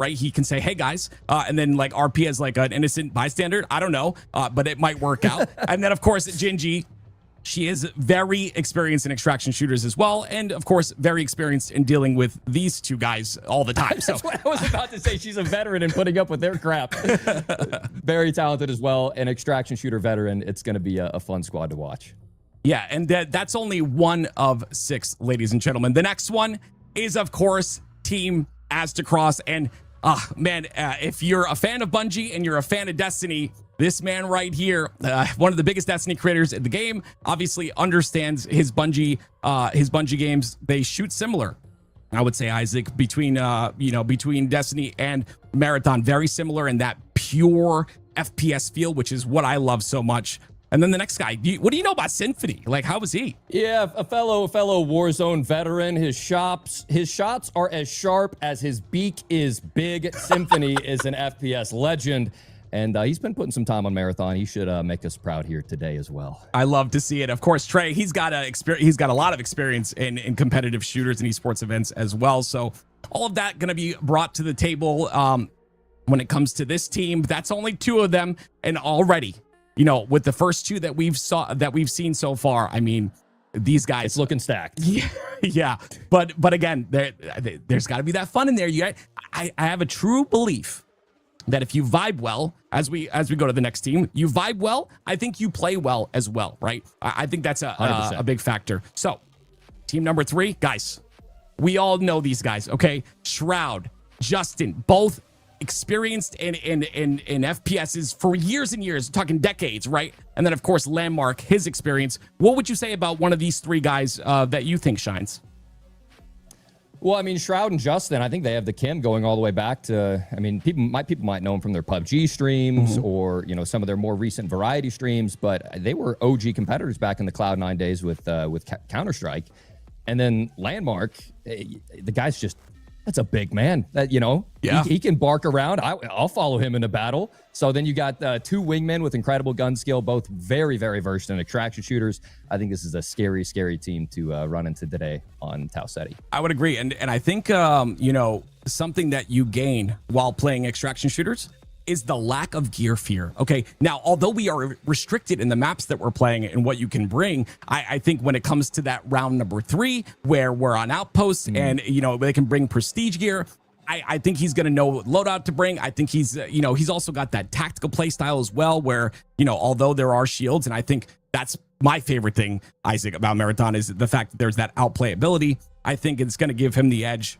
right? He can say, hey guys, and then like RP as like an innocent bystander. I don't know, but it might work out. And then of course, Gingy, she is very experienced in extraction shooters as well. And of course, very experienced in dealing with these two guys all the time. So that's what I was about to say. She's a veteran in putting up with their crap. Very talented as well. An extraction shooter veteran. It's going to be a fun squad to watch. Yeah, and that's only one of 6, ladies and gentlemen. The next one is, of course, Team Astacross. And man, if you're a fan of Bungie and you're a fan of Destiny, this man right here, one of the biggest Destiny creators in the game, obviously understands his Bungie games. They shoot similar. I would say, Isaac, between between Destiny and Marathon, very similar in that pure FPS feel, which is what I love so much. And then the next guy, what do you know about Symphony? Like, how was he? Yeah, a fellow Warzone veteran. His shots are as sharp as his beak is big. Symphony is an FPS legend. And he's been putting some time on Marathon. He should make us proud here today as well. I love to see it. Of course, Trey, he's got a lot of experience in competitive shooters and esports events as well. So all of that going to be brought to the table when it comes to this team. That's only 2 of them, and already, with the first 2 that we've seen so far, I mean, these guys, it's looking stacked. Yeah. But again, there's got to be that fun in there. I have a true belief that if you vibe well, as we go to the next team, you vibe well, I think you play well as well, right? I think that's a big factor. So, team number 3, guys, we all know these guys, okay? Shroud, Justin, both experienced in FPSs for years and years, talking decades, right? And then, of course, Landmark, his experience. What would you say about one of these 3 guys that you think shines? Well, I mean, Shroud and Justin, I think they have the chem going all the way back to, I mean, people might know them from their PUBG streams or, some of their more recent variety streams, but they were OG competitors back in the Cloud9 days with Counter-Strike. And then Landmark, the guy's just, that's a big man that, yeah. he can bark around. I'll follow him in a battle. So then you got 2 wingmen with incredible gun skill, both very, very versed in extraction shooters. I think this is a scary, scary team to run into today on Ceti. I would agree. And I think, something that you gain while playing extraction shooters is the lack of gear fear. Okay. Now, although we are restricted in the maps that we're playing and what you can bring, I think when it comes to that round number 3, where we're on outposts and, they can bring prestige gear, I think he's going to know what loadout to bring. I think he's also got that tactical play style as well, where, although there are shields, and I think that's my favorite thing, Isaac, about Marathon is the fact that there's that outplay ability. I think it's going to give him the edge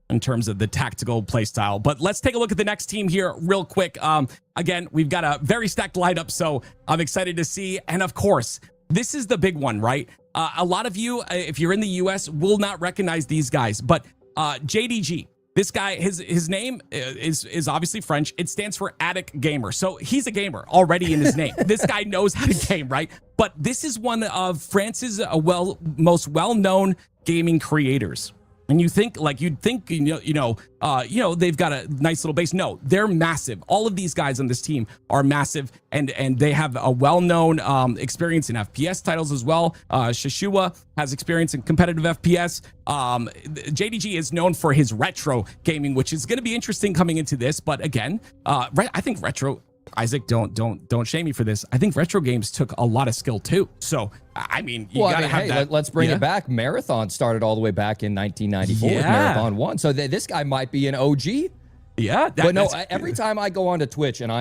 in terms of the tactical play style. But let's take a look at the next team here real quick. Again, we've got a very stacked lineup, so I'm excited to see. And of course, this is the big one, right? A lot of you, if you're in the US, will not recognize these guys, but JDG, this guy, his name is obviously French. It stands for Addict Gamer. So he's a gamer already in his name. This guy knows how to game, right? But this is one of France's most well-known gaming creators. And you'd think they've got a nice little base. No, they're massive. All of these guys on this team are massive, and they have a well-known experience in FPS titles as well. Shashua has experience in competitive FPS. JDG is known for his retro gaming, which is going to be interesting coming into this. But again, I think retro. Isaac, don't shame me for this. I think retro games took a lot of skill too. So, I mean, you gotta have that. Let's bring it back. Marathon started all the way back in 1994 with Marathon 1. So this guy might be an OG. Yeah. But no, every time I go onto Twitch and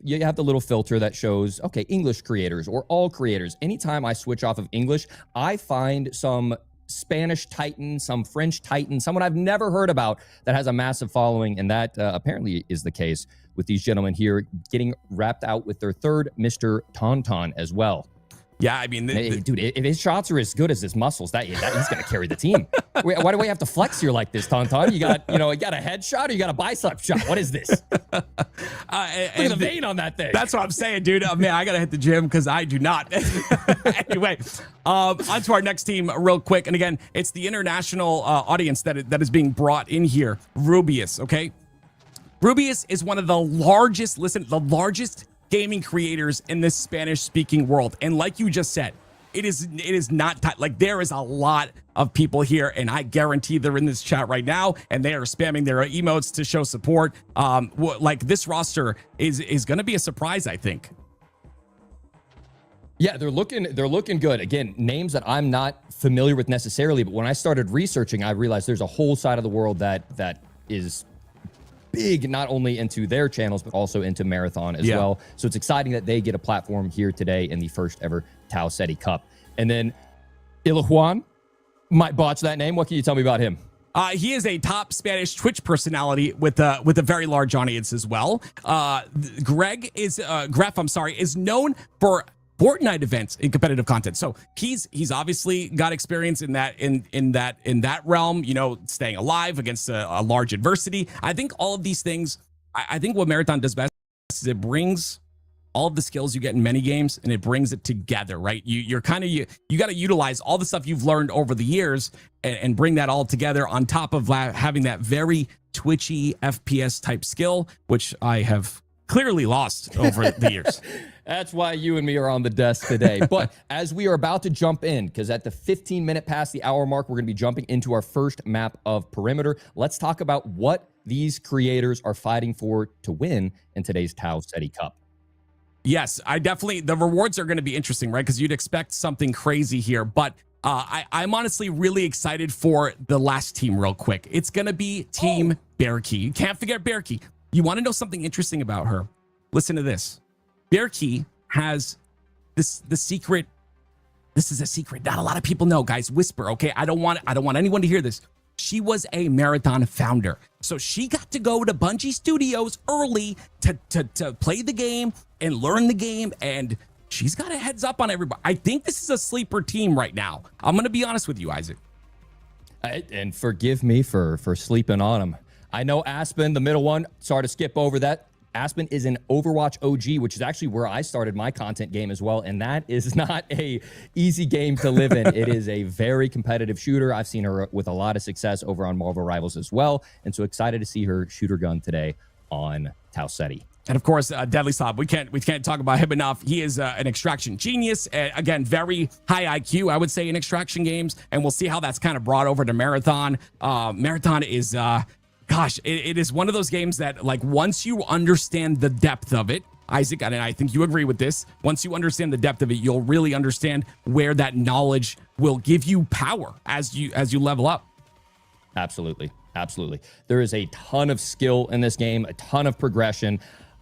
you have the little filter that shows, okay, English creators or all creators. Anytime I switch off of English, I find some Spanish Titan, some French Titan, someone I've never heard about that has a massive following. And that apparently is the case with these gentlemen here, getting wrapped out with their 3rd Mr. Tauntaun as well. Yeah, I mean, dude, if his shots are as good as his muscles, he's going to carry the team. Why do we have to flex here like this, Tauntaun? You got a headshot or you got a bicep shot? What is this? Look at the vein on that thing. That's what I'm saying, dude. Man, I got to hit the gym because I do not. Anyway, on to our next team real quick. And again, it's the international audience that is being brought in here. Rubius, okay? Rubius is one of the largest gaming creators in this Spanish-speaking world. And like you just said, it is not tight. Like, there is a lot of people here, and I guarantee they're in this chat right now, and they are spamming their emotes to show support. Like, this roster is going to be a surprise, I think. Yeah, they're looking good. Again, names that I'm not familiar with necessarily, but when I started researching, I realized there's a whole side of the world that is big, not only into their channels, but also into Marathon as well. So it's exciting that they get a platform here today in the first ever Ceti Cup. And then Ilajuan, might botch that name. What can you tell me about him? He is a top Spanish Twitch personality with a very large audience as well. Gref, I'm sorry, is known for Fortnite events in competitive content. So he's obviously got experience in that realm, you know, staying alive against a large adversity. I think all of these things, I think what Marathon does best is it brings all of the skills you get in many games and it brings it together, right? You got to utilize all the stuff you've learned over the years and bring that all together on top of having that very twitchy FPS type skill, which I have clearly lost over the years. That's why you and me are on the desk today. But as we are about to jump in, because at the 15-minute past the hour mark, we're going to be jumping into our first map of Perimeter. Let's talk about what these creators are fighting for to win in today's Ceti Cup. Yes, the rewards are going to be interesting, right? Because you'd expect something crazy here. But I'm honestly really excited for the last team real quick. It's going to be Team Bearkey. You can't forget Bearkey. You want to know something interesting about her? Listen to this. Bearkey has the secret. This is a secret. Not a lot of people know, guys. Whisper, okay? I don't want anyone to hear this. She was a Marathon founder. So she got to go to Bungie Studios early to play the game and learn the game, and she's got a heads up on everybody. I think this is a sleeper team right now. I'm going to be honest with you, Isaac. And forgive me for sleeping on him. I know Aspen, the middle one, sorry to skip over that. Aspen is an Overwatch OG, which is actually where I started my content game as well. And that is not a easy game to live in. It is a very competitive shooter. I've seen her with a lot of success over on Marvel Rivals as well. And so excited to see her shoot her gun today on Ceti. And of course, Deadly Slob, we can't talk about him enough. He is an extraction genius. Again, very high IQ, I would say, in extraction games. And we'll see how that's kind of brought over to Marathon. Marathon is... Gosh, it is one of those games that, like, once you understand the depth of it, Isaac, and I think you agree with this, once you understand the depth of it, you'll really understand where that knowledge will give you power as you level up. Absolutely. Absolutely. There is a ton of skill in this game, a ton of progression.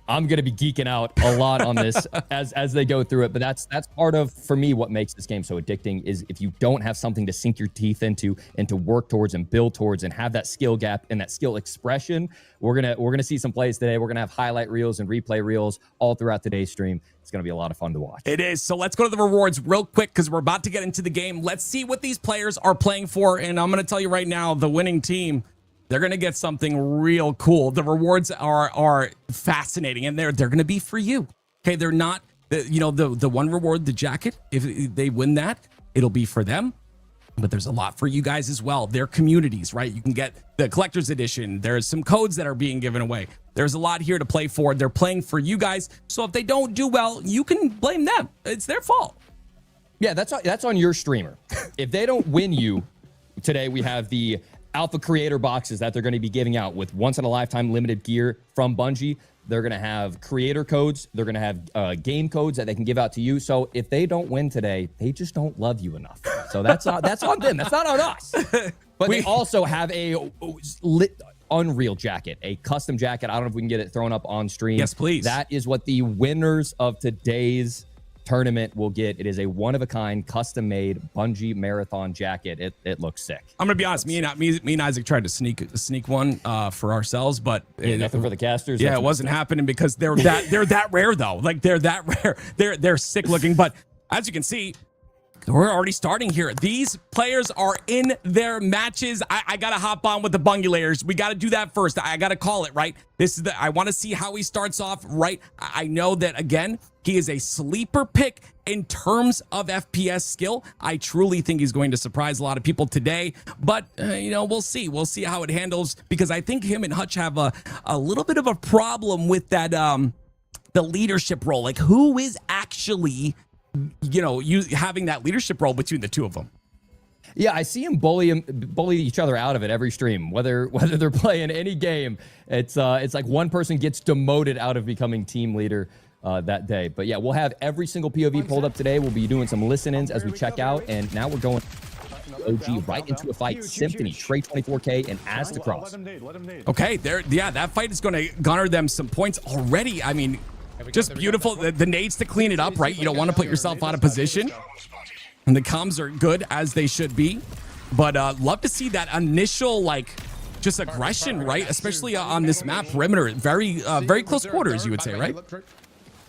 I'm going to be geeking out a lot on this as they go through it, but that's part of, for me, what makes this game so addicting is if you don't have something to sink your teeth into and to work towards and build towards and have that skill gap and that skill expression. We're gonna see some plays today. We're gonna have highlight reels and replay reels all throughout today's stream. It's gonna be a lot of fun to watch. It is. So let's go to the rewards real quick because we're about to get into the game. Let's see what these players are playing for, and I'm gonna tell you right now, the winning team, they're going to get something real cool. The rewards are fascinating, and they're going to be for you. Okay, they're not, the one reward, the jacket, if they win that, it'll be for them. But there's a lot for you guys as well. They're communities, right? You can get the collector's edition. There's some codes that are being given away. There's a lot here to play for. They're playing for you guys. So if they don't do well, you can blame them. It's their fault. Yeah, that's on your streamer. If they don't win you, today we have the Alpha Creator boxes that they're going to be giving out with once-in-a-lifetime limited gear from Bungie. They're going to have creator codes. They're going to have game codes that they can give out to you. So if they don't win today, they just don't love you enough. So that's on them. That's not on us. But they also have a Unreal jacket, a custom jacket. I don't know if we can get it thrown up on stream. Yes, please. That is what the winners of today's tournament will get. It is a one-of-a-kind, custom-made Bungie Marathon jacket. It looks sick. I'm gonna be honest. Me and Isaac tried to sneak one for ourselves, but nothing for the casters. Yeah, it wasn't happening because they're that rare though. Like they're that rare. They're sick looking. But as you can see, we're already starting here. These players are in their matches. I gotta hop on with the Bungulators. We gotta do that first. I gotta call it, right? I want to see how he starts off, right? I know that, again, he is a sleeper pick in terms of FPS skill. I truly think he's going to surprise a lot of people today, but we'll see. We'll see how it handles, because I think him and Hutch have a little bit of a problem with that, the leadership role. Like, who is actually you know, you having that leadership role between the two of them. Yeah, I see them bully each other out of it every stream, whether they're playing any game. It's like one person gets demoted out of becoming team leader that day. But yeah, we'll have every single POV pulled up today. We'll be doing some listen-ins as we check out, and now we're going OG right into a fight. Symphony, Trey 24K, and Astacross. Okay, there. Yeah, that fight is going to garner them some points already. I mean, just beautiful. The nades to clean it up, right? You don't want to put yourself out of position. And the comms are good, as they should be. But love to see that initial, like, just aggression, right? Especially on this map, perimeter. Very close quarters, you would say, right?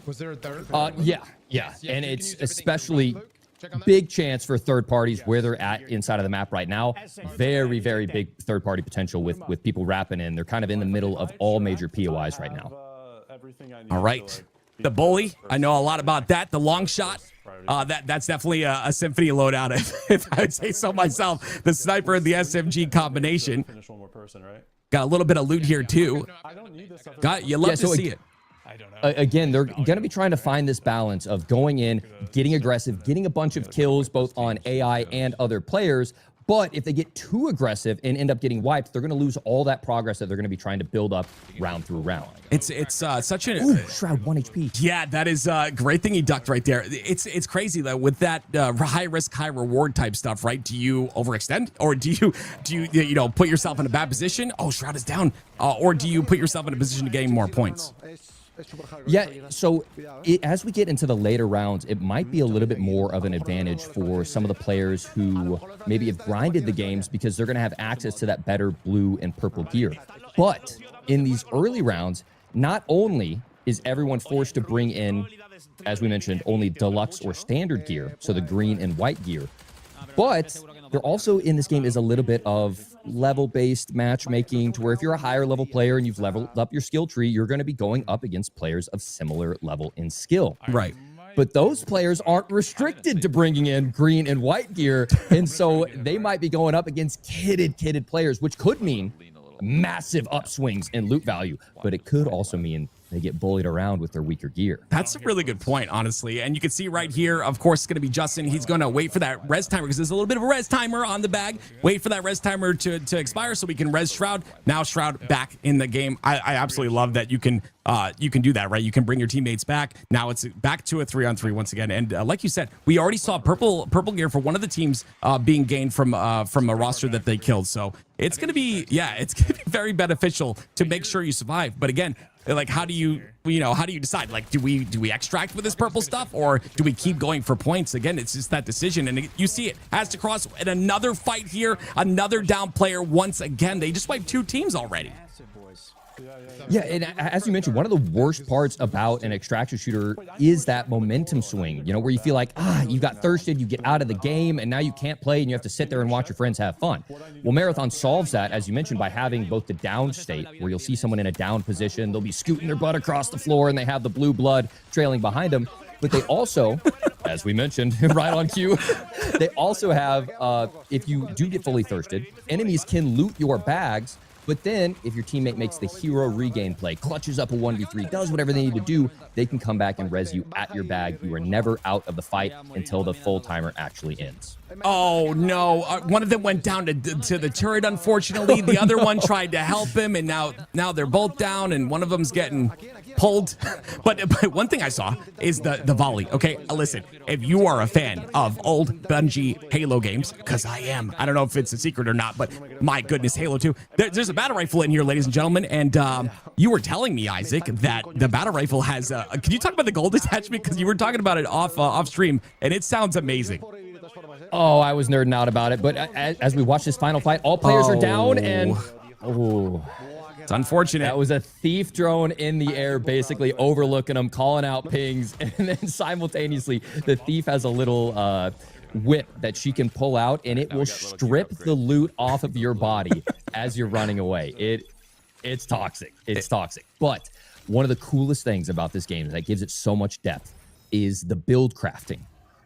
Was there a third? Yeah. And it's especially big chance for third parties where they're at inside of the map right now. Very big third party potential with people wrapping in. They're kind of in the middle of all major POIs right now. All right. The bully, I know a lot about that. The long shot, that's definitely a Symphony loadout, if I would say so myself. The sniper and the SMG combination. Got a little bit of loot here, too. You love to see it. Again, they're going to be trying to find this balance of going in, getting aggressive, getting a bunch of kills both on AI and other players. But if they get too aggressive and end up getting wiped, they're going to lose all that progress that they're going to be trying to build up round through round. It's such an... Ooh, Shroud 1 HP. Yeah, that is a great thing he ducked right there. It's crazy though with that high risk, high reward type stuff, right? Do you overextend, or do you know, put yourself in a bad position? Oh, Shroud is down. Or do you put yourself in a position to gain more points? Yeah, so as we get into the later rounds, it might be a little bit more of an advantage for some of the players who maybe have grinded the games, because they're going to have access to that better blue and purple gear. But in these early rounds, not only is everyone forced to bring in, as we mentioned, only deluxe or standard gear, so the green and white gear, but there also in this game is a little bit of level-based matchmaking, to where if you're a higher level player and you've leveled up your skill tree, you're going to be going up against players of similar level in skill. Right. But those players aren't restricted to bringing in green and white gear, and so they might be going up against kitted players, which could mean massive upswings in loot value, but it could also mean they get bullied around with their weaker gear. That's a really good point, honestly. And you can see right here, of course, it's going to be Justin. He's going to wait for that res timer, because there's a little bit of a res timer on the bag. Wait for that res timer to expire so we can res Shroud. Now Shroud back in the game. I absolutely love that you can do that, right? You can bring your teammates back. Now it's back to a 3-on-3 once again. And like you said, we already saw purple gear for one of the teams being gained from a roster that they killed. So it's going to be, it's going to be very beneficial to make sure you survive. But again, like, how do you decide? Like, do we extract with this purple stuff, or do we keep going for points? Again, it's just that decision. And you see it. Astacross in another fight here, another down player once again. They just wiped 2 teams already. Yeah, and as you mentioned, one of the worst parts about an extraction shooter is that momentum swing, you know, where you feel like, you got thirsted, you get out of the game, and now you can't play, and you have to sit there and watch your friends have fun. Well, Marathon solves that, as you mentioned, by having both the down state, where you'll see someone in a down position, they'll be scooting their butt across the floor, and they have the blue blood trailing behind them. But they also, as we mentioned, right on cue, they also have, if you do get fully thirsted, enemies can loot your bags. But then, if your teammate makes the hero regain play, clutches up a 1v3, does whatever they need to do, they can come back and res you at your bag. You are never out of the fight until the full timer actually ends. Oh, no. One of them went down to the turret, unfortunately. The other one tried to help him, and now they're both down, and one of them's getting pulled. But one thing I saw is the volley. Okay, listen, if you are a fan of old Bungie Halo games, because I am, I don't know if it's a secret or not, but my goodness, Halo 2, there's a battle rifle in here, ladies and gentlemen, and you were telling me, Isaac, that the battle rifle has can you talk about the gold attachment? Because you were talking about it off stream, and it sounds amazing. Oh, I was nerding out about it, but as we watch this final fight, all players are down, and it's unfortunate. That was a thief drone in the air, basically overlooking them, calling out pings, and then simultaneously, the thief has a little whip that she can pull out, and it will strip the loot off of your body as you're running away. It's toxic. It's toxic. But one of the coolest things about this game that gives it so much depth is the build crafting,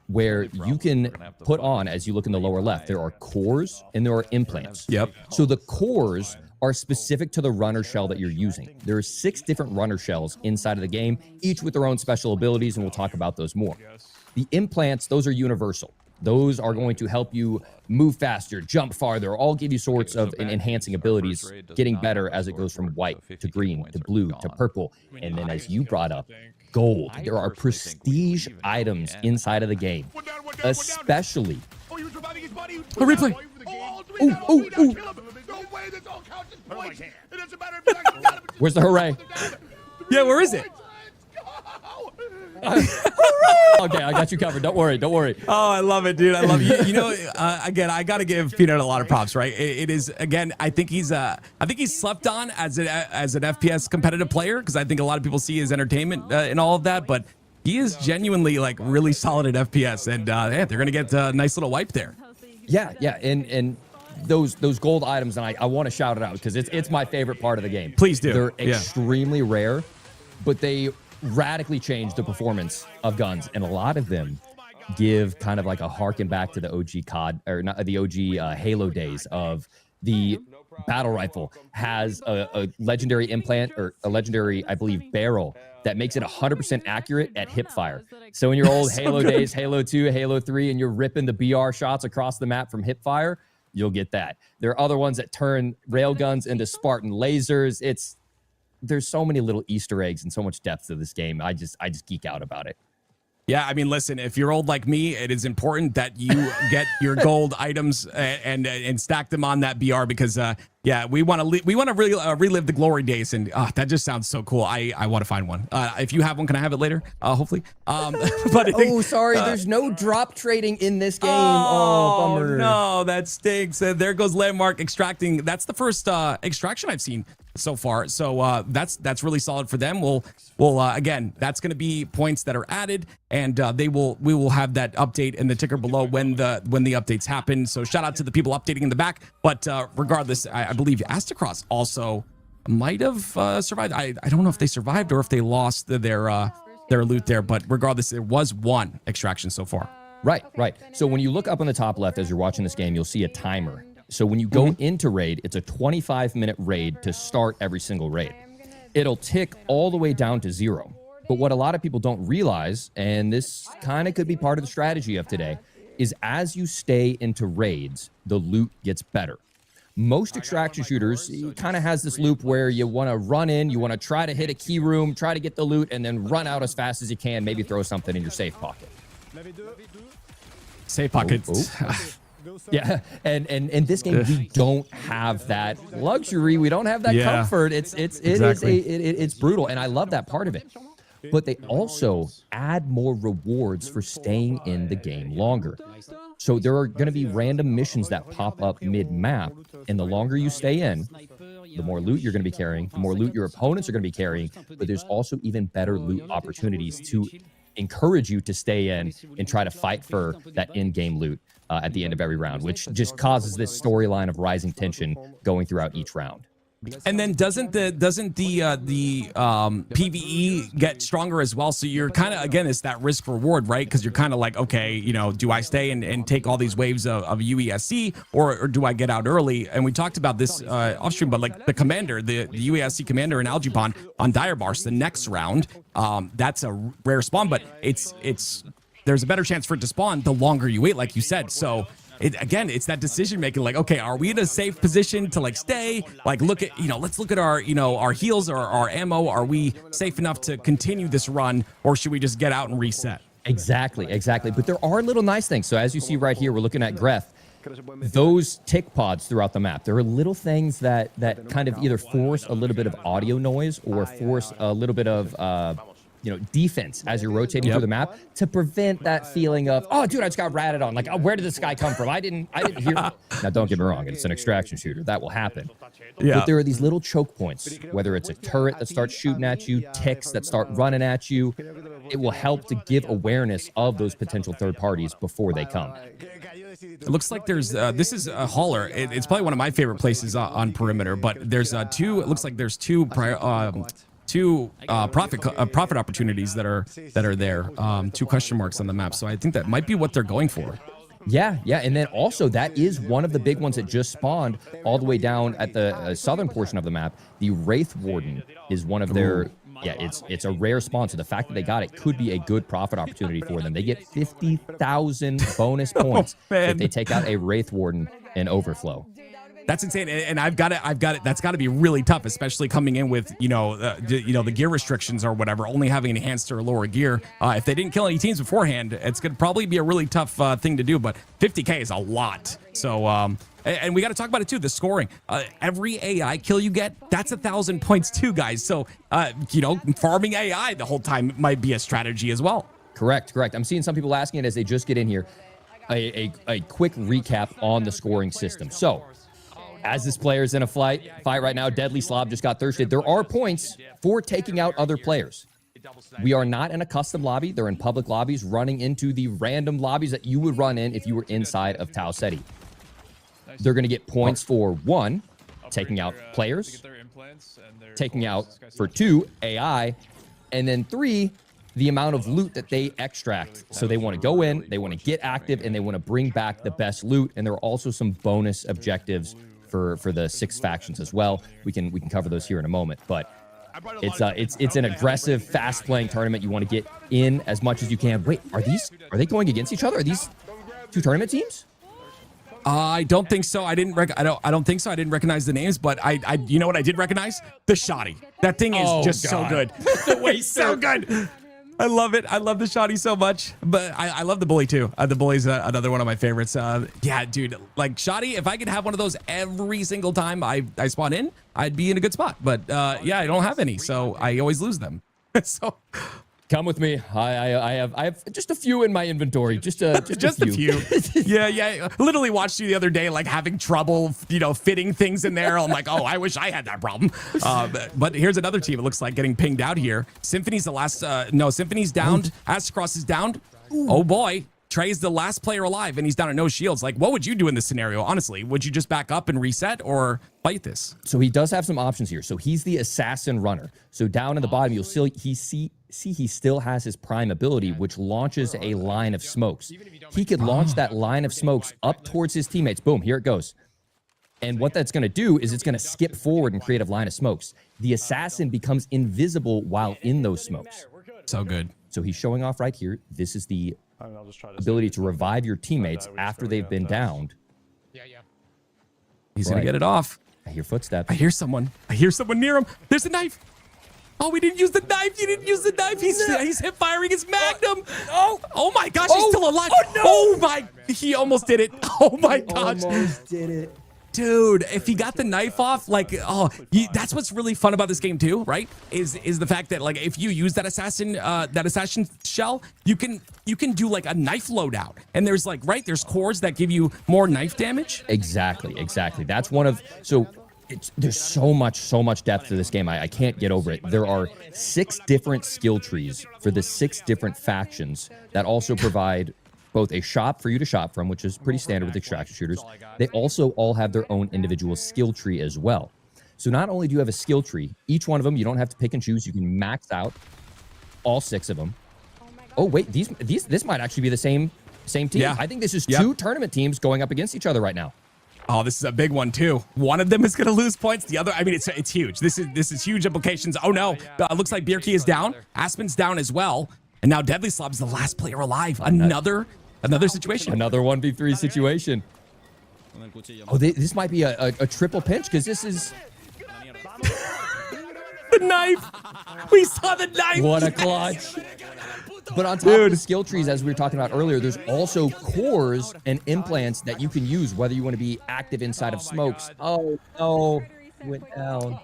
where you can put on, as you look in the lower left, there are cores and there are implants. Yep. So the cores are specific to the runner shell that you're using. There are 6 different runner shells inside of the game, each with their own special abilities, and we'll talk about those more. The implants, those are universal. Those are going to help you move faster, jump farther, all give you sorts of enhancing abilities, getting better as it goes from white to green to blue to purple. And then as you brought up, gold. There are prestige items inside of the game, especially. A replay. Ooh. Where's the hooray? Yeah, where is it? Okay, I got you covered. Don't worry. Oh, I love it, dude. I love you. You know, again, I got to give Peanut a lot of props, right? It is, again, I think he's slept on as an FPS competitive player, because I think a lot of people see his entertainment and all of that, but he is genuinely like really solid at FPS, and yeah, they're gonna get a nice little wipe there. Yeah, and those gold items, and I want to shout it out because it's my favorite part of the game. Please do. They're extremely rare, but they radically change the performance of guns, and a lot of them give kind of like a harken back to the OG COD, or not the OG Halo days of the battle rifle has a legendary implant, or a legendary, I believe, barrel that makes it 100% accurate at hip fire. So in your old Halo days, Halo 2, Halo 3, and you're ripping the BR shots across the map from hip fire, you'll get that. There are other ones that turn railguns into Spartan lasers. There's so many little Easter eggs and so much depth to this game. I just geek out about it. Yeah, I mean, listen, if you're old like me, it is important that you get your gold items and stack them on that BR, because yeah, we want to really relive the glory days, and that just sounds so cool. I want to find one. If you have one, can I have it later? Hopefully. But sorry, there's no drop trading in this game. Oh, bummer. No, that stinks. There goes Landmark extracting. That's the first extraction I've seen so far. So that's really solid for them. We'll again, that's going to be points that are added, and we will have that update in the ticker below when the updates happen. So shout out to the people updating in the back. But regardless, I believe Astacross also might have survived. I don't know if they survived or if they lost their loot there, but regardless, there was one extraction so far. Right. So when you look up on the top left as you're watching this game, you'll see a timer. So when you go into raid, it's a 25-minute raid to start every single raid. It'll tick all the way down to 0. But what a lot of people don't realize, and this kind of could be part of the strategy of today, is as you stay into raids, the loot gets better. Most extraction shooters kind of has this loop where you want to run in, you want to try to hit a key room, try to get the loot, and then run out as fast as you can, maybe throw something in your safe pocket. Safe pocket. Yeah, and in this game we don't have that luxury. We don't have that comfort. It's brutal, and I love that part of it. But they also add more rewards for staying in the game longer. So there are going to be random missions that pop up mid-map, and the longer you stay in, the more loot you're going to be carrying, the more loot your opponents are going to be carrying, but there's also even better loot opportunities to encourage you to stay in and try to fight for that in-game loot at the end of every round, which just causes this storyline of rising tension going throughout each round. And then doesn't the PvE get stronger as well? So you're kind of, again, it's that risk reward, right? Because you're kind of like, okay, you know, do I stay and take all these waves of UESC, or do I get out early? And we talked about this off stream, but like the commander, the UESC commander in Algebon on Direbars, the next round, that's a rare spawn, but there's a better chance for it to spawn the longer you wait, like you said. So again, it's that decision making, like, okay, are we in a safe position to like stay, like look at, let's look at our, our heals or our ammo. Are we safe enough to continue this run, or should we just get out and reset? Exactly. But there are little nice things. So as you see right here, we're looking at Greth. Those tick pods throughout the map, there are little things that kind of either force a little bit of audio noise or force a little bit of defense as you're rotating through the map to prevent that feeling of, oh, dude, I just got ratted on. Like, oh, where did this guy come from? I didn't hear. Now, don't get me wrong. It's an extraction shooter. That will happen. Yeah. But there are these little choke points, whether it's a turret that starts shooting at you, ticks that start running at you. It will help to give awareness of those potential third parties before they come. It looks like there's this is a hauler. It's probably one of my favorite places on perimeter, but there's two. It looks like there's two profit opportunities that are there, 2 question marks on the map. So I think that might be what they're going for. Yeah, and then also that is one of the big ones that just spawned all the way down at the southern portion of the map. The Wraith Warden is one of their Yeah, it's a rare spawn, so the fact that they got it could be a good profit opportunity for them. They get 50,000 bonus points if they take out a Wraith Warden in Overflow. That's insane, and I've got it. That's got to be really tough, especially coming in with the gear restrictions or whatever, only having enhanced or lower gear. If they didn't kill any teams beforehand, it's gonna probably be a really tough thing to do. But 50K is a lot. So, and we got to talk about it too. The scoring. Every AI kill you get, that's 1,000 points too, guys. So, farming AI the whole time might be a strategy as well. Correct. I'm seeing some people asking it as they just get in here. A quick recap on the scoring system. So, as this player is in a fight right now, Deadly Slob just got thirsted. There are points for taking out other players. We are not in a custom lobby. They're in public lobbies, running into the random lobbies that you would run in if you were inside of Ceti. They're going to get points for 1, taking out players, taking out for 2, AI, and then 3, the amount of loot that they extract. So they want to go in, they want to get active, and they want to bring back the best loot. And there are also some bonus objectives for the 6 factions as well. We can cover those here in a moment, but it's an aggressive, fast-playing tournament. You want to get in as much as you can. Wait, are they going against each other? Are these 2 tournament teams? I don't think so. I don't think so. I didn't recognize the names, but I you know what I did recognize? The shoddy. That thing is just so good. It's so good. I love it. I love the shoddy so much, but I love the bully too. The bully's another one of my favorites. Yeah, dude, like shoddy, if I could have one of those every single time I spawn in, I'd be in a good spot. But yeah, I don't have any, so I always lose them. So come with me. I have just a few in my inventory. Just a few. Yeah. Literally watched you the other day, like having trouble, fitting things in there. I'm like, oh, I wish I had that problem. But here's another team. It looks like getting pinged out here. Symphony's the last. No, Symphony's downed. Astacross is downed. Oh boy. Trey's the last player alive, and he's down at no shields. Like, what would you do in this scenario? Honestly, would you just back up and reset or fight this? So he does have some options here. So he's the assassin runner. So down in the bottom, you'll still he still has his prime ability, which launches a line of smokes. He could launch that line of smokes up towards his teammates. Boom, here it goes. And what that's going to do is it's going to skip forward and create a line of smokes. The assassin becomes invisible while in those smokes. So good. So he's showing off right here. This is the ability to revive your teammates after they've been downed. He's going to get it off. I hear footsteps. I hear someone near him. There's a knife. Oh, we didn't use the knife. You didn't use the knife. He's hip firing his magnum. Oh my gosh, he's still alive. Oh, no. Oh my, he almost did it. Oh my gosh. Almost did it. Dude, if he got the knife off, like, that's what's really fun about this game too, right? Is the fact that, like, if you use that assassin shell, you can do like a knife loadout, and there's there's cores that give you more knife damage. Exactly. That's one of there's so much depth to this game. I can't get over it. There are 6 different skill trees for the 6 different factions that also provide both a shop for you to shop from, which is pretty standard with extraction shooters. They also all have their own individual skill tree as well. So not only do you have a skill tree, each one of them, you don't have to pick and choose. You can max out all 6 of them. Oh wait, this might actually be the same team. Yeah. I think this is 2 tournament teams going up against each other right now. Oh, this is a big one too. One of them is going to lose points. The other, I mean, it's huge. This is huge implications. Oh no, it looks like Bierke is down. Aspen's down as well, and now Deadly Slob's the last player alive. Another situation. Another 1v3 situation. Oh, this might be a triple pinch, because this is the knife. We saw the knife. What a clutch. But on top of the skill trees, as we were talking about earlier, there's also cores and implants that you can use, whether you want to be active inside of smokes. Oh no, went down.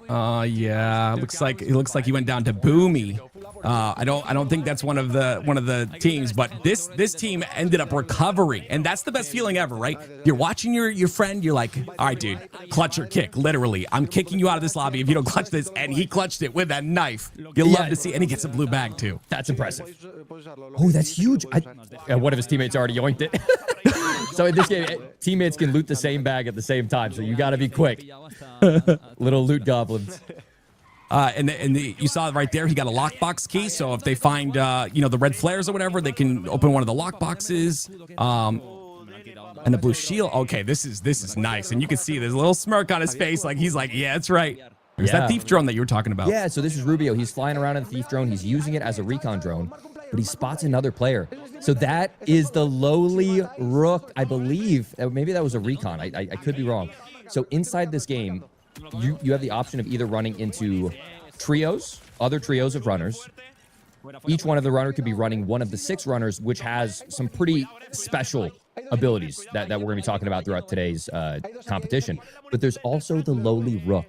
Yeah, looks like he went down to Boomy. I don't think that's one of the teams, but this team ended up recovering, and that's the best feeling ever, right? You're watching your friend, you're like, all right, dude, clutch or kick. Literally, I'm kicking you out of this lobby if you don't clutch this, and he clutched it with that knife. You'll love to see, and he gets a blue bag too. That's impressive. Oh, that's huge. One of his teammates already yoinked it. So in this game, teammates can loot the same bag at the same time, so you got to be quick. Little loot goblins. You saw right there, he got a lockbox key. So if they find, the red flares or whatever, they can open one of the lockboxes. And the blue shield. Okay, this is nice. And you can see there's a little smirk on his face. Like, he's like, yeah, that's right. There's that thief drone that you were talking about. Yeah, so this is Rubio. He's flying around in the thief drone. He's using it as a recon drone, but he spots another player. So that is the lowly Rook, I believe. Maybe that was a recon. I could be wrong. So inside this game, you have the option of either running into trios, other trios of runners. Each one of the runner could be running one of the 6 runners, which has some pretty special abilities that we're going to be talking about throughout today's competition. But there's also the lowly Rook.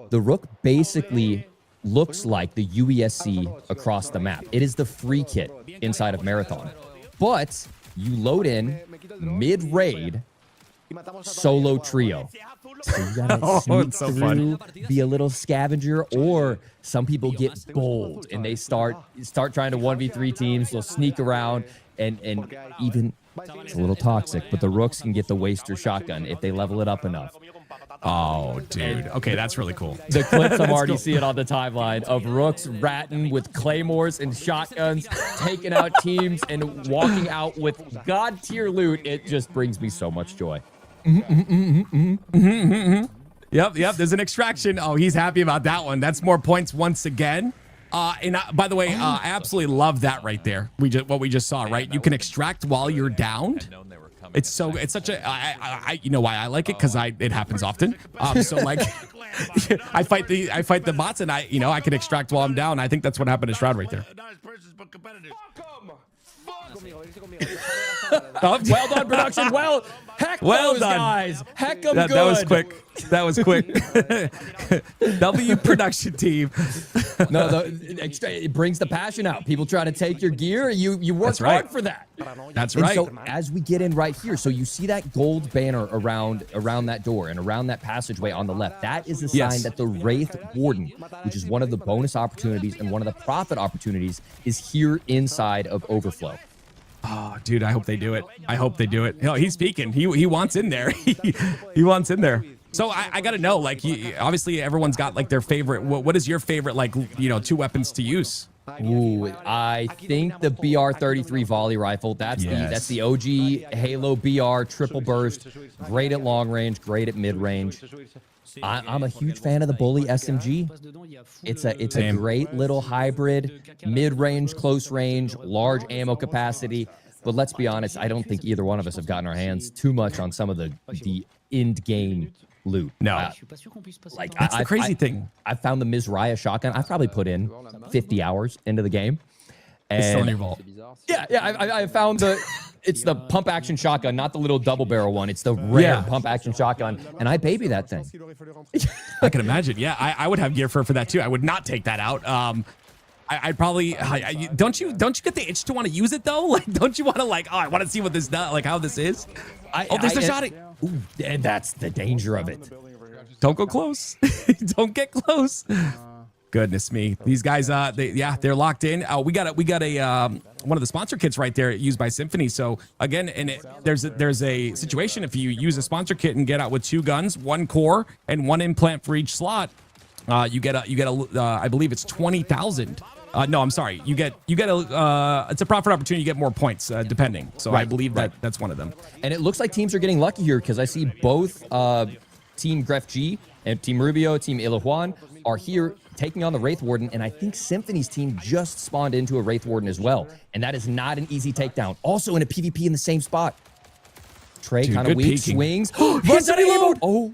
The Rook basically looks like the UESC across the map. It is the free kit inside of Marathon. But you load in mid-raid solo trio. So you gotta sneak through, be a little scavenger, or some people get bold and they start trying to 1v3 teams. They'll sneak around and even, it's a little toxic, but the Rooks can get the Waster shotgun if they level it up enough. Oh, dude. Okay, that's really cool. The clips I'm already seeing on the timeline of Rooks ratting with claymores and shotguns, taking out teams and walking out with god tier loot. It just brings me so much joy. Yep. There's an extraction. Oh, he's happy about that one. That's more points once again. By the way, I absolutely love that right there. What we just saw, right? You can extract while you're downed. It's such a, you know why I like it? Because it happens often. So like, I fight the bots and I can extract while I'm down. I think that's what happened to Shroud right there. Well done, production. Heck those done. guys. Heck them good. That was quick. That was quick. W production team. No, it brings the passion out. People try to take your gear. You work hard for that. That's and right. So as we get in right here, so you see that gold banner around that door and around that passageway on the left. That is a sign that the Wraith Warden, which is one of the bonus opportunities and one of the profit opportunities, is here inside of Overflow. Oh, dude, I hope they do it. I hope they do it. No, he's speaking. He wants in there. he wants in there. So I got to know, like, obviously everyone's got like their favorite. What is your favorite, like, 2 weapons to use? Ooh, I think the BR-33 volley rifle. That's the OG Halo BR triple burst. Great at long range, great at mid range. I'm a huge fan of the Bully SMG. It's a great little hybrid, mid-range, close range, large ammo capacity. But let's be honest, I don't think either one of us have gotten our hands too much on some of the end game loot. No, like that's the crazy thing. I found the Mizraya shotgun. I've probably put in 50 hours into the game. And it's still in your vault. Yeah. I found it's the pump action shotgun, not the little double barrel one. It's the rare pump action shotgun, and I baby that thing. I can imagine. Yeah, I would have gear for that too. I would not take that out. I'd probably don't you get the itch to want to use it though? Like, don't you want to I want to see what this does, like how this is? There's a shot. Ooh, and that's the danger of it. Don't go close. Don't get close. Goodness me, these guys, they're locked in. We got a one of the sponsor kits right there used by Symphony. So again, there's a situation if you use a sponsor kit and get out with 2 guns, 1 core, and 1 implant for each slot. You get a I believe it's 20,000. No, I'm sorry. You get it's a profit opportunity. You get more points depending. So I believe that's one of them. And it looks like teams are getting lucky here because I see both Team Gref G and Team Rubio, Team Ilajuan are here taking on the Wraith Warden, and I think Symphony's team just spawned into a Wraith Warden as well, and that is not an easy takedown. Also in a PvP in the same spot. Trey kind of weak, swings. Oh.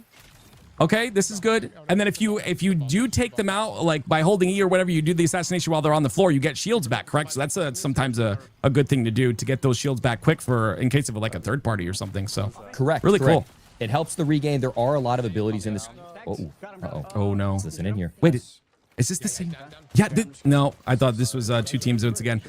Okay, this is good. And then if you do take them out, like by holding E or whatever, you do the assassination while they're on the floor, you get shields back, correct? So that's sometimes a good thing to do to get those shields back quick in case of like a third party or something. So correct. Really cool. It helps the regain. There are a lot of abilities in this. Oh no. Is this in here? Wait, is this the same? Yeah. No, I thought this was 2 teams once again.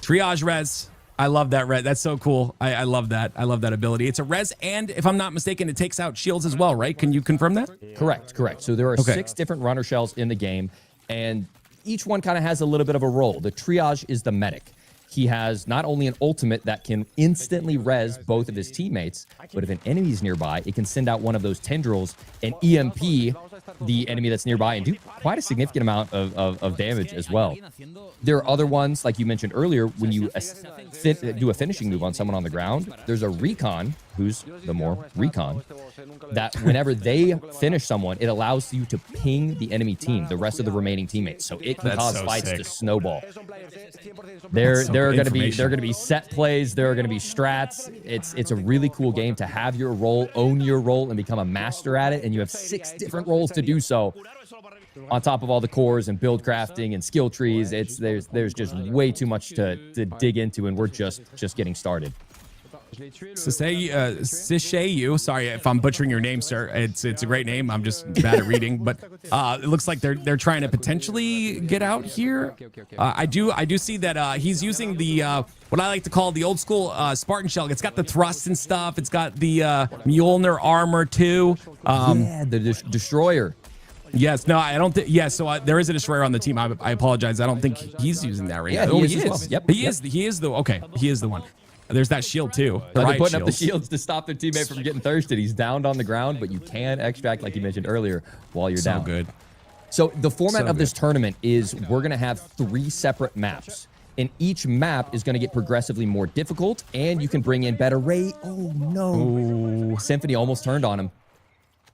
Triage res. I love that res. That's so cool. I love that. I love that ability. It's a res, and if I'm not mistaken, it takes out shields as well, right? Can you confirm that? Correct. So there are 6 different runner shells in the game, and each one kind of has a little bit of a role. The triage is the medic. He has not only an ultimate that can instantly res both of his teammates, but if an enemy is nearby, it can send out one of those tendrils and EMP the enemy that's nearby and do quite a significant amount of damage as well. There are other ones, like you mentioned earlier, when you do a finishing move on someone on the ground, there's a recon, who's the more recon, that whenever they finish someone, it allows you to ping the enemy team, the rest of the remaining teammates, so it can cause fights to snowball. There are going to be set plays, there are going to be strats. It's a really cool game to have your role, own your role, and become a master at it, and you have 6 different roles to do so. On top of all the cores and build crafting and skill trees, there's just way too much to dig into, and we're just getting started. Sishayu, sorry if I'm butchering your name, sir. It's a great name. I'm just bad at reading, but it looks like they're trying to potentially get out here. I do see that he's using the what I like to call the old school Spartan shell. It's got the thrust and stuff. It's got the Mjolnir armor too. Yeah, the destroyer. Yes, no, I don't think. Yeah, so there is a destroyer on the team. I apologize. I don't think he's using that right now. He He is. Yep. He is the okay. He is the one. There's that shield too. They're putting up the shields to stop their teammate from getting thirsted. He's downed on the ground, but you can extract, like you mentioned earlier, while you're down. So good. So the format of this tournament is we're going to have 3 separate maps. And each map is going to get progressively more difficult, and you can bring in better rate. Oh, no. Symphony almost turned on him.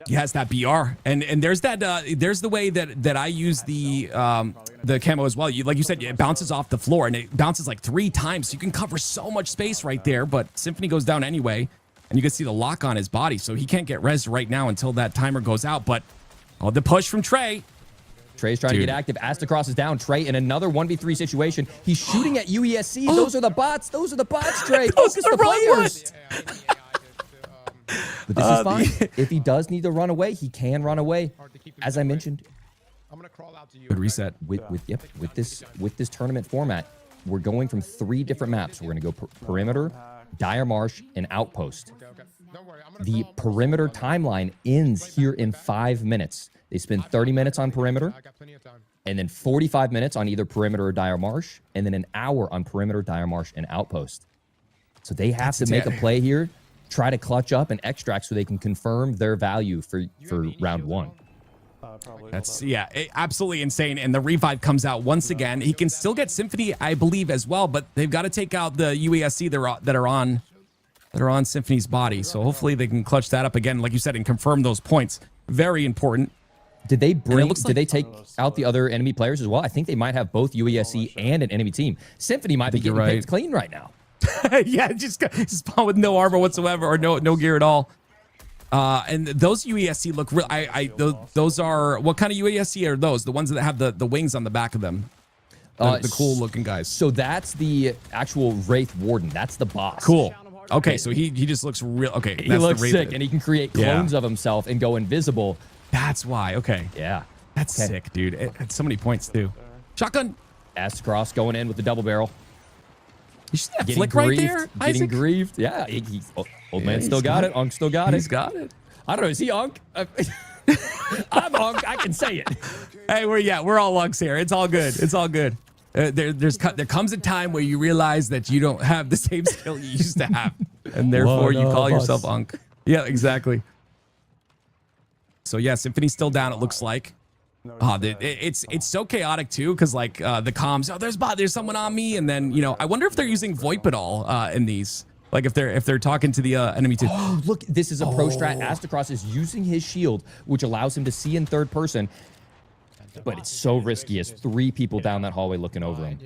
Yes, that BR, and there's that. There's the way that I use the camo as well. Like you said, it bounces off the floor, and it bounces like 3 times. So you can cover so much space right there. But Symphony goes down anyway, and you can see the lock on his body, so he can't get res right now until that timer goes out. But the push from Trey. Trey's trying to get active. Astacross is down. Trey in another 1v3 situation. He's shooting at UESC. Those are the bots. Those are the bots, Trey. Focus the players. But this is fine. If he does need to run away, he can run away. As I mentioned, I'm gonna crawl out to you. Good reset. With this tournament format, we're going from 3 different maps. We're gonna go perimeter, Dire Marsh, and Outpost. Okay. Don't worry. I'm gonna The perimeter timeline ends here in 5 minutes. They spend 30 minutes on perimeter, I got plenty of time. and then 45 minutes on either perimeter or Dire Marsh, and then an hour on perimeter, Dire Marsh, and Outpost. So they have to make a play here, try to clutch up and extract so they can confirm their value for round 1. That's absolutely insane. And the revive comes out once again. He can still get Symphony, I believe, as well, but they've got to take out the UESC that are on Symphony's body. So hopefully they can clutch that up again, like you said, and confirm those points. Very important. Did they take out the other enemy players as well? I think they might have both UESC and an enemy team. Symphony might be getting picked clean right now. Yeah, just spawn with no armor whatsoever or no gear at all. And those UESC look real. Those are, what kind of UESC are those? The ones that have the wings on the back of them. The cool looking guys. So that's the actual Wraith Warden. That's the boss. Cool. Okay, so he just looks real. Okay, he looks sick, and he can create clones of himself and go invisible. That's why. Okay. Yeah. That's sick, dude. It's so many points too. Shotgun. Astacross going in with the double barrel. You see that flick right there? Getting Isaac? grieved. Yeah. Old man still got it. Unk still got it. He's got it. I don't know. Is he Unk? I'm Unk. I can say it. Hey, we're all Unks here. It's all good. It's all good. There comes a time where you realize that you don't have the same skill you used to have, and therefore you call yourself Unk. Yeah, exactly. So yeah, Symphony's still down. It looks like. It's so chaotic too, because like the comms. Oh, there's someone on me, and then I wonder if they're using VoIP at all in these. Like if they're talking to the enemy too. Oh, look, this is a pro strat. Astacross is using his shield, which allows him to see in third person. But it's so risky as 3 people down that hallway looking over him.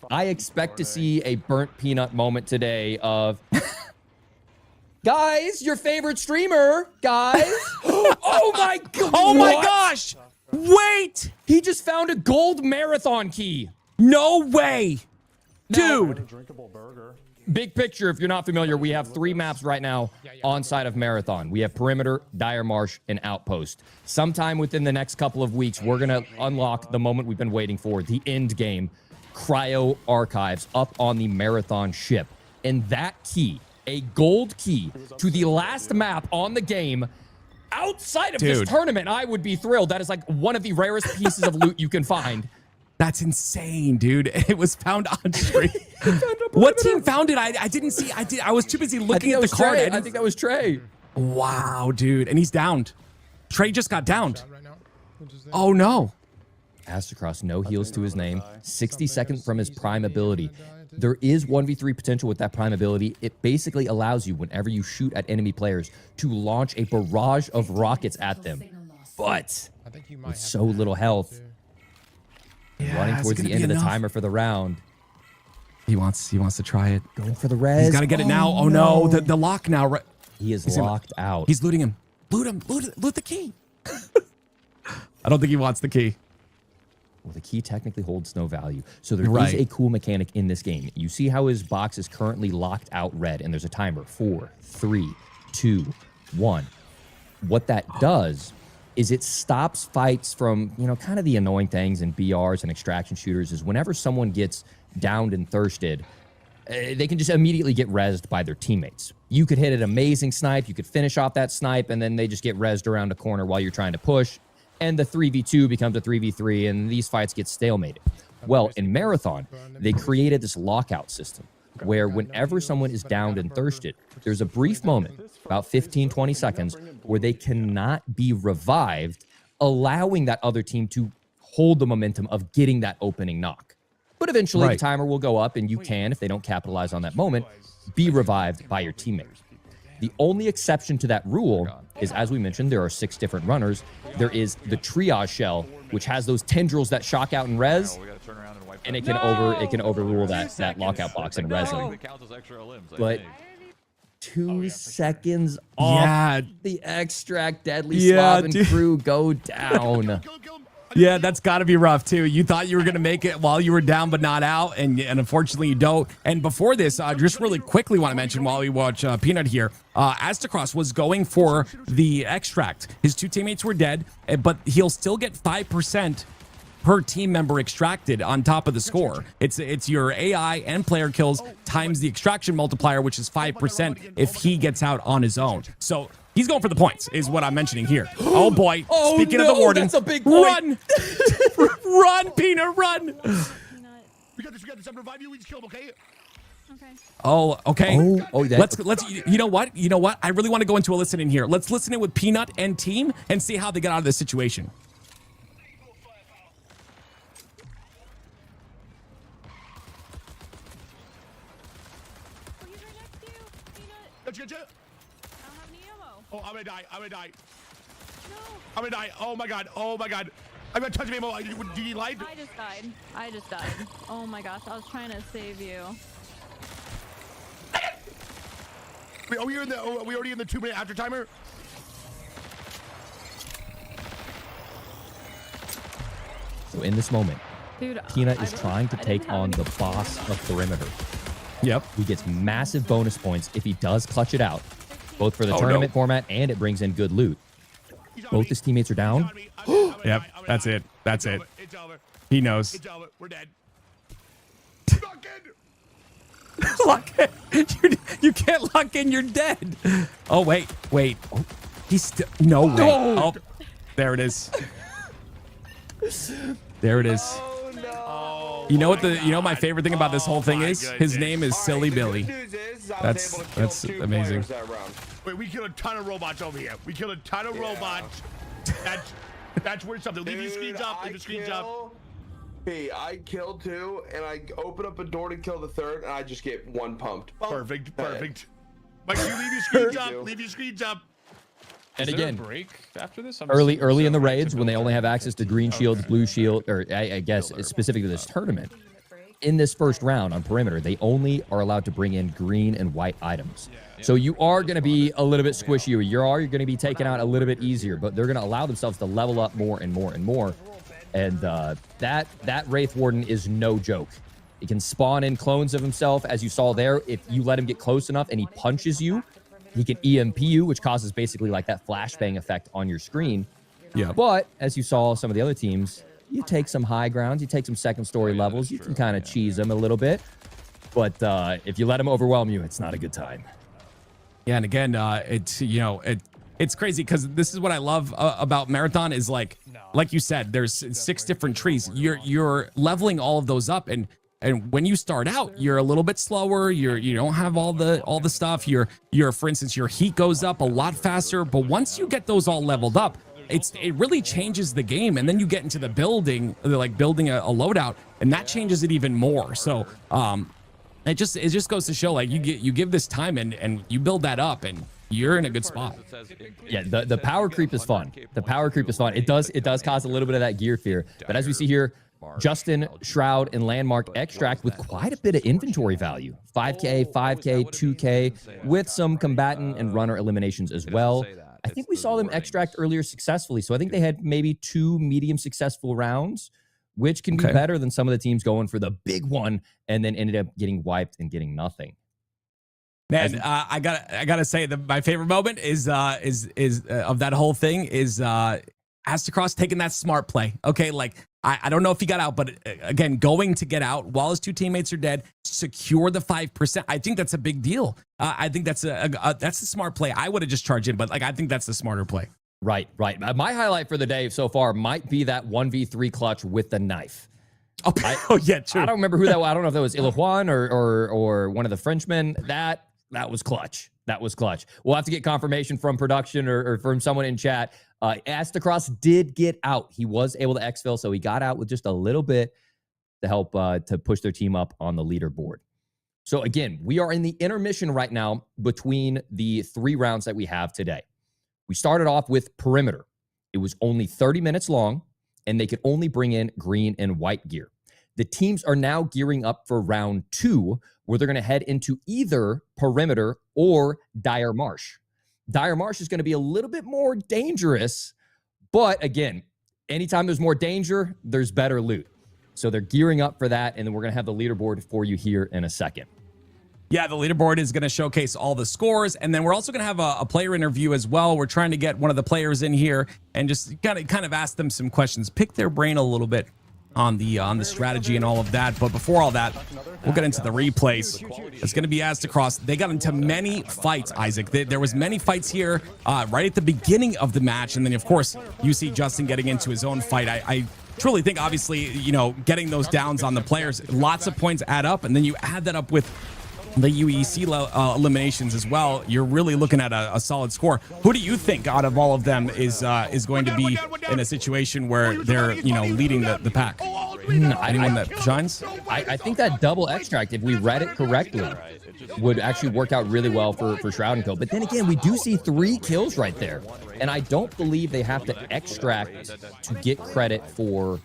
I expect to see a burnt peanut moment today of, guys, your favorite streamer, guys. Oh my god! Oh my gosh! Wait! He just found a gold marathon key. No way, dude. Big picture, if you're not familiar, we have 3 maps right now on side of Marathon. We have Perimeter, Dire Marsh, and Outpost. Sometime within the next couple of weeks, we're going to unlock the moment we've been waiting for, the end game, Cryo Archives, up on the Marathon ship. And that key, a gold key to the last map on the game, outside of this tournament, I would be thrilled. That is like one of the rarest pieces of loot you can find. That's insane, dude. It was found on stream. What team found it? I didn't see. I was too busy looking at the card. I think that was Trey. Wow, dude. And he's downed. Trey just got downed. Oh, no. Astacross, no heals to his name, 60 seconds from his prime ability. There is 1v3 potential with that prime ability. It basically allows you, whenever you shoot at enemy players, to launch a barrage of rockets at them. But I think you might with have so to little health, running it's towards gonna the be end of the enough. timer for the round. He wants to try it. Going for the res. He's got to get it now. Oh no, the lock now. Right. He is He's in- locked out. He's looting him. Loot the key. I don't think he wants the key. Well, the key technically holds no value. So there is Right. a cool mechanic in this game. You see how his box is currently locked out red, and there's a timer. 4, 3, 2, 1. What that does is it stops fights from, kind of the annoying things in BRs and extraction shooters is whenever someone gets downed and thirsted, they can just immediately get rezzed by their teammates. You could hit an amazing snipe, you could finish off that snipe, and then they just get rezzed around a corner while you're trying to push, and the 3v2 becomes a 3v3, and these fights get stalemated. Well, in Marathon, they created this lockout system where whenever someone is downed and thirsted, there's a brief moment, about 15, 20 seconds, where they cannot be revived, allowing that other team to hold the momentum of getting that opening knock. But eventually Right. the timer will go up and you can, if they don't capitalize on that moment, be revived by your teammate. The only exception to that rule is, as we mentioned, there are 6 different runners. There is the triage shell, which has those tendrils that shock out and res, and it can overrule that lockout box and res them. But 2 seconds off Yeah. the extract, Deadly Yeah, Slav and dude. crew go down. Yeah, that's got to be rough too. You thought you were going to make it while you were down, but not out, and unfortunately you don't. And before this, just really quickly want to mention while we watch Peanut here, Astacross was going for the extract. His 2 teammates were dead, but he'll still get 5% per team member extracted on top of the score. It's your AI and player kills times the extraction multiplier, which is 5% if he gets out on his own. So he's going for the points, is what I'm mentioning here. Oh boy! Oh, Speaking of no, the warden, that's a big point. Run, run, Peanut, run! We got this. I'm revive you. We just kill him, okay? Okay. Oh, okay. That, Let's. You know what? I really want to go into a listen in here. Let's listen in with Peanut and team and see how they got out of this situation. Oh, he's right next to you. Peanut. Gotcha. I don't have any ammo. Oh, I'm gonna die. No. I'm gonna die. Oh my god. I'm gonna touch me. Do you light? I just died. Oh my gosh. I was trying to save you. Wait, are we already in the 2-minute after timer? So in this moment, Dude, Peanut is I trying to didn't take have on any the boss of perimeter. Yep. He gets massive bonus points if he does clutch it out, both for the tournament format and it brings in good loot. Both his teammates are down. Yep. That's it. That's it. It's over. He knows. It's over. We're dead. Lock in. You can't lock in. You're dead. Oh wait. Oh, he's still no way. Oh, there it is. There it is. Oh no! You know what my favorite thing about this whole thing is? His name is Silly Billy. The good news is I That's- was able to kill that's 2 amazing. players that round. Wait, we killed a ton of robots over here. We killed a ton of robots. That's worth something. Leave your screens up. Leave your screens up. Hey, I killed 2, and I open up a door to kill the 3rd, and I just get 1 pumped. Perfect. Mike, you leave your screens up. Leave your screens up. And Is there a again, break after this? I'm early assuming in the so, right, raids to when they build only our- have access to green shields, blue shield, or I guess specifically this tournament. In this first round on perimeter, they only are allowed to bring in green and white items. So you are going to be a little bit squishier. You're going to be taken out a little bit easier, but they're going to allow themselves to level up more and more and more. And that Wraith Warden is no joke. He can spawn in clones of himself, as you saw there. If you let him get close enough and he punches you, he can EMP you, which causes basically like that flashbang effect on your screen. Yeah. But as you saw some of the other teams, you take some high grounds, you take some second story levels, you can kind of cheese them a little bit. But if you let them overwhelm you, it's not a good time. Yeah, and again, it's crazy because this is what I love about Marathon is like you said, there's 6 different trees. You're leveling all of those up, and when you start out, you're a little bit slower. You don't have all the stuff. For instance, your heat goes up a lot faster. But once you get those all leveled up, it really changes the game. And then you get into the building, like building a loadout, and that changes it even more. So it just goes to show, like, you give this time and you build that up, and you're in a good spot. Yeah, the power creep is fun. The power creep is fun. It does cause a little bit of that gear fear. But as we see here, Justin, Shroud, and Landmark extract with quite a bit of inventory value. 5K, 5K, 2K, with some combatant and runner eliminations as well. I think we saw them extract earlier successfully. So I think they had maybe 2 medium successful rounds, which can be better than some of the teams going for the big one and then ended up getting wiped and getting nothing. Man, I gotta say that my favorite moment is of that whole thing is Astacross taking that smart play. Okay, like I don't know if he got out, but again, going to get out while his 2 teammates are dead, secure the 5%. I think that's a big deal. I think that's a smart play. I would have just charged in, but like I think that's the smarter play. Right. My highlight for the day so far might be that 1v3 clutch with the knife. Oh yeah, true. I don't remember who that was. I don't know if that was Illajuan or one of the Frenchmen. That was clutch. That was clutch. We'll have to get confirmation from production or from someone in chat. Astacross did get out. He was able to exfil, so he got out with just a little bit to help to push their team up on the leaderboard. So again, we are in the intermission right now between the 3 rounds that we have today. We started off with perimeter. It was only 30 minutes long, and they could only bring in green and white gear. The teams are now gearing up for round 2, where they're going to head into either perimeter or Dire Marsh. Dire Marsh is going to be a little bit more dangerous, but again, anytime there's more danger, there's better loot. So they're gearing up for that, and then we're going to have the leaderboard for you here in a second. Yeah, the leaderboard is going to showcase all the scores, and then we're also going to have a player interview as well. We're trying to get one of the players in here and just kind of ask them some questions, pick their brain a little bit on the strategy and all of that. But before all that, we'll get into the replays. It's going to be Astacross. They got into many fights, Isaac. There was many fights here right at the beginning of the match, and then of course you see Justin getting into his own fight. I truly think, obviously, you know, getting those downs on the players, lots of points add up, and then you add that up with the UEC eliminations as well. You're really looking at a solid score. Who do you think out of all of them is going to be in a situation where they're, you know, leading the pack? Anyone that shines? I think that double extract, if we read it correctly, would actually work out really well for Shroud and Co. But then again, we do see 3 kills right there. And I don't believe they have to extract to get credit for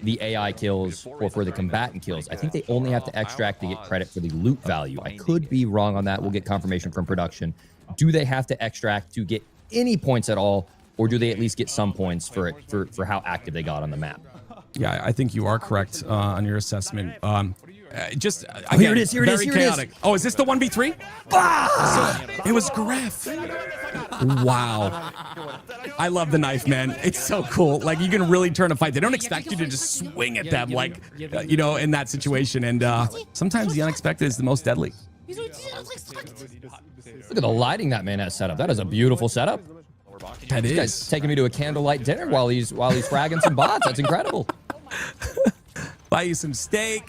the AI kills or for the combatant kills. I think they only have to extract to get credit for the loot value. I could be wrong on that. We'll get confirmation from production. Do they have to extract to get any points at all, or do they at least get some points for how active they got on the map? Yeah, I think you are correct on your assessment. Just again, here it is. Here it is. Very Here chaotic. it is. Oh, is this the 1v3? Ah! So it was Gref. Wow. I love the knife, man. It's so cool. Like, you can really turn a fight. They don't expect you to just swing at them, like, you know, in that situation. And sometimes the unexpected is the most deadly. Look at the lighting that man has set up. That is a beautiful setup. That This guy's taking me to a candlelight dinner while he's fragging some bots. That's incredible. Buy you some steak.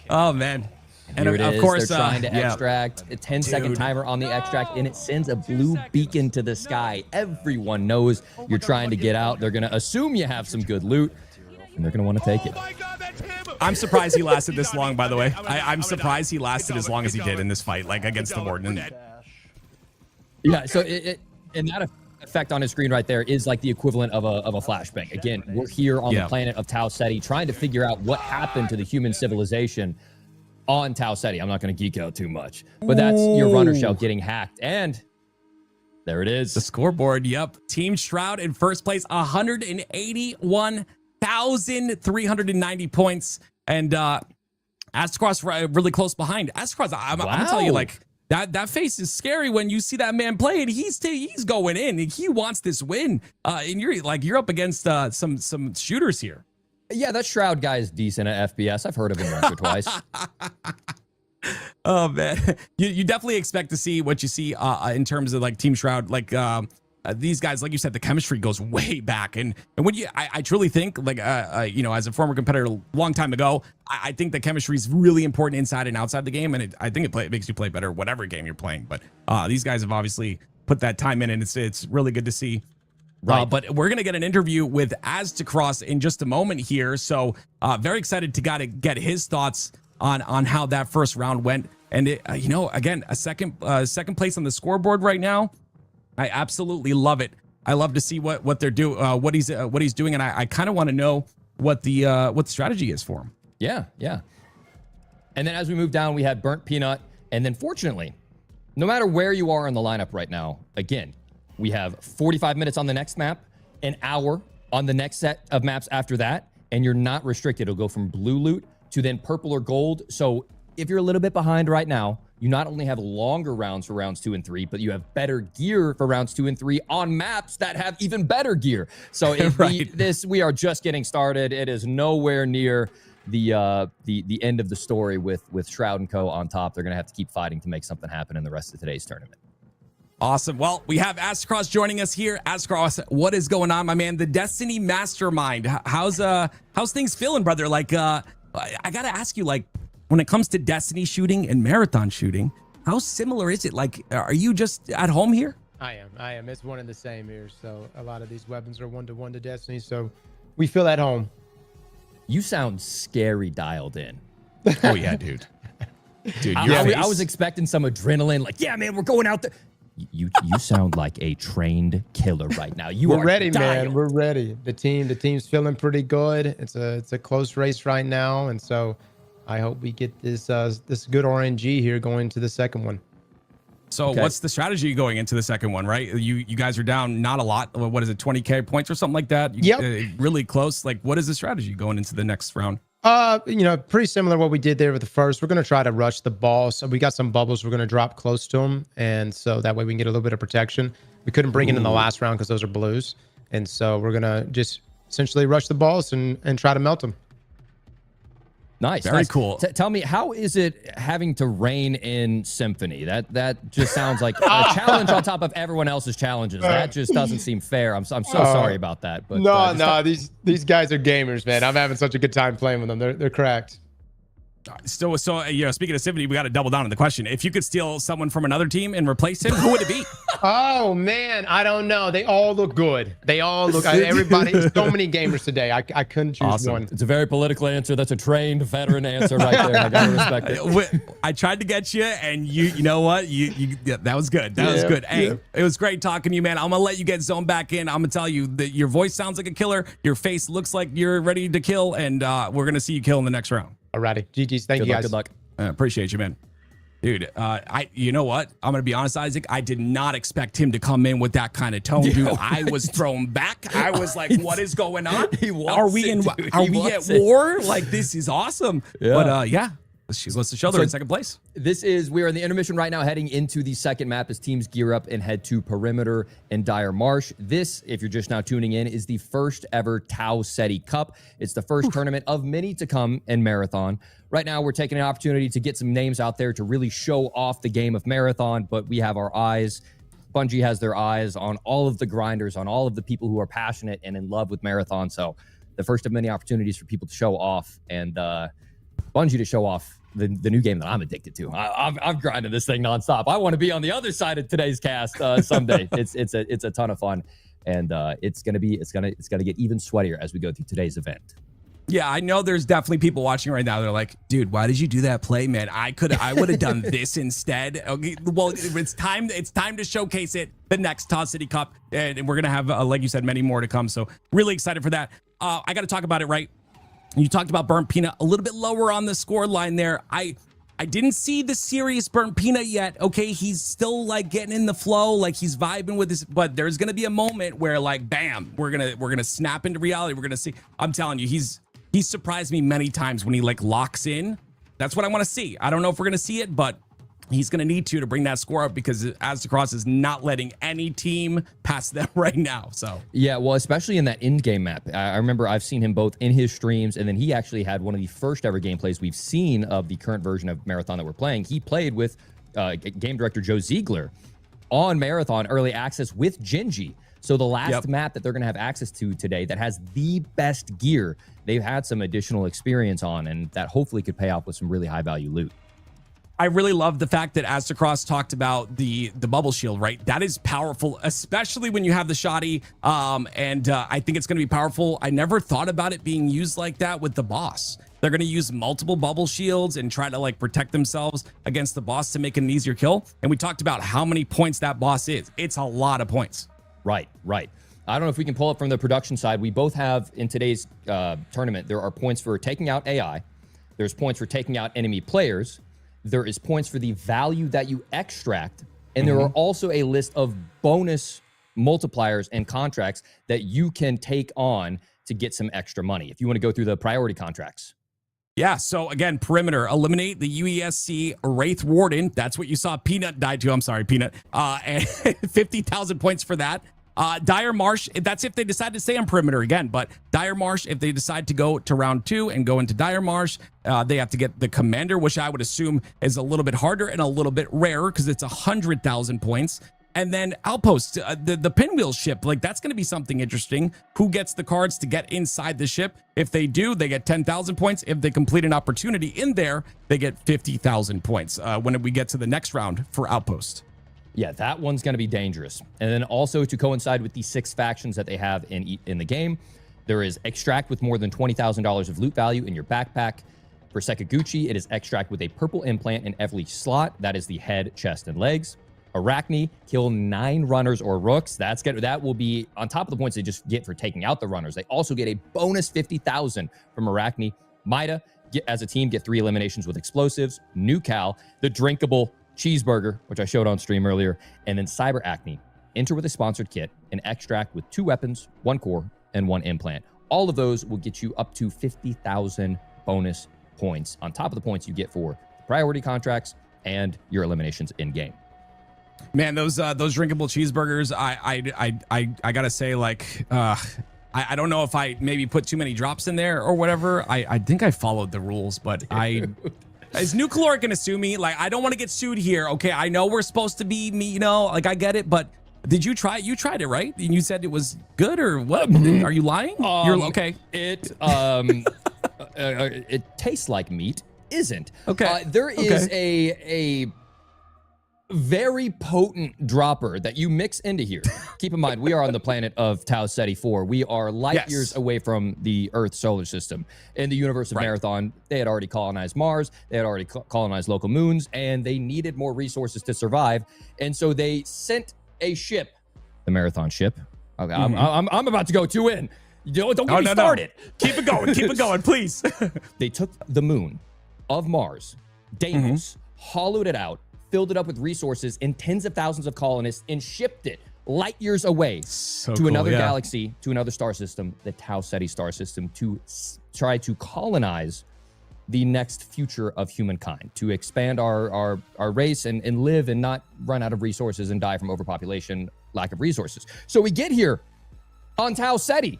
Oh, man. And And here it of is. course, They're trying to extract. A 10-second timer on the extract, and it sends a blue beacon to the sky. Everyone knows you're trying to get out. They're going to assume you have some good loot, and they're going to want to take it. I'm surprised he lasted this long, by the way. I'm surprised he lasted as long as he did in this fight, like against the Warden. Yeah, so and that effect on his screen right there is like the equivalent of a flashbang. Again, we're here on the planet of Tau Ceti trying to figure out what happened to the human civilization on Tau Ceti. I'm not going to geek out too much, but that's your runner shell getting hacked. And there it is. The scoreboard, yep. Team Shroud in first place, 181,390 points. And Astacross really close behind. Astacross, I'm going to tell you, like, that face is scary when you see that man play, and he's going in. He wants this win. And you're up against some shooters here. Yeah, that Shroud guy is decent at FPS. I've heard of him once or twice. Oh man, you definitely expect to see what you see in terms of like Team Shroud. Like these guys, like you said, the chemistry goes way back. And when I truly think, like you know, as a former competitor a long time ago, I think the chemistry is really important inside and outside the game, and I think it makes you play better whatever game you're playing. But these guys have obviously put that time in, and it's really good to see. Right. But we're going to get an interview with Astacross in just a moment here. So very excited to get his thoughts on how that first round went. And again, a second place on the scoreboard right now. I absolutely love it. I love to see what they're doing, what he's doing, and I kind of want to know what the strategy is for him. Yeah. And then as we move down, we had Burnt Peanut, and then fortunately, no matter where you are in the lineup right now, again, we have 45 minutes on the next map, an hour on the next set of maps after that, and you're not restricted. It'll go from blue loot to then purple or gold. So if you're a little bit behind right now, you not only have longer rounds for rounds 2 and 3, but you have better gear for rounds 2 and 3 on maps that have even better gear. So if we are just getting started. It is nowhere near the end of the story with Shroud and Co. on top. They're going to have to keep fighting to make something happen in the rest of today's tournament. Awesome. Well, we have Astacross joining us here. Astacross, what is going on, my man? The Destiny Mastermind. How's things feeling, brother? Like, I gotta ask you, like, when it comes to Destiny shooting and Marathon shooting, how similar is it? Like, are you just at home here? I am. It's one and the same here. So a lot of these weapons are 1-to-1 to Destiny. So we feel at home. You sound scary dialed in. Oh yeah, dude. Dude, I was expecting some adrenaline. Like, yeah, man, we're going out there. You sound like a trained killer right now. We're ready, man. We're ready. The team's feeling pretty good. It's a close race right now, and so I hope we get this good RNG here going to the second one. So what's the strategy going into the second one, right? You guys are down not a lot. What is it, 20K points or something like that? Yep. Really close. Like, what is the strategy going into the next round? Pretty similar what we did there with the first. We're going to try to rush the ball. So we got some bubbles we're going to drop close to them. And so that way we can get a little bit of protection. We couldn't bring it in the last round because those are blues. And so we're going to just essentially rush the balls and try to melt them. Nice. Very cool. Tell me, how is it having to reign in Symphony? That just sounds like a challenge on top of everyone else's challenges. That just doesn't seem fair. I'm so sorry about that. But no, these guys are gamers, man. I'm having such a good time playing with them. They're cracked. So speaking of Symphony, we got to double down on the question. If you could steal someone from another team and replace him, who would it be? Oh man, I don't know. They all look good. They all look. Everybody. So many gamers today. I couldn't choose one. It's a very political answer. That's a trained veteran answer right there. I gotta respect it. I tried to get you, and you know what? That was good. That was good. Hey, it was great talking to you, man. I'm gonna let you get zoned back in. I'm gonna tell you that your voice sounds like a killer. Your face looks like you're ready to kill, and we're gonna see you kill in the next round. Alrighty, GG's. Thank you guys. Good luck. Appreciate you, man. Dude, you know what? I'm gonna be honest, Isaac. I did not expect him to come in with that kind of tone, dude. I was thrown back. I was like, "What is going on? Are we at war? Like, this is awesome." Yeah. But let's show they're in second place. We are in the intermission right now, heading into the second map as teams gear up and head to Perimeter and Dire Marsh. This, if you're just now tuning in, is the first ever Tau Ceti Cup. It's the first tournament of many to come in Marathon. Right now, we're taking an opportunity to get some names out there to really show off the game of Marathon, but we have our eyes. Bungie has their eyes on all of the grinders, on all of the people who are passionate and in love with Marathon. So the first of many opportunities for people to show off and Bungie to show off the new game that I'm addicted to. I'm grinding this thing nonstop. I want to be on the other side of today's cast someday. It's a ton of fun, and it's gonna get even sweatier as we go through today's event. Yeah, I know there's definitely people watching right now. They're like, dude, why did you do that play, man? I would have done this instead. Okay, well, it's time to showcase it, the next Tau Ceti Cup. And we're going to have, like you said, many more to come. So really excited for that. I got to talk about it, right? You talked about Burnt Peanut a little bit lower on the score line there. I didn't see the serious Burnt Peanut yet. Okay, he's still like getting in the flow, like he's vibing with this, but there's gonna be a moment where like, bam, we're gonna snap into reality. We're gonna see. I'm telling you, he's surprised me many times when he like locks in. That's what I want to see. I don't know if we're gonna see it, but he's gonna need to bring that score up because Astacross is not letting any team pass them right now. So yeah, well, especially in that Endgame map. I remember I've seen him both in his streams, and then he actually had one of the first ever gameplays we've seen of the current version of Marathon that we're playing. He played with game director Joe Ziegler on Marathon early access with Gingy. So the last map that they're going to have access to today that has the best gear, they've had some additional experience on, and that hopefully could pay off with some really high value loot. I really love the fact that Astacross talked about the bubble shield, right? That is powerful, especially when you have the shoddy. I think it's going to be powerful. I never thought about it being used like that with the boss. They're going to use multiple bubble shields and try to like protect themselves against the boss to make it an easier kill. And we talked about how many points that boss is. It's a lot of points. Right. I don't know if we can pull it from the production side. We both have in today's tournament, there are points for taking out AI. There's points for taking out enemy players. There is points for the value that you extract. And there are also a list of bonus multipliers and contracts that you can take on to get some extra money. If you want to go through the priority contracts. Yeah, so again, perimeter, eliminate the UESC Wraith Warden. That's what you saw Peanut die to. I'm sorry, Peanut. And 50,000 points for that. Dire Marsh, that's if they decide to stay on perimeter again. But Dire Marsh, if they decide to go to round 2 and go into Dire Marsh, they have to get the Commander, which I would assume is a little bit harder and a little bit rarer because it's 100,000 points. And then Outpost, the pinwheel ship, like that's going to be something interesting. Who gets the cards to get inside the ship? If they do, they get 10,000 points. If they complete an opportunity in there, they get 50,000 points when we get to the next round for Outpost. Yeah, that one's going to be dangerous. And then also to coincide with the 6 factions that they have in the game, there is Extract with more than $20,000 of loot value in your backpack. For Sekaguchi, it is Extract with a purple implant in every slot. That is the head, chest, and legs. Arachne, kill 9 runners or rooks. That will be on top of the points they just get for taking out the runners. They also get a bonus 50,000 from Arachne. Mida, as a team, get 3 eliminations with explosives. New Cal, the drinkable cheeseburger, which I showed on stream earlier, and then Cyber Acne. Enter with a sponsored kit, an extract with 2 weapons, 1 core, and 1 implant. All of those will get you up to 50,000 bonus points on top of the points you get for the priority contracts and your eliminations in game. Man, those drinkable cheeseburgers, I gotta say, like, I don't know if I maybe put too many drops in there or whatever. I think I followed the rules, but is New Caloric gonna sue me? Like, I don't want to get sued here. Okay, I know we're supposed to be me, you know, like I get it, but did you try it? You tried it, right? And you said it was good, or what? Are you lying? You're okay. It tastes like meat. Isn't okay? There is a very potent dropper that you mix into here. Keep in mind, we are on the planet of Tau Ceti 4. We are light years away from the Earth solar system. In the universe of Marathon, they had already colonized Mars, they had already colonized local moons, and they needed more resources to survive. And so they sent a ship, the Marathon ship. Okay, I'm about to go 2 in. Don't get me started. No. Keep it going, please. They took the moon of Mars, Deimos, hollowed it out, filled it up with resources and tens of thousands of colonists, and shipped it light years away to another galaxy, to another star system, the Tau Ceti star system, to try to colonize the next future of humankind, to expand our race and live and not run out of resources and die from overpopulation, lack of resources. So we get here on Tau Ceti.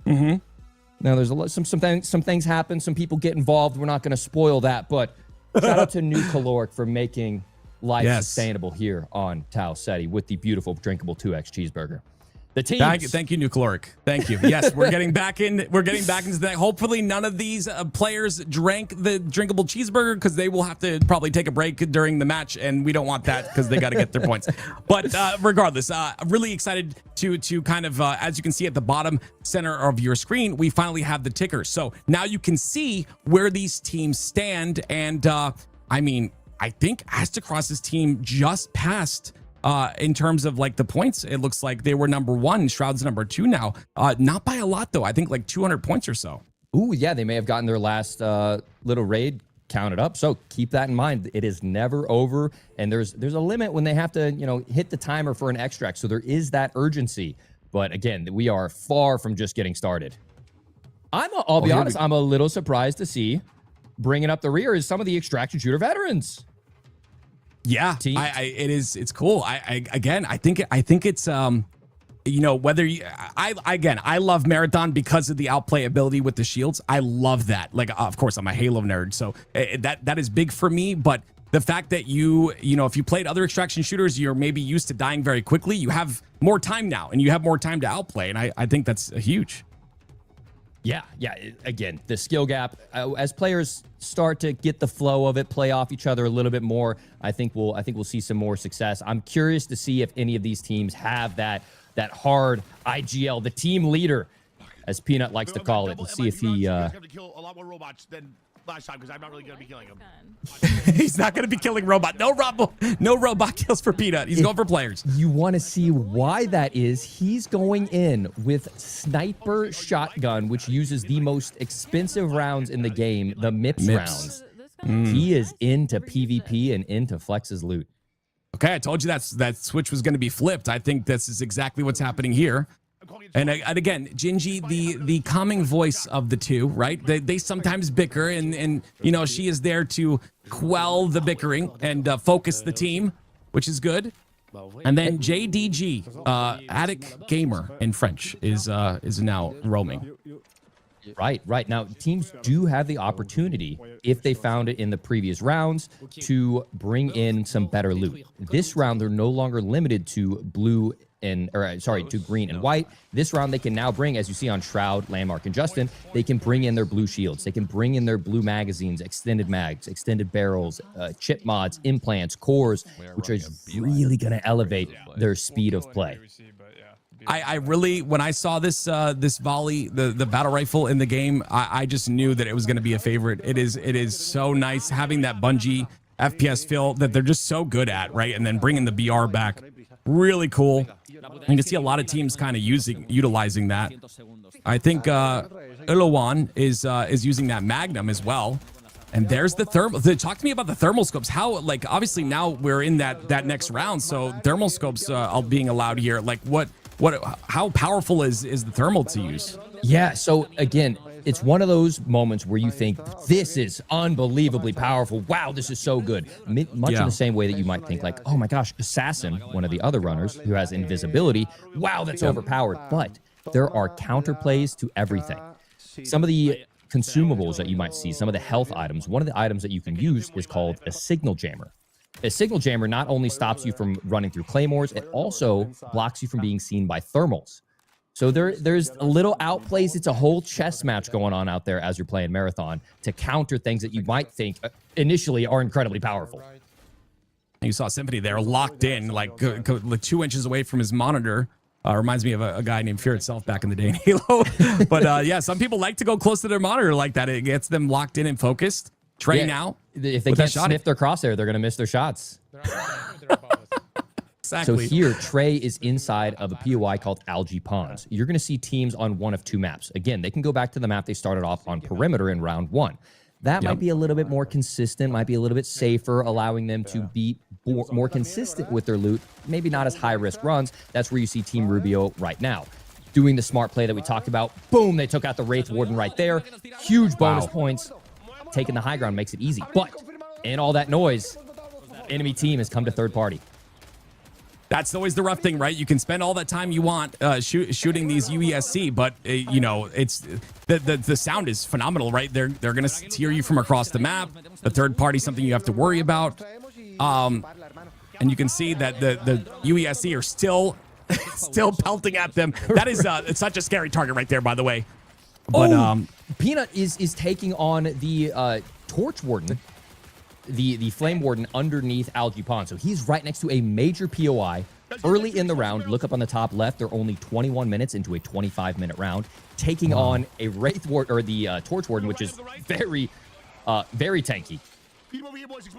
Now there's some things happen, some people get involved. We're not going to spoil that, but shout out to New Caloric for making life sustainable here on Tau Ceti with the beautiful drinkable 2X cheeseburger. The team. Thank you, New Caloric. Thank you. Yes, we're getting back in. We're getting back into that. Hopefully, none of these players drank the drinkable cheeseburger because they will have to probably take a break during the match, and we don't want that because they got to get their points. But regardless, really excited to kind of, as you can see at the bottom center of your screen, we finally have the ticker. So now you can see where these teams stand, and I mean, I think Astacross's team just passed in terms of like the points. It looks like they were number 1, Shroud's number 2 now. Not by a lot though. I think like 200 points or so. Ooh, yeah, they may have gotten their last little raid counted up. So keep that in mind. It is never over, and there's a limit when they have to, you know, hit the timer for an extract. So there is that urgency. But again, we are far from just getting started. I'll be honest, I'm a little surprised to see bringing up the rear is some of the extraction shooter veterans. Yeah, it's cool. I think it's you know, whether you, I love Marathon because of the outplay ability with the shields. I love that. Like, of course, I'm a Halo nerd, so that is big for me. But the fact that you know, if you played other extraction shooters, you're maybe used to dying very quickly. You have more time now, and you have more time to outplay, and I think that's huge. Yeah. Again, the skill gap, as players start to get the flow of it, play off each other a little bit more, I think we'll see some more success. I'm curious to see if any of these teams have that hard IGL, the team leader, as Peanut likes to call it. Let's see if he have to kill a lot more robots than last time because I'm not really going to be killing him. He's not going to be killing robot. No robot kills for Peanut. He's going for players. You want to see why that is? He's going in with sniper shotgun, which uses the most expensive rounds in the game, the MIPS rounds. He is into PvP and into Flex's loot. Okay, I told you that switch was going to be flipped. I think this is exactly what's happening here. And again, Gingy, the calming voice of the two, right? They sometimes bicker, and you know, she is there to quell the bickering and focus the team, which is good. And then JDG, Attic Gamer in French, is now roaming. Right. Now, teams do have the opportunity, if they found it in the previous rounds, to bring in some better loot. This round, they're no longer limited to to green and white. This round, they can now bring, as you see on Shroud, Landmark, and Justin, they can bring in their blue shields. They can bring in their blue magazines, extended mags, extended barrels, chip mods, implants, cores, which is really going to elevate their speed of play. I really, when I saw this volley, the battle rifle in the game, I just knew that it was going to be a favorite. It is so nice having that Bungie FPS feel that they're just so good at, right? And then bringing the BR back, really cool. You can see a lot of teams kind of utilizing that. I think Elowan is using that Magnum as well. And there's the thermal. Talk to me about the thermal scopes. How, like, obviously now we're in that next round, so thermal scopes are being allowed here. Like, how powerful is the thermal to use? Yeah, so again, it's one of those moments where you think, this is unbelievably powerful. Wow, this is so good. Much in the same way that you might think, like, oh my gosh, Assassin, one of the other runners who has invisibility. Wow, that's overpowered. But there are counterplays to everything. Some of the consumables that you might see, some of the health items, one of the items that you can use is called a signal jammer. A signal jammer not only stops you from running through claymores, it also blocks you from being seen by thermals. So there's a little outplays. It's a whole chess match going on out there as you're playing Marathon to counter things that you might think initially are incredibly powerful. You saw Symphony there locked in, like 2 inches away from his monitor. Reminds me of a guy named Fear Itself back in the day in Halo. But yeah, some people like to go close to their monitor like that. It gets them locked in and focused. Trey now. If they can't sniff their crosshair, they're going to miss their shots. Exactly. So here, Trey is inside of a POI called Algae Ponds. You're going to see teams on one of two maps. Again, they can go back to the map they started off on Perimeter in round 1. That might be a little bit more consistent, might be a little bit safer, allowing them to be more consistent with their loot, maybe not as high-risk runs. That's where you see Team Rubio right now. Doing the smart play that we talked about. Boom, they took out the Wraith Warden right there. Huge bonus points. Taking the high ground makes it easy. But in all that noise, enemy team has come to third party. That's always the rough thing, right? You can spend all that time you want shooting these UESC, but you know, it's the sound is phenomenal, right? They're gonna hear you from across the map. The third party, something you have to worry about, and you can see that the UESC are still pelting at them. That is it's such a scary target right there, by the way. But Peanut is taking on the Torch Warden. The Flame Warden underneath Algae Pond. So he's right next to a major POI early in the round. Look up on the top left. They're only 21 minutes into a 25-minute round, taking on a Wraith Warden, or the Torch Warden, which is very tanky.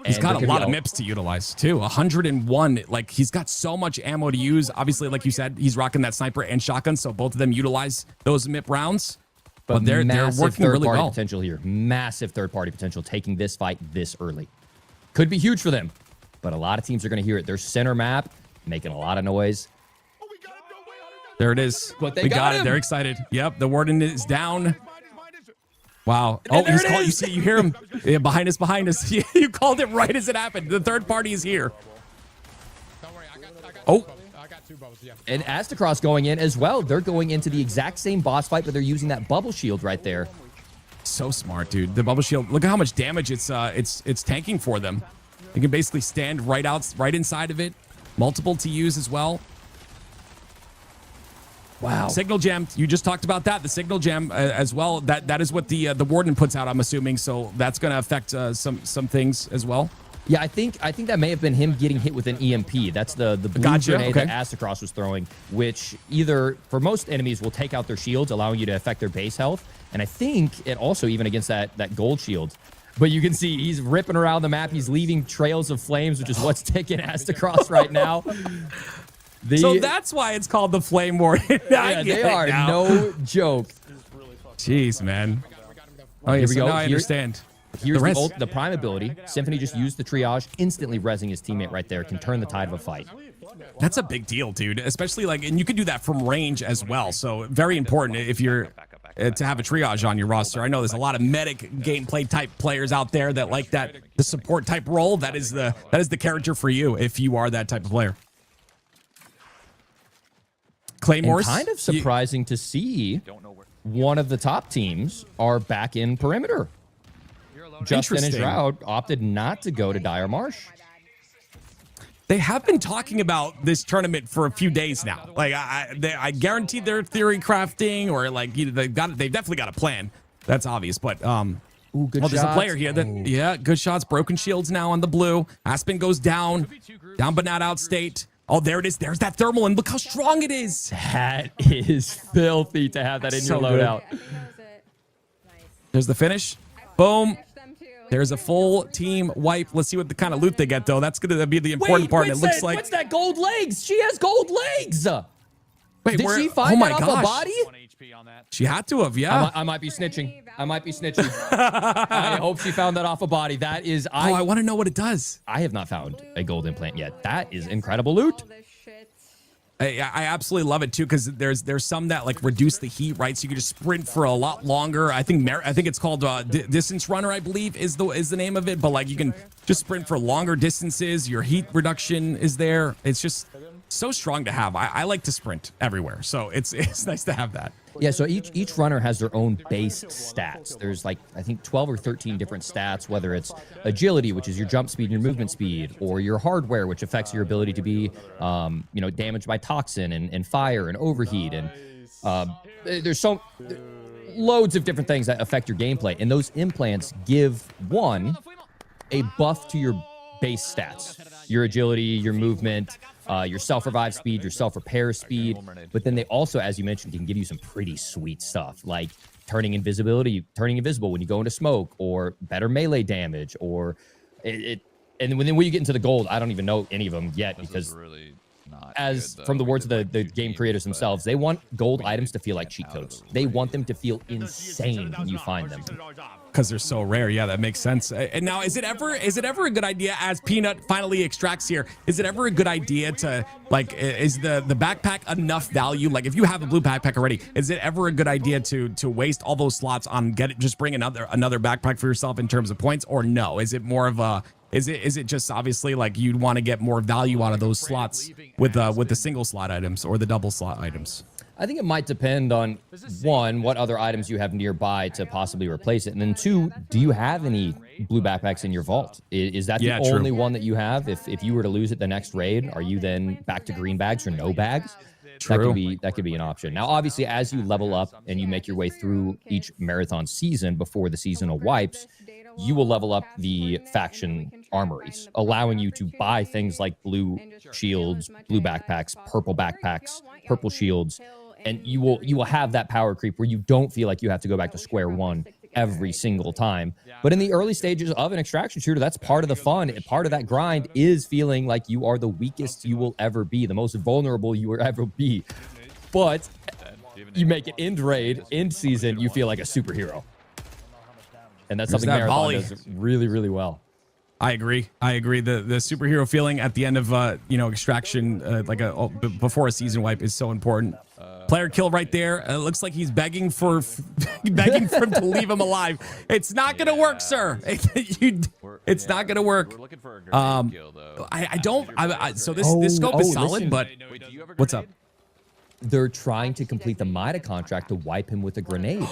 He's got a lot of MIPS to utilize too. 101. Like, he's got so much ammo to use. Obviously, like you said, he's rocking that sniper and shotgun, so both of them utilize those MIP rounds. But they're working really well. Potential here. Massive third-party potential taking this fight this early. Could be huge for them, but a lot of teams are going to hear it. Their center map making a lot of noise. There it is. But we got it. They're excited. Yep, the Warden is down. Wow. Oh, he's called. You see, you hear him. Yeah, behind us. You called it right as it happened. The third party is here. Don't worry, I got 2 bubbles. Yeah. And Astacross going in as well. They're going into the exact same boss fight, but they're using that bubble shield right there. So smart, dude. The bubble shield. Look at how much damage it's tanking for them. You can basically stand right inside of it. Multiple to use as well. Wow. Signal gem. You just talked about that. The signal gem as well. That is what the warden puts out, I'm assuming. So that's going to affect some things as well. Yeah, I think that may have been him getting hit with an EMP. That's the blue grenade that Astacross was throwing, which either for most enemies will take out their shields, allowing you to affect their base health. And I think it also even against that gold shield. But you can see he's ripping around the map. He's leaving trails of flames, which is what's taking Astacross right now. So that's why it's called the Flame Warden. Yeah, they are no joke. Jeez, man. Oh, here we go. Now I understand. Here's the prime ability. Symphony just used the triage, instantly rezzing his teammate right there. Can turn the tide of a fight. That's a big deal, dude. Especially and you can do that from range as well. So very important if you're to have a triage on your roster. I know there's a lot of medic gameplay type players out there that like that, the support type role. That is the character for you if you are that type of player. Claymores. And kind of surprising to see one of the top teams are back in perimeter. Justin and Shroud opted not to go to Dire Marsh. They have been talking about this tournament for a few days now. Like I guarantee they're theory crafting or they've definitely got a plan. That's obvious. But ooh, good there's a player here that good shots, broken shields now on the blue. Aspen goes down but not out state. Oh, there it is. There's that thermal, and look how strong it is. That is filthy to have that in your loadout. There's the finish. Boom. There's a full team wipe. Let's see what the kind of loot they get, though. That's going to be the important part. It looks like... What's that gold legs? She has gold legs. Wait, did she find that off a body? She had to have, yeah. I might be snitching. I hope she found that off a body. That is... I want to know what it does. I have not found a gold implant yet. That is incredible loot. I absolutely love it too because there's some that reduce the heat, right? So you can just sprint for a lot longer. I think it's called distance runner, I believe is the name of it. But you can just sprint for longer distances. Your heat reduction is there. It's just so strong to have. I like to sprint everywhere, so it's nice to have that. Yeah, so each runner has their own base stats. There's I think 12 or 13 different stats, whether it's agility, which is your jump speed and your movement speed, or your hardware, which affects your ability to be damaged by toxin and fire and overheat. And there's loads of different things that affect your gameplay. And those implants give a buff to your base stats, your agility, your movement, your self-revive speed, your self-repair speed. But then they also, as you mentioned, can give you some pretty sweet stuff, like turning invisible when you go into smoke, or better melee damage, or and then when you get into the gold, I don't even know any of them yet, because from the words of the game creators themselves, they want gold items to feel like cheat codes. They want them to feel insane when you find them. Because they're so rare. Yeah, that makes sense. And now, is it ever a good idea, as Peanut finally extracts here, is it ever a good idea to, is the backpack enough value? If you have a blue backpack already, is it ever a good idea to waste all those slots on just bring another backpack for yourself in terms of points, or no? Is it more of a... Is it just obviously you'd want to get more value out of those slots with the single slot items or the double slot items? I think it might depend on, one, what other items you have nearby to possibly replace it. And then two, do you have any blue backpacks in your vault? Is that the only one that you have? If you were to lose it the next raid, are you then back to green bags or no bags? True. That could be an option. Now, obviously, as you level up and you make your way through each marathon season before the seasonal wipes, you will level up the faction armories, allowing you to buy things like blue shields, blue backpacks, purple shields, and you will have that power creep where you don't feel like you have to go back to square one every single time. But in the early stages of an extraction shooter, that's part of the fun. Part of that grind is feeling like you are the weakest you will ever be, the most vulnerable you will ever be. But you make it end raid, end season, you feel like a superhero. And that's something Marathon does really, really well. I agree. The superhero feeling at the end of extraction, before a season wipe, is so important. Player kill right there. Looks like he's begging for him to leave him alive. It's not gonna work, sir. It's not gonna work. So this scope is solid, but what's up? They're trying to complete the Mida contract to wipe him with a grenade.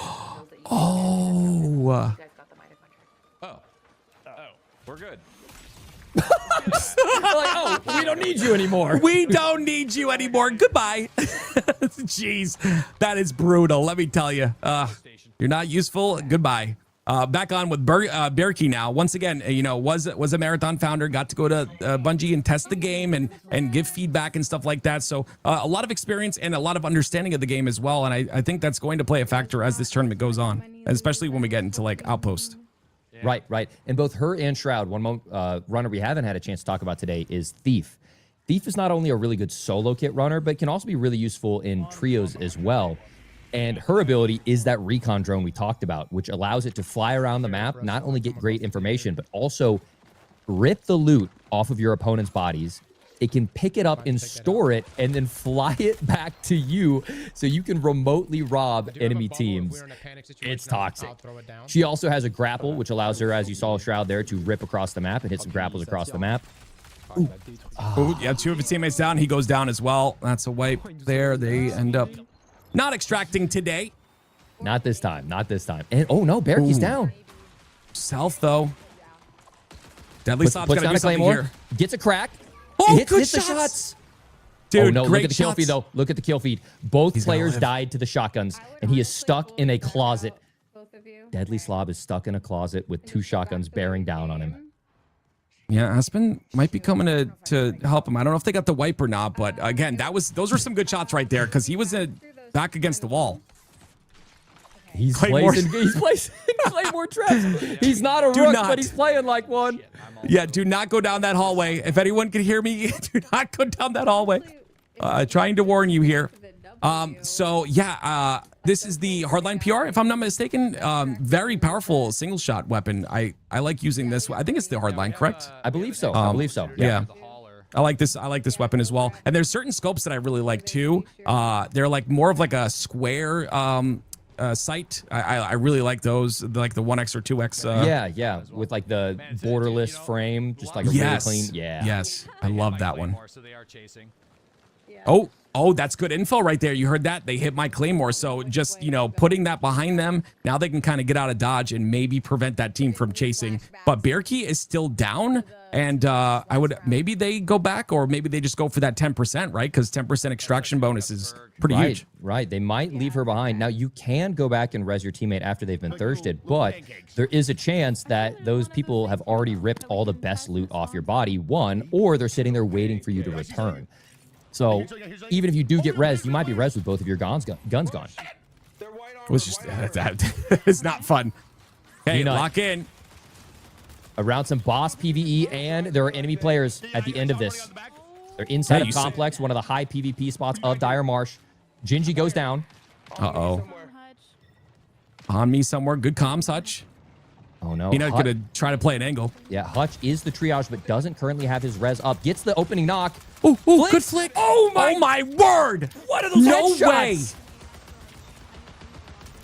Oh, we're good. Like, oh, we don't need you anymore. We don't need you anymore. Goodbye. Jeez, that is brutal. Let me tell you. You're not useful. Goodbye. Back on with Berkey now. Once again, you know, was a marathon founder, got to go to Bungie and test the game and give feedback and stuff like that. So a lot of experience and a lot of understanding of the game as well. And I think that's going to play a factor as this tournament goes on, especially when we get into like Outpost. Right, right. And both her and Shroud, one runner we haven't had a chance to talk about today is Thief. Thief is not only a really good solo kit runner, but can also be really useful in trios as well. And her ability is that recon drone we talked about, which allows it to fly around the map, not only get great information, but also rip the loot off of your opponent's bodies. It can pick it up and store it and then fly it back to you so you can remotely rob enemy teams. It's toxic. She also has a grapple, which allows her, as you saw Shroud there, to rip across the map and hit some grapples across the map. Ooh, yeah, two of his teammates down. He goes down as well. That's a wipe there. They end up not extracting today. Not this time. Not this time. And oh no, Berkey's down. Self though. Deadly Slob's puts gonna down do a something Claymore. here. Gets a crack. Oh, hits good the shots. shots. Dude, oh no, great look at the kill shots. feed though. Look at the kill feed. Both He's gonna players live. died to the shotguns, and he is stuck in a closet. Both of you. Deadly Slob is stuck in a closet with two shotguns bearing down on him. Yeah, Aspen might be coming to help him. I don't know if they got the wipe or not, but again, those were some good shots right there because he was back against the wall. He's Claymore. placing Claymore traps. He's not a rook, but he's playing like one. Yeah, do not go down that hallway. If anyone can hear me, do not go down that hallway. Trying to warn you here. So yeah, this is the hardline PR, if I'm not mistaken. Very powerful single shot weapon. I like using this. I think it's the hardline, correct? I believe so. I believe so. Yeah. I like this weapon as well. And there's certain scopes that I really like too. They're like more of like a square sight. I really like those, like the 1x or 2x. Yeah, with like the borderless frame, just like a yes, really clean. Yeah. Yes, I love that one. So they are chasing. Oh, that's good info right there. You heard that? They hit my Claymore. So just, you know, putting that behind them, now they can kind of get out of dodge and maybe prevent that team from chasing. But Berkey is still down. And maybe they go back, or maybe they just go for that 10%, right? Because 10% extraction bonus is pretty huge. Right. They might leave her behind. Now, you can go back and res your teammate after they've been thirsted, but there is a chance that those people have already ripped all the best loot off your body, one, or they're sitting there waiting for you to return. So even if you do get res, you might be res with both of your guns gone. It was just that it's not fun. Hey, lock in. Around some boss PvE, and there are enemy players at the end of this. They're inside of Complex, one of the high PvP spots of Dire Marsh. Gingy goes down. Uh-oh. On me somewhere. Good comms, Hutch. Oh, no. You're not going to try to play an angle. Yeah, Hutch is the triage, but doesn't currently have his res up. Gets the opening knock. Oh, good flick. Oh, my word. What are those headshots?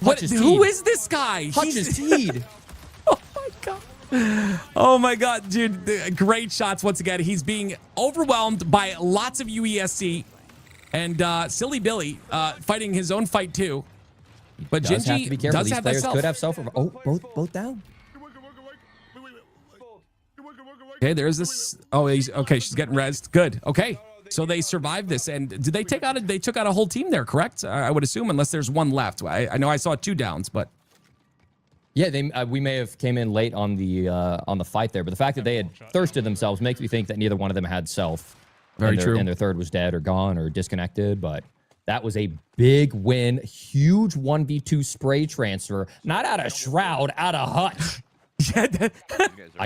Way. Who is this guy? Hutch is teed. Oh, my God. Oh, my God, dude. Great shots once again. He's being overwhelmed by lots of UESC. And Silly Billy fighting his own fight, too. But Gingy have to be careful. These players could have self. Oh, both down. Okay, there's this. Oh, okay. She's getting rezzed. Good. Okay, so they survived this, and did they take out? They took out a whole team there, correct? I would assume, unless there's one left. I know I saw 2 downs, but yeah, we may have came in late on the fight there, but the fact that they had thirsted themselves makes me think that neither one of them had self. Very true. And their third was dead or gone or disconnected, but. That was a big win. Huge 1v2 spray transfer. Not out of Shroud, out of Hutch.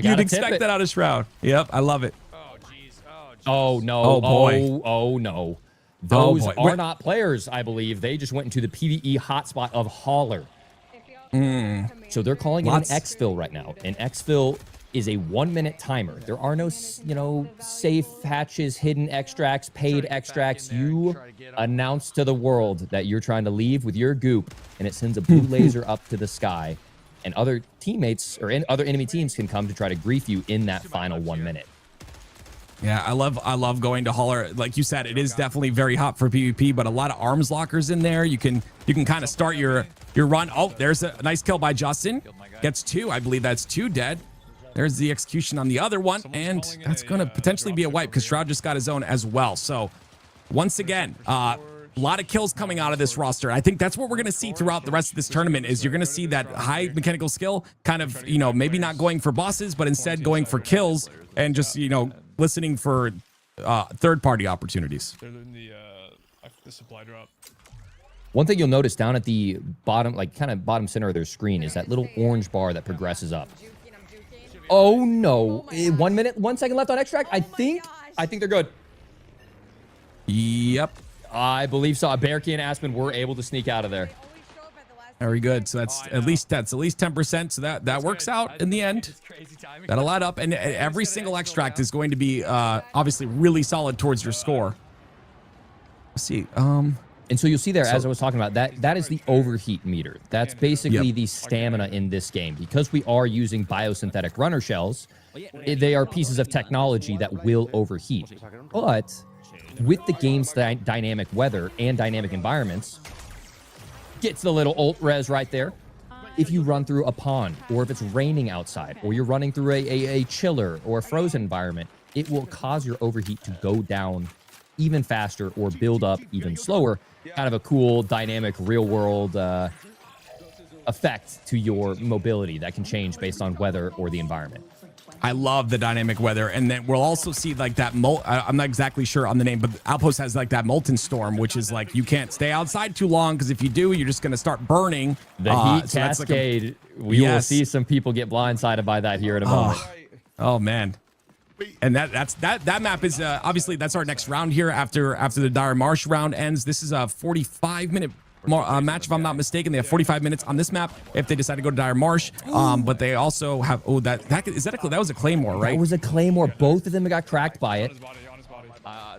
You'd expect that out of Shroud. Yep, I love it. Oh, jeez. Oh, no. Oh, boy. Oh, no. Those boy. are not players, I believe. They just went into the PvE hotspot of Holler. So they're calling it an exfil right now. An exfil is a 1-minute timer. There are no, safe hatches, hidden extracts, paid extracts. You announce to the world that you're trying to leave with your goop, and it sends a blue laser up to the sky. And other teammates or other enemy teams can come to try to grief you in that final 1 minute. Yeah, I love going to Holler. Like you said, it is definitely very hot for PvP, but a lot of arms lockers in there. You can kind of start your run. Oh, there's a nice kill by Justin. Gets 2. I believe that's 2 dead. There's the execution on the other one, and that's going to potentially be a wipe because Shroud just got his own as well. So once again, a lot of kills coming out of this roster. I think that's what we're going to see throughout the rest of this tournament is you're going to see that high mechanical skill kind of, you know, maybe not going for bosses, but instead going for kills and just, you know, listening for third-party opportunities. They're in the supply drop. One thing you'll notice down at the bottom, like kind of bottom center of their screen is that little orange bar that progresses up. Oh no. 1 minute, 1 second left on extract. I think they're good. Yep. I believe so. Bearkey and Aspen were able to sneak out of there. Very good. So that's at least 10%. So that works out in the end. That'll add up, and every single extract is going to be obviously really solid towards your score. Let's see. And so you'll see there, as I was talking about, that is the overheat meter. That's basically the stamina in this game. Because we are using biosynthetic runner shells, they are pieces of technology that will overheat. But with the game's dynamic weather and dynamic environments, gets the little ult res right there. If you run through a pond, or if it's raining outside, or you're running through a chiller or a frozen environment, it will cause your overheat to go down even faster or build up even slower. Kind of a cool, dynamic, real-world effect to your mobility that can change based on weather or the environment. I love the dynamic weather, and then we'll also see like that. I'm not exactly sure on the name, but Outpost has like that molten storm, which is like you can't stay outside too long because if you do, you're just going to start burning. The heat cascade. We will see some people get blindsided by that here in a moment. Oh man. And that map is obviously that's our next round here after the Dire Marsh round ends. This is a 45-minute match if I'm not mistaken. They have 45 minutes on this map if they decide to go to Dire Marsh. But they also have that was a Claymore, right? That was a Claymore. Both of them got cracked by it.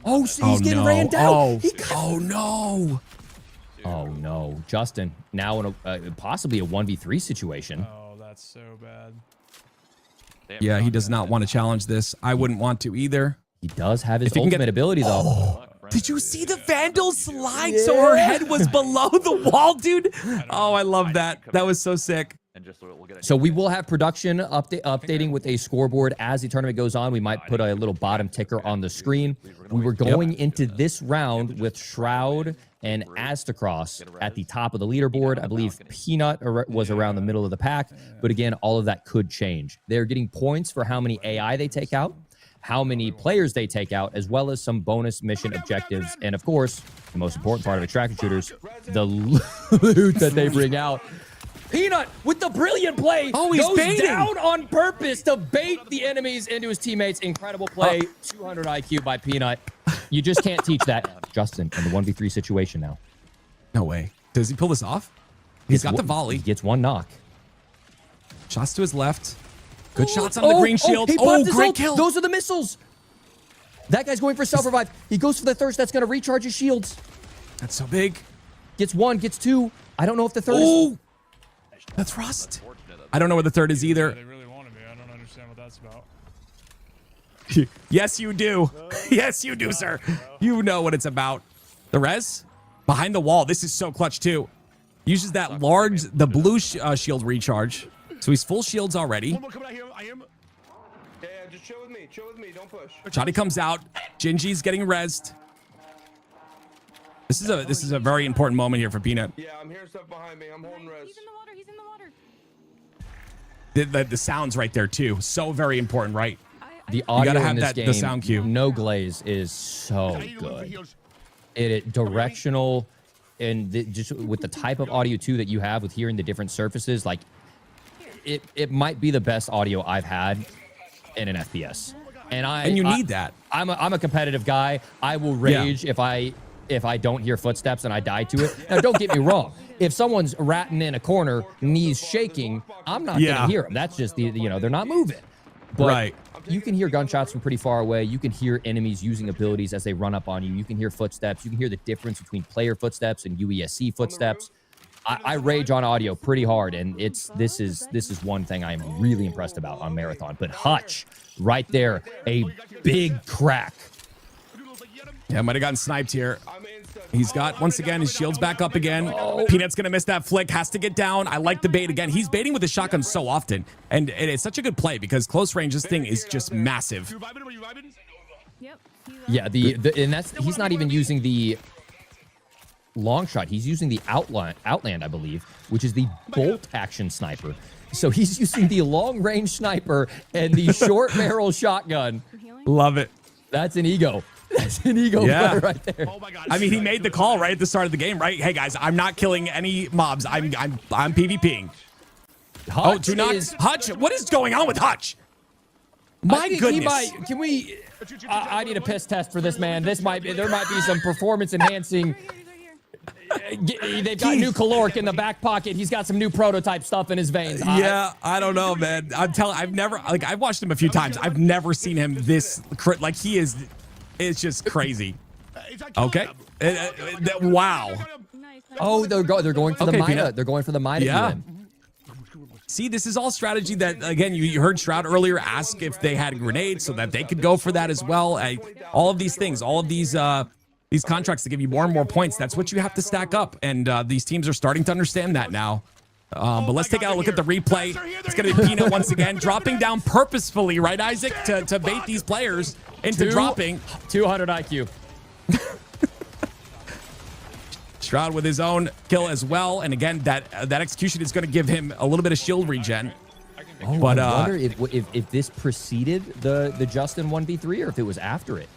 Oh, so he's getting ran down. Oh no. Oh no, Justin. Now in a possibly a 1v3 situation. Oh, that's so bad. Yeah, he does not want to challenge this. I wouldn't want to either. He does have his ultimate ability, though. Did you see the Vandal slide so her head was below the wall, dude? Oh, I love that. That was so sick. So we will have production updating with a scoreboard as the tournament goes on. We might put a little bottom ticker on the screen. We were going into this round with Shroud and Astacross at the top of the leaderboard. I believe Peanut was around the middle of the pack. But again, all of that could change. They're getting points for how many AI they take out, how many players they take out, as well as some bonus mission objectives. And of course, the most important part of extraction shooters, the loot that they bring out. Peanut with the brilliant play. Oh, he's goes baiting. Down on purpose to bait the enemies into his teammates. Incredible play. 200 IQ by Peanut. You just can't teach that. Justin in the 1v3 situation now. No way. Does he pull this off? He's got the volley. He gets one knock. Shots to his left. Good shots on the green shield. Great kill. Those are the missiles. That guy's going for self-revive. He goes for the thirst. That's going to recharge his shields. That's so big. Gets one, gets two. I don't know if the third is... That's Rust. I don't know where the third is either. They really wanted me. I don't understand what that's about. Yes, you do. Yes, you do, sir. You know what it's about. The res behind the wall. This is so clutch too. Uses that the blue shield recharge. So he's full shields already. One more coming out here. I am. Yeah, just chill with me. Chill with me. Don't push. Johnny comes out. Gingy's getting rezzed. This is a very important moment here for Peanut. Yeah, I'm hearing stuff behind me. I'm holding res. He's in the water. He's in the water. The sounds right there too. So very important, right? The audio gotta have in this that- the game, sound cue. no glaze, is so good. It directional, and just with the type of audio too that you have with hearing the different surfaces, like it might be the best audio I've had in an FPS. And you need that. I'm a competitive guy. I will rage if I don't hear footsteps and I die to it. Now, don't get me wrong. If someone's ratting in a corner, knees shaking, I'm not gonna hear them. That's just they're not moving. But you can hear gunshots from pretty far away. You can hear enemies using abilities as they run up on you. You can hear footsteps. You can hear the difference between player footsteps and UESC footsteps. I rage on audio pretty hard, and this is one thing I am really impressed about on Marathon. But Hutch, right there, a big crack. Yeah, might have gotten sniped here. He's got, once again, his shield's back up again. Peanut's going to miss that flick. Has to get down. I like the bait again. He's baiting with the shotgun so often. And it's such a good play because close range, this thing is just massive. Yep. Yeah, and that's he's not even using the long shot. He's using the outland, I believe, which is the bolt action sniper. So he's using the long range sniper and the short barrel shotgun. Love it. That's an ego. That's an ego player right there. Oh my God. I mean, he made the call right at the start of the game, right? Hey guys, I'm not killing any mobs. I'm PvPing. Hutch Oh, do not Hutch. What is going on with Hutch? My goodness. Can we? I need a piss test for this man. There might be some performance enhancing. They've got new caloric in the back pocket. He's got some new prototype stuff in his veins. Yeah, I don't know, man. I've never, like, I've watched him a few times. I've never seen him this, like, he is, it's just crazy. Okay. Wow. Oh, they're going for the Mida. Peanut. They're going for the Mida. Yeah. See, this is all strategy that, again, you heard Shroud earlier ask if they had grenades so that they could go for that as well. All of these things, all of these contracts that give you more and more points, that's what you have to stack up. And these teams are starting to understand that now. But let's take a look at the replay. It's going to be Peanut once again, dropping down purposefully, right, Isaac, to bait these players into dropping. 200 IQ. Shroud with his own kill as well. And again, that execution is going to give him a little bit of shield regen. Oh, But I wonder if this preceded the Justin 1v3 or if it was after it.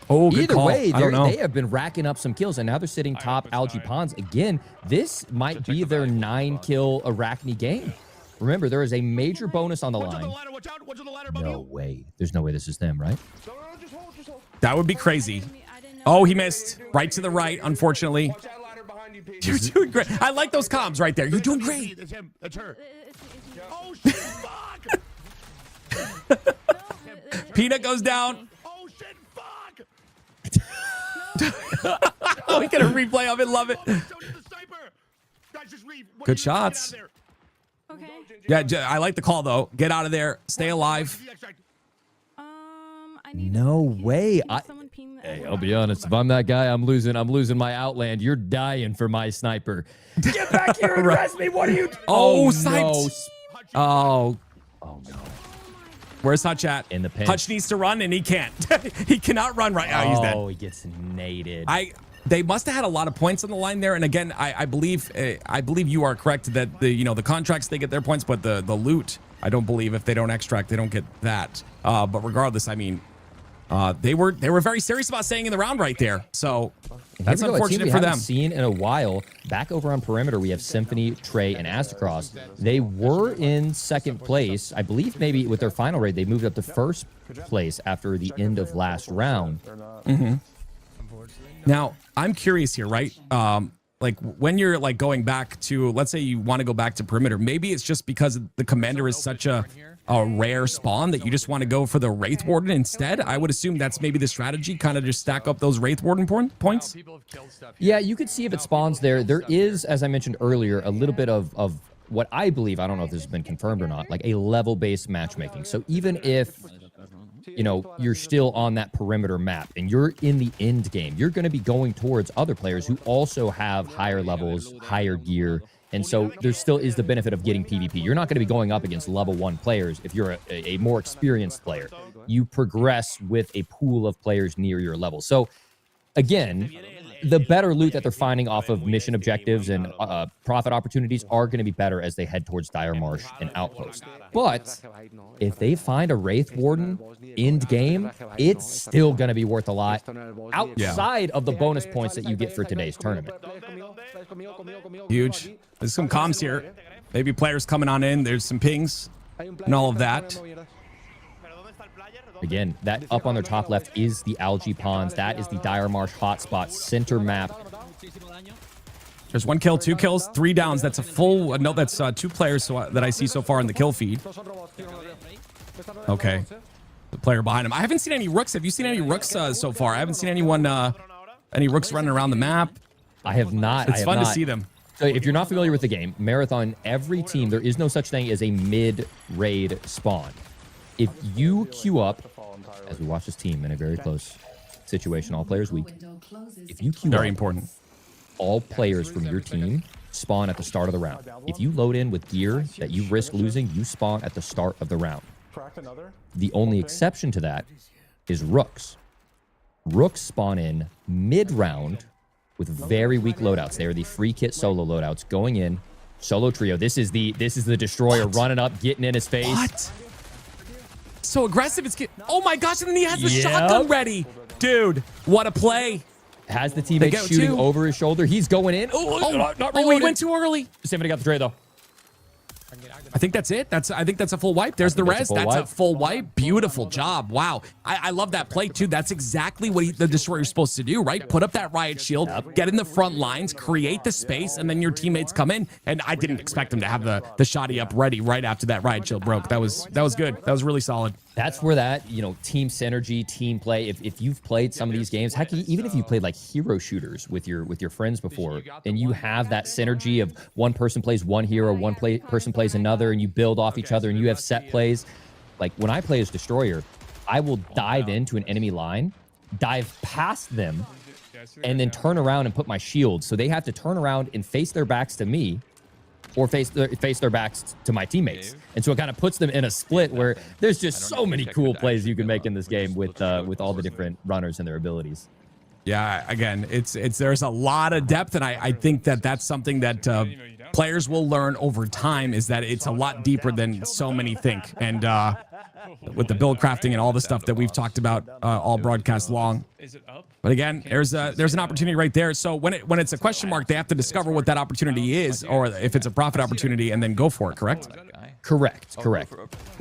Oh, good Either call. way, I don't know. they have been racking up some kills, and now they're sitting top algae ponds. Again, this might be their 9-kill Arachne game. Remember, there is a major bonus on the line. No way. There's no way this is them, right? That would be crazy. Oh, he missed. Right to the right, unfortunately. You're doing great. I like those comms right there. You're doing great. It's him. That's her. Oh, shit, fuck! Peanut goes down. Oh, shit, fuck! Oh, we get a replay of it. Love it. Good shots. Okay. Yeah, I like the call, though. Get out of there. Stay alive. I need No way. someone ping the Hey, I'll be honest. If I'm that guy, I'm losing my Outland. You're dying for my sniper. Get back here and rest me. What are you? Oh, no. sniped. Oh. Oh no. Where's Hutch at? In the pinch. Hutch needs to run, and he can't. He cannot run right now. He's dead. Oh, he gets naded. They must have had a lot of points on the line there. And again, I believe you are correct that the contracts, they get their points, but the loot, I don't believe if they don't extract, they don't get that. But regardless, I mean, they were very serious about staying in the round right there. So that's unfortunate for them. Seen in a while. Back over on perimeter, we have Symphony, Trey, and Astacross. They were in second place. I believe maybe with their final raid, they moved up to first place after the end of last round. Mm-hmm. Now, I'm curious here, right? Like when you're like going back to, let's say you want to go back to perimeter, maybe it's just because the commander is such a rare spawn that you just want to go for the Wraith Warden instead. I would assume that's maybe the strategy, kind of just stack up those Wraith Warden points. Yeah, you could see if it spawns there. There is, as I mentioned earlier, a little bit of what I believe, I don't know if this has been confirmed or not, like a level-based matchmaking. So even if you're still on that perimeter map and you're in the end game, you're going to be going towards other players who also have higher levels, higher gear. And so there still is the benefit of getting PvP. You're not going to be going up against level 1 players if you're a more experienced player. You progress with a pool of players near your level. So again, the better loot that they're finding off of mission objectives and profit opportunities are going to be better as they head towards Dire Marsh and Outpost. But if they find a Wraith Warden end game, it's still going to be worth a lot outside of the bonus points that you get for today's tournament. Huge. There's some comms here. Maybe players coming on in. There's some pings and all of that. Again, that up on their top left is the algae ponds. That is the Dire Marsh hotspot center map. There's 1 kill, 2 kills, 3 downs. That's a full, no, that's 2 players that I see so far in the kill feed. Okay. The player behind him. I haven't seen any rooks. Have you seen any rooks so far? I haven't seen anyone, any rooks running around the map. I have not. It's fun to see them. So if you're not familiar with the game, Marathon, every team, there is no such thing as a mid-raid spawn. If you queue up, as we watch this team in a very close situation, all players weak. If you queue Very up, important. all players from your team spawn at the start of the round. If you load in with gear that you risk losing, you spawn at the start of the round. The only exception to that is rooks. Rooks spawn in mid-round with very weak loadouts. They are the free kit solo loadouts going in. Solo trio. This is the destroyer running up, getting in his face. What? So aggressive. Oh my gosh, and then he has the shotgun ready. Dude, what a play. Has the teammate shooting over his shoulder. He's going in. Not really. He went too early. Somebody got the tray, though. I think that's it. I think that's a full wipe. There's the res. That's a full wipe. Beautiful job. Wow. I love that play too. That's exactly what the destroyer's supposed to do, right? Put up that riot shield, get in the front lines, create the space, and then your teammates come in. And I didn't expect him to have the shoddy up ready right after that riot shield broke. That was good. That was really solid. That's where that, team synergy, team play. If you've played some of these games, heck, even if you played like hero shooters with your friends before, and you have that synergy of one person plays one hero, person plays another, and you build off each other, and you have set plays. Like when I play as destroyer, I will dive into an enemy line, dive past them, and then turn around and put my shield. So they have to turn around and face their backs to me, or face their backs to my teammates. And so it kind of puts them in a split where there's just so many cool plays you can make in this game with all the different runners and their abilities. Yeah, again, there's a lot of depth, and I think that's something that players will learn over time, is that it's a lot deeper than so many think. And with the build crafting and all the stuff that we've talked about all broadcast long. But again, there's an opportunity right there. So when it's a question mark, they have to discover what that opportunity is, or if it's a profit opportunity, and then go for it. Correct? Correct.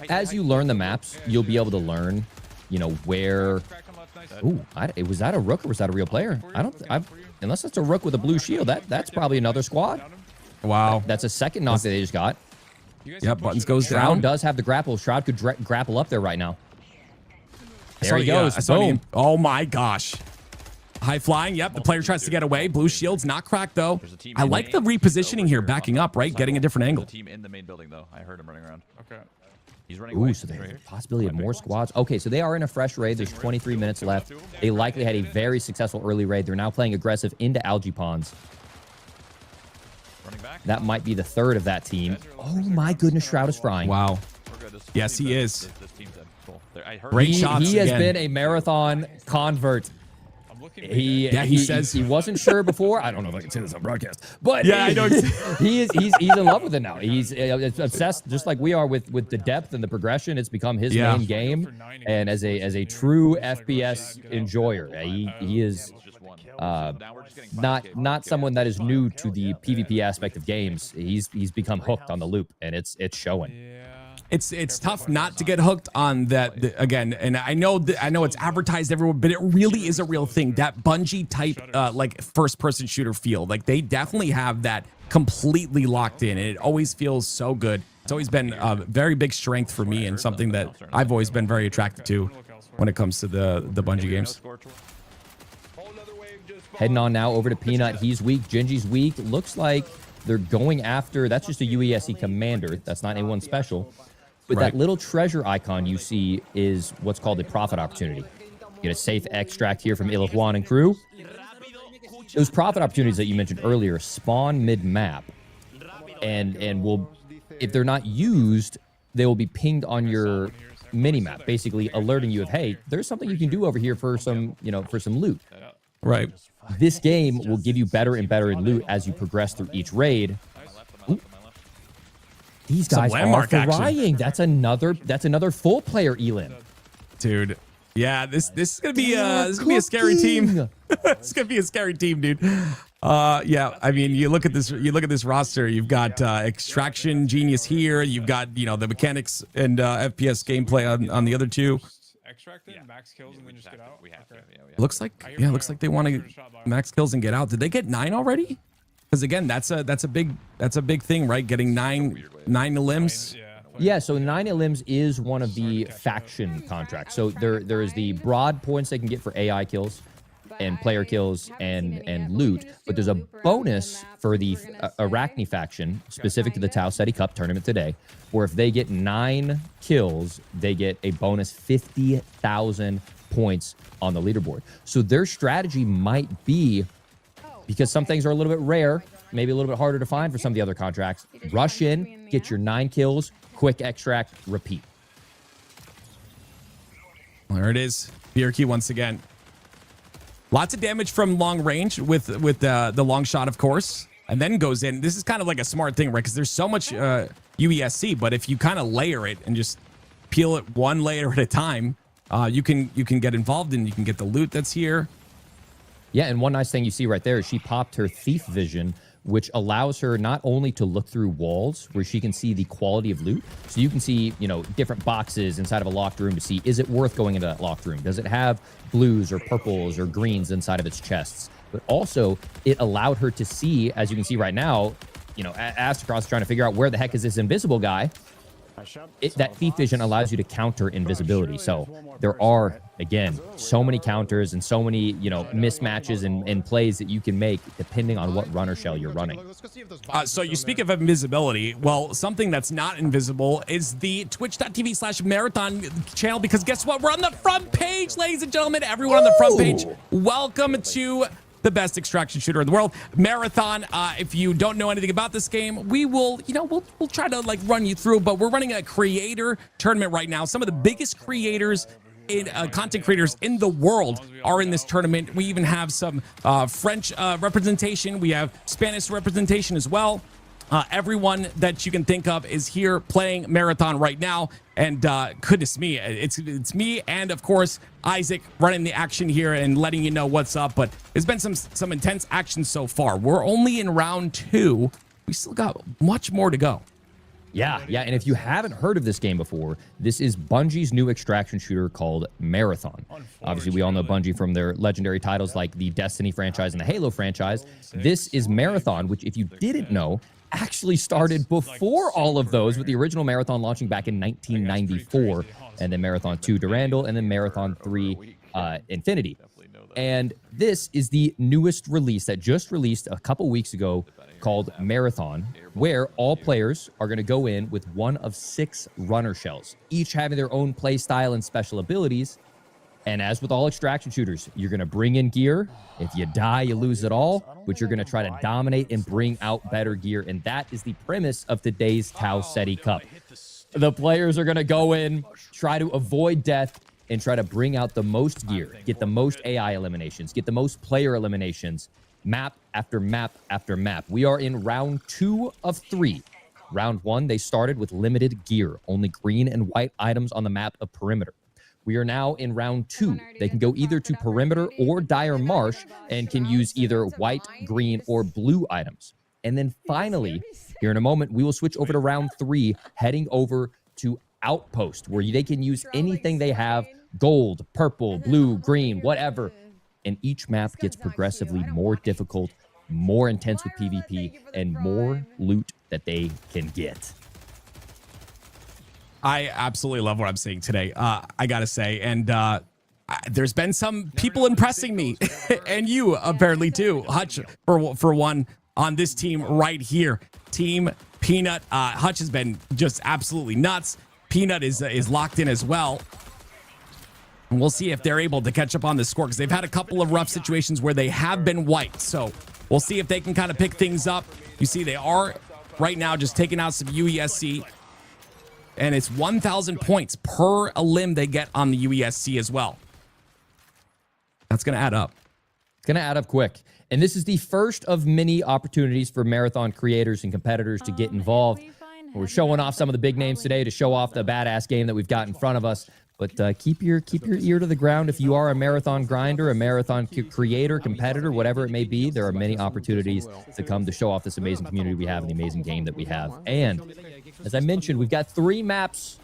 As you learn the maps, you'll be able to learn, where. Ooh, was that a rook or was that a real player? Unless it's a rook with a blue shield, that's probably another squad. Wow. That's a second knock that they just got. Yep, buttons goes Shroud down. does have the grapple. Shroud could grapple up there right now. There he goes. Boom. Oh my gosh. High flying. Yep, the player tries to get away. Blue shield's not cracked though. I like the repositioning here, backing up, right? Getting a different angle. Team in the main building though. I heard him running around. Okay. He's running away. Ooh, so there's a possibility of more squads. Okay, so they are in a fresh raid. There's 23 minutes left. They likely had a very successful early raid. They're now playing aggressive into algae ponds. That might be the third of that team. Oh my goodness, Shroud is frying. Wow. Yes, he is. Great Great shots. He has again. been a marathon convert. He says he wasn't sure before. I don't know if I can say this on broadcast, but yeah, I know. he's in love with it now. He's obsessed, just like we are with the depth and the progression. It's become his main game, and as a true FPS enjoyer, he is not someone that is new to the PvP aspect of games. He's become hooked on the loop, and it's showing. It's tough not to get hooked on that again, and I know it's advertised everywhere, but it really is a real thing. That Bungie type like first person shooter feel, like they definitely have that completely locked in, and it always feels so good. It's always been a very big strength for me, and something that I've always been very attracted to when it comes to the Bungie games. Heading on now over to Peanut. He's weak. Gingy's weak. Looks like they're going after. That's just a UESE commander. That's not anyone special. But that little treasure icon you see is what's called a profit opportunity. You get a safe extract here from Illihuan and crew. Those profit opportunities that you mentioned earlier spawn mid-map, and will, if they're not used, they will be pinged on your mini-map, basically alerting you of, hey, there's something you can do over here for some, for some loot. Right. This game will give you better and better in loot as you progress through each raid. Ooh. These guys are flying. That's another full player elim. Dude. Yeah, this is gonna be a scary team. It's gonna be a scary team, dude. Yeah, I mean, you look at this roster. You've got Extraction Genius here. You've got the mechanics and FPS gameplay on the other two. Extract it, max kills, and then just get out. Looks like they want to max kills and get out. Did they get 9 already? Because again, that's a big thing, right? Getting nine limbs. Yeah, so 9 limbs is one of the faction contracts. So there is the broad points they can get for AI kills and player kills and loot, but there's a bonus for the Arachne faction specific to the Tau Ceti Cup tournament today, where if they get 9 kills, they get a bonus 50,000 points on the leaderboard. So their strategy might be, because some things are a little bit rare, maybe a little bit harder to find for some of the other contracts, rush in, get your 9 kills, quick extract, repeat. There it is. Bierke once again. Lots of damage from long range with the long shot, of course, and then goes in. This is kind of like a smart thing, right? Because there's so much UESC, but if you kind of layer it and just peel it one layer at a time, you can get involved and you can get the loot that's here. Yeah, and one nice thing you see right there is she popped her thief vision, which allows her not only to look through walls where she can see the quality of loot. So you can see, you know, different boxes inside of a locked room to see, is it worth going into that locked room? Does it have blues or purples or greens inside of its chests? But also it allowed her to see, as you can see right now, you know, Astacross trying to figure out where the heck is this invisible guy. That thief vision allows you to counter invisibility. So there are, again, so many counters and so many, you know, mismatches and plays that you can make depending on what runner shell you're running. So you speak of invisibility. Well, something that's not invisible is the twitch.tv/marathon channel, because guess what? We're on the front page, ladies and gentlemen. Everyone on the front page, welcome to the best extraction shooter in the world, Marathon. If you don't know anything about this game, we will, you know, we'll try to like run you through, but we're running a creator tournament right now. Some of the biggest creators in content creators in the world are in this tournament. We even have some French representation. We have Spanish representation as well. Everyone that you can think of is here playing Marathon right now. And goodness me, it's me and, of course, Isaac running the action here and letting you know what's up. But there's been some intense action so far. We're only in round 2. We still got much more to go. Yeah. And if you haven't heard of this game before, this is Bungie's new extraction shooter called Marathon. Obviously, we all know Bungie from their legendary titles like the Destiny franchise and the Halo franchise. This is Marathon, which, if you didn't know, actually started before all of those, with the original Marathon launching back in 1994, and then Marathon 2 Durandal, and then Marathon 3 Infinity. And this is the newest release that just released a couple weeks ago, called Marathon, where all players are going to go in with one of 6 runner shells, each having their own play style and special abilities. And as with all extraction shooters, you're going to bring in gear. If you die, you lose it all, but you're going to try to dominate and bring out better gear. And that is the premise of today's Tau Ceti Cup. The players are going to go in, try to avoid death, and try to bring out the most gear, get the most AI eliminations, get the most player eliminations, map after map after map. We are in round 2 of 3. Round 1, they started with limited gear, only green and white items on the map of Perimeter. We are now in round 2. They can go either to Perimeter or Dire Marsh and can use either white, green, or blue items. And then finally, here in a moment, we will switch over to round 3, heading over to Outpost, where they can use anything they have, gold, purple, blue, green, whatever. And each map gets progressively more difficult, more intense with PvP, and more loot that they can get. I absolutely love what I'm seeing today, I gotta say. And there's been some people impressing me, and you apparently too, Hutch, for one, on this team right here. Team Peanut. Hutch has been just absolutely nuts. Peanut is locked in as well. And we'll see if they're able to catch up on the score, because they've had a couple of rough situations where they have been wiped. So we'll see if they can kind of pick things up. You see, they are right now just taking out some UESC. And it's 1,000 points per elim they get on the UESC as well. That's going to add up. It's going to add up quick. And this is the first of many opportunities for Marathon creators and competitors to get involved. We're showing off some of the big names today to show off the badass game that we've got in front of us. But keep your ear to the ground. If you are a Marathon grinder, a Marathon creator, competitor, whatever it may be, there are many opportunities to come to show off this amazing community we have and the amazing game that we have. And as I mentioned, we've got 3 maps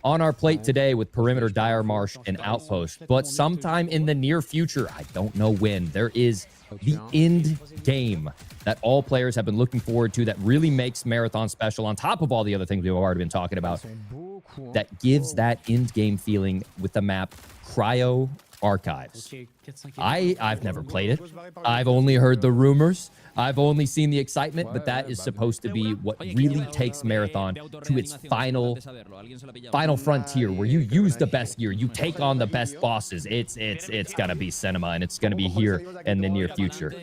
on our plate today with Perimeter, Dire Marsh, and Outpost. But sometime in the near future, I don't know when, there is the end game that all players have been looking forward to, that really makes Marathon special, on top of all the other things we've already been talking about, that gives that end game feeling with the map Cryo Archives. I've never played it. I've only heard the rumors. I've only seen the excitement, but that is supposed to be what really takes Marathon to its final frontier, where you use the best gear, you take on the best bosses. It's gonna be cinema, and it's gonna be here in the near future.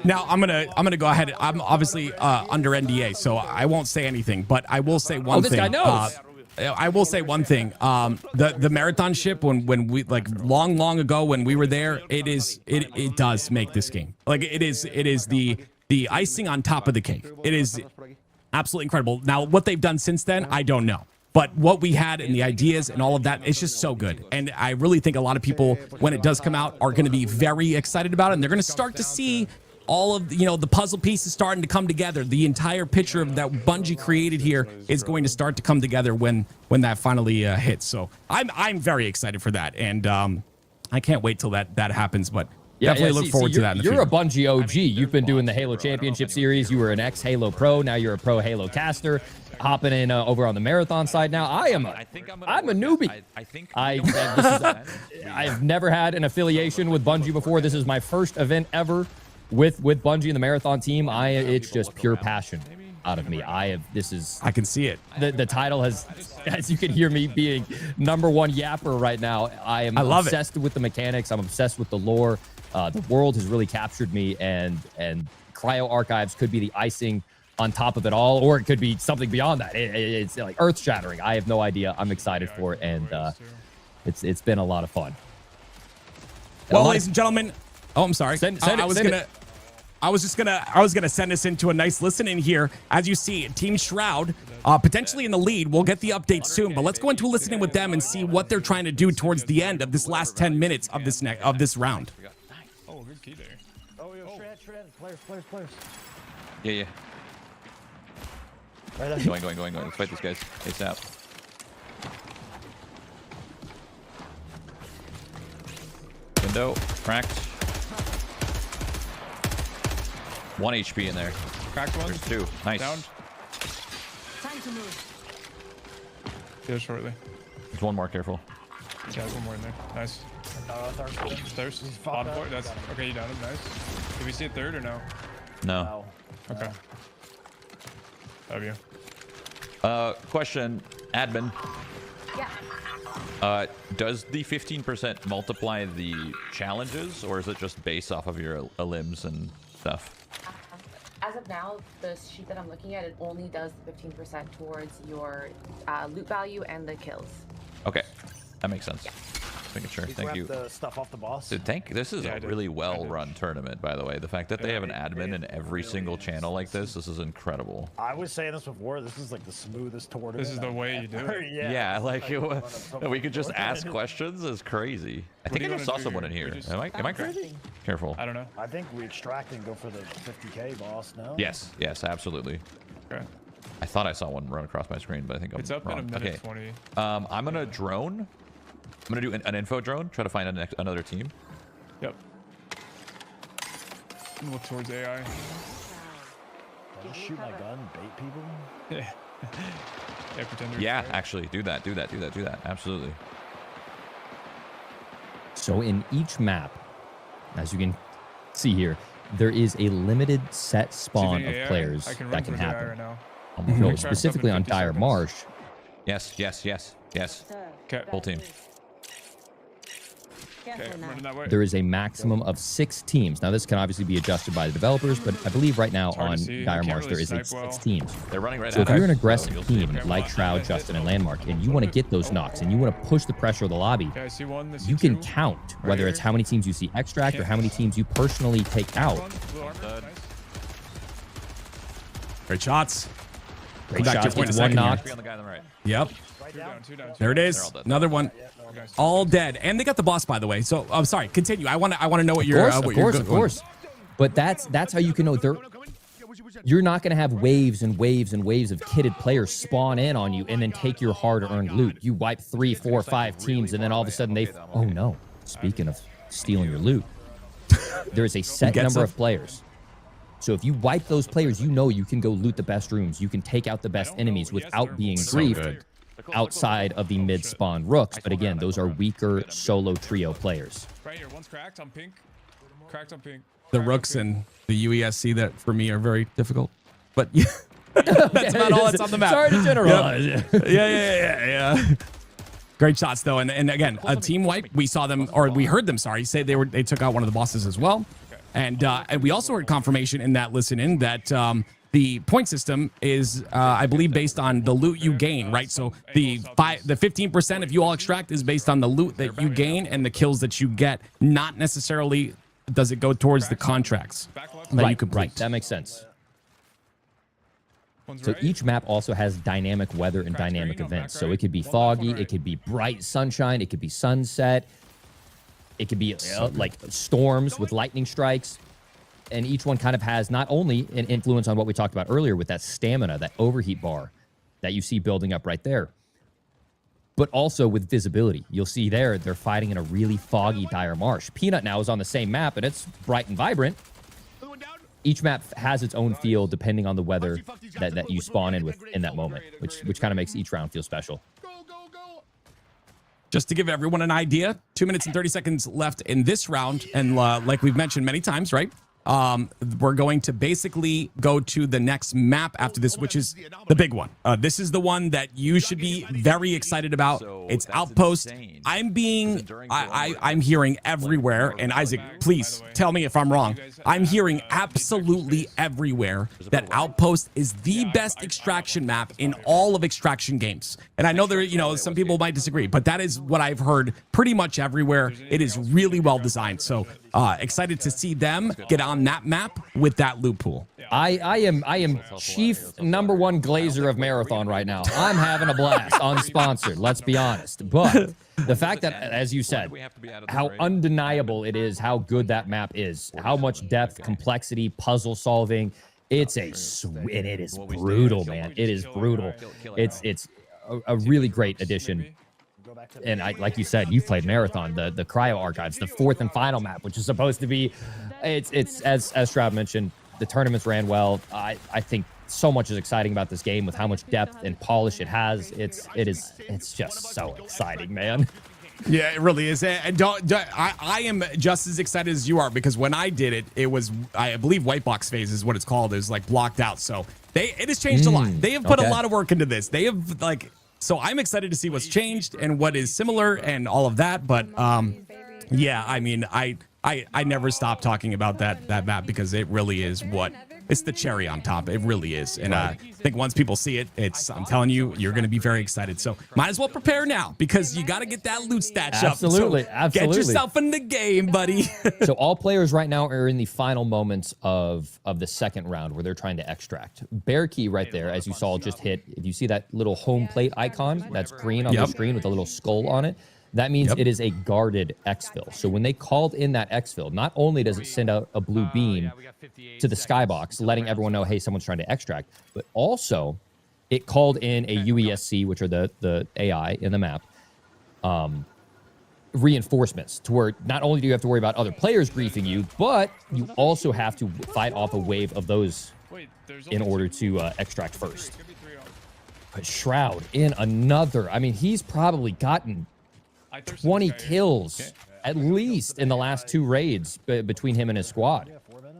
Now I'm gonna go ahead. I'm obviously under NDA, so I won't say anything. But I will say one thing. This guy knows. I will say one thing. The marathon ship, when we, like, long ago when we were there, it does make this game. Like, it is the icing on top of the cake. It is absolutely incredible. Now, what they've done since then, I don't know. But what we had and the ideas and all of that, it's just so good. And I really think a lot of people, when it does come out, are going to be very excited about it. And they're going to start to see all of the puzzle pieces starting to come together. The entire picture of that Bungie created here is going to start to come together when that finally hits. So I'm very excited for that, and I can't wait till that happens. But definitely look forward to that. You're a Bungie OG. You've been doing the Halo Championship Series. You were an ex-Halo Pro. Now you're a pro Halo caster. Hopping in over on the Marathon side now. I'm a newbie. I've never had an affiliation with Bungie before. This is my first event ever with Bungie and the Marathon team. It's just pure passion out of me. I can see it. The title has, as you can hear me being #1 yapper right now. I love obsessed with the mechanics. I'm obsessed with the lore. The world has really captured me, and Cryo Archives could be the icing on top of it all, or it could be something beyond that. It's like earth shattering. I have no idea. I'm excited for it, and it's been a lot of fun. Well, ladies and gentlemen, I'm sorry. I was gonna send us into a nice listen in here. As you see, Team Shroud potentially in the lead. We'll get the update soon, but let's go into a listening with them and see what they're trying to do towards the end of this last 10 minutes of this round. Oh, good key there. Oh, shred. Players. Yeah. Right, Going. Let's fight these guys. ASAP. Window cracked. 1 HP in there. Cracked one. There's 2. Nice. Down. Time to move. Yeah, shortly. There's one more. Careful. Yeah, there's one more in there. Nice. Thirst. On point. That's okay. You down him. Nice. Did we see a third or no? No. Okay. Love you. Question, admin. Yeah. Does the 15% multiply the challenges, or is it just based off of your limbs and stuff? As of now, the sheet that I'm looking at, it only does 15% towards your loot value and the kills. Okay, that makes sense. Yeah. Making sure. Thank you. The stuff off the boss. Dude, this is a really well-run tournament, by the way. The fact that they have an admin in every single channel like this is incredible. I was saying this before. This is like the smoothest tournament. This is the way you do it. Yeah, like we could just ask questions is crazy. I think I just saw someone in here. Am I crazy? Careful. I don't know. I think we extract and go for the 50K boss. No. Yes, absolutely. Okay. I thought I saw one run across my screen, but I think I'm It's up wrong. in a minute 20. I'm gonna drone. I'm gonna do an info drone. Try to find another team. Yep. Look towards AI. I just shoot my gun, bait people. Yeah. Yeah, pretend. Yeah, actually, do that. Absolutely. So in each map, as you can see here, there is a limited set spawn of players that can happen. Right now. No, specifically on Dire Marsh. Yes. Okay. Full team. Okay, I'm running that way. There is a maximum of 6 teams. Now, this can obviously be adjusted by the developers, but I believe right now on Dire Marsh there is 6 teams. They're running right So at if you're an us, aggressive so you'll see team it. like Shroud, Justin, and Landmark, and you want to get those knocks, and you want to push the pressure of the lobby, Okay, I see one. I see you can two. count Right whether it's here. how many teams you see extract or how many teams you personally take out. Blue armor, nice. Great shots. Great Back to shots, your point gets in a one second here. knock. Be on the guy on the right. Yep. Two down. There it They're is. all dead. Another one. All dead, and they got the boss, by the way. So I'm sorry. Continue. I want to know what you're. Of course. But that's how you can know you're not going to have waves and waves and waves of kitted players spawn in on you and then take your hard-earned loot. You wipe 3, 4, 5 teams, and then all of a sudden oh no. Speaking of stealing your loot, there is a set number of players. So if you wipe those players, you know you can go loot the best rooms. You can take out the best enemies without being griefed. outside of the mid spawn rooks. But again, those are weaker solo trio players. Right here, one's cracked on pink. Cracked on pink. The rooks and the UESC that for me are very difficult. But yeah, that's about all that's on the map. Sorry to generalize. Yep. Yeah. Great shots though, and again, a team wipe. We saw them, or we heard them. Sorry, say they took out one of the bosses as well, and we also heard confirmation in that listen in that the point system is, I believe, based on the loot you gain, right? So the 15% if you all extract is based on the loot that you gain and the kills that you get, not necessarily does it go towards the contracts that you complete. Right, that makes sense. So each map also has dynamic weather and dynamic events. So it could be foggy, it could be bright sunshine, it could be sunset, it could be like storms with lightning strikes. And each one kind of has not only an influence on what we talked about earlier with that stamina, that overheat bar that you see building up right there, but also with visibility. You'll see there, they're fighting in a really foggy, dire marsh. Peanut now is on the same map, and it's bright and vibrant. Each map has its own feel depending on the weather that you spawn in with in that moment, which kind of makes each round feel special. Just to give everyone an idea, 2 minutes and 30 seconds left in this round. And like we've mentioned many times, right? We're going to basically go to the next map after this, which is the big one. This is the one that you should be very excited about. It's Outpost. I'm hearing everywhere, and Isaac, please tell me if I'm wrong. I'm hearing absolutely everywhere that Outpost is the best extraction map in all of extraction games. And I know there, some people might disagree, but that is what I've heard pretty much everywhere. It is really well designed. So excited to see them get on that map with that loot pool. I am chief #1 glazer of Marathon right now. I'm having a blast, unsponsored, let's be honest. But the fact that, as you said, how undeniable it is, how good that map is, how much depth, complexity, puzzle solving, and it is brutal, man. It is brutal. It's a really great addition. And like you said, you've played Marathon, the Cryo Archives, the 4th and final map, which is supposed to be, it's as Stroud mentioned, the tournaments ran well. I think so much is exciting about this game with how much depth and polish it has. It's just so exciting, man. Yeah, it really is. And I am just as excited as you are, because when I did it, it was, I believe white box phase is what it's called, is like blocked out. So it has changed a lot. They have put a lot of work into this. They have so I'm excited to see what's changed and what is similar and all of that. But yeah, I mean, I never stop talking about that map because it really is it's the cherry on top. It really is. And I think once people see it, I'm telling you, you're going to be very excited. So might as well prepare now, because you got to get that loot stash up. Absolutely. So get yourself in the game, buddy. So all players right now are in the final moments of the second round where they're trying to extract. Bear Key right there, as you saw, just hit. If you see that little home plate icon that's green on the screen with a little skull on it, that means it is a guarded exfil. So when they called in that exfil, not only does it send out a blue beam to the skybox, letting everyone know, hey, someone's trying to extract, but also it called in a UESC, which are the AI in the map, reinforcements, to where not only do you have to worry about other players griefing you, but you also have to fight off a wave of those in order to extract first. But Shroud in another, I mean, he's probably gotten 20 kills at least in the last 2 raids between him and his squad.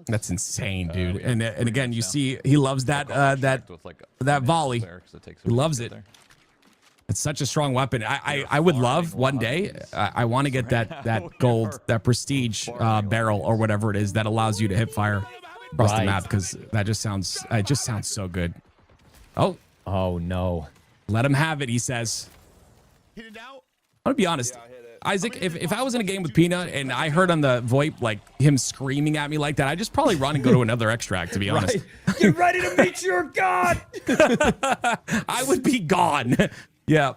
That's insane, dude. And again, you see he loves that volley. He loves it. It's such a strong weapon. I would love one day, I want to get that gold, that prestige barrel or whatever it is that allows you to hip fire across the map, because that just sounds so good. Oh no. Let him have it, he says. I'm gonna be honest, Isaac, if I was in a game with Peanut and I heard on the VoIP like him screaming at me like that, I'd just probably run and go to another extract, to be honest. Get ready to meet your god. I would be gone. Yeah.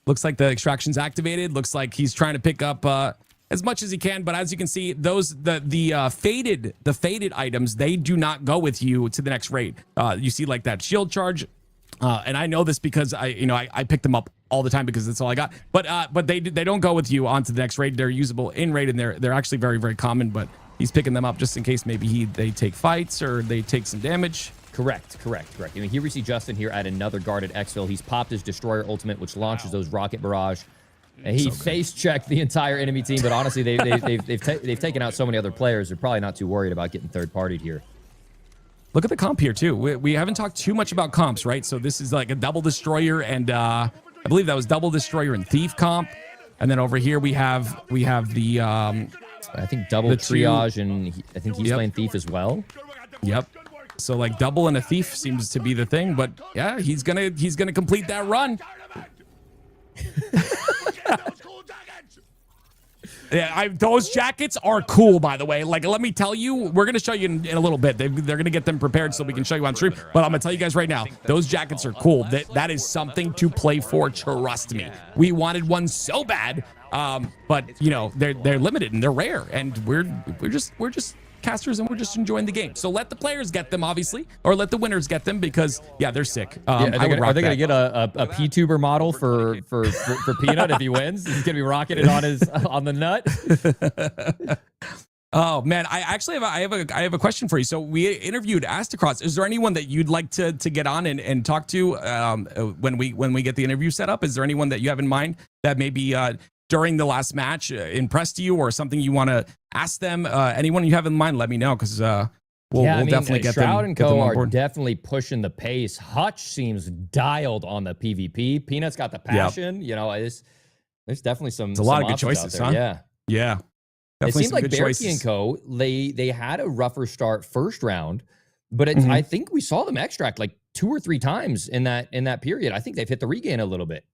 Looks like the extraction's activated. Looks like he's trying to pick up as much as he can, but as you can see, the faded items, they do not go with you to the next raid. You see like that shield charge. And I know this because I pick them up all the time because that's all I got. But they don't go with you onto the next raid. They're usable in raid, and they're actually very, very common. But he's picking them up just in case maybe they take fights or they take some damage. Correct. I mean, here we see Justin here at another guarded exfil. He's popped his Destroyer ultimate, which launches those rocket barrage. And he face-checked the entire enemy team, but honestly, they've taken out so many other players. They're probably not too worried about getting third-partied here. Look at the comp here, too. We haven't talked too much about comps, right? So this is like a double Destroyer, and I believe that was double Destroyer and Thief comp. And then over here we have the... I think double Triage, and I think he's playing Thief as well. Yep. So like double and a Thief seems to be the thing, but yeah, he's gonna complete that run. Yeah, those jackets are cool, by the way. Like, let me tell you, we're going to show you in a little bit. They're going to get them prepared so we can show you on stream. But I'm going to tell you guys right now, those jackets are cool. That is something to play for, trust me. We wanted one so bad, but, you know, they're limited and they're rare. And we're just casters and we're just enjoying the game. So let the players get them, obviously, or let the winners get them because, yeah, they're sick. Are they going to get a P-tuber model for Peanut if he wins? He's going to be rocking it on the nut. Oh man, I actually have a question for you. So we interviewed Astacross. Is there anyone that you'd like to get on and talk to when we get the interview set up? Is there anyone that you have in mind that maybe during the last match impressed you or something you want to ask them? Anyone you have in mind, let me know because we'll definitely get Shroud them. and Co are definitely pushing the pace. Hutch seems dialed on the PvP. Peanut's got the passion. Yep. You know, there's definitely some. It's a lot of good choices, huh? Yeah. It seemed like Bearkey and Co. They had a rougher start first round, but I think we saw them extract like 2 or 3 times in that period. I think they've hit the regain a little bit.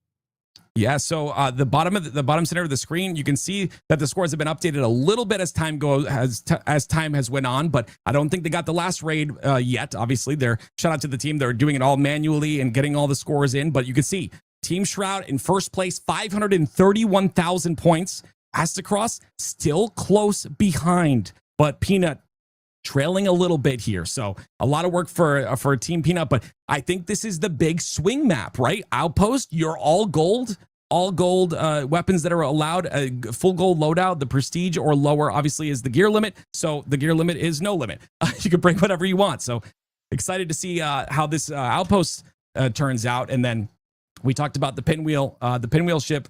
Yeah, so the bottom center of the screen, you can see that the scores have been updated a little bit as time has went on, but I don't think they got the last raid yet. Obviously, shout out to the team. They're doing it all manually and getting all the scores in, but you can see Team Shroud in first place, 531,000 points. Astacross still close behind, but Peanut trailing a little bit here. So a lot of work for Team Peanut, but I think this is the big swing map, right? Outpost, you're all gold weapons that are allowed, full gold loadout, the prestige or lower obviously is the gear limit. So the gear limit is no limit. You can bring whatever you want. So excited to see how this outpost turns out. And then we talked about the pinwheel ship.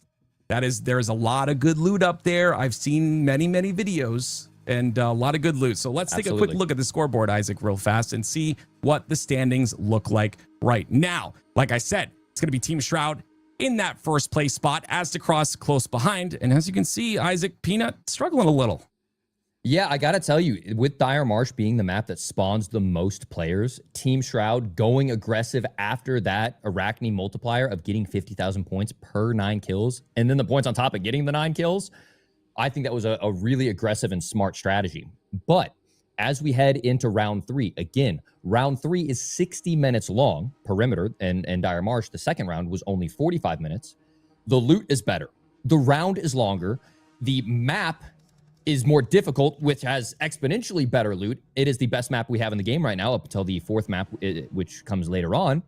There's a lot of good loot up there. I've seen many videos and a lot of good loot. So let's take a quick look at the scoreboard, Isaac, real fast and see what the standings look like right now. Like I said, it's going to be Team Shroud in that first place spot, Astacross close behind. And as you can see, Isaac, Peanut struggling a little. Yeah, I got to tell you, with Dire Marsh being the map that spawns the most players, Team Shroud going aggressive after that Arachne multiplier of getting 50,000 points per 9 kills, and then the points on top of getting the 9 kills, I think that was a really aggressive and smart strategy. But as we head into round 3, again, round 3 is 60 minutes long, perimeter, and Dire Marsh, the second round, was only 45 minutes. The loot is better. The round is longer. The map is more difficult, which has exponentially better loot. It is the best map we have in the game right now, up until the 4th map, which comes later on,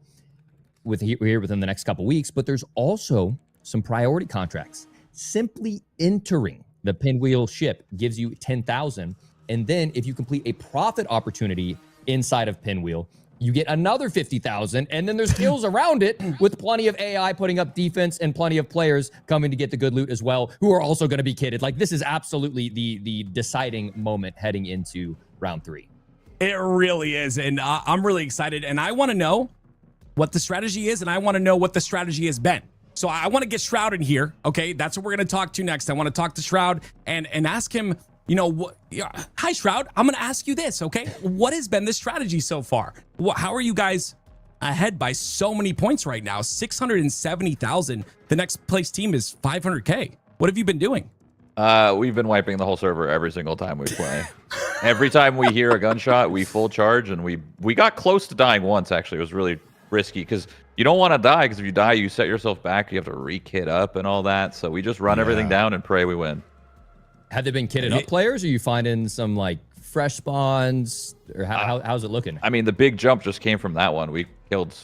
here within the next couple weeks. But there's also some priority contracts. Simply entering the pinwheel ship gives you 10,000. And then if you complete a profit opportunity inside of pinwheel, you get another 50,000. And then there's kills around it with plenty of AI putting up defense and plenty of players coming to get the good loot as well, who are also going to be kitted. Like, this is absolutely the deciding moment heading into round 3. It really is. And I'm really excited. And I want to know what the strategy is. And I want to know what the strategy has been. So I want to get Shroud in here. Okay, that's what we're going to talk to next. I want to talk to Shroud and ask him, you know, hi, Shroud. I'm going to ask you this, okay? What has been the strategy so far? How are you guys ahead by so many points right now? 670,000. The next place team is 500K. What have you been doing? We've been wiping the whole server every single time we play. Every time we hear a gunshot, we full charge, and we got close to dying once, actually. It was really risky because you don't want to die, because if you die, you set yourself back. You have to re-kit up and all that. So we just run everything down and pray we win. Have they been kitted up players? Or are you finding some like fresh spawns? Or how's it looking? I mean, the big jump just came from that one. We killed,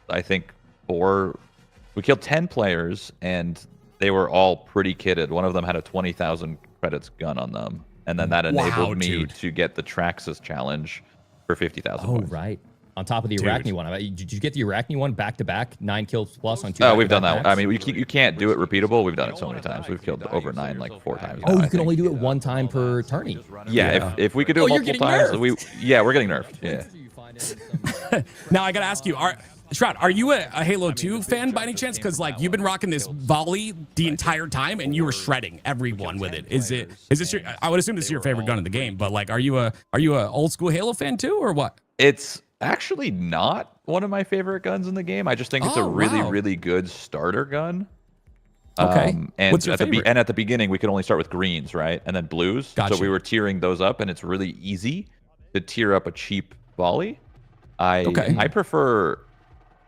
I think, 10 players, and they were all pretty kitted. One of them had a 20,000 credits gun on them. And then that enabled me to get the Traxxas challenge for 50,000 points. Right. on top of the Arachne one. Did you get the Arachne one back to back, 9 kills plus on 2? Oh, we've done that. I mean, you can't do it repeatable. We've done it so many times. We've killed over 9 like 4 times. Oh, now, you can only do it 1 time per tourney. Yeah, if we could do it multiple times, we're getting nerfed. Yeah. Now I gotta ask you, Shroud, are you a Halo 2 fan by any chance? Because like you've been rocking this volley the entire time, and you were shredding everyone with it. Is this your? I would assume this is your favorite gun in the game, but like, are you a old school Halo fan too, or what? It's actually not one of my favorite guns in the game. I just think it's a really good starter gun. Okay. And what's your favorite? at the beginning, we could only start with greens, right, and then blues. Gotcha. So we were tiering those up, and it's really easy to tier up a cheap volley. I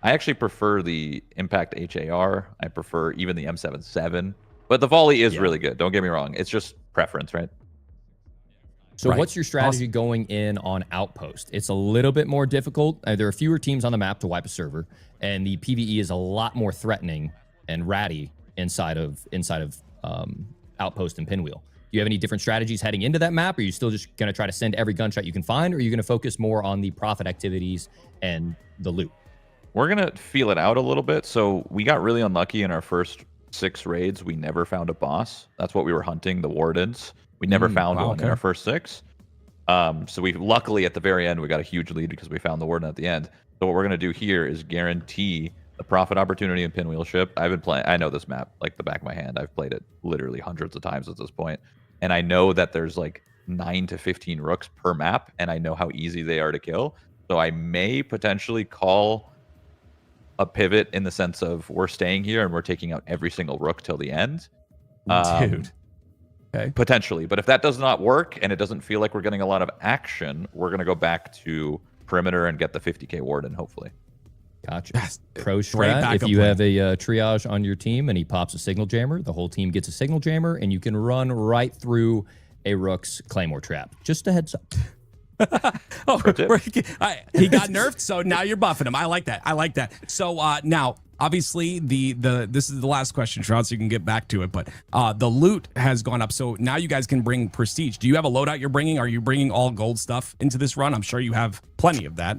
actually prefer the Impact HAR. I prefer even the M77. But the volley is really good. Don't get me wrong. It's just preference, right? So what's your strategy going in on Outpost? It's a little bit more difficult. There are fewer teams on the map to wipe a server, and the PvE is a lot more threatening and ratty inside of Outpost and Pinwheel. Do you have any different strategies heading into that map? Or are you still just going to try to send every gunshot you can find? Or are you going to focus more on the profit activities and the loot? We're going to feel it out a little bit. So we got really unlucky in our first 6 raids. We never found a boss. That's what we were hunting, the Wardens. We never found one in our first 6. So we luckily at the very end, we got a huge lead because we found the Warden at the end. So what we're going to do here is guarantee the profit opportunity in Pinwheel Ship. I've been playing, I know this map like the back of my hand. I've played it literally hundreds of times at this point. And I know that there's like 9 to 15 rooks per map, and I know how easy they are to kill. So I may potentially call a pivot in the sense of we're staying here and we're taking out every single rook till the end. Dude. Okay. Potentially. But if that does not work and it doesn't feel like we're getting a lot of action, we're going to go back to perimeter and get the 50k Warden, hopefully. Gotcha. Pro strat, if you have a triage on your team and he pops a signal jammer, the whole team gets a signal jammer, and you can run right through a Rook's Claymore trap. Just a heads up. He got nerfed, so now you're buffing him. I like that. So now, obviously, this is the last question, Shroud, so you can get back to it. But the loot has gone up, so now you guys can bring prestige. Do you have a loadout you're bringing? Are you bringing all gold stuff into this run? I'm sure you have plenty of that.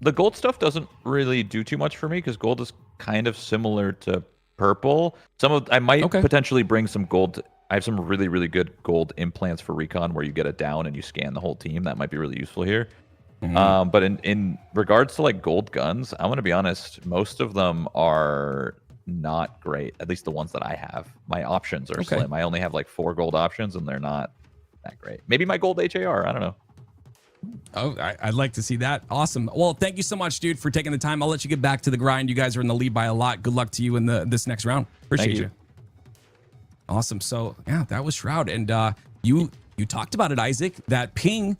The gold stuff doesn't really do too much for me because gold is kind of similar to purple. I might potentially bring some gold. I have some really good gold implants for recon where you get it down and you scan the whole team. That might be really useful here. But in regards to like gold guns, I'm gonna be honest, most of them are not great. At least the ones that I have. My options are slim. I only have like 4 gold options and they're not that great. Maybe my gold HAR, I don't know. Oh, I'd like to see that. Awesome. Well, thank you so much, dude, for taking the time. I'll let you get back to the grind. You guys are in the lead by a lot. Good luck to you in this next round. Appreciate you. Awesome. So yeah, that was Shroud. And you talked about it, Isaac, that ping,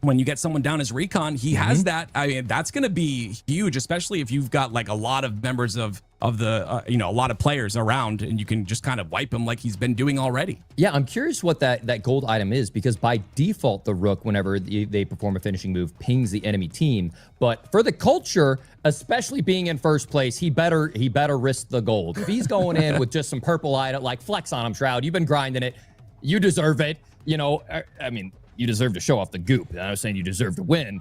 when you get someone down as recon, he has that. I mean, that's going to be huge, especially if you've got like a lot of members of the, a lot of players around, and you can just kind of wipe him like he's been doing already. Yeah, I'm curious what that gold item is, because by default, the Rook, whenever they perform a finishing move, pings the enemy team. But for the culture, especially being in first place, he better risk the gold. If he's going in with just some purple item, like flex on him, Shroud. You've been grinding it. You deserve it. I mean, you deserve to show off the goop. I was saying you deserve to win.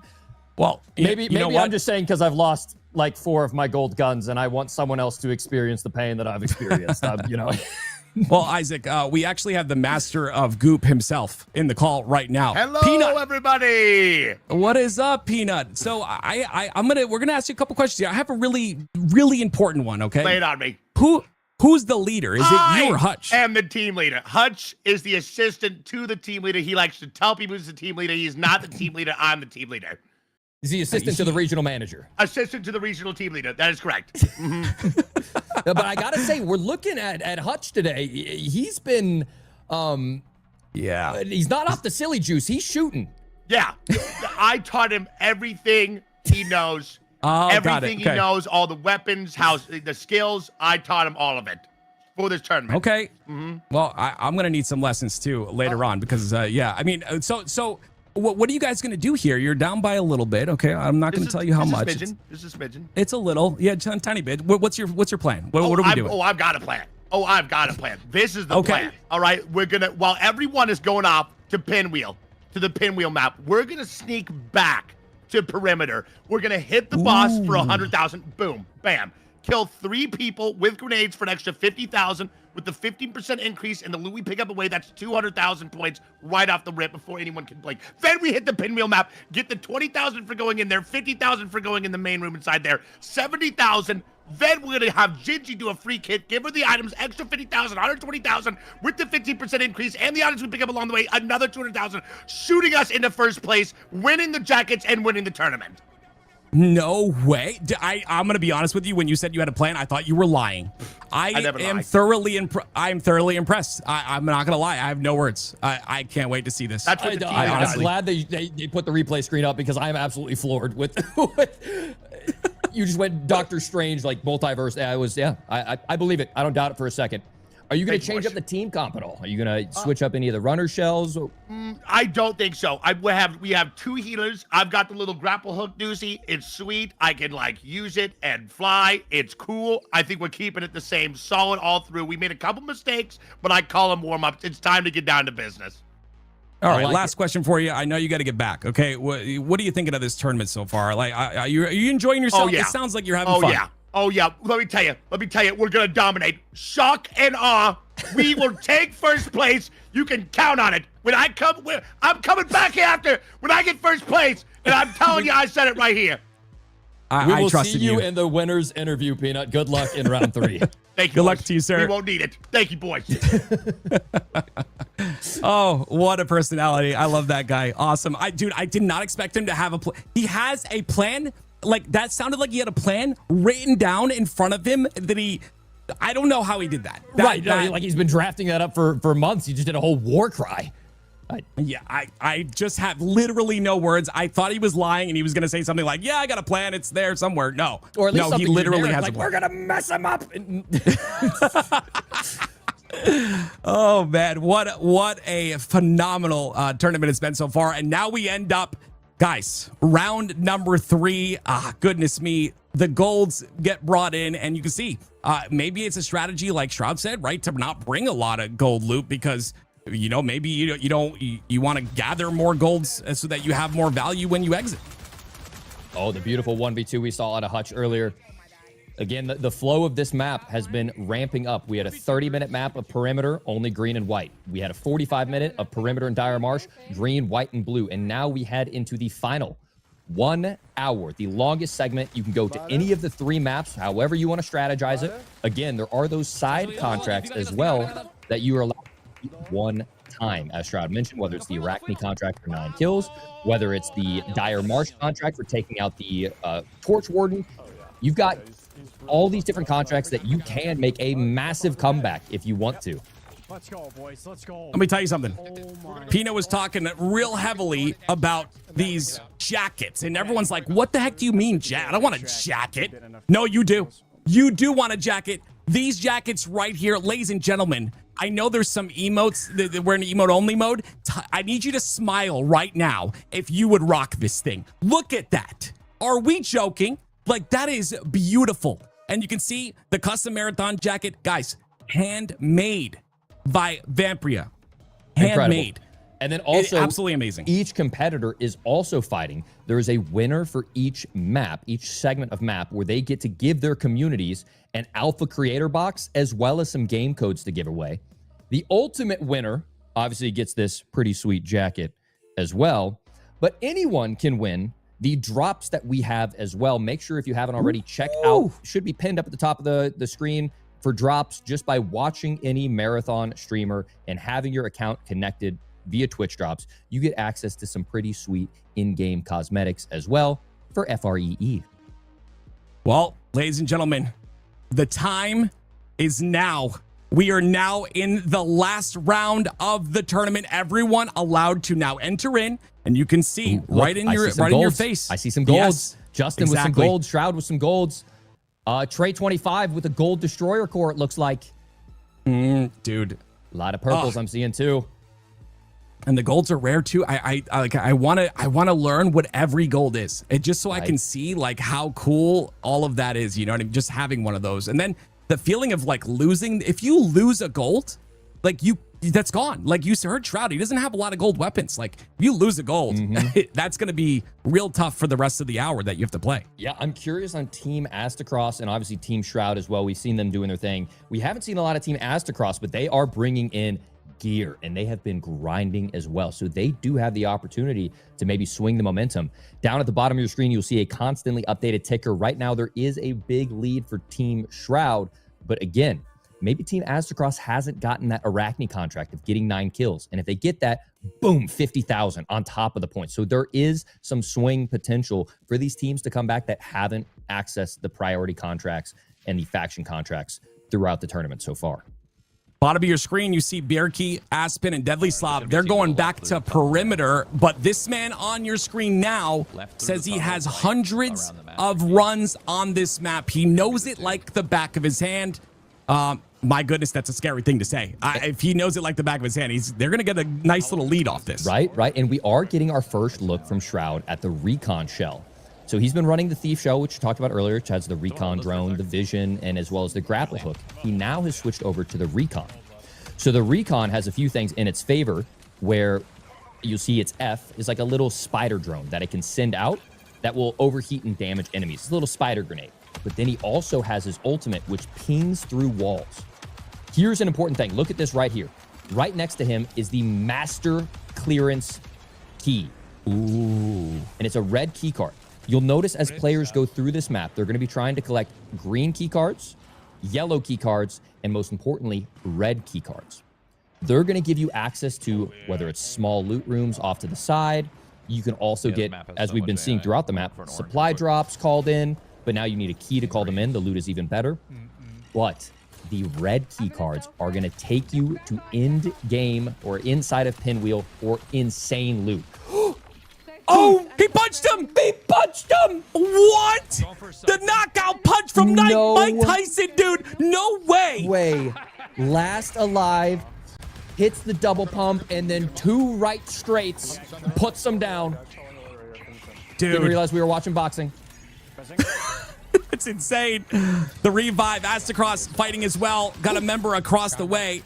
Well, maybe I'm just saying because I've lost like 4 of my gold guns and I want someone else to experience the pain that I've experienced. Well, Isaac, we actually have the master of goop himself in the call right now. Hello, Peanut. everybody. What is up, Peanut? So we're gonna ask you a couple questions here. I have a really important one. Okay, Lay it on me. Who's the leader? Is it you or Hutch? I am the team leader. Hutch is the assistant to the team leader. He likes to tell people he's the team leader. He's not the team leader. I'm the team leader. Is he assistant to the regional manager? Assistant to the regional team leader. That is correct. But I gotta say, we're looking at Hutch today. He's been, he's not off the silly juice. He's shooting. Yeah, I taught him everything he knows. Everything he knows, all the weapons, the skills. I taught him all of it for this tournament. Okay. Well, I'm gonna need some lessons too later on because I mean, so. What are you guys going to do here? You're down by a little bit, okay? I'm not going to tell you how much. This is a smidgen. It's a little, tiny bit. What's your plan? What are we doing? I've got a plan. This is the plan. All right, while everyone is going off to Pinwheel, to the Pinwheel map, we're going to sneak back to perimeter. We're gonna hit the boss for 100,000. Boom, bam. Kill 3 people with grenades for an extra 50,000. With the 15% increase in the loot we pick up away, that's 200,000 points right off the rip before anyone can blink. Then we hit the pinwheel map, get the 20,000 for going in there, 50,000 for going in the main room inside there, 70,000. Then we're gonna have Gingy do a free kit, give her the items, extra 50,000, 120,000 with the 15% increase and the items we pick up along the way, another 200,000, shooting us into first place, winning the jackets and winning the tournament. No way. I'm going to be honest with you. When you said you had a plan, I thought you were lying. I am thoroughly impressed. I'm not going to lie. I have no words. I can't wait to see this. That's what the team I'm glad they put the replay screen up because I'm absolutely floored with you just went Doctor Strange, like multiverse. I believe it. I don't doubt it for a second. Are you going to change up the team comp at all? Are you going to switch up any of the runner shells? I don't think so. We have 2 healers. I've got the little grapple hook doozy. It's sweet. I can like use it and fly. It's cool. I think we're keeping it the same, solid all through. We made a couple mistakes, but I call them warm-ups. It's time to get down to business. All right, last question for you. I know you got to get back. Okay, what are you thinking of this tournament so far? Like, are you enjoying yourself? Oh, yeah. It sounds like you're having fun. Oh yeah, let me tell you, we're gonna dominate. Shock and awe. We will take first place. You can count on it. When I'm coming back after when I get first place, and I'm telling you, I said it right here. We will see you in the winner's interview, Peanut. Good luck in round 3. Thank you. Good luck to you, sir. We won't need it. Thank you, boys. Oh, what a personality. I love that guy. Awesome. Dude, I did not expect him to have a plan. He has a plan. Like, that sounded like he had a plan written down in front of him that I don't know how he did that. Like he's been drafting that up for months. He just did a whole war cry. I just have literally no words. I thought he was lying and he was going to say something like, yeah, I got a plan. It's there somewhere. No. Or at least he literally has a plan. We're going to mess him up. Oh, man. What a phenomenal tournament it's been so far. And now we end up, guys, round number 3. Goodness me. The golds get brought in, and you can see maybe it's a strategy, like Shroud said, right, to not bring a lot of gold loot because, you know, maybe you want to gather more golds so that you have more value when you exit. Oh, the beautiful 1v2 we saw out of Hutch earlier. Again, the flow of this map has been ramping up. We had a 30-minute map of perimeter, only green and white. We had a 45-minute of perimeter and Dire Marsh, green, white, and blue. And now we head into the final 1 hour, the longest segment. You can go to any of the 3 maps, however you want to strategize it. Again, there are those side contracts as well that you are allowed to do one time, as Shroud mentioned, whether it's the Arachne contract for 9 kills, whether it's the Dire Marsh contract for taking out the Torch Warden. You've got all these different contracts that you can make a massive comeback if you want to. Let's go, boys. Let's go. Let me tell you something. Pino was talking real heavily about these jackets, and everyone's like, what the heck do you mean, I don't want a jacket. No, you do. You do want a jacket. These jackets right here, ladies and gentlemen, I know there's some emotes that we're in emote only mode. I need you to smile right now if you would rock this thing. Look at that. Are we joking? Like, that is beautiful. And you can see the custom marathon jacket, guys, handmade by Vampria. Handmade. And then also, absolutely amazing. Each competitor is also fighting. There is a winner for each map, each segment of map, where they get to give their communities an alpha creator box as well as some game codes to give away. The ultimate winner obviously gets this pretty sweet jacket as well, but anyone can win the drops that we have as well. Make sure if you haven't already, check out, should be pinned up at the top of the screen for drops just by watching any marathon streamer and having your account connected via Twitch drops. You get access to some pretty sweet in-game cosmetics as well for FREE. Well, ladies and gentlemen, the time is now. We are now in the last round of the tournament. Everyone allowed to now enter in, and you can see right in your face. I see some golds. Yes, Justin with some golds. Shroud with some golds. Trey 25 with a gold destroyer core. It looks like. Dude, a lot of purples I'm seeing too. And the golds are rare too. I want to learn what every gold is. Just so I can see like how cool all of that is. You know what I mean? Just having one of those, and then the feeling of like losing. If you lose a gold, like you that's gone. Like you heard Shroud, he doesn't have a lot of gold weapons. Like if you lose a gold, that's going to be real tough for the rest of the hour that you have to play. Yeah, I'm curious on Team Astacross and obviously Team Shroud as well. We've seen them doing their thing. We haven't seen a lot of Team Astacross, but they are bringing in gear and they have been grinding as well. So they do have the opportunity to maybe swing the momentum. Down at the bottom of your screen, you'll see a constantly updated ticker. Right now, there is a big lead for Team Shroud. But again, maybe Team Astacross hasn't gotten that Arachne contract of getting 9 kills. And if they get that, boom, 50,000 on top of the points. So there is some swing potential for these teams to come back that haven't accessed the priority contracts and the faction contracts throughout the tournament so far. Bottom of your screen, you see Bearkey, Aspen, and Deadly Slav. They're going back to perimeter, but this man on your screen now says he has hundreds of runs on this map. He knows it like the back of his hand. My goodness, that's a scary thing to say. If he knows it like the back of his hand, they're going to get a nice little lead off this. Right. And we are getting our first look from Shroud at the Recon Shell. So he's been running the Thief Shell, which we talked about earlier, which has the Recon drone, the Vision, and as well as the grapple hook. He now has switched over to the Recon. So the Recon has a few things in its favor where you'll see its F is like a little spider drone that it can send out that will overheat and damage enemies. It's a little spider grenade. But then he also has his ultimate, which pings through walls. Here's an important thing. Look at this right here. Right next to him is the Master Clearance Key. Ooh. And it's a red key card. You'll notice as players go through this map, they're going to be trying to collect green key cards, yellow key cards, and most importantly, red key cards. They're going to give you access to whether it's small loot rooms off to the side. You can also get, as we've been seeing throughout the map, supply drops called in, but now you need a key to call them in. The loot is even better. But the red key cards are going to take you to end game or inside of Pinwheel or insane loot. Oh, he punched him! He punched him! What? The knockout punch from Mike Tyson, dude! No way! Last alive, hits the double pump, and then 2 right straights, puts him down. Dude. Didn't realize we were watching boxing. It's insane. The revive, Astacross fighting as well. Got a member across the way.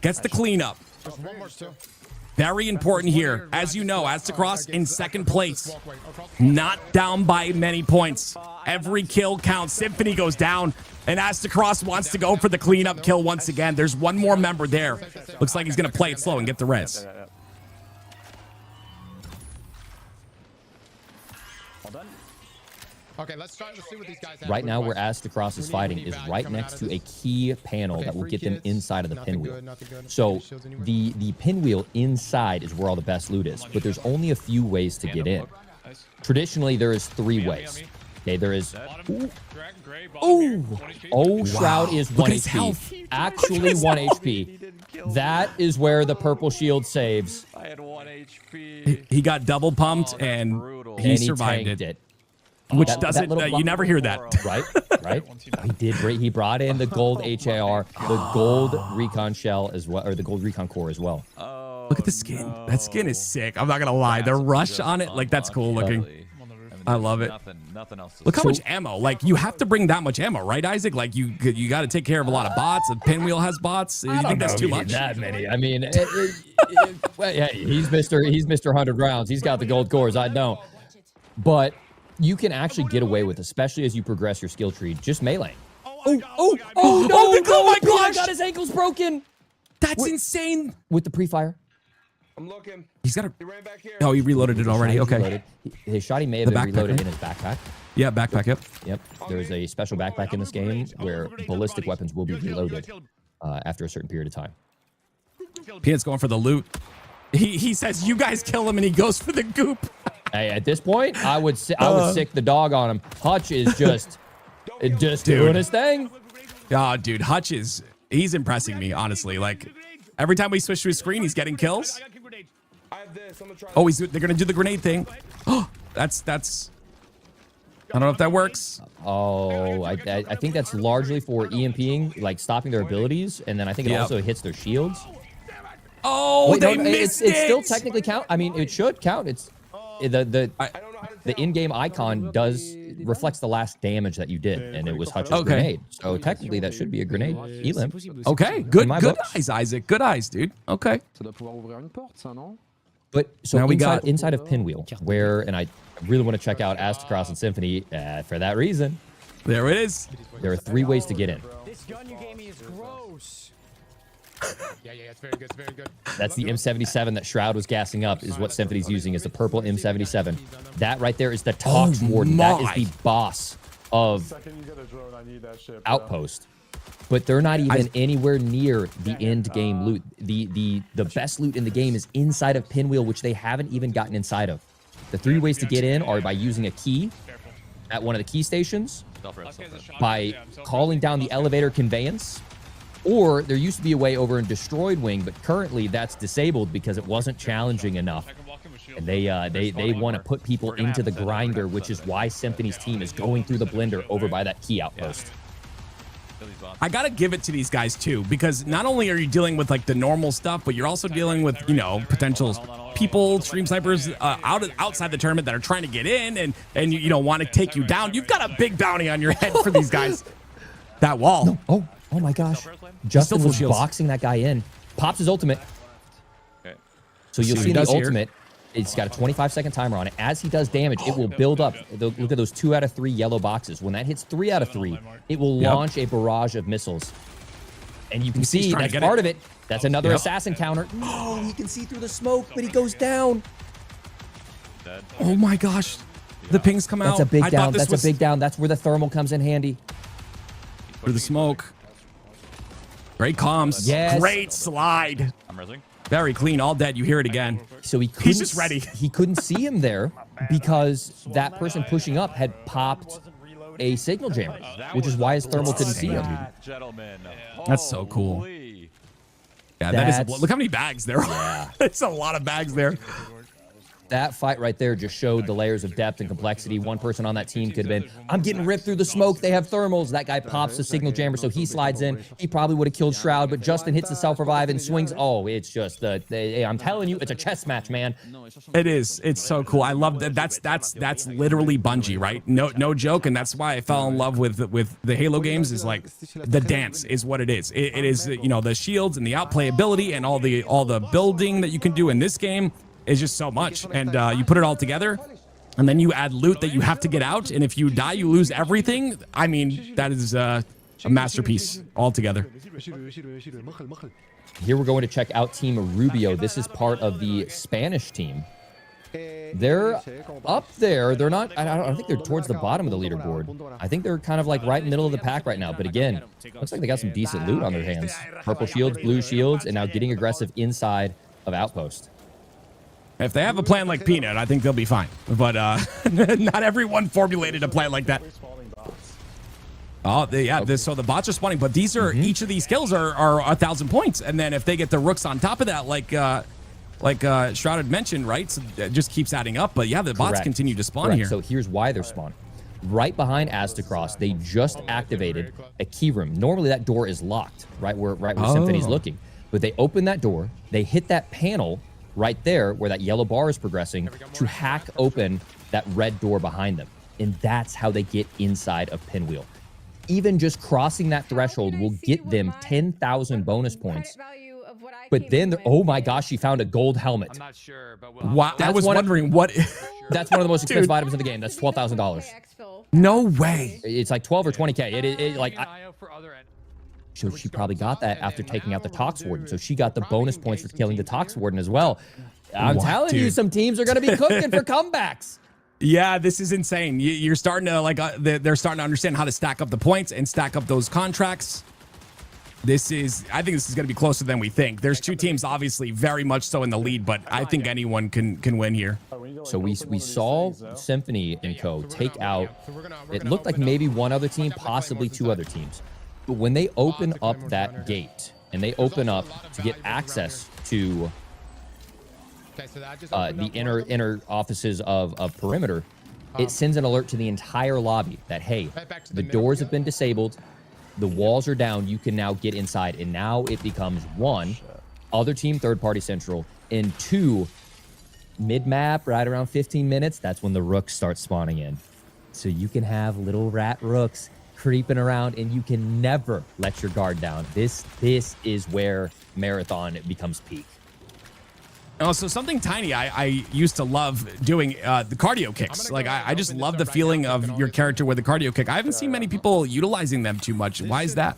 Gets the cleanup. Very important here. As you know, Astacross in second place. Not down by many points. Every kill counts. Symphony goes down, and Astacross wants to go for the cleanup kill once again. There's one more member there. Looks like he's going to play it slow and get the res. Okay, let's try to see what these guys have. Right now, where Astacross is fighting is right next to a key panel that will get them inside of the pinwheel. So the pinwheel inside is where all the best loot is, but there's only a few ways to get in. Traditionally, there is 3 ways. Okay, there is... Oh, Shroud is 1 HP. Actually 1 HP. That is where the purple shield saves. I had 1 HP. He got double pumped, and he survived it. Which doesn't, you never hear that. Right. He brought in the gold HAR, the gold recon shell as well, or the gold recon core as well. Look at the skin. That skin is sick. I'm not going to lie. The rush on it, like, that's cool looking. I love it. Nothing else. Look how much ammo. Like, you have to bring that much ammo, right, Isaac? Like, you got to take care of a lot of bots. The pinwheel has bots. You think that's too much? That many. I mean, well, yeah, he's Mr. 100 rounds. He's got the gold cores. I don't. But you can actually get away with, especially as you progress your skill tree, just melee. Oh, my gosh! Got his ankles broken. That's insane. With the pre-fire. I'm looking. He's got a... He ran back here. Oh, he reloaded it already. Okay. Reloaded. His shot, he may have been reloaded in his backpack. Yeah, backpack, Yep. There's a special backpack in this game where ballistic weapons will be reloaded after a certain period of time. Peanut's going for the loot. He says, you guys kill him, and he goes for the goop. Hey, at this point, I would sick the dog on him. Hutch is just doing his thing. Oh, dude, Hutch is... He's impressing me, honestly. Like, every time we switch to his screen, he's getting kills. Oh, they're going to do the grenade thing. Oh, that's... I don't know if that works. Oh, I think that's largely for EMPing, like stopping their abilities, and then I think it also hits their shields. Oh, they missed it. It still technically count. I mean, it should count. It's the in-game icon does reflects the last damage that you did, and it was Hutch's Okay. grenade. So technically, that should be a grenade. Elim. Okay, good, my good books. eyes, Isaac. Good eyes, dude. Okay. But so Now we got- inside of Pinwheel, where, and I really want to check out Astacross and Symphony for that reason. There it is. There are 3 ways to get in. This gun you gave me is gross. Yeah, it's very good. It's very good. That's the M77 that Shroud was gassing up, is what Symphony's using, is the purple M77. That right there is the Tox Warden. That is the boss of Outpost. But they're not even anywhere near the end game loot. The best loot in the game is inside of Pinwheel, which they haven't even gotten inside of. The 3 ways to get in are by using a key at one of the key stations, by calling down the elevator conveyance, or there used to be a way over in Destroyed Wing, but currently that's disabled because it wasn't challenging enough. And they want to put people into the grinder, which is why Symphony's team is going through the blender over by that key outpost. I gotta give it to these guys too, because not only are you dealing with like the normal stuff, but you're also dealing with, you know, potential people, stream snipers outside the tournament that are trying to get in and you know want to take you down. You've got a big bounty on your head for these guys. That wall. Oh my gosh. Justin full was shields. boxing that guy in. Pops his ultimate. Okay. So you'll See what see he in the does here. ultimate, it's got a 25-second timer on it. As he does damage, it will build up. Look at those 2 out of 3 yellow boxes. When that hits 3 out of 3, it will launch a barrage of missiles. And you can see trying to that's get part it. of it. That's another Yep. assassin counter. No, he can see through the smoke, but he goes down. Oh my gosh. The pings come out. That's a big I thought down. this That's was a big down. That's where the thermal comes in handy. through the smoke. Great comms. Yes. Great slide. I'm resing. Very clean. All dead. You hear it again. So he couldn't, just ready. He couldn't see him there because that person pushing up had popped a signal jammer, which is why his thermal couldn't see him. Gentlemen. That's so cool. Holy. Yeah, that is. That's- Look how many bags there are. It's a lot of bags there. That fight right there just showed the layers of depth and complexity. One person on that team could have been, I'm getting ripped through the smoke. They have thermals. That guy pops the signal jammer, so he slides in. He probably would have killed Shroud, but Justin hits the self-revive and swings. Oh, it's just, I'm telling you, it's a chess match, man. It is. It's so cool. I love that. That's literally Bungie, right? No joke. And that's why I fell in love with the Halo games. Is like the dance is what it is. It is, you know, the shields and the outplay ability and all the building that you can do in this game is just so much. And you put it all together, and then you add loot that you have to get out. And if you die, you lose everything. I mean, that is a masterpiece altogether. Here we're going to check out Team Rubio. This is part of the Spanish team. They're up there. They're not, I don't think they're towards the bottom of the leaderboard. I think they're kind of like right in the middle of the pack right now. But again, looks like they got some decent loot on their hands. Purple shields, blue shields, and now getting aggressive inside of Outpost. If they have a plan like Peanut, I think they'll be fine. But not everyone formulated a plan like that. Oh, so the bots are spawning, but these are each of these kills are 1,000 points, and then if they get the rooks on top of that, like Shroud had mentioned, right? So it just keeps adding up. But yeah, the bots Correct. continue to spawn Correct. here. So here's why they're spawning. Right behind Astacross, they just activated a key room. Normally that door is locked, right where Symphony's looking. But they open that door, they hit that panel right there where that yellow bar is progressing to hack open that red door behind them. And that's how they get inside of Pinwheel. Even just crossing that threshold will get them 10,000 bonus points. But then, oh my gosh, she found a gold helmet. I'm not sure, but Wow, I was wondering what. That's one of the most expensive items in the game. That's $12,000. No way. It's like 12 or 20K. So she probably got that after taking out the Tox Warden. So she got the bonus points for killing the Tox Warden as well. I'm telling you, some teams are going to be cooking for comebacks. Yeah, this is insane. You're starting to they're starting to understand how to stack up the points and stack up those contracts. I think this is going to be closer than we think. There's two teams obviously very much so in the lead, but I think anyone can win here. So we saw Symphony and Co. take out, it looked like maybe one other team, possibly two other teams. But when they open up that gate and they open up to get access to the inner offices of Perimeter, it sends an alert to the entire lobby that, hey, the doors have been disabled, the walls are down, you can now get inside. And now it becomes one, other team third-party central, and two, mid-map, right around 15 minutes, that's when the Rooks start spawning in. so you can have little rat rooks creeping around, and you can never let your guard down. This is where Marathon becomes peak. Oh, so something tiny I used to love doing the cardio kicks. Like I just love the feeling of your character with a cardio kick. I haven't seen many people utilizing them too much. Why is that?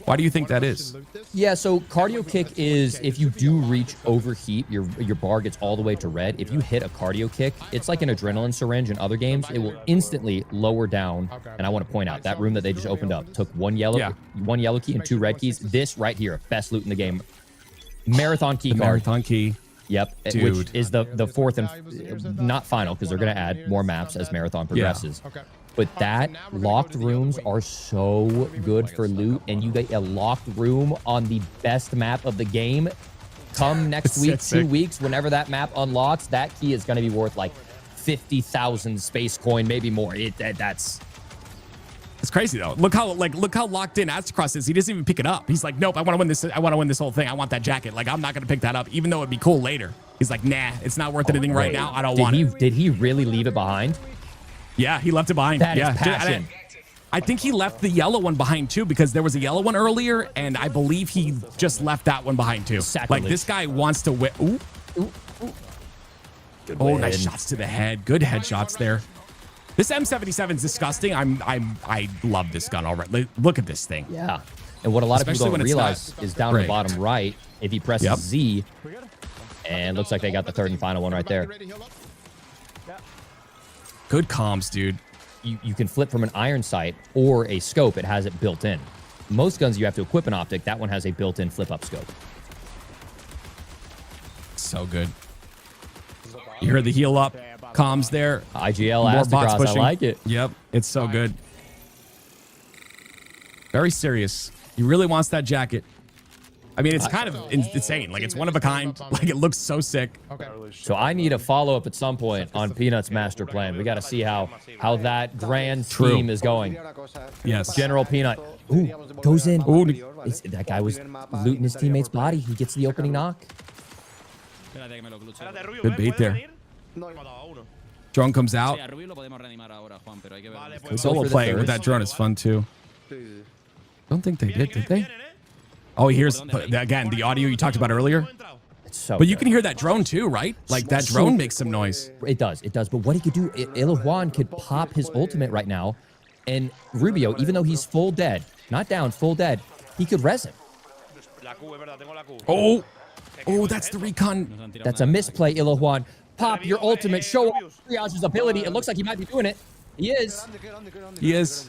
Why do you think that is? Yeah, so cardio kick is if you do reach overheat, your bar gets all the way to red. If you hit a cardio kick, it's like an adrenaline syringe in other games. It will instantly lower down. And I want to point out that room that they just opened up took one yellow key and 2 red keys. This right here, best loot in the game. Marathon key card. Marathon key. Yep, Dude. which is the fourth and not final because they're going to add more maps as Marathon progresses. Okay. But that locked rooms are so good for loot, and you get a locked room on the best map of the game. Come next week, 2 weeks, whenever that map unlocks, that key is going to be worth like 50,000 space coin, maybe more. It's crazy though. Look how locked in Astacross is. He doesn't even pick it up. He's like, nope, I want to win this. I want to win this whole thing. I want that jacket. Like, I'm not gonna pick that up, even though it'd be cool later. He's like, nah, it's not worth anything right now. I don't want it. Did he really leave it behind? Yeah, he left it behind. That is passion. I think he left the yellow one behind too, because there was a yellow one earlier, and I believe he just left that one behind too. Sacrilege. Like, this guy wants to win. Ooh. Oh, nice shots to the head. Good headshots there. This M77 is disgusting. I love this gun already. Look at this thing. Yeah. And what a lot of Especially people don't when it's realize not is down the rigged. bottom right, if he presses Z, and looks like they got the third and final one right there. Good comms, dude. You can flip from an iron sight or a scope. It has it built in. Most guns you have to equip an optic. That one has a built-in flip-up scope. So good. You heard the heal up comms there. IGL More bots Astacross, I pushing. like it. Yep, it's so good. Very serious. He really wants that jacket. I mean, it's kind of insane. Like, it's one of a kind. Like, it looks so sick. So I need a follow-up at some point on Peanut's master plan. We got to see how that grand scheme is going. Yes. General Peanut. Ooh, goes in. Ooh, that guy was looting his teammate's body. He gets the opening knock. Good bait there. Drone comes out. Solo play with that drone is fun too. Don't think they did they? Oh, here's again the audio you talked about earlier. So but you can hear that drone too, right? Like, that drone makes some noise. It does. But what he could do, Illajuan could pop his ultimate right now, and Rubio, even though he's full dead, not down, full dead, he could res him. Oh, that's the recon. That's a misplay, Illajuan. Pop your ultimate, show Triage's ability. It looks like he might be doing it. He is. He is.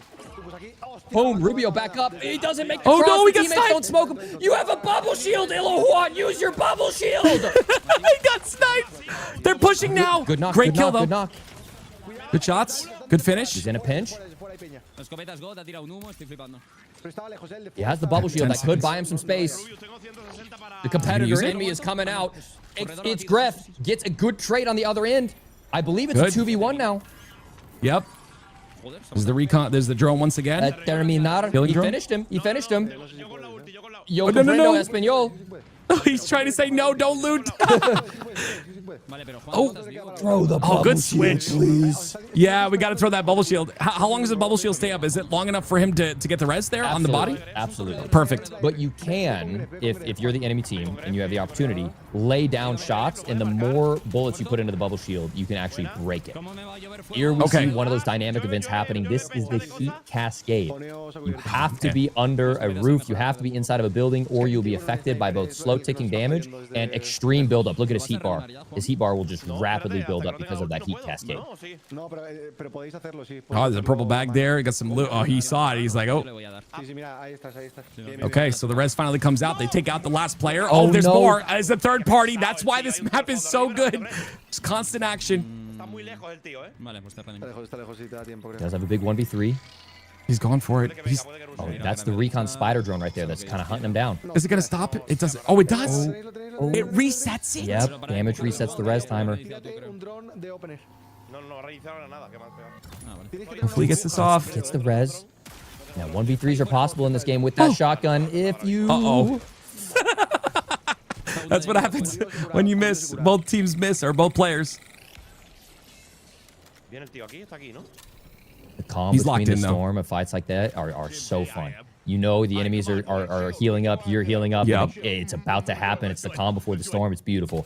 Boom, Rubio back up. He doesn't make the Oh, cross. no, he The got teammates sniped. don't smoke him. You have a bubble shield, Illajuan. Use your bubble shield. He got sniped. They're pushing now. Good knock. Great good kill knock, though. Good knock. Good shots. Good finish. He's in a pinch. He has the bubble shield that could buy him some space. The competitor in me is coming out. It's Gref. Gets a good trade on the other end. I believe it's Good. a 2v1 now. Yep. There's the recon. There's the drone once again. Terminar. Killing He drone? finished him. He finished him. Yo, Oh, no, no, no. Espanol. He's trying to say no, don't loot. Oh, throw the bubble good shield, switch. please. Yeah, we got to throw that bubble shield. How long does the bubble shield stay up? Is it long enough for him to get the res there on the body? Absolutely. Perfect. But you can, if you're the enemy team and you have the opportunity, lay down shots, and the more bullets you put into the bubble shield, you can actually break it. Here we see one of those dynamic events happening. This is the heat cascade. You have to be under a roof, you have to be inside of a building, or you'll be affected by both slow ticking damage and extreme buildup. Look at his heat bar. His heat bar will just rapidly build up because of that heat cascade. Oh, there's a purple bag there. He got some loot. Oh, he saw it. He's like, oh. Okay, so the res finally comes out. They take out the last player. Oh, there's no. more as a third party. That's why this map is so good. It's constant action. Does have a big 1v3. He's going for it. Oh, that's the recon spider drone right there that's kind of hunting him down. Is it going to stop? It doesn't. Oh, it does. It resets it. Yep, damage resets the res timer. Hopefully he gets this off. Gets the res. Now 1v3s are possible in this game with that shotgun if you... Uh-oh. That's what happens when you miss. Both teams miss, or both players. calm He's between locked the in, though. storm of fights like that are so fun. You know the enemies are healing up, you're healing up. Yep. It's about to happen. It's the calm before the storm. It's beautiful.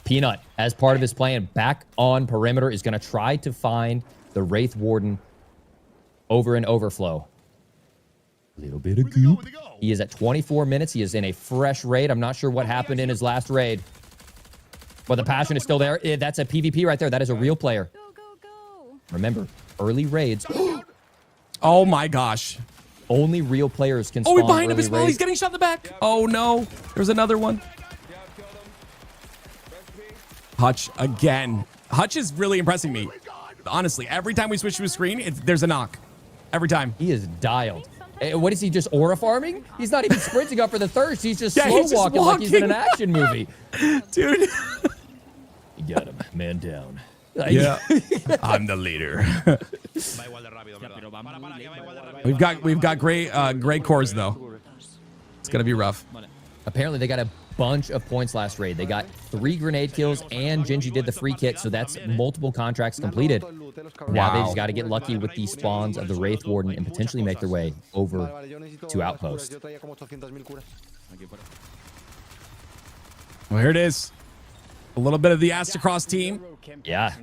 Peanut, as part of his plan, back on perimeter, is going to try to find the Wraith Warden over an overflow. A little bit of goop. He is at 24 minutes. He is in a fresh raid. I'm not sure what happened in his last raid. But the passion is still there. That's a PvP right there. That is a real player. Go, go, go. Remember, early raids. Oh my gosh. Only real players can Oh, spawn we're behind him early as well. raids. He's getting shot in the back. Oh no. There's another one. Hutch again. Hutch is really impressing me. Honestly, every time we switch to a screen, there's a knock. Every time. He is dialed. What is he, just aura farming? He's not even sprinting up for the thirst. He's just Yeah, slow he's just walking like he's in an walking. action movie. Dude. You got him. Man down. Yeah. I'm the leader. we've got great cores though. It's gonna be rough. Apparently they got a bunch of points last raid. They got 3 grenade kills and Gingy did the free kit, so that's multiple contracts completed. Now they just got to get lucky with these spawns of the Wraith Warden and potentially make their way over to Outpost. Well, here it is. A little bit of the Astacross team. Yeah.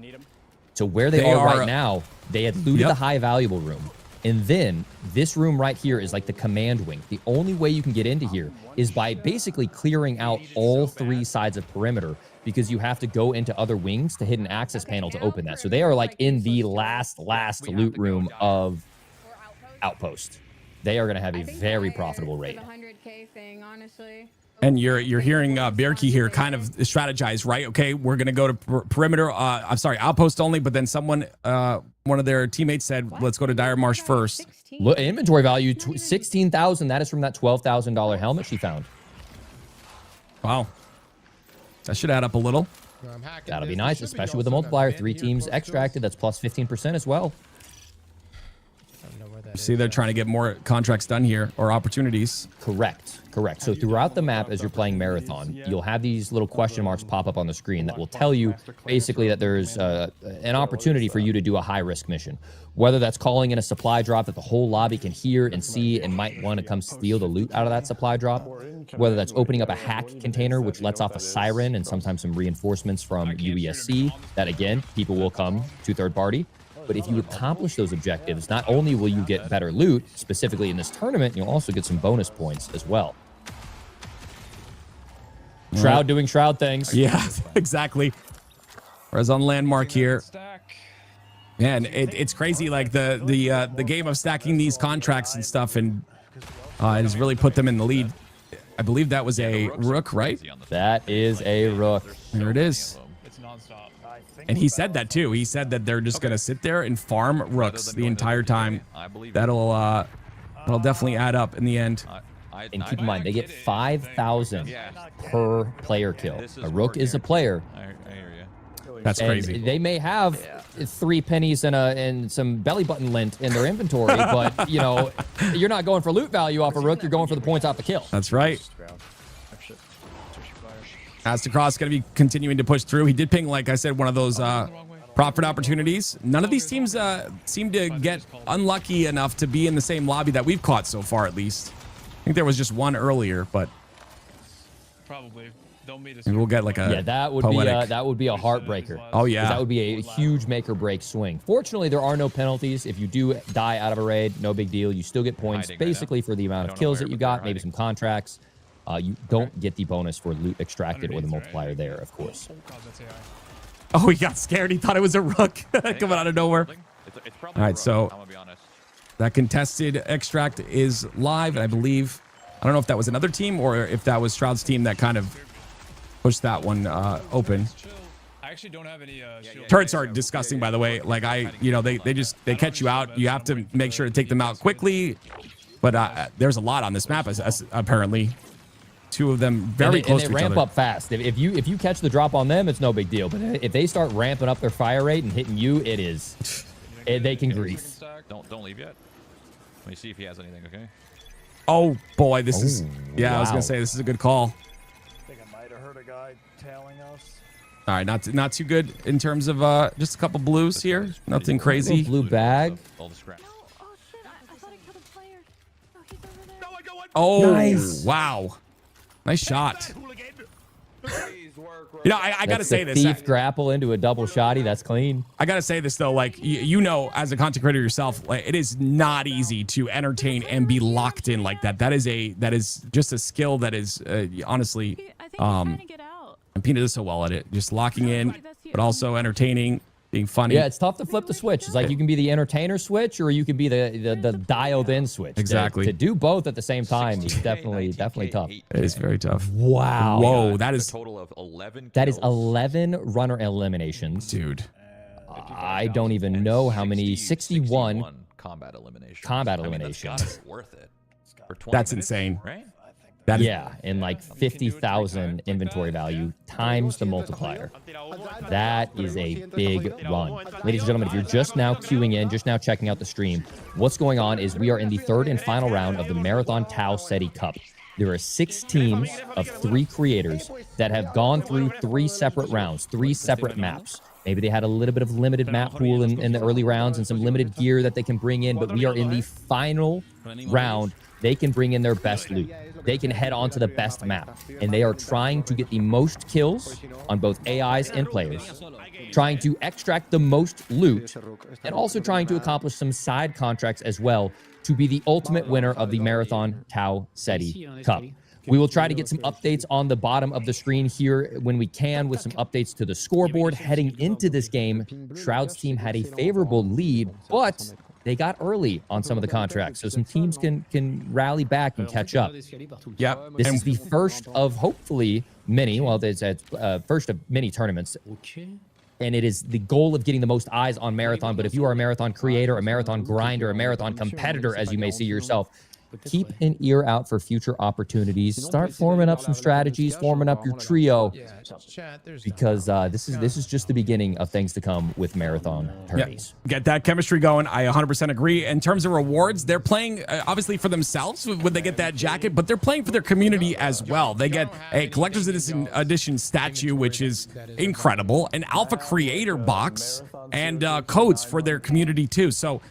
So where they are right now, they had looted the high valuable room. And then this room right here is like the command wing. The only way you can get into here is by basically clearing out all 3 sides of perimeter, because you have to go into other wings to hit an access panel to open that. So they are like in the last loot room of Outpost. They are going to have a very profitable raid. And you're hearing Bearkey here kind of strategize, right? Okay, we're gonna go to perimeter. I'm sorry, Outpost only. But then someone, one of their teammates said, "Let's go to Dire Marsh first." Look, inventory value 16,000. That is from that $12,000 helmet she found. Wow, that should add up a little. That'll be nice, especially with the multiplier. 3 teams extracted. That's plus 15% as well. See, they're trying to get more contracts done here, or opportunities. Correct. So throughout the map, as you're playing Marathon, you'll have these little question marks pop up on the screen that will tell you basically that there's an opportunity for you to do a high-risk mission. Whether that's calling in a supply drop that the whole lobby can hear and see and might want to come steal the loot out of that supply drop. Whether that's opening up a hack container, which lets off a siren and sometimes some reinforcements from UESC, that again, people will come to third party. But if you accomplish those objectives, not only will you get better loot, specifically in this tournament, you'll also get some bonus points as well. Shroud doing Shroud things. Yeah, exactly. Whereas on Landmark here, man, it's crazy. Like the game of stacking these contracts and stuff, and it has really put them in the lead. I believe that was a Rook, right? That is a Rook. There it is. And he said that too. He said that they're just gonna sit there and farm Rooks the entire time. That'll definitely add up in the end. And keep in mind, they get 5,000 per player kill. A Rook is a player. That's crazy. They may have 3 pennies and some belly button lint in their inventory, but you know, you're not going for loot value off a Rook. You're going for the points off the kill. That's right. Astacross going to be continuing to push through. He did ping, like I said, one of those profit opportunities. None of these teams seem to get unlucky enough to be in the same lobby that we've caught so far, at least. I think there was just one earlier, but probably don't meet us. Maybe we'll get like a that would be a heartbreaker. Oh yeah, that would be a huge make or break swing. Fortunately, there are no penalties. If you do die out of a raid, no big deal. You still get points basically for the amount of kills that you got, maybe some contracts. You don't get the bonus for loot extracted or the multiplier there, of course. Oh, he got scared. He thought it was a Rook coming out of nowhere. All right, so that contested extract is live, and I believe, I don't know if that was another team or if that was Shroud's team that kind of pushed that one open. I actually don't have any Turrets are disgusting, by the way. Like they catch you out. You have to make sure to take them out quickly. But there's a lot on this map, apparently. 2 of them very close to each other. And they ramp up fast. If you catch the drop on them, it's no big deal. But if they start ramping up their fire rate and hitting you, it is. They can grief. Don't leave yet. Let me see if he has anything. Okay. Oh boy, I was gonna say this is a good call. I think I might have heard a guy tailing us. All right, not too good in terms of just a couple blues here. Nothing crazy. Blue bag. No, oh shit, I thought I killed a player. Oh, he's over there. No, I go one. Oh, Nice. Wow. Nice shot. Hooligan. You know, I gotta say this. Thief grapple into a double shotty. That's clean. I gotta say this though, like you know, as a content creator yourself, like it is not easy to entertain and be locked in like that. That is just a skill that is honestly, I think he's trying to get out. and Pina does so well at it, just locking in, but also entertaining, being funny. Yeah, it's tough to flip the switch. It's like you can be the entertainer switch, or you can be the dialed in switch. Exactly. To do both at the same time is definitely tough. It is very tough. Wow. Whoa, that is a total of 11. That is 11 runner eliminations. Dude. I don't even know how many. 61 combat eliminations. Combat I mean, eliminations. that's worth it. For 20 That's minutes, insane. right? That is, Yeah, and like 50,000 inventory value times the multiplier. That is a big run. Ladies and gentlemen, if you're just now queuing in, just now checking out the stream, what's going on is we are in the third and final round of the Marathon Tau Ceti Cup. There are 6 teams of 3 creators that have gone through 3 separate rounds, 3 separate maps. Maybe they had a little bit of limited map pool in the early rounds and some limited gear that they can bring in, but we are in the final round. They can bring in their best loot. They can head on to the best map, and they are trying to get the most kills on both AIs and players, trying to extract the most loot, and also trying to accomplish some side contracts as well to be the ultimate winner of the Marathon Tau Ceti Cup. We will try to get some updates on the bottom of the screen here when we can, with some updates to the scoreboard. Heading into this game, Shroud's team had a favorable lead, but they got early on some of the contracts, so some teams can rally back and catch up. yeah. This is the first of hopefully many, well, it's first of many tournaments, and it is the goal of getting the most eyes on Marathon. But if you are a Marathon creator, a Marathon grinder, a Marathon competitor, as you may see yourself, keep an ear out for future opportunities. Start forming up some strategies, forming up your trio, because this is just the beginning of things to come with Marathon tourneys. Get that chemistry going. I 100% agree. In terms of rewards, they're playing obviously for themselves when they get that jacket, but they're playing for their community as well. They get a collector's edition statue, which is incredible, an alpha creator box, and codes for their community too. So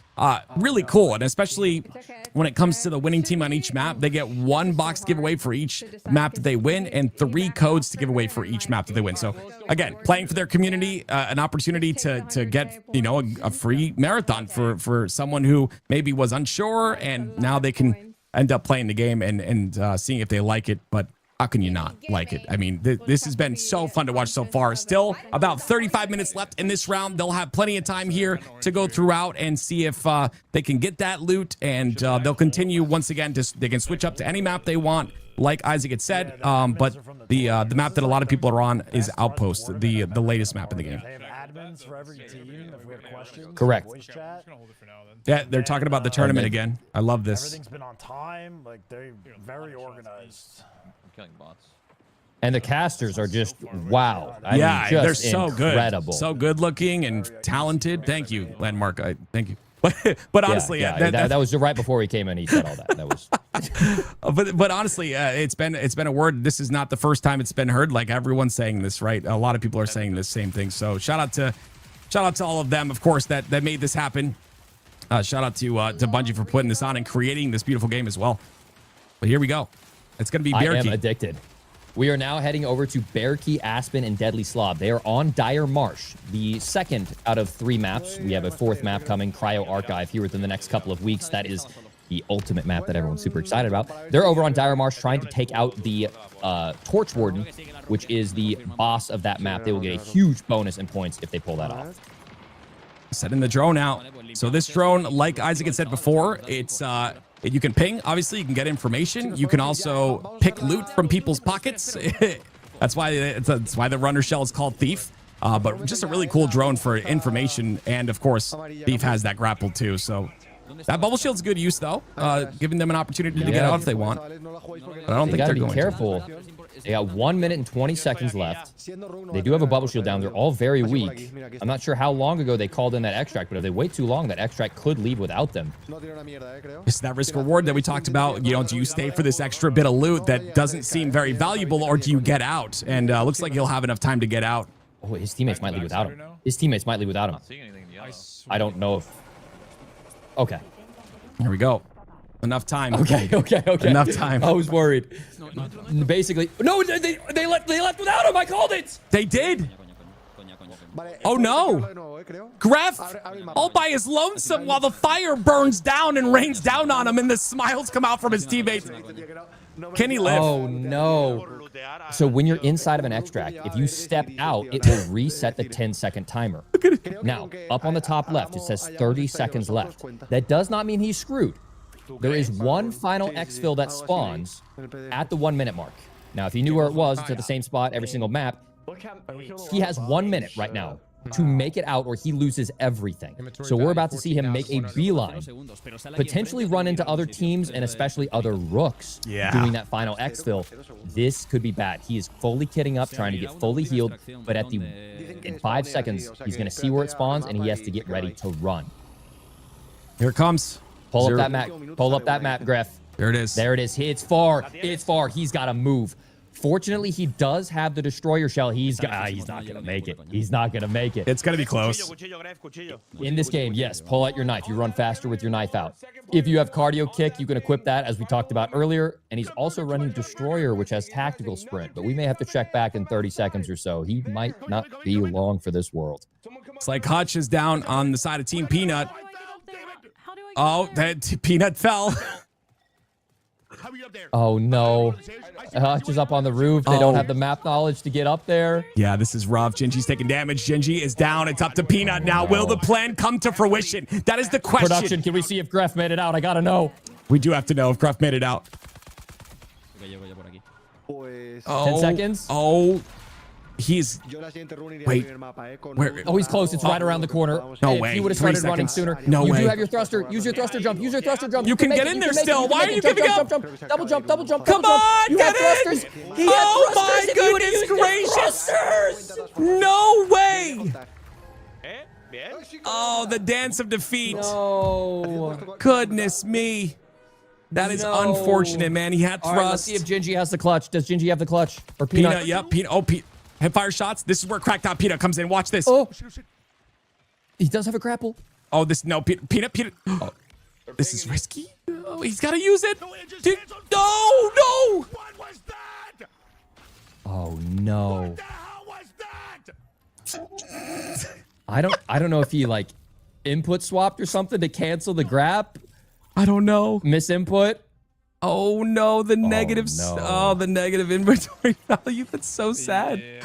really cool. And especially when it comes to the winning team on each map, they get 1 box to give away for each map that they win and 3 codes to give away for each map that they win. So again, playing for their community, an opportunity to get, you know, a free marathon for someone who maybe was unsure, and now they can end up playing the game and seeing if they like it. But how can you not like it? I mean, this has been so fun to watch so far. Still about 35 minutes left in this round. They'll have plenty of time here to go throughout and see if they can get that loot, and they'll continue once again. They can switch up to any map they want, like Isaac had said. But the map that a lot of people are on is Outpost, the latest map in the game. They have admins for every team. If we have questions, Correct. voice chat. Yeah, they're talking about the tournament again. I love this. Everything's been on time. Like, they're very organized. Killing bots. And the casters are just wow. I Yeah, mean, they're just so incredible. good, so good looking and talented. Thank you, Landmark. Thank you. But honestly, that was right before he came in. He said all that. That was. but honestly, it's been a word. This is not the first time it's been heard. Like, everyone's saying this, right? A lot of people are saying the same thing. So shout out to all of them, of course, that made this happen. Shout out to Bungie for putting this on and creating this beautiful game as well. But here we go. It's going to be Bear I am Key. addicted. We are now heading over to Bear Key, Aspen, and Deadly Slob. They are on Dire Marsh, the second out of 3 maps. We have a 4th map coming, Cryo Archive, here within the next couple of weeks. That is the ultimate map that everyone's super excited about. They're over on Dire Marsh trying to take out the Torch Warden, which is the boss of that map. They will get a huge bonus in points if they pull that off. Setting the drone out. So this drone, like Isaac had said before, it's you can ping. Obviously, you can get information. You can also pick loot from people's pockets. That's why the runner shell is called Thief. But just a really cool drone for information, and of course, Thief has that grapple too. So that bubble shield's good use though, giving them an opportunity to get out if they want. But I don't think they're going careful. They got 1 minute and 20 seconds left. They do have a bubble shield down. They're all very weak. I'm not sure how long ago they called in that extract, but if they wait too long, that extract could leave without them. It's that risk reward that we talked about. You know, do you stay for this extra bit of loot that doesn't seem very valuable, or do you get out? And looks like you'll have enough time to get out. Oh, his teammates might leave without him. now? His teammates might leave without him. Not seeing anything in yellow. I don't know if. Okay. Here we go. Enough time. Okay. Enough time. I was worried. Basically, no, they left without him. I called it. They did. Oh no. Gref all by his lonesome while the fire burns down and rains down on him and the smiles come out from his teammates. Can he live? Oh no. So when you're inside of an extract, if you step out, it will reset the 10-second timer. Now, up on the top left, it says 30 seconds left. That does not mean he's screwed. There is one final exfil that spawns at the 1 minute mark. Now, if he knew where it was, it's at the same spot every single map. He has 1 minute right now to make it out or he loses everything. So we're about to see him make a beeline, potentially run into other teams and especially other rooks doing that final exfil. This could be bad. He is fully kitting up, trying to get fully healed, but in 5 seconds, he's going to see where it spawns and he has to get ready to run. Here it comes. Pull up that map. Pull up that map, Gref. There it is. There it is. It's far. It's far. He's got to move. Fortunately, he does have the destroyer shell. He's not gonna make it. He's not gonna make it. It's gonna be close. In this game, yes, pull out your knife. You run faster with your knife out. If you have cardio kick, you can equip that, as we talked about earlier. And he's also running destroyer, which has tactical sprint. But we may have to check back in 30 seconds or so. He might not be long for this world. It's like Hutch is down on the side of Team Peanut. Oh, that Peanut fell. Oh no. Hutch is up on the roof. They don't have the map knowledge to get up there. Yeah, this is rough. Gingy's taking damage. Gingy is down. It's up to Peanut now. Will the plan come to fruition? That is the question. Production, can we see if Gref made it out? I gotta know. We do have to know if Gref made it out. 10 seconds. Oh, he's... Wait. Where? Oh, he's close. It's right around the corner. No If way. he would have 3 started running seconds. sooner. No you way. do have your thruster. Use your thruster jump. Use your thruster jump. You can get in there still. Why are you giving up? Double jump. Double jump. Come on, You get have in! thrusters. Oh my goodness gracious! No way! Oh, the dance of defeat. No. Goodness me. That is unfortunate, man. He had All right, let's thrust. see if Gingy has the clutch. Does Gingy have the clutch? Or Peanut? Peanut, yep. Peanut. Oh, Hipfire shots. This is where Cracked Out Peanut comes in. Watch this. Oh. He does have a grapple. Oh, this, no, Peanut. Oh, this is risky. Oh, he's got to use it. Dude, no. What was that? Oh, no. What the hell was that? I don't know if he, like, input swapped or something to cancel the grab. I don't know. Misinput. Oh no, the negatives. no. Oh, the negative inventory value. That's so sad. Yeah,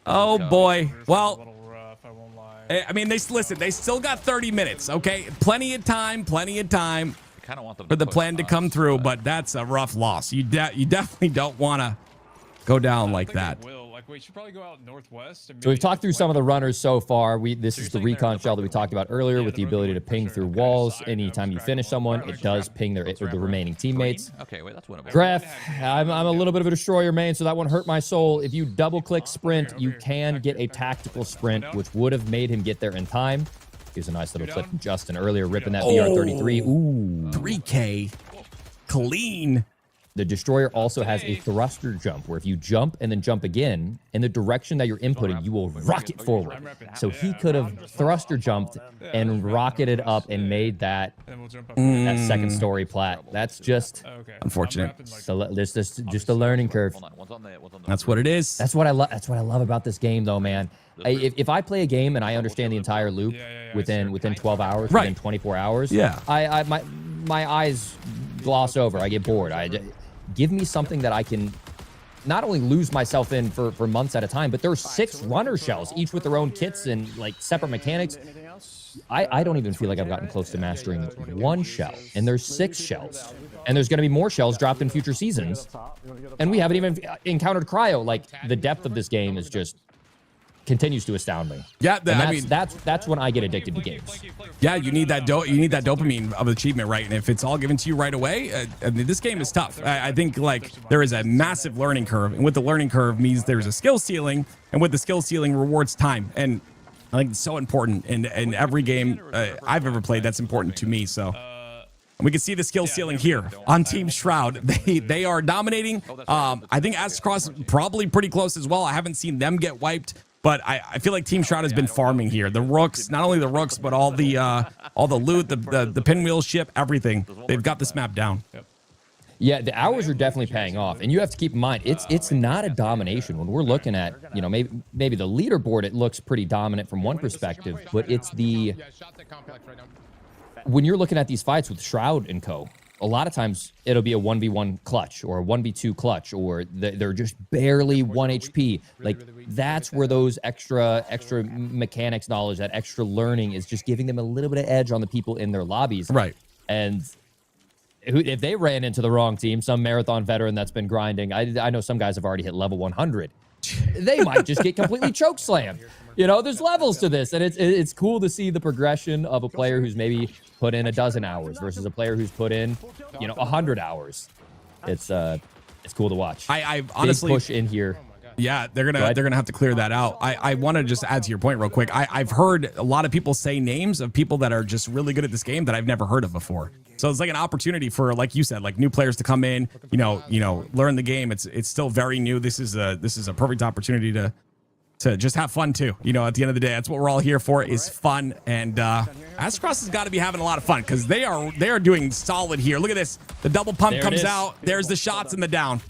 Oh boy. a Well, little rough, I won't lie. I mean, they still got 30 minutes. Okay, plenty of time Kind of want them for to the push plan to us, come through. But that's a rough loss. You definitely don't want to go down like that. Will. Like, we should probably go out northwest. And So we've maybe talked through some of the runners so far. This is you're the saying recon they're shell that we talked about earlier with the ability to ping through walls. Anytime you finish someone, it does ping the remaining teammates. Okay, wait, that's winnable. Gref, I'm a little bit of a destroyer main, so that one hurt my soul. If you double-click sprint, you can get a tactical sprint, which would have made him get there in time. Here's a nice little clip from Justin earlier, ripping that BR-33. Ooh. 3K. Clean. The destroyer also has a thruster jump, where if you jump and then jump again, in the direction that you're inputting, you will rocket forward. So he could have thruster jumped and rocketed up and made that second story plat. That's just Unfortunate. this is just a learning curve. That's what it is. That's what I love. That's what I love about this game, though, man. If I play a game and I understand the entire loop within 12 hours, within 24 hours, my eyes gloss over. I get bored. Give me something that I can not only lose myself in for months at a time, but there's 6 runner shells, each with their own kits and like separate mechanics. I don't even feel like I've gotten close to mastering 1 shell, and there's 6 shells, and there's going to be more shells dropped in future seasons, and we haven't even encountered cryo. Like, the depth of this game is just continues to astound me. Yeah, that's when I get addicted to games. Yeah, you need that dopamine of achievement, right? And if it's all given to you right away, I mean, this game is tough. I think like there is a massive learning curve, and with the learning curve means there's a skill ceiling, and with the skill ceiling rewards time. And I think it's so important in every game I've ever played. That's important to me. So we can see the skill ceiling here on Team Shroud. They are dominating. I think Astacross probably pretty close as well. I haven't seen them get wiped. But I feel like Team Shroud has been farming here. The Rooks, not only the Rooks, but all the loot, the pinwheel ship, everything. They've got this map down. Yeah, the hours are definitely paying off, and you have to keep in mind it's not a domination. When we're looking at, you know, maybe the leaderboard, it looks pretty dominant from one perspective, but it's the when you're looking at these fights with Shroud and co. A lot of times it'll be a 1v1 clutch or a 1v2 clutch, or they're just barely 1 HP. Like that's where those extra mechanics knowledge, that extra learning is just giving them a little bit of edge on the people in their lobbies. Right. And if they ran into the wrong team, some marathon veteran that's been grinding, I know some guys have already hit level 100. They might just get completely choke slammed. You know, there's levels to this, and it's cool to see the progression of a player who's maybe put in 12 hours versus a player who's put in, you know, 100 hours. It's cool to watch. I honestly big push in here. Yeah, they're gonna have to clear that out. I want to just add to your point real quick. I've heard a lot of people say names of people that are just really good at this game that I've never heard of before. So it's like an opportunity for, like you said, like new players to come in, you know, learn the game. It's still very new. This is a perfect opportunity to just have fun too. You know, at the end of the day, that's what we're all here for, is fun. And Astacross has got to be having a lot of fun because they are doing solid here. Look at this. The double pump comes out. There's the shots and the down.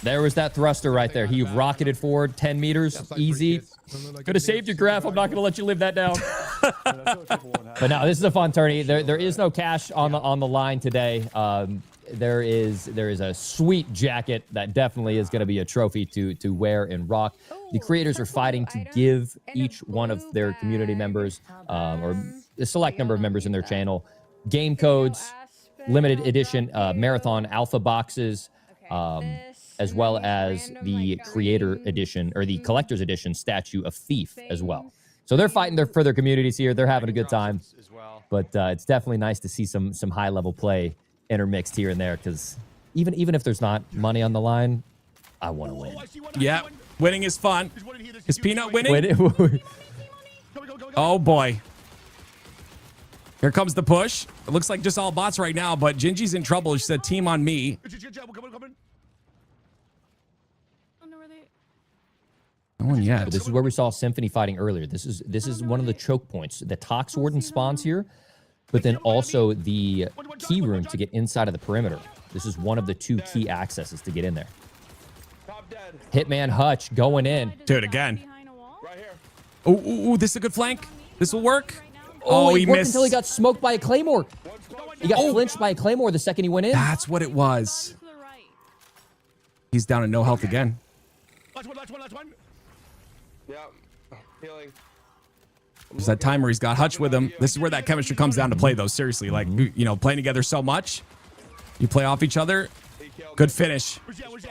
There was that thruster right there. He rocketed forward 10 meters, easy. Could have saved your graph. I'm not going to let you live that down. But no, this is a fun tourney. There is no cash on the line today. There is a sweet jacket that definitely is going to be a trophy to wear and rock. The creators are fighting to give each one of their community members or a select number of members in their channel game codes, limited edition marathon alpha boxes, as well as the creator edition or the collector's edition statue of Thief as well. So they're fighting for their communities here. They're having a good time. But it's definitely nice to see some high level play intermixed here and there, because even if there's not money on the line, I want to win. Yeah, winning is fun. Is Peanut winning? Oh boy. Here comes the push. It looks like just all bots right now, but Gingy's in trouble. She said, team on me. No one yet. This is where we saw Symphony fighting earlier. This is one of the choke points. The Tox Warden spawns here, but then also the key room to get inside of the perimeter. This is one of the 2 key accesses to get in there. Hitman Hutch going in. Do it again. Oh, this is a good flank. This will work. Oh, he missed until he got smoked by a Claymore. He got flinched by a Claymore the second he went in. That's what it was. He's down at no health again. Last one. Yeah, healing. There's that timer. He's got Hutch with him. This is where that chemistry comes down to play, though. Seriously, like, you know, playing together so much. You play off each other. Good finish.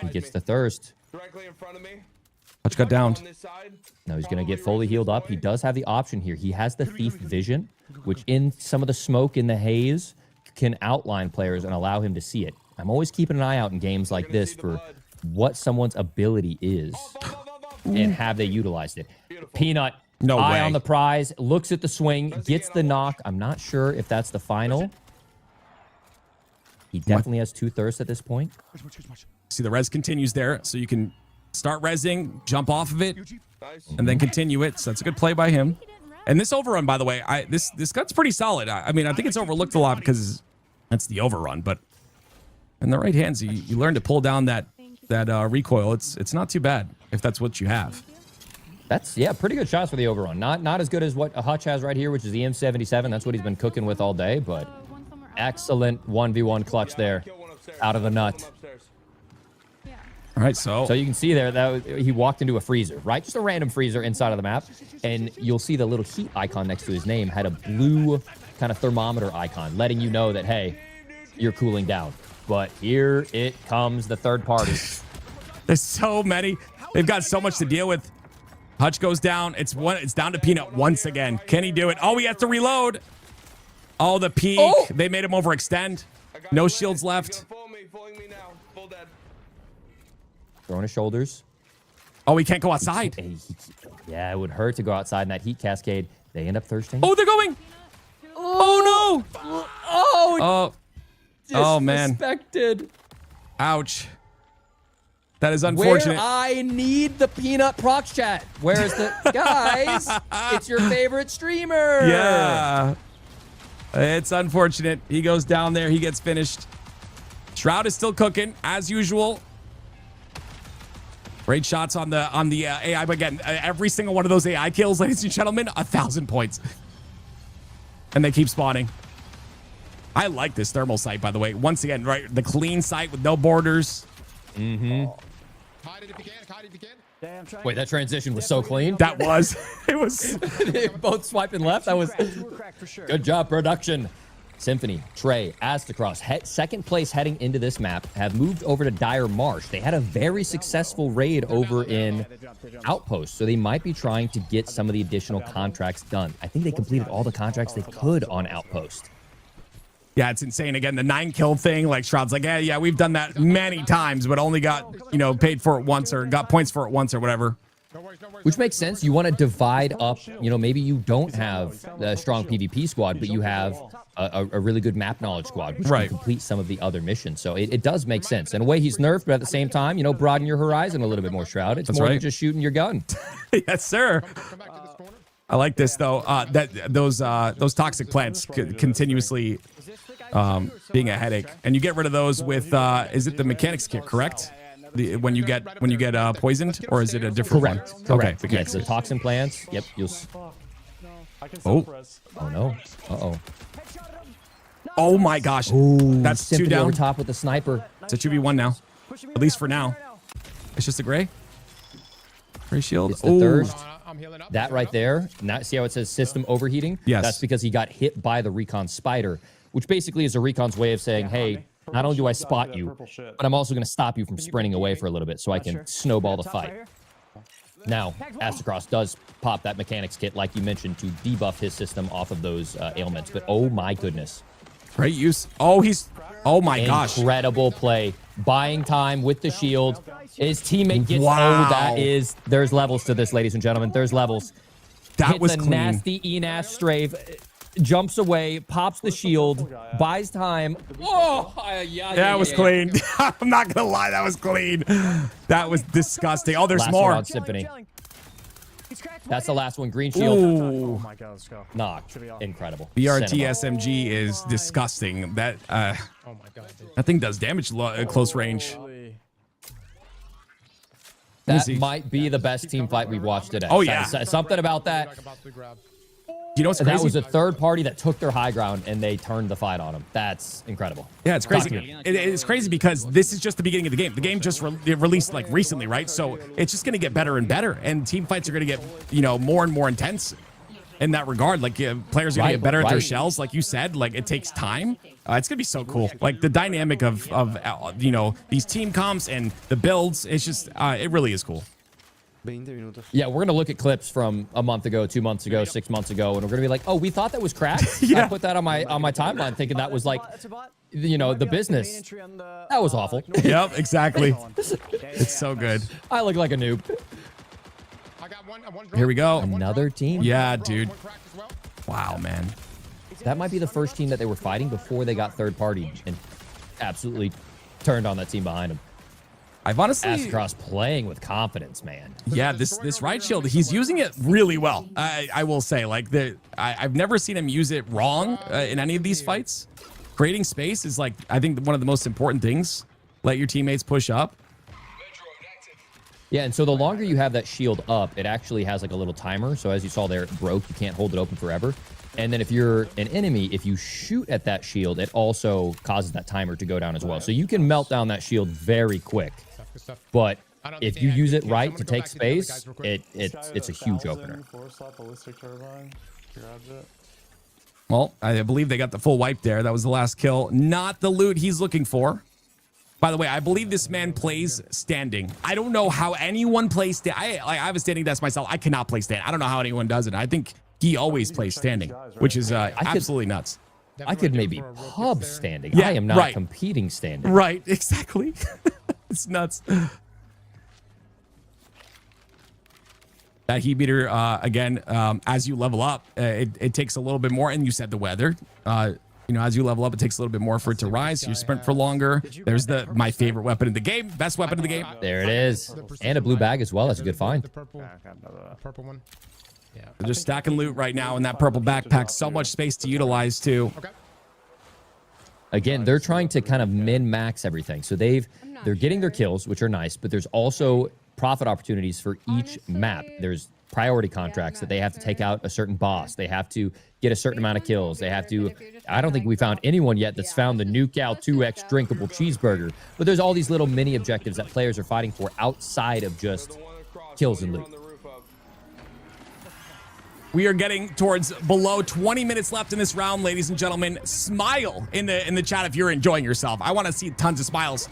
He gets the thirst. Directly in front of me. Hutch got downed. Now he's going to get fully healed up. He does have the option here. He has the Thief Vision, which in some of the smoke in the haze can outline players and allow him to see it. I'm always keeping an eye out in games like this for what someone's ability is and have they utilized it. Peanut, no eye way. on the prize, looks at the swing, gets the knock. I'm not sure if that's the final. He definitely has 2 thirsts at this point. See, the res continues there, so you can start resing, jump off of it, and then continue it. So that's a good play by him. And this overrun, by the way, this gun's pretty solid. I mean, I think it's overlooked a lot because that's the overrun, but in the right hands, you learn to pull down that recoil. It's not too bad if that's what you have. That's, yeah, pretty good shots for the overrun. Not as good as what Hutch has right here, which is the M77. That's what he's been cooking with all day, but excellent 1v1 clutch there out of the nut. All right, so you can see there that he walked into a freezer, right? Just a random freezer inside of the map, and you'll see the little heat icon next to his name had a blue kind of thermometer icon, letting you know that, hey, you're cooling down. But here it comes, the third party. There's so many. They've got so much to deal with. Hutch goes down. It's down to Peanut once again. Can he do it? Oh, he has to reload. Oh, the peak. Oh. They made him overextend. No shields left. Throwing his shoulders. Oh, he can't go outside. Yeah, it would hurt to go outside in that heat cascade. They end up thirsting. Oh, they're going. Oh, no. Oh, oh man. Disrespected. Ouch. That is unfortunate. Where I need the peanut procs chat. Where's the guys? It's your favorite streamer. Yeah. It's unfortunate. He goes down there. He gets finished. Shroud is still cooking as usual. Great shots on the AI, but again, every single one of those AI kills, ladies and gentlemen, 1,000 points. And they keep spawning. I like this thermal sight, by the way. Once again, right, the clean sight with no borders. Mm-hmm. Wait, that transition was so clean. That was. It was. Both swiping left. That was. Good job, production. Symphony, Trey, Astacross, second place heading into this map, have moved over to Dire Marsh. They had a very successful raid over in Outpost, so they might be trying to get some of the additional contracts done. I think they completed all the contracts they could on Outpost. Yeah, it's insane. Again, the 9-kill thing, like Shroud's like, yeah, we've done that many times, but only got, paid for it once or got points for it once or whatever. Which makes sense. You want to divide up, maybe you don't have a strong PvP squad, but you have a really good map knowledge squad, which can complete some of the other missions. So it does make sense. In a way, he's nerfed, but at the same time, broaden your horizon a little bit more, Shroud. It's more than just shooting your gun. Yes, sir. I like this, though, those toxic plants continuously being a headache. And you get rid of those with, is it the mechanics kit, correct? When you get poisoned, or is it a different one? Correct. Okay, yes, the toxin plants. Yep. Oh no. Uh-oh. Oh my gosh. Ooh, that's 2 down. Over top with the sniper. It's a 2v1 now. At least for now. It's just a gray shield. It's the third. That right there. Now, see how it says system overheating? Yes. That's because he got hit by the recon spider, which basically is a recon's way of saying, hey, not only do I spot you, but I'm also going to stop you from sprinting away for a little bit so I can snowball the fight. Now, Astacross does pop that mechanics kit, like you mentioned, to debuff his system off of those ailments. But oh my goodness. Great use. Oh my gosh. Incredible play. Buying time with the shield. His teammate gets, oh, there's levels to this, ladies and gentlemen. There's levels. That was the clean. Nasty Enas strafe. Jumps away, pops the shield, buys time. Oh, that was clean. I'm not gonna lie, that was clean. That was disgusting. Oh, there's last more. One on Symphony. That's the last one. Green shield. Ooh. Oh my God, let's go. Knock. Incredible. BRT SMG is disgusting. That oh my God, that thing does damage at close range. That might be the best team fight we've watched today. Oh yeah, something about that. You know what's crazy? That was a third party that took their high ground and they turned the fight on them. That's incredible. Yeah, it's crazy. It's crazy because this is just the beginning of the game. The game just released like recently, right? So it's just going to get better and better, and team fights are going to get more and more intense in that regard. Like players are going to get better at their shells, like you said. Like it takes time. It's going to be so cool. Like the dynamic of these team comps and the builds. It's just it really is cool. Yeah, we're going to look at clips from a month ago, 2 months ago, 6 months ago, and we're going to be like, oh, we thought that was cracked. Yeah. I put that on my timeline thinking that was like, the business. That was awful. Yep, exactly. It's so good. I look like a noob. Here we go. Another team? Yeah, dude. Wow, man. That might be the first team that they were fighting before they got third party and absolutely turned on that team behind them. I've honestly Astacross playing with confidence, man. Yeah, this right shield, he's using it really well. I will say, like I've never seen him use it wrong in any of these fights. Creating space is like I think one of the most important things. Let your teammates push up. Yeah, and so the longer you have that shield up, it actually has like a little timer. So as you saw there, it broke. You can't hold it open forever. And then if you're an enemy, if you shoot at that shield, it also causes that timer to go down as well. So you can melt down that shield very quick. But if you use it right to take space, it's a huge opener. Well, I believe they got the full wipe there. That was the last kill. Not the loot he's looking for. By the way, I believe this man plays standing. I don't know how anyone plays I have a standing desk myself. I cannot play stand. I don't know how anyone does it. I think he always plays standing, which is absolutely nuts. I could maybe pub standing. Yeah, I am not competing standing. Right, exactly. It's nuts. That heat meter, again, as you level up, it takes a little bit more. And you said the weather. You know, as you level up, it takes a little bit more for it to rise. So you sprint for longer. There's my favorite weapon in the game. Best weapon in the game. There it is. And a blue bag as well. That's a good find. The purple one. Yeah. They're just stacking loot right now in that purple backpack. So much space to utilize too. Again, they're trying to kind of min-max everything. So they're getting their kills, which are nice, but there's also profit opportunities for each map. There's priority contracts that they have to take out a certain boss. They have to get a certain amount of kills. They have to, I don't think we found anyone yet that's found the Nuke Out 2X drinkable cheeseburger, but there's all these little mini objectives that players are fighting for outside of just kills and loot. We are getting towards below 20 minutes left in this round, ladies and gentlemen. Smile in the chat if you're enjoying yourself. I want to see tons of smiles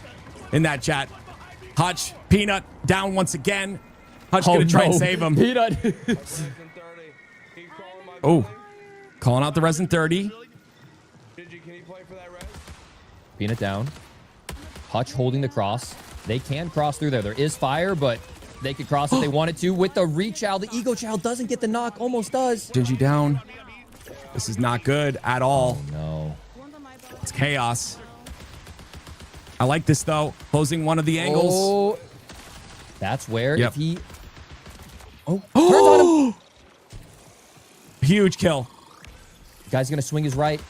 in that chat. Hutch, Peanut down once again. Hutch gonna try and save him. Peanut. Oh, calling out the Resin 30. Peanut down. Hutch holding the cross. They can cross through there. There is fire, but they could cross if they wanted to with the rechow. The ego chow doesn't get the knock, almost does. Digi down. This is not good at all. Oh, no. It's chaos. I like this though. Closing one of the angles. Oh, that's where if he... Oh, turns Oh! on him. Huge kill. Guy's going to swing his right.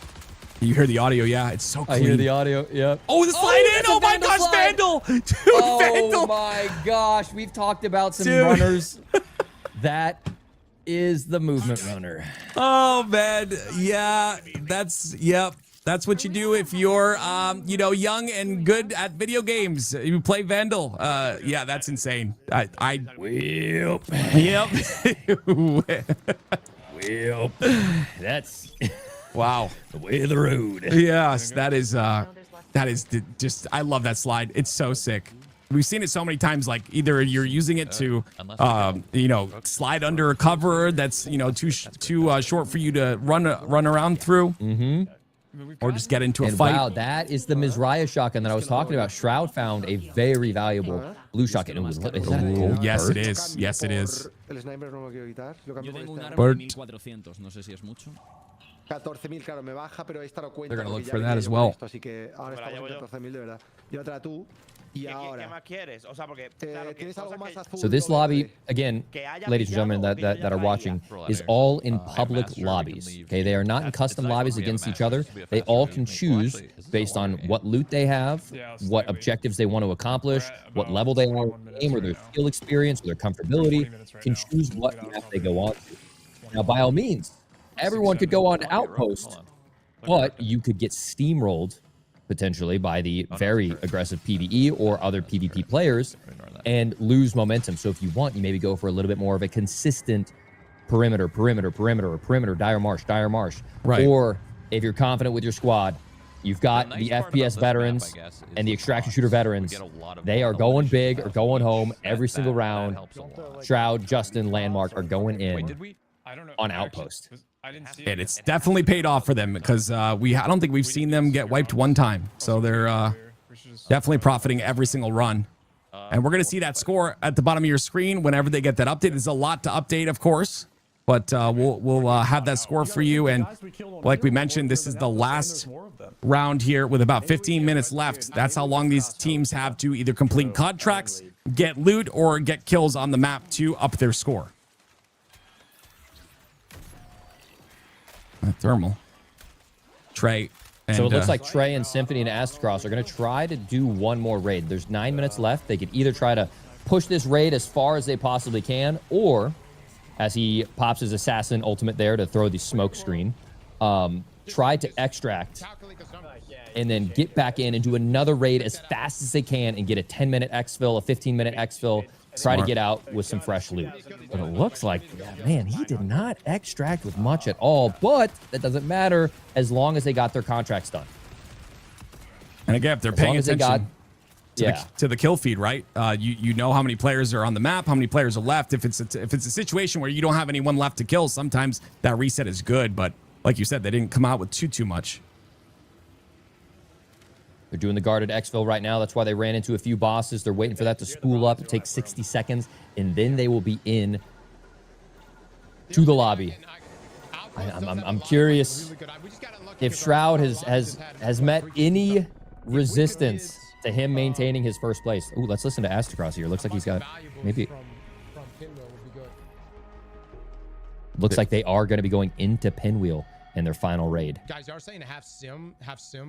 You hear the audio, yeah. It's so clean. I hear the audio, yep. Oh, the slide in! Oh my gosh, slide. Vandal! Dude, Oh Vandal! my gosh, we've talked about some Dude. runners. That is the movement runner. Oh man, yeah, yep. That's what you do if you're, you know, young and good at video games. You play Vandal. Yeah, that's insane. Well, that's wow. the way of the road. Yes, that is just, I love that slide. It's so sick. We've seen it so many times, like either you're using it to, you know, slide under a cover that's, you know, too short for you to run around through. Mm-hmm. Or just get into a And fight. wow, that is the Mizraya shotgun that I was talking about. Shroud found a very valuable blue shotgun. Is that a gold Yes, it burst? is. Yes, it is. They're gonna look for that as well. So this lobby, again, ladies and gentlemen that are watching, is all in public lobbies. Okay, they are not in custom lobbies against each other. They all can choose based on what loot they have, what objectives they want to accomplish, what level they are in the game, or their skill experience, or their comfortability, can choose what map they go on to. Now, by all means, everyone could go on to Outpost, but you could get steamrolled potentially by the very aggressive PvE or other PvP players and lose momentum. So if you want, you maybe go for a little bit more of a consistent perimeter, dire marsh. Right. Or if you're confident with your squad, you've got the FPS veterans and the extraction shooter veterans. They are going big or going home every single round. Shroud, Justin, Landmark are going in on Outpost. And it's definitely paid off for them because I don't think we've seen them get wiped one time. So they're definitely profiting every single run. And we're going to see that score at the bottom of your screen whenever they get that update. There's a lot to update, of course, but we'll have that score for you. And like we mentioned, this is the last round here with about 15 minutes left. That's how long these teams have to either complete contracts, get loot, or get kills on the map to up their score. Thermal. Trey. And, so it looks like Trey and Symphony and Astacross are going to try to do one more raid. There's 9 minutes left. They could either try to push this raid as far as they possibly can, or as he pops his assassin ultimate there to throw the smoke screen, try to extract and then get back in and do another raid as fast as they can and get a 10-minute exfil, a 15-minute exfil, try to get out with some fresh loot. But it looks like, man, he did not extract with much at all, but that doesn't matter as long as they got their contracts done. And again, if they're paying attention to the kill feed, right? You know how many players are on the map, how many players are left. If it's a situation where you don't have anyone left to kill, sometimes that reset is good. But like you said, they didn't come out with too much. They're doing the guarded exfil right now. That's why they ran into a few bosses. They're waiting for that to spool up. It takes 60 seconds, and then they will be in to the lobby. I'm curious if Shroud has met any resistance to him maintaining his first place. Ooh, let's listen to Astacross here. Looks like he's got maybe. Looks like they are going to be going into Pinwheel in their final raid. Guys, you are saying have sim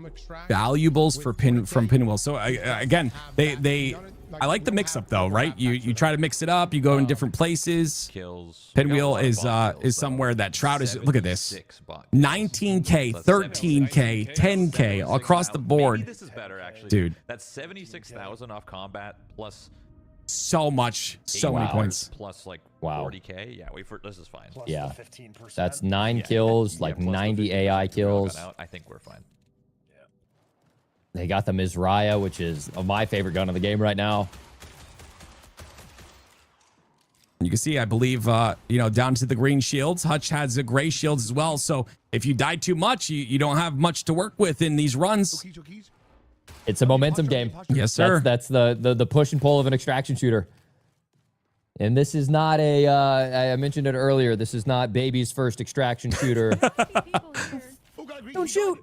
extract Valuables for from Pinwheel. So again, I like the mix up though, right? You try to mix it up. You go in different places. Kills. Pinwheel is somewhere that Shroud is. Look at this, 19K, 13K, 10K across the board. Maybe this is better actually, dude. That's 76,000 off combat plus so many points. Plus like Wow. 40K. Yeah, this is fine. Plus Yeah. the 15%. That's 9 kills, like plus the 90 50 AI we kills. got out. I think we're fine. They got the Mizraya, which is my favorite gun in the game right now. You can see, I believe, down to the green shields. Hutch has the gray shields as well. So if you die too much, you don't have much to work with in these runs. It's a momentum game. Yes, sir. That's the push and pull of an extraction shooter. And this is not I mentioned it earlier, this is not baby's first extraction shooter. Don't shoot.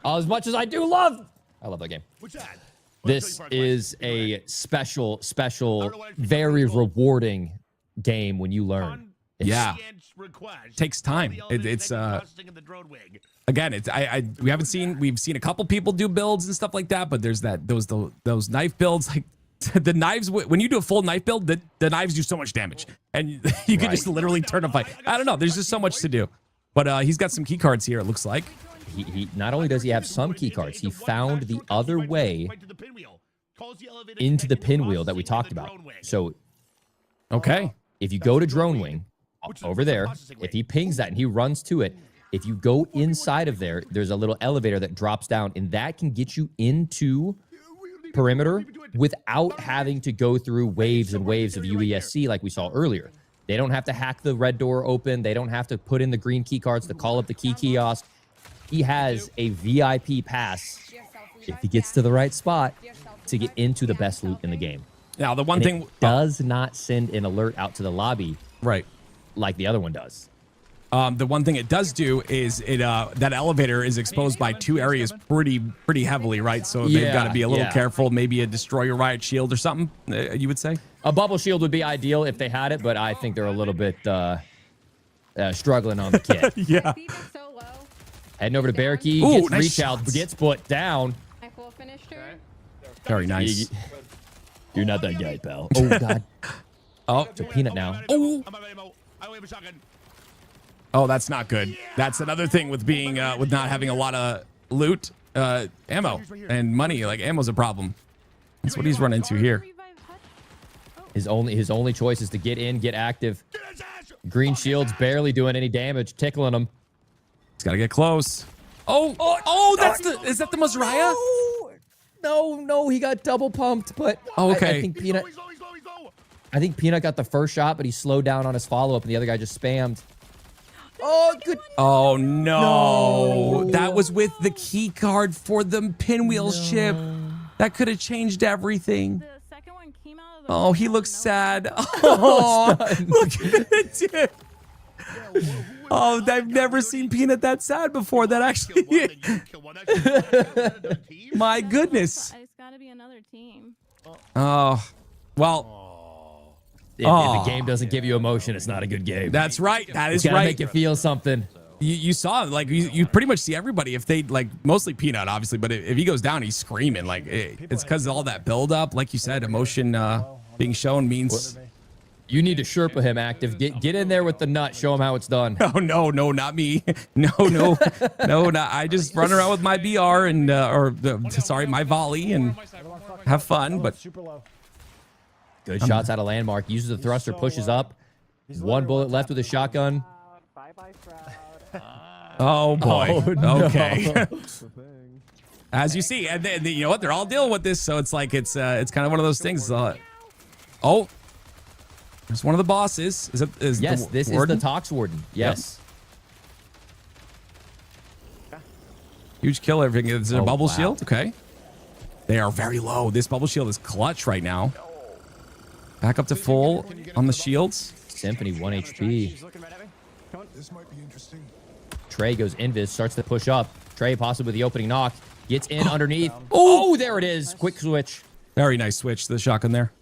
As much as I love that game. This is a special, very rewarding game when you learn. Yeah. Takes time. It's again, we've seen a couple people do builds and stuff like that, but there's those knife builds, like the knives, when you do a full knife build, the knives do so much damage, and you can just literally turn a fight. I don't know, there's just so much to do. But he's got some key cards here, it looks like. He not only does he have some key cards, he found the other way into the pinwheel that we talked about. So okay, if you go to Drone Wing over there, if he pings that and he runs to it, if you go inside of there, there's a little elevator that drops down, and that can get you into perimeter without having to go through waves and waves of UESC like we saw earlier. They don't have to hack the red door open. They don't have to put in the green key cards to call up the key kiosk. He has a VIP pass, if he gets to the right spot, to get into the best loot in the game. Now, the one thing does not send an alert out to the lobby, right, like the other one does. The one thing it does do is that elevator is exposed by two areas pretty heavily, right? So they've got to be a little careful. Maybe a destroy your riot shield or something. You would say a bubble shield would be ideal if they had it, but I think they're a little bit struggling on the kit. Yeah. Heading over to Bearkey, gets nice reach out, gets put down. I full finished her. Very nice. You're not that guy, pal. Oh god. Oh, it's a peanut now. Oh. Oh, that's not good. That's another thing with being with not having a lot of loot, ammo, and money. Like ammo's a problem. That's what he's run into here. His only choice is to get in, get active. Green shield's barely doing any damage, tickling him. He's got to get close. Is that the Mizraya? No, he got double pumped, but okay. I think Peanut got the first shot, but he slowed down on his follow-up, and the other guy just spammed. Oh, good. Oh, no. That was with the key card for the pinwheel ship. That could have changed everything. The second one came out of the Oh, he looks sad. Oh, look at it, dude. Oh, I've never seen Peanut that sad before. That actually... My goodness. It's got to be another team. Oh, well... If the game doesn't give you emotion, it's not a good game. That's right. That is right. right. Make you feel something. You saw, like, you pretty much see everybody. If they, like, mostly Peanut, obviously, but if he goes down, he's screaming. Like, it's because of all that buildup. Like you said, emotion being shown means... You need to Sherpa him active. Get in there with the nut. Show him how it's done. Oh, no, not me. No, I just run around with my BR and, my volley and have fun, but... Good shots out of landmark. Uses the thruster, pushes up. One bullet left with a shotgun. Oh boy. Oh, no. Okay. As you see, and then, you know what? They're all dealing with this, so it's like it's kind of one of those things. Oh, there's one of the bosses. Is yes, this warden? is the Tox Warden. Yes. Yep. Huge kill. Everything. Is it a bubble shield? Okay. They are very low. This bubble shield is clutch right now. Back up to full on the shields. Symphony 1 HP. This might be interesting. Trey goes invis, starts to push up. Trey possibly with the opening knock. Gets in underneath. Oh, there it is. Quick switch. Very nice switch to the shotgun there.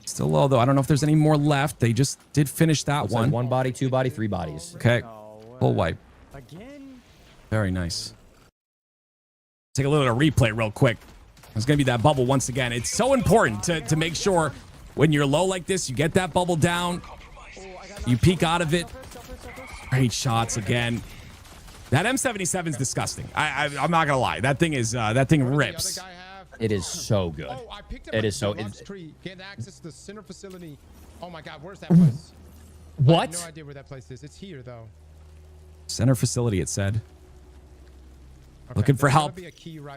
Still low, though. I don't know if there's any more left. They just did finish that Looks one. like 1 body, 2 body, 3 bodies. Okay. Full wipe. Again? Very nice. Take a little replay real quick. There's going to be that bubble once again. It's so important to make sure when you're low like this, you get that bubble down. You peek out of it. Great shots again. That M77 is disgusting. I'm not going to lie. That thing rips. It is so good. It is so. Get access to the center facility. Oh my God, where's that place? What? I have no idea where that place is. It's here though. Center facility, it said. Okay, looking for help.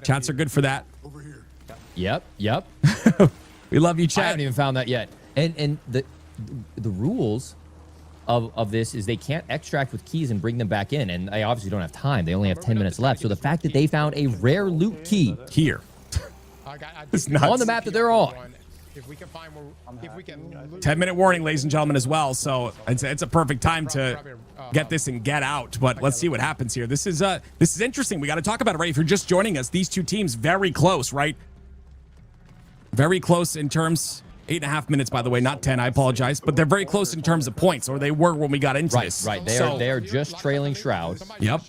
Chats are good for that. Over here. Yep. Yep. We love you, I chat. haven't even found that yet. And the rules of this is they can't extract with keys and bring them back in, and they obviously don't have time. They only have 10 minutes left. So the fact that they found a rare loot key here it's nuts. On the map that they're on. If we can find where, if we can 10-minute warning, ladies and gentlemen, as well. So it's a perfect time to get this and get out. But let's see what happens here. This is interesting. We got to talk about it, right? If you're just joining us, these two teams very close, right? Very close in terms. 8.5 minutes, by the way, not 10. I apologize, but they're very close in terms of points, or they were when we got into this. Right. They are just trailing Shroud. Yep.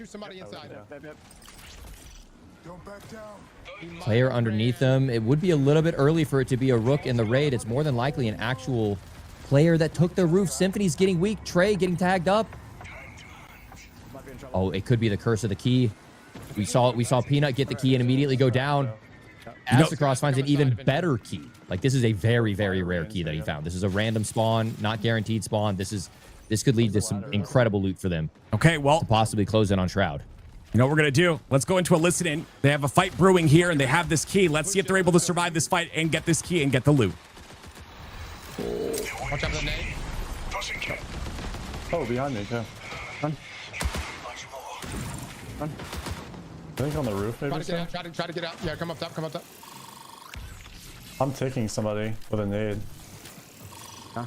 Don't back down. Player underneath them. It would be a little bit early for it to be a Rook in the raid. It's more than likely an actual player that took the roof. Symphony's getting weak. Trey getting tagged up. Oh, it could be the curse of the key. We saw Peanut get the key and immediately go down. Astacross finds an even better key. Like, this is a very, very rare key that he found. This is a random spawn, not guaranteed spawn. This could lead to some incredible loot for them. Okay, well, to possibly close in on Shroud. You know what we're going to do? Let's go into a listen-in. They have a fight brewing here, and they have this key. Let's see if they're able to survive this fight and get this key and get the loot. Watch out for the nade. Oh, behind me, too. Run. Run. I think on the roof, maybe. Try to get out. Yeah, come up top, come up top. I'm taking somebody with a nade. Huh?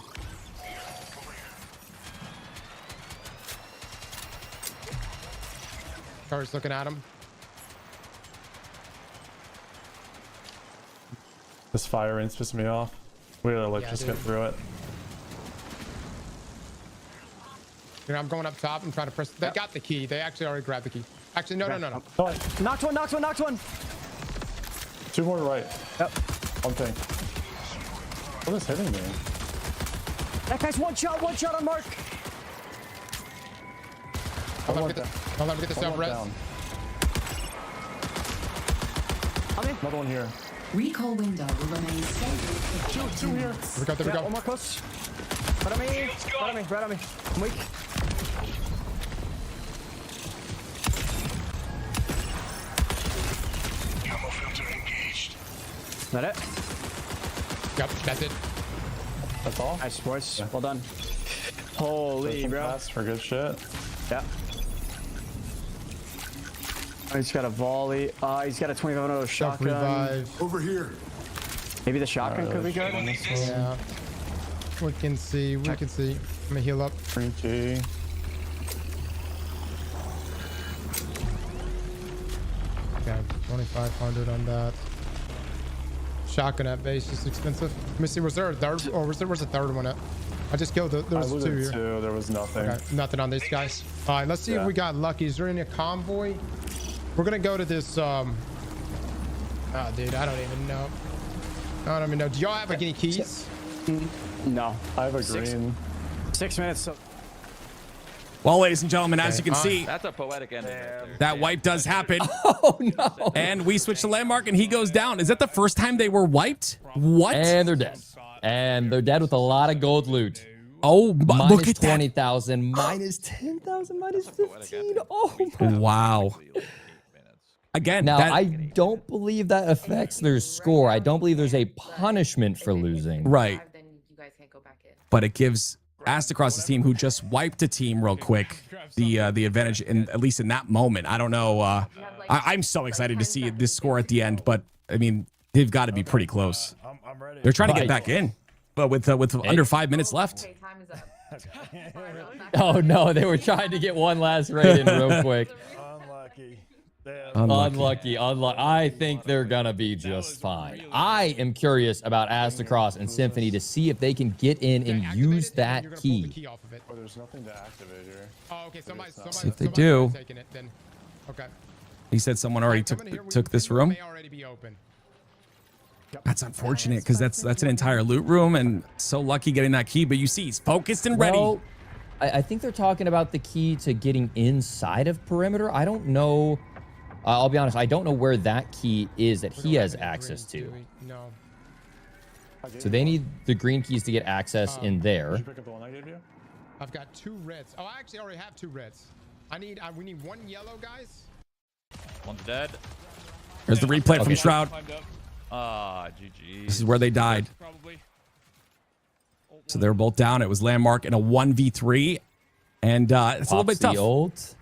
Car's looking at him. This fire rain's pissing me off. We gotta like just get through it. You know, I'm going up top and trying to press. They got the key. They actually already grabbed the key. Actually, no. Knocked one. 2 more right. Yep. One thing. What is hitting me? That guy's one shot on mark. Let me get the self-res. Another one here. Recall window will remain stable. Two here. There we go. One more close. Right on me. I'm weak. Camo filter engaged. Is that it? Yep, that's it. That's all? Nice, boys. Well done. Holy, bro. Pass for good shit. Yeah. Oh, he's got a volley. He's got a 25 shotgun. Over here. Maybe the shotgun could be good. Yeah. We can see. Let me heal up. Freaky. Okay, 2,500 on that. Shotgun at base is expensive. Let me see. Was there a third? Or where's the third one at? I just killed it. There was 2 here. There was nothing. Okay, nothing on these guys. All right, let's see if we got lucky. Is there any convoy? We're gonna go to this. Oh, dude, I don't even know. Do y'all have any keys? No. I have a green. 6 minutes. So Well, ladies and gentlemen, as you can see, That's a poetic ending. that wipe does happen. Oh, no. And we switch to landmark, and he goes down. Is that the first time they were wiped? What? And they're dead. And they're dead with a lot of gold loot. Oh, but look at that. 20,000, minus 10,000, minus 15. Oh, my. Wow. Again, now I don't believe that affects their score. I don't believe there's a punishment for losing. Right. Then you guys can't go back in. But it gives Astacross' team, who just wiped a team real quick, the advantage, at least in that moment. I don't know. I'm so excited to see this score at the end, but I mean, they've got to be pretty close. They're trying to get back in, but with under 5 minutes left. Okay, time is up. Oh no, they were trying to get one last raid in real quick. Unlucky. Unlucky. I think they're gonna be just fine. I am curious about Astacross and Symphony to see if they can get in and use that key. Oh, there's nothing to activate here. Oh, okay. Somebody, See if they do. taking it, then. Okay. He said someone already took this room. May already be open. That's unfortunate because that's an entire loot room, and so lucky getting that key. But you see, he's focused and ready. Well, I think they're talking about the key to getting inside of perimeter. I don't know. I'll be honest. I don't know where that key is that he has access to. No. So they need the green keys to get access in there. Did you pick up the one I gave you? I've got 2 reds. Oh, I actually already have 2 reds. We need 1 yellow, guys. One's dead. There's the replay from Shroud. Ah, GG. This is where they died. So they were both down. It was Landmark in a 1v3, and it's a little bit tough. Ult.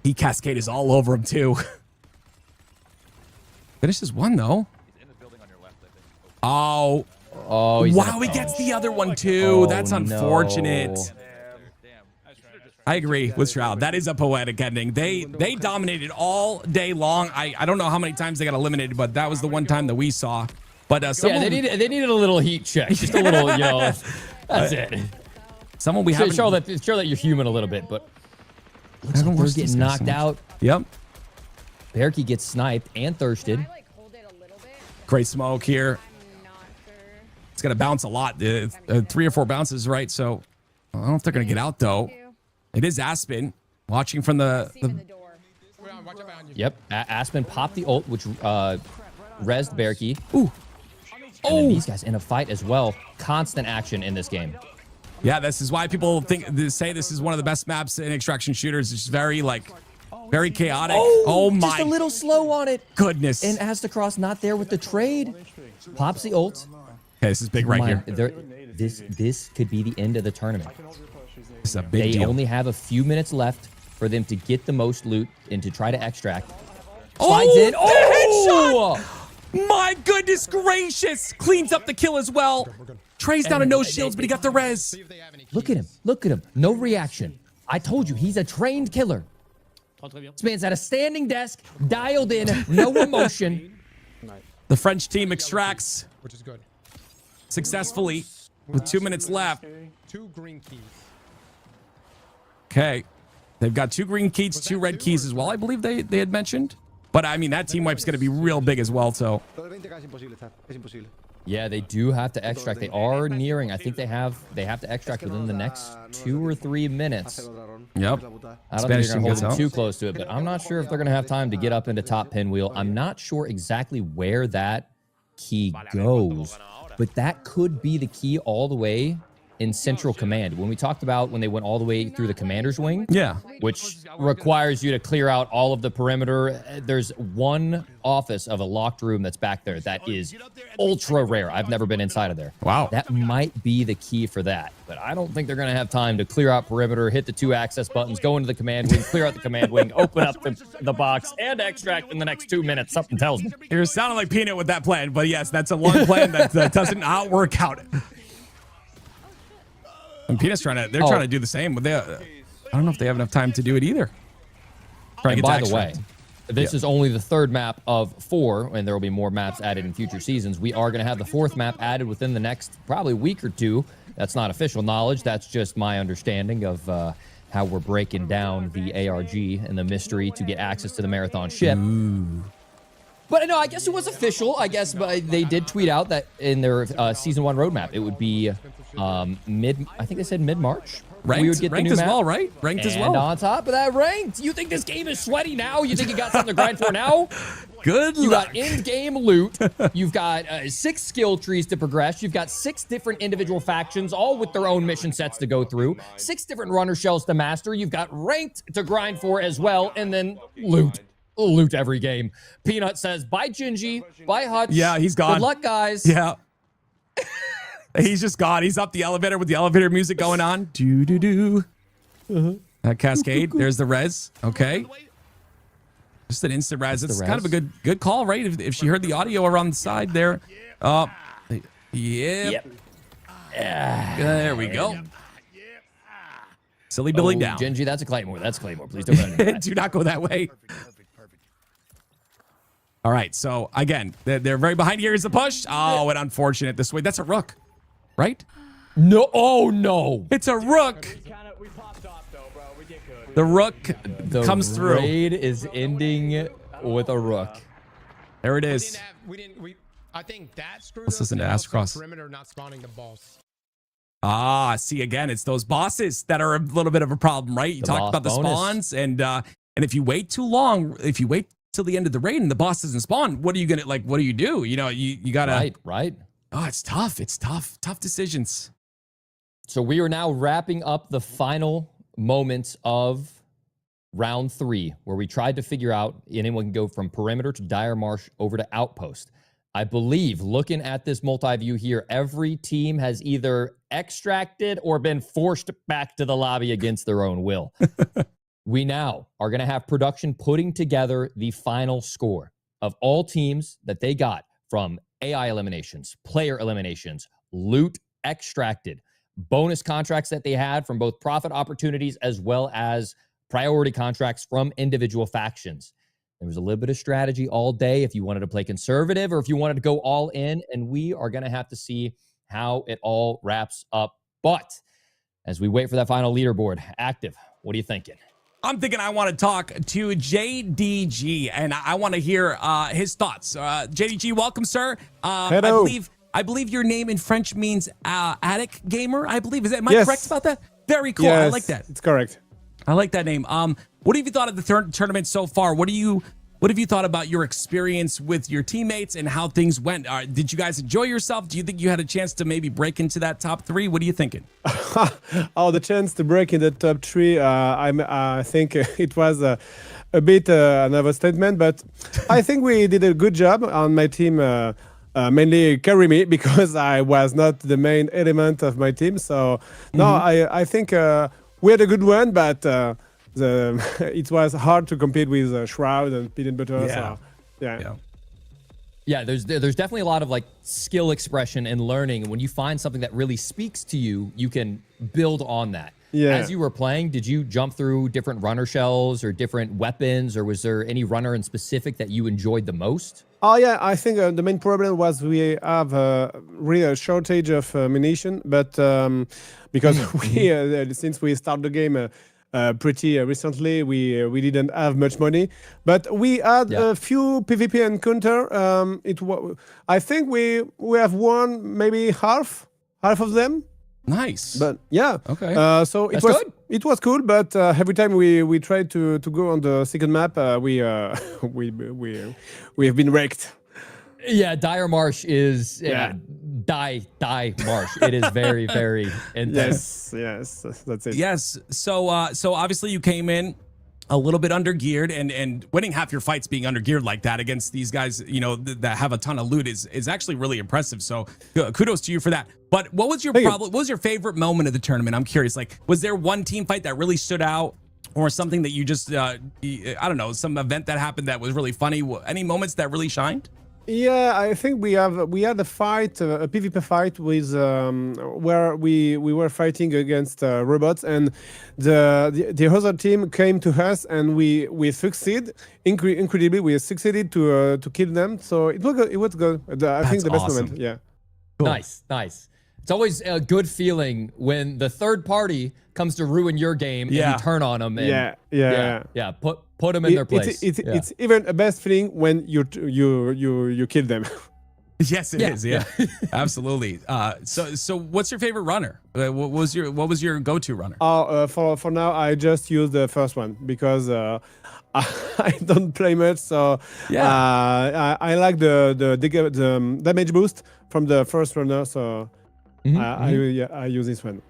He cascades all over him too. Finishes one though. He's in the building on your left, I think. Oh. Oh, Wow, he gets the other one too. Oh, That's unfortunate. no. I agree with Shroud. That is a poetic ending. They dominated all day long. I don't know how many times they got eliminated, but that was the one time that we saw. But Yeah, they needed a little heat check, just a little, you know. That's it. Someone we haven't show that you're human a little bit, but looks like they're getting knocked out. Yep. Berkey gets sniped and thirsted. Great smoke here. It's gonna bounce a lot. 3 or 4 bounces, right? So I don't know if they're gonna get out though. It is Aspen watching from the Yep, Aspen popped the ult, which rezzed Berkey. Ooh. Oh, these guys in a fight as well. Constant action in this game. Yeah, this is why people say this is one of the best maps in extraction shooters. It's very very chaotic. Oh my! Just a little slow on it. Goodness. And Astacross not there with the trade. Pops the ult. Okay, this is big right here. This could be the end of the tournament. This is a big They deal. only have a few minutes left for them to get the most loot and to try to extract. Oh, Slides in. Oh, headshot! My goodness gracious! Cleans up the kill as well. Trey's down to no shields, but he got the res. Look at him. Look at him. No reaction. I told you, he's a trained killer. This man's at a standing desk, dialed in, no emotion. The French team extracts, which is good, successfully with 2 minutes left. 2 green keys. Okay. They've got 2 green keys, 2 red keys as well, I believe they had mentioned. But I mean, that team wipe's going to be real big as well, so. Yeah, they do have to extract. They are nearing. I think they have to extract within the next 2 or 3 minutes. Yep. I don't think they're going to hold them too close to it, but I'm not sure if they're going to have time to get up into top pinwheel. I'm not sure exactly where that key goes, but that could be the key all the way in Central Command. When we talked about when they went all the way through the Commander's Wing, yeah, which requires you to clear out all of the perimeter. There's one office of a locked room that's back there that is ultra rare. I've never been inside of there. Wow. That might be the key for that, but I don't think they're going to have time to clear out perimeter, hit the 2 access buttons, go into the command wing, clear out the command wing, open up the box, and extract in the next 2 minutes. Something tells me. You're sounding like Peanut with that plan, but yes, that's a long plan that doesn't work out. And Peanut's they're trying to do the same, but I don't know if they have enough time to do it either. And by the way, this is only the 3rd map of 4, and there will be more maps added in future seasons. We are going to have the 4th map added within the next probably week or 2. That's not official knowledge. That's just my understanding of how we're breaking down the ARG and the mystery to get access to the Marathon ship. Ooh. But no, I guess it was official. I guess they did tweet out that in their season 1 roadmap, it would be I think they said mid-March. Ranked, we would get ranked the new as map. well, right? Ranked as well. And on top of that, ranked. You think this game is sweaty now? You think you got something to grind for now? Good You luck. got in-game loot. You've got 6 skill trees to progress. You've got 6 different individual factions, all with their own mission sets to go through. 6 different runner shells to master. You've got ranked to grind for as well, and then loot. Loot every game. Peanut says, bye, Gingy. Bye, Hutch. Yeah, he's gone. Good luck, guys. Yeah. He's just gone. He's up the elevator with the elevator music going on. Do-do-do. Cascade. There's the res. Okay. Just an instant res. It's kind of a good call, right? If she heard the audio around the side there. Yep. Yep. There we go. Silly Billy Oh, down. Genji, that's a Claymore. That's a Claymore. Please don't run into that. Do not go that way. All right, so again, they're very behind. Here's the push. Oh, and unfortunate this way. That's a Rook, right? No. Oh, no. It's a Rook. We popped off though, bro. We did good. The Rook The comes through. raid is ending with a Rook. There it is. I think that screwed Let's us, listen to and also Astacross. perimeter not spawning the boss. Ah, see, again, it's those bosses that are a little bit of a problem, right? You The talked boss about the bonus. spawns, and if you wait too long, if you wait till the end of the raid and the boss doesn't spawn, what are you gonna like? What do you do? You know, you gotta. Right. Oh, it's tough. It's tough. Tough decisions. So we are now wrapping up the final moments of round 3, where we tried to figure out anyone can go from perimeter to Dire Marsh over to outpost. I believe, looking at this multi-view here, every team has either extracted or been forced back to the lobby against their own will. We now are going to have production putting together the final score of all teams that they got from AI eliminations, player eliminations, loot extracted, bonus contracts that they had from both profit opportunities as well as priority contracts from individual factions. There was a little bit of strategy all day if you wanted to play conservative or if you wanted to go all in, and we are going to have to see how it all wraps up. But as we wait for that final leaderboard, Active, what are you thinking? I'm thinking I want to talk to JDG, and I want to hear his thoughts. JDG, welcome, sir. Hello. I believe your name in French means attic gamer. I believe. Am I Yes. correct about that? Very cool. Yes, I like that. It's correct. I like that name. What have you thought of the tournament so far? What have you thought about your experience with your teammates and how things went? Did you guys enjoy yourself? Do you think you had a chance to maybe break into that top 3? What are you thinking? Oh, the chance to break in the top 3. I think it was a bit another statement, but I think we did a good job on my team. Mainly carry me because I was not the main element of my team. So no, I think we had a good one, but it was hard to compete with Shroud and Peanut Butter. Yeah. So, yeah. Yeah, there's definitely a lot of like skill expression and learning. And when you find something that really speaks to you, you can build on that. Yeah. As you were playing, did you jump through different runner shells or different weapons, or was there any runner in specific that you enjoyed the most? Oh yeah, I think the main problem was we have really a shortage of munition, but because we since we started the game pretty recently, we didn't have much money, but we had a few PvP encounter. I think we have won maybe half of them. Nice. But yeah, okay. So That's was good. It was cool, but every time we tried to go on the second map, we have been wrecked. Yeah, Dire Marsh is die Marsh. It is very very intense. Yes, that's it. Yes. So obviously you came in a little bit under geared, and winning half your fights being under geared like that against these guys, you know, that have a ton of loot is actually really impressive. So kudos to you for that. But what was your what was your favorite moment of the tournament? I'm curious. Like, was there one team fight that really stood out, or something that you just I don't know, some event that happened that was really funny? Any moments that really shined? Yeah, I think we had a fight, a PvP fight with where we were fighting against robots, and the other team came to us, and we succeed incredibly. We succeeded to kill them, so it was good. I think the best moment. Yeah. Cool. Nice. It's always a good feeling when the third party comes to ruin your game and you turn on them. And yeah. Put them in their place. It's even a best feeling when you kill them. Yes, it is. Yeah, absolutely. So what's your favorite runner? What was your go-to runner? For now, I just use the first one because I don't play much. So I like the damage boost from the first runner. So I use this one.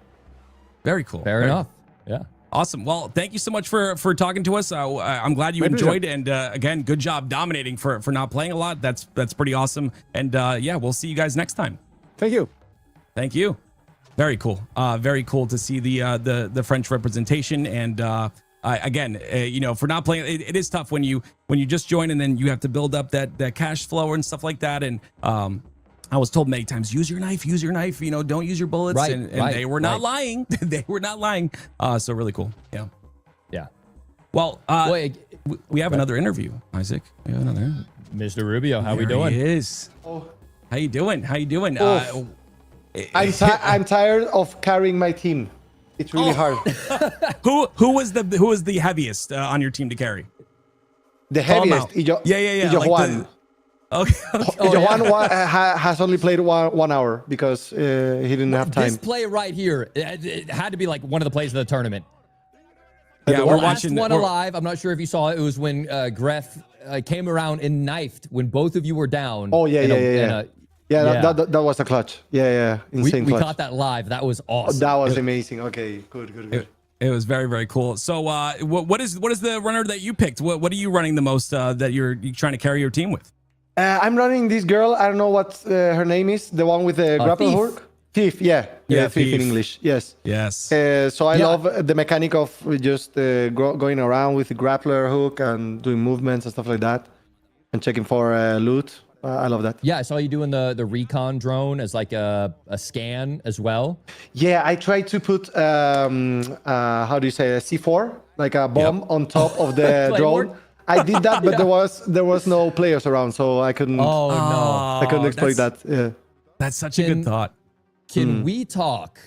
Very cool. Fair enough. Yeah. Awesome. Well, thank you so much for talking to us. I'm glad you enjoyed, and again, good job dominating for not playing a lot. That's pretty awesome. And we'll see you guys next time. Thank you. Thank you. Very cool. Very cool to see the French representation. And again, for not playing, it is tough when you just join and then you have to build up that cash flow and stuff like that. And I was told many times, use your knife, you know, don't use your bullets. Right, and right, they were not right. lying. They were not lying. So really cool. Yeah. Yeah. Well, we have another interview, Isaac. We have another. Mr. Rubio, how we There doing? He is. Oh. How you doing? How you doing? I'm tired of carrying my team. It's really hard. Who was the heaviest on your team to carry? The Call him heaviest. out. Yeah. Ijo like Juan. Okay. Ijo Juan has only played 1 hour because he didn't have time. This play right here, it had to be like one of the plays of the tournament. Yeah, we're watching one we're- alive. I'm not sure if you saw it. It was when Gref came around and knifed when both of you were down. Oh yeah. That was a clutch. Yeah. Insane we clutch. caught that live. That was awesome. That was amazing. Okay, good. It was very, very cool. So, what is the runner that you picked? What are you running the most that you're trying to carry your team with? I'm running this girl. I don't know what her name is. The one with the grapple hook. Thief. Yeah, thief in English. Yes. So I love the mechanic of just going around with the grappler hook and doing movements and stuff like that, and checking for loot. I love that. Yeah, I saw you doing the recon drone as like a scan as well. Yeah, I tried to put how do you say a C4, like a bomb on top of the drone. I did that, but there was no players around, so I couldn't. Oh no, I couldn't exploit that. Yeah, that's such a good thought. Can we talk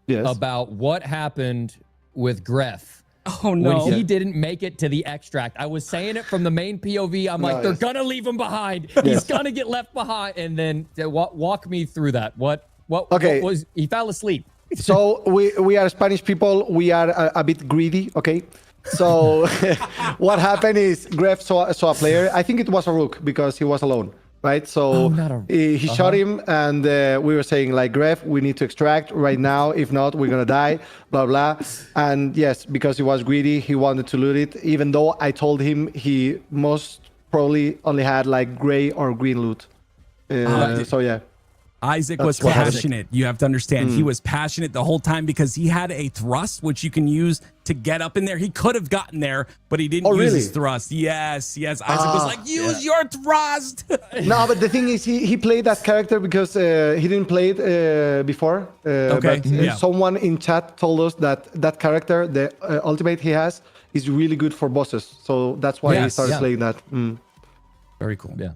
about what happened with Gref? Oh no, when he didn't make it to the extract. I was saying it from the main POV. I'm like, they're gonna leave him behind. He's gonna get left behind. And then walk me through that. What was he fell asleep? So we are Spanish people. We are a bit greedy. Okay. So what happened is Gref saw a player. I think it was a Rook because he was alone. Right, so he shot him, and we were saying like, Gref, we need to extract right now. If not, we're gonna die. Blah blah. And yes, because he was greedy, he wanted to loot it. Even though I told him he most probably only had like gray or green loot. So yeah. Isaac was passionate. You have to understand, he was passionate the whole time because he had a thrust which you can use to get up in there. He could have gotten there, but he didn't use his thrust. Yes. Isaac was like, use your thrust. No, but the thing is, he played that character because he didn't play it before. But someone in chat told us that character, the ultimate he has, is really good for bosses. So that's why he started playing that. Very cool. Yeah.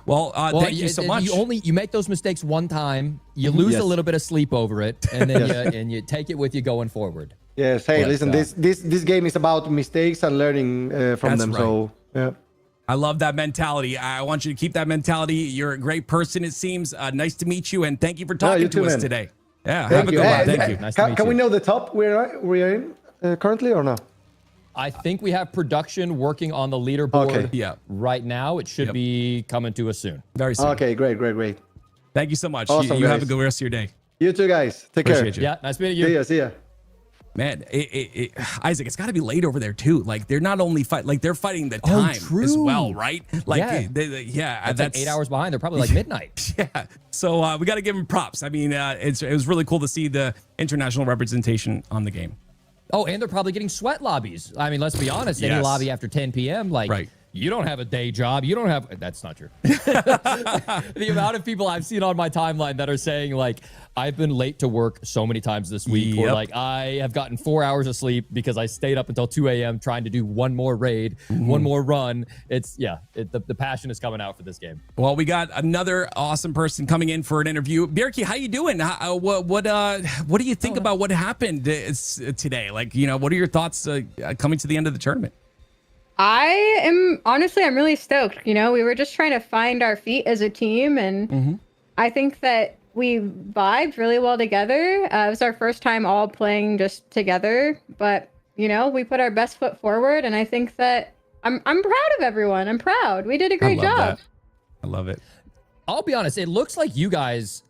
Well, thank you so much. You make those mistakes one time, you lose a little bit of sleep over it, and then you take it with you going forward. Yes. Hey, listen, this game is about mistakes and learning from them. Right. So yeah. I love that mentality. I want you to keep that mentality. You're a great person, it seems. Nice to meet you, and thank you for talking to us today. Yeah, have a good one. Thank you. Nice to meet you. Can we know the top we're in currently or no? I think we have production working on the leaderboard right now. It should be coming to us soon. Very soon. Okay, great. Thank you so much. Awesome, you have a good rest of your day. You too, guys. Take care. You. Yeah, nice meeting you. See ya. Man, Isaac, it's got to be late over there too. Like they're not only they're fighting the time as well, right? Like that's like 8 hours behind. They're probably like midnight. Yeah. So we got to give them props. I mean, it was really cool to see the international representation on the game. Oh, and they're probably getting sweat lobbies. I mean, let's be honest. Any lobby after 10 p.m., like, you don't have a day job. You don't have... That's not true. The amount of people I've seen on my timeline that are saying, like, I've been late to work so many times this week, or like, I have gotten 4 hours of sleep because I stayed up until 2 a.m. trying to do one more raid, one more run. It's, the passion is coming out for this game. Well, we got another awesome person coming in for an interview. Bjerke, how you doing? What do you think about what happened today? Like, what are your thoughts coming to the end of the tournament? I'm really stoked. We were just trying to find our feet as a team, and I think that we vibed really well together. It was our first time all playing just together, but we put our best foot forward, and I think that I'm proud of everyone. I'm proud. We did a great job. I love it. I'll be honest. It looks like you guys.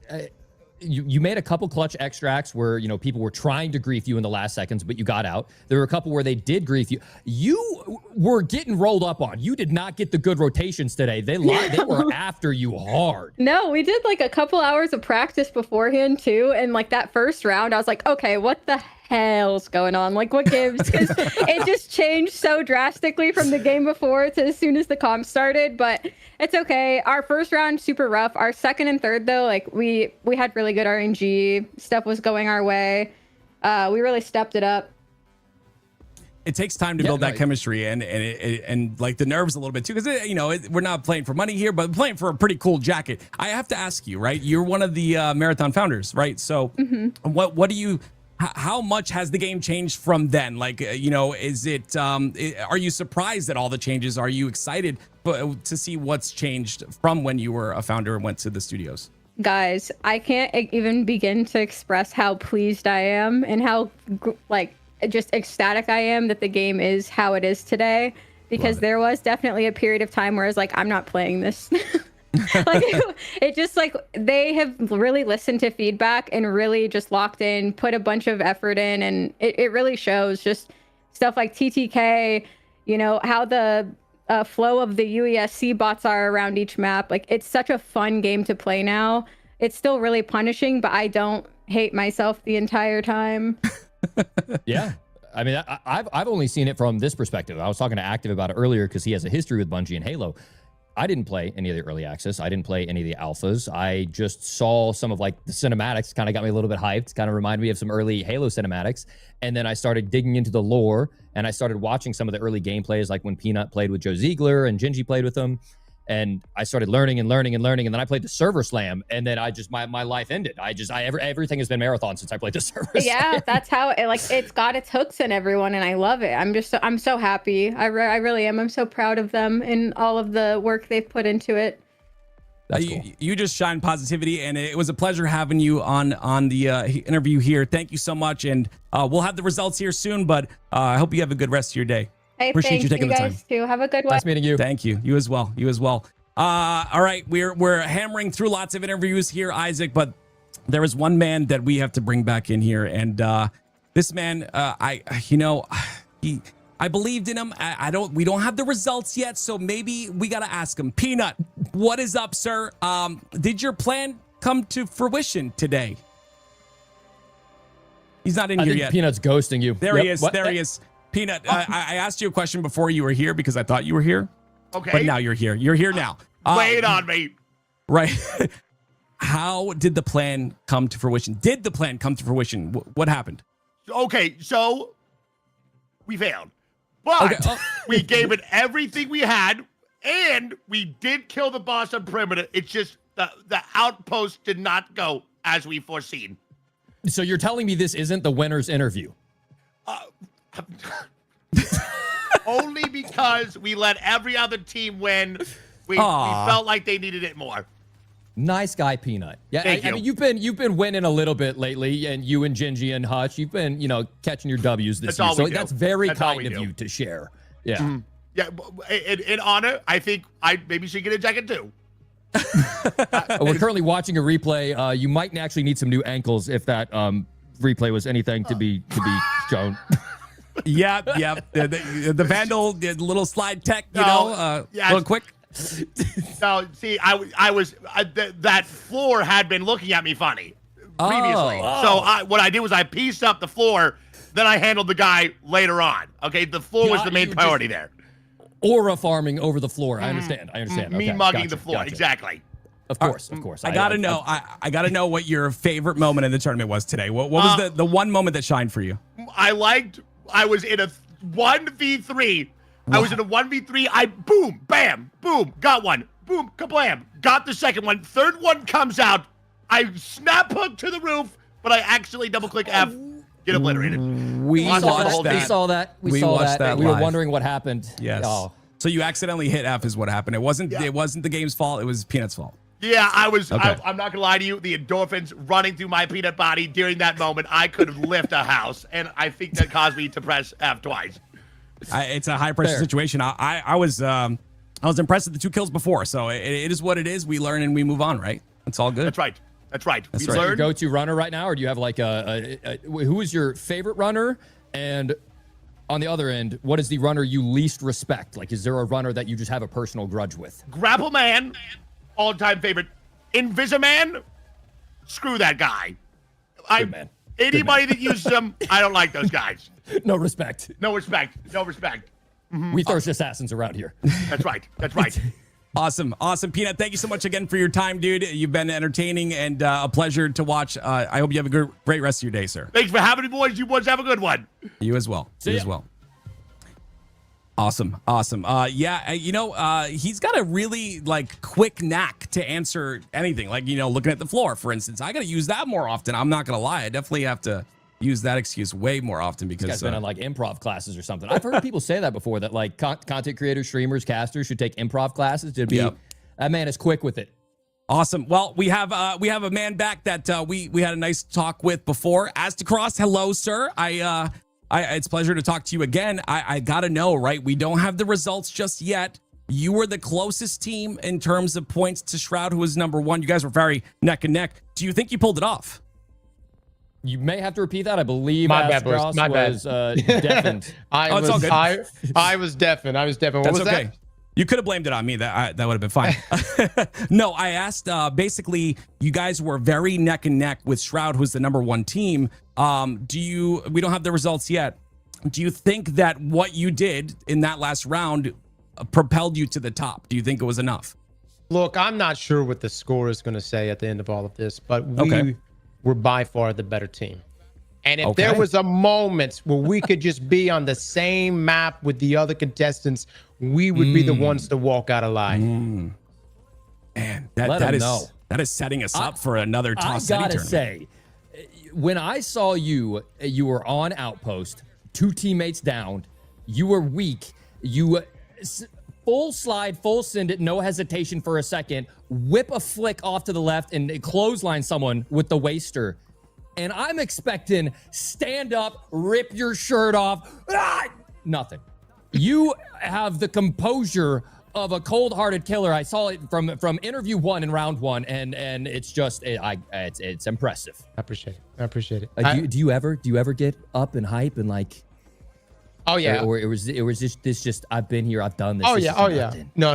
You made a couple clutch extracts where, people were trying to grief you in the last seconds, but you got out. There were a couple where they did grief you. You were getting rolled up on. You did not get the good rotations today. They were after you hard. No, we did like a couple hours of practice beforehand too. And like that first round, I was like, okay, what the hell's going on? Like, what gives? Because it just changed so drastically from the game before to as soon as the comp started. But it's okay. Our first round, super rough. Our second and third, though, like, we had really good RNG. Stuff was going our way. We really stepped it up. It takes time to build that chemistry and like the nerves a little bit too, because we're not playing for money here, but playing for a pretty cool jacket. I have to ask you, right? You're one of the Marathon founders, right? So, what do you? How much has the game changed from then? Like, is it? Are you surprised at all the changes? Are you excited to see what's changed from when you were a founder and went to the studios? Guys, I can't even begin to express how pleased I am and how just ecstatic I am that the game is how it is today, because there was definitely a period of time where I was like, I'm not playing this. Like it just like they have really listened to feedback and really just locked in, put a bunch of effort in, and it really shows. Just stuff like TTK, how the flow of the UESC bots are around each map. Like, it's such a fun game to play now. It's still really punishing, but I don't hate myself the entire time. Yeah. I mean, I've only seen it from this perspective. I was talking to Active about it earlier because he has a history with Bungie and Halo. I didn't play any of the early access. I didn't play any of the alphas. I just saw some of like the cinematics, kind of got me a little bit hyped, kind of reminded me of some early Halo cinematics. And then I started digging into the lore, and I started watching some of the early gameplays, like when Peanut played with Joe Ziegler and Gingy played with him. And I started learning and learning and learning. And then I played the server slam, and then my life ended. Everything has been Marathon since I played the server slam. Yeah, that's how it's got its hooks in everyone, and I love it. I'm so happy. I really am. I'm so proud of them and all of the work they've put into it. Cool. You just shine positivity, and it was a pleasure having you on the interview here. Thank you so much, and we'll have the results here soon, but I hope you have a good rest of your day. Hey, appreciate you taking the time. Too. Have a good one. Nice meeting you. Thank you. You as well. All right, we're hammering through lots of interviews here, Isaac, but there is one man that we have to bring back in here, and this man, I believed in him. We don't have the results yet, so maybe we gotta ask him. Peanut, what is up, sir? Did your plan come to fruition today? He's not in here yet. Peanut's ghosting you. There he is. There he is. Peanut, I asked you a question before you were here because I thought you were here. Okay. But now you're here. You're here now. Wait on me. Right. How did the plan come to fruition? Did the plan come to fruition? What happened? Okay, so we failed. But we gave it everything we had, and we did kill the boss on perimeter. It's just the outpost did not go as we foreseen. So you're telling me this isn't the winner's interview? Only because we let every other team win. We felt like they needed it more. Nice guy, Peanut. Yeah, Thank you. I mean, you've been winning a little bit lately, and you and Gingy and Hutch, you've been catching your W's this year. So that's very kind of you to share. Yeah. Mm-hmm. Yeah. In honor, I think I maybe should get a jacket too. We're currently watching a replay. You might actually need some new ankles if that replay was anything to be shown. Yeah. The Vandal did a little slide tech, a little quick. No, see, I was that floor had been looking at me funny previously. So what I did was I pieced up the floor, then I handled the guy later on. Okay, the floor was the main priority there. Aura farming over the floor. I understand. Me mugging the floor. Exactly. Of course. I gotta know. I gotta know what your favorite moment in the tournament was today. What was the one moment that shined for you? I was in a 1v3. I was in a 1v3. I boom, bam, boom, got one. Boom, kablam, got the second one. Third one comes out. I snap hook to the roof, but I actually double click F. Get obliterated. We saw that. We saw that. We were wondering what happened. Yes. Oh. So you accidentally hit F is what happened. It wasn't the game's fault. It was Peanut's fault. Yeah, I was. Okay. I'm not gonna lie to you. The endorphins running through my Peanut body during that moment, I could have lifted a house, and I think that caused me to press F twice. It's a high pressure situation. I was impressed with the 2 kills before, so it is what it is. We learn and we move on, right? It's all good. That's right. Is that your go-to runner right now, or do you have like who is your favorite runner? And on the other end, what is the runner you least respect? Like, is there a runner that you just have a personal grudge with? Grapple Man, all-time favorite. Invisiman, screw that guy. Good man. Anybody that uses them, I don't like those guys. No respect. No respect. No respect. We thirst assassins around here. That's right. That's right. Awesome. Peanut, thank you so much again for your time, dude. You've been entertaining and a pleasure to watch. I hope you have a great rest of your day, sir. Thanks for having me, boys. You boys have a good one. You as well. See ya. As well. Awesome. He's got a really quick knack to answer anything. Looking at the floor, for instance. I got to use that more often. I'm not going to lie. I definitely have to use that excuse way more often because This guy's been on improv classes or something. I've heard people say that before, that content creators, streamers, casters should take improv classes to be. Yep. That man is quick with it. Awesome. Well, we have a man back that we had a nice talk with before. Astacross, hello, sir. It's a pleasure to talk to you again. I gotta know, right? We don't have the results just yet. You were the closest team in terms of points to Shroud, who was number one. You guys were very neck and neck. Do you think you pulled it off? You may have to repeat that. I believe My bad, Astacross boys. was deafened. I was deafened. What That's was okay. that? You could have blamed it on me. That would have been fine. No, I asked, basically, you guys were very neck and neck with Shroud, who's the number one team. We don't have the results yet. Do you think that what you did in that last round propelled you to the top? Do you think it was enough? Look, I'm not sure what the score is going to say at the end of all of this, but we were by far the better team. And if there was a moment where we could just be on the same map with the other contestants, we would be the ones to walk out alive. Man, that is setting us up for another toss. I gotta say, when I saw you were on Outpost, 2 teammates down, you were weak, you full slide, full send it, no hesitation for a second, whip a flick off to the left and clothesline someone with the waster. And I'm expecting stand up, rip your shirt off. Nothing. You have the composure of a cold-hearted killer. I saw it from interview 1 in round 1, and it's just it's impressive. I appreciate it. Do you ever get up and hype and like? Oh yeah. Or it was just I've been here, I've done this. Oh yeah. No.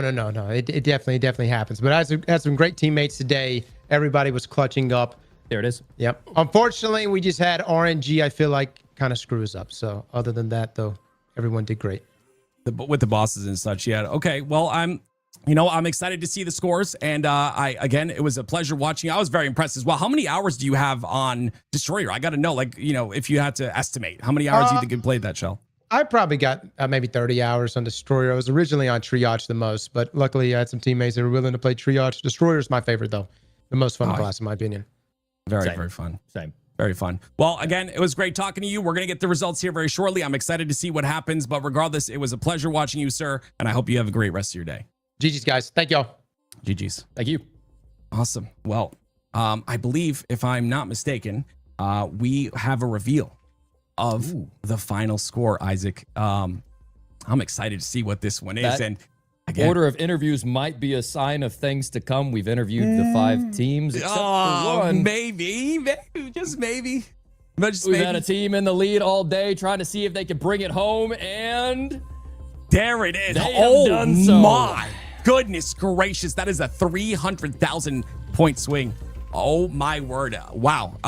It definitely happens. But I had some great teammates today. Everybody was clutching up. There it is. Yep. Unfortunately, we just had RNG. I feel like kind of screws up. So other than that, though, everyone did great. With the bosses and such, yeah. Okay. Well, I'm excited to see the scores, and it was a pleasure watching. I was very impressed as well. How many hours do you have on Destroyer? I got to know, if you had to estimate, how many hours do you think you played that shell? I probably got maybe 30 hours on Destroyer. I was originally on Triage the most, but luckily I had some teammates that were willing to play Triage. Destroyer's my favorite though, the most fun class in my opinion. Very fun. Same. Very fun. Well, again, it was great talking to you. We're going to get the results here very shortly. I'm excited to see what happens, but regardless, it was a pleasure watching you, sir, and I hope you have a great rest of your day. GG's, guys. Thank y'all. GG's. Thank you. Awesome. Well, I believe, if I'm not mistaken, we have a reveal of the final score, Isaac. I'm excited to see what this one is. And again, order of interviews might be a sign of things to come. We've interviewed the 5 teams, except for one. Maybe, just maybe. We've had a team in the lead all day trying to see if they could bring it home, and there it is. Done so. My goodness gracious. That is a 300,000 point swing. Oh my word. Wow.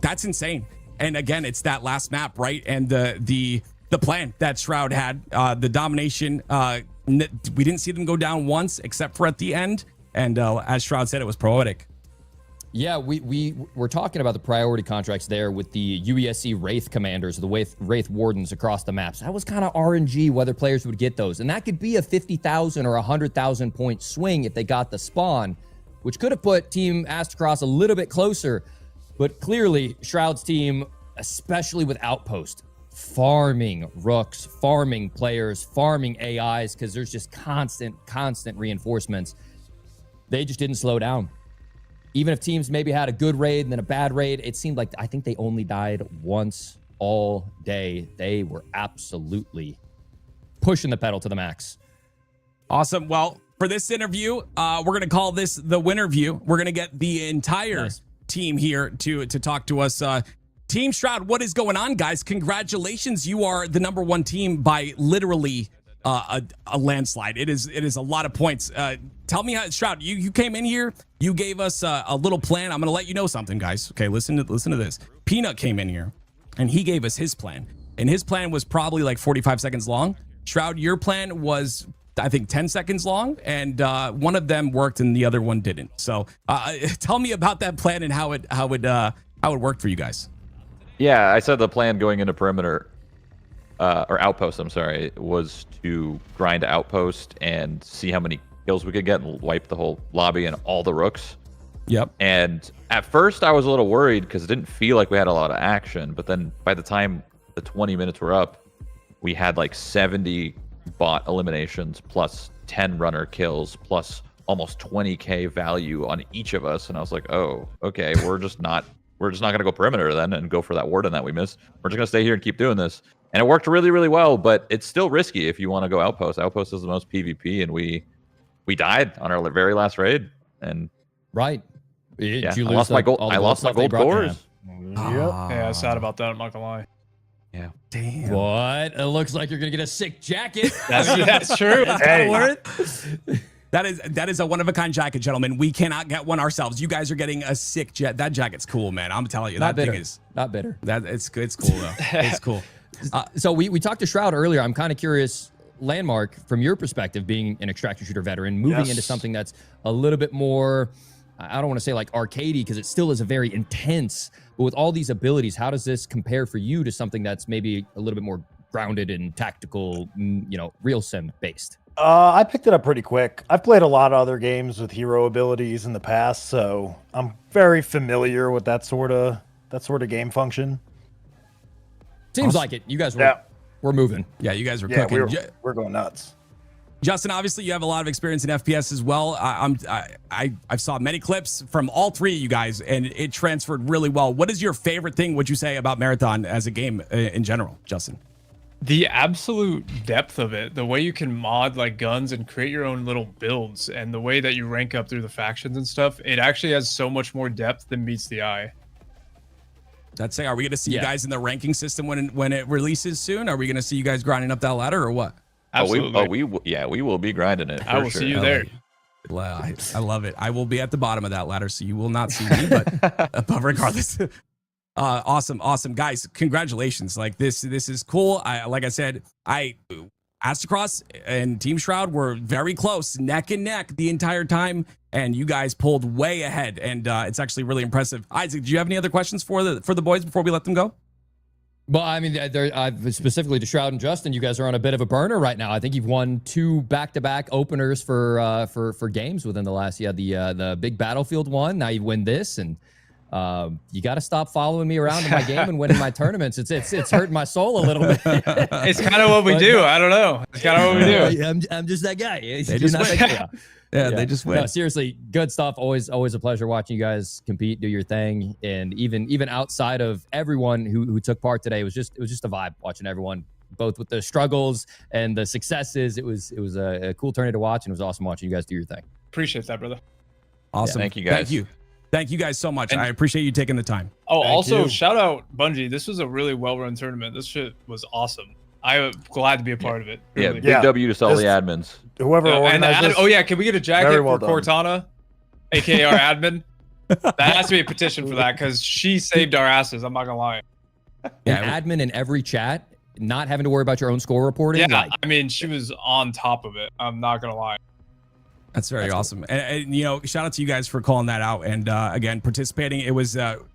That's insane. And again, it's that last map, right? And the plan that Shroud had, the domination, we didn't see them go down once except for at the end. And as Shroud said, it was poetic. Yeah, we were talking about the priority contracts there with the UESC Wraith commanders, the Wraith wardens across the maps. That was kind of RNG whether players would get those. And that could be a 50,000 or 100,000 point swing if they got the spawn, which could have put Team Astacross a little bit closer. But clearly, Shroud's team, especially with Outpost, farming rooks, farming players, farming AIs, because there's just constant reinforcements. They just didn't slow down. Even if teams maybe had a good raid and then a bad raid, it seemed like, I think they only died once all day. They were absolutely pushing the pedal to the max. Awesome. Well, for this interview, we're going to call this the winner view. We're going to get the entire team here to talk to us. Team Shroud, what is going on, guys? Congratulations. You are the number 1 team by literally a landslide. It is a lot of points. tell me how, Shroud, you came in here, you gave us a little plan. I'm going to let you know something, guys. Okay, listen to this. Peanut came in here, and he gave us his plan. And his plan was probably like 45 seconds long. Shroud, your plan was, I think, 10 seconds long, and one of them worked and the other one didn't. So tell me about that plan and how it worked for you guys. Yeah, I said the plan going into perimeter, or outpost, I'm sorry, was to grind outpost and see how many kills we could get and wipe the whole lobby and all the rooks. Yep. And at first I was a little worried because it didn't feel like we had a lot of action. But then by the time the 20 minutes were up, we had like 70 bot eliminations plus 10 runner kills plus almost 20k value on each of us. And I was like, oh, okay, we're just not going to go perimeter then and go for that warden that we missed. We're just going to stay here and keep doing this. And it worked really, really well, but it's still risky if you want to go outpost. Outpost is the most PvP, and we died on our very last raid. And right, yeah, I lost my gold. I lost my gold cores. Yeah, sad about that. I'm not gonna lie. Yeah. Damn. What? It looks like you're gonna get a sick jacket. That's true. That is a one-of-a-kind jacket, gentlemen. We cannot get one ourselves. You guys are getting a sick jet. That jacket's cool, man. I'm telling you, Not that bitter. thing is not bitter. that it's cool though. It's cool. So we talked to Shroud earlier. I'm kind of curious, Landmark, from your perspective, being an extraction shooter veteran, moving into something that's a little bit more, I don't want to say like arcadey, because it still is a very intense, but with all these abilities, how does this compare for you to something that's maybe a little bit more grounded and tactical, real sim based? I picked it up pretty quick. I've played a lot of other games with hero abilities in the past, so I'm very familiar with that sort of game function. Seems like it. You guys we're moving. Yeah, you guys were cooking. We're going nuts. Justin, obviously you have a lot of experience in FPS as well. I saw many clips from all three of you guys, and it transferred really well. What is your favorite thing, would you say, about Marathon as a game in general, Justin? The absolute depth of it, the way you can mod like guns and create your own little builds, and the way that you rank up through the factions and stuff, it actually has so much more depth than meets the eye. Let's say, are we going to see you guys in the ranking system when it releases soon? Are we going to see you guys grinding up that ladder or what? Absolutely. We will be grinding it. I will see you there. I love it. I will be at the bottom of that ladder, so you will not see me, but regardless. Awesome, guys. Congratulations. Like this is cool. Like I said, Astacross and Team Shroud were very close, neck and neck the entire time, and you guys pulled way ahead, and it's actually really impressive. Isaac, do you have any other questions for the boys before we let them go? Well, I mean, specifically to Shroud and Justin, you guys are on a bit of a burner right now. I think you've won 2 back-to-back openers for games within the last. You had the big Battlefield one. Now you win this, and you got to stop following me around in my game and winning my tournaments. It's hurting my soul a little bit. It's kind of what we do. I don't know. It's kind of what we do. I'm just that guy. They just win. They just win. No, seriously, good stuff. Always a pleasure watching you guys compete, do your thing, and even outside of everyone who took part today, it was just a vibe watching everyone, both with the struggles and the successes. It was a cool tourney to watch, and it was awesome watching you guys do your thing. Appreciate that, brother. Awesome. Yeah, thank you guys. Thank you guys so much. I appreciate you taking the time. Oh, also shout out Bungie. This was a really well-run tournament. This shit was awesome. I'm glad to be a part of it. Really. Yeah, big W to all the admins. Whoever organized this, oh yeah, can we get a jacket well for Cortana, aka our admin? That has to be a petition for that because she saved our asses. I'm not gonna lie. An admin in every chat, not having to worry about your own score reporting. Yeah, I mean, she was on top of it. I'm not gonna lie. That's very awesome. And shout out to you guys for calling that out and again participating. It was an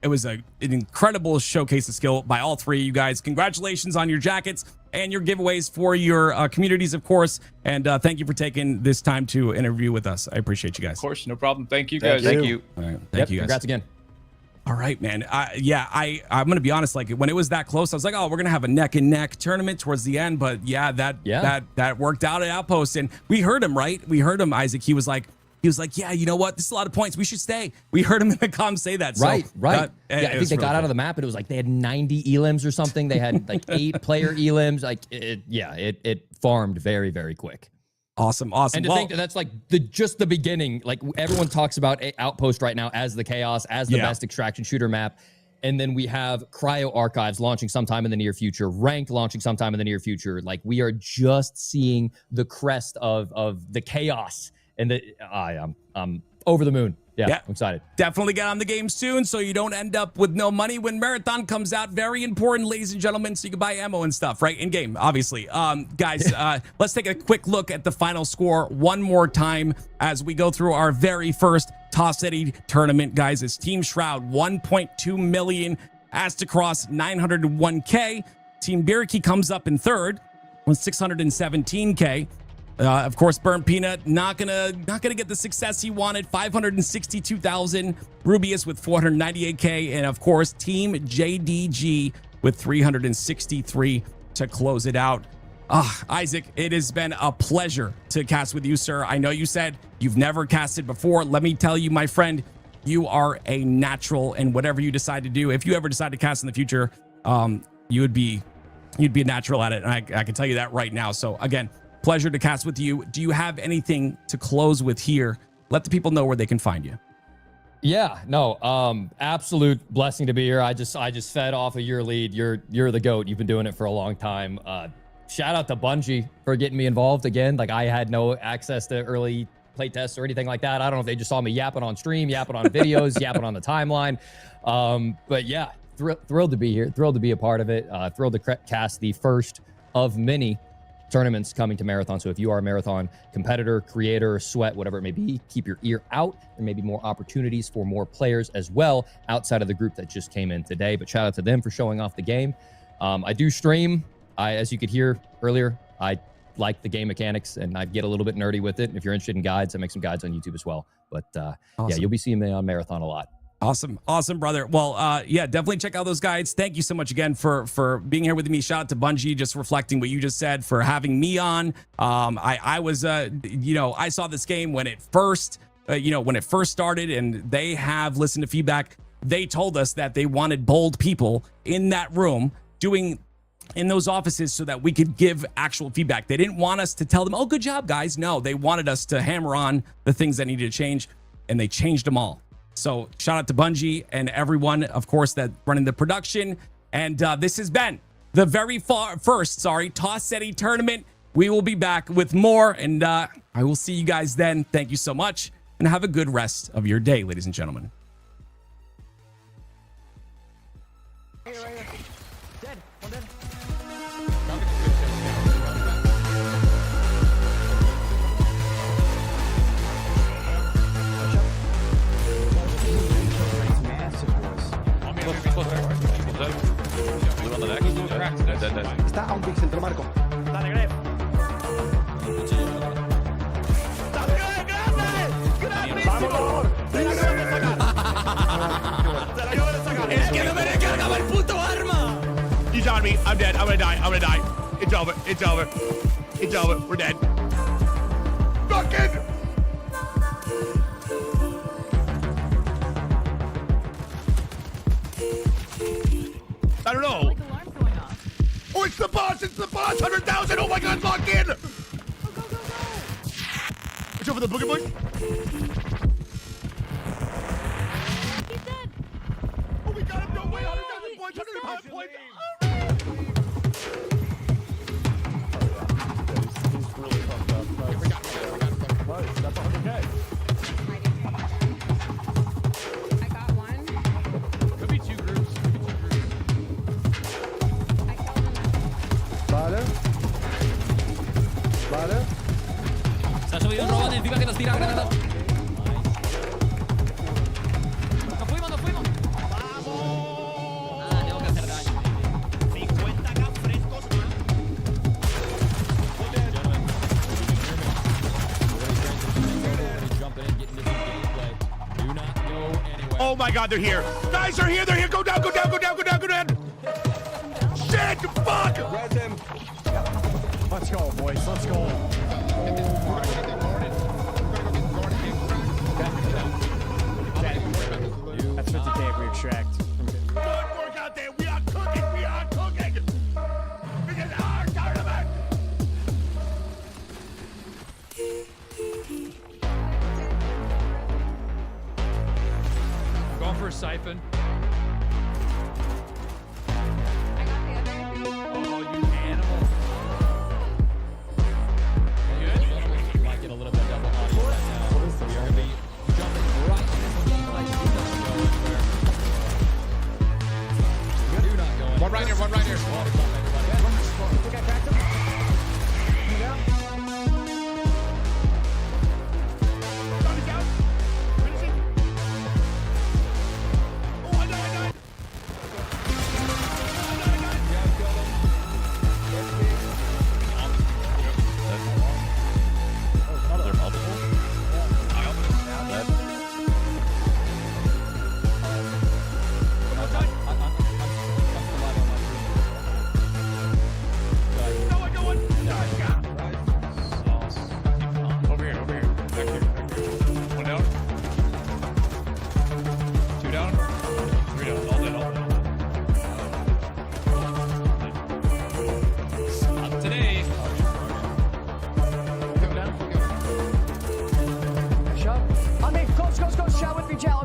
incredible showcase of skill by all three of you guys. Congratulations on your jackets and your giveaways for your communities, of course. And thank you for taking this time to interview with us. I appreciate you guys. Of course, no problem. Thank you guys. Thank you. All right, thank you guys. Congrats again. All right, man. I'm gonna be honest. Like when it was that close, I was like, oh, we're gonna have a neck and neck tournament towards the end. But that worked out at Outpost, and we heard him, right? We heard him, Isaac. He was like, yeah, you know what? This is a lot of points. We should stay. We heard him in the comms say that. Right. I think they got out of the map, and it was like they had 90 elims or something. They had like 8 player elims. Like it farmed very, very quick. Awesome. And to think that's like just the beginning. Like everyone talks about Outpost right now as the chaos, as the best extraction shooter map. And then we have Cryo Archives launching sometime in the near future, Ranked launching sometime in the near future. Like we are just seeing the crest of the chaos And I'm over the moon. Yeah, I'm excited. Definitely get on the game soon so you don't end up with no money when Marathon comes out. Very important, ladies and gentlemen, so you can buy ammo and stuff, right? In game, obviously. Guys, let's take a quick look at the final score one more time as we go through our very first Ceti tournament, guys. It's Team Shroud, 1.2 million. Astacross, 901K. Team Biriki comes up in third with 617K. Of course, Burnt Peanut not gonna get the success he wanted. 562,000. Rubius with 498K, and of course, Team JDG with 363 to close it out. Isaac, it has been a pleasure to cast with you, sir. I know you said you've never casted before. Let me tell you, my friend, you are a natural, and whatever you decide to do, if you ever decide to cast in the future, you'd be a natural at it, and I can tell you that right now. So again, pleasure to cast with you. Do you have anything to close with here? Let the people know where they can find you. Yeah, no, absolute blessing to be here. I just fed off of your lead. You're the GOAT. You've been doing it for a long time. Shout out to Bungie for getting me involved again. Like, I had no access to early play tests or anything like that. I don't know if they just saw me yapping on stream, yapping on videos, yapping on the timeline. But yeah, thrilled to be here. Thrilled to be a part of it. Thrilled to cast the first of many tournaments coming to Marathon. So if you are a Marathon competitor, creator, sweat, whatever it may be, keep your ear out. There may be more opportunities for more players as well outside of the group that just came in today. But shout out to them for showing off the game. I do stream. As you could hear earlier, I like the game mechanics and I get a little bit nerdy with it. And if you're interested in guides, I make some guides on YouTube as well. But awesome. Yeah, you'll be seeing me on Marathon a lot. Awesome, brother. Well, yeah, definitely check out those guides. Thank you so much again for being here with me. Shout out to Bungie, just reflecting what you just said, for having me on. I was, I saw this game when it first, when it first started, and they have listened to feedback. They told us that they wanted bold people in that room doing in those offices so that we could give actual feedback. They didn't want us to tell them, oh, good job, guys. No, they wanted us to hammer on the things that needed to change, and they changed them all. So shout out to Bungie and everyone, of course, that running the production. And this has been the very first Ceti tournament. We will be back with more, and I will see you guys then. Thank you so much, and have a good rest of your day, ladies and gentlemen. Está a un pixel, te lo marco. Dale, Gref. Es que no me recargaba el puto arma. He's on me. I'm dead. I'm gonna die. It's over. It's over. We're dead. Fucking. I don't know. Like alarm going off. Oh, it's the boss. 100,000. Oh my God, lock in. Go. It's over the boogie bush. He's dead. Oh, we got him. No way. 100,000 points. 105 points. He's really fucked up. I forgot. That's 100K. I got one. Could be two groups. Vale. Se ha subido un robot encima que nos tira granada. Nos fuimos. ¡Vamos! Tengo que hacer daño. 50k frescos más. Oh my God, they're here. Guys are here. They're here. Go down. Shit, fuck. Res him. Let's go, boys. Let's go. That's 50K if we extract. Good work out there. We are cooking. This is our tournament. I'm going for a siphon. Oh, you animal. You might get a little bit double audio. one right here.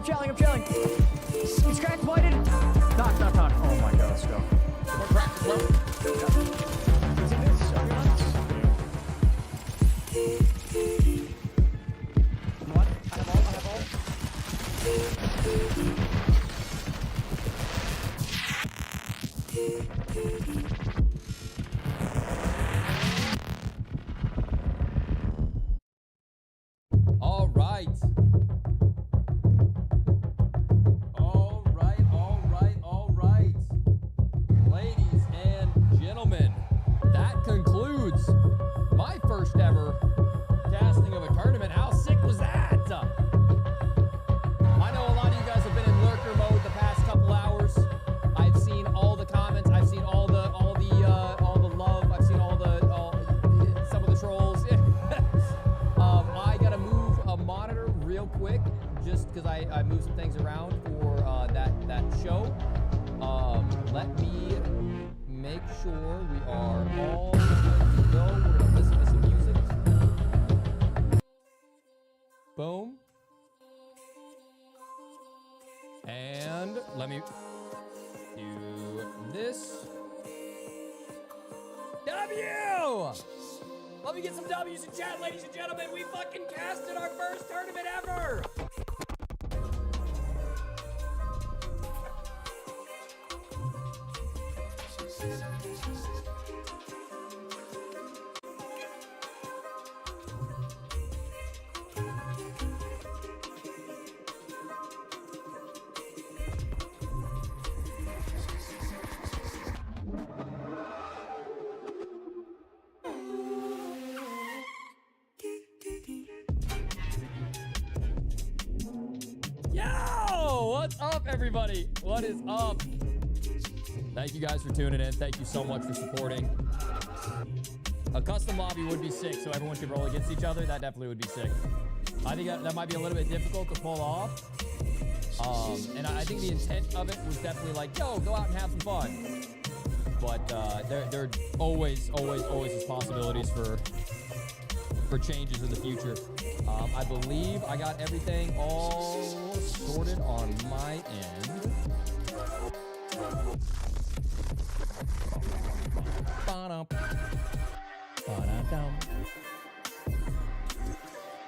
I'm trailing. He's cracked, whited. Knock. Oh my god, let's go. All right. Ladies and gentlemen, that concludes my first ever casting of a tournament. How sick was that? I know a lot of you guys have been in lurker mode the past couple hours. I've seen all the comments. I've seen all the love. I've seen some of the trolls. I gotta move a monitor real quick just because I moved some things around for that show. Let me make sure we are all good to go. We're gonna listen to some music. Boom. And let me do this. W! Let me get some W's in chat, ladies and gentlemen. We fucking casted our first tournament ever! Yo! What's up, everybody? What is up? Thank you guys for tuning in. Thank you so much for supporting. A custom lobby would be sick, so everyone could roll against each other. That definitely would be sick. I think that might be a little bit difficult to pull off. And I think the intent of it was definitely like, yo, go out and have some fun. But there always is possibilities for changes in the future. I believe I got everything all sorted on my end.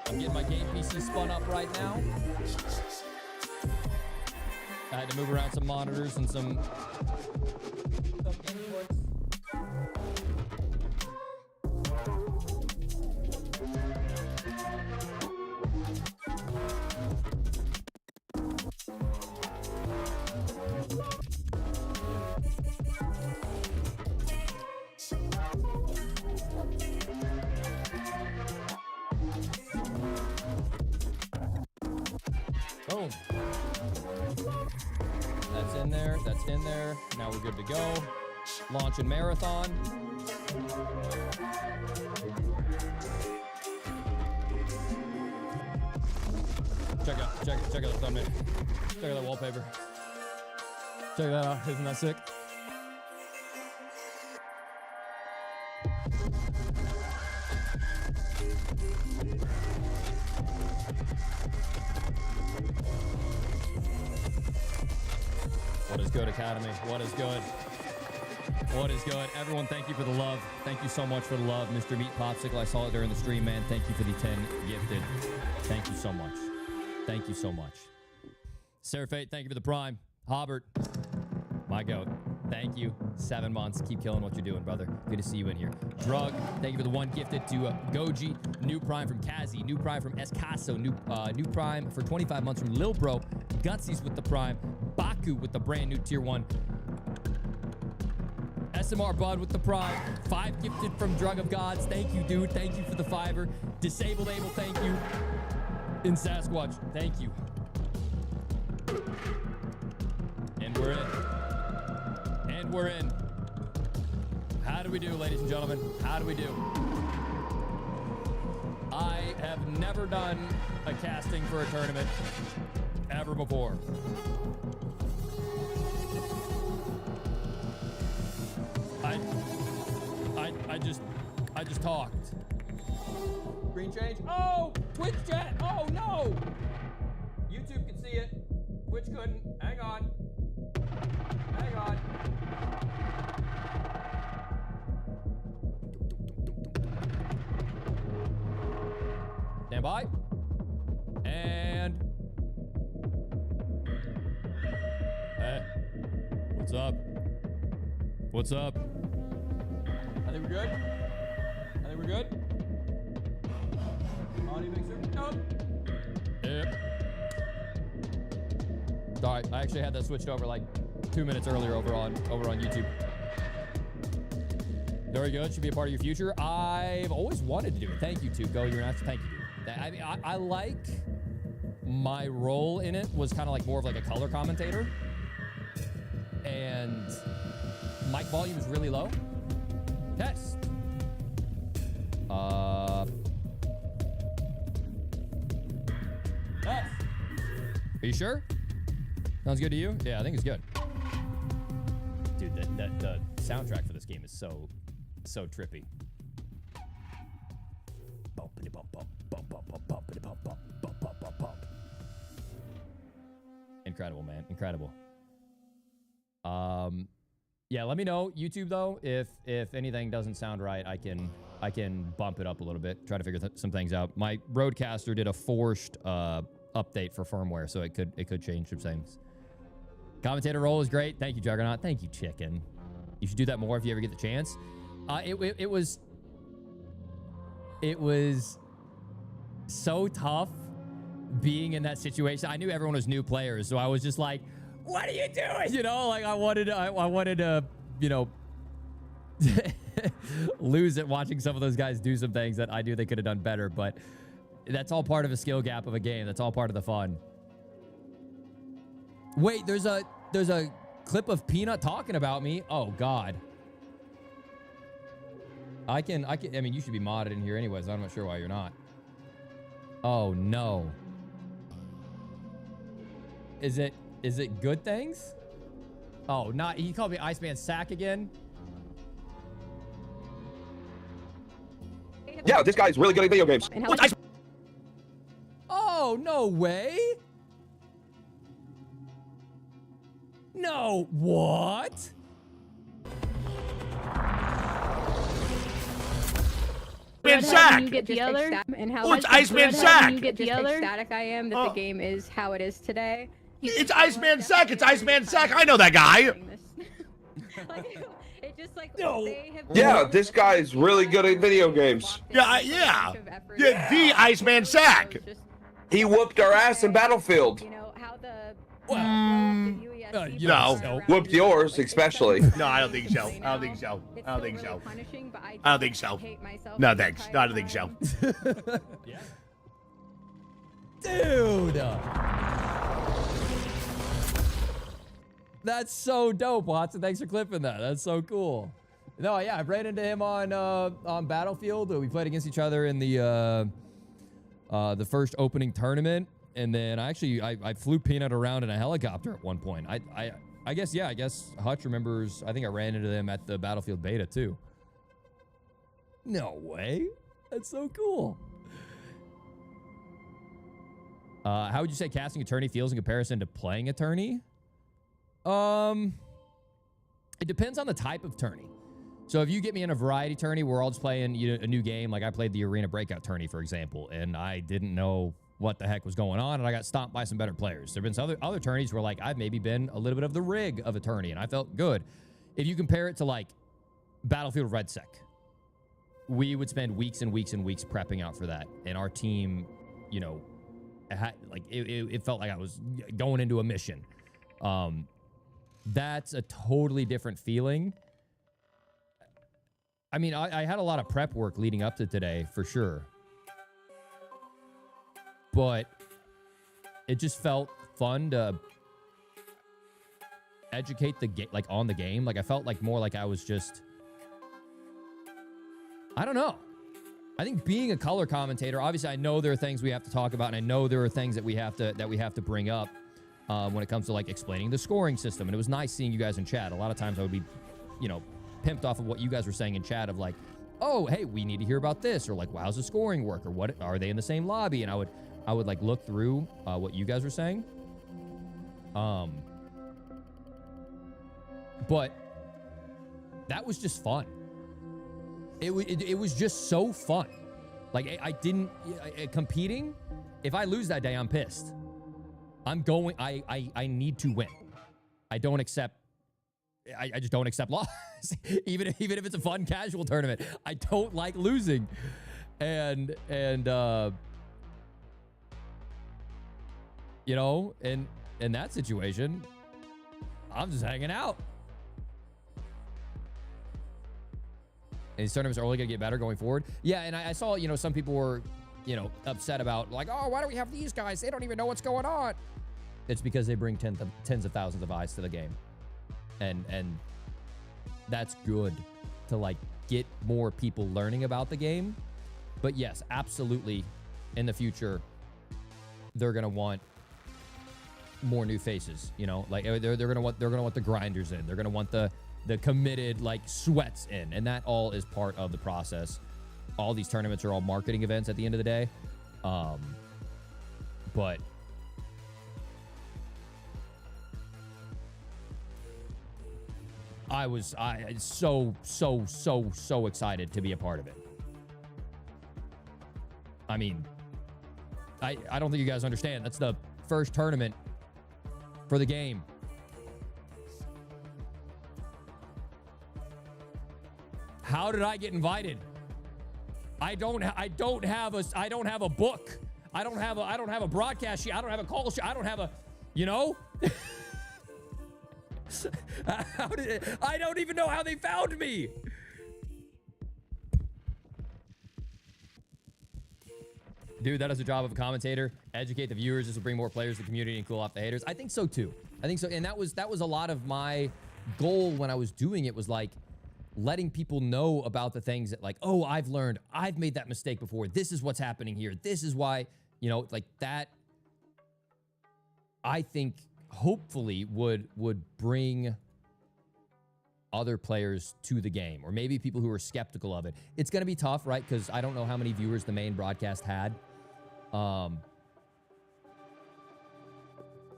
I'm getting my game PC spun up right now. I had to move around some monitors and some inputs. Boom. That's in there. Now we're good to go. Launching Marathon. Check out the thumbnail. Check out that wallpaper. Check that out. Isn't that sick? What is good, Academy? What is good? What is good? Everyone, thank you for the love. Thank you so much for the love. Mr. Meat Popsicle, I saw it during the stream, man. Thank you for the 10 gifted. Thank you so much. Thank you so much. Serafate, thank you for the prime. Hobbert, my goat. Thank you. 7 months. Keep killing what you're doing, brother. Good to see you in here. Drug, thank you for the 1 gifted to Goji. New Prime from Kazi. New Prime from Escaso. New Prime for 25 months from Lil Bro. Gutsy's with the Prime. Baku with the brand new Tier 1. SMR Bud with the Prime. 5 gifted from Drug of Gods. Thank you, dude. Thank you for the 5er. Disabled Abel, thank you. In Sasquatch, thank you. And we're in. And we're in. How do we do, ladies and gentlemen? How do we do? I have never done a casting for a tournament ever before. I just talked. Green change. Oh, Twitch chat. Oh no. YouTube can see it. Twitch couldn't. Hang on. Hang on. Stand by. And hey, what's up? What's up? I think we're good. I think we're good. Audio mixer. Nope. Yep. Sorry, I actually had that switched over like 2 minutes earlier over on YouTube. Very good. Should be a part of your future. I've always wanted to do it. Thank you, Tuco. You're not. Thank you, dude. I mean, I like my role in it was kind of like more of like a color commentator, and mic volume is really low. Test. Test. Are you sure? Sounds good to you? Yeah, I think it's good. Dude, the soundtrack for this game is so trippy. Bumpity bump bump bump bump bump bumpity bump bump bump bump bump bump. Incredible, man. Incredible. Yeah, let me know, YouTube, though, if anything doesn't sound right, I can bump it up a little bit, try to figure some things out. My Roadcaster did a forced update for firmware, so it could change some things. Commentator role is great. Thank you, Juggernaut. Thank you, Chicken. You should do that more if you ever get the chance. It was so tough being in that situation. I knew everyone was new players, so I was just like, what are you doing? You know, like I wanted to, you know, lose it watching some of those guys do some things that I knew they could have done better, but that's all part of a skill gap of a game. That's all part of the fun. Wait, there's a clip of Peanut talking about me. Oh God. I mean, you should be modded in here anyways. I'm not sure why you're not. Oh no. Is it good things? Oh, not, he called me IceManIsaac again. Yeah, this guy's really good at video games. Oh, no way. No, what? IceManIsaac. You get the other. And how it's IceManIsaac. You get the other. Ecstatic I am that the game is how it is today. It's IceManIsaac. It's IceManIsaac. I know that guy. It just like no. Yeah, this guy's really good at video games. Yeah. The IceManIsaac. He whooped our ass in Battlefield. You know how the no. Whooped yours, especially. No, I don't think so. I don't think so. I don't think so. I don't think so. No, thanks. No, I don't think so. Yeah. Dude. That's so dope, Watson. Thanks for clipping that. That's so cool. No, yeah, I ran into him on Battlefield. We played against each other in the first opening tournament, and then I flew Peanut around in a helicopter at one point. I guess Hutch remembers. I think I ran into them at the Battlefield beta too. No way. That's so cool. How would you say casting a tourney feels in comparison to playing a tourney? It depends on the type of tourney. So if you get me in a variety tourney, we're all just playing a new game. Like I played the Arena Breakout tourney, for example, and I didn't know what the heck was going on, and I got stomped by some better players. There've been some other tourneys where like I've maybe been a little bit of the rig of a tourney, and I felt good. if you compare it to like Battlefield Red Sec, we would spend weeks and weeks and weeks prepping out for that. And our team, you know, it felt like I was going into a mission. That's a totally different feeling. I mean, I had a lot of prep work leading up to today, for sure. But it just felt fun to educate the game, like on the game. Like I felt like more like I was just, I don't know. I think being a color commentator, obviously I know there are things we have to talk about, and I know there are things that we have to bring up when it comes to like explaining the scoring system. And it was nice seeing you guys in chat. A lot of times I would be, you know, pimped off of what you guys were saying in chat of like, oh, hey, we need to hear about this, or like, well, how's the scoring work, or what are they in the same lobby? And I would like look through what you guys were saying. But that was just fun. It was just so fun. Like I competing. If I lose that day, I'm pissed. I need to win. I don't accept. I just don't accept loss. even if it's a fun casual tournament, I don't like losing. And you know, in that situation, I'm just hanging out. And these tournaments are only going to get better going forward. Yeah, and I saw, you know, some people were, you know, upset about like, oh, why do we have these guys? They don't even know what's going on. It's because they bring tens of thousands of eyes to the game. And that's good to like get more people learning about the game. But yes, absolutely, in the future, they're going to want more new faces, you know, like they're going to want the grinders in. They're going to want the committed like sweats in, and that all is part of the process. All these tournaments are all marketing events at the end of the day. But I was so excited to be a part of it. I mean, I don't think you guys understand. That's the first tournament for the game. How did I get invited? I don't have a book. I don't have a broadcast sheet. I don't have a call sheet. I don't have a, you know? I don't even know how they found me. Dude, that is the job of a commentator. Educate the viewers. This will bring more players to the community and cool off the haters. I think so too. I think so. And that was a lot of my goal when I was doing it, was like letting people know about the things that like, oh, I've learned, I've made that mistake before. This is what's happening here. This is why, you know, like that, I think hopefully would bring other players to the game, or maybe people who are skeptical of it. It's going to be tough, right? Because I don't know how many viewers the main broadcast had.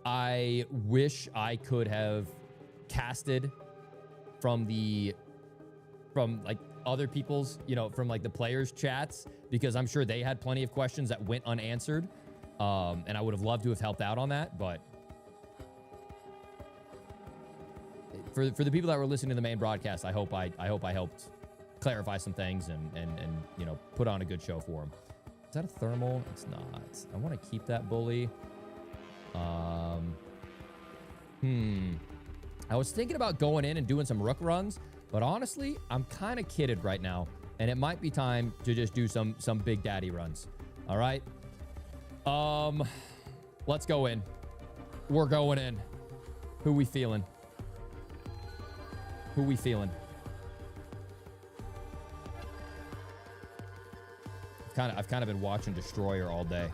I wish I could have casted from like other people's, you know, from like the players' chats, because I'm sure they had plenty of questions that went unanswered. And I would have loved to have helped out on that, but for the people that were listening to the main broadcast, I hope I helped clarify some things and you know, put on a good show for them. Is that a thermal? It's not. I want to keep that bully. I was thinking about going in and doing some rook runs, but honestly, I'm kind of kidded right now, and it might be time to just do some big daddy runs. All right. Let's go in. We're going in. Who we feeling? Who we feeling? I've kind of been watching Destroyer all day,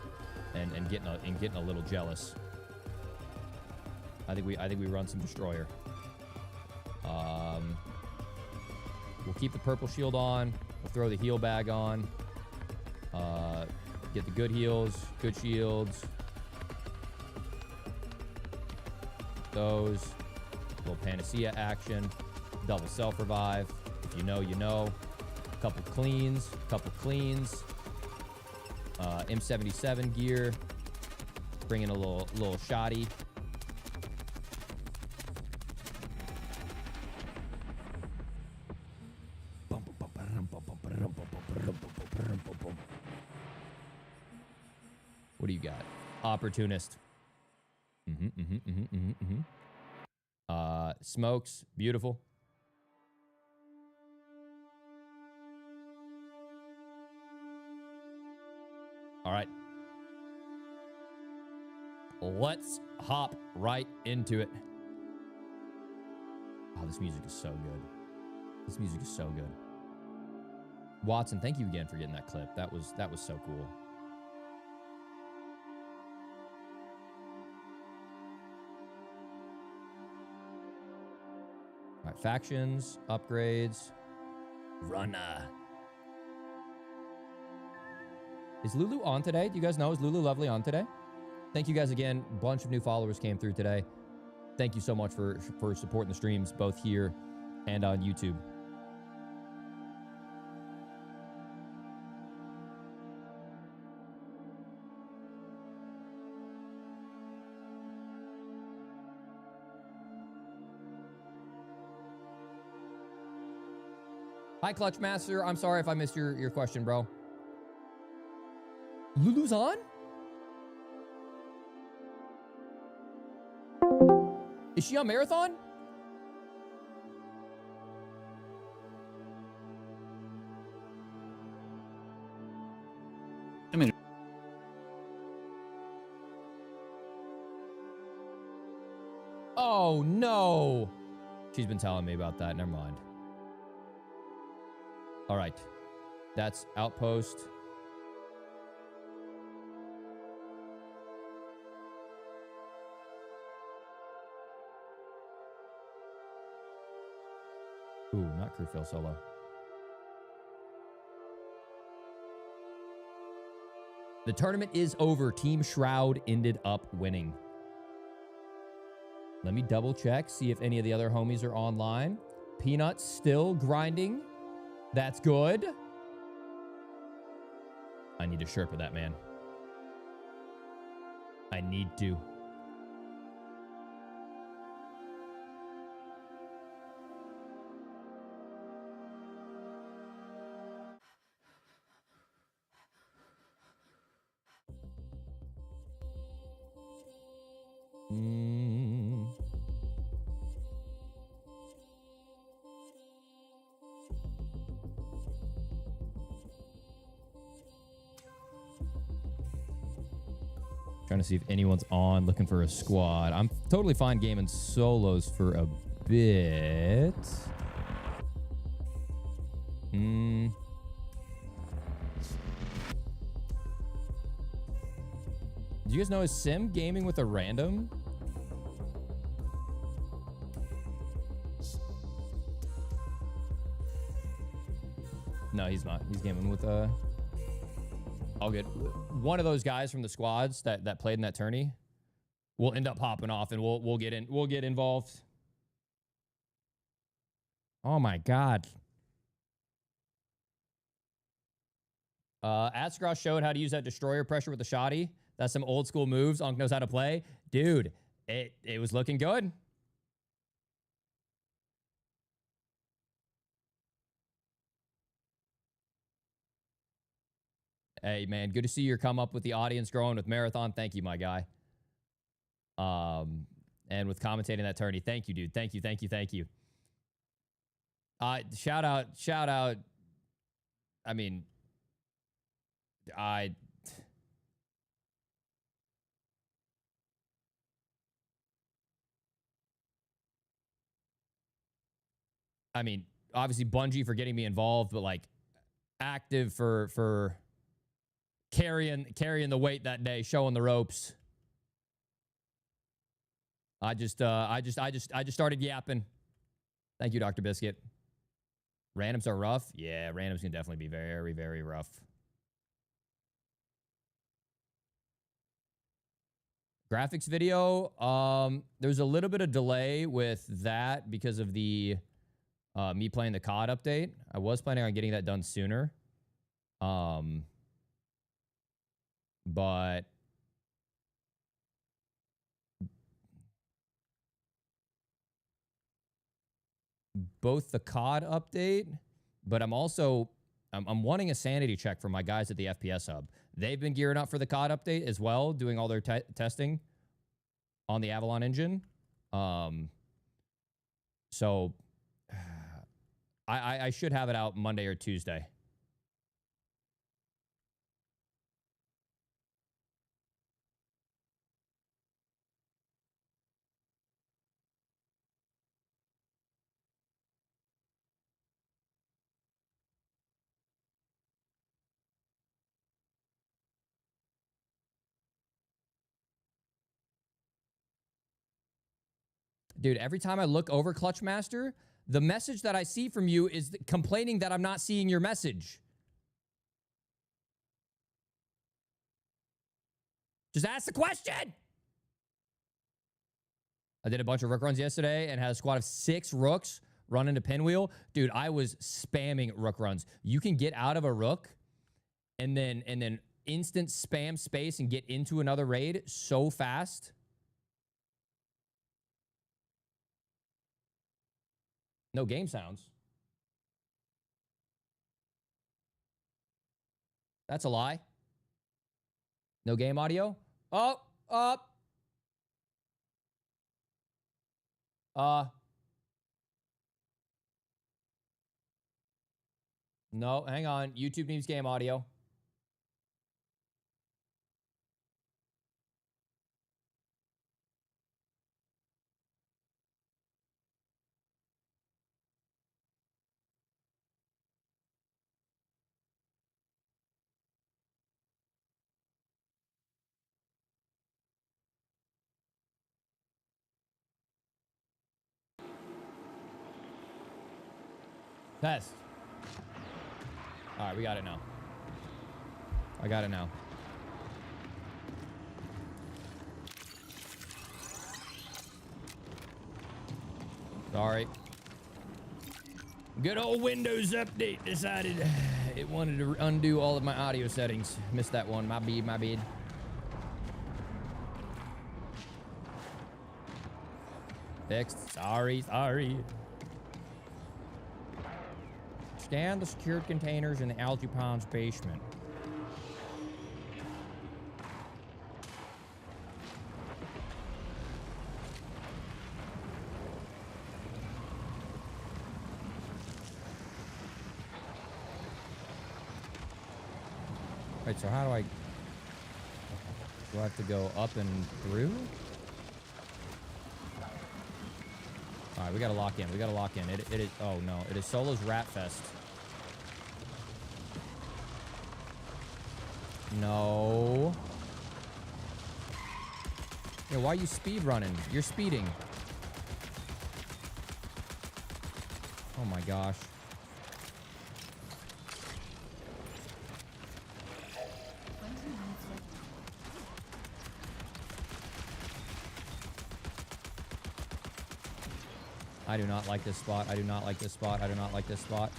and getting a little jealous. I think we run some Destroyer. We'll keep the purple shield on. We'll throw the heal bag on. Get the good heals, good shields. Those. Little Panacea action. Double self-revive. If you know, you know. Couple cleans. M77 gear. Bring in a little shoddy. got? Opportunist. Smokes. Beautiful. All right. Let's hop right into it. Oh, this music is so good. This music is so good. Watson, thank you again for getting that clip. That was so cool. All right, factions, upgrades. Runner. Is Lulu on today? Do you guys know? Is Lulu Lovely on today? Thank you guys again. A bunch of new followers came through today. Thank you so much for supporting the streams, both here and on YouTube. Hi, Clutch Master. I'm sorry if I missed your question, bro. Lulu's on? Is she on Marathon? I mean, oh no. She's been telling me about that. Never mind. All right. That's Outpost. Ooh, not crew fail solo. The tournament is over. Team Shroud ended up winning. Let me double check, see if any of the other homies are online. Peanut's still grinding. That's good. I need to Sherpa that, man. I need to. Trying to see if anyone's on, looking for a squad. I'm totally fine gaming solos for a bit. Do you guys know, is Sim gaming with a random? No, he's not. He's gaming with all good. One of those guys from the squads that played in that tourney will end up popping off, and we'll get involved. Oh my god. Astacross showed how to use that destroyer pressure with the shoddy. That's some old school moves. Unk knows how to play. Dude, it was looking good. Hey, man, good to see your come up with the audience growing with Marathon. Thank you, my guy. And with commentating that tourney. Thank you, dude. Thank you. Shout out. I mean, obviously Bungie for getting me involved, but like active for carrying the weight that day, showing the ropes. I just started yapping. Thank you, Dr. Biscuit. Randoms are rough. Yeah, randoms can definitely be very, very rough. Graphics video, there's a little bit of delay with that because of the me playing the COD update. I was planning on getting that done sooner. But both the COD update, but I'm wanting a sanity check for my guys at the FPS hub. They've been gearing up for the COD update as well, doing all their testing on the Avalon engine. So I should have it out Monday or Tuesday. Dude, every time I look over Clutch Master, the message that I see from you is complaining that I'm not seeing your message. Just ask the question. I did a bunch of Rook runs yesterday and had a squad of 6 Rooks run into Pinwheel. Dude, I was spamming Rook runs. You can get out of a Rook and then instant spam space and get into another raid so fast. No game sounds. That's a lie. No game audio. Oh, up. No, hang on. YouTube needs game audio. Test. All right, we got it now. I got it now. Sorry. Good old Windows update decided it wanted to undo all of my audio settings. Missed that one. My bad, my bad. Fixed. Sorry, sorry. Scan the secured containers in the algae pond's basement. Wait, so how do I have to go up and through? All right, we gotta lock in. We gotta lock in. It is. Oh no, it is Solo's Rat Fest. No. Yeah, why are you speed running? You're speeding. Oh my gosh. I do not like this spot. I do not like this spot. I do not like this spot.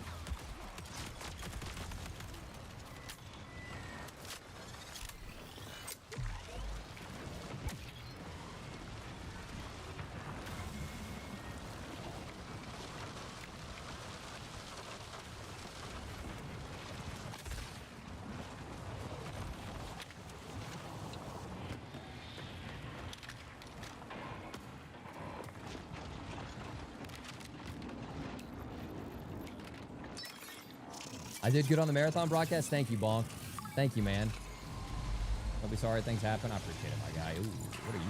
I did good on the marathon broadcast. Thank you, Bonk. Thank you, man. Don't be sorry things happen. I appreciate it, my guy. Ooh, what are you?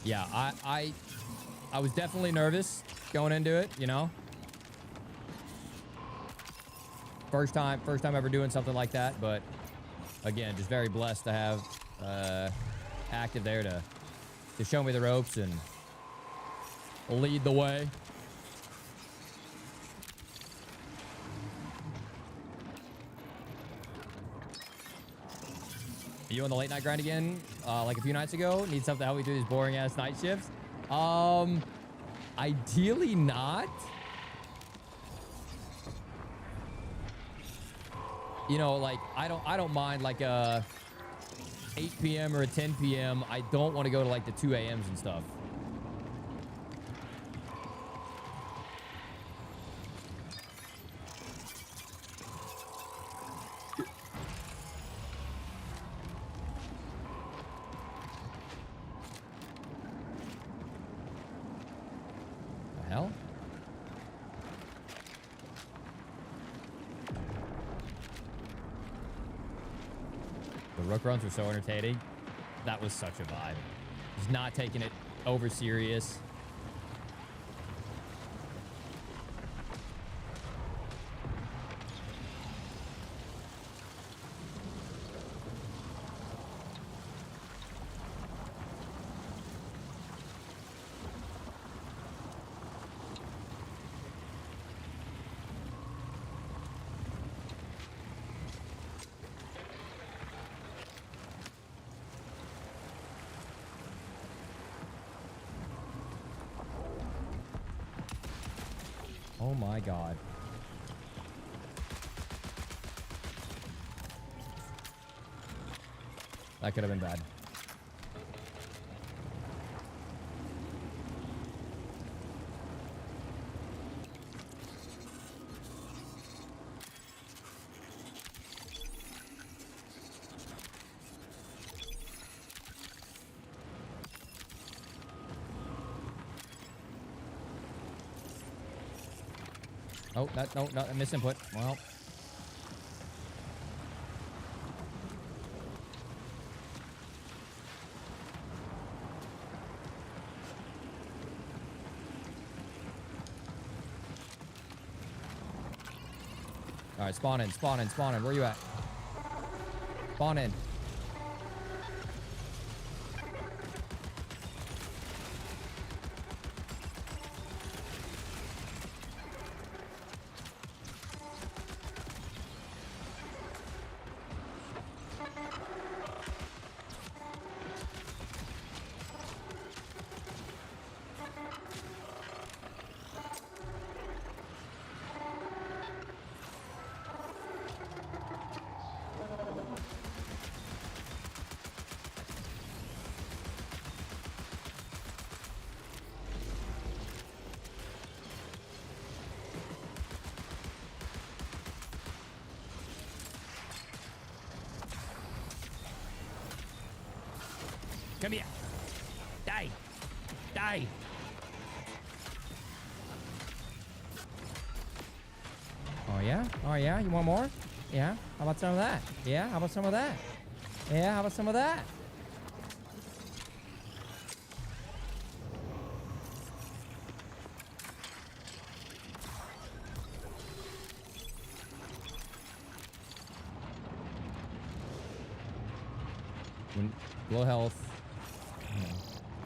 Yeah, I was definitely nervous going into it, you know. First time ever doing something like that, but again, just very blessed to have Active there to show me the ropes and lead the way. Are you on the late night grind again? Like a few nights ago? Need something to help me through these boring ass night shifts? Ideally not. You know, like I don't mind like a 8 p.m. or a 10 p.m. I don't want to go to like the 2 a.m.s and stuff. Rook runs were so entertaining. That was such a vibe. He's not taking it over serious. Oh my god. That could have been bad. Oh, that no, misinput. Well. All right, spawn in. Where you at? Spawn in. Come here. Die. Die. Oh, yeah? Oh, yeah? You want more? Yeah? How about some of that? Yeah? How about some of that? Yeah? How about some of that? Low health.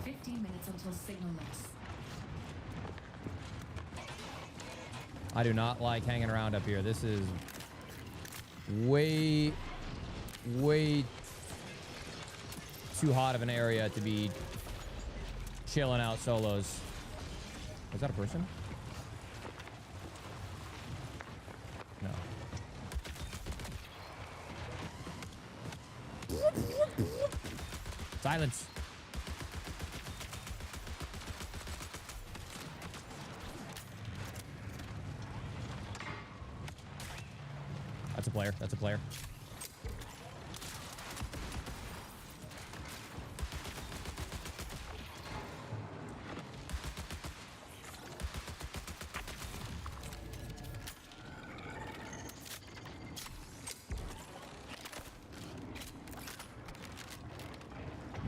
15 minutes until signal loss. I do not like hanging around up here. This is way too hot of an area to be chilling out solos. Was that a person? No. Silence. That's a player. That's a player.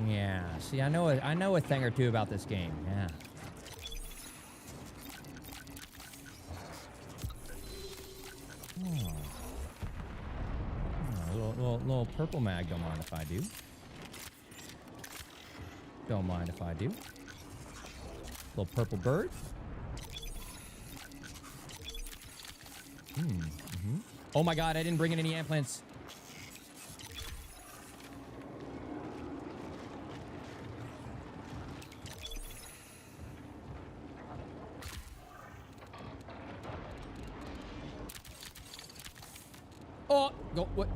Yeah. See, I know a thing or two about this game. Yeah. Little purple mag, don't mind if I do. Don't mind if I do. Little purple bird. Oh my god, I didn't bring in any ant plants. Oh, go. What?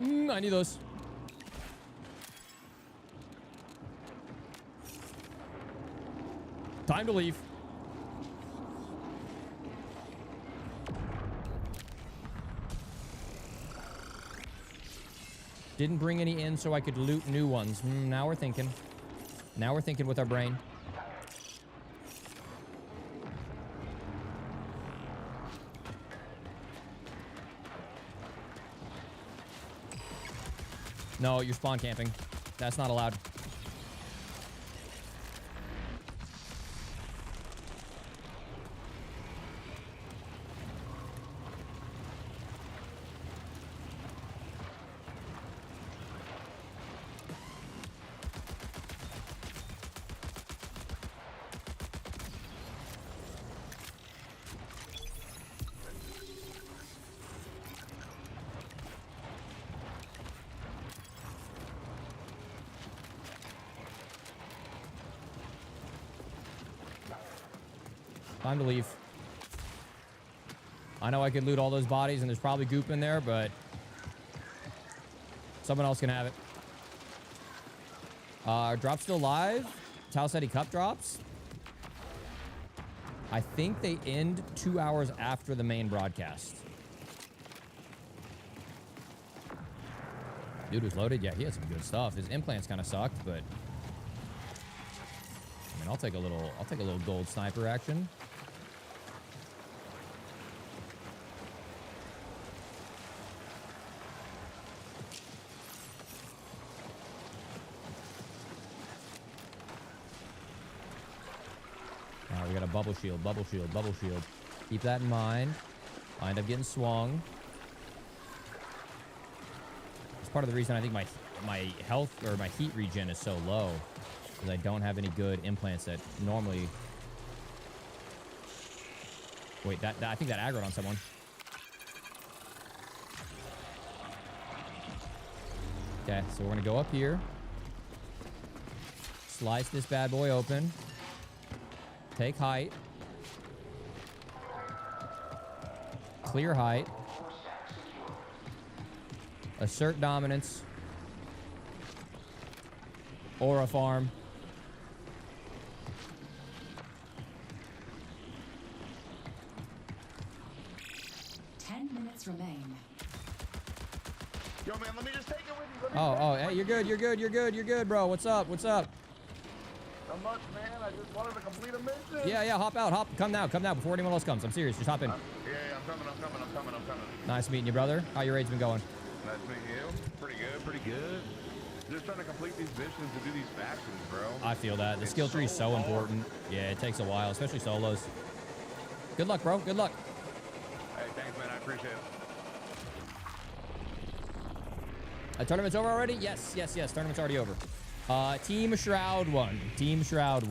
I need those. Time to leave. Didn't bring any in so I could loot new ones. Now we're thinking. Now we're thinking with our brain. No, you're spawn camping. That's not allowed. Time to leave. I know I could loot all those bodies and there's probably goop in there, but someone else can have it. Drop's still live. Ceti Cup drops. I think they end 2 hours after the main broadcast. Dude was loaded. Yeah, he had some good stuff. His implants kind of sucked, but I mean, I'll take a little gold sniper action. We got a bubble shield, bubble shield, bubble shield. Keep that in mind. I end up getting swung. It's part of the reason I think my health or my heat regen is so low, because I don't have any good implants that normally. Wait, I think that aggroed on someone. Okay, so we're gonna go up here, slice this bad boy open. Take height. Clear height. Assert dominance. Aura farm. Remain. Yo, man, let me just take it with you. Oh, hey, you're good, bro. What's up? Not much, man. I just wanted to complete a mission. Yeah, hop out. Come now, before anyone else comes. I'm serious, just hop in. Yeah, I'm coming. Nice meeting you, brother. How your raid's been going? Nice meeting you. Pretty good. Just trying to complete these missions and do these factions, bro. I feel that. The skill tree is so important. Yeah, it takes a while, especially solos. Good luck, bro. Good luck. Hey, thanks, man. I appreciate it. Tournament's over already? Yes. Tournament's already over. Team Shroud won. Team Shroud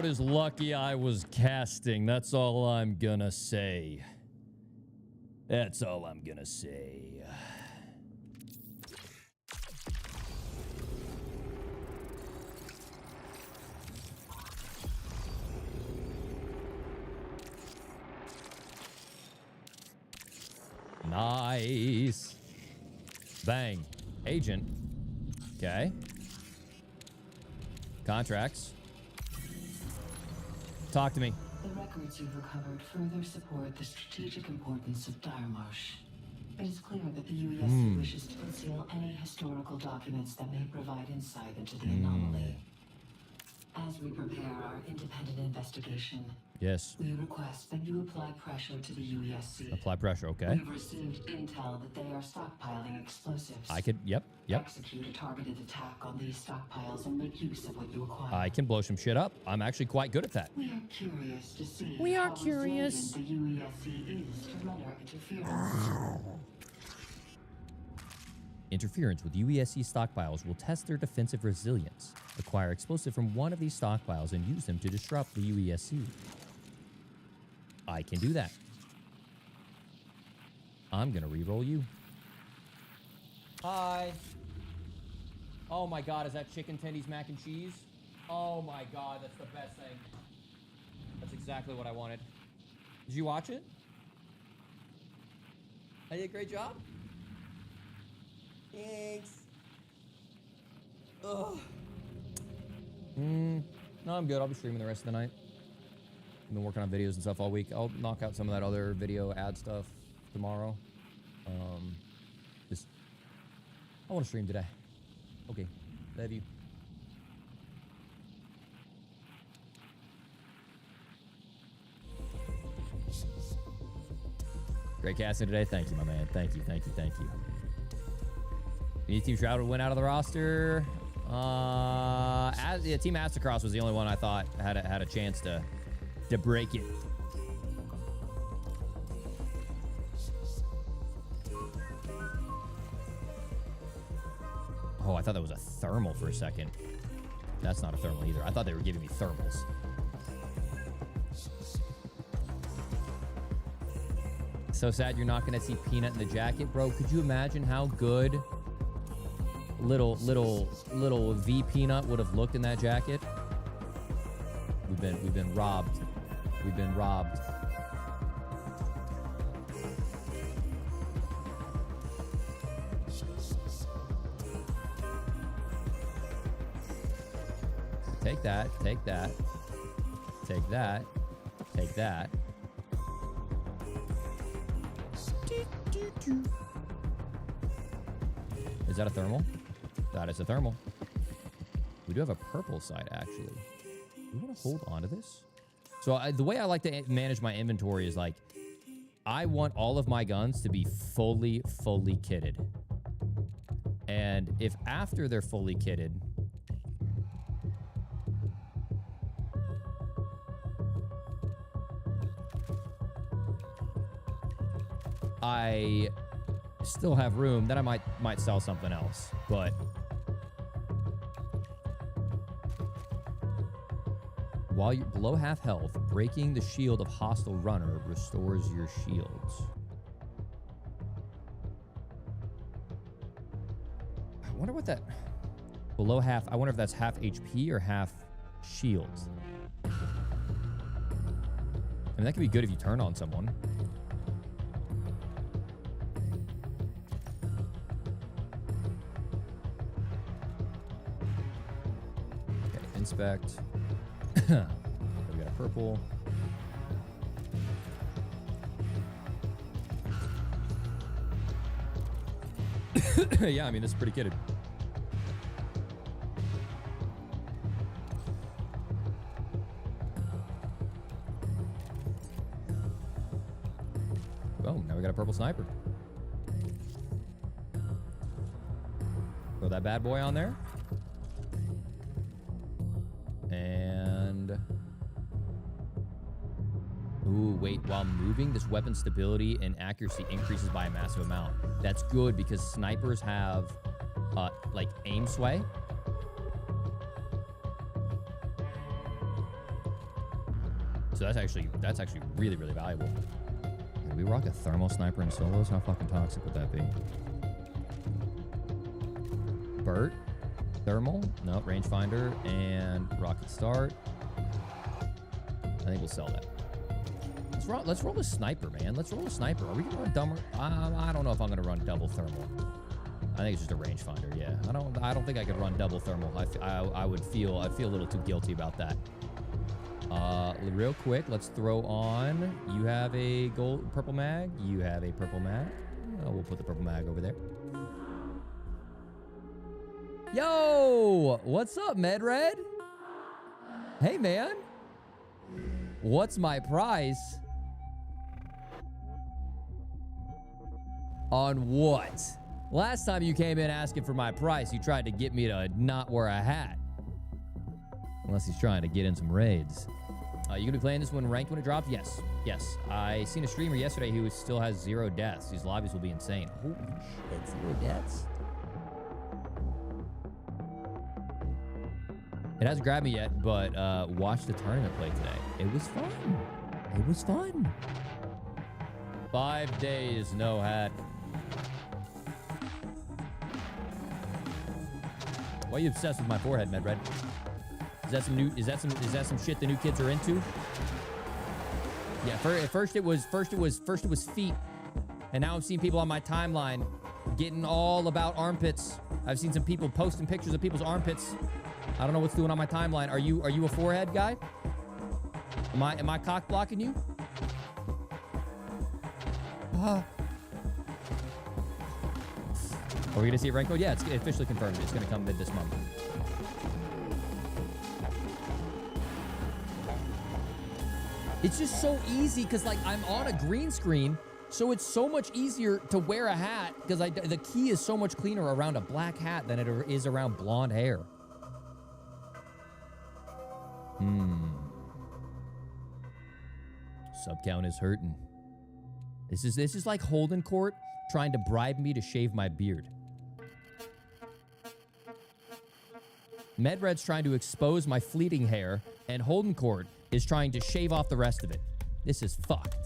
is lucky I was casting. That's all I'm gonna say. Nice. Bang. Agent. Okay. Contracts. Talk to me. The records you've recovered further support the strategic importance of Diremarsh. It is clear that the UESC wishes to conceal any historical documents that may provide insight into the anomaly. As we prepare our independent investigation, yes, we request that you apply pressure to the UESC. Apply pressure, okay. We've received intel that they are stockpiling explosives. I could, yep. Execute a targeted attack on these stockpiles and make use of what you acquire. I can blow some shit up. I'm actually quite good at that. We are curious to see how resilient the UESC is to run our interference. Interference with UESC stockpiles will test their defensive resilience. Acquire explosive from one of these stockpiles and use them to disrupt the UESC. I can do that. I'm gonna re-roll you. Hi. Oh my god, is that chicken tendies mac and cheese? Oh my god, that's the best thing. That's exactly what I wanted. Did you watch it? I did a great job. Thanks. Ugh. No, I'm good. I'll be streaming the rest of the night. I've been working on videos and stuff all week. I'll knock out some of that other video ad stuff tomorrow. Just, I want to stream today. Okay, love you. Great casting today. Thank you, my man. Thank you, thank you, thank you. Any Team Shroud would win out of the roster? Yeah, Team Astacross was the only one I thought had a chance to break it. Oh, I thought that was a thermal for a second. That's not a thermal either. I thought they were giving me thermals. So sad you're not going to see Peanut in the jacket, bro. Could you imagine how good little V Peanut would have looked in that jacket? We've been robbed. We've been robbed. Take that, take that, take that, take that. Is that a thermal? That is a thermal. We do have a purple side, actually. Do we want to hold on to this? So the way I like to manage my inventory is like, I want all of my guns to be fully kitted. And if after they're fully kitted, I still have room, then I might sell something else. But while you're below half health, breaking the shield of hostile runner restores your shields. I wonder what that below half. I wonder if that's half HP or half shields. I mean, that could be good if you turn on someone. Inspect. We got a purple. Yeah, I mean, this is pretty kitted. Boom, now we got a purple sniper. Throw that bad boy on there. And ooh, wait, while moving, this weapon stability and accuracy increases by a massive amount. That's good because snipers have like aim sway. So that's actually really valuable. Can we rock a thermal sniper in solos? How fucking toxic would that be? Bert? Thermal? No, rangefinder and rocket start. I think we'll sell that. Let's roll a sniper, man. Let's roll a sniper. Are we gonna run dumber? I don't know if I'm gonna run double thermal. I think it's just a rangefinder. Yeah, I don't think I could run double thermal. I feel a little too guilty about that. Real quick, let's throw on. You have a purple mag. You have a purple mag. Oh, we'll put the purple mag over there. Yo, what's up, MedRed? Hey, man. What's my price? On what? Last time you came in asking for my price, you tried to get me to not wear a hat. Unless he's trying to get in some raids. You gonna be playing this when ranked when it drops? Yes. Yes. I seen a streamer yesterday who still has 0 deaths. These lobbies will be insane. Holy shit, 0 deaths? It hasn't grabbed me yet, but watched the tournament play today. It was fun. It was fun. 5 days, no hat. Why are you obsessed with my forehead, MedRed? Is that some new? Is that some shit the new kids are into? Yeah. At first it was feet. And now I'm seeing people on my timeline getting all about armpits. I've seen some people posting pictures of people's armpits. I don't know what's doing on my timeline. Are you a forehead guy? Am I cock blocking you? Are we gonna see a rank code? Yeah, it's officially confirmed. It's gonna come mid this month. It's just so easy because like I'm on a green screen, so it's so much easier to wear a hat because the key is so much cleaner around a black hat than it is around blonde hair. Sub count is hurting. This is like Holden Court trying to bribe me to shave my beard. Medred's trying to expose my fleeting hair, and Holden Court is trying to shave off the rest of it. This is fucked.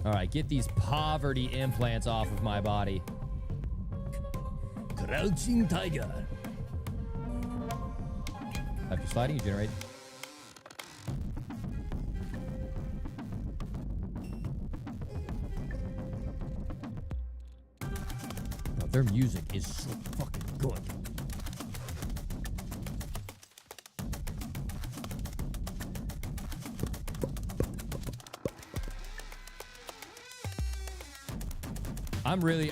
All right, get these poverty implants off of my body. Crouching tiger. After sliding, you generate. Oh, their music is so fucking good.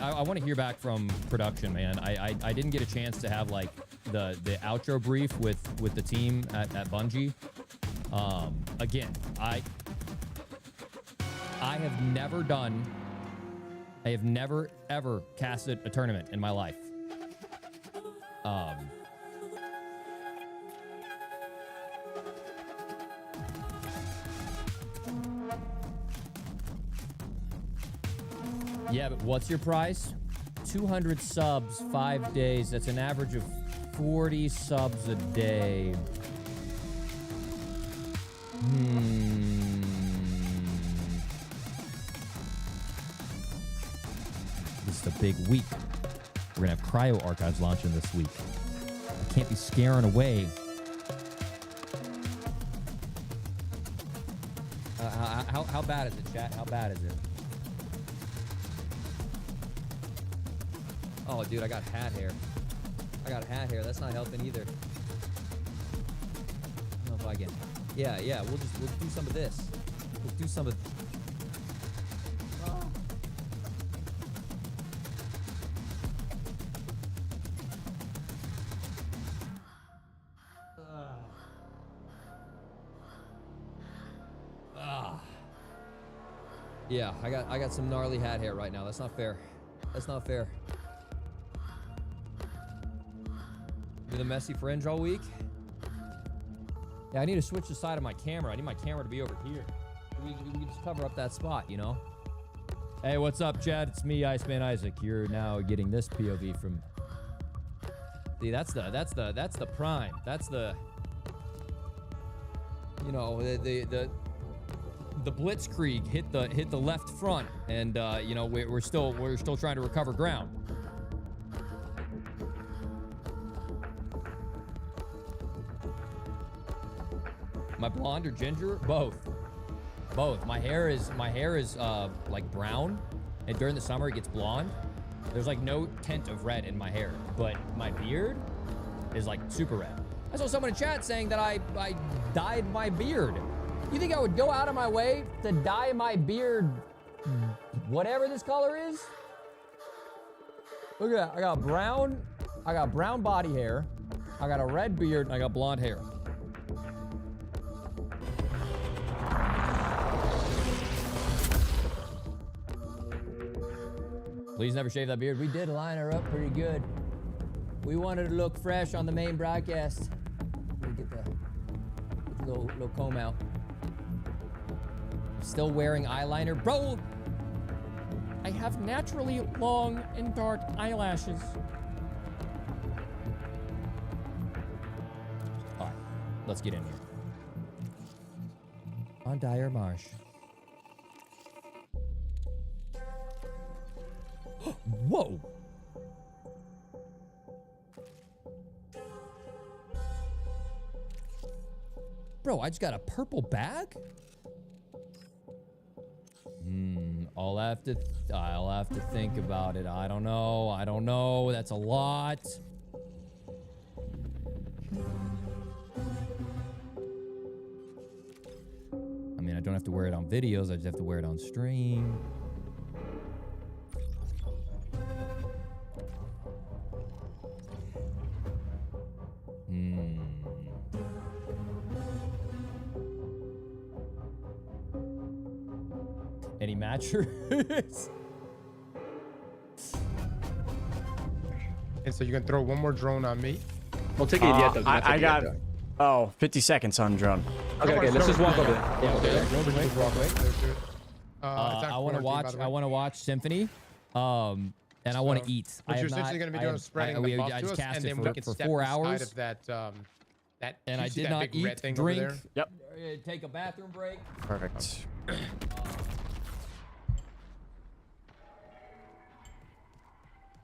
I want to hear back from production, man. I didn't get a chance to have like the outro brief with the team at Bungie. Again, I have never ever casted a tournament in my life. Yeah, but what's your price? 200 subs, 5 days. That's an average of 40 subs a day. This is a big week. We're gonna have Cryo Archives launching this week. I can't be scaring away. How bad is it, chat? How bad is it? Oh, dude, I got hat hair. That's not helping either. I don't know if I can. Yeah. We'll do some of this. We'll do some of. Yeah, I got some gnarly hat hair right now. That's not fair. That's not fair. Do the messy fringe all week? Yeah, I need to switch the side of my camera. I need my camera to be over here. We can just cover up that spot, you know? Hey, what's up, Chad? It's me, IceManIsaac. You're now getting this POV from... See, that's the prime. That's the... You know, the Blitzkrieg hit the left front, and you know, we're still trying to recover ground. Am I blonde or ginger? Both. My hair is like brown, and during the summer it gets blonde. There's like no tint of red in my hair, but my beard is like super red. I saw someone in chat saying that I dyed my beard. You think I would go out of my way to dye my beard whatever this color is? Look at that. I got brown body hair. I got a red beard, and I got blonde hair. Please never shave that beard. We did line her up pretty good. We wanted to look fresh on the main broadcast. Let me get the little comb out. Still wearing eyeliner. Bro, I have naturally long and dark eyelashes. All right, let's get in here. on Dire Marsh. Whoa! Bro, I just got a purple bag? I'll have to think about it. I don't know. That's a lot. I mean, I don't have to wear it on videos. I just have to wear it on stream. Any matchers? And so you can throw one more drone on me. We'll take it yet though. I got 50 seconds on drone. Okay, let's just walk over there. Yeah, okay. I want to watch Symphony. And I want to eat. What you're essentially going to be doing is spreading the buff to us, and then we can for step 4 inside hours. of that, And I see did that not big red eat, thing over drink, there? take a bathroom break. Perfect.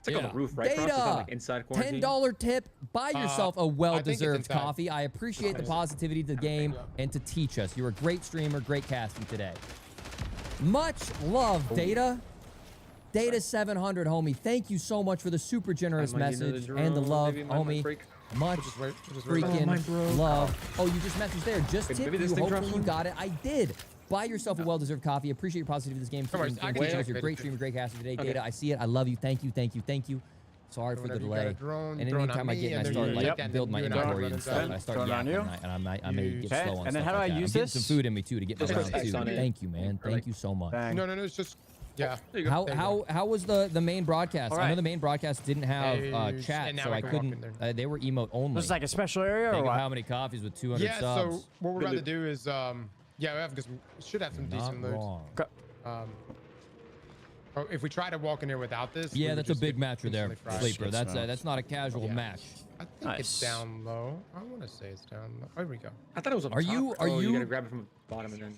It's like on the roof, right? Cross? It's not like inside quarantine. $10 tip. Buy yourself a well-deserved inside. coffee. I appreciate the positivity to the game and to teach us. You're a great streamer, great casting today. Much love, Data. Data 700, homie. Thank you so much for the super generous message and the love, homie. Much freaking love. Oh, you just messaged there. Just tip you. Hopefully you got it. I did. Buy yourself a well-deserved coffee. Appreciate your positivity to this game. You're great streamer, great casting today, Data. I see it. I love you. Thank you. Thank you. Thank you. Sorry for the delay. And anytime I get and I start like build my inventory and stuff, I start yapping and I may get slow on stuff. And then how do I use this? Some food in me too to get me around too. Thank you, man. Thank you so much. No, it's just yeah. How was the main broadcast? I know the main broadcast didn't have chat, so I couldn't. They were emote only. Was this like a special area or what? How many coffees with 200 subs? Yeah. So what we're about to do is we should have some decent loot. If we try to walk in here without this, yeah, that's a big matcher there, Sleeper. That's not a casual match. I think it's down low. I want to say it's down low. Oh, here we go. I thought it was up top. You gotta grab it from the bottom and then.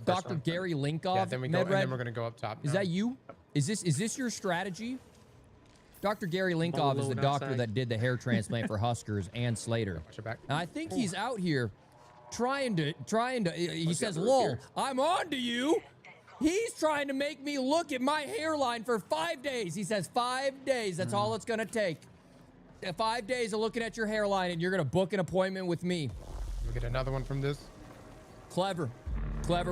Dr. Gary Linkoff. Yeah, then we go, and then we're gonna go up top. Is that you? Is this your strategy? Dr. Gary Linkoff is the doctor that did the hair transplant for Huskers and Slater. And I think he's out here trying to. He says, "Lol, I'm on to you." He's trying to make me look at my hairline for 5 days. He says 5 days. That's all it's gonna take. 5 days of looking at your hairline, and you're gonna book an appointment with me. We get another one from this. Clever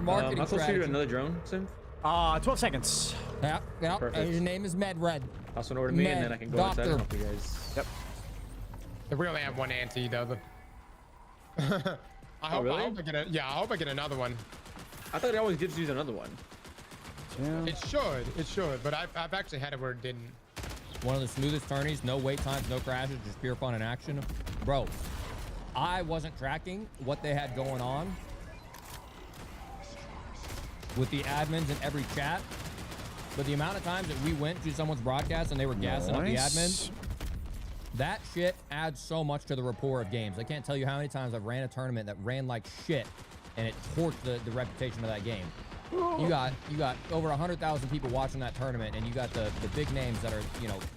marketing I'm supposed strategy. to do another drone, Sim? 12 seconds. Yeah. Perfect. His name is Medred. Pass one over to me, and then I can go inside and help you guys. Yep. We only have one anti though. I hope I get another one. I thought it always gives you another one. Yeah. It should, but I've actually had it where it didn't. One of the smoothest tourneys, no wait times, no crashes, just pure fun and action. Bro, I wasn't tracking what they had going on with the admins in every chat, but the amount of times that we went to someone's broadcast and they were gassing up the admins, that shit adds so much to the rapport of games. I can't tell you how many times I've ran a tournament that ran like shit and it torched the reputation of that game. You got over 100,000 people watching that tournament, and you got the big names that are,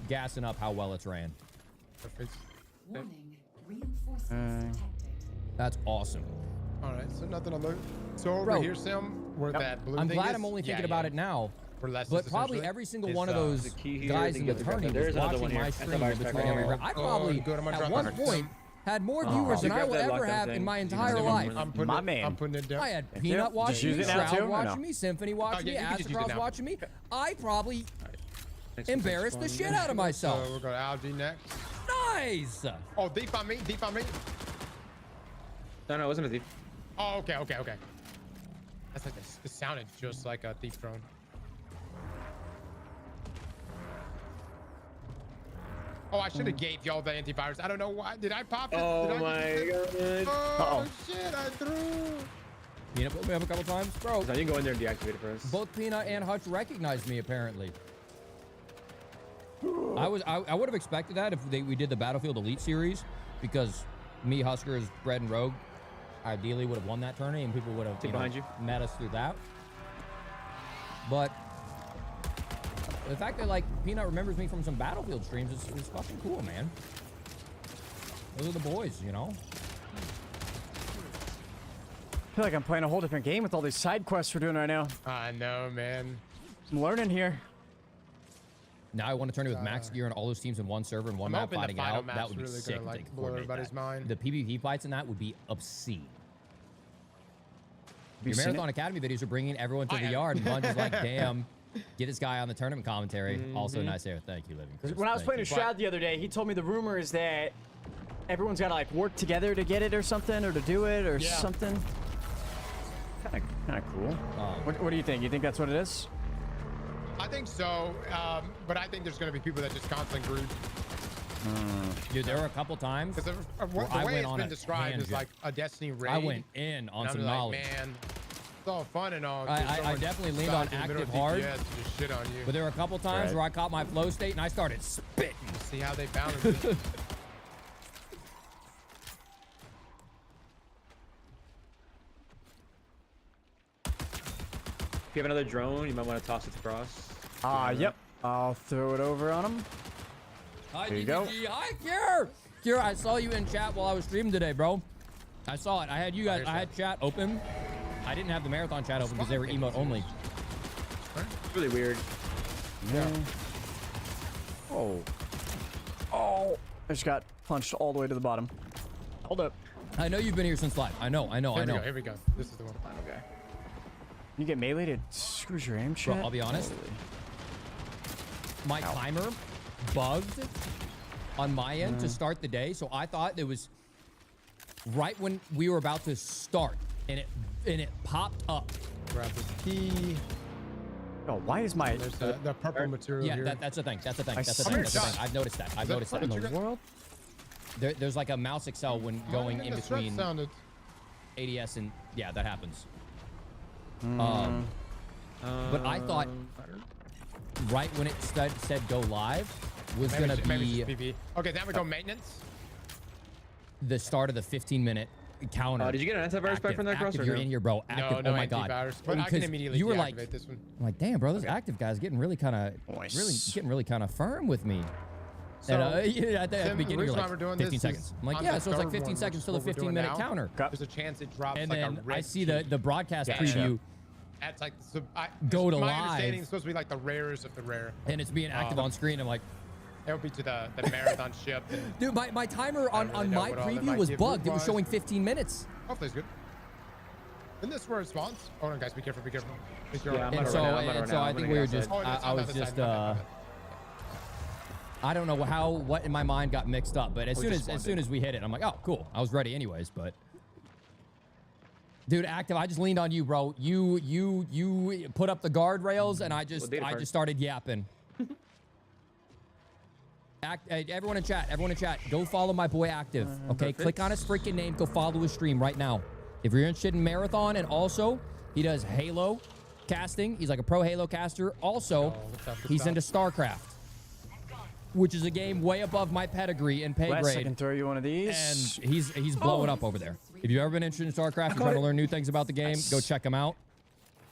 gassing up how well it's ran. Warning, reinforcements detected. That's awesome. All right, so nothing on the. So over here, Sam, where that blue I'm thing glad is, I'm only thinking about it now. But probably every single one of those key guys in the tourney was watching my stream in between every round. I probably, at one point, had more viewers than I will ever have in my entire life. I'm putting it down. I had Peanut watching me, Shroud watching me, Symphony watching me, Astacross watching me. I probably embarrassed the shit out of myself. So we're going to Algae next. Nice! Oh, deep on me. No, it wasn't a thief. Oh, okay. That's like this. It sounded just like a thief drone. Oh, I should have gave y'all the antivirus. I don't know why. Did I pop it? Oh my god. Oh shit, I threw. Peanut put me up a couple times, bro. So you can go in there and deactivate it for us. Both Peanut and Hutch recognized me apparently. I would have expected that if we did the Battlefield Elite series, because me, Huskers, Bread, and Rogue ideally would have won that tourney and people would have behind you. met us through that. But the fact that like Peanut remembers me from some Battlefield streams is fucking cool, man. Those are the boys, you know? I feel like I'm playing a whole different game with all these side quests we're doing right now. I know, man. I'm learning here. Now I want to turn it with max gear and all those teams in one server and one map fighting out. That would be really sick. gonna, like, blow everybody's mind. The PvP fights in that would be obscene. Your seen Marathon Academy videos are bringing everyone to the yard, and Bungie's like, damn, get this guy on the tournament commentary. Also, nice hair. Thank you, Living Chris. When I was playing with Shroud the other day, he told me the rumor is that everyone's got to like work together to get it or something, or to do it or something. Kind of cool. What do you think? You think that's what it is? I think so, but I think there's going to be people that just constantly group. Dude, there were a couple times. The way it's been described is like a Destiny raid. I went in on some knowledge. Man, it's all fun and all. I definitely leaned on active hard. Just shit on you. But there were a couple times where I caught my flow state and I started spitting. See how they balance it. If you have another drone, you might want to toss it across. Yep. I'll throw it over on him. Hi, there you go. Hi, Kier. Kier, I saw you in chat while I was streaming today, bro. I saw it. I had you guys. I had chat open. I didn't have the Marathon chat open because they were emote only. It's really weird. Yeah. Oh. I just got punched all the way to the bottom. Hold up. I know you've been here since live. I know. Here we go. This is the one. Okay. You get meleeed, screws your aim, chat. Bro, I'll be honest. My timer bugged on my end to start the day, so I thought it was right when we were about to start, and it popped up. Grab the key. Oh, why is my the purple material here? Yeah, that's the thing. That's the thing. I've noticed that. I've noticed that. In the world? There's like a mouse accel when going in between ADS and yeah, that happens. But I thought right when it said go live was going to be okay. Then we go maintenance. The start of the 15-minute counter. Did you get an antivirus back from that cross? You're in here, bro. Active. No, oh my god. But I can immediately you were like, this one. I'm like, damn, bro, this active guy's getting really kind of firm with me. So, at the beginning, you're like, 15 seconds. I'm like, yeah, so it's like 15 one, seconds till the 15-minute counter. There's a chance it drops and like then a red I see the broadcast preview. That's like go to my live. understanding it's supposed to be like the rarest of the rare. And it's being active on screen. I'm like, it'll be to the marathon ship. Dude, my timer on my preview was bugged. It was showing 15 minutes. Hopefully it's good. Isn't this where it spawns? Oh no, guys, be careful, be careful. Yeah, and so I think we were just, I was just, I don't know what in my mind got mixed up, but as soon as we hit it, I'm like, oh, cool. I was ready anyways, but. Dude, active, I just leaned on you, bro. You put up the guardrails, and I just started yapping. Everyone in chat, go follow my boy Active. Okay, click on his freaking name, go follow his stream right now. If you're interested in Marathon, and also he does Halo casting. He's like a pro Halo caster. Also, he's into StarCraft, which is a game way above my pedigree and pay grade. I can throw you one of these. And he's blowing up over there. If you've ever been interested in StarCraft, you're trying to learn new things about the game, go check him out.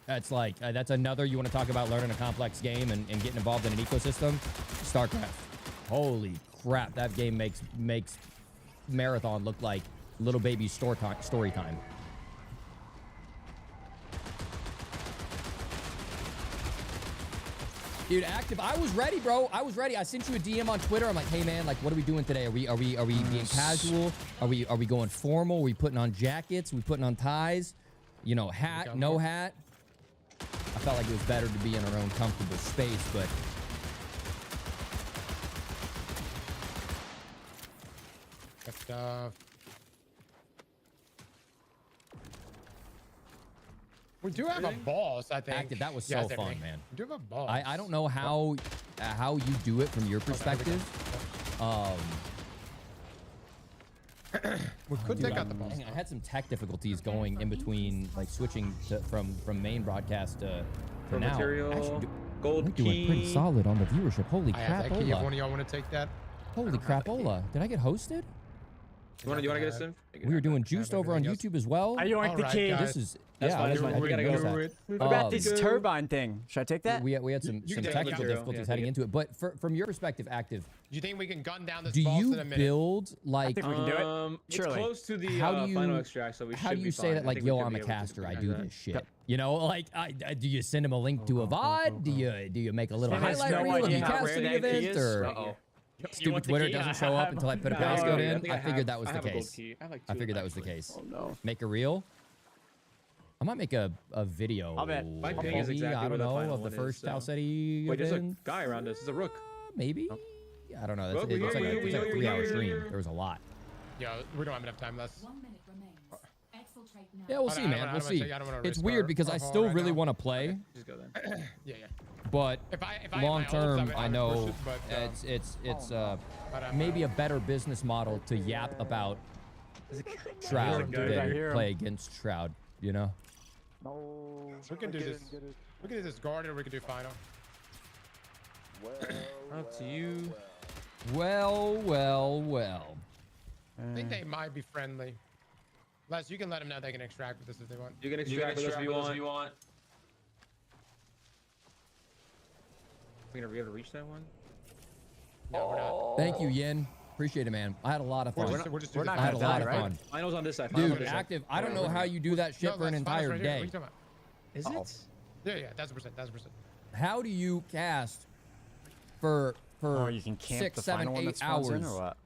That's like, that's another, you want to talk about learning a complex game and getting involved in an ecosystem, StarCraft. Holy crap, that game makes Marathon look like little baby story time. Dude, Active, I was ready, bro. I was ready. I sent you a DM on Twitter. I'm like, hey man, like, what are we doing today? Are we being casual? Are we going formal? Are we putting on jackets? Are we putting on ties? You know, hat, no hat. I felt like it was better to be in our own comfortable space, but we do have a boss, I think. Active, that was so fun, man. We do have a boss. I don't know how you do it from your perspective. We could take out the boss. I had some tech difficulties going in between, like switching from main broadcast to now. Material, actually, gold we're doing pretty solid on the viewership. Holy crapola. crapola. If one of y'all want to take that. Holy crapola. Did I get hosted? You want to get us in? We were doing Juiced over on YouTube as well. I yoink the key. This is That's fine. We gotta go. What about this turbine thing? Should I take that? We had some technical difficulties heading into it, but from your perspective, Active, Do you think we can gun down this do boss you in a minute? build like? I think we can do it. It's close to the final extract, so we should How do you say that like, yo, I'm a caster, I do this shit? You know, like, do you send him a link to a VOD? Do you make a little highlight reel of you casting the event, or? Stupid Twitter doesn't show up until I put a passcode in. I figured that was the case. I figured that was the case. Oh no. Make a reel. I might make a video. I'll bet. My ping is exactly I don't where the know final of the one first is, so. Ceti Wait, there's a event. guy around us. It's a Rook. Maybe. I don't know. Rook, It's like a we 3-hour stream. There was a lot. Yo, we don't have enough time left. 1 minute remains. Exfiltrate now. Yeah, we'll see, man. We'll see. It's weird because I still really want to play. Just go then. Yeah. But If I long term, I know but, it's maybe a better business model to yap about Shroud than play against Shroud. You know. No. We can do this. We can do this guard, or we can do final. Up to you. Well. I think they might be friendly. Les, you can let them know they can extract with this if they want. You can extract with us if you want. We're gonna be able to reach that one. No, we're not. Thank you, Yin. Appreciate it, man. I had a lot of fun. We're I had a lot of fun. Finals on this side. Dude, Active, I don't know how you do that shit for an entire day. Is it? Yeah, that's a percent. That's a percent. How do you cast for you can camp 6, the 7, final one 8 that spawns hours? in, or what?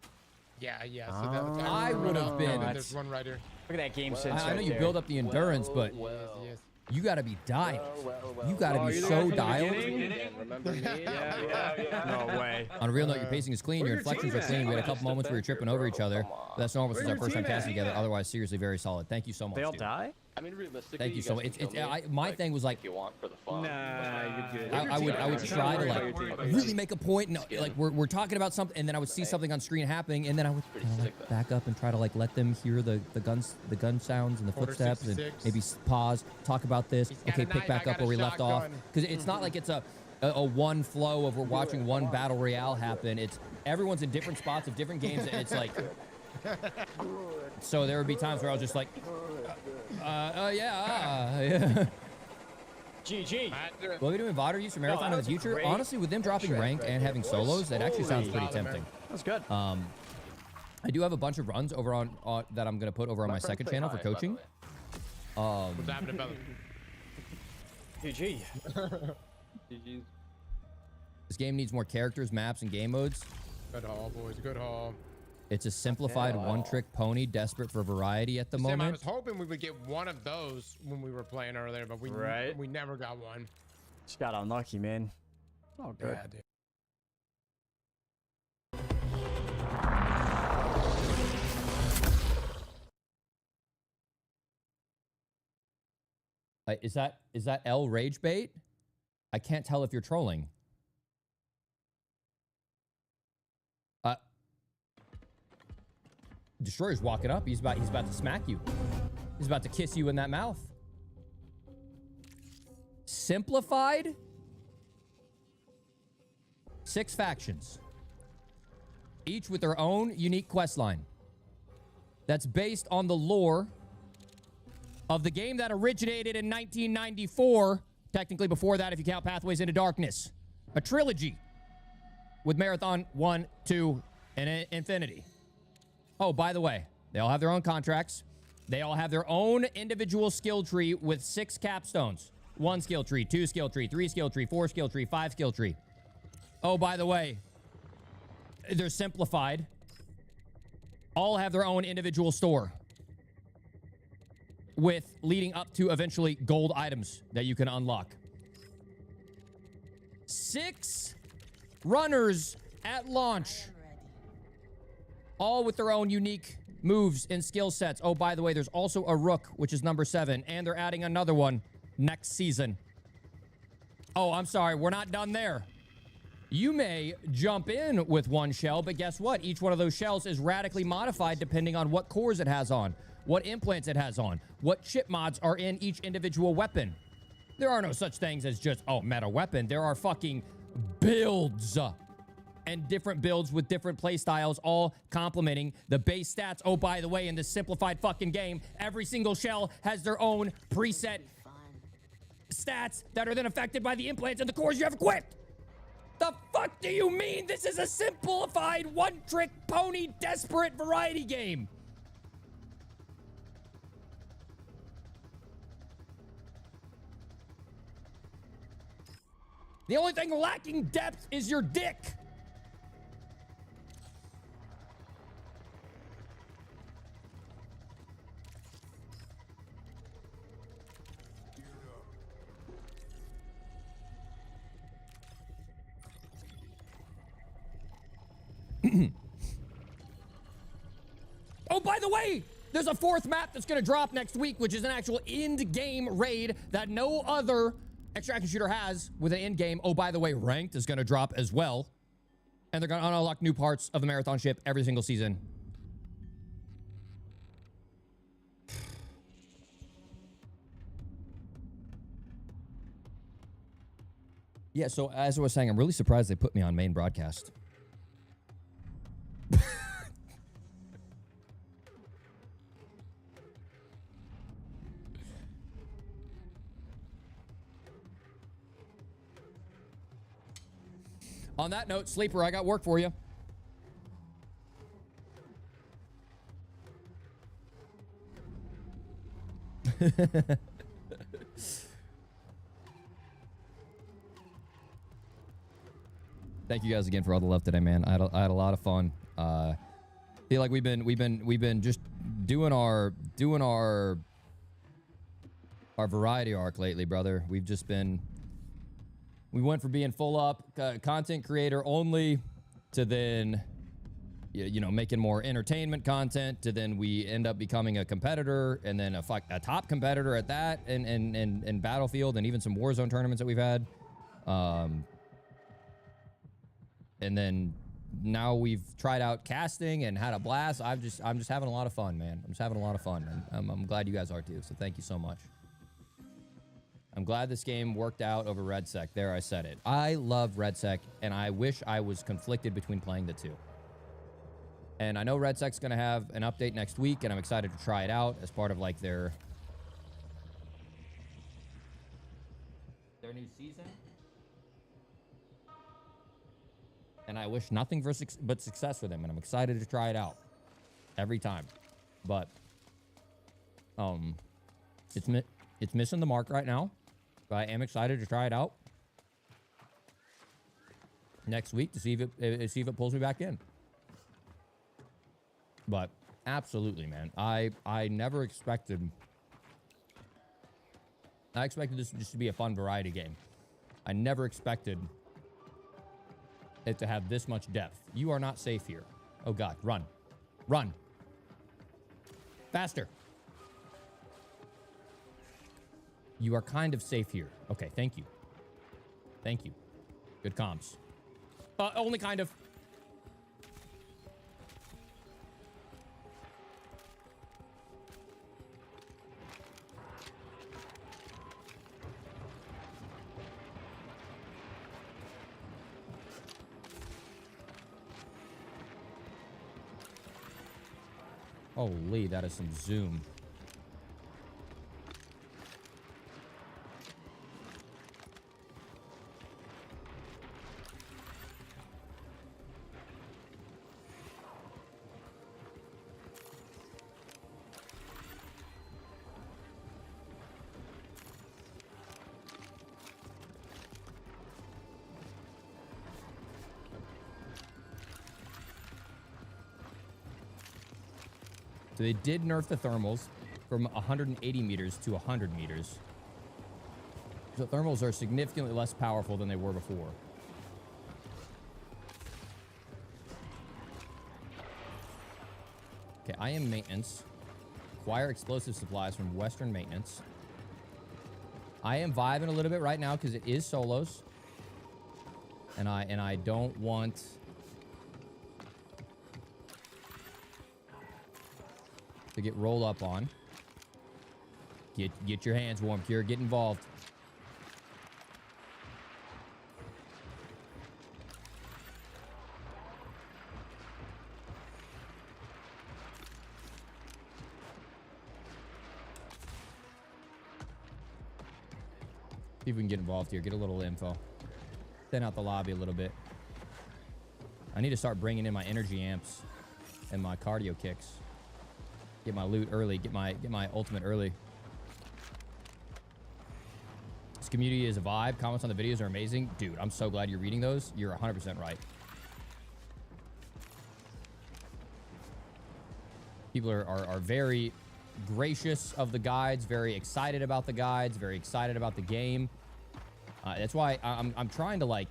Yeah. So I would have been. There's one right here. Look at that game sense. I know you build up the endurance, but Yes. you got to be dialed. You got to be so dialed. Remember me? Yeah. No way. On a real note, your pacing is clean. Your inflections are clean. We had a couple moments where you're tripping over each other. But that's normal since our first time casting together. Otherwise, seriously, very solid. Thank you so much. They all dude. die? I mean, realistically, Thank you so much. My thing was like, you want for the fun. Nah, you're good. I would try to like really make a point, and like we're talking about something, and then I would see something on screen happening, and then I would like back up and try to like let them hear the gun sounds and the footsteps, and maybe pause, talk about this. Okay, pick back up where we left off, because it's not like it's a one flow of we're watching one battle royale happen. It's everyone's in different spots of different games, and it's like. So there would be times where I was just like, yeah. GG. Will we do Invader use for Marathon in the future? Honestly, with them dropping ranked and having solos, that actually sounds pretty tempting. That's good. I do have a bunch of runs over on that I'm going to put over on my second channel for coaching. What's happening, Bella? GG. GG. This game needs more characters, maps, and game modes. Good haul, boys. Good haul. It's a simplified one-trick pony, desperate for variety at the moment. I was hoping we would get one of those when we were playing earlier, but we never got one. Just got unlucky, man. Oh, good. Yeah, dude. Is that L rage bait? I can't tell if you're trolling. Destroyer's walking up. He's about to smack you. He's about to kiss you in that mouth. Simplified. 6 factions. Each with their own unique quest line. That's based on the lore of the game that originated in 1994. Technically before that, if you count Pathways into Darkness. A trilogy with Marathon 1, 2, and Infinity. Oh, by the way, they all have their own contracts. They all have their own individual skill tree with 6 capstones. 1 skill tree, 2 skill tree, 3 skill tree, 4 skill tree, 5 skill tree. Oh, by the way, they're simplified. All have their own individual store. With leading up to eventually gold items that you can unlock. 6 runners at launch. All with their own unique moves and skill sets. Oh, by the way, there's also a Rook, which is number 7. And they're adding another one next season. Oh, I'm sorry. We're not done there. You may jump in with 1 shell, but guess what? Each one of those shells is radically modified depending on what cores it has on, what implants it has on, what chip mods are in each individual weapon. There are no such things as just, oh, meta weapon. There are fucking builds and different builds with different play styles, all complementing the base stats. Oh, by the way, in this simplified fucking game, every single shell has their own preset stats that are then affected by the implants and the cores you have equipped. The fuck do you mean this is a simplified one-trick pony desperate variety game? The only thing lacking depth is your dick. Oh, by the way, there's a 4th map that's going to drop next week, which is an actual end-game raid that no other extraction shooter has with an end-game. Oh, by the way, ranked is going to drop as well. And they're going to unlock new parts of the Marathon ship every single season. Yeah, so as I was saying, I'm really surprised they put me on main broadcast. On that note, Sleeper, I got work for you. Thank you guys again for all the love today, man. I had a lot of fun. Feel like we've been just doing our variety arc lately, brother. We've just been. We went from being full up content creator only to then, you know, making more entertainment content to then we end up becoming a competitor and then a top competitor at that and Battlefield and even some Warzone tournaments that we've had. And then now we've tried out casting and had a blast. I'm just having a lot of fun, man. I'm just having a lot of fun. And I'm glad you guys are too. So thank you so much. I'm glad this game worked out over RedSec. There, I said it. I love RedSec, and I wish I was conflicted between playing the two. And I know RedSec's going to have an update next week, and I'm excited to try it out as part of, like, their new season. And I wish nothing but success for them, and I'm excited to try it out every time. But it's missing the mark right now. But I am excited to try it out next week to see if it pulls me back in. But absolutely, man. I never expected. I expected this just to be a fun variety game. I never expected it to have this much depth. You are not safe here. Oh God, run, run, faster. You are kind of safe here. Okay, thank you. Thank you. Good comms. Only kind of. Holy, that is some zoom. So they did nerf the thermals from 180 meters to 100 meters. So thermals are significantly less powerful than they were before. Okay, I am maintenance. Acquire explosive supplies from Western Maintenance. I am vibing a little bit right now because it is solos. And I don't want to get rolled up on. Get your hands warm, Kira. Get involved. See if we can get involved here. Get a little info. Thin out the lobby a little bit. I need to start bringing in my energy amps and my cardio kicks. Get my loot early. Get my ultimate early. This community is a vibe. Comments on the videos are amazing. Dude, I'm so glad you're reading those. You're 100% right. People are very gracious of the guides, very excited about the guides, very excited about the game. That's why I'm trying to like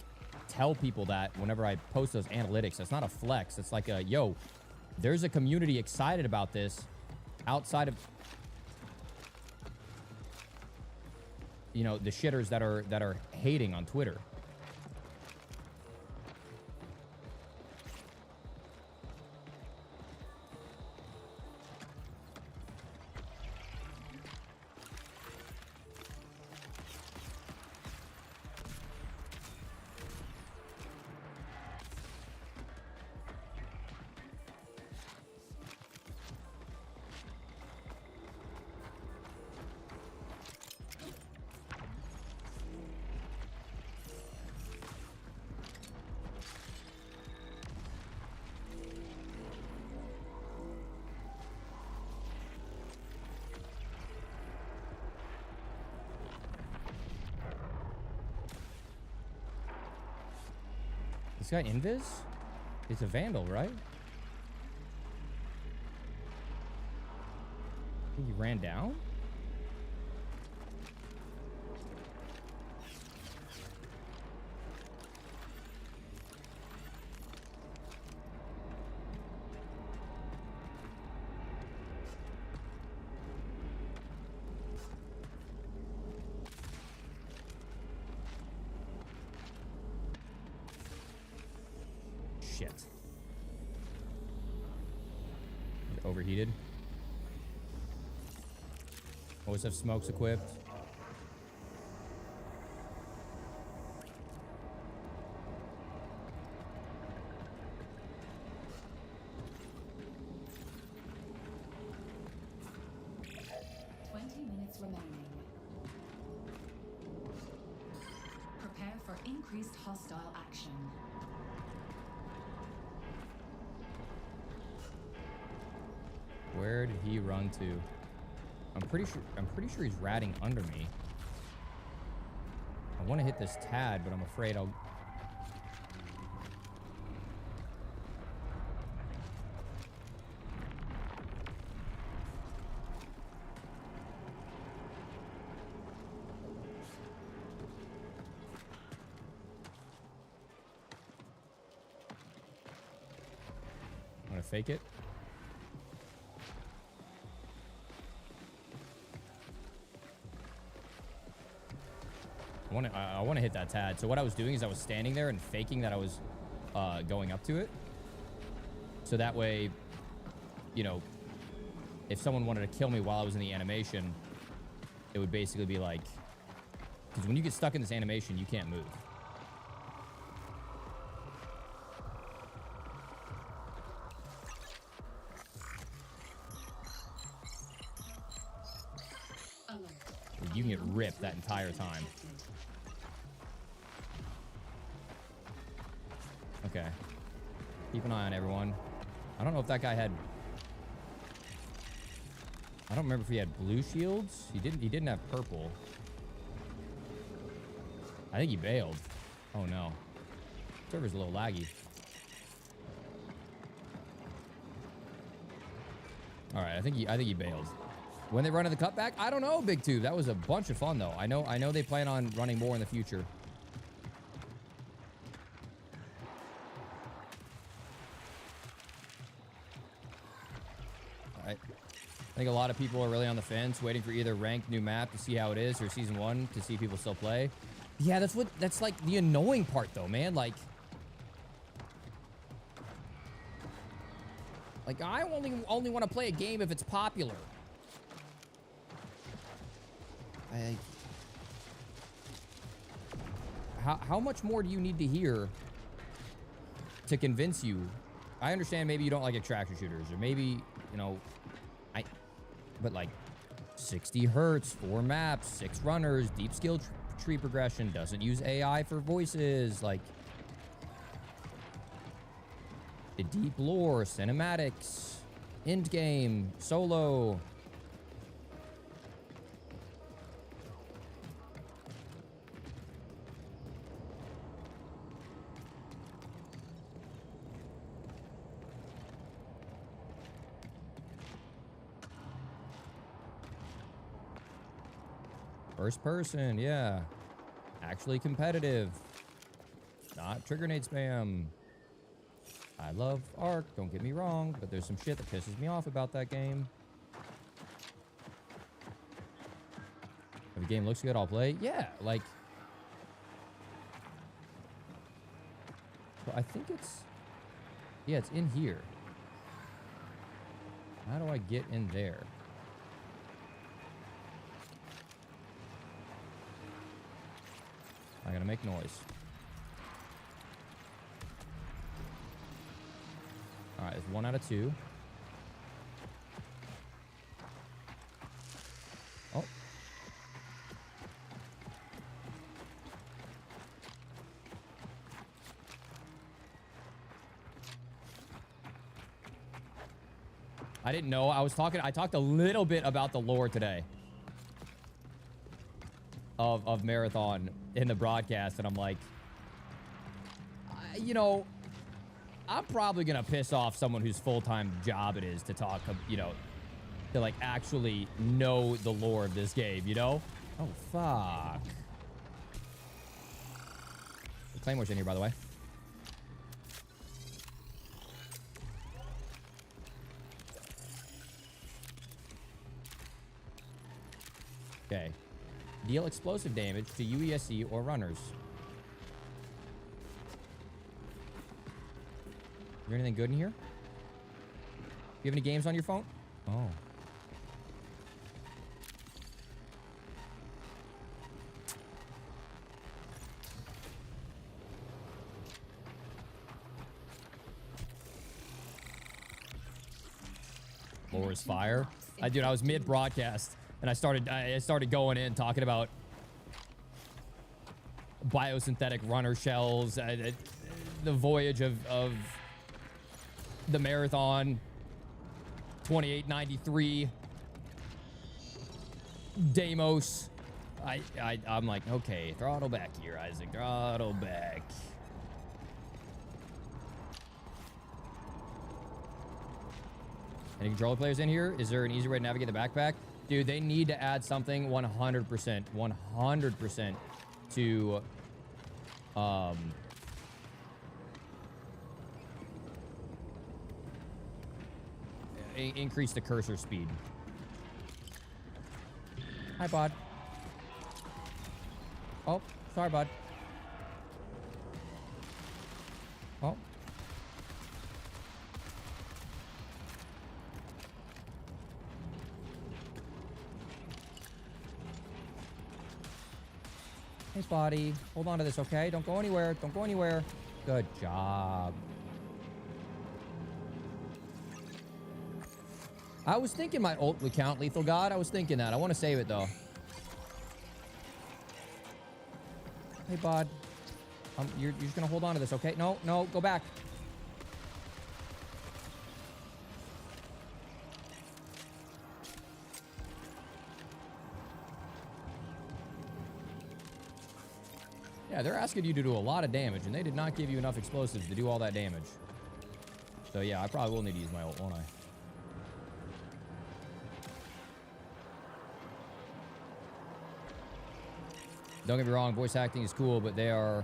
tell people that whenever I post those analytics, it's not a flex. It's like a, yo, there's a community excited about this outside of, you know, the shitters that are hating on Twitter. This guy Invis? It's a Vandal, right? I think he ran down? Shit. Overheated. Always have smokes equipped. Prepare for increased hostile action. Where did he run to? I'm pretty sure he's ratting under me. I want to hit this tad, but I'm afraid I'll... I'm gonna fake it. I want to hit that tad. So what I was doing is I was standing there and faking that I was going up to it. So that way, you know, if someone wanted to kill me while I was in the animation, it would basically be like... Because when you get stuck in this animation, you can't move. You can get ripped that entire time. Okay. Keep an eye on everyone. I don't know if that guy had... I don't remember if he had blue shields. He didn't have purple. I think he bailed. Oh no. Server's a little laggy. Alright, I think he bailed. When they run to the cutback? I don't know, Big Tube. That was a bunch of fun, though. I know they plan on running more in the future. All right. I think a lot of people are really on the fence, waiting for either ranked new map to see how it is, or season 1 to see people still play. Yeah, that's like the annoying part, though, man. Like I only want to play a game if it's popular. How much more do you need to hear to convince you? I understand maybe you don't like extraction shooters, or maybe, you know, but like 60 hertz, 4 maps, 6 runners, deep skill tree progression, doesn't use AI for voices, like the deep lore, cinematics, Endgame, solo. First person, yeah. Actually competitive. Not trigger nade spam. I love Ark, don't get me wrong, but there's some shit that pisses me off about that game. If the game looks good, I'll play. Yeah, like... Well, I think it's... Yeah, it's in here. How do I get in there? I gotta make noise. Alright, it's 1 out of 2. Oh. I didn't know. I talked a little bit about the lore today. Of Marathon in the broadcast, and I'm like, you know, I'm probably gonna piss off someone whose full-time job it is to talk, you know, to like actually know the lore of this game, you know? Oh, fuck. The Claymore's in here, by the way. Okay. Deal explosive damage to UESC or runners. Is there anything good in here? You have any games on your phone? Oh. Lore is fire. Dude, I was mid-broadcast. And I started going in talking about biosynthetic runner shells, the voyage of the Marathon, 2893, Deimos. I'm like, okay, throttle back here, Isaac, throttle back. Any controller players in here? Is there an easy way to navigate the backpack? Dude, they need to add something 100% to increase the cursor speed. Hi, bud. Oh, sorry, bud. Oh. Hey, buddy. Hold on to this, okay? Don't go anywhere. Don't go anywhere. Good job. I was thinking my ult would count, Lethal God. I was thinking that. I want to save it, though. Hey, bud. You're just going to hold on to this, okay? No, no. Go back. Yeah, they're asking you to do a lot of damage, and they did not give you enough explosives to do all that damage. So, yeah, I probably will need to use my ult, won't I? Don't get me wrong, voice acting is cool, but they are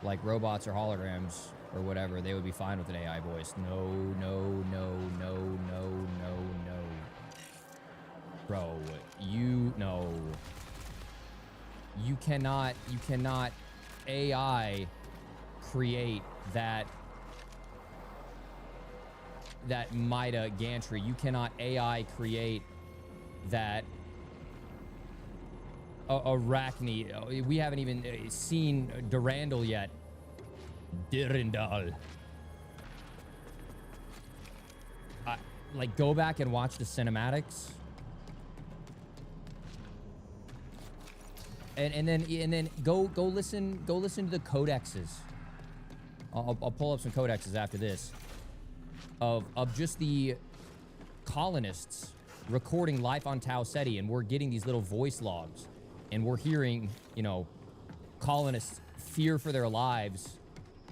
like robots or holograms or whatever. They would be fine with an AI voice. No, no, no, no, no, no, no. Bro, no. You cannot AI create that Mida gantry. You cannot AI create that Arachne. We haven't even seen Durandal yet. Durandal. Like, go back and watch the cinematics. And then go listen to the codexes. I'll pull up some codexes after this of just the colonists recording life on Tau Ceti, and we're getting these little voice logs, and we're hearing, you know, colonists fear for their lives,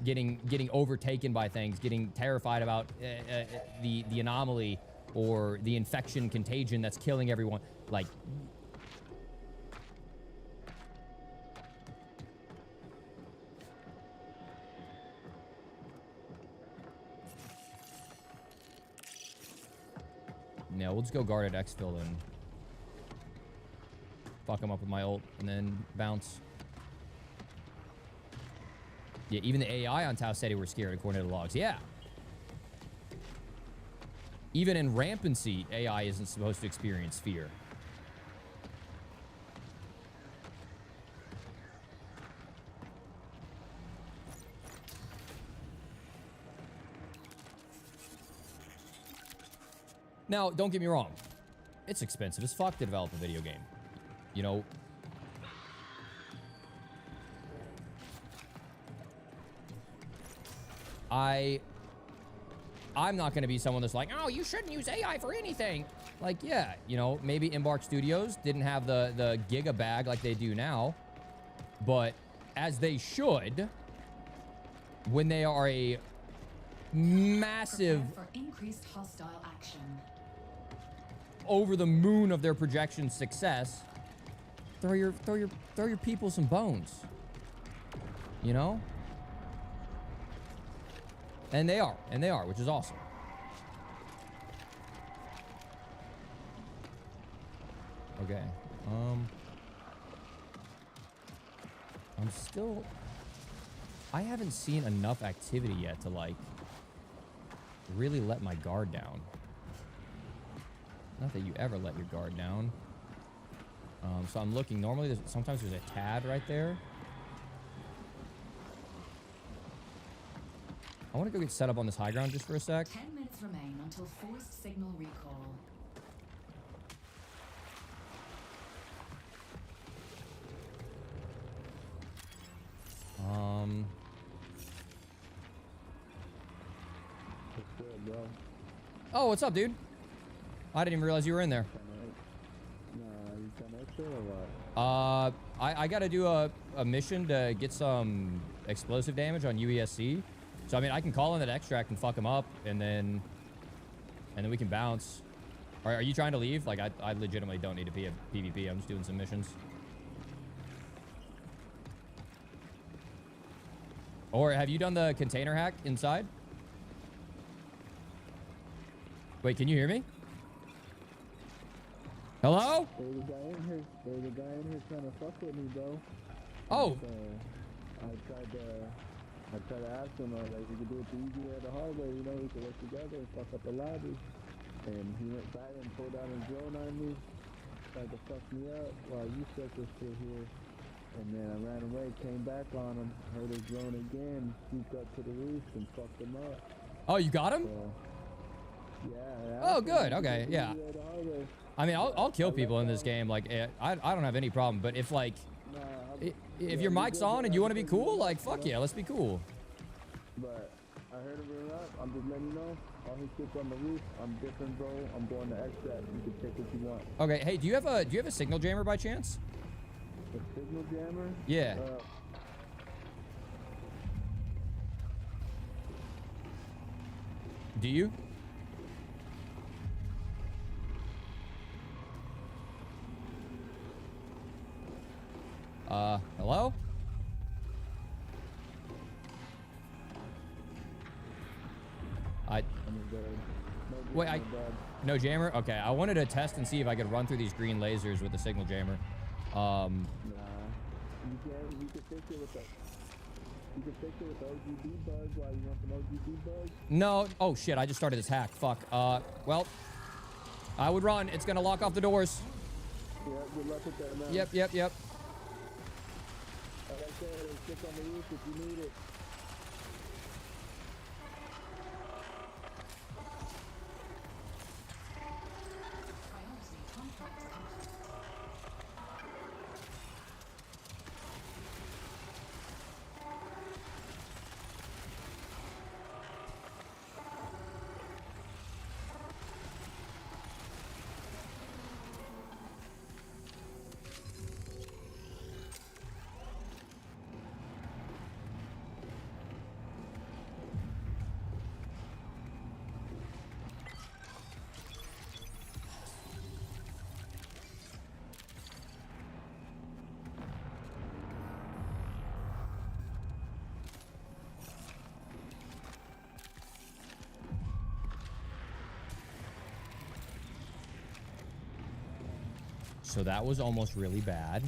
getting overtaken by things, getting terrified about the anomaly or the infection contagion that's killing everyone. Like, yeah, we'll just go guard at exfil and fuck him up with my ult and then bounce. Yeah, even the AI on Tau Ceti were scared according to the logs. Yeah. Even in rampancy, AI isn't supposed to experience fear. Now, don't get me wrong. It's expensive as fuck to develop a video game. You know, I'm not going to be someone that's like, oh, you shouldn't use AI for anything. Like, yeah, you know, maybe Embark Studios didn't have the giga bag like they do now, but as they should, when they are a massive, for increased hostile action. over the moon of their projection success, throw your people some bones. You know? And they are, which is awesome. Okay. I haven't seen enough activity yet to, like, really let my guard down. Not that you ever let your guard down. So I'm looking. Normally, sometimes there's a tad right there. I want to go get set up on this high ground just for a sec. 10 minutes remain until forced signal recall. What's good, bro? Oh, what's up, dude? I didn't even realize you were in there. Nah, you kind of extra or what? I got to do a mission to get some explosive damage on UESC. So, I mean, I can call in that extract and fuck him up, and then we can bounce. Are you trying to leave? Like, I legitimately don't need to be a PvP. I'm just doing some missions. Or have you done the container hack inside? Wait, can you hear me? Hello? There's a guy in here trying to fuck with me, bro. Oh. I tried to ask him, like, we could do it the easy way or the hard way, you know, we could work together and fuck up the lobby. And he went back and pulled out his drone on me, tried to fuck me up while you set this shit here. And then I ran away, came back on him, heard his drone again, scooped up to the roof and fucked him up. Oh, you got him? So, yeah. Oh, good. Okay, yeah. I mean, I'll kill people in this game. Like, I don't have any problem. But if, like, if your mic's on and you want to be cool, like, fuck yeah, let's be cool. But I heard him ring up. I'm just letting you know. All his shit's on the roof. I'm different, bro. I'm going to extract. You can take what you want. Okay. Hey, do you have a signal jammer by chance? A signal jammer? Yeah. Do you? Hello? Wait, no jammer? Okay, I wanted to test and see if I could run through these green lasers with the signal jammer. Nah. You can fix it with the OGB bugs while you want some OGB bugs. No. Oh, shit, I just started this hack. Fuck. Well, I would run. It's gonna lock off the doors. Yeah, good luck with that, man. Yep. Like I said, there's shit on the roof if you need it. So that was almost really bad.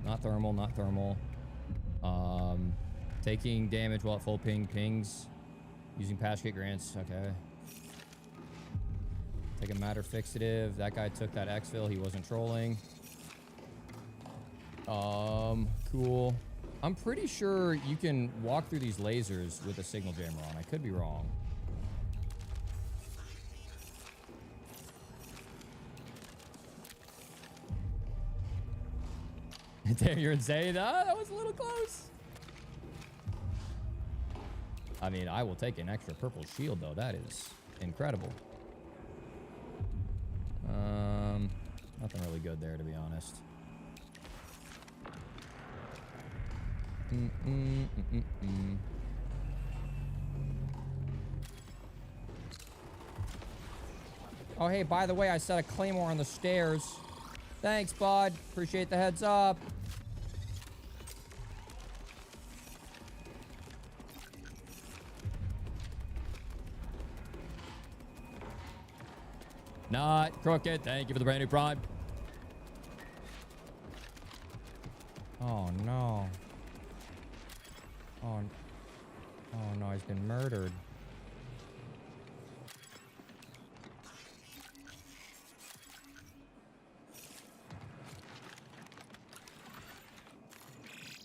Not thermal, not thermal. Taking damage while at full ping. Pings. Using patch kit grants. Okay. Take a matter fixative. That guy took that exfil. He wasn't trolling. Cool. I'm pretty sure you can walk through these lasers with a signal jammer on. I could be wrong. Damn, you're insane. Ah, that was a little close. I mean, I will take an extra purple shield, though. That is incredible. Nothing really good there, to be honest. Oh, hey, by the way, I set a claymore on the stairs. Thanks, bud. Appreciate the heads up. Not crooked. Thank you for the brand new prime. Oh, no. Oh no, he's been murdered.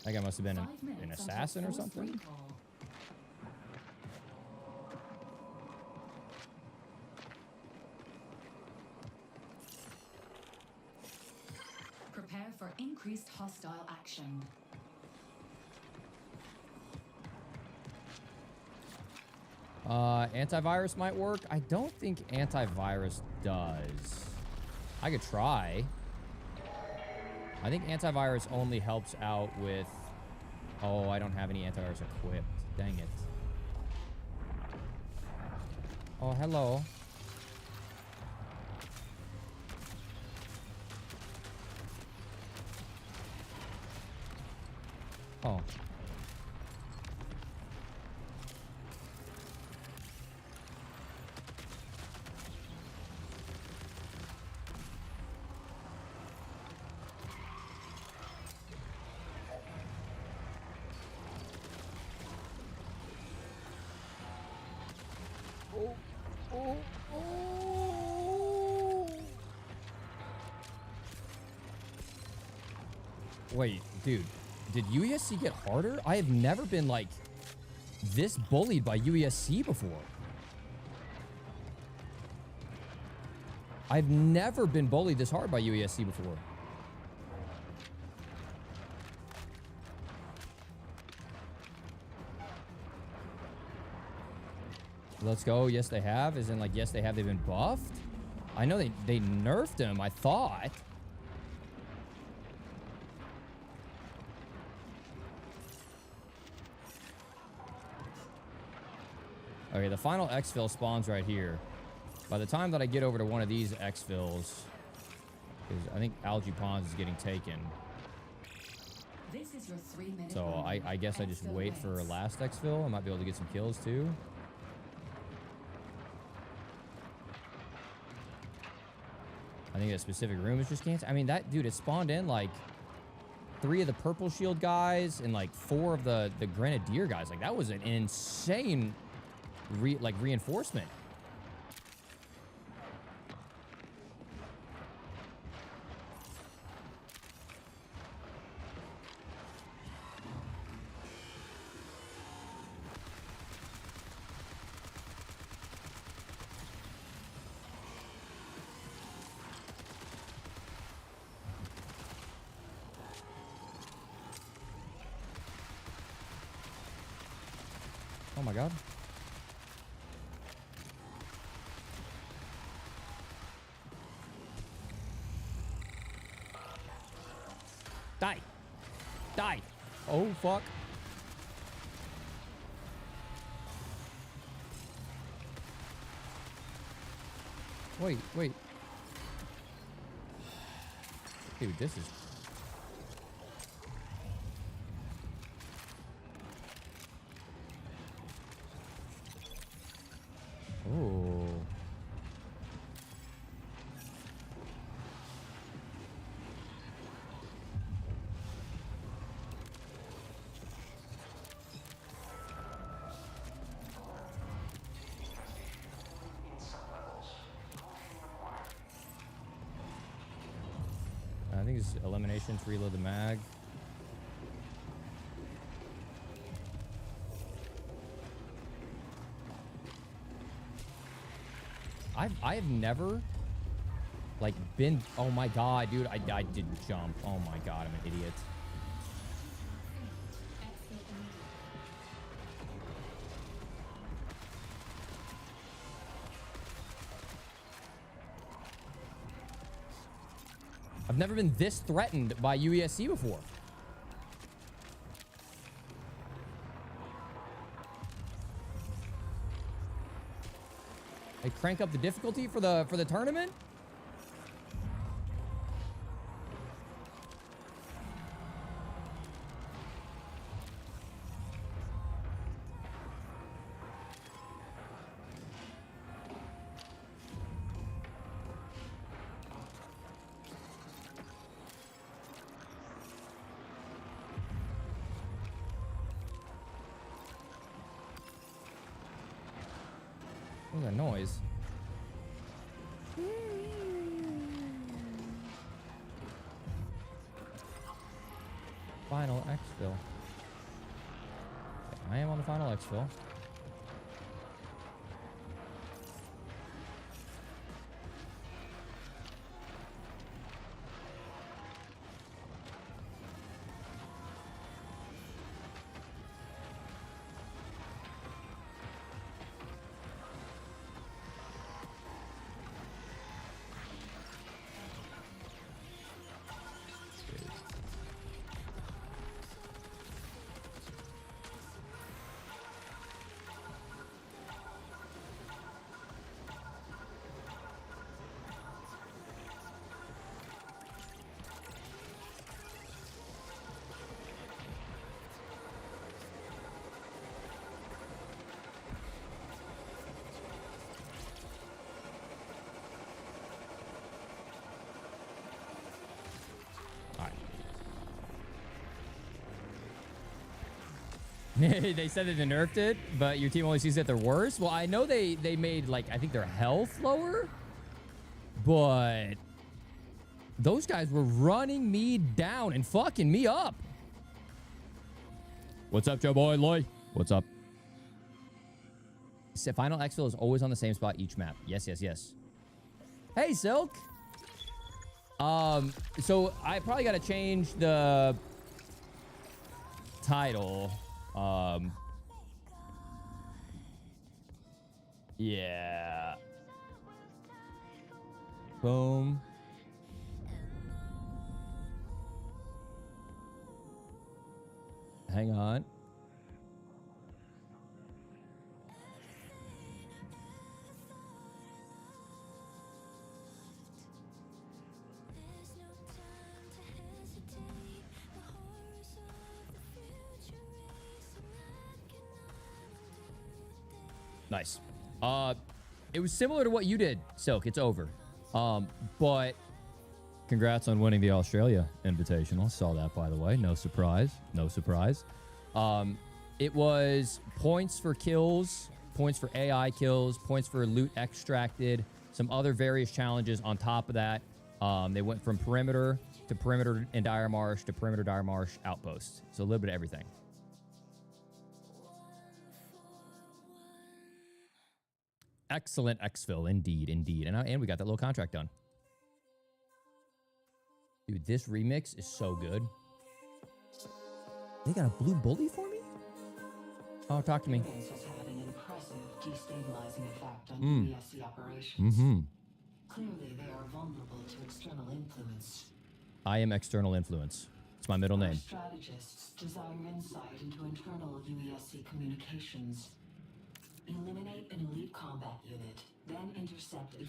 That guy must have been an assassin or something. Prepare for increased hostile action. Antivirus might work. I don't think antivirus does. I could try. I think antivirus only helps out with... Oh, I don't have any antivirus equipped. Dang it. Oh, hello. Oh. Wait, dude, did UESC get harder? I have never been, like, this bullied by UESC before. I've never been bullied this hard by UESC before. Let's go. Yes, they have. As in, like, yes, they have. They've been buffed. I know they nerfed him, I thought. Okay, the final exfil spawns right here. By the time that I get over to one of these exfils, because I think Algae Ponds is getting taken. This is your 3-minute So I guess I just wait for last exfil. I might be able to get some kills too. I think that specific room is just canceled. I mean, that dude, it spawned in like 3 of the purple shield guys and like 4 of the grenadier guys. Like, that was an insane reinforcement. Oh my god. Die. Die. Oh, fuck. Wait. Dude, this is... Oh. think it's elimination to reload the mag. I've never like been. Oh my god, dude! I didn't jump. Oh my god, I'm an idiot. I've never been this threatened by UESC before. They crank up the difficulty for the tournament? What's that noise? Final exfil. I am on the final exfil. They said that they nerfed it, but your team only sees that they're worse. Well, I know they made, like, I think their health lower, but those guys were running me down and fucking me up. What's up, Joe boy? Loy? What's up? Final exfil is always on the same spot each map. Yes, yes, yes. Hey, Silk. So I probably got to change the title. Yeah. Boom. Hang on. Nice. It was similar to what you did, Silk. It's over. But congrats on winning the Australia Invitational. Saw that, by the way. No surprise. No surprise. It was points for kills, points for AI kills, points for loot extracted, some other various challenges on top of that. They went from perimeter to perimeter in Dire Marsh to perimeter Dire Marsh outpost. So a little bit of everything. Excellent exfil, indeed, indeed. And we got that little contract done. Dude, this remix is so good. They got a blue bully for me? Oh, talk to me. This has had an impressive destabilizing effect on UESC operations. Mm-hmm. Clearly, they are vulnerable to external influence. I am external influence. It's my middle name. Strategists desire insight into internal UESC communications. Eliminate an elite combat unit, then intercept it.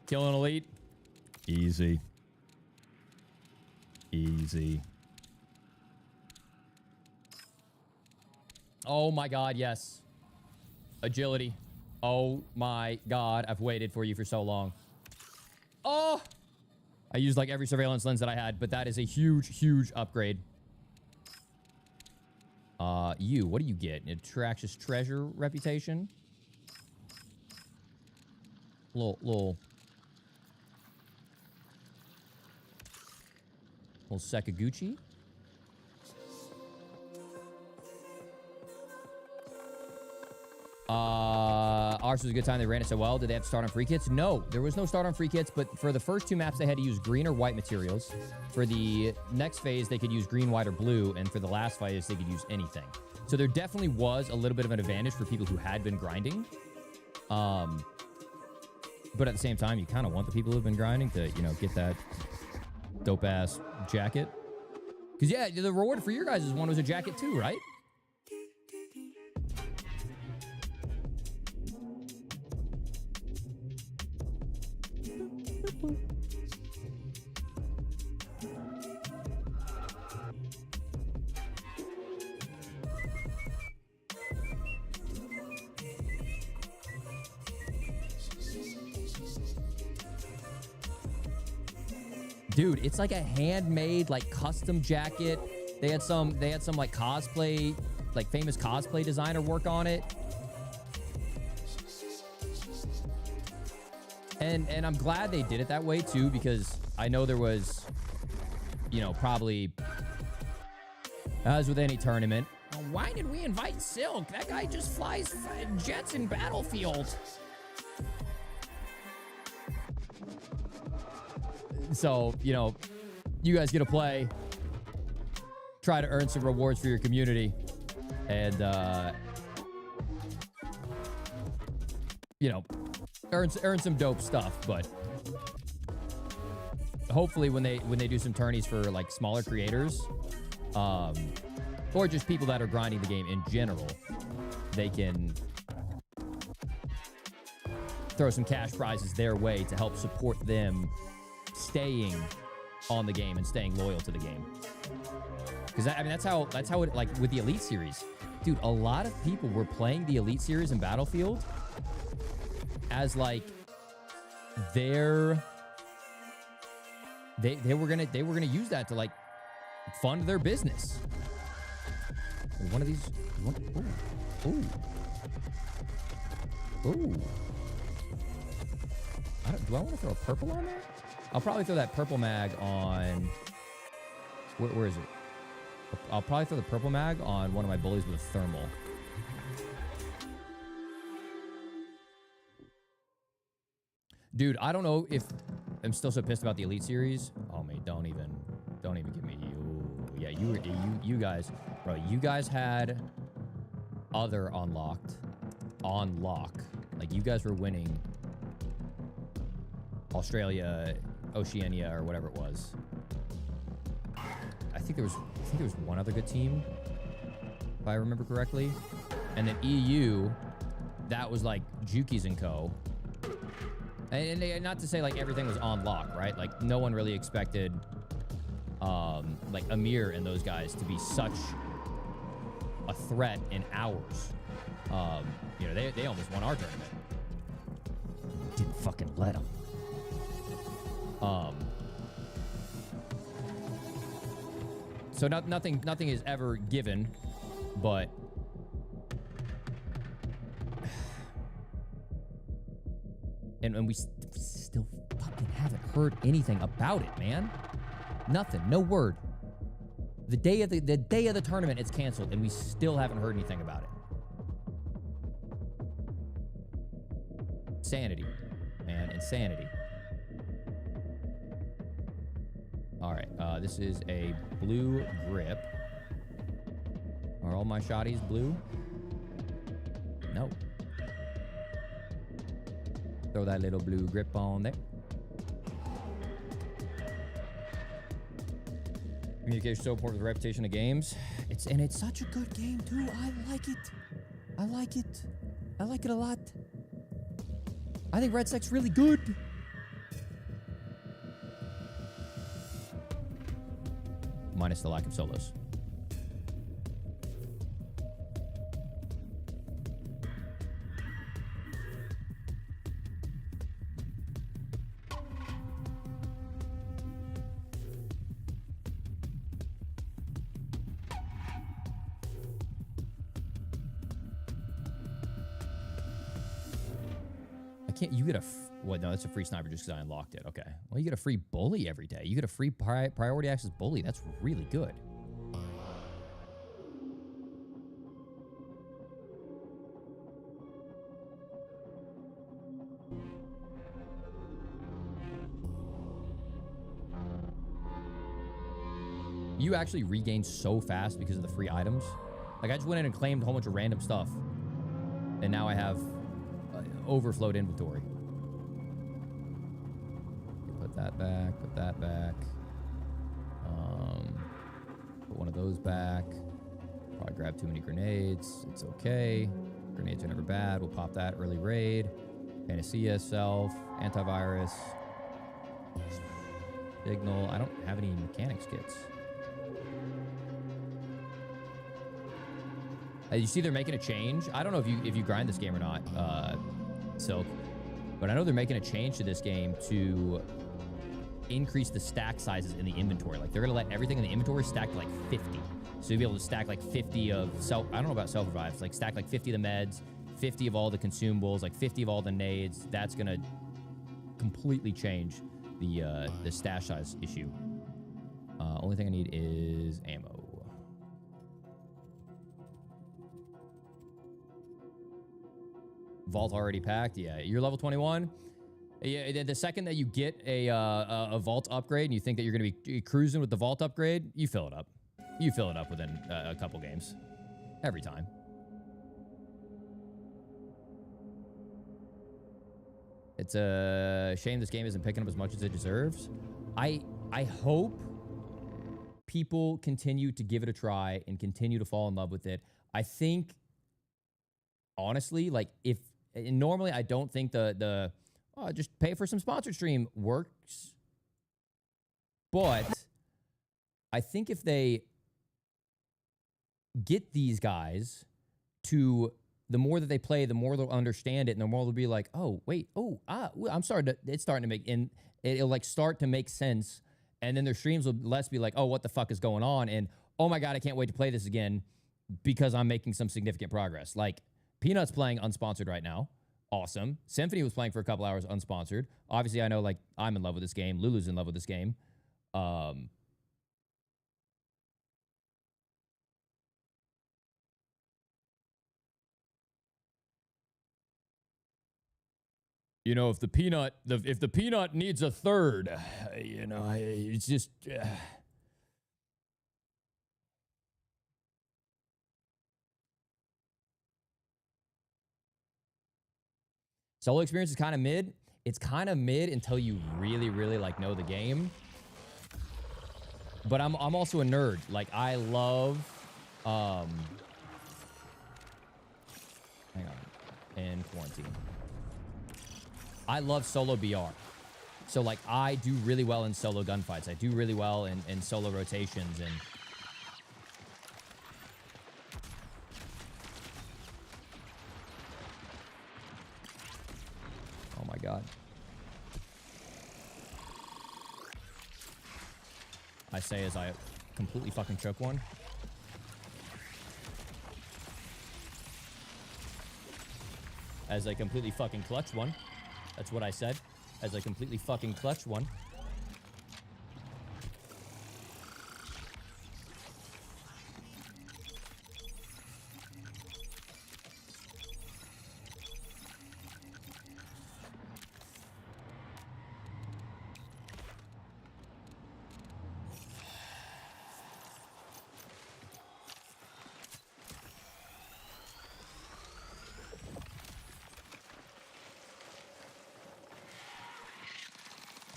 Kill an elite. Easy. Easy. Oh my god, yes. Agility. Oh my god, I've waited for you for so long. Oh! I used like every surveillance lens that I had, but that is a huge, huge upgrade. What do you get? Atraxis treasure reputation. Little. Little Sakaguchi. Ours was a good time. They ran it so well. Did they have to start on free kits? No, there was no start on free kits, but for the first 2 maps, they had to use green or white materials. For the next phase, they could use green, white, or blue, and for the last phase, they could use anything. So there definitely was a little bit of an advantage for people who had been grinding. But at the same time, you kind of want the people who've been grinding to, you know, get that dope-ass jacket. Because, yeah, the reward for your guys' one was a jacket too, right? Dude, it's like a handmade, like custom jacket. They had some like cosplay, like famous cosplay designer work on it. And I'm glad they did it that way too, because I know there was, you know, probably, as with any tournament, why did we invite Silk? That guy just flies jets in Battlefield. So, you know, you guys get to play, try to earn some rewards for your community, and, you know, earn some dope stuff. But hopefully when they do some tourneys for like smaller creators, or just people that are grinding the game in general, they can throw some cash prizes their way to help support them staying on the game and staying loyal to the game. Because I mean, that's how it, like with the Elite Series, dude, a lot of people were playing the Elite Series in Battlefield as like they were gonna use that to like fund their business. One of these, ooh. Do I want to throw a purple on there? I'll probably throw that purple mag on... Where is it? I'll probably throw the purple mag on one of my bullies with a thermal. Dude, I don't know if... I'm still so pissed about the Elite Series. Oh, mate, don't even give me... Ooh, yeah, you guys... Bro, you guys had other unlocked. On lock. Like, you guys were winning Australia... Oceania or whatever it was. I think there was one other good team, if I remember correctly. And then EU, that was like Jukies and Co. And they, not to say like everything was on lock, right? Like no one really expected like Amir and those guys to be such a threat in ours. You know, they almost won our tournament. Didn't fucking let them. So nothing is ever given, but and we still fucking haven't heard anything about it, man. Nothing, no word. The day of the tournament, it's canceled, and we still haven't heard anything about it. Insanity, man, insanity. All right, this is a blue grip. Are all my shotties blue? No. Throw that little blue grip on there. Communication is so important with the reputation of games. It's such a good game too. I like it. I like it. I like it a lot. I think Red Sec's really good. Minus the lack of solos. I can't. You get a. What? No, that's a free sniper just because I unlocked it. Okay. Well, you get a free bully every day. You get a free priority access bully. That's really good. You actually regain so fast because of the free items. Like, I just went in and claimed a whole bunch of random stuff. And now I have overflowed inventory. Put that back, put that back. Put one of those back. Probably grabbed too many grenades. It's okay. Grenades are never bad. We'll pop that early raid. Panacea, self, antivirus. Signal. I don't have any mechanics kits. You see they're making a change. I don't know if you grind this game or not, Silk, but I know they're making a change to this game to increase the stack sizes in the inventory. Like, they're gonna let everything in the inventory stack to like 50. So you'll be able to stack like 50 of I don't know about self-revives, like stack like 50 of the meds, 50 of all the consumables, like 50 of all the nades. That's gonna completely change the stash size issue. Only thing I need is ammo. Vault already packed. Yeah, you're level 21. Yeah, the second that you get a vault upgrade and you think that you're going to be cruising with the vault upgrade, you fill it up. You fill it up within a couple games. Every time. It's a shame this game isn't picking up as much as it deserves. I hope people continue to give it a try and continue to fall in love with it. I think, honestly, like, normally I don't think the just pay for some sponsored stream works. But I think if they get these guys to, the more that they play, the more they'll understand it, and the more they'll be like, oh, wait, it's starting to make, and it'll like start to make sense. And then their streams will less be like, oh, what the fuck is going on? And, oh my God, I can't wait to play this again because I'm making some significant progress. Like, Peanut's playing unsponsored right now. Awesome. Symphony was playing for a couple hours unsponsored. Obviously, I know, like, I'm in love with this game. Lulu's in love with this game. You know, if the peanut needs a third, you know, it's just... Solo experience is kind of mid. It's kind of mid until you really, really like know the game. But I'm also a nerd. Like, I love hang on. In quarantine. I love solo BR. So like, I do really well in solo gunfights. I do really well in solo rotations, and oh my God. I say as I completely fucking choke one. As I completely fucking clutch one. That's what I said. As I completely fucking clutch one.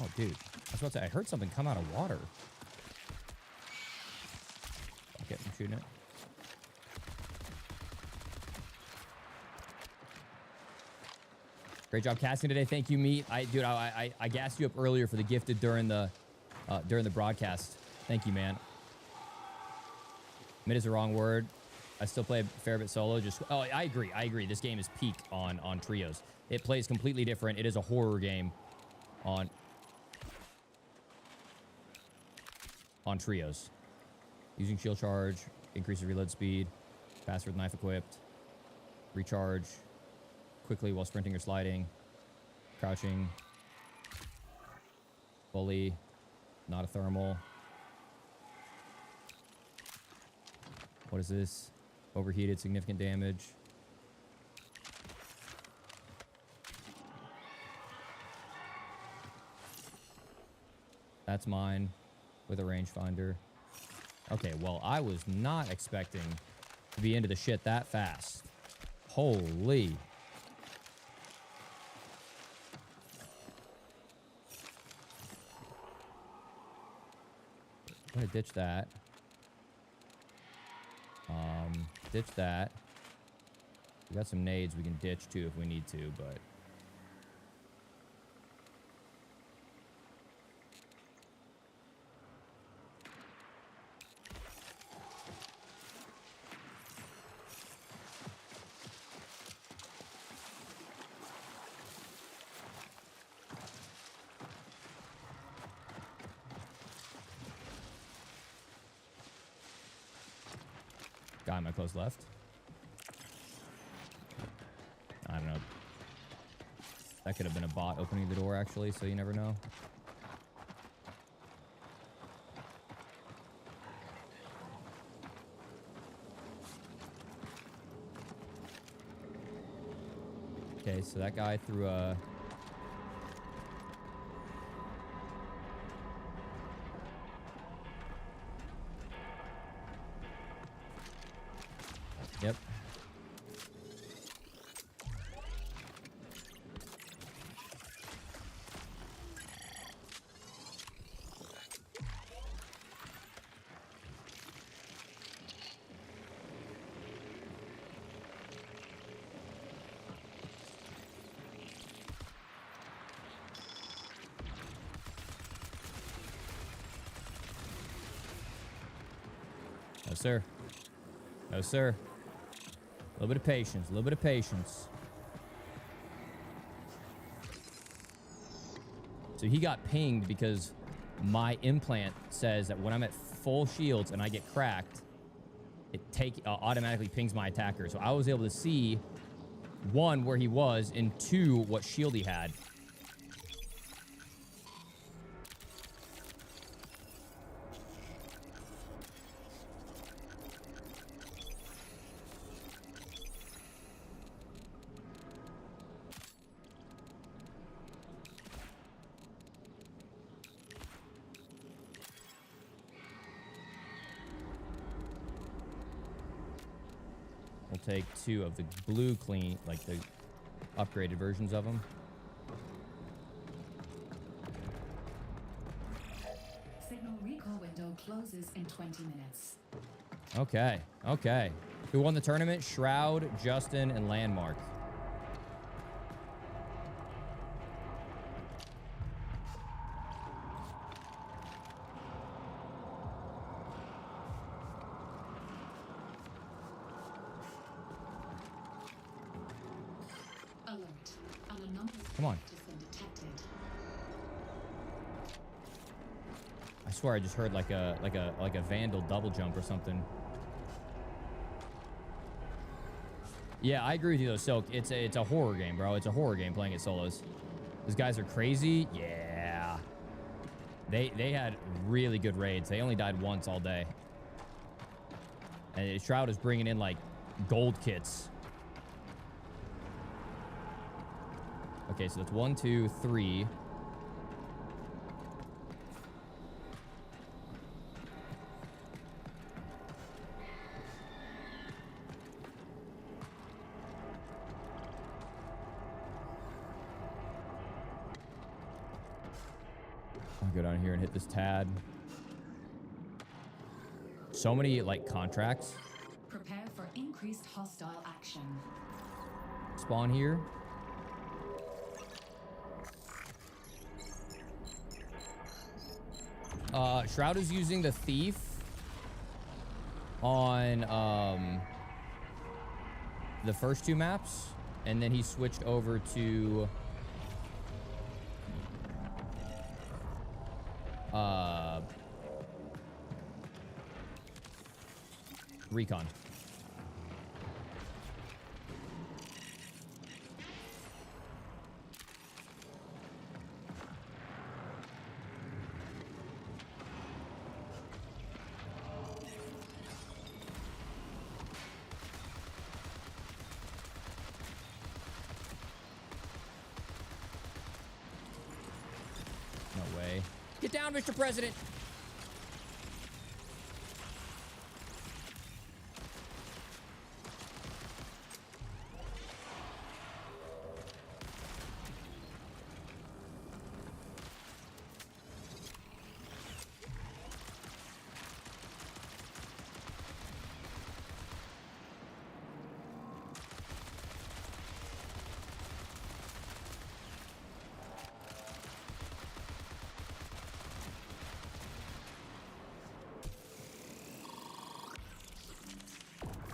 Oh, dude. I was about to say, I heard something come out of water. Okay, I'm shooting it. Great job casting today. Thank you, Meat. Dude, I gassed you up earlier for the gifted during the broadcast. Thank you, man. Mid is the wrong word. I still play a fair bit solo. I agree. This game is peak on trios. It plays completely different. It is a horror game on trios. Using shield charge, increases reload speed, faster with knife equipped, recharge quickly while sprinting or sliding, Crouching. Fully. Not a thermal. What is this? Overheated, significant damage. That's mine with a rangefinder. Okay, well, I was not expecting to be into the shit that fast. Holy. I'm gonna ditch that. Ditch that. We got some nades we can ditch too if we need to, but... Guy in my close left. I don't know. That could have been a bot opening the door, actually, so you never know. Okay, so that guy threw a... Yep. No, sir. No, sir. A little bit of patience. A little bit of patience. So he got pinged because my implant says that when I'm at full shields and I get cracked, it automatically pings my attacker. So I was able to see, 1, where he was, and 2, what shield he had. We'll take 2 of the blue clean, like the upgraded versions of them. Signal recall window closes in 20 minutes. Okay, okay. Who won the tournament? Shroud, Justin, and Landmark. Alert. An anomalous Come on. has been detected. I swear I just heard like a Vandal double jump or something. Yeah, I agree with you though, Silk. It's a horror game, bro. It's a horror game playing it solos. These guys are crazy. Yeah. They had really good raids. They only died once all day. And Shroud is bringing in like gold kits. Okay, so that's 1, 2, 3. I'll go down here and hit this tad. So many like contracts. Prepare for increased hostile action. Spawn here. Shroud is using the Thief on the first 2 maps, and then he switched over to Recon. down, Mr. President.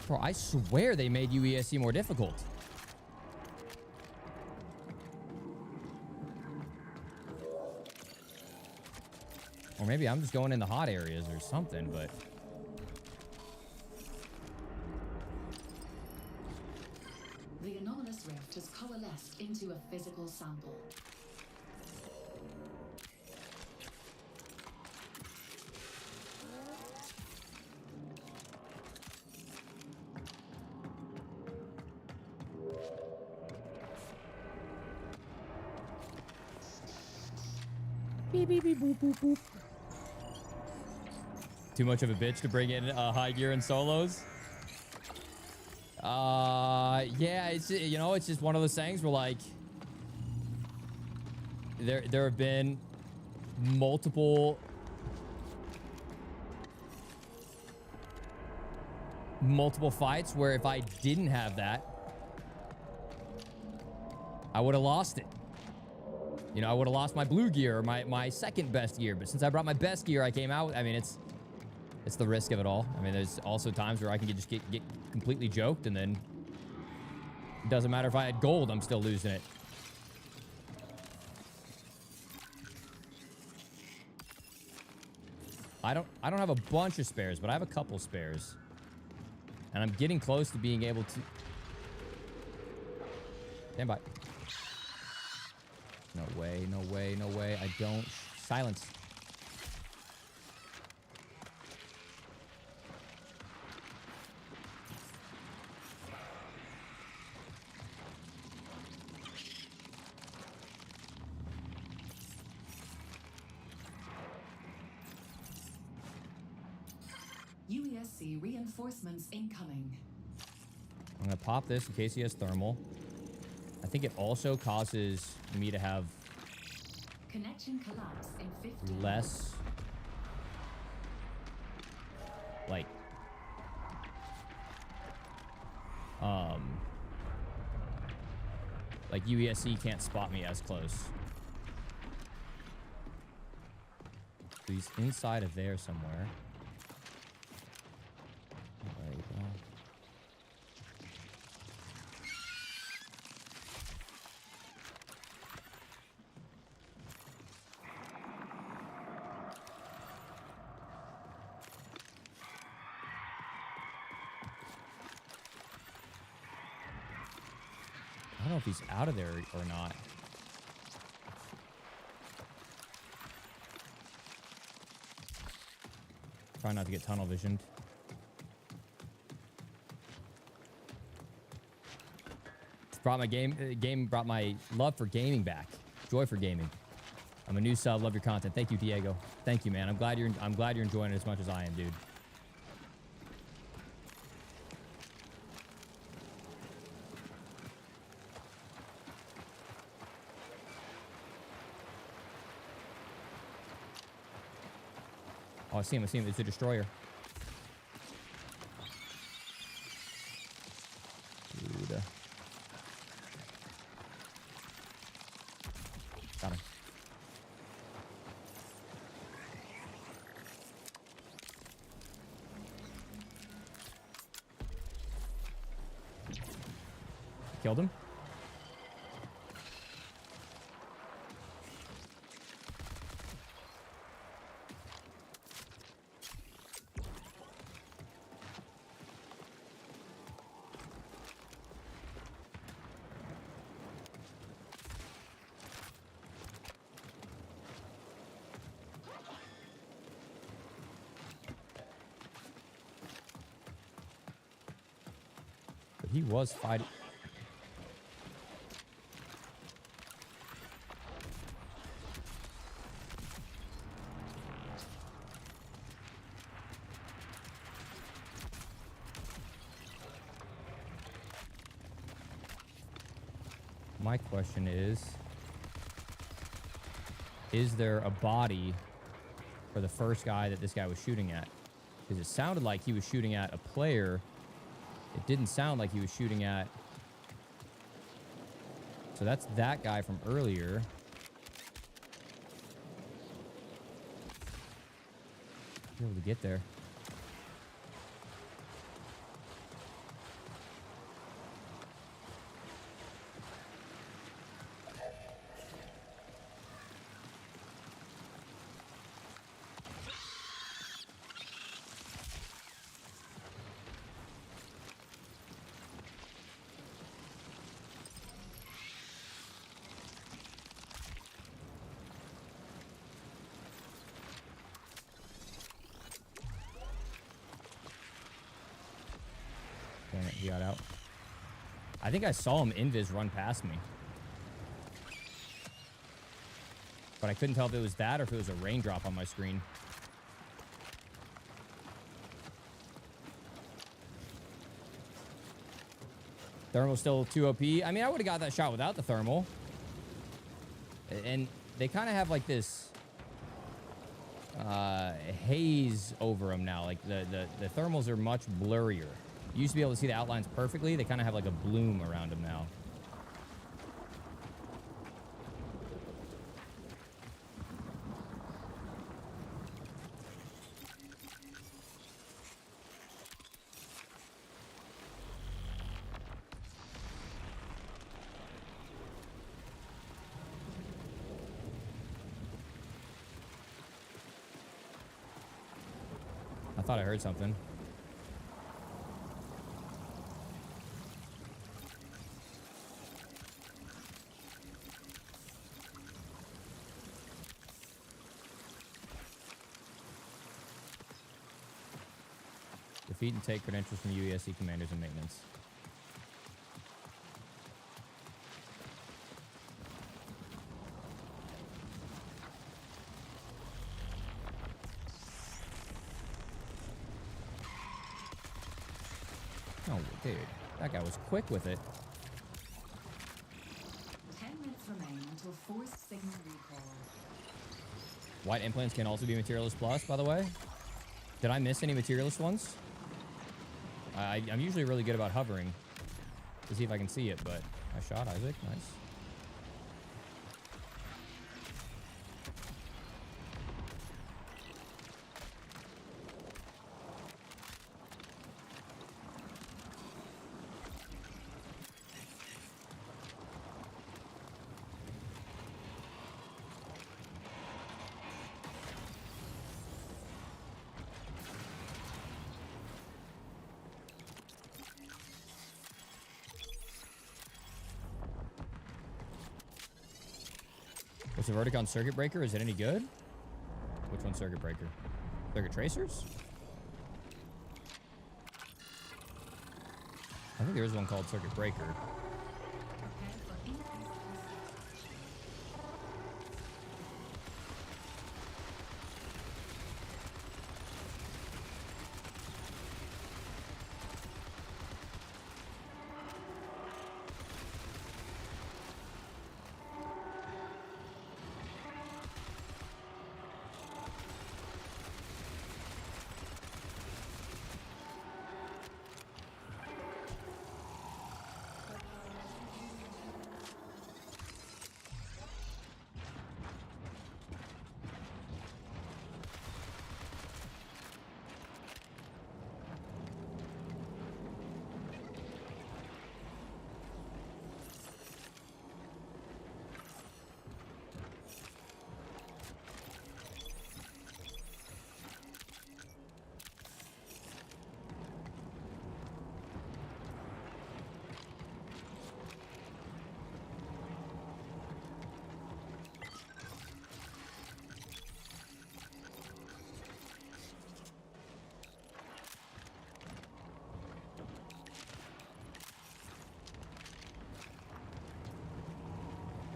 Bro, I swear they made UESC more difficult. Or maybe I'm just going in the hot areas or something, but... The anomalous rift has coalesced into a physical sample. Beep, beep, beep, boop, boop, boop. Too much of a bitch to bring in high gear and solos? Yeah, it's, you know, it's just one of those things where, like, there have been multiple fights where if I didn't have that, I would have lost it. You know, I would have lost my blue gear or my second best gear. But since I brought my best gear, I came out. I mean, it's the risk of it all. I mean, there's also times where I can get completely joked, and then it doesn't matter if I had gold, I'm still losing it. I don't have a bunch of spares, but I have a couple spares. And I'm getting close to being able to... Stand by. No way, no way, no way. I don't... Silence. UESC reinforcements incoming. I'm gonna pop this in case he has thermal. I think it also causes me to have Connection collapse in 50. less, like, like UESC can't spot me as close. So he's inside of there somewhere. There you go. I don't know if he's out of there or not. Try not to get tunnel visioned. Brought my game brought my love for gaming back. Joy for gaming. I'm a new sub. Love your content. Thank you, Diego. Thank you, man. I'm glad you're enjoying it as much as I am, dude. Oh, I see him. I see him. It's a destroyer. Dude. Got him. Killed him. But he was fighting. My question is there a body for the first guy that this guy was shooting at? Because it sounded like he was shooting at a player. It didn't sound like he was shooting at... So that's that guy from earlier. Be able to get there. Damn it, he got out. I think I saw him invis run past me. But I couldn't tell if it was that or if it was a raindrop on my screen. Thermal's still 2 OP. I mean, I would have got that shot without the thermal. And they kind of have like this haze over them now. Like the thermals are much blurrier. You used to be able to see the outlines perfectly. They kind of have like a bloom around them now. I thought I heard something. Defeat and take credentials from UESC commanders and maintenance. Oh, dude. That guy was quick with it. 10 minutes remain until force signal recall. White implants can also be Materialist Plus, by the way. Did I miss any Materialist ones? I'm usually really good about hovering to see if I can see it, but I shot Isaac. Nice. What's the verdict on Circuit Breaker? Is it any good? Which one's Circuit Breaker? Circuit Tracers? I think there is one called Circuit Breaker.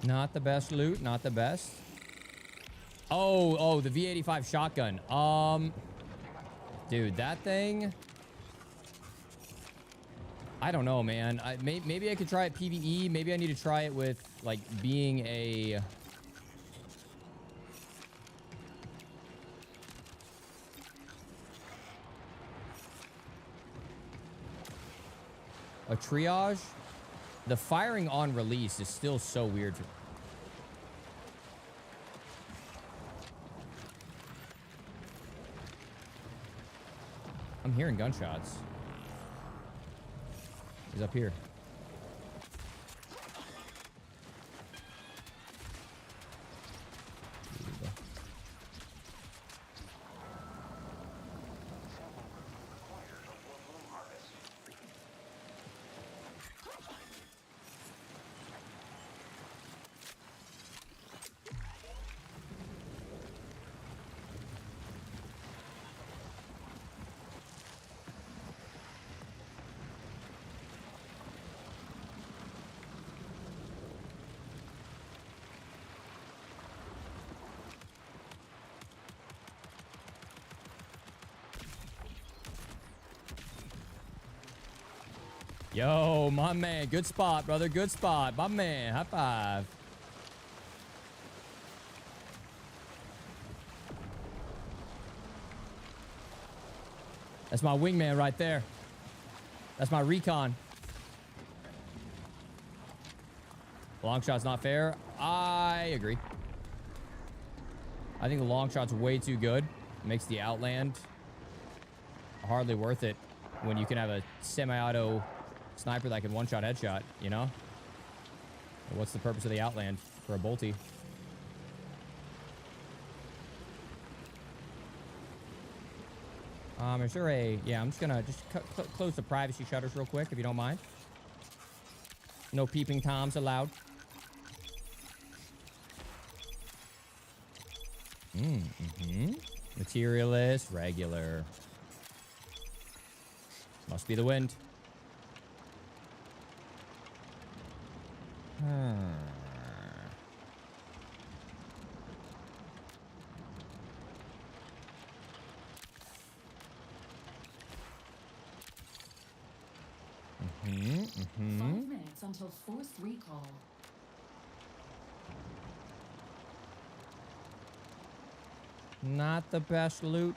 Not the best loot, not the best. Oh, the V85 shotgun. Dude, that thing. I don't know, man. Maybe I could try it PvE. Maybe I need to try it with, like, being a... A triage? The firing on release is still so weird. I'm hearing gunshots. He's up here. Yo, my man. Good spot, brother. Good spot. My man. High five. That's my wingman right there. That's my recon. Long shot's not fair. I agree. I think the long shot's way too good. It makes the outland hardly worth it when you can have a semi-auto sniper that can one-shot headshot, you know? What's the purpose of the outland for a bolty? Is there a... Yeah, I'm just gonna close the privacy shutters real quick, if you don't mind. No peeping toms allowed. Materialist, regular. Must be the wind. Mm-hmm. 5 minutes until forced recall. Not the best loot.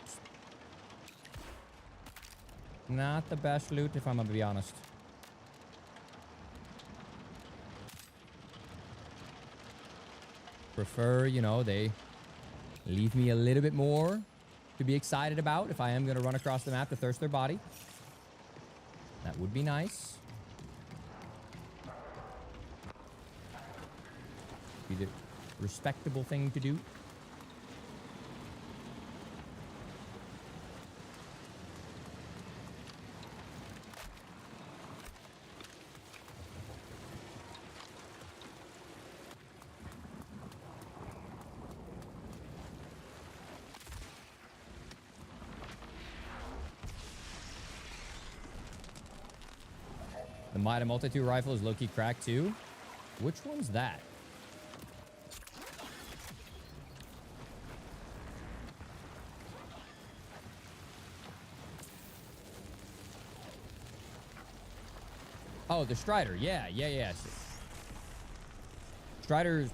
Not the best loot, if I'm gonna be honest. Prefer, you know, they leave me a little bit more to be excited about if I am gonna run across the map to thirst their body. That would be nice. Be the respectable thing to do. The Mighty Multi-Tool rifle is low-key cracked too. Which one's that? Oh, the Strider. Yeah. Strider's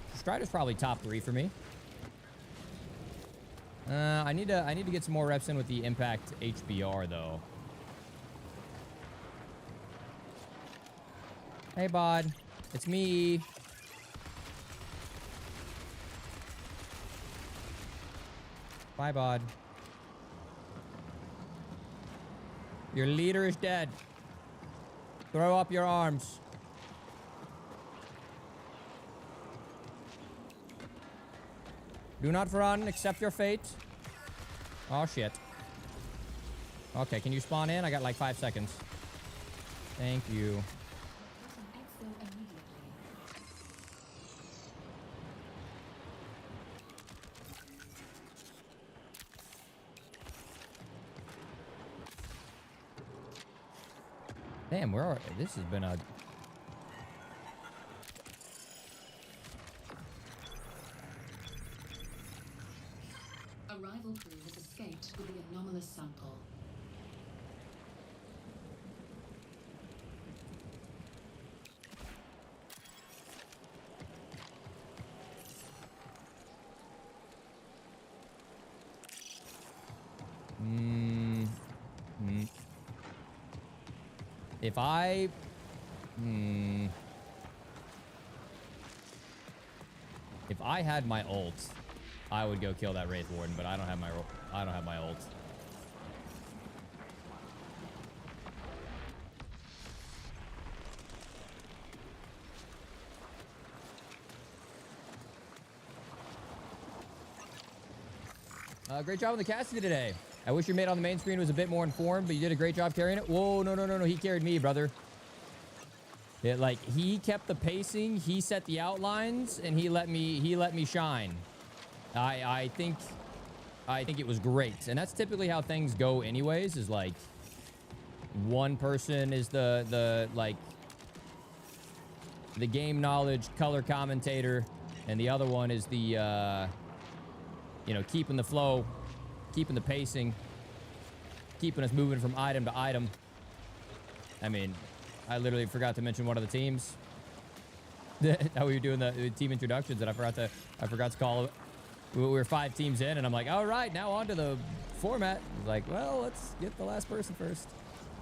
probably top 3 for me. I need to get some more reps in with the Impact HBR though. Hey, bud. It's me. Bye, bud. Your leader is dead. Throw up your arms. Do not run. Accept your fate. Oh, shit. Okay, can you spawn in? I got like 5 seconds. Thank you. Damn, this has been a... Arrival crew has escaped with the anomalous sample. If I... If I had my ult, I would go kill that Wraith Warden, but I don't have my ult. Great job on the casting today. I wish your mate on the main screen was a bit more informed, but you did a great job carrying it. Whoa, no. He carried me, brother. Yeah, like, he kept the pacing, he set the outlines, and he let me shine. I think it was great. And that's typically how things go anyways, is like one person is the game knowledge color commentator, and the other one is the keeping the flow, keeping the pacing, keeping us moving from item to item. I mean, I literally forgot to mention one of the teams. How we were doing the team introductions, and I forgot to call it. We were 5 teams in, and I'm like, all right, now on to the format. I was like, well, let's get the last person first.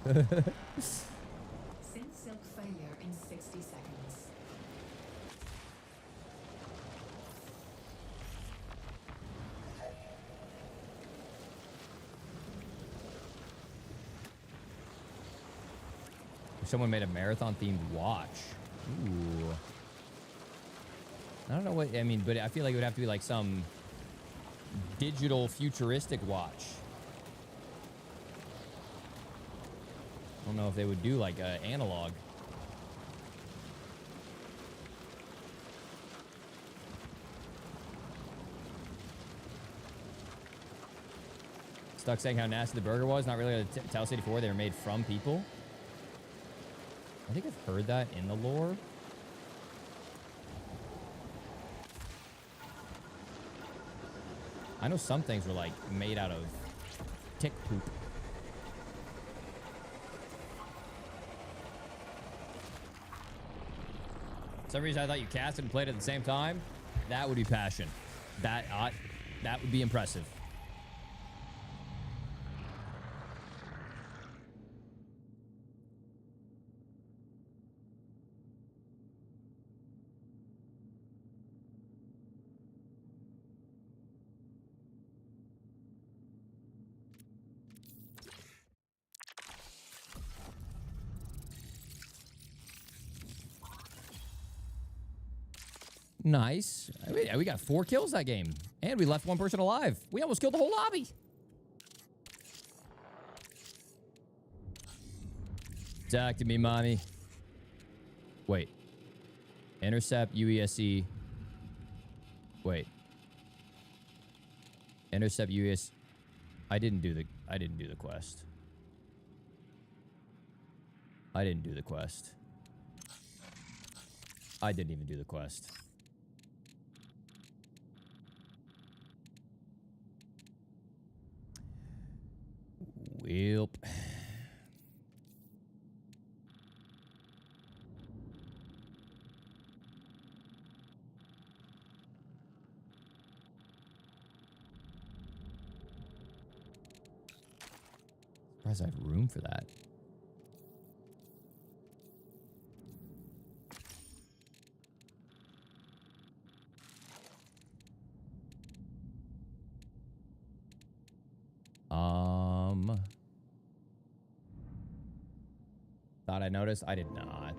Sync silk failure in 60 seconds. Someone made a marathon themed watch. Ooh. I don't know what, I mean, but I feel like it would have to be like some digital futuristic watch. I don't know if they would do like analog. Stuck saying how nasty the burger was. Not really a Tell City 4. They were made from people. I think I've heard that in the lore. I know some things were like made out of tick poop. For some reason I thought you casted and played at the same time. That would be passion. That would be impressive. Nice. We got 4 kills that game. And we left one person alive. We almost killed the whole lobby. Talk to me, mommy. Wait. Intercept UESC. Wait. Intercept UES. I didn't do the quest. I didn't do the quest. I didn't even do the quest. Welp. Surprised I have room for that. Thought I noticed? I did not.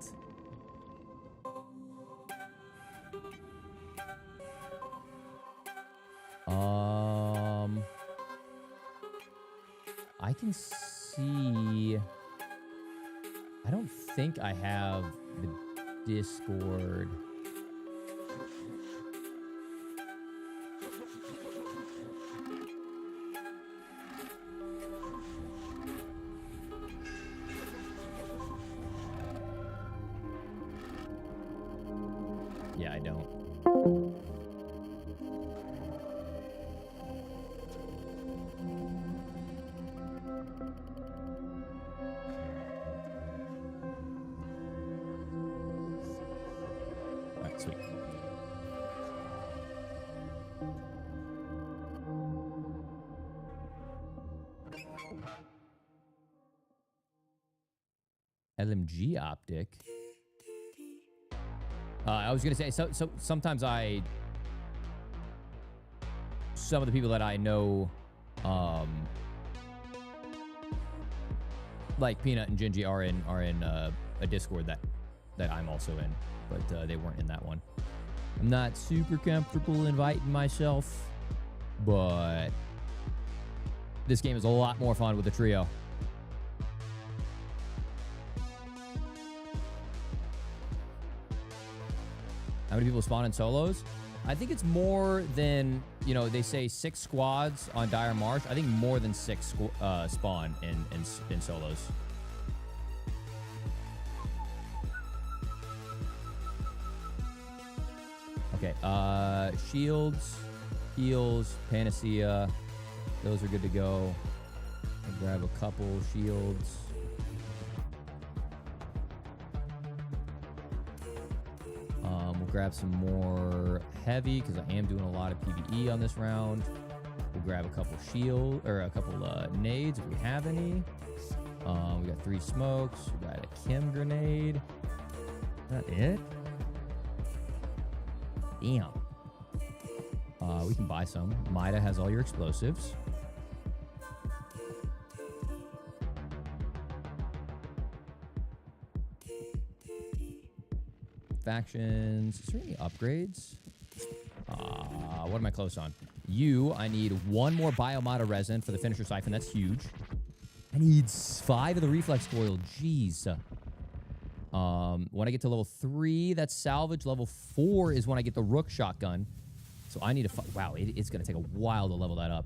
I can see... I don't think I have the Discord. Yeah, I don't. All right, sweet. LMG optic. I was gonna say, so sometimes some of the people that I know, like Peanut and Gingy are in a Discord that I'm also in, but they weren't in that one. I'm not super comfortable inviting myself, but this game is a lot more fun with a trio. How many people spawn in solos? I think it's more than, you know, they say 6 squads on Dire Marsh. I think more than 6 spawn in solos. Okay, shields, heals, panacea. Those are good to go. I'll grab a couple shields. We'll grab some more heavy because I am doing a lot of PvE on this round. We'll grab a couple nades if we have any. We got 3 smokes. We got a chem grenade. Is that it? Damn. We can buy some. Mida has all your explosives. Factions. Is there any upgrades? What am I close on? I need 1 more Biomata resin for the finisher siphon. That's huge. I need 5 of the reflex coil. Jeez. When I get to level 3, that's salvage. Level 4 is when I get the Rook shotgun. So I need to wow, it's going to take a while to level that up.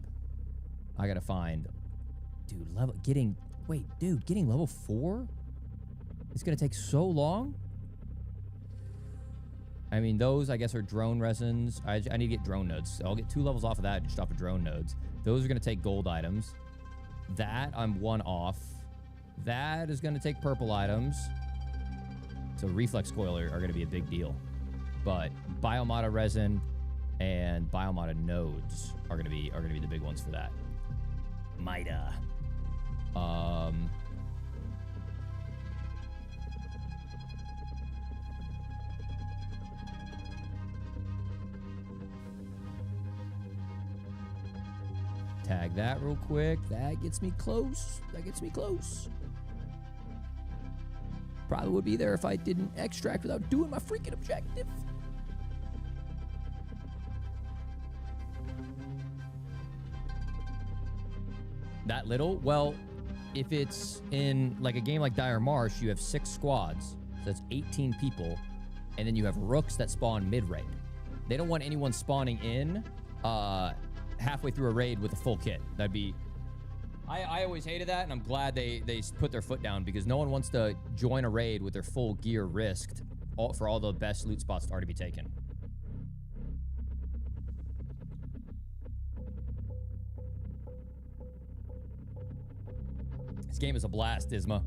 I got to find... Dude, getting level 4? It's going to take so long? I mean, those, I guess, are drone resins. I need to get drone nodes. So I'll get 2 levels off of that just off of drone nodes. Those are going to take gold items. That, I'm 1 off. That is going to take purple items. So reflex coil are going to be a big deal. But Biomata resin and Biomata nodes are going to be the big ones for that. Mida. Tag that real quick. That gets me close. Probably would be there if I didn't extract without doing my freaking objective. That little? Well, if it's in like a game like Dire Marsh, you have 6 squads. So that's 18 people. And then you have rooks that spawn mid-raid. They don't want anyone spawning in halfway through a raid with a full kit. That'd be... I always hated that, and I'm glad they put their foot down because no one wants to join a raid with their full gear risked for all the best loot spots to already be taken. This game is a blast, Isma.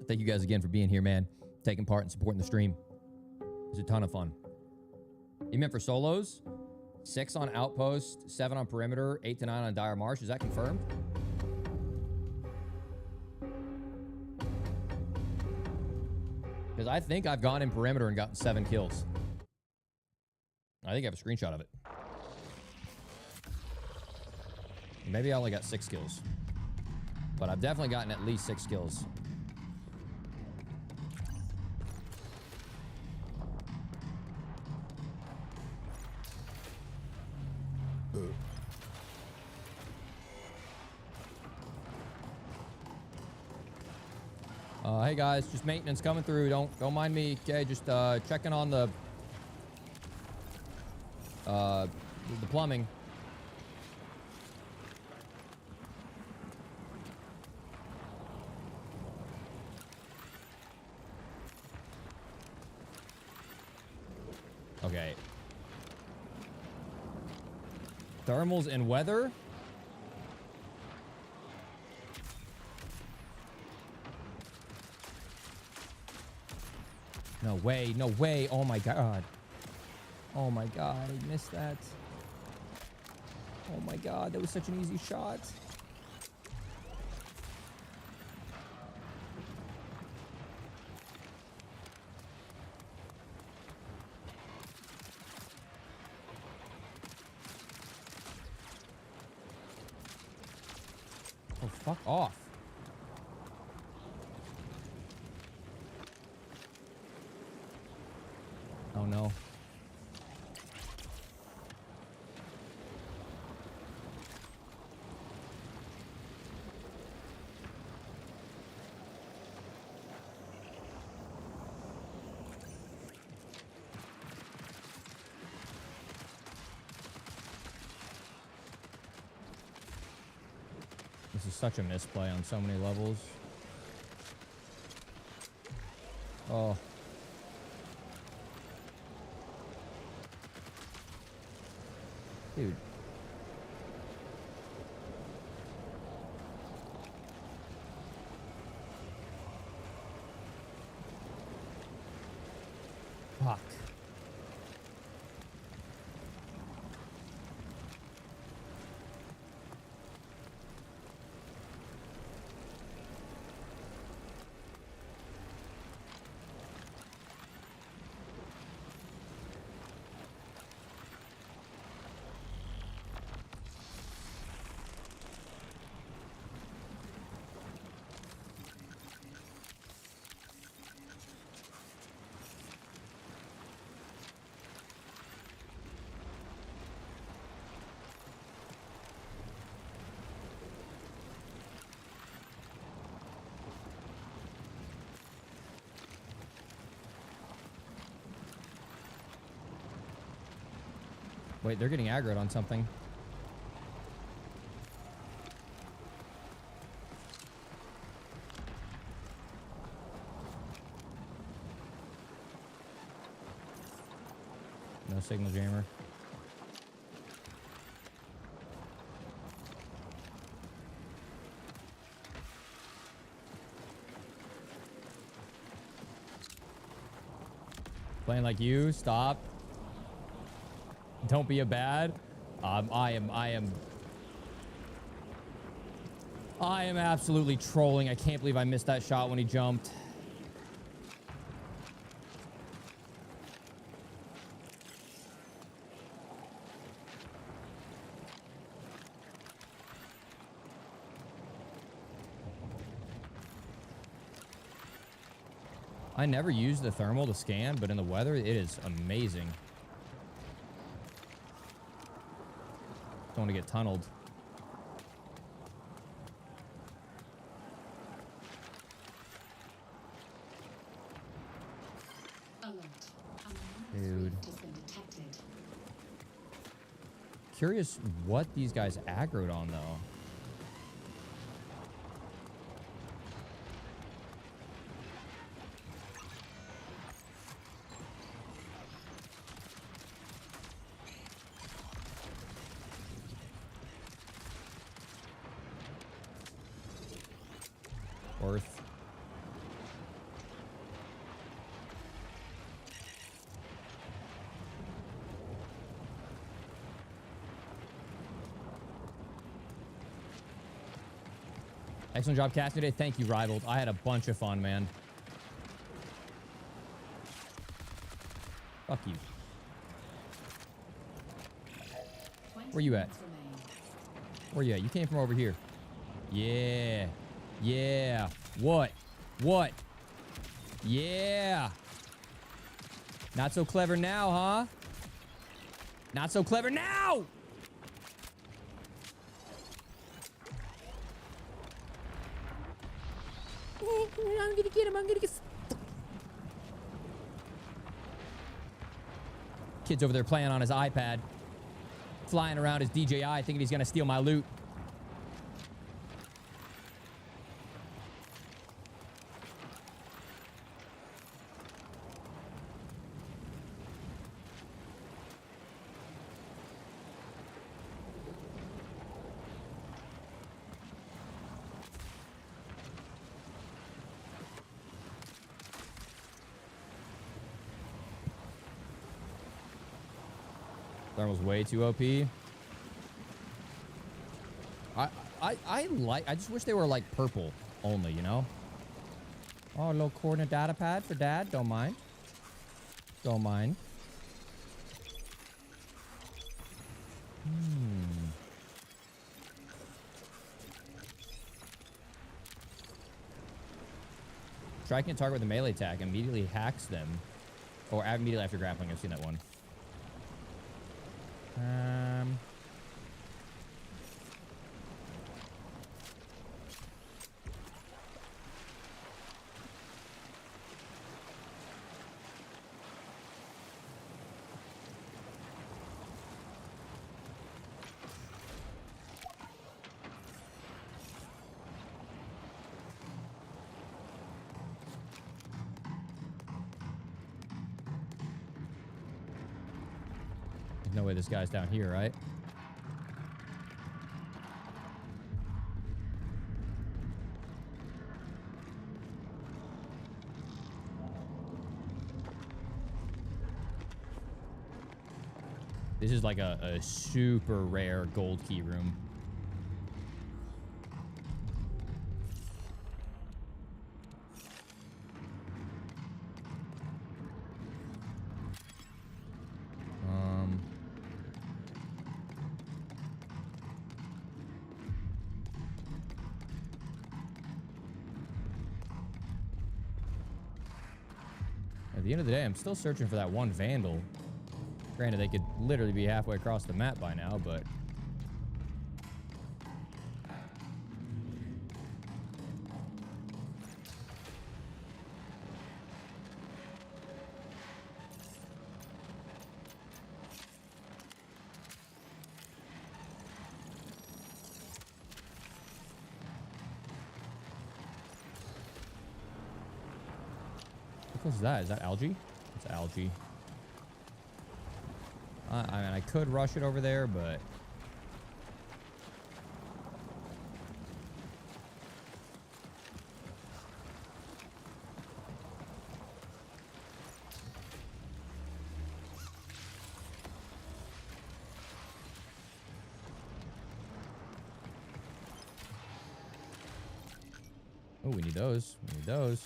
Thank you guys again for being here, man. Taking part and supporting the stream. It was a ton of fun. You meant for solos? 6 on Outpost, 7 on Perimeter, 8 to 9 on Dire Marsh. Is that confirmed? Because I think I've gone in Perimeter and gotten 7 kills. I think I have a screenshot of it. Maybe I only got 6 kills. But I've definitely gotten at least 6 kills. Hey guys, just maintenance coming through. Don't mind me. Okay, just checking on the plumbing. Okay. Thermals and weather. No way, no way. Oh my god. Oh my god, I missed that. Oh my god, that was such an easy shot. Oh, fuck off. Oh no. This is such a misplay on so many levels. Oh. Dude. Fuck. Wait, they're getting aggroed on something. No signal jammer. Playing like you, stop. Don't be a bad. I am absolutely trolling. I can't believe I missed that shot when he jumped. I never use the thermal to scan, but in the weather, it is amazing. Don't want to get tunneled. Dude. Curious what these guys aggroed on, though. Worth. Excellent job casting today. Thank you, Rivaled. I had a bunch of fun, man. Fuck you. Where you at? Where you at? You came from over here. Yeah. Yeah. What? What? Yeah. Not so clever now, huh? Not so clever now! I'm gonna get him. I'm gonna get... Kid's over there playing on his iPad. Flying around his DJI thinking he's gonna steal my loot. Thermal's way too OP. I just wish they were like purple only, you know? Oh, a little corner data pad for dad. Don't mind. Don't mind. Striking a target with a melee attack immediately hacks them. Or immediately after grappling. I've seen that one. No way this guy's down here, right? This is like a super rare gold key room. At the end of the day, I'm still searching for that one Vandal. Granted, they could literally be halfway across the map by now, but... What was that? Is that algae? It's algae. I mean, I could rush it over there, but... Oh, we need those. We need those.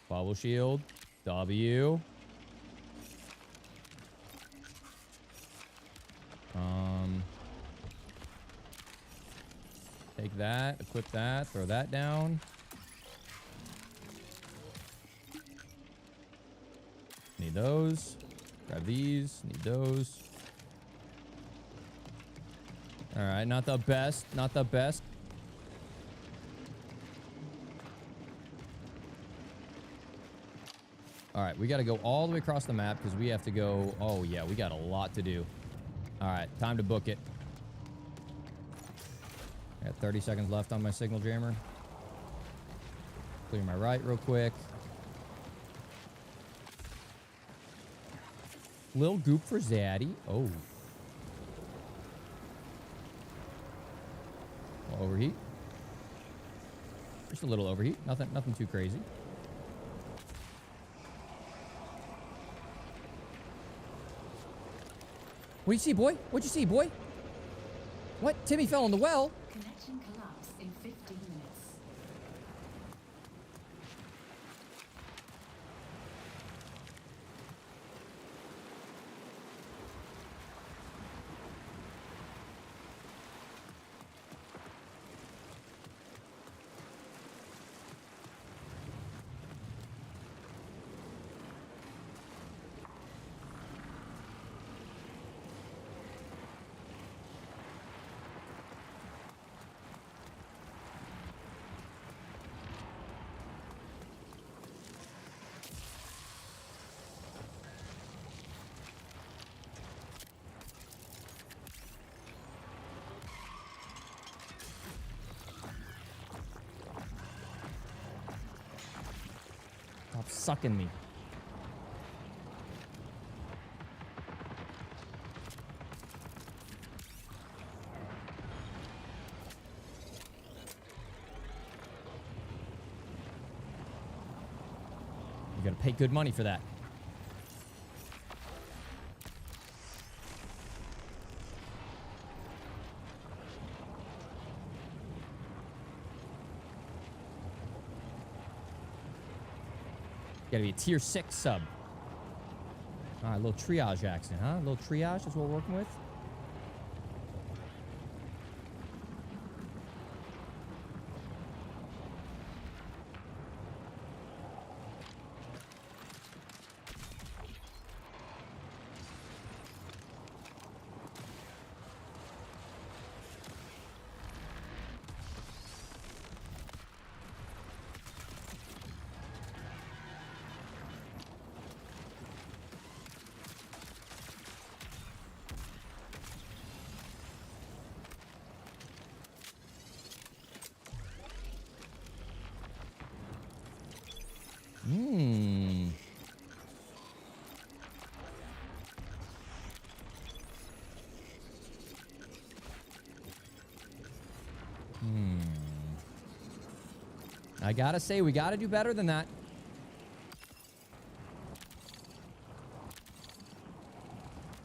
Bubble shield. W. Take that. Equip that. Throw that down. Need those. Grab these. Need those. Alright, not the best. Not the best. All right, we got to go all the way across the map because we have to go... Oh, yeah, we got a lot to do. All right, time to book it. I got 30 seconds left on my signal jammer. Clear my right real quick. Little goop for Zaddy. Oh. Overheat. Just a little overheat. Nothing too crazy. What'd you see, boy? What'd you see, boy? What? Timmy fell in the well? Connection collapse in 15 minutes. Stop sucking me. gotta pay good money for that. Gotta be a tier 6 sub. All right, a little triage accent, huh? A little triage is what we're working with. I gotta say, we gotta do better than that.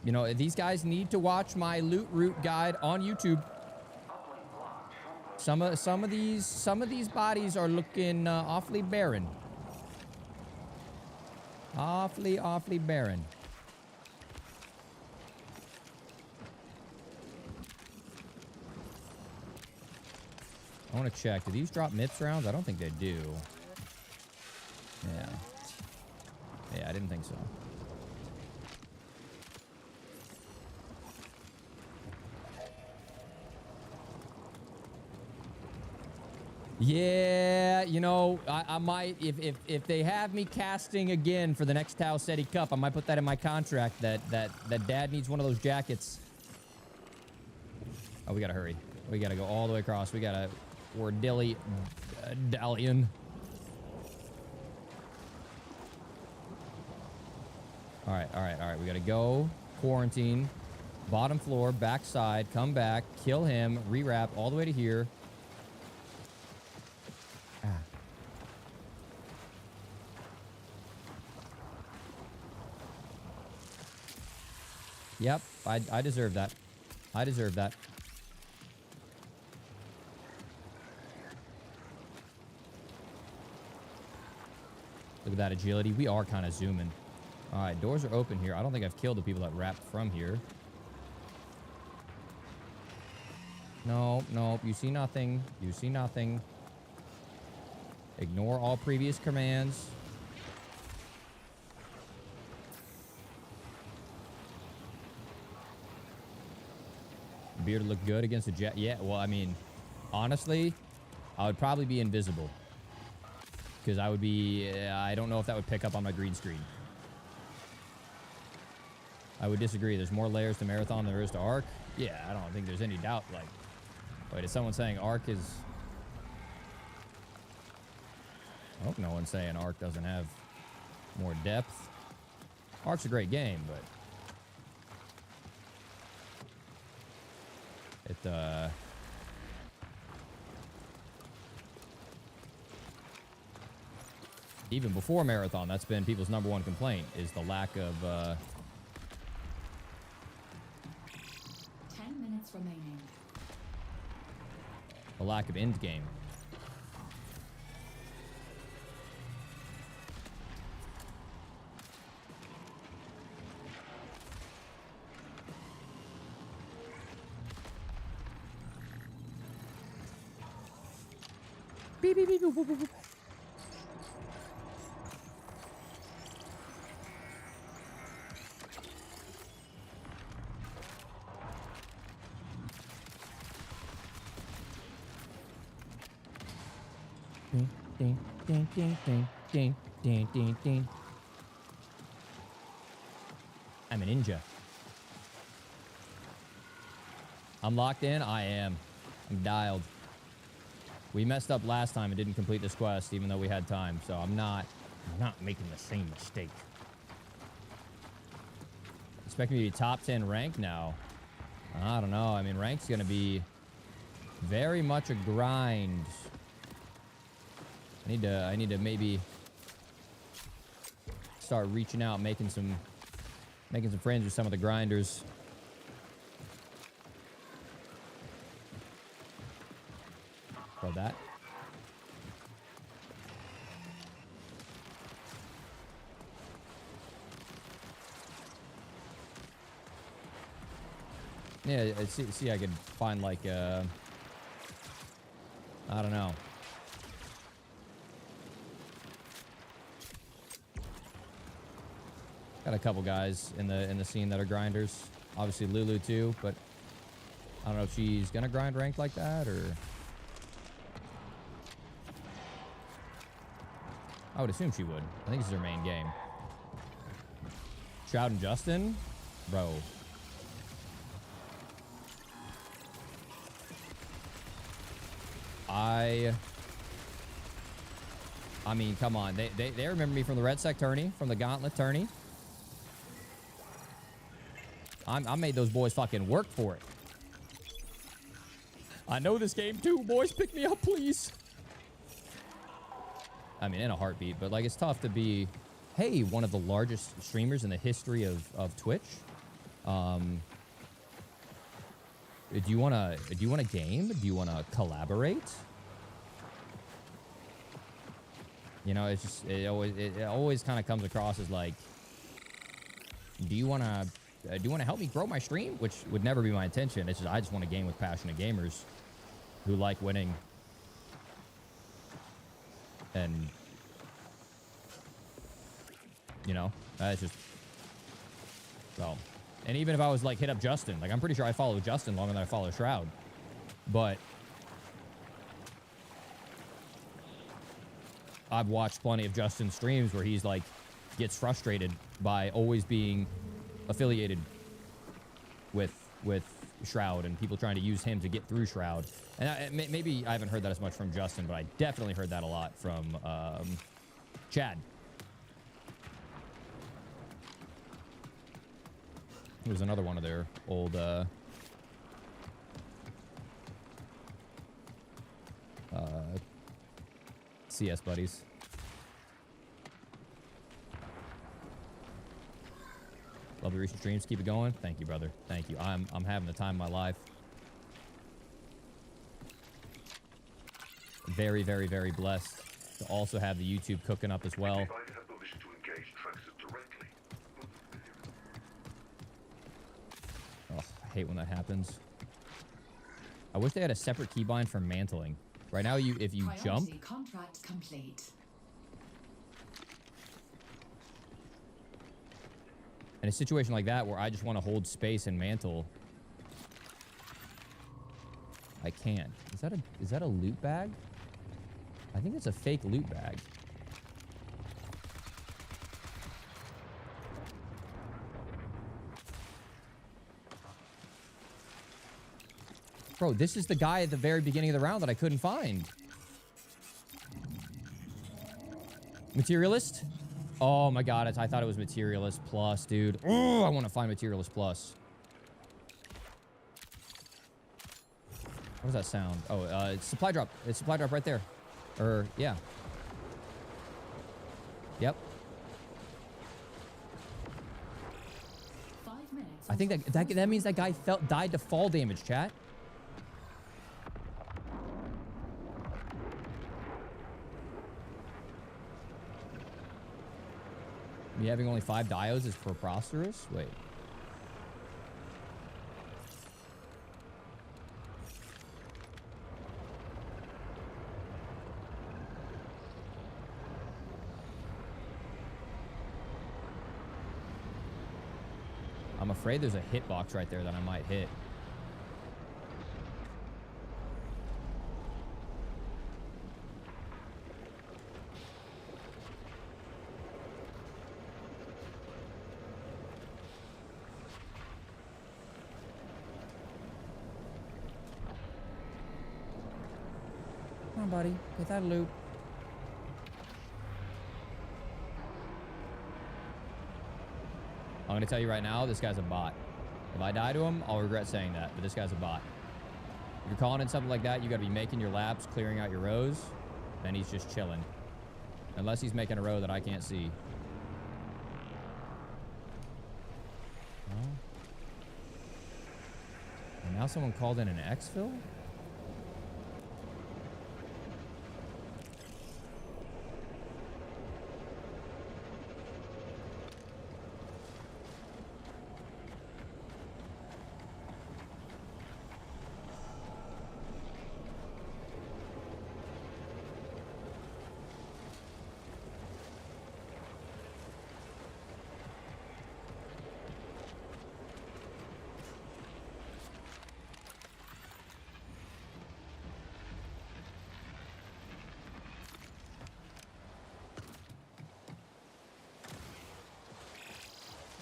You know, these guys need to watch my loot route guide on YouTube. Some of these bodies are looking awfully barren. Awfully barren. I want to check. Do these drop MIPS rounds? I don't think they do. Yeah. Yeah, I didn't think so. Yeah, you know, I might, if they have me casting again for the next Ceti Cup, I might put that in my contract that Dad needs one of those jackets. Oh, we gotta hurry. We gotta go all the way across. We're dilly-dallying. All right. We gotta go. Quarantine. Bottom floor, backside, come back, kill him, rewrap all the way to here. Ah. Yep, I deserve that. I deserve that. Look at that agility. We are kind of zooming. All right, doors are open here. I don't think I've killed the people that wrapped from here. No. You see nothing. You see nothing. Ignore all previous commands. Beard look good against the jet. Yeah, well, I mean, honestly, I would probably be invisible. Because I would be... I don't know if that would pick up on my green screen. I would disagree. There's more layers to Marathon than there is to Arc. Yeah, I don't think there's any doubt. Like, wait, is someone saying Arc is... I hope no one's saying Arc doesn't have more depth. Arc's a great game, but... It, even before Marathon, that's been people's #1 complaint, is the lack of, 10 minutes remaining. the lack of Endgame. Beep, beep, beep, boop, boop, boop. Ding, ding, ding, ding, ding, ding, ding, ding. I'm a ninja. I'm locked in? I am. I'm dialed. We messed up last time and didn't complete this quest, even though we had time, so I'm not making the same mistake. Expect me to be top 10 rank now. I don't know. I mean, rank's gonna be very much a grind. I need to maybe start reaching out, making some friends with some of the grinders. Throw that. Yeah, see, I could find like I don't know. Got a couple guys in the scene that are grinders. Obviously Lulu too, but I don't know if she's gonna grind ranked like that or. I would assume she would. I think this is her main game. Shroud and Justin, bro. I mean, come on. They remember me from the Red Sec Tourney, from the Gauntlet Tourney. I made those boys fucking work for it. I know this game too, boys. Pick me up, please. I mean, in a heartbeat, but like, it's tough to be, hey, one of the largest streamers in the history of Twitch. Do you want a game? Do you want to collaborate? You know, it's just, it always kind of comes across as like, do you want to help me grow my stream? Which would never be my intention. It's just, I just want to game with passionate gamers who like winning. And, you know, it's just, well, and even if I was like hit up Justin, like I'm pretty sure I follow Justin longer than I follow Shroud, but I've watched plenty of Justin's streams where he's like gets frustrated by always being affiliated with Shroud and people trying to use him to get through Shroud. And maybe I haven't heard that as much from Justin, but I definitely heard that a lot from Chad. It was another one of their old CS buddies. Love the recent streams. Keep it going. Thank you, brother. Thank you. I'm having the time of my life. Very, very, very blessed to also have the YouTube cooking up as well. Oh, I hate when that happens. I wish they had a separate keybind for mantling. Right now, if you jump, contract complete. in a situation like that where I just want to hold space and mantle, I can't. Is that a loot bag? I think it's a fake loot bag. Bro, this is the guy at the very beginning of the round that I couldn't find. Materialist? Oh my god, I thought it was Materialist Plus, dude. Oh, I want to find Materialist Plus. What does that sound? Oh, it's supply drop. It's supply drop right there. Or, yeah. Yep. 5 minutes. I think that means that guy died to fall damage, chat. Me having only 5 diodes is preposterous? Wait. I'm afraid there's a hitbox right there that I might hit. Come on, buddy. Get that loot. I'm going to tell you right now, this guy's a bot. If I die to him, I'll regret saying that, but this guy's a bot. If you're calling in something like that, you got to be making your laps, clearing out your rows, then he's just chilling. Unless he's making a row that I can't see. Now someone called in an exfil?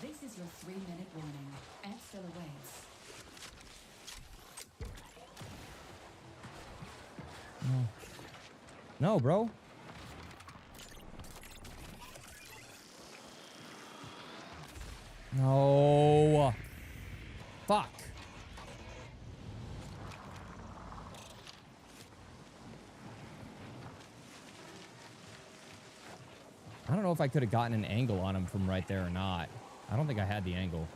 This is your 3-minute warning. Exfil awaits. No, bro. No. Fuck. I don't know if I could have gotten an angle on him from right there or not. I don't think I had the angle.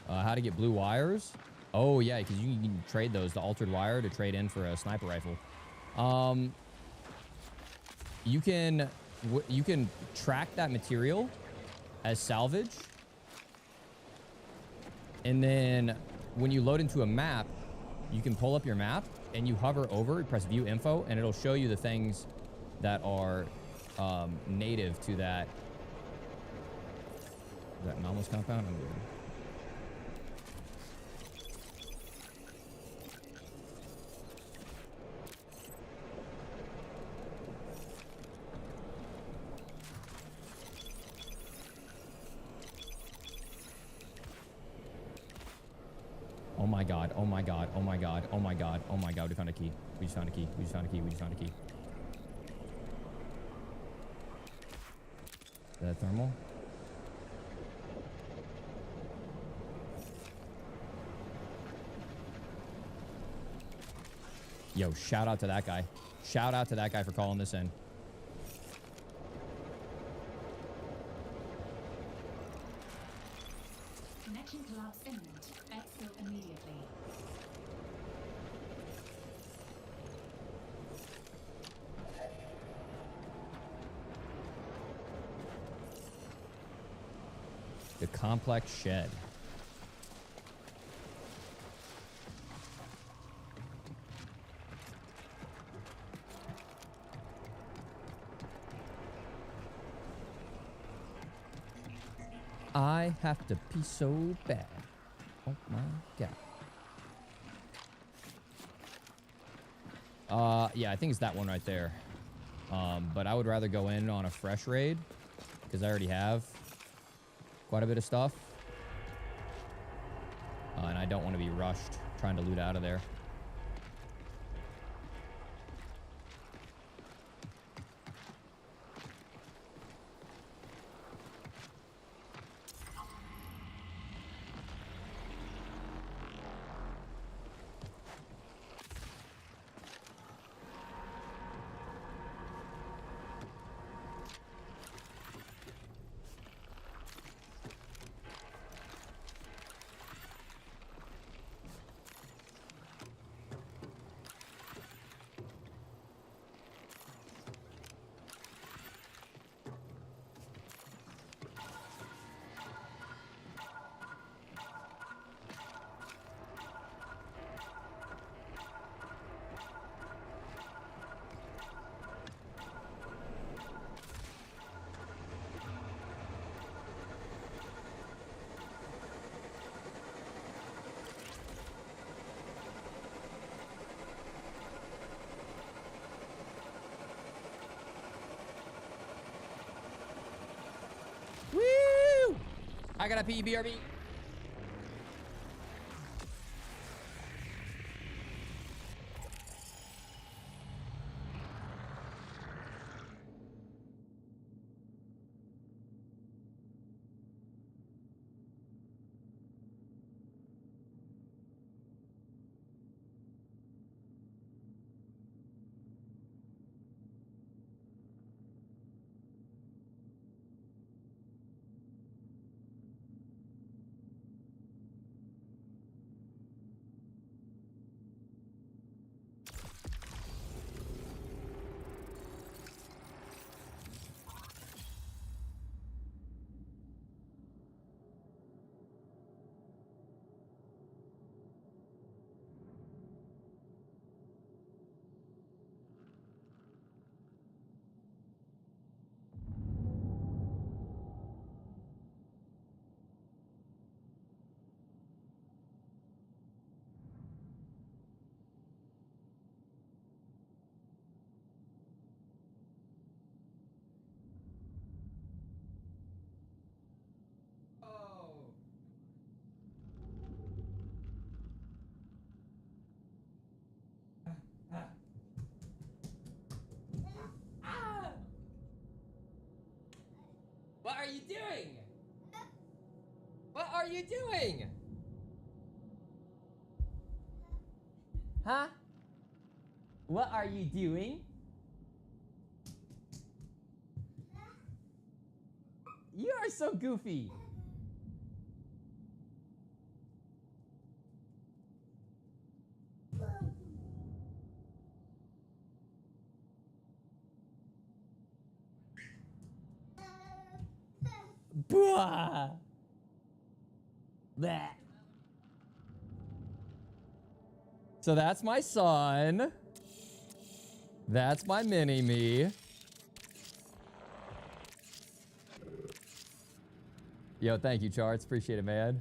How to get blue wires? Oh, yeah, because you can trade those, the altered wire, to trade in for a sniper rifle. You can track that material as salvage. And then when you load into a map, you can pull up your map and you hover over, press view info, and it'll show you the things that are native to that. Is that anomalous compound? I'm good. Oh my god, oh my god, oh my god, oh my god, oh my god, we found a key. We just found a key, we just found a key, we just found a key. Is that thermal? Yo, shout out to that guy. Shout out to that guy for calling this in. Connection collapse imminent. Exfil immediately. The complex shed. I have to pee so bad. Oh my god. Yeah, I think it's that one right there. But I would rather go in on a fresh raid because I already have quite a bit of stuff. And I don't want to be rushed trying to loot out of there. I got a PvPvE. you doing? What are you doing? Huh? What are you doing? You are so goofy. Blah. Bleh. So that's my son. That's my mini-me. Yo, thank you, Charts. Appreciate it, man.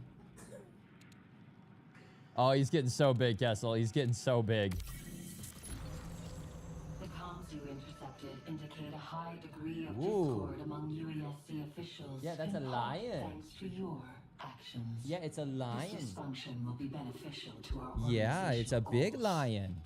Oh, he's getting so big, Kessel. He's getting so big. The comms you intercepted indicate a high degree of discord among UESC officials. Yeah, that's a lion. Thanks to your actions. Yeah, it's a lion. This dysfunction will be beneficial to our Yeah, it's a big lion.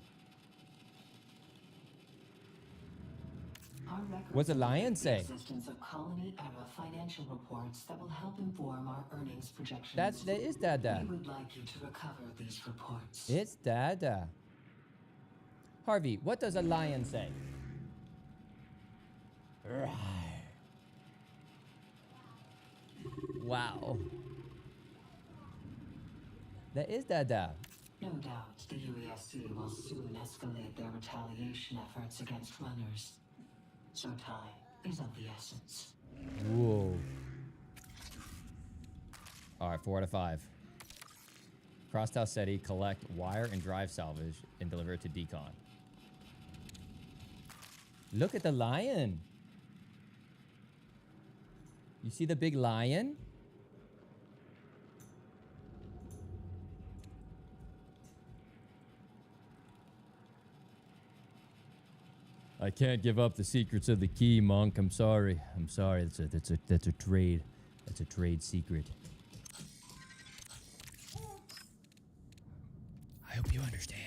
Our records What's a lion say? The existence of colony-era financial reports that will help inform our earnings projections. That is Dada. We would like you to recover these reports. It's Dada. Harvey, what does a lion say? Right. Wow. That is Dada. No doubt the UESC will soon escalate their retaliation efforts against runners. So time is of the essence. Whoa. All right, 4 out of 5. Crosstown Ceti, collect wire and drive salvage and deliver it to Decon. Look at the lion. You see the big lion? I can't give up the secrets of the key, Monk. I'm sorry. I'm sorry. That's a trade. That's a trade secret. I hope you understand.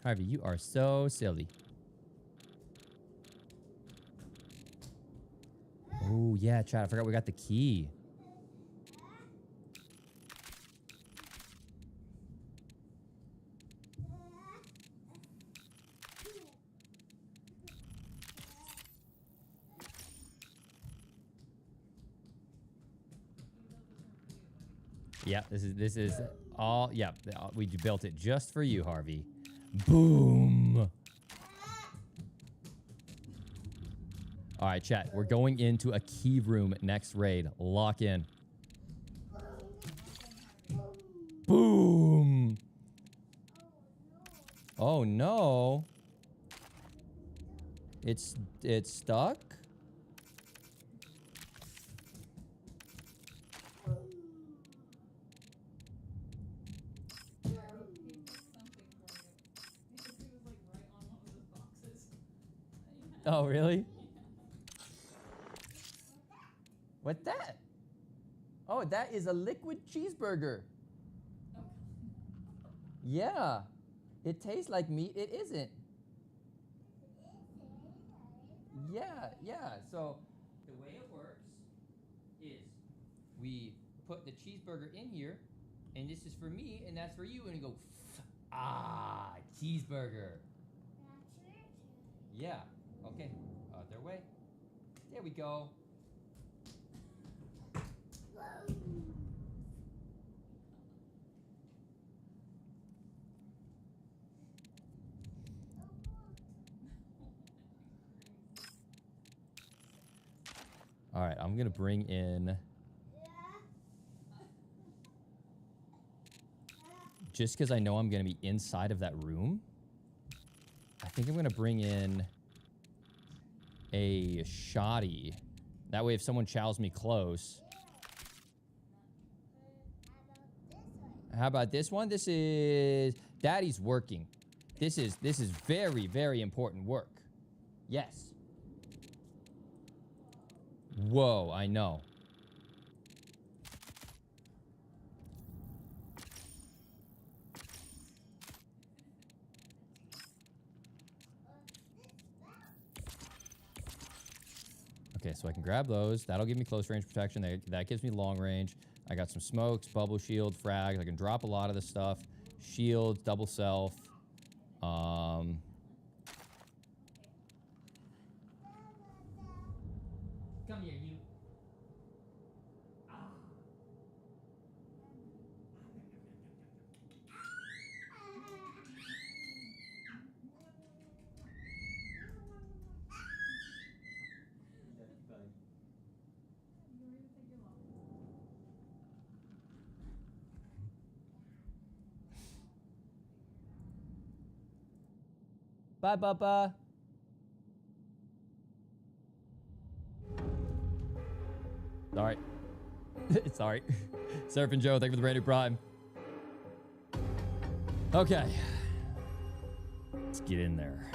Harvey, you are so silly. Oh, yeah, Chad. I forgot we got the key. Yeah, this is all. Yeah, we built it just for you, Harvey. Boom. All right, chat. We're going into a key room next raid. Lock in. Boom. Oh no. It's stuck? Oh, really? What's that? Oh, that is a liquid cheeseburger. Yeah. It tastes like meat. It isn't. Yeah. So the way it works is we put the cheeseburger in here, and this is for me, and that's for you, and you go, cheeseburger. Yeah. Okay, other way. There we go. All right, I'm gonna bring in. Just because I know I'm gonna be inside of that room, I think I'm gonna bring in a shoddy. That way if someone chows me close. How about this one? This is Daddy's working. This is very, very important work. Yes. Whoa, I know. Okay, so I can grab those. That'll give me close range protection. That gives me long range. I got some smokes, bubble shield, frags. I can drop a lot of this stuff. Shields, double self. Come here, you. Bye, Bubba. Sorry. Sorry. Surfing Joe, thank you for the brand new Prime. Okay. Let's get in there.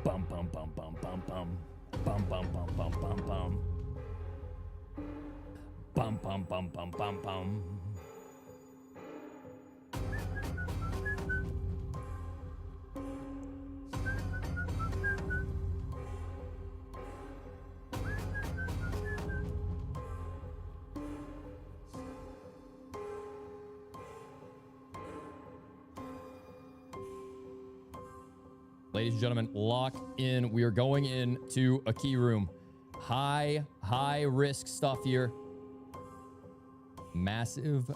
Bum, bum, bum, bum, bum, bum. Bum, bum, bum, bum, bum, bum. Bum, bum, bum, bum, bum, bum. Ladies and gentlemen, lock in. We are going into a key room. High risk stuff here. Massive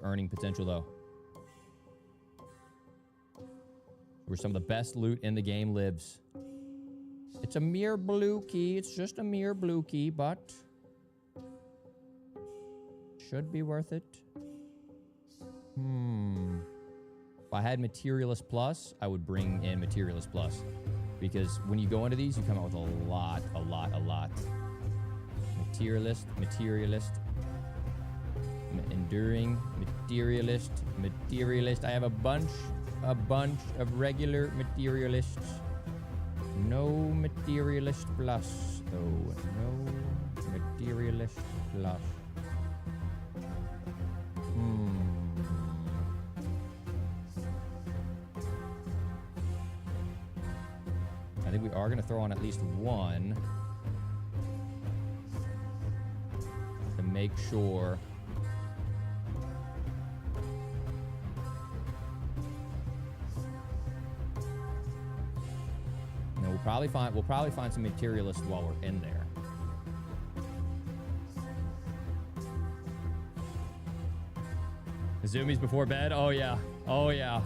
earning potential, though. Where some of the best loot in the game lives. It's a mere blue key. It's just a mere blue key, but should be worth it. If I had Materialist Plus, I would bring in Materialist Plus. Because when you go into these, you come out with a lot. Materialist. Enduring, Materialist. I have a bunch of regular Materialists. No Materialist Plus, though. No Materialist Plus. I think we are going to throw on at least one to make sure. No, we'll probably find some materialists while we're in there. Zoomies before bed? Oh yeah. Oh yeah.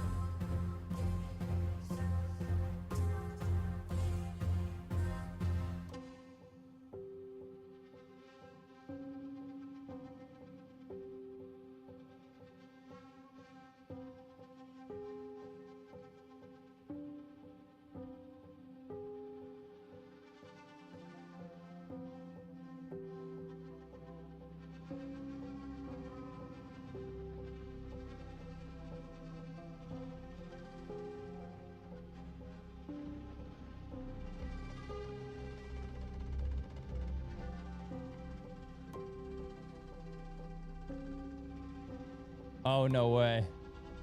Oh, no way.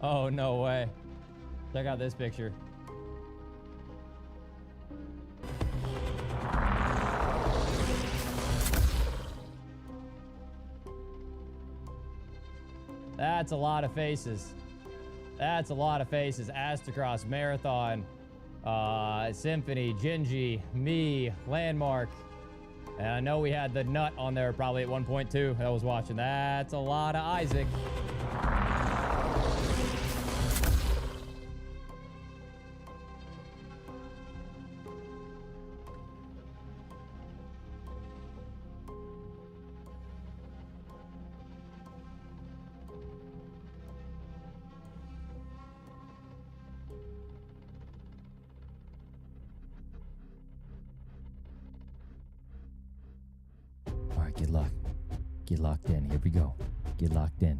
Oh, no way. Check out this picture. That's a lot of faces. That's a lot of faces. Astacross, Marathon, Symphony, Gingy, me, Landmark. And I know we had the nut on there probably at 1.2. I was watching. That's a lot of Isaac. All right, get locked. Get locked in. Here we go. Get locked in.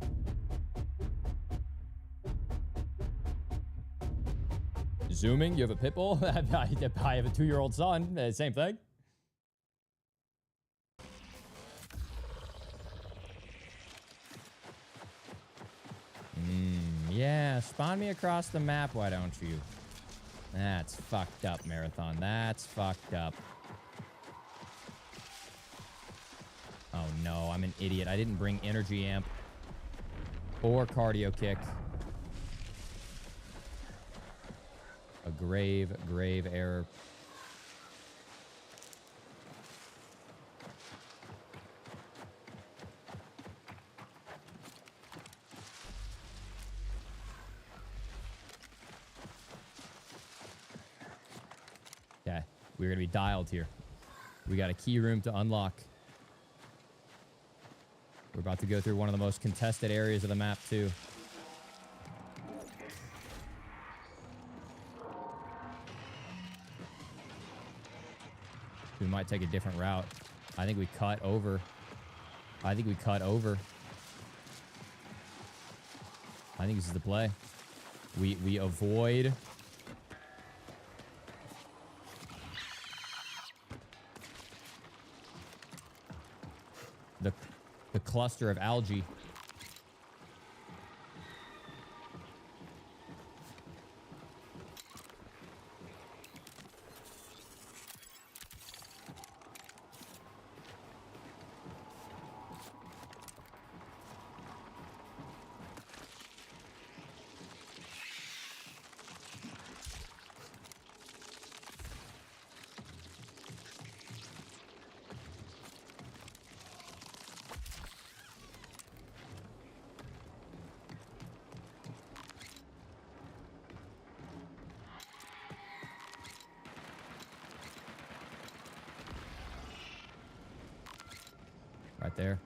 Zooming, you have a pit bull? I have a 2-year-old son. Same thing. Yeah, spawn me across the map, why don't you? That's fucked up, Marathon. That's fucked up. Oh no, I'm an idiot. I didn't bring energy amp or cardio kick. A grave, grave error. Okay, we're gonna be dialed here. We got a key room to unlock. We're about to go through one of the most contested areas of the map, too. We might take a different route. I think we cut over. I think we cut over. I think this is the play. We avoid... the cluster of algae. Right there.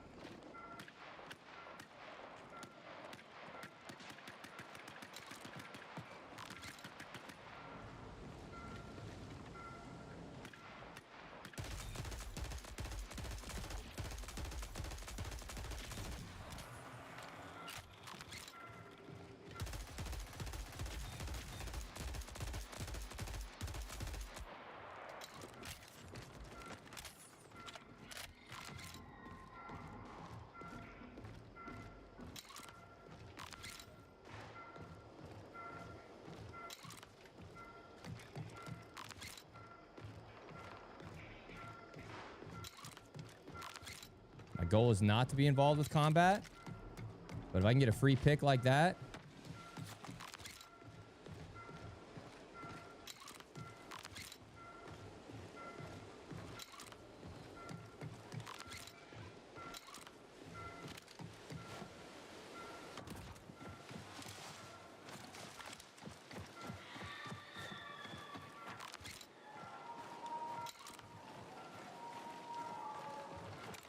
My goal is not to be involved with combat, but if I can get a free pick like that...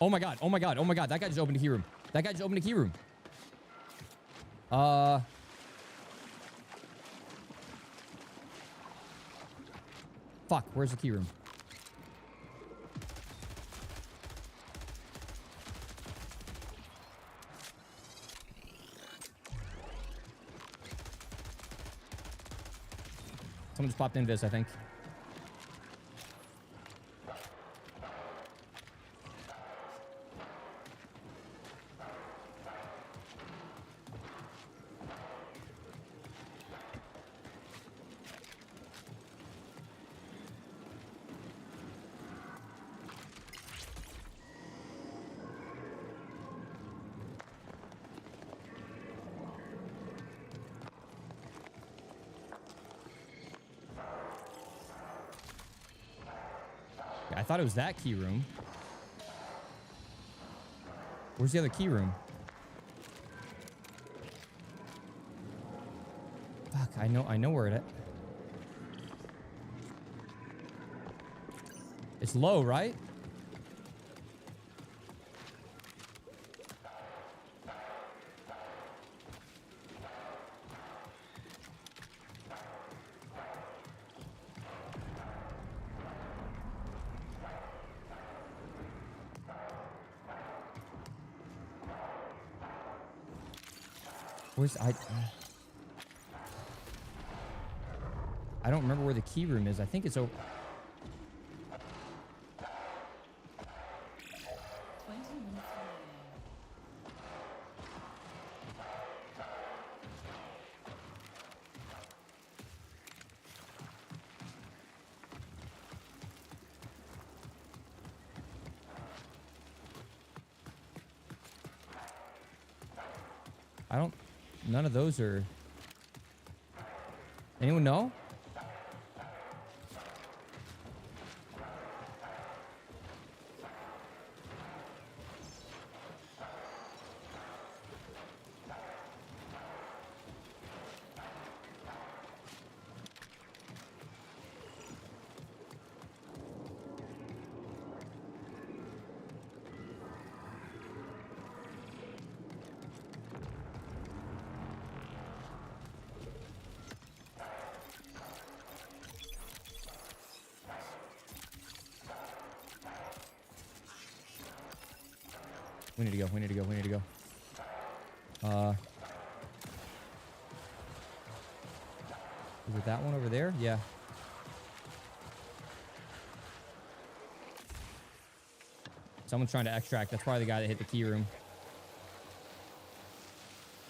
Oh my god, oh my god, oh my god. That guy just opened a key room. That guy just opened a key room. Fuck, where's the key room? Someone just popped in this, I think. I thought it was that key room. Where's the other key room? Fuck, I know where it is. It's low, right? Where's I don't remember where the key room is. I think it's over. I don't... None of those are... Anyone know? We need to go. We need to go. We need to go. Is it that one over there? Yeah. Someone's trying to extract. That's probably the guy that hit the key room.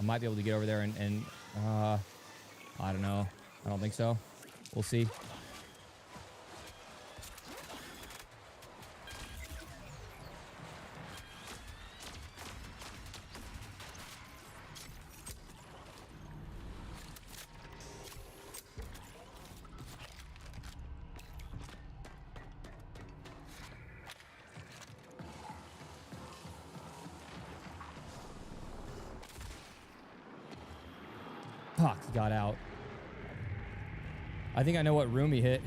I might be able to get over there and I don't know. I don't think so. We'll see. Fuck, he got out. I think I know what room he hit.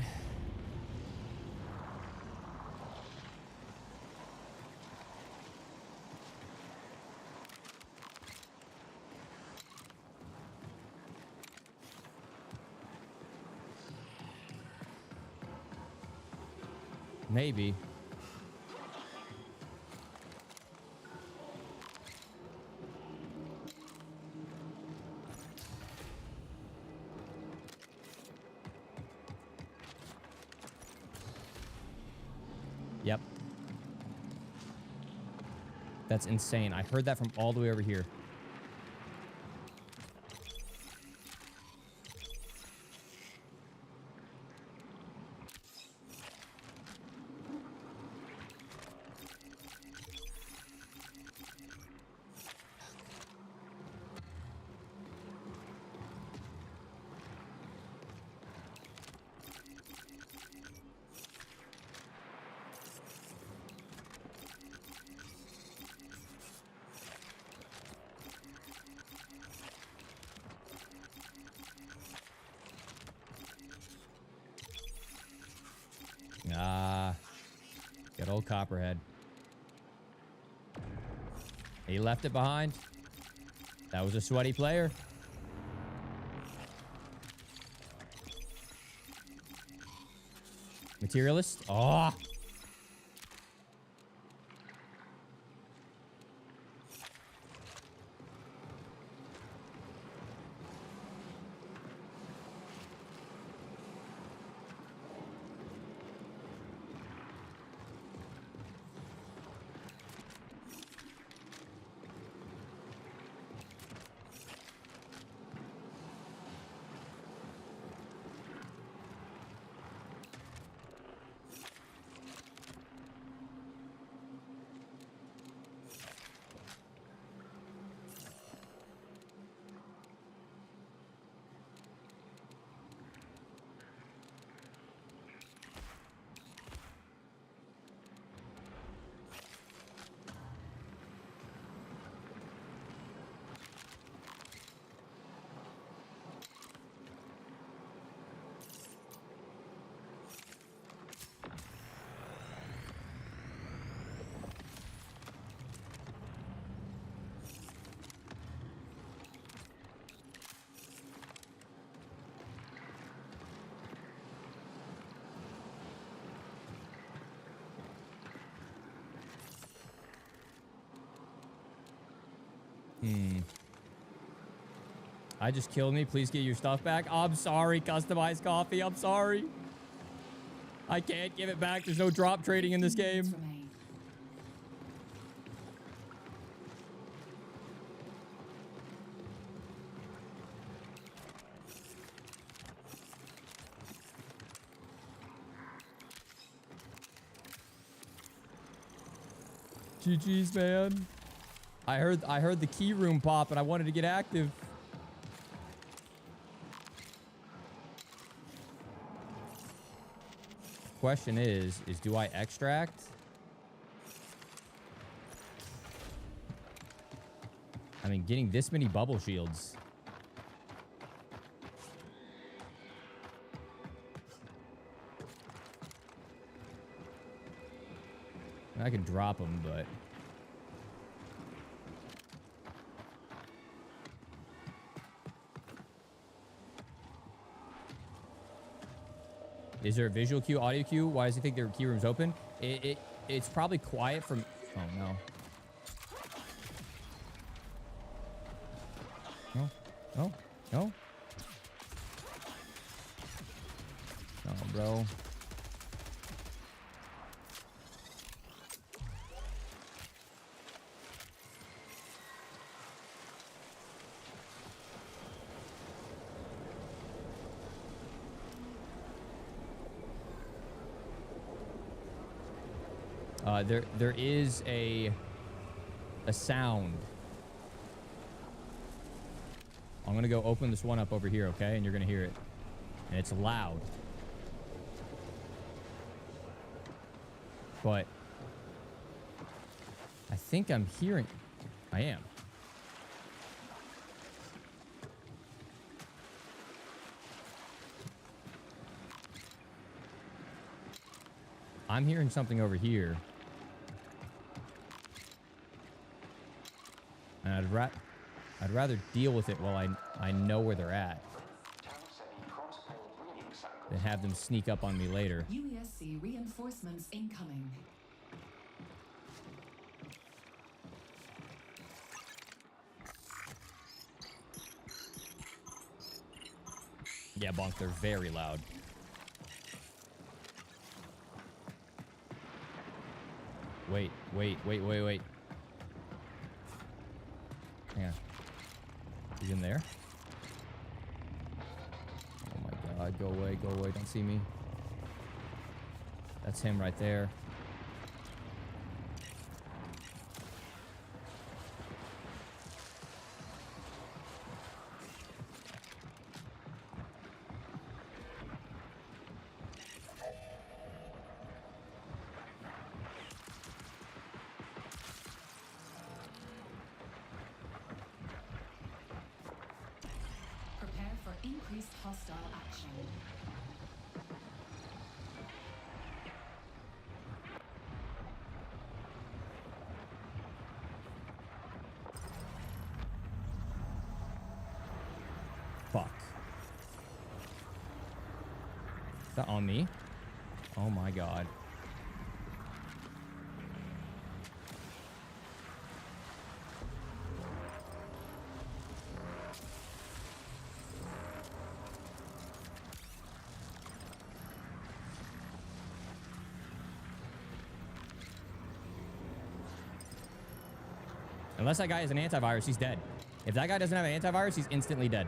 Maybe. Yep. That's insane. I heard that from all the way over here. Ah, good old Copperhead. He left it behind. That was a sweaty player. Materialist. Oh. I just killed me. Please get your stuff back. I'm sorry, customized coffee. I'm sorry. I can't give it back. There's no drop trading in this game. GG's, man. I heard the key room pop and I wanted to get active. Question is do I extract? I mean, getting this many bubble shields. I can drop them, but... Is there a visual cue, audio cue? Why does he think their key room's open? It's probably quiet from... Oh, no. No. No. No. No, bro. There is a sound. I'm gonna go open this one up over here, okay? And you're gonna hear it. And it's loud. But I think I'm hearing... I am. I'm hearing something over here. And I'd rather deal with it while I know where they're at than have them sneak up on me later. UESC reinforcements incoming. Yeah, Bonk, they're very loud. Wait. Hang on. He's in there? Oh my god, go away, don't see me. That's him right there. Increased hostile action. Fuck. Is that on me? Oh my god. Unless that guy has an antivirus, he's dead. If that guy doesn't have an antivirus, he's instantly dead.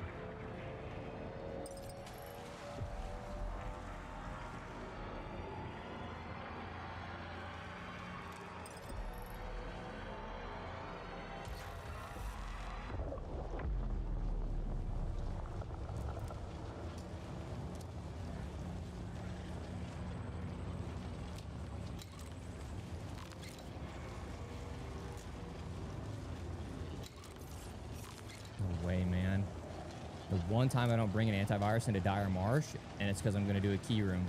One time I don't bring an antivirus into Dire Marsh, and it's because I'm going to do a key room.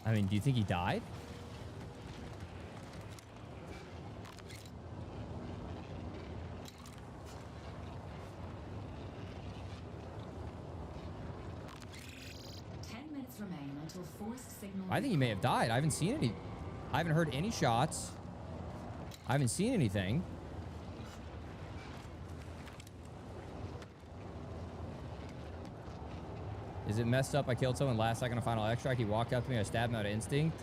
I mean, do you think he died? I think he may have died. I haven't seen any. I haven't heard any shots. I haven't seen anything. Is it messed up? I killed someone last second on final extract. He walked up to me. I stabbed him out of instinct.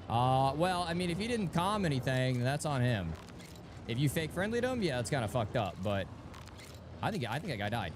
Well, I mean, if he didn't comm anything, then that's on him. If you fake friendly to him, yeah, it's kind of fucked up. But I think that guy died.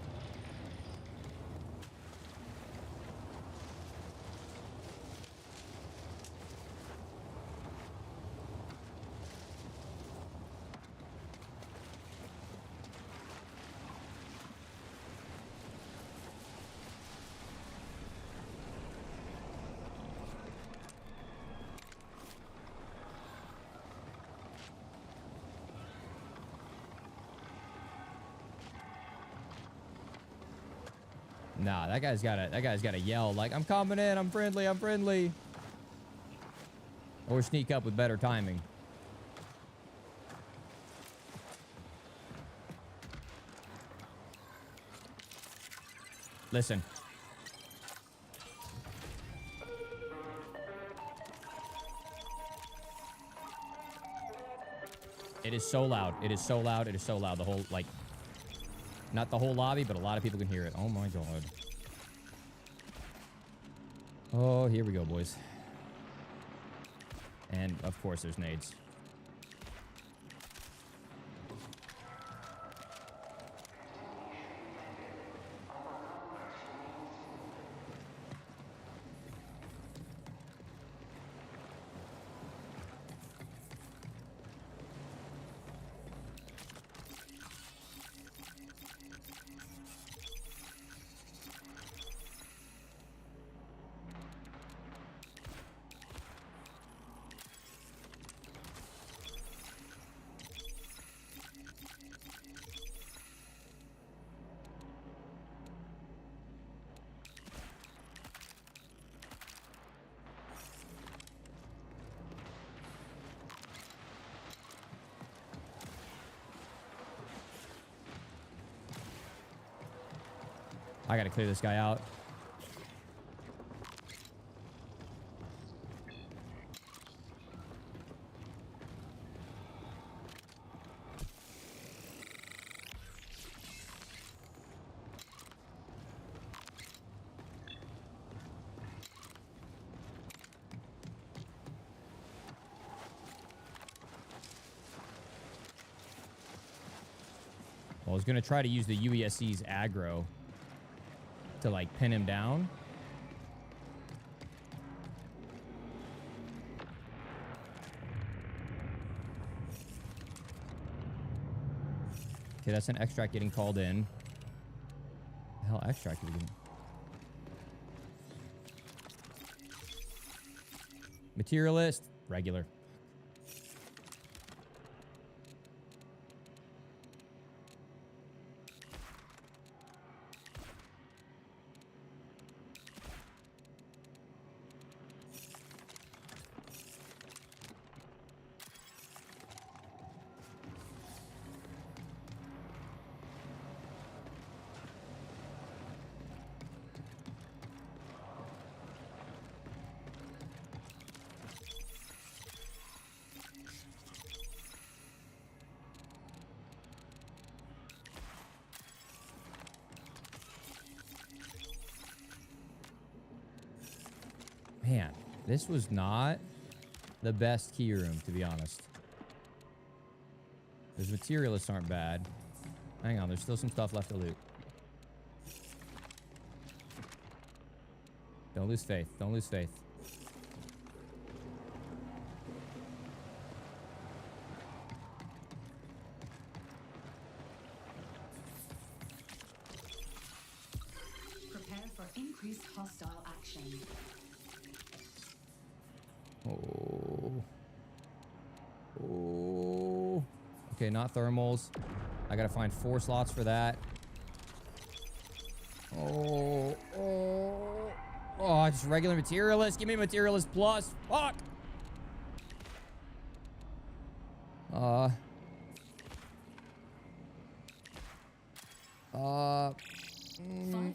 Nah, that guy's gotta yell like, I'm coming in, I'm friendly, I'm friendly. Or sneak up with better timing. Listen. It is so loud. It is so loud. It is so loud. The whole, like, not the whole lobby, but a lot of people can hear it. Oh my god. Oh, here we go, boys. And, of course, there's nades. I gotta clear this guy out. Well, I was gonna try to use the UESC's aggro to, like, pin him down. Okay, that's an extract getting called in. The hell extract are we getting? Materialist, regular. Man, this was not the best key room, to be honest. Those materialists aren't bad. Hang on, there's still some stuff left to loot. Don't lose faith. Don't lose faith. Prepare for increased hostile action. Oh. Oh. Okay, not thermals. I gotta find 4 slots for that. Oh. Oh. Oh, just regular materialist. Give me materialist plus. Fuck. 5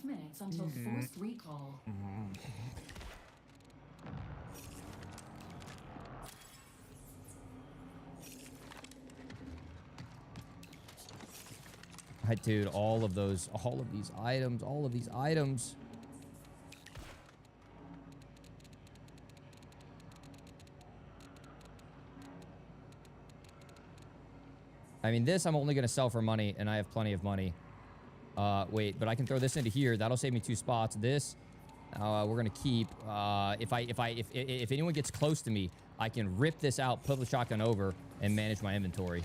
minutes until forced recall. Dude, all of these items. I mean, this I'm only going to sell for money, and I have plenty of money. Wait, but I can throw this into here. That'll save me 2 spots. This, we're going to keep. If anyone gets close to me, I can rip this out, put the shotgun over, and manage my inventory.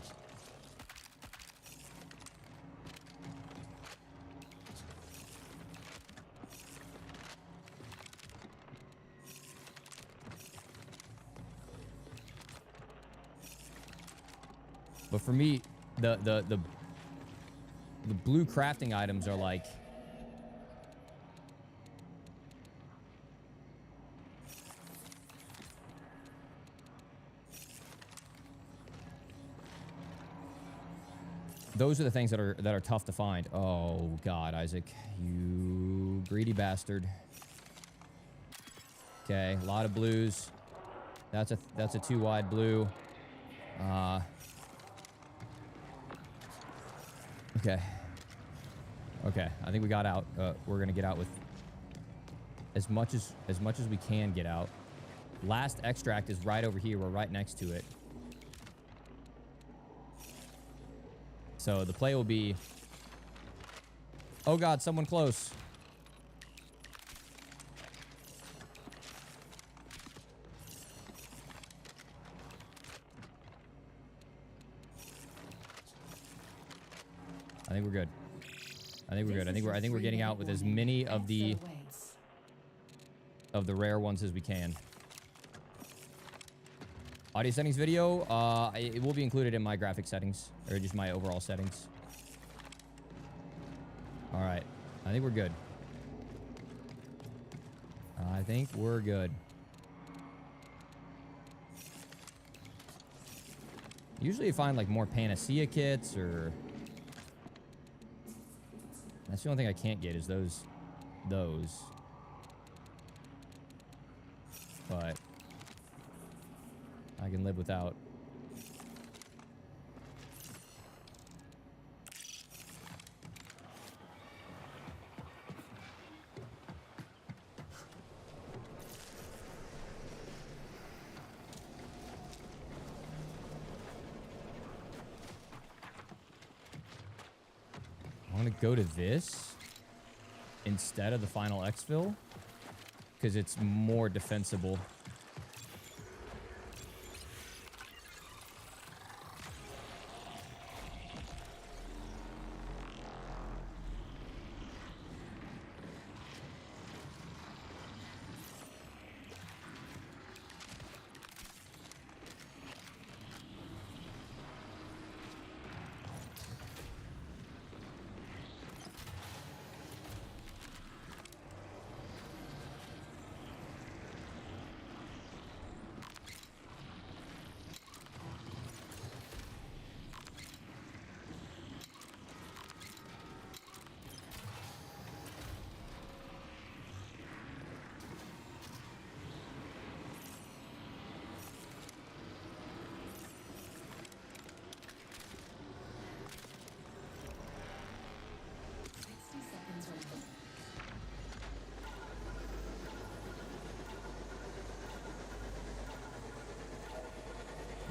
But for me, the blue crafting items are like... Those are the things that are tough to find. Oh God, Isaac, you greedy bastard. Okay, a lot of blues. That's a 2 wide blue. Okay. Okay, I think we got out. We're gonna get out with as much as we can get out. Last extract is right over here. We're right next to it. So the play will be... Oh God, someone close. I think we're good. I think we're good. I think we're getting out with as many of the rare ones as we can. Audio settings video, it will be included in my graphic settings, or just my overall settings. All right, I think we're good. I think we're good. Usually you find like more Panacea kits, or... That's the only thing I can't get is those. But I can live without. I want to go to this instead of the final exfil because it's more defensible.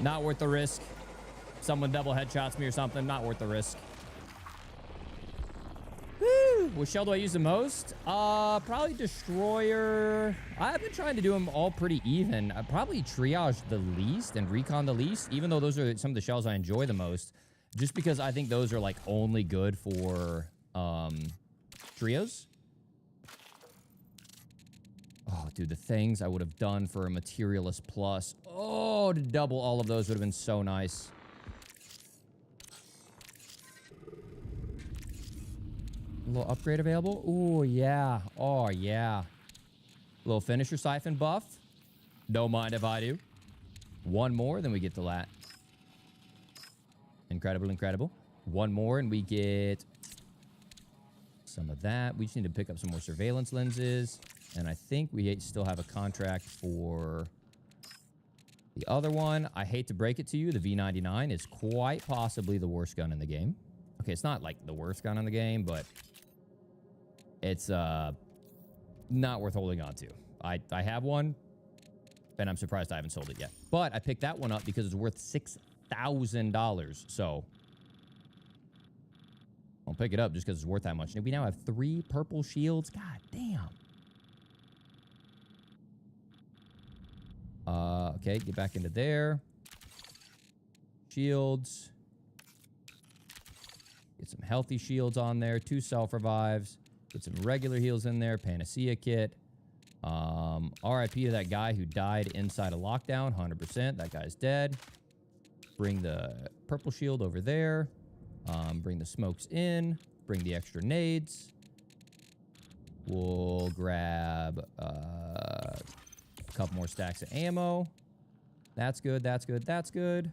Not worth the risk. Someone double headshots me or something. Not worth the risk. Woo! Which shell do I use the most? Probably Destroyer. I've been trying to do them all pretty even. I probably Triage the least and Recon the least, even though those are some of the shells I enjoy the most. Just because I think those are like only good for trios. Oh, dude, the things I would have done for a Materialist Plus. Oh, to double all of those would have been so nice. A little upgrade available? Oh, yeah. Oh, yeah. A little finisher siphon buff. Don't mind if I do. One more, then we get the lat. Incredible, incredible. One more, and we get some of that. We just need to pick up some more surveillance lenses. And I think we still have a contract for the other one. I hate to break it to you, the V99 is quite possibly the worst gun in the game. Okay, it's not like the worst gun in the game, but it's not worth holding on to. I have one, and I'm surprised I haven't sold it yet. But I picked that one up because it's worth $6,000. So I'll pick it up just because it's worth that much. And we now have 3 purple shields. God damn. Okay, get back into there. Shields. Get some healthy shields on there. 2 self-revives. Get some regular heals in there. Panacea kit. RIP to that guy who died inside a lockdown. 100%. That guy's dead. Bring the purple shield over there. Bring the smokes in. Bring the extra nades. We'll grab a couple more stacks of ammo. That's good. That's good. That's good.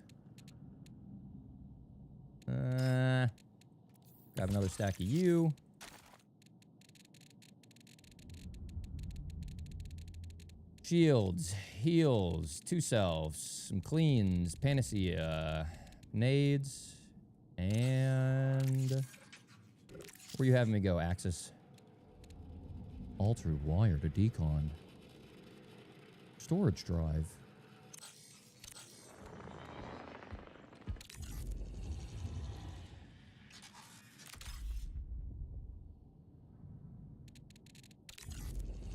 Grab another stack of you. Shields, heals, 2 selves, some cleans, panacea, nades, and where you having me go, Axis? Altered wire to decon. Storage drive.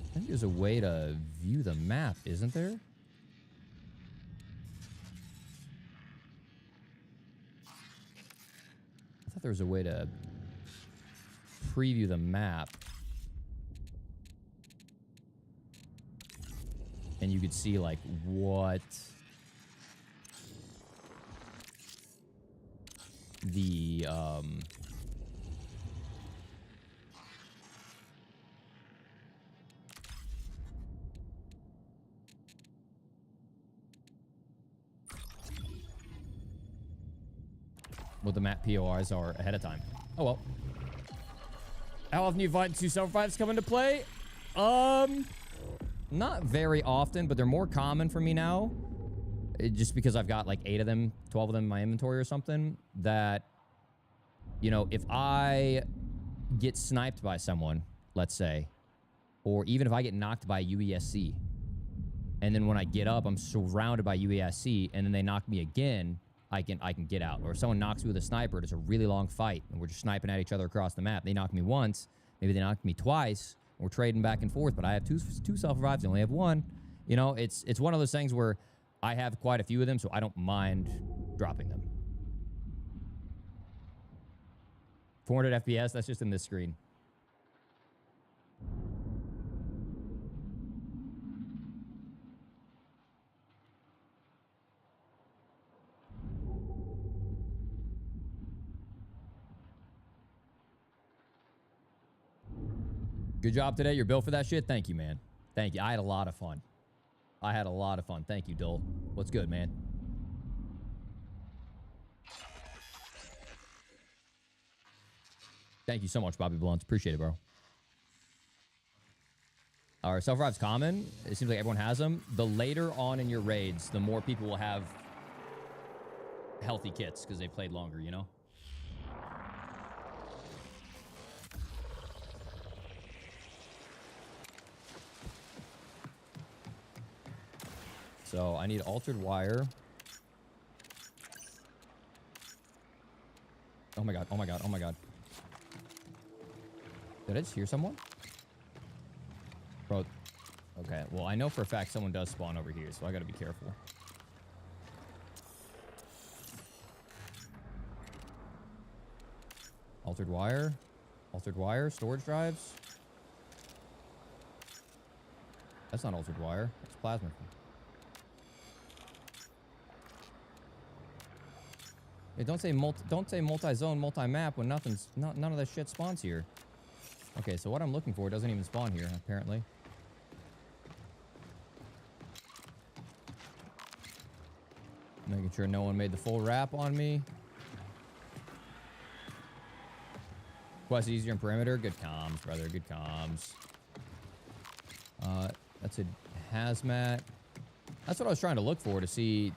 I think there's a way to view the map, isn't there? I thought there was a way to preview the map. And you could see, like, what the, what the map PORs are ahead of time. Oh, well. How often do you find 2 self-revives come into play? Not very often, but they're more common for me now. Just because I've got like 8 of them, 12 of them in my inventory or something. That, you know, if I get sniped by someone, let's say, or even if I get knocked by UESC, and then when I get up, I'm surrounded by UESC, and then they knock me again, I can get out. Or if someone knocks me with a sniper, it's a really long fight, and we're just sniping at each other across the map. They knock me once, maybe they knock me twice. We're trading back and forth, but I have two self-revives. I only have 1. You know, it's one of those things where I have quite a few of them, so I don't mind dropping them. 400 FPS, that's just in this screen. Good job today. You're built for that shit. Thank you, man. Thank you. I had a lot of fun. Thank you, Dole. What's good, man? Thank you so much, Bobby Blunt. Appreciate it, bro. Our self-revive's common. It seems like everyone has them. The later on in your raids, the more people will have healthy kits because they played longer, you know? So I need altered wire. Oh my god, oh my god, oh my god. Did I just hear someone? Bro. Okay, well, I know for a fact someone does spawn over here, so I gotta be careful. Altered wire. Altered wire. Storage drives. That's not altered wire. It's plasma. Hey, don't say multi-zone, multi-map when none of that shit spawns here. Okay, so what I'm looking for doesn't even spawn here, apparently. Making sure no one made the full wrap on me. Quest easier in perimeter. Good comms, brother. Good comms. That's a hazmat. That's what I was trying to look for, to see,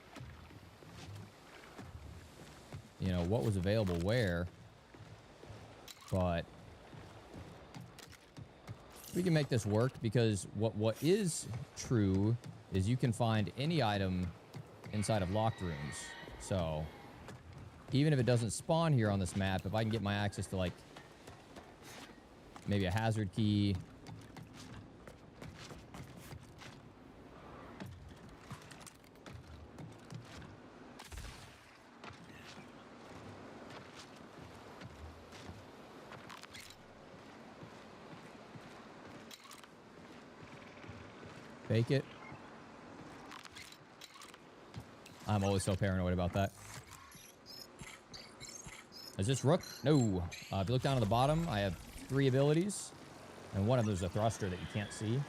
you know, what was available where. But we can make this work, because what is true is you can find any item inside of locked rooms. So even if it doesn't spawn here on this map, if I can get my access to like maybe a hazard key. Fake it. I'm always so paranoid about that. Is this Rook? No. If you look down at the bottom, I have 3 abilities. And one of them is a thruster that you can't see.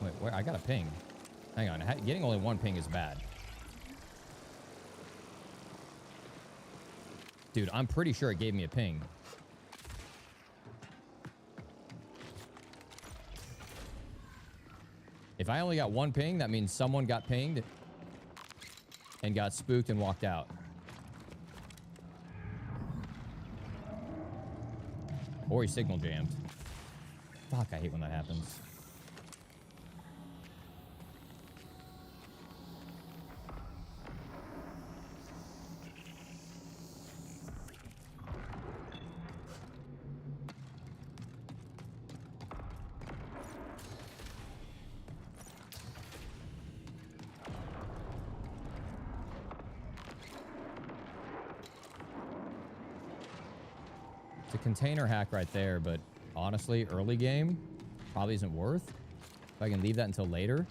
Wait, where? I got a ping. Hang on. Getting only 1 ping is bad. Dude, I'm pretty sure it gave me a ping. If I only got 1 ping, that means someone got pinged and got spooked and walked out. Or he signal jammed. Fuck, I hate when that happens. It's a container hack right there, but honestly, early game probably isn't worth. If I can leave that until later,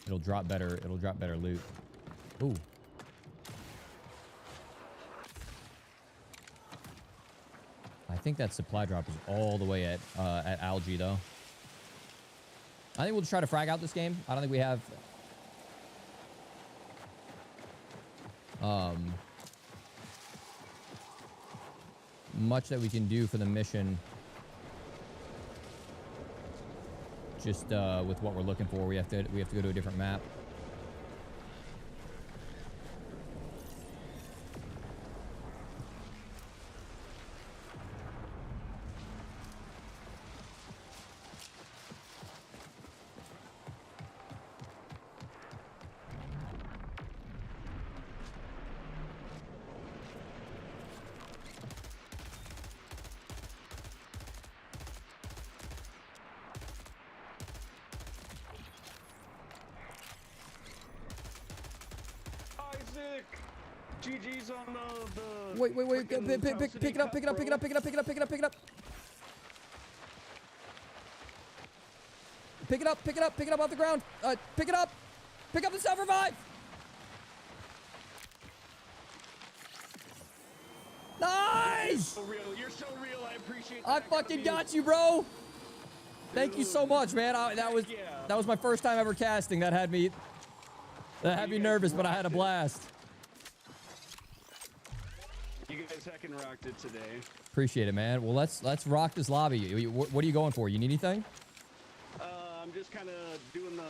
it'll drop better. It'll drop better loot. Ooh. I think that supply drop is all the way at Algae though. I think we'll try to frag out this game. I don't think we have much that we can do for the mission. Just with what we're looking for, we have to go to a different map. Isaac! GG's on the... Wait, pick it up. Pick it up off the ground. Pick it up. Pick up the self-revive. Nice! You're so real. I appreciate that. I fucking got you, bro. Thank you so much, man. That was my first time ever casting. That had me nervous, but I had a blast. You guys heckin' rocked it today. Appreciate it, man. Well, let's rock this lobby. What are you going for? You need anything? I'm just kind of doing the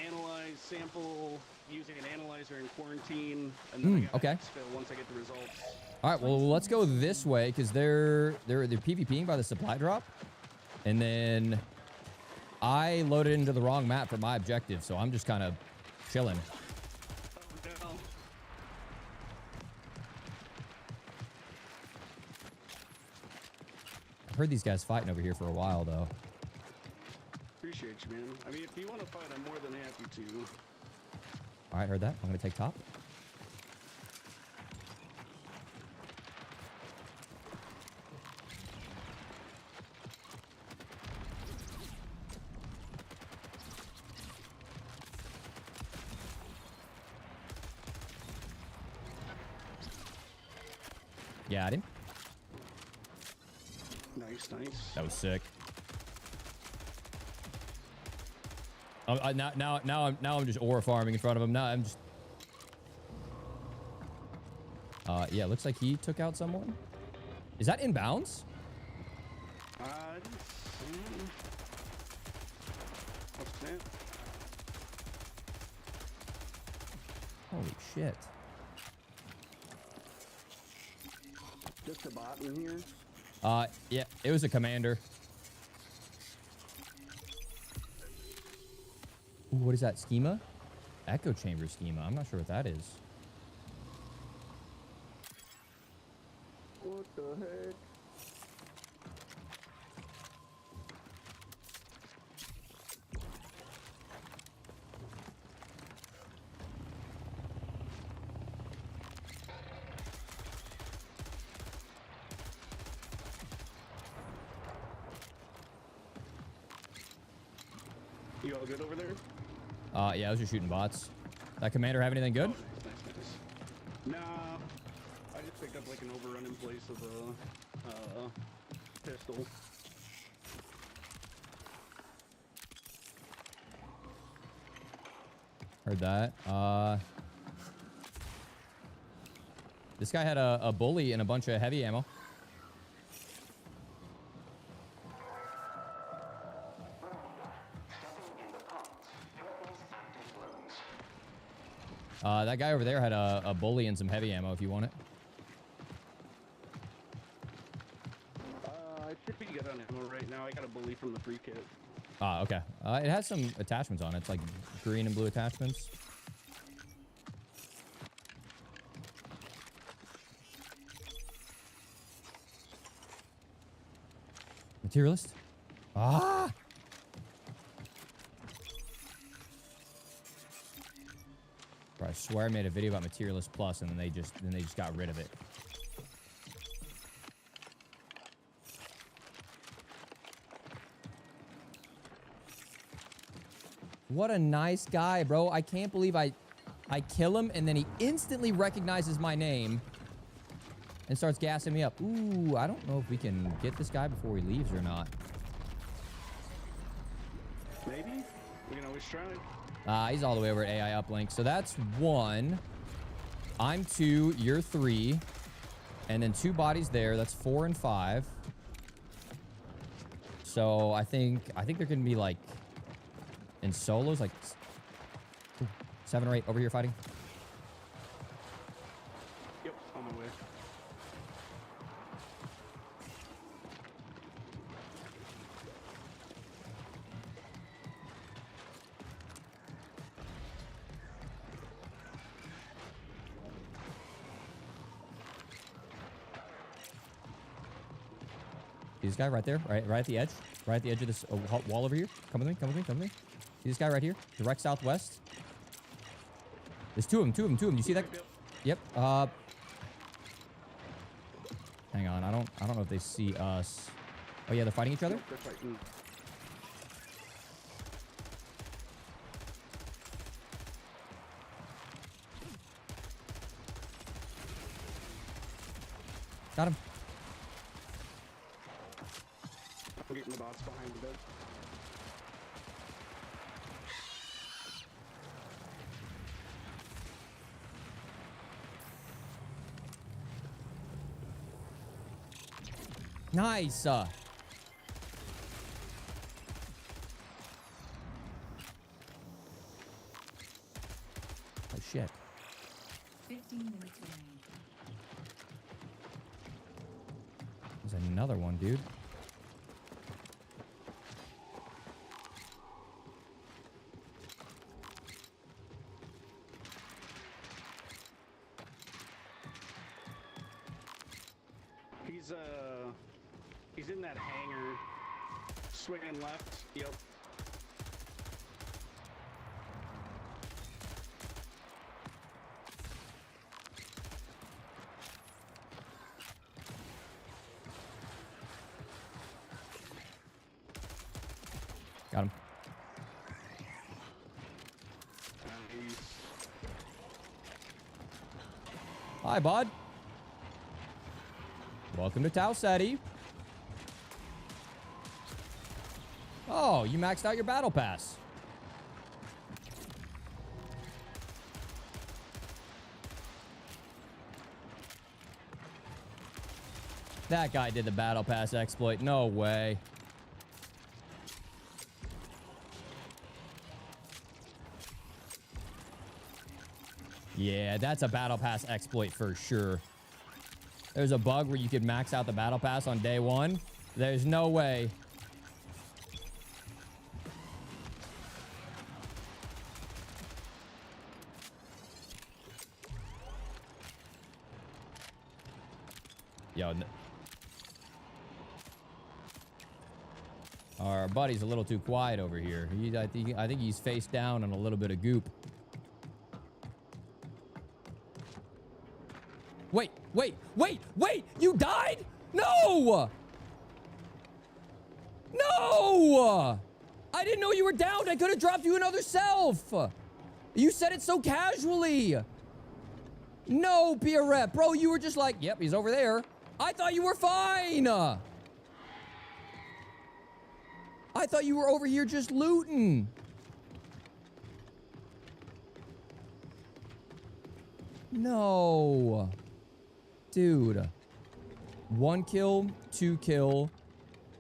analyze sample using an analyzer in quarantine, and then I got okay. exfil once I get the results. All right, well, let's go this way because they're PvPing by the supply drop, and then I loaded into the wrong map for my objective, so I'm just kind of chilling. Oh, no. I've heard these guys fighting over here for a while, though. Appreciate you, man. I mean, if you want to fight, I'm more than happy to. All right, heard that. I'm going to take top. Got him. Nice. That was sick. Now I'm just aura farming in front of him. Now I'm just. Yeah, looks like he took out someone. Is that inbounds? What's that? Holy shit. Just a bot in here. Yeah, it was a commander. Ooh, what is that? Schema? Echo chamber schema. I'm not sure what that is. What What the heck? You all good over there? Yeah, I was just shooting bots. That commander have anything good? Nice. Nah, I just picked up like an overrun in place of a pistol. Heard that. This guy had a bully and a bunch of heavy ammo. That guy over there had a bully and some heavy ammo if you want it. I should be good on ammo right now. I got a bully from the free kit. Ah, okay. It has some attachments on it. It's like green and blue attachments. Materialist? Ah! Bro, I swear I made a video about Materialist Plus and then they just got rid of it. What a nice guy, bro. I can't believe I kill him and then he instantly recognizes my name and starts gassing me up. Ooh, I don't know if we can get this guy before he leaves or not. Maybe? We can always try. He's all the way over at AI uplink. So that's 1. I'm 2, you're 3. And then 2 bodies there. That's 4 and 5. So I think they're gonna be like in solos, like 7 or 8 over here fighting. Yep, on my way. See this guy right there, right at the edge, right at the edge of this wall over here. Come with me, come with me, come with me. See this guy right here, direct southwest. There's 2 of them. You see that? Yep. Hang on, I don't know if they see us. Oh yeah, they're fighting each other. They're fighting. Got him. I'm getting the bots behind the bed. Nice. Oh shit. 15 minutes remaining. There's another one, dude. He's in that hangar, swinging left. Yep. Got him. Nice. Hi, bud. Welcome to Ceti. Oh, you maxed out your battle pass. That guy did the battle pass exploit. No way. Yeah, that's a battle pass exploit for sure. There's a bug where you could max out the battle pass on day 1. There's no way. Yo, our buddy's a little too quiet over here. I think he's face down on a little bit of goop. Wait! You died? No! No! I didn't know you were down. I could have dropped you another self. You said it so casually. No, be a rep. Bro, you were just like, yep, he's over there. I thought you were fine. I thought you were over here just looting. No. Dude. 1 kill, 2 kill,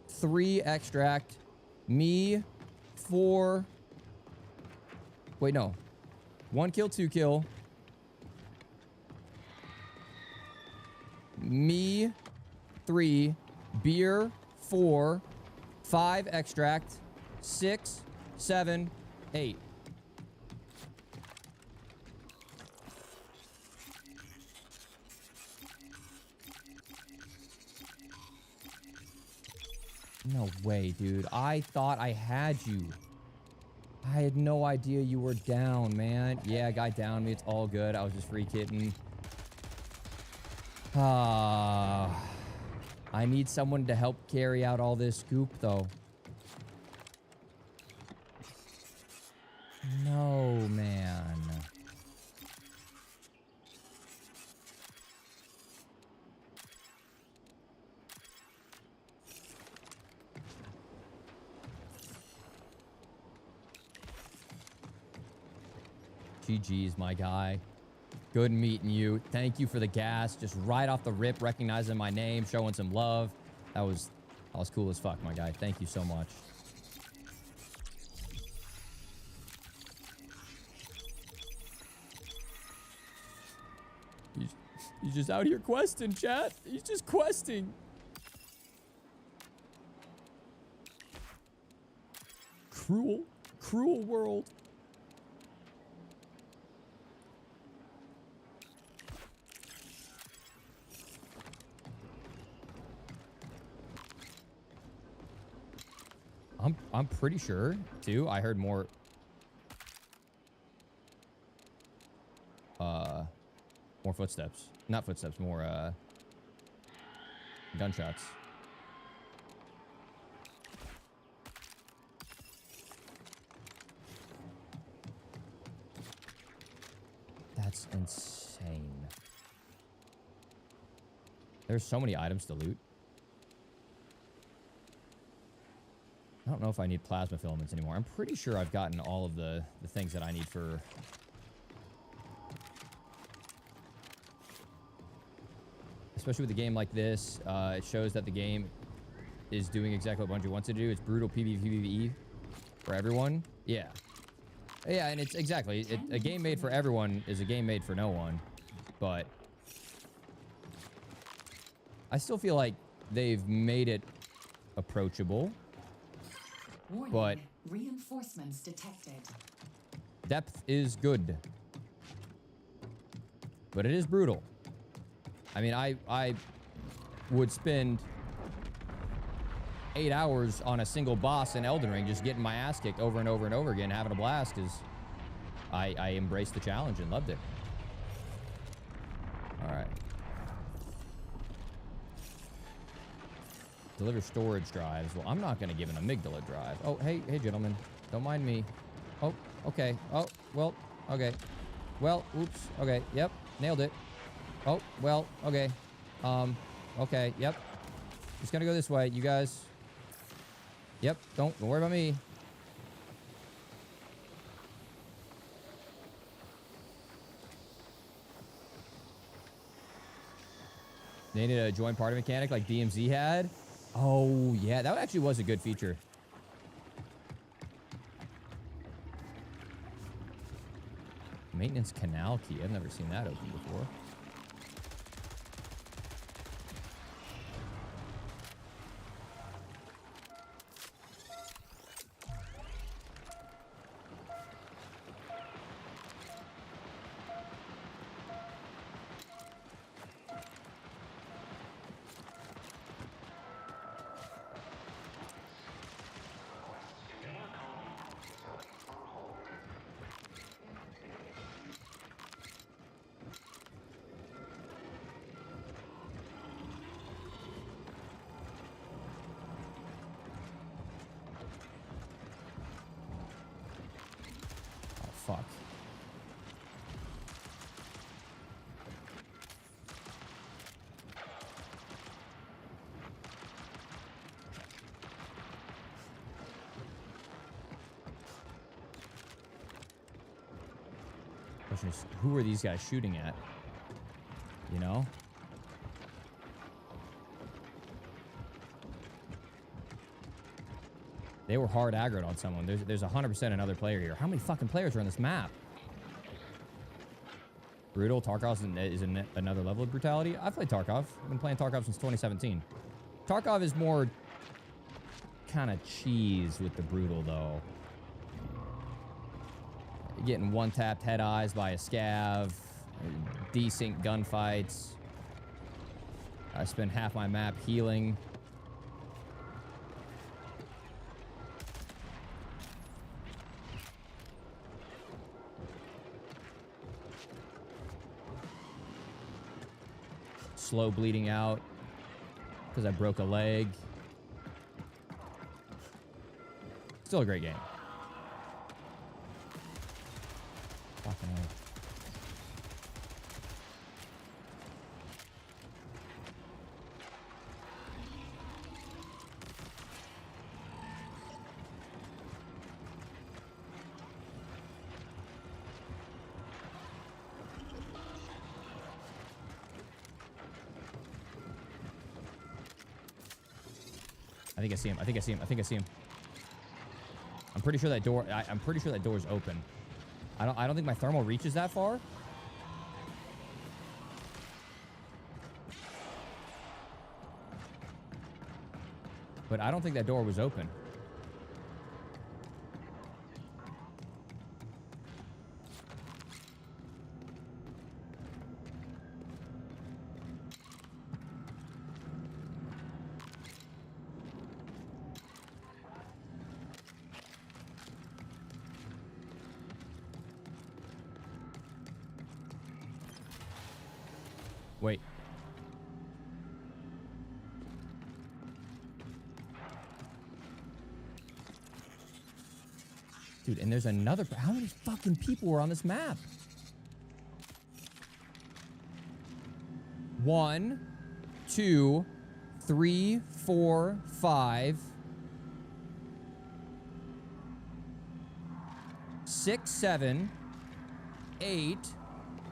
3 extract, me, 4. Wait, no. 1 kill, 2 kill. Me, 3. Beer, 4. 5 extract. 6, 7, 8. No way, dude. I thought I had you. I had no idea you were down, man. Yeah, guy downed me. It's all good. I was just free kitting. I need someone to help carry out all this scoop, though. No, man. GG's, my guy. Good meeting you. Thank you for the gas. Just right off the rip, recognizing my name, showing some love. That was cool as fuck, my guy. Thank you so much. He's just out here questing, chat. He's just questing. Cruel, cruel world. I'm pretty sure, too. I heard more footsteps. Not footsteps, more gunshots. That's insane. There's so many items to loot. I don't know if I need plasma filaments anymore. I'm pretty sure I've gotten all of the things that I need for... Especially with a game like this, it shows that the game is doing exactly what Bungie wants it to do. It's brutal PvPvE for everyone. Yeah. Yeah, and it's exactly... a game made for everyone is a game made for no one. But... I still feel like they've made it approachable. Warning, but reinforcements detected. Depth is good. But it is brutal. I mean, I would spend 8 hours on a single boss in Elden Ring just getting my ass kicked over and over and over again, having a blast, because I embraced the challenge and loved it. Alright. Deliver storage drives. Well, I'm not going to give an amygdala drive. Oh, hey, gentlemen. Don't mind me. Oh, okay. Oh, well, okay. Well, oops. Okay, yep. Nailed it. Oh, well, okay. Okay, yep. Just gonna go this way, you guys. Yep, don't worry about me. They needed a joint party mechanic like DMZ had. Oh, yeah, that actually was a good feature. Maintenance canal key. I've never seen that open before. fuck. Question is, who are these guys shooting at? You know? They were hard aggroed on someone. There's 100% another player here. How many fucking players are on this map? Brutal. Tarkov is another level of brutality. I've played Tarkov. I've been playing Tarkov since 2017. Tarkov is more kind of cheese with the brutal, though. Getting one-tapped head eyes by a scav. Decent gunfights. I spend half my map healing. Slow bleeding out because I broke a leg. Still a great game. Fucking hell. I think I see him. I think I see him. I think I see him. I'm pretty sure that door. I'm pretty sure that door is open. I don't think my thermal reaches that far. But I don't think that door was open. Wait. Dude, and there's another... How many fucking people were on this map? 1, 2, 3, 4, 5, 6, 7, 8,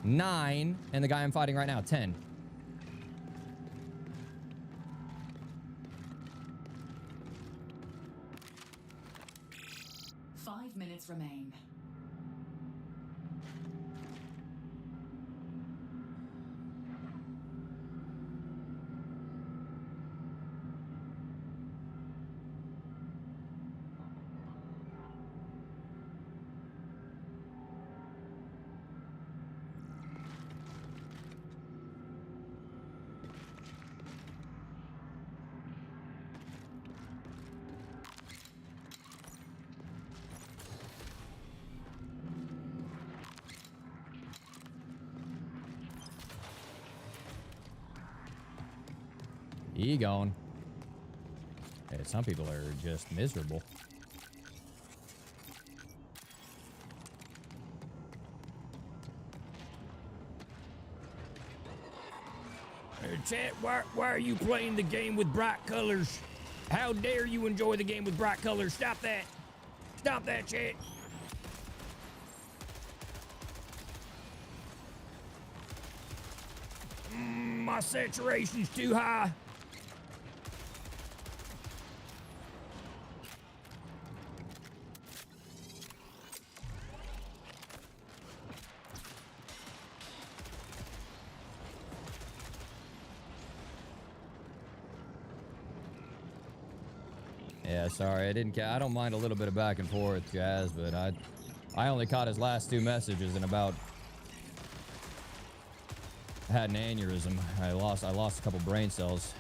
9, and the guy I'm fighting right now, 10. Minutes remain. He gone. Hey, some people are just miserable. Hey, chat, why are you playing the game with bright colors? How dare you enjoy the game with bright colors? Stop that. Stop that, chat. My saturation's too high. Yeah, sorry, I don't mind a little bit of back and forth, Jazz, but I only caught his last 2 messages and about had an aneurysm. I lost a couple brain cells.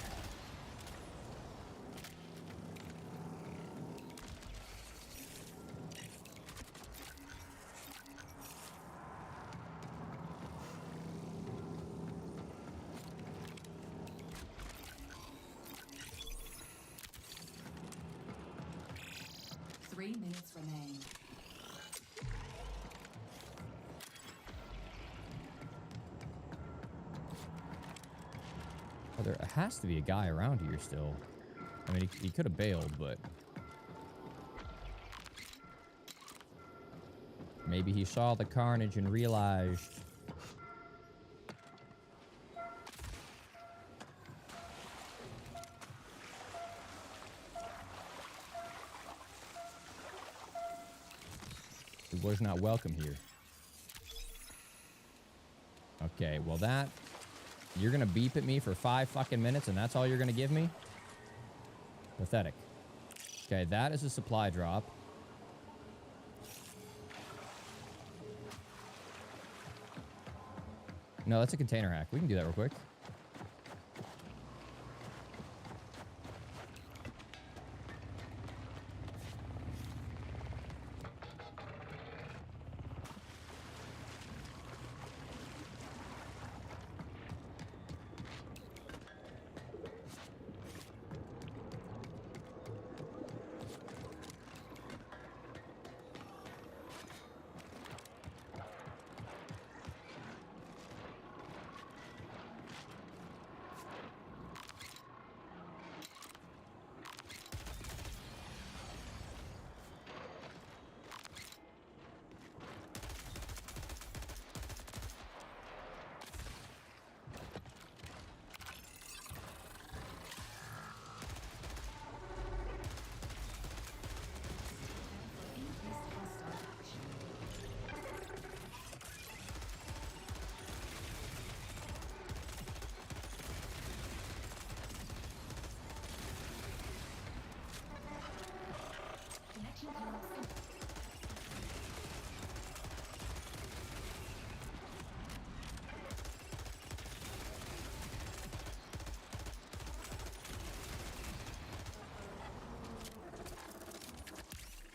Oh, there has to be a guy around here still. I mean, he could have bailed, but... maybe he saw the carnage and realized... he was not welcome here. Okay, well that... you're gonna beep at me for 5 fucking minutes and that's all you're gonna give me? Pathetic. Okay, that is a supply drop. No, that's a container hack. We can do that real quick.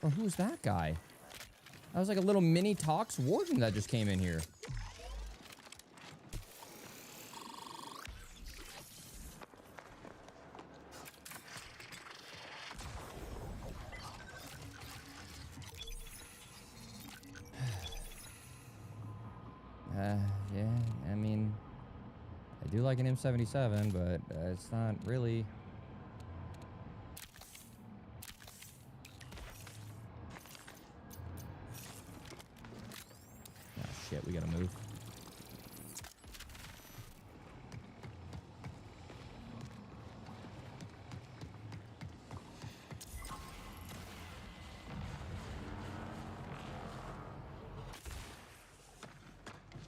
Oh, who's that guy? That was like a little mini Tox warden that just came in here. Yeah, I mean, I do like an M77, but it's not really... we gotta move.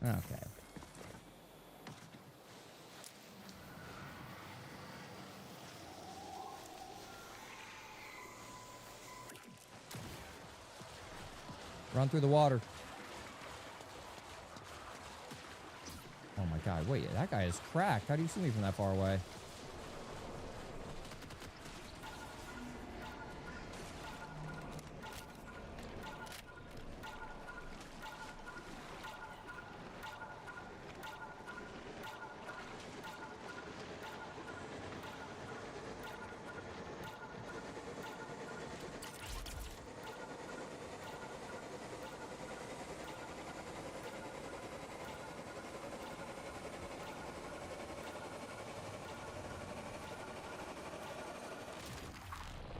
Okay. Run through the water. Oh my god, wait, that guy is cracked. How do you see me from that far away?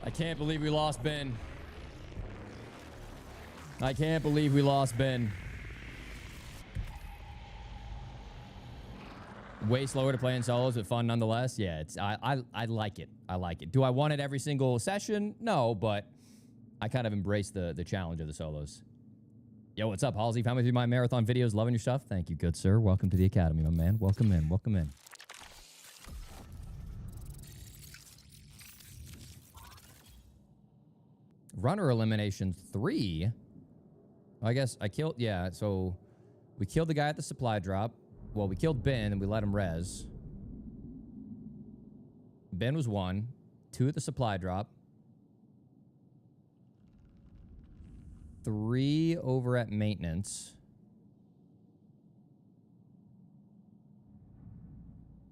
I can't believe we lost Ben. I can't believe we lost Ben. Way slower to play in solos, but fun nonetheless. Yeah, it's I like it. I like it. Do I want it every single session? No, but I kind of embrace the challenge of the solos. Yo, what's up, Halsey? Found me through my marathon videos. Loving your stuff. Thank you, good sir. Welcome to the academy, my man. Welcome in. Welcome in. Runner elimination 3. I guess I killed... yeah, so we killed the guy at the supply drop. Well, we killed Ben and we let him res. Ben was 1. 2 at the supply drop. 3 over at maintenance.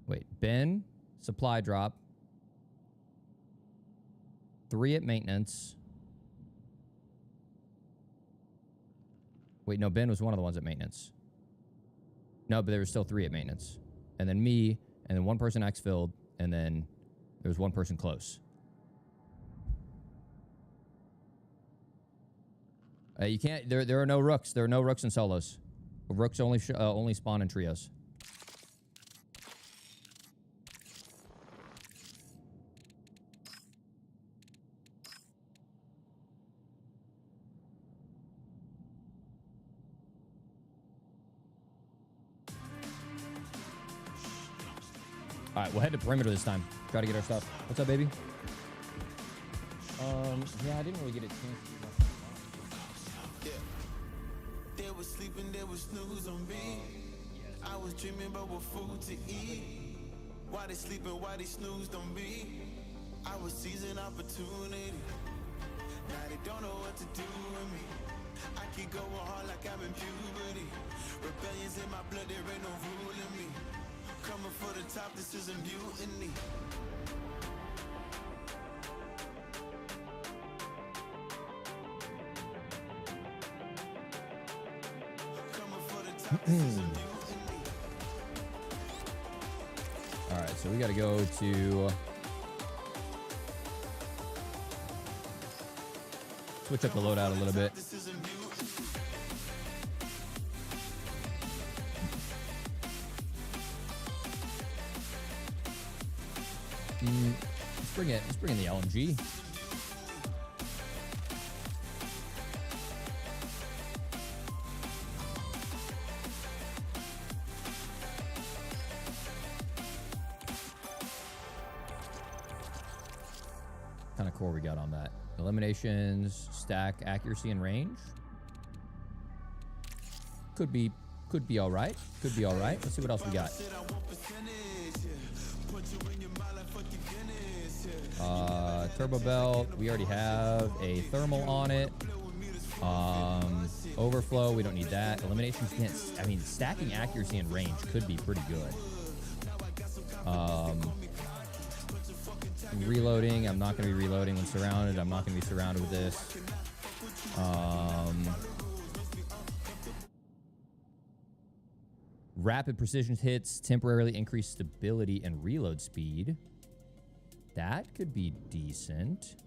Wait, Ben, supply drop. 3 at maintenance. Wait, no, Ben was one of the ones at maintenance. No, but there were still 3 at maintenance. And then me and then one person exfilled, and then there was one person close. You can't. There are no rooks. There are no rooks in solos. Rooks only spawn in trios. All right, we'll head to perimeter this time. Try to get our stuff. What's up, baby? Yeah, I didn't really get a chance to do much. They was sleeping, they was snooze on me. I was dreaming about what food to eat. Why they sleeping, why they snoozed on me? I was seizing opportunity. Now they don't know what to do with me. I keep going hard like I'm in puberty. Rebellion's in my blood, there ain't no ruling me. Coming for the top, this is a mutiny. All right, so we got to go to switch up the loadout a little bit. Let's bring in the LMG. Kind of core we got on that. Eliminations, stack, accuracy, and range. Could be all right. Could be all right. Let's see what else we got. Turbo belt. We already have a thermal on it. Overflow. We don't need that. Eliminations can't. I mean, stacking accuracy and range could be pretty good. Reloading. I'm not going to be reloading when surrounded. I'm not going to be surrounded with this. Rapid precision hits temporarily increase stability and reload speed. That could be decent.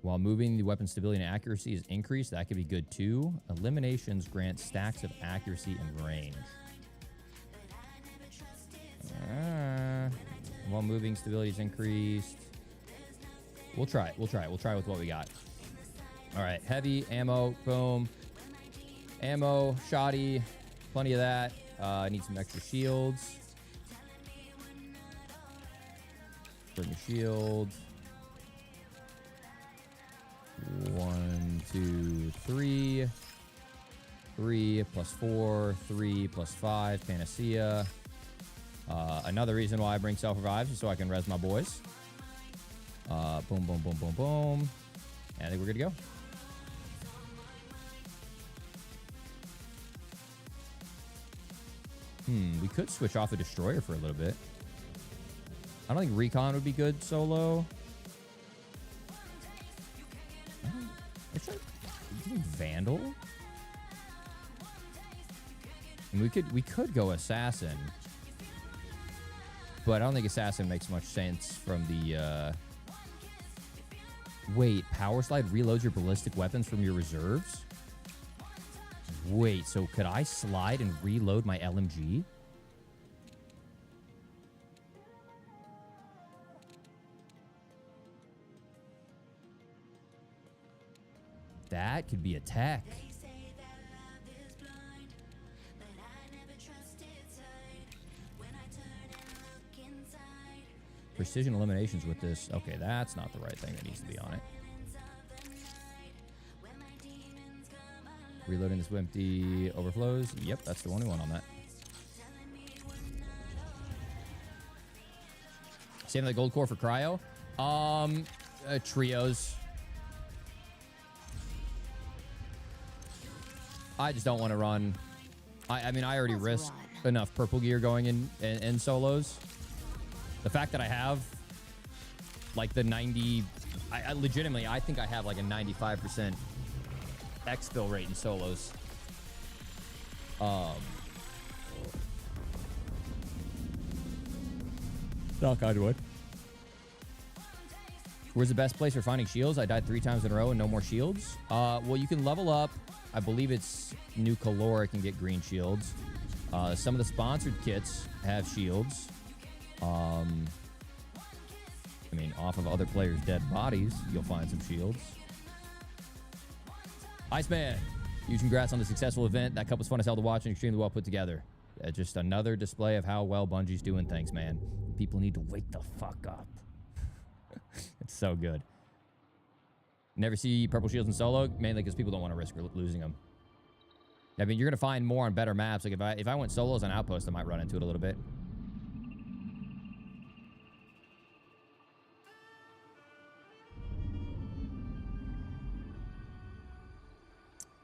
While moving, the weapon stability and accuracy is increased. That could be good too. Eliminations grant stacks of accuracy and range. While moving, stability is increased. We'll try it. We'll try with what we got. All right, heavy ammo, boom. Ammo, shoddy, plenty of that. I need some extra shields. Bring a shield. 1, 2, 3. 3 plus 4. 3 plus 5. Panacea. Another reason why I bring self-revives is so I can res my boys. Boom, boom, boom, boom, boom. And I think we're good to go. We could switch off a destroyer for a little bit. I don't think recon would be good solo. Do you think Vandal? And we could go assassin. But I don't think assassin makes much sense from the wait, power slide reloads your ballistic weapons from your reserves? Wait, so could I slide and reload my LMG? That could be a tech. Precision eliminations with this. Okay, that's not the right thing that needs to be on it. Reloading this empty overflows. Yep, that's the only one on that. Saving the gold core for cryo. Trios. I just don't want to run. I mean, I already risked enough purple gear going in solos. The fact that I have like the 90, I legitimately, I think I have like a 95% exfil rate in solos. Knock on wood. Where's the best place for finding shields? I died 3 times in a row and no more shields. Well, you can level up. I believe it's New Caloric and get green shields. Some of the sponsored kits have shields. I mean, off of other players' dead bodies, you'll find some shields. Iceman, huge congrats on the successful event. That cup was fun as hell to watch and extremely well put together. Just another display of how well Bungie's doing things, man. People need to wake the fuck up. It's so good. Never see purple shields in solo, mainly because people don't want to risk losing them. I mean, you're going to find more on better maps. Like if I went solos on Outpost, I might run into it a little bit.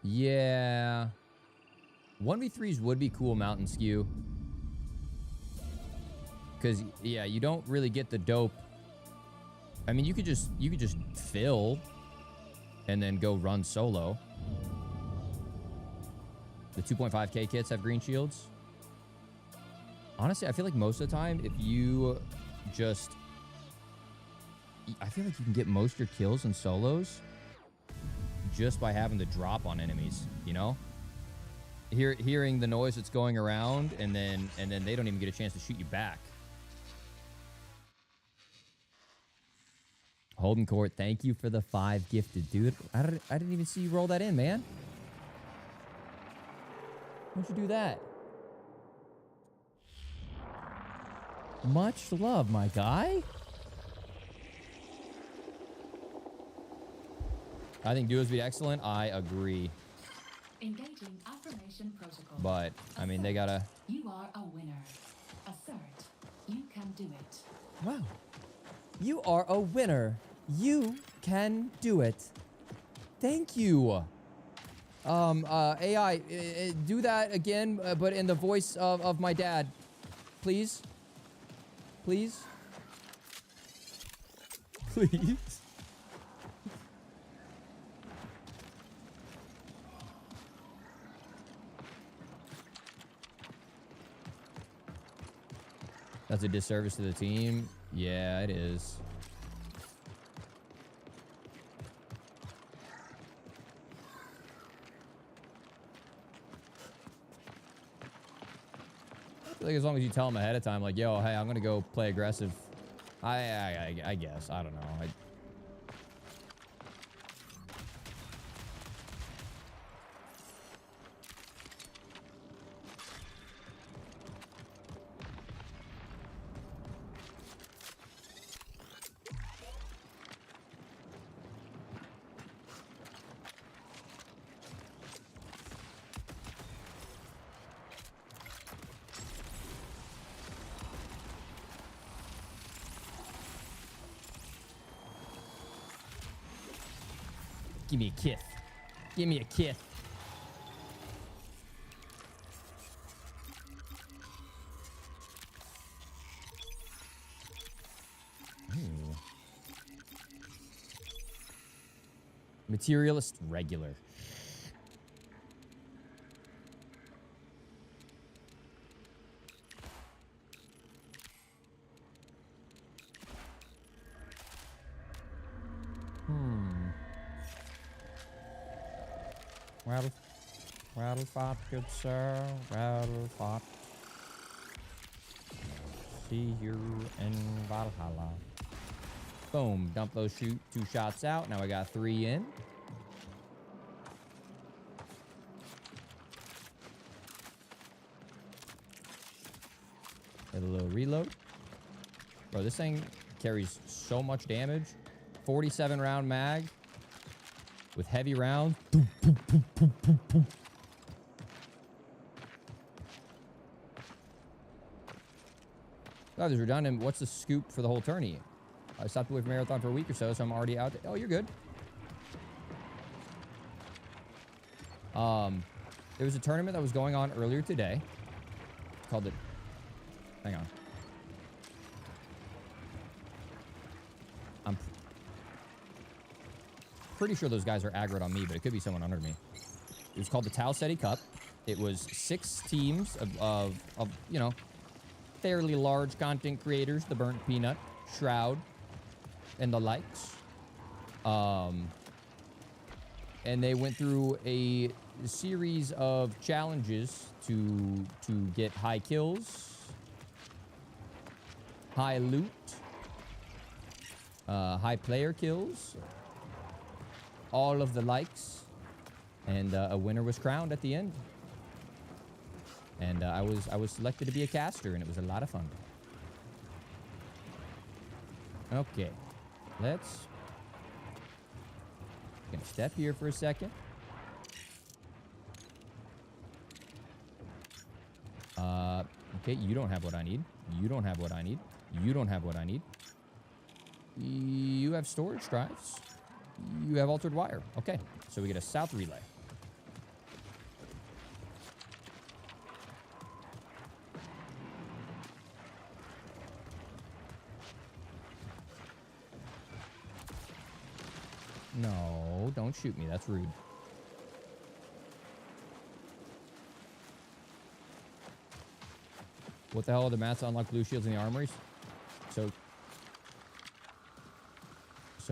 Yeah. 1v3s would be cool mountain skew. Because, yeah, you don't really get the dope. I mean, you could just fill and then go run solo. The 2.5k kits have green shields. Honestly, I feel like most of the time, if you just... I feel like you can get most of your kills in solos just by having the drop on enemies, you know? Hearing the noise that's going around, and then they don't even get a chance to shoot you back. Holden Court, thank you for the 5 gifted, dude. I didn't even see you roll that in, man. Why'd you do that? Much love, my guy. I think duos be excellent. I agree. Engaging affirmation protocol. But, I mean, they gotta... You are a winner. Assert. You can do it. Wow. You are a winner. You can do it. Thank you. AI, do that again, but in the voice of my dad. Please. Please. Please. That's a disservice to the team. Yeah, it is. I feel like as long as you tell them ahead of time, like, yo, hey, I'm gonna go play aggressive. I guess. I don't know. Give me a kiss. Give me a kiss. Ooh. Materialist regular. Rattle fought, good sir. Rattle fought. See you in Valhalla. Boom. Dump those 2 shots out. Now I got 3 in. Get a little reload. Bro, this thing carries so much damage. 47 round mag. With heavy rounds. Boom, boom, boom, boom, boom, boom. Oh, there's redundant. What's the scoop for the whole tourney? I stopped away from Marathon for a week or so, so I'm already out. Oh, you're good. There was a tournament that was going on earlier today. It's called the... Hang on. I'm pretty sure those guys are aggroed on me, but it could be someone under me. It was called the Ceti Cup. It was 6 teams of you know, fairly large content creators, the Burnt Peanut, Shroud, and the likes. And they went through a series of challenges to get high kills, high loot, high player kills, all of the likes, and a winner was crowned at the end. And I was selected to be a caster, and it was a lot of fun. Okay, let's gonna step here for a second. Okay, you don't have what I need. You don't have what I need. You don't have what I need. You have storage drives. You have altered wire. Okay, so we get a south relay. No, don't shoot me. That's rude. What the hell are the mats to unlock blue shields in the armories? So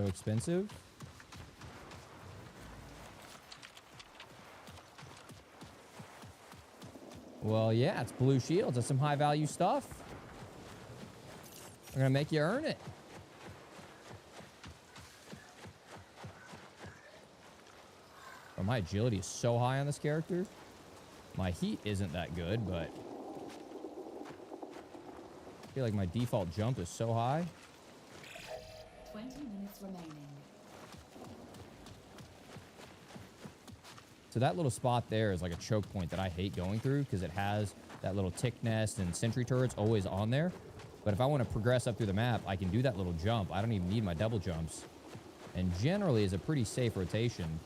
expensive? Well, yeah, it's blue shields. That's some high value stuff. I'm gonna make you earn it. Oh, my agility is so high on this character. My heat isn't that good, but I feel like my default jump is so high. 20 minutes remaining. So that little spot there is like a choke point that I hate going through because it has that little tick nest and sentry turrets always on there. But if I want to progress up through the map, I can do that little jump. I don't even need my double jumps. And generally is a pretty safe rotation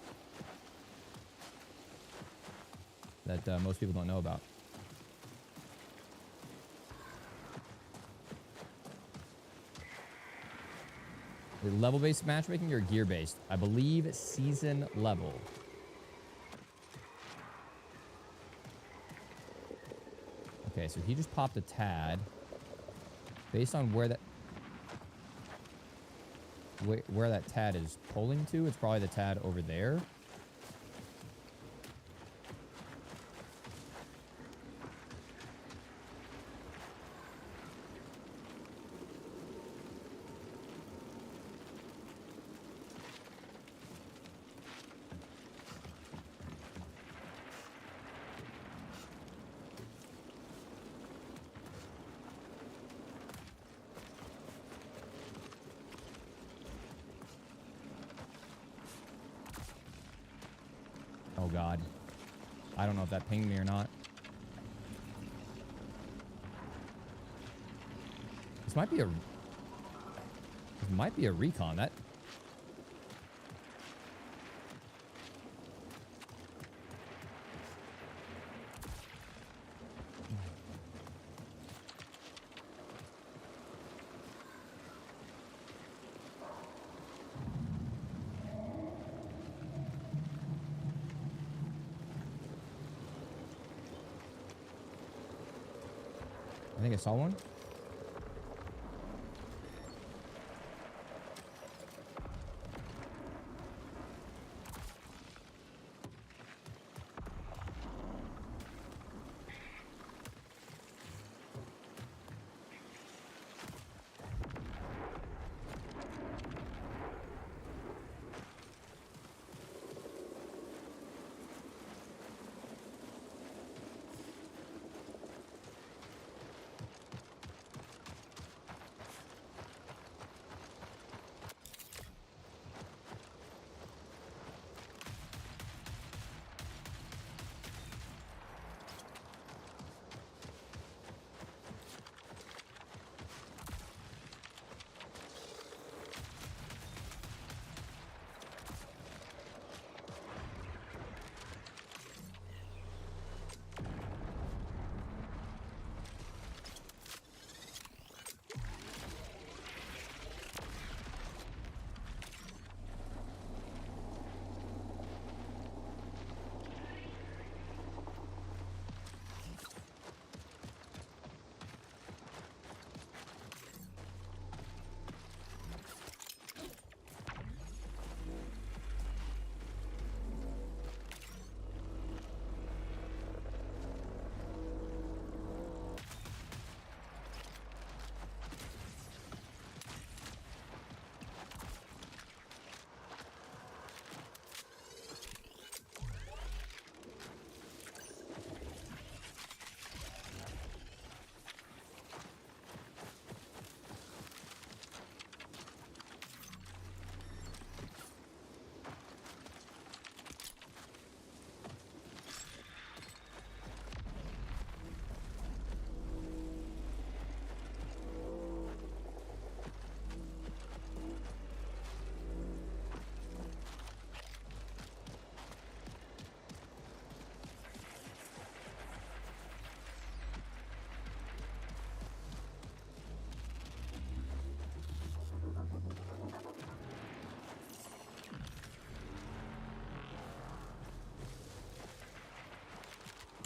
that most people don't know about. Level-based matchmaking or gear-based? I believe season level. Okay, so he just popped a tad. Based on where that tad is pulling to, it's probably the tad over there. Oh god. I don't know if that pinged me or not. This might be a recon. That I think I saw one.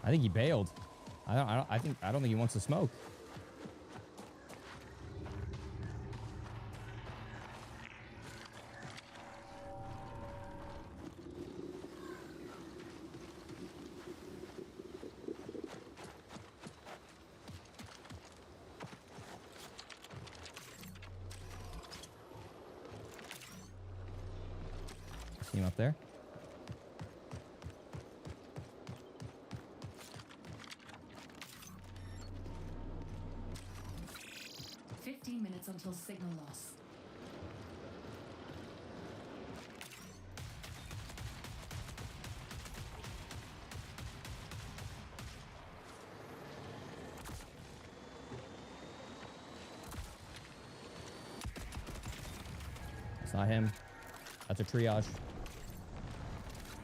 I think he bailed. I don't think he wants to smoke. See him up there? Minutes until signal loss. It's not him. That's a triage.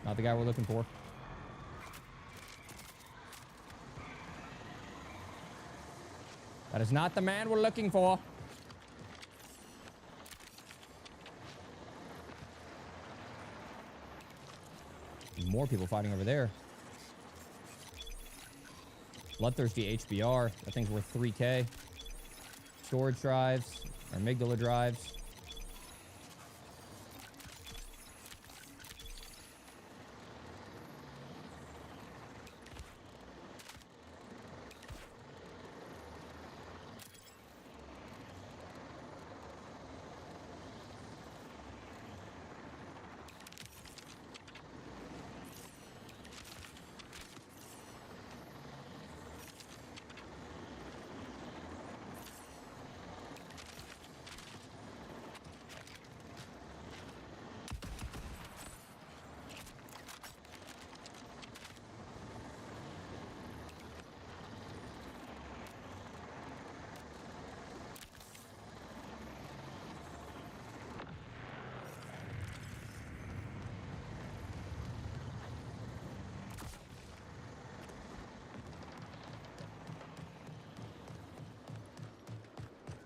Not the guy we're looking for. That is not the man we're looking for. More people fighting over there. Bloodthirsty HBR. That thing's worth 3K. Storage drives. Or amygdala drives.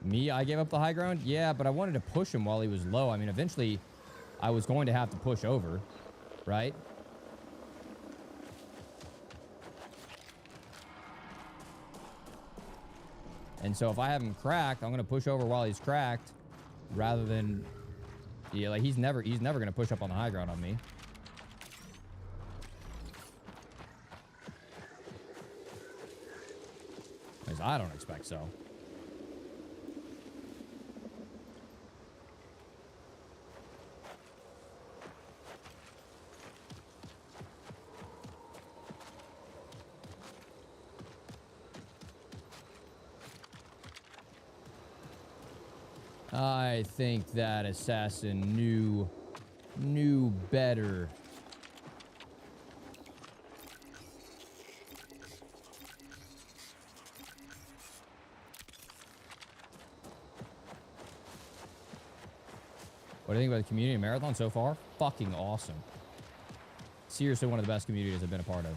Me, I gave up the high ground? Yeah, but I wanted to push him while he was low. I mean, eventually, I was going to have to push over, right? And so if I have him cracked, I'm going to push over while he's cracked rather than... Yeah, like, he's never going to push up on the high ground on me. At least I don't expect so. I think that assassin knew better. What do you think about the community marathon so far? Fucking awesome. Seriously, one of the best communities I've been a part of.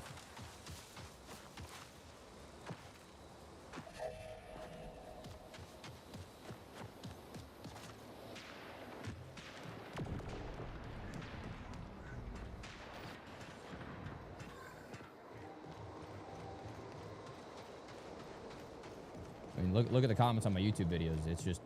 I mean, look at the comments on my YouTube videos. It's just...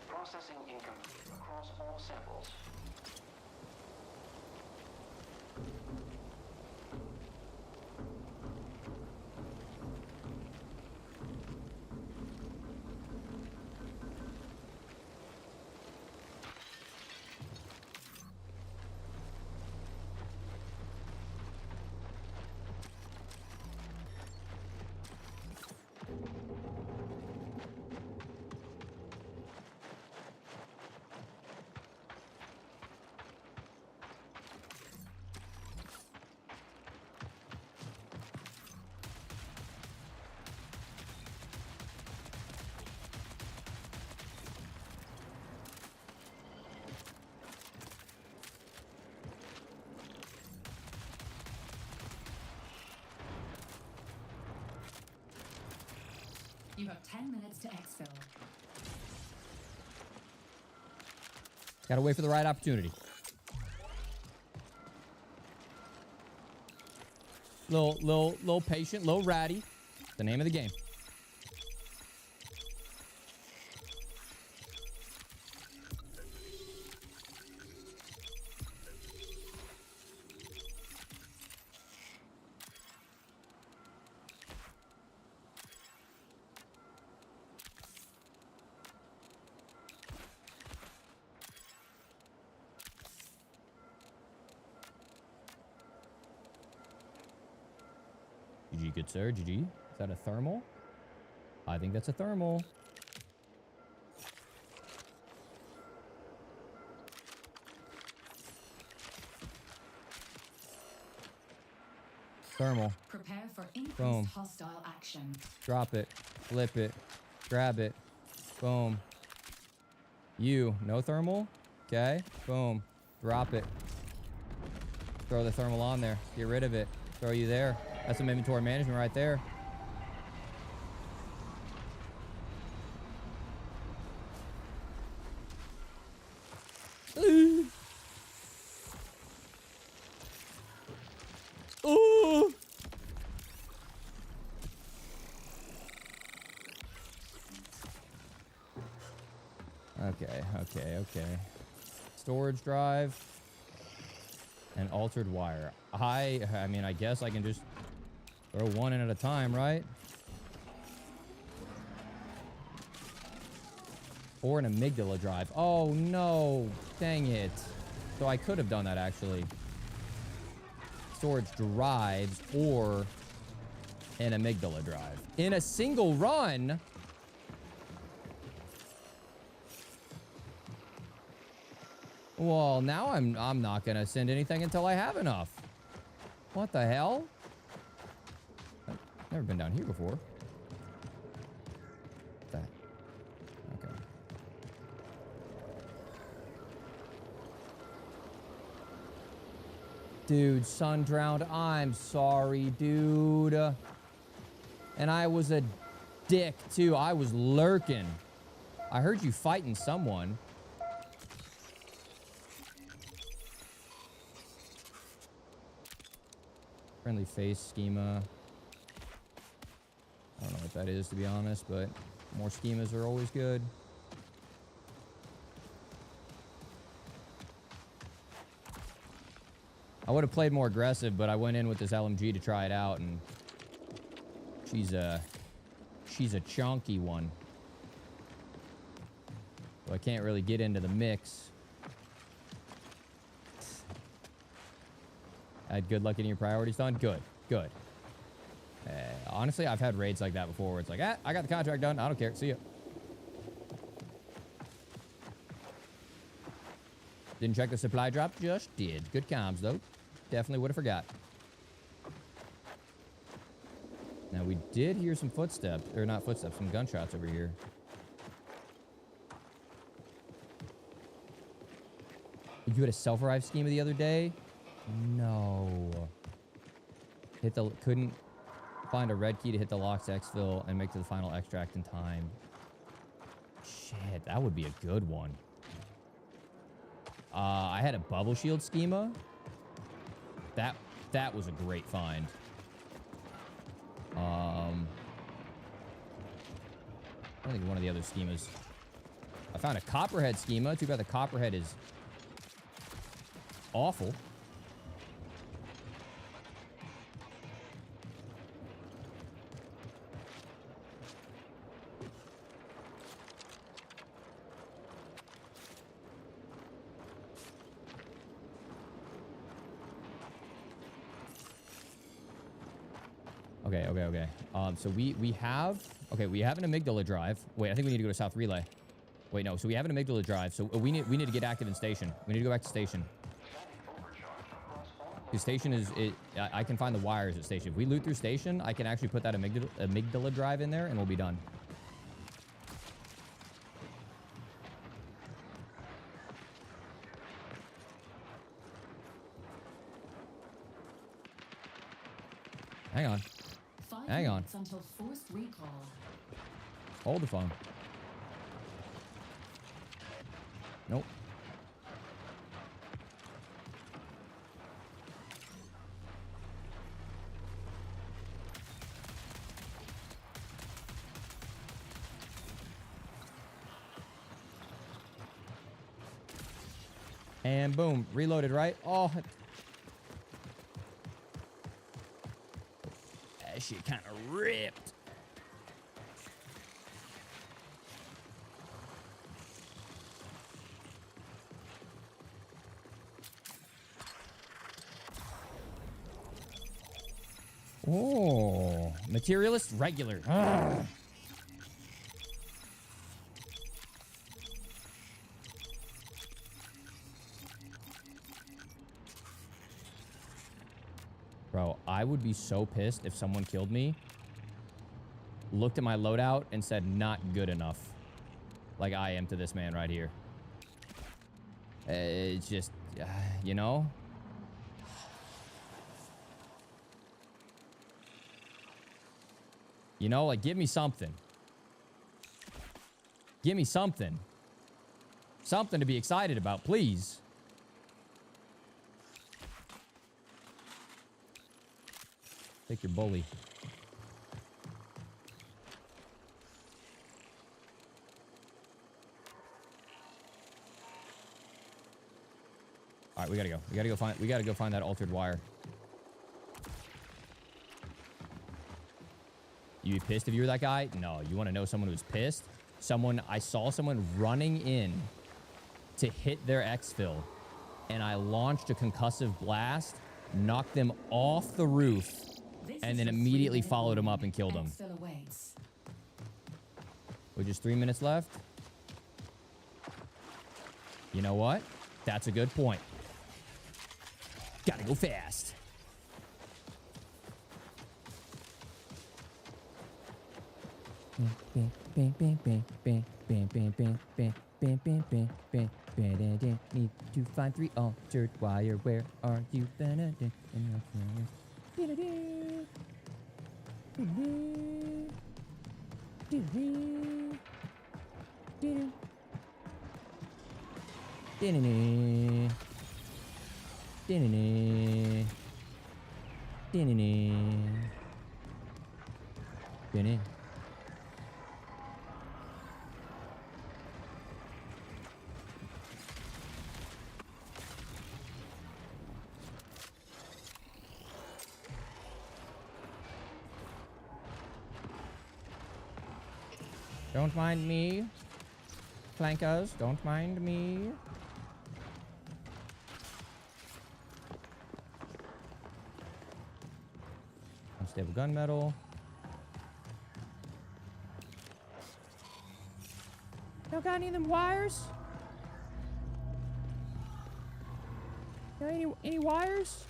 Processing incomplete across all samples. You have 10 minutes to exfil. Gotta wait for the right opportunity. Little patient, little ratty. The name of the game. GG, good sir. GG. Is that a thermal? I think that's a thermal. Thermal. Prepare for increased Boom. hostile action. Drop it. Flip it. Grab it. Boom. You. No thermal? Okay. Boom. Drop it. Throw the thermal on there. Get rid of it. Throw you there. That's some inventory management right there. Ooh. Ooh. Okay. Storage drive and altered wire. I mean, I guess I can just throw one in at a time, right? Or an amygdala drive. Oh, no. Dang it. So I could have done that, actually. Storage drives or an amygdala drive. In a single run... Well, now I'm not gonna send anything until I have enough. What the hell? I've never been down here before. That. Okay. Dude, sun drowned. I'm sorry, dude. And I was a dick too. I was lurking. I heard you fighting someone. Friendly face schema. I don't know what that is, to be honest, but more schemas are always good. I would have played more aggressive, but I went in with this LMG to try it out, and she's a chunky one. So I can't really get into the mix. Had good luck getting your priorities done? Good. Honestly, I've had raids like that before where it's like, I got the contract done. I don't care. See ya. Didn't check the supply drop. Just did. Good comms, though. Definitely would have forgot. Now, we did hear some footsteps. Or not footsteps, some gunshots over here. You had a self-revive schema the other day? No. Couldn't find a red key to hit the locks exfil and make to the final extract in time. Shit, that would be a good one. I had a bubble shield schema. That was a great find. I don't think one of the other schemas. I found a copperhead schema. Too bad the copperhead is awful. Okay. So we have an amygdala drive. Wait, I think we need to go to South Relay. Wait, no. So we have an amygdala drive. So we need to get active in station. We need to go back to station. The station is I can find the wires at station. If we loot through station, I can actually put that amygdala drive in there, and we'll be done. Hang on. Hang on. Until forced recall. Hold the phone. Nope. And boom, reloaded, right? Oh, that shit kind of ripped. Oh, materialist regular. Ugh. Bro, I would be so pissed if someone killed me, looked at my loadout, and said, not good enough. Like I am to this man right here. It's just, you know? You know, like, give me something. Give me something. Something to be excited about, please. Take your bully. All right, we gotta go. We gotta go find that altered wire. You pissed if you were that guy? No, you want to know someone who's pissed? I saw someone running in to hit their exfil, and I launched a concussive blast, knocked them off the roof, and then immediately followed him up and killed him. With just 3 minutes left. You know what? That's a good point. Gotta go fast. Need to find 3 altered wire. Where are you? Don't mind me. Flankers, don't mind me. Unstable gunmetal. Y'all got any of them wires? Got any wires?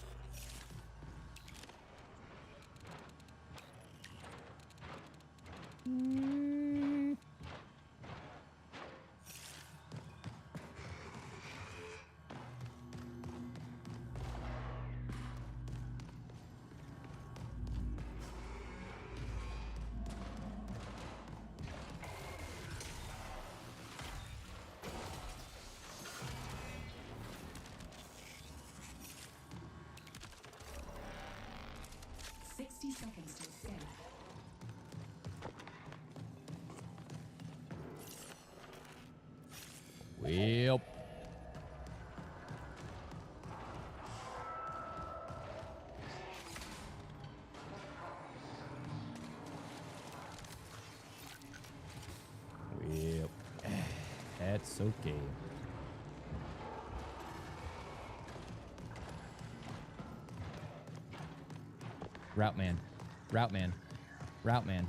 Well. Well. That's okay. Route man. Route man. Route man.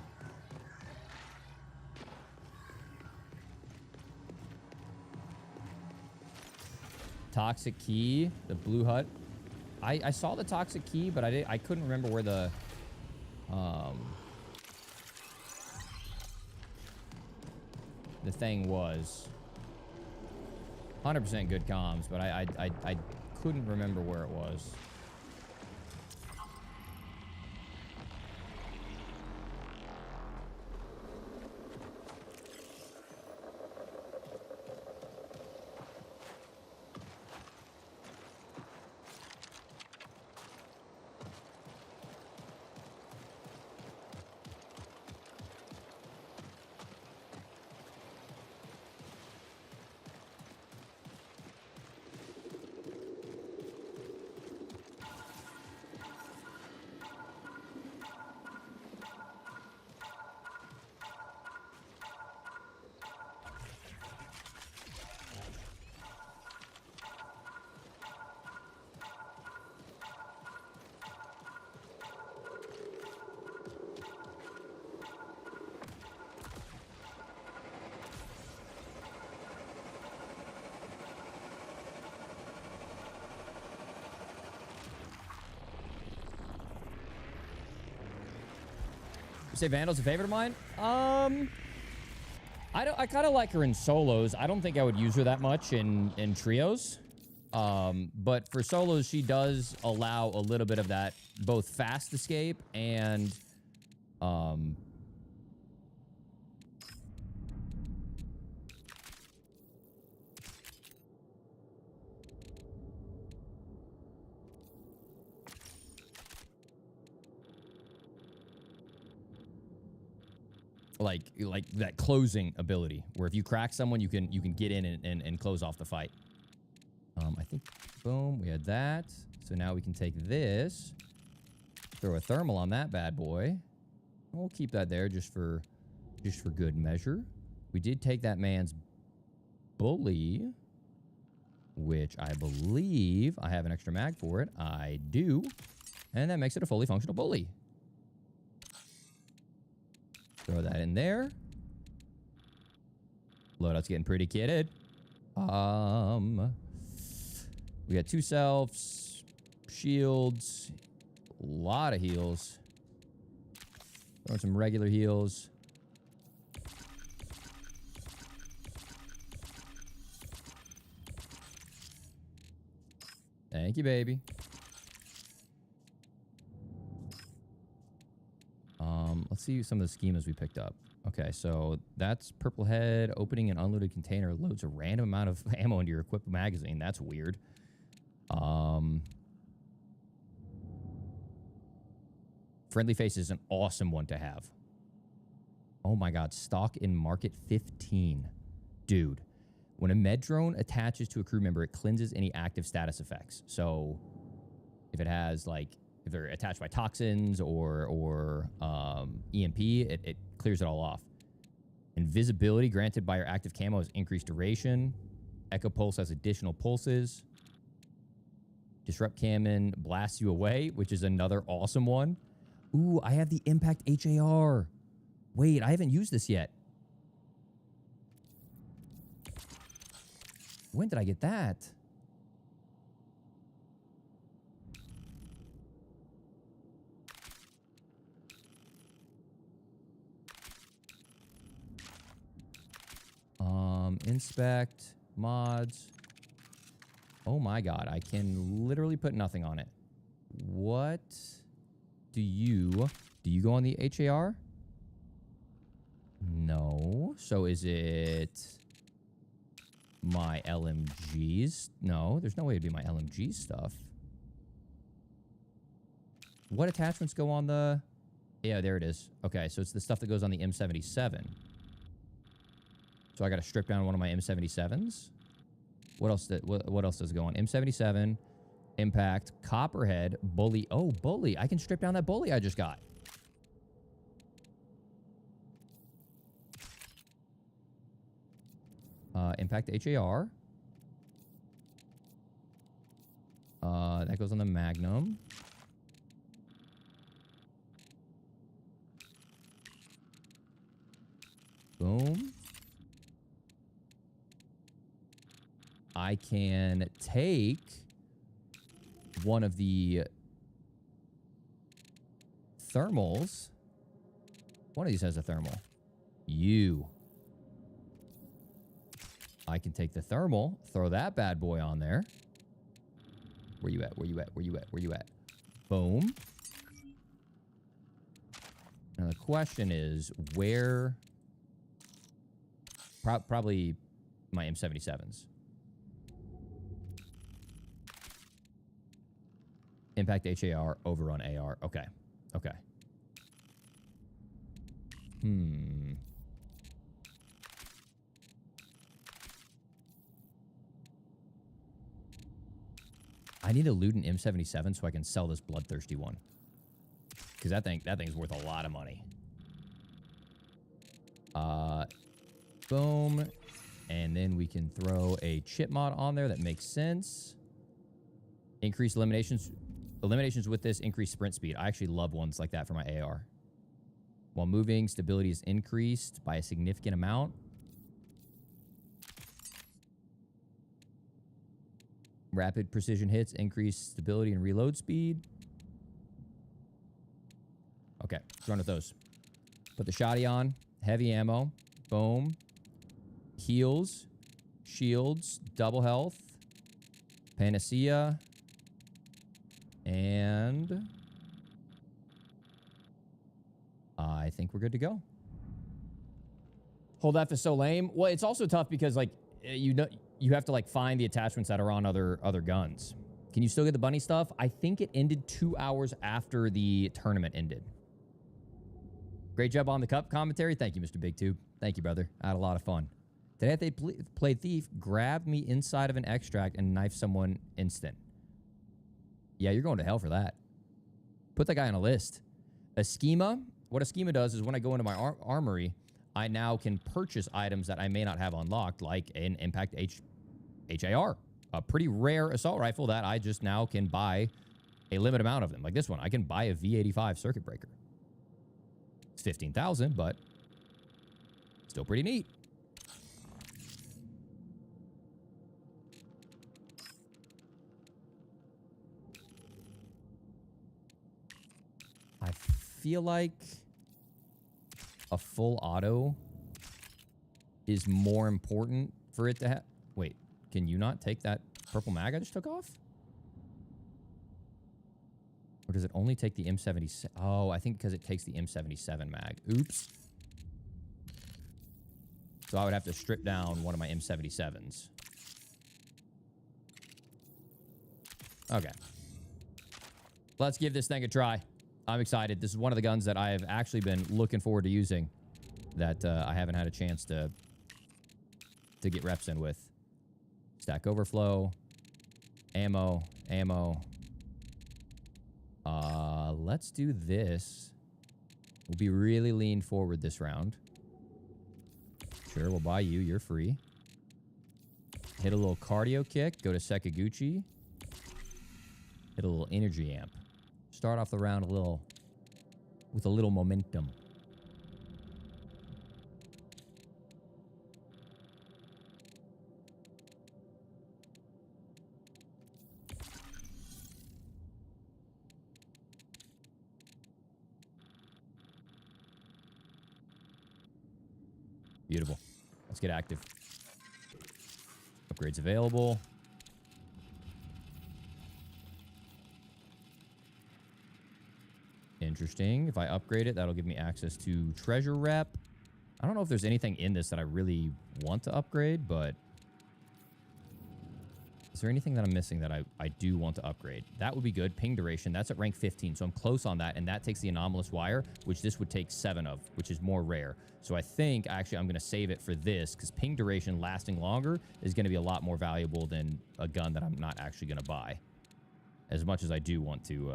Toxic key, the blue hut. I saw the toxic key, but I couldn't remember where the thing was. 100% good comms, but I couldn't remember where it was. You say Vandal's a favorite of mine? I kind of like her in solos. I don't think I would use her that much in trios. But for solos, she does allow a little bit of that both fast escape and like that closing ability where if you crack someone, you can get in and close off the fight. I think, boom, we had that. So now we can take this, throw a thermal on that bad boy. We'll keep that there just for good measure. We did take that man's bully, which I believe I have an extra mag for it. I do. And that makes it a fully functional bully. Throw that in there. Loadout's getting pretty kitted. We got 2 selves, shields, a lot of heals. Throwing some regular heals. Thank you, baby. Let's see some of the schemas we picked up. Okay, so that's purple head. Opening an unloaded container loads a random amount of ammo into your equipped magazine. That's weird. Friendly face is an awesome one to have. Oh my god, stock in market 15. Dude, when a med drone attaches to a crew member, it cleanses any active status effects. So if it has like, if they're attached by toxins or EMP, it clears it all off. Invisibility granted by your active camo has increased duration. Echo Pulse has additional pulses. Disrupt Cannon blasts you away, which is another awesome one. Ooh, I have the Impact HAR. Wait, I haven't used this yet. When did I get that? Inspect, mods. Oh my god, I can literally put nothing on it. What do you go on the HAR? No. So is it my LMGs? No, there's no way it'd be my LMG stuff. What attachments go on the... Yeah, there it is. Okay, so it's the stuff that goes on the M77. So I got to strip down one of my M77s. What else does it go on? M77, Impact, Copperhead, Bully. Oh, Bully. I can strip down that Bully I just got. Impact HAR. That goes on the Magnum. Boom. I can take one of the thermals. One of these has a thermal. I can take the thermal, throw that bad boy on there. Where you at? Where you at? Where you at? Where you at? Boom. Now the question is where... Probably my M77s. Impact HAR, overrun AR. Okay. Okay. I need to loot an M77 so I can sell this bloodthirsty one. Because that thing's worth a lot of money. Boom. And then we can throw a chip mod on there. That makes sense. Increase eliminations. Eliminations with this increase sprint speed. I actually love ones like that for my AR. While moving, stability is increased by a significant amount. Rapid precision hits increase stability and reload speed. Okay, let's run with those. Put the shotty on. Heavy ammo. Boom. Heals. Shields. Double health. Panacea. And I think we're good to go. Hold F is so lame. Well, it's also tough because like you have to like find the attachments that are on other guns. Can you still get the bunny stuff? I think it ended 2 hours after the tournament ended. Great job on the cup commentary. Thank you, Mr. Big Tube. Thank you, brother. I had a lot of fun. Today they played Thief, grabbed me inside of an extract and knifed someone instant. Yeah, you're going to hell for that. Put that guy on a list. A schema. What a schema does is when I go into my armory, I now can purchase items that I may not have unlocked, like an Impact HAR. A pretty rare assault rifle that I just now can buy a limited amount of them. Like this one, I can buy a V85 circuit breaker. It's 15,000, but still pretty neat. I feel like a full auto is more important for it to have. Wait, can you not take that purple mag I just took off? Or does it only take the M77? Oh, I think because it takes the M77 mag. Oops. So I would have to strip down one of my M77s. Okay. Let's give this thing a try. I'm excited. This is one of the guns that I have actually been looking forward to using that I haven't had a chance to get reps in with. Stack overflow. Ammo. Let's do this. We'll be really lean forward this round. Sure, we'll buy you. You're free. Hit a little cardio kick. Go to Sekaguchi. Hit a little energy amp. Start off the round with a little momentum. Beautiful. Let's get active. Upgrades available. Interesting. If I upgrade it, that'll give me access to treasure rep. I don't know if there's anything in this that I really want to upgrade, but is there anything that I'm missing that I do want to upgrade? That would be good. Ping duration. That's at rank 15, so I'm close on that, and that takes the anomalous wire, which this would take 7 of, which is more rare. So I think, actually, I'm going to save it for this, because ping duration lasting longer is going to be a lot more valuable than a gun that I'm not actually going to buy, as much as I do want to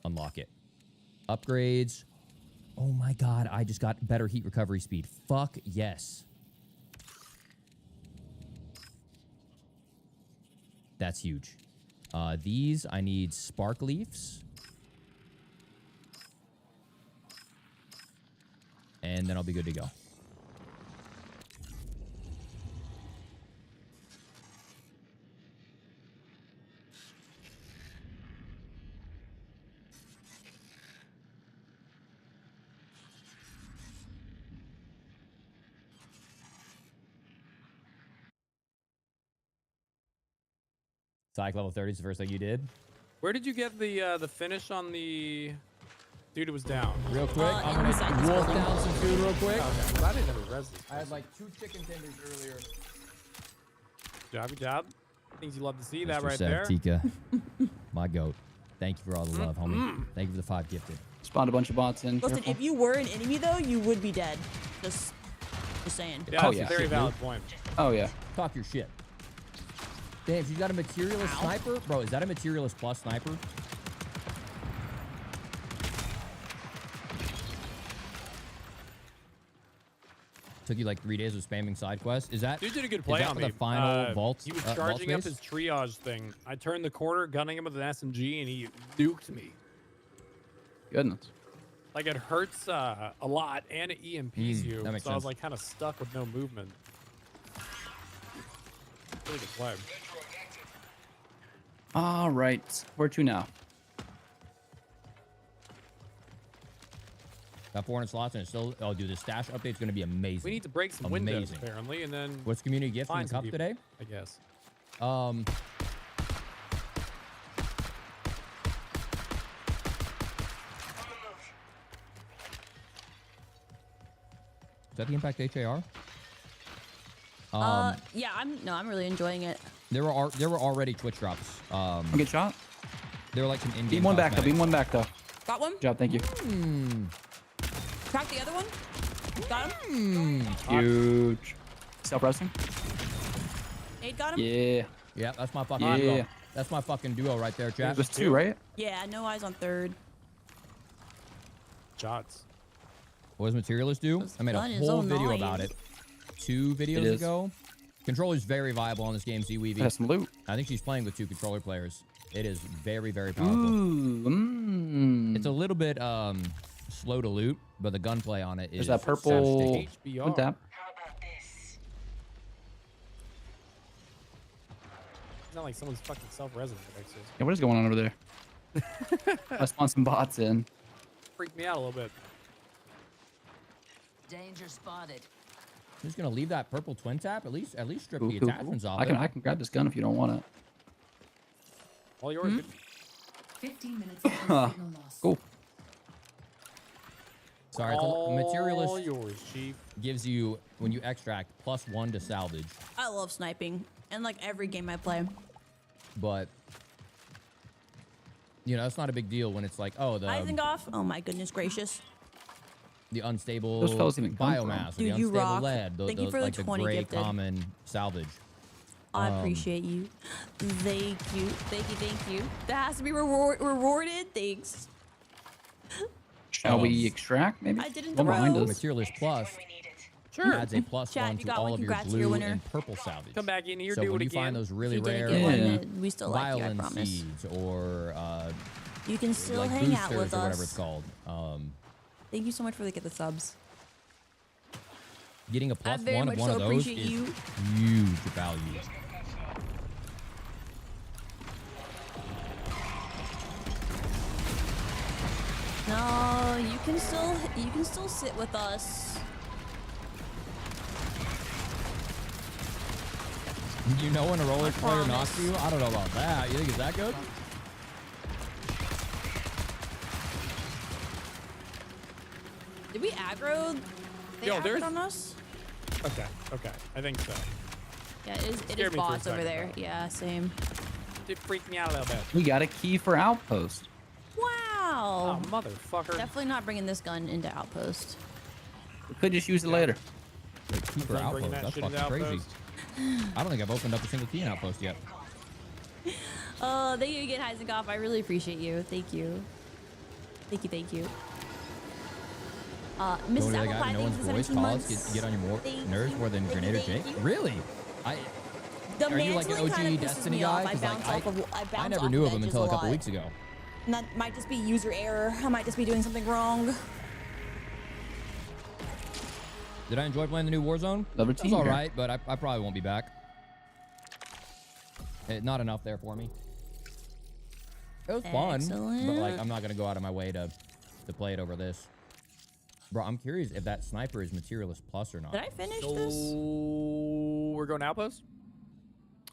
unlock it. Upgrades. Oh my god, I just got better heat recovery speed. Fuck yes. That's huge. These, I need spark leaves. And then I'll be good to go. Psych level 30 is the first thing you did. Where did you get the finish on the dude who was down? Real quick, I'm gonna wolf down some food real quick. Okay. Glad I never res this. I had like 2 chicken tenders earlier. Good job. Things you love to see. Mr. That right Sev, there. Tika, my goat. Thank you for all the love, homie. Thank you for the 5 gifted. Spawned a bunch of bots in. Listen, if you were an enemy though, you would be dead. Just saying. Yeah, that's a very valid point. Oh yeah. Talk your shit. Damn, she's got a materialist sniper? Bro, is that a materialist plus sniper? Took you like 3 days of spamming side quests. Is that? Dude did a good play on me. The final vault. He was charging up his triage thing. I turned the corner, gunning him with an SMG, and he duked me. Goodness. Like it hurts a lot, and it EMPs you. That makes so I was sense. like kind of stuck with no movement. Really good play. All right. Where to now? Got 400 slots and it's still. Oh, dude, the stash update's gonna be amazing. We need to break some windows apparently, and then. What's community gift from find the some cup people, today? I guess. Is that the Impact HAR? Yeah, I'm really enjoying it. There were already Twitch drops. Good shot. There were like some in-game. Beam one back though. Beam one back though. Got one. Good job. Thank you. Crack the other one. Got him. Huge. Self-roasting. Nate got him. Yeah. Yeah, that's my fucking Yeah. duo. That's my fucking duo right there, chat. There's two, right? Yeah, no eyes on third. Shots. What does Materialist do? I made a gun is whole so video nice. about it 2 videos ago. Controller's very viable on this game, ZWeavy. Has some loot. I think she's playing with 2 controller players. It is very, very powerful. Ooh, It's a little bit slow to loot, but the gunplay on it is. There's that purple HBR. one tap. It's not like someone's fucking self-resident. Yeah, what is going on over there? I spawned some bots in. Freaked me out a little bit. Danger spotted. I'm just gonna leave that purple twin tap. At least strip Cool, the cool, attachments cool. off. I can grab this gun if you don't want it. All yours. 15 minutes of signal loss. Cool. Sorry, it's All Materialist yours, Chief. gives you when you extract +1 to salvage, I love sniping, and like every game I play. but you know that's not a big deal when it's like, oh, the Isengolf. Oh my goodness gracious. unstable Those fellas even come from? biomass, or Dude, the you unstable rock. lead, Thank you for the like the 20 gray gifted. common salvage. I appreciate you. Thank you. Thank you. Thank you. That has to be rewarded. Thanks. Shall we extract? Maybe. I didn't One behind throw. us. Materialist Plus Sure. adds a +1 Chat, you to got all one. of your Congrats to blue your winner. and purple salvage. Come back in here, So do when it you again. find those really You didn't rare get one, Yeah. and we still like you, I violin promise. seeds or You can still like hang out boosters with or whatever it's us. called. Thank you so much for the subs. Getting a I very +1 much of one so of those appreciate is you. huge value. No, you can still sit with us. You know when a roller player promise. knocks you? I don't know about that. You think it's that good? Did we aggro? They Yo, aggroed there's- on us? Okay. I think so. Yeah, it is Scared me for a bots over second, there. though. Yeah, same. It freaked me out a little bit. We got a key for outpost. Wow. Oh, motherfucker. Definitely not bringing this gun into Outpost. We could just use it later. Keeper Not bringing outpost. that That's shit into fucking crazy. Outpost. I don't think I've opened up a single key in outpost yet. Oh, thank you again, Heisenkoff. I really appreciate you. Thank you. Thank you. Mrs. Know the Apple guy Pie, who no thank one's you for voice 17 calls months. get on your nerves more than Thank you, Grenader thank Jake? you. Really? The Are you like an mantling OG kind of pisses Destiny me guy? off. I 'Cause, bounce like, off of I bounce never off knew of of him edges until a a couple lot. weeks ago. And that might just be user error. I might just be doing something wrong. Did I enjoy playing the new Warzone? Another It was team all here. right, but I probably won't be back. Not enough there for me. It was fun, but like Excellent. I'm not gonna go out of my way to play it over this. Bro, I'm curious if that sniper is Materialist Plus or not. Did I finish So this? we're going Outpost?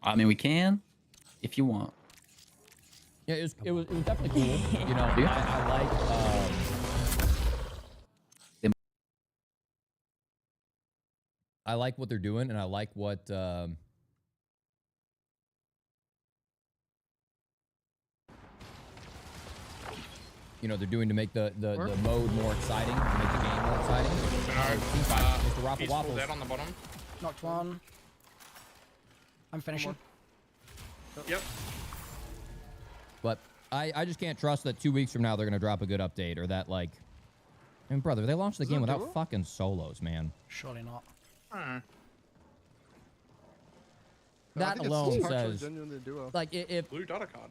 I mean, we can, if you want. Yeah, it was definitely cool. You know, I like. I like what they're doing, and I like what. You know, they're doing to make the mode more exciting, to make the game more exciting. Team fight, Mr. Waffle Waffles. Dead on the bottom. Knocked one. I'm finishing. Yep. But I just can't trust that 2 weeks from now they're gonna drop a good update, or that like. I mean, brother, they launched the game without fucking solos, man. Surely not. That alone says, genuinely a duo. like, if Blue data card.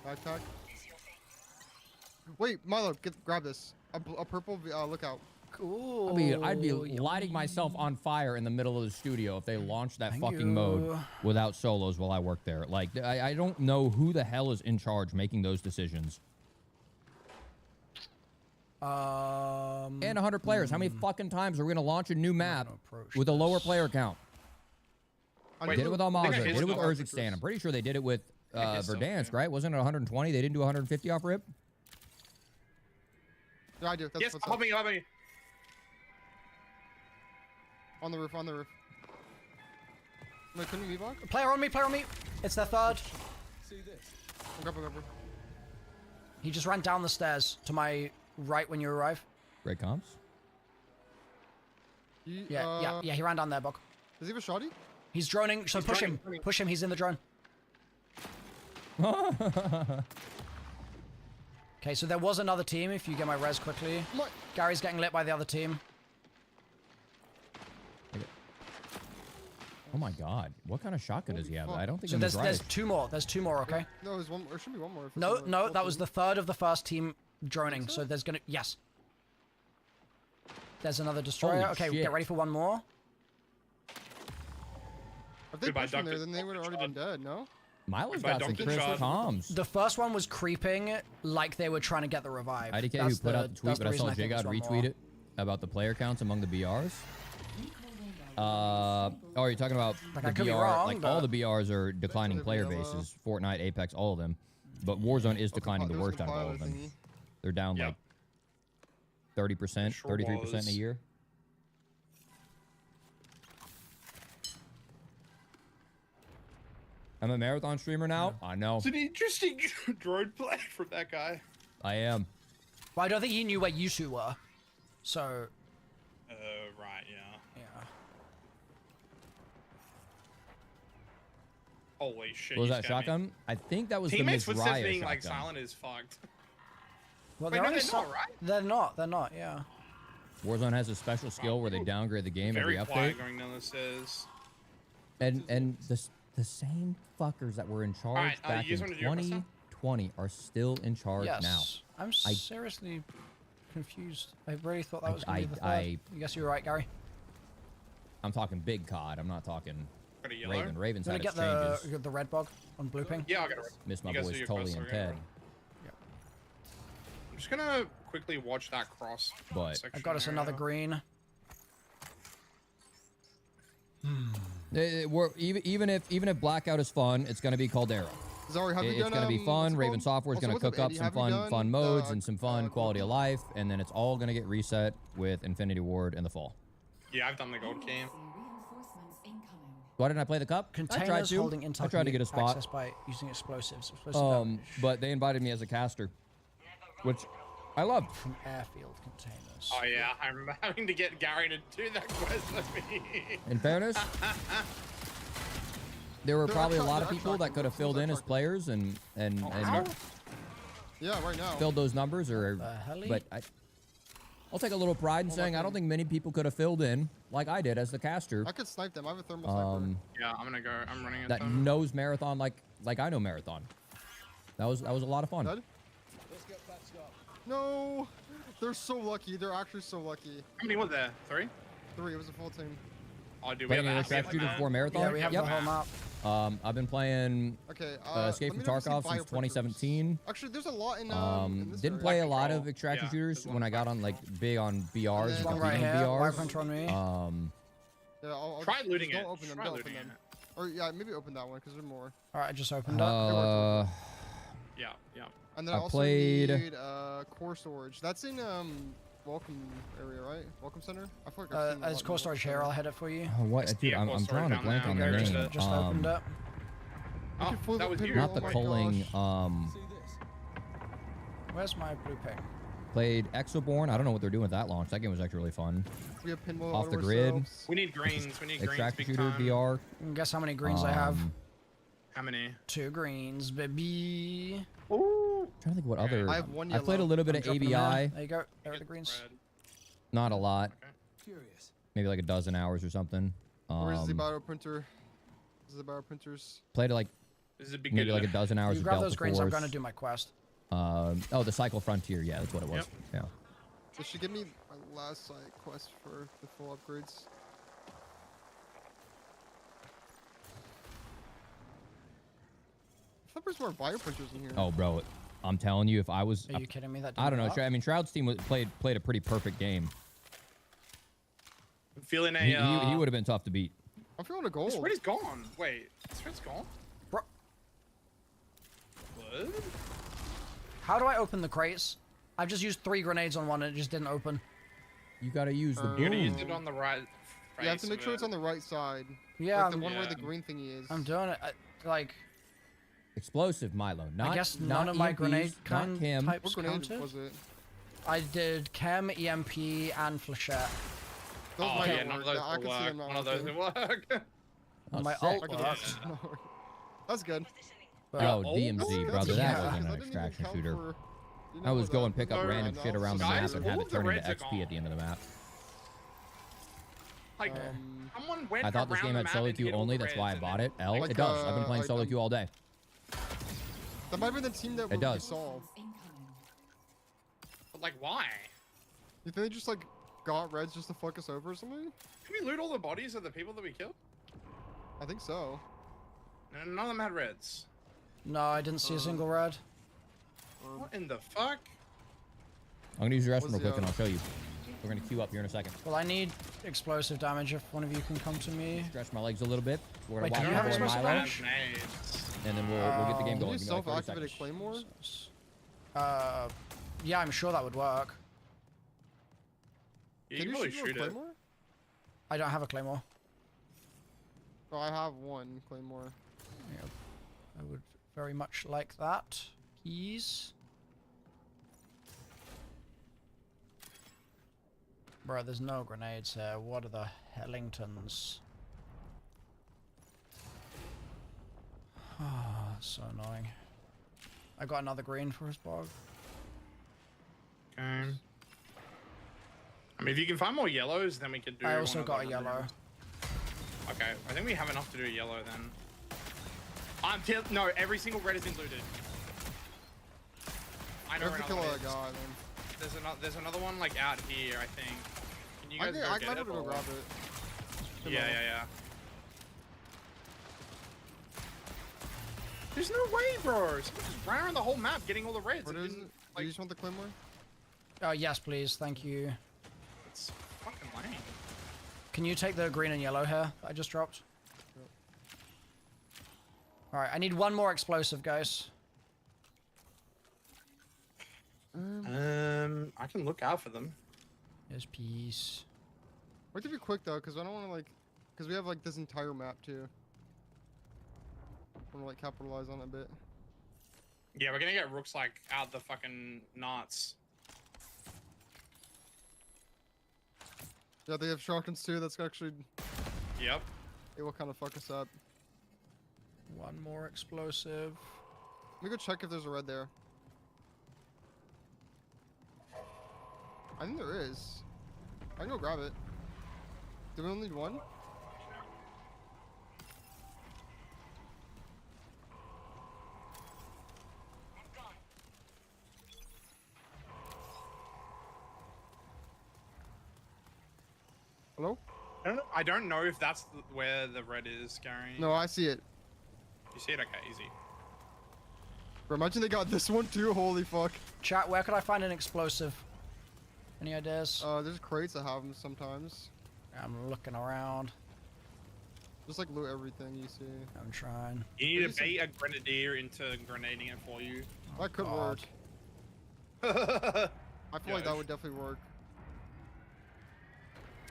Backpack. Wait, Milo, grab this. A purple lookout. Ooh. I mean, I'd be lighting myself on fire in the middle of the studio if they launched that Thank fucking you. mode without solos while I work there. Like, I don't know who the hell is in charge making those decisions. And 100 players. How many fucking times are we going to launch a new map with a lower player count? Wait, Did it with Almaza. they Did it with have Urzakstan. I'm pretty sure they did it with so, Verdansk, right? Wasn't it 120? They didn't do 150 off rip? Yeah, I do. That's Yes, what's help up. me, help me. On the roof, on the roof. Wait, couldn't we V-Block? Player on me, player on me. It's their third. See this. Go. He just ran down the stairs to my right when you arrive. Great comps. Yeah, he ran down there, Bog. Does he have a shotty? He's droning, so He's push droning, him. droning. Push him, he's in the drone. Okay, so there was another team, if you get my res quickly. Gary's getting lit by the other team. Oh my god. What kind of shotgun does he have? I don't think So I'm there's right. two more. There's two more, okay? No, there's one. There should be one more. No, that was the third of the first team droning. So there's gonna yes. There's another destroyer. Holy Okay, shit. get ready for one more. If they pushed in there, then they would have already been dead, no? Milo's got some crisp comms. The first one was creeping like they were trying to get the revive. IDK who put out the tweet, but I saw Jigod retweet it about the player counts among the BRs. Oh, you're talking about Like, the I could be BR, wrong, like but- all the BRs are declining player bases. Fortnite, Apex, all of them. But Warzone is declining the worst out of all of them. They're down like 30%, 33% in a year. I'm a marathon streamer now. I know. It's an interesting droid play from that guy. I am. Well, I don't think he knew where you two were. So. Right, yeah. Yeah. Holy shit. What was you that scared me. shotgun? I think that was Teammates' the Ms. footsteps Raya being like shotgun. silent is fucked. Well, Wait, they're no, only they're not, right? They're not, yeah. Warzone has a special skill where they downgrade the game Very every quiet update. going down the stairs. And the same fuckers that were in charge Alright, back you in guys wanna do your question? 2020 are still in charge Yes. now. I'm seriously confused. I really thought that was going to be the third. I guess you're right, Gary. I'm talking big COD. I'm not talking Got a yellow? Raven. Raven's You had want its to changes. get the red bug on blue ping? Yeah, I'll get it. Miss my You guys do boys your Tully quest, and I'll get it. Ted. I'm just gonna quickly watch that cross. But section I got us there. another green. Even if Blackout is fun, it's going to be Caldera. Zari, have you It's done, going to be fun. Raven Software is also, going to what's cook up, up Andy? some Have you done, fun modes and some fun quality of life, and then it's all going to get reset with Infinity Ward in the fall. Yeah, I've done the gold game. Why didn't I play the cup? I tried Containers to. holding intel I tried to get a spot. access by using explosives. Explosive damage But they invited me as a caster, which I loved. from airfield containers. Oh yeah, I remember having to get Gary to do that quest with me. In fairness, there were probably a lot of people that could have filled in as players and Yeah, right now. filled those numbers, hell? but I'll take a little pride in saying I don't think many people could have filled in like I did as the caster. I could snipe them. I have a thermal sniper. Yeah, I'm gonna go. I'm running That knows marathon like I know marathon. That was a lot of fun. Dead? No, they're so lucky. They're actually so lucky. How many was there? 3? 3. It was a full team. Oh, dude, we Playing have an that. extract shooter before marathon. Yeah, we have Yep. the whole map. I've been playing Okay, Escape let from me know if you Tarkov see since bioprinters. 2017. Actually, there's a lot in this Didn't area. play a lot of extraction shooters when I got on like big on BRs and One competing right in here, BRs. Bioprint on me. Yeah, I'll Try just, looting just it. Don't open them. Try Don't looting open them. Or yeah, maybe open that one because there's more. All right, I just opened up. Yeah, yeah. And then I I also played- need core storage. That's in Welcome area, right? Welcome Center. I feel like I've seen a There's lot core in storage here. I'll head it for you. Oh, what? Dude, Yeah, I'm cool drawing a story blank down on there. the Okay, name. Just opened up. Oh, full that was pin- you. Not the Oh my culling. gosh. Where's my blue ping? Played Exoborn. I don't know what they're doing with that launch. That game was actually really fun. We have pinball Off out the of grid. ourselves. We need greens. We need greens Extraction big shooter time. BR. Guess how many greens I have? How many? 2 greens, baby. I'm trying to think what other. I have one I played a yellow. little bit I'm of dropping them ABI. There you go. There are the greens. Not a lot. Curious. Maybe like a dozen hours or something. Where's the bioprinter? This is the bioprinters. Played like This is a big maybe like a dozen hours You of grab Delta those greens. I'm Force. going to do my quest. Oh, the Cycle Frontier. Yeah, that's what it was. Yeah. This should give me last site quest for the full upgrades. I thought there's more bioprinters in here. Oh, bro, I'm telling you, if I was, Are you kidding me? That I don't know. didn't work? I mean, Shroud's team played a pretty perfect game. I'm feeling a. He would have been tough to beat. I'm feeling a gold. This red is gone. Wait, this red's gone. Bro. What? How do I open the crates? I've just used 3 grenades on one and it just didn't open. You gotta use the You gotta boom. use it on the right. You have to make sure it's on the right side. Yeah, like the one where the green thingy is. I'm doing it. Like, Explosive Milo. Not, I guess not none of my EMPs, grenade not kind Chem. types What grenade counted. was it? I did Chem, EMP, and Flechette. Those Oh might yeah, not none of work. those I will can see them work. not None of those will work. Oh, My sick. ult I can worked. see them not work. That's good. Oh, ult? DMZ, brother. That Yeah, wasn't that an didn't even extraction count shooter. for- you I know was that. going pick up No, random no, shit around the Guys, map and have all it of the turn into reds are XP at the end of the map. Like, someone went I thought this around game the had map solo and queue hit all only. the That's why I reds bought and it. L, Like, it does. I've been playing like, solo queue all day. That might be the team that It we does. saw. But like, why? You think they just like got reds just to fuck us over or something? Can we loot all the bodies of the people that we killed? I think so. No, none of them had reds. No, I didn't see a single red. What in the fuck? I'm gonna use your restroom What's real quick the, and I'll show you. We're gonna queue up here in a second. Well, I need explosive damage if one of you can come to me. Stretch my legs a little bit. We're Wait, gonna do you watch have for explosive Milo, damage? Grenades. and then we'll get the game Can going. you Give me like 30 self-activate a seconds. claymore? Yeah, I'm sure that would work. Yeah, Can you you probably shoot shoot a it. claymore? I don't have a claymore. Oh, I have one claymore. Yeah, I would very much like that. Keys. Bro, there's no grenades here. What are the Hellingtons? Ah, so annoying. I got another green for his bog. Okay. I mean, if you can find more yellows, then we could do. I also one of got the a yellow. rooms. Okay, I think we have enough to do a yellow then. No, every single red has been looted. I know Where's the another killer one is. guy then? There's another one like out here, I think. Can you guys I go might get it? go or- grab it. Yeah. There's no way, bro. Someone just ran around the whole map getting all the reds. What and is it? didn't, Do you just want the claymore? Oh, yes, please. Thank you. It's fucking lame. Can you take the green and yellow here that I just dropped? Alright, I need one more explosive, guys. I can look out for them. There's peace. We have to be quick though, because I don't want to like, because we have like this entire map too. I want to like capitalize on it a bit. Yeah, we're gonna get rooks like out the fucking knots. Yeah, they have shotguns too. That's actually. Yep. It will kind of fuck us up. One more explosive. Let me go check if there's a red there. I think there is. I can go grab it. Do we only need one? Hello? I don't know if that's where the red is, Gary. No, I see it. You see it? Okay, easy. Bro, imagine they got this one too. Holy fuck. Chat, where could I find an explosive? Any ideas? There's crates that have them sometimes. I'm looking around. Just like loot everything you see. I'm trying. You need to bait a grenadier into grenading it for you. That could God. work. I feel like that would definitely work.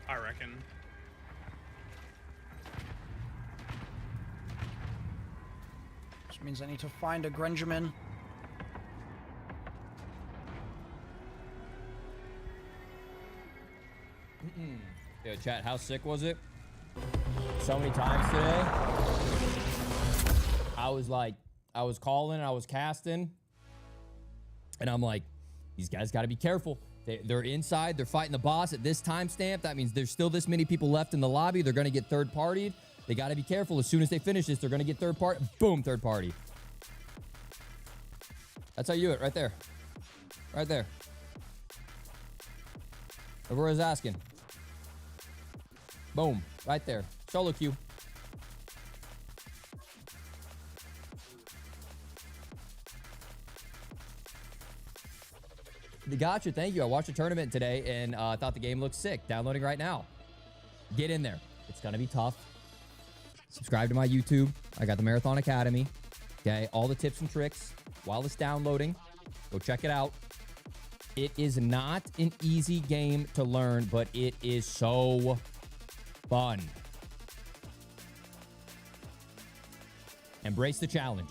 I reckon. Which means I need to find a Grenjamin. Yeah, chat, how sick was it? So many times today. I was calling, I was casting, and I'm like, these guys got to be careful. They're inside, they're fighting the boss at this timestamp. That means there's still this many people left in the lobby. They're going to get third-partied. They got to be careful. As soon as they finish this, they're going to get third-party. Boom, third party. That's how you do it, right there. Right there. Aurora's asking. Boom. Right there. Solo queue. Gotcha. Thank you. I watched the tournament today and thought the game looked sick. Downloading right now. Get in there. It's going to be tough. Subscribe to my YouTube. I got the Marathon Academy. Okay. All the tips and tricks while it's downloading. Go check it out. It is not an easy game to learn, but it is so fun. Embrace the challenge.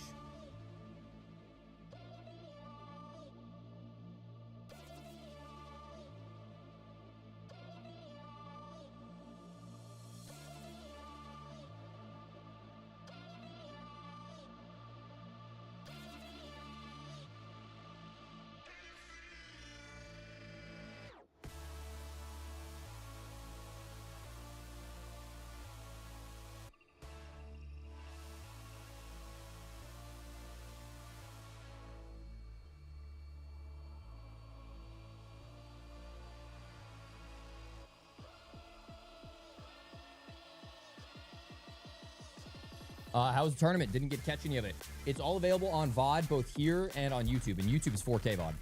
How's the tournament? Didn't get to catch any of it. It's all available on VOD, both here and on YouTube. And YouTube is 4K VOD.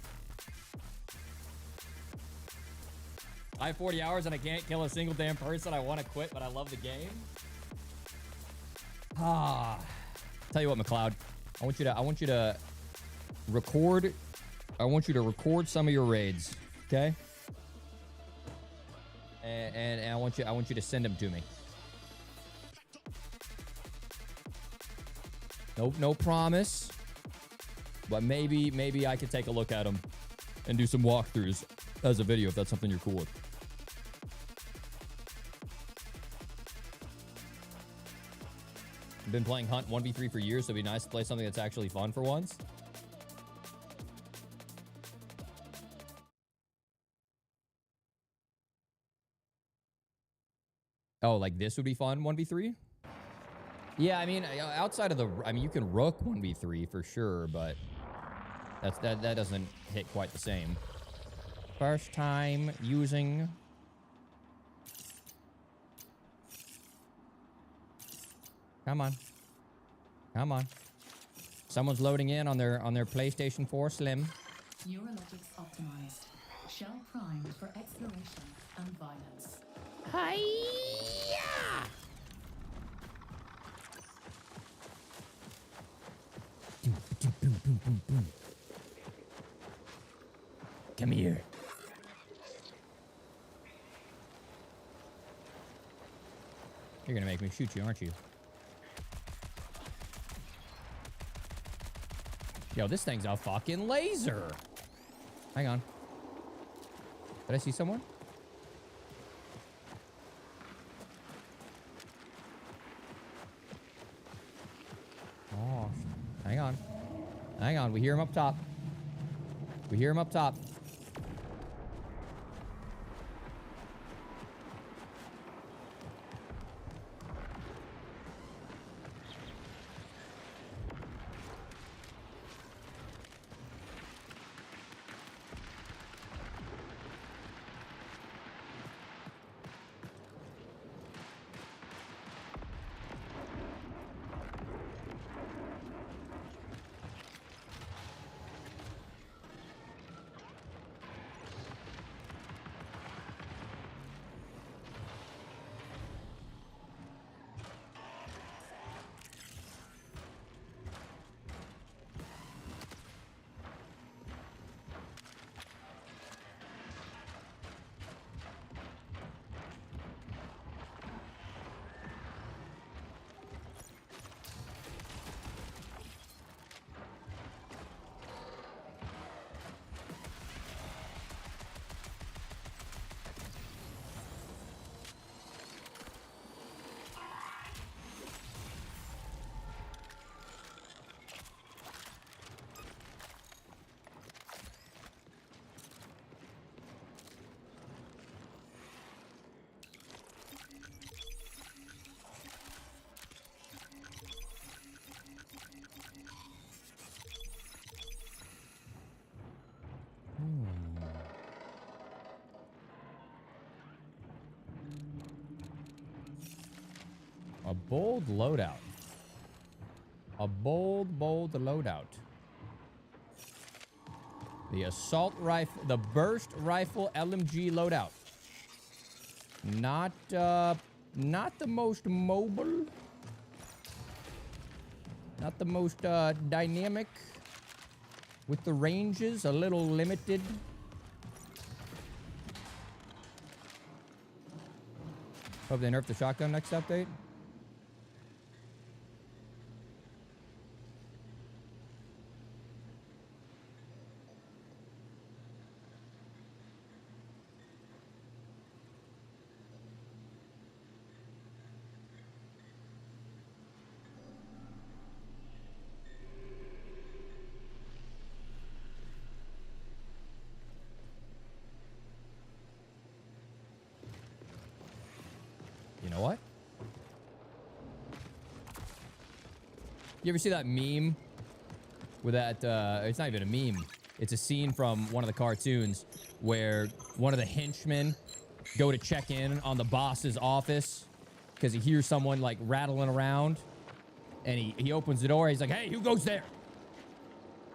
I have 40 hours and I can't kill a single damn person. I want to quit, but I love the game. Tell you what, McLeod. I want you to record. I want you to record some of your raids, okay? And I want you to send them to me. No promise, but maybe I could take a look at them and do some walkthroughs as a video if that's something you're cool with. I've been playing Hunt 1v3 for years, so it'd be nice to play something that's actually fun for once. Oh, like this would be fun 1v3? Yeah, I mean, outside of you can Rook 1v3 for sure, but that doesn't hit quite the same. First time using. Come on. Come on. Someone's loading in on their PlayStation 4 Slim. Neurologics optimized. Shell primed for exploration and violence. Hi-ya! Boom, boom, boom, boom. Come here. You're gonna make me shoot you, aren't you? Yo, this thing's a fucking laser. Hang on. Did I see someone? Oh, hang on. Hang on, we hear him up top. We hear him up top. A bold loadout. A bold loadout. The assault rifle, the burst rifle LMG loadout. Not the most mobile. Not the most dynamic. With the ranges a little limited. Hope they nerf the shotgun next update. You know what? You ever see that meme with that, it's not even a meme. It's a scene from one of the cartoons where one of the henchmen go to check in on the boss's office because he hears someone like rattling around and he opens the door. He's like, hey, who goes there?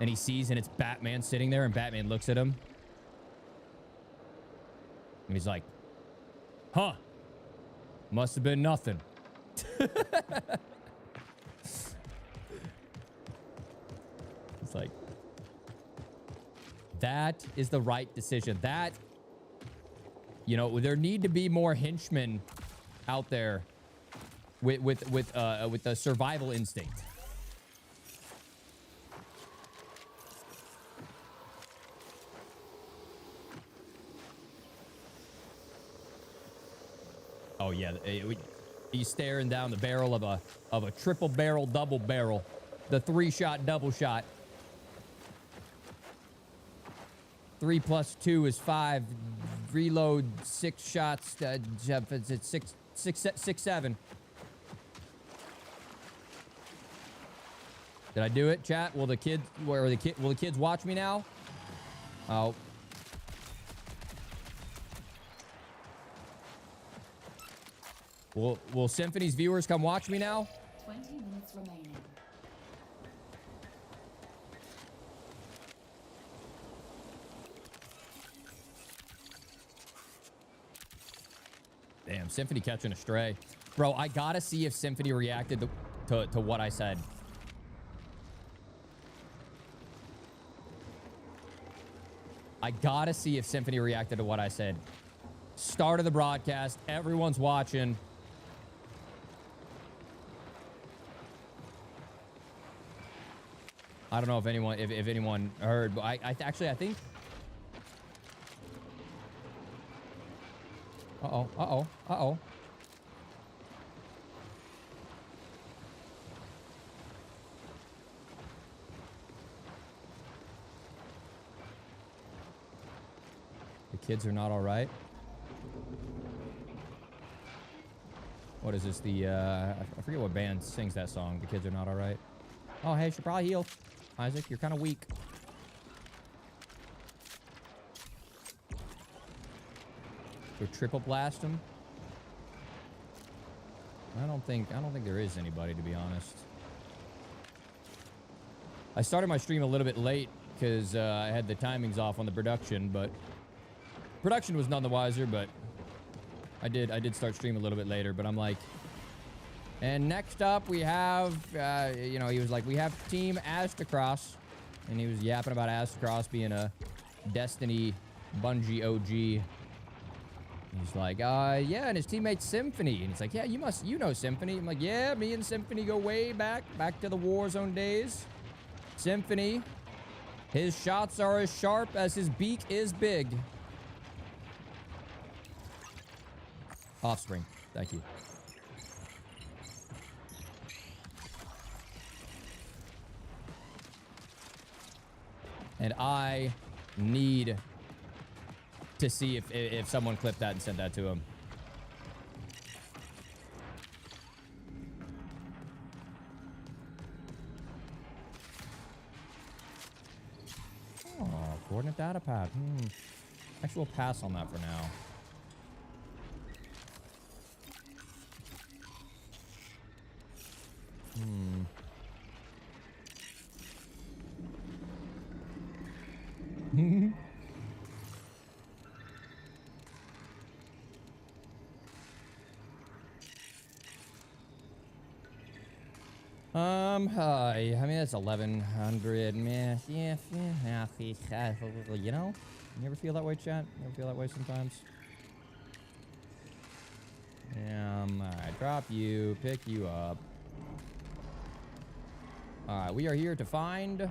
And he sees and it's Batman sitting there and Batman looks at him. And he's like, huh? Must have been nothing. It's like, that is the right decision. That, you know, there need to be more henchmen out there with the survival instinct. Oh yeah, he's staring down the barrel of a triple barrel, double barrel, the 3-shot double shot. 3 + 2 is 5. Reload 6 shots. It's 7. Did I do it, chat? Will the kids watch me now? Oh. Will Symphony's viewers come watch me now? 20 minutes remaining. Damn, Symphony catching a stray. Bro, I gotta see if Symphony reacted to what I said. I gotta see if Symphony reacted to what I said. Start of the broadcast. Everyone's watching. I don't know if anyone heard, but I think. Uh-oh. The kids are not all right. What is this? I forget what band sings that song. The kids are not all right. Oh, hey, should probably heal. Isaac, you're kind of weak. Or triple blast him. I don't think there is anybody, to be honest. I started my stream a little bit late because I had the timings off on the production, but production was none the wiser. But I did start stream a little bit later. But I'm like, and next up we have, you know, he was like, we have Team Astacross, and he was yapping about Astacross being a Destiny Bungie OG. He's like, yeah, and his teammate Symphony. And he's like, yeah, you know Symphony. I'm like, yeah, me and Symphony go way back to the Warzone days. Symphony, his shots are as sharp as his beak is big. Offspring, thank you. And I need to see if someone clipped that and sent that to him. Oh, coordinate data pad. Actually, we'll pass on that for now. I mean, that's 1,100. Meh, yeah, you know? You ever feel that way, chat? You ever feel that way sometimes? Alright, drop you, pick you up. Alright, we are here to find...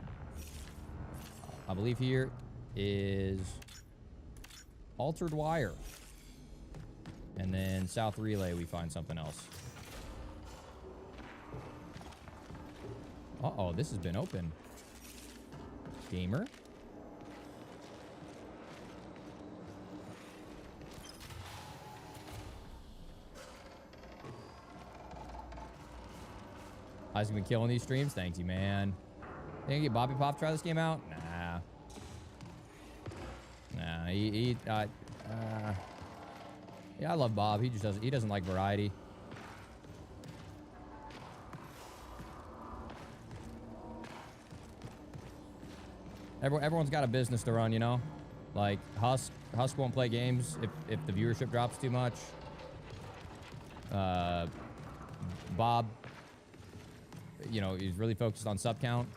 I believe here is... Altered Wire. And then South Relay, we find something else. Uh-oh, this has been open. Gamer. Isaac been killing these streams. Thank you, man. Think you get Bobby Pop try this game out? Nah. Nah, yeah, I love Bob. He just doesn't. He doesn't like variety. Everyone's got a business to run, you know. Like Husk won't play games if the viewership drops too much. Bob, you know, he's really focused on sub count.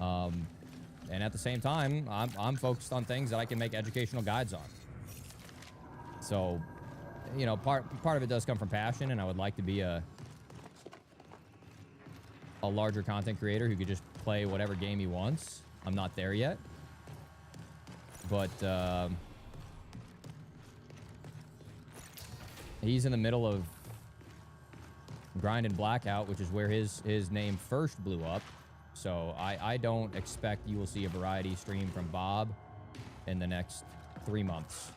And at the same time, I'm focused on things that I can make educational guides on. So, you know, part of it does come from passion, and I would like to be a larger content creator who could just play whatever game he wants. I'm not there yet. But he's in the middle of grinding Blackout, which is where his name first blew up. So I don't expect you will see a variety stream from Bob in the next 3 months.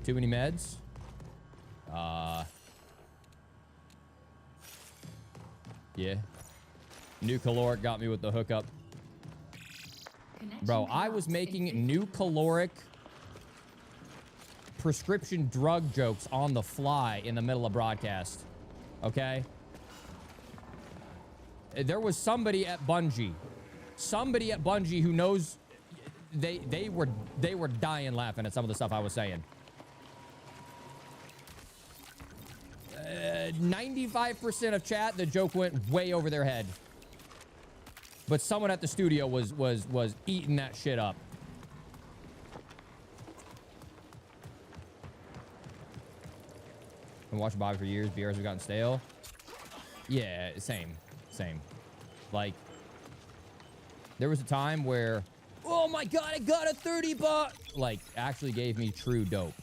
Too many meds? Yeah. New caloric got me with the hookup. Bro, I was making new caloric prescription drug jokes on the fly in the middle of broadcast. Okay? There was somebody at Bungie who knows they were dying laughing at some of the stuff I was saying. 95% of chat, the joke went way over their head. But someone at the studio was eating that shit up. Been watching Bobby for years. BRs have gotten stale. Yeah, same. Like, there was a time where, oh my god, I got a 30 buck. Like, actually gave me true dope.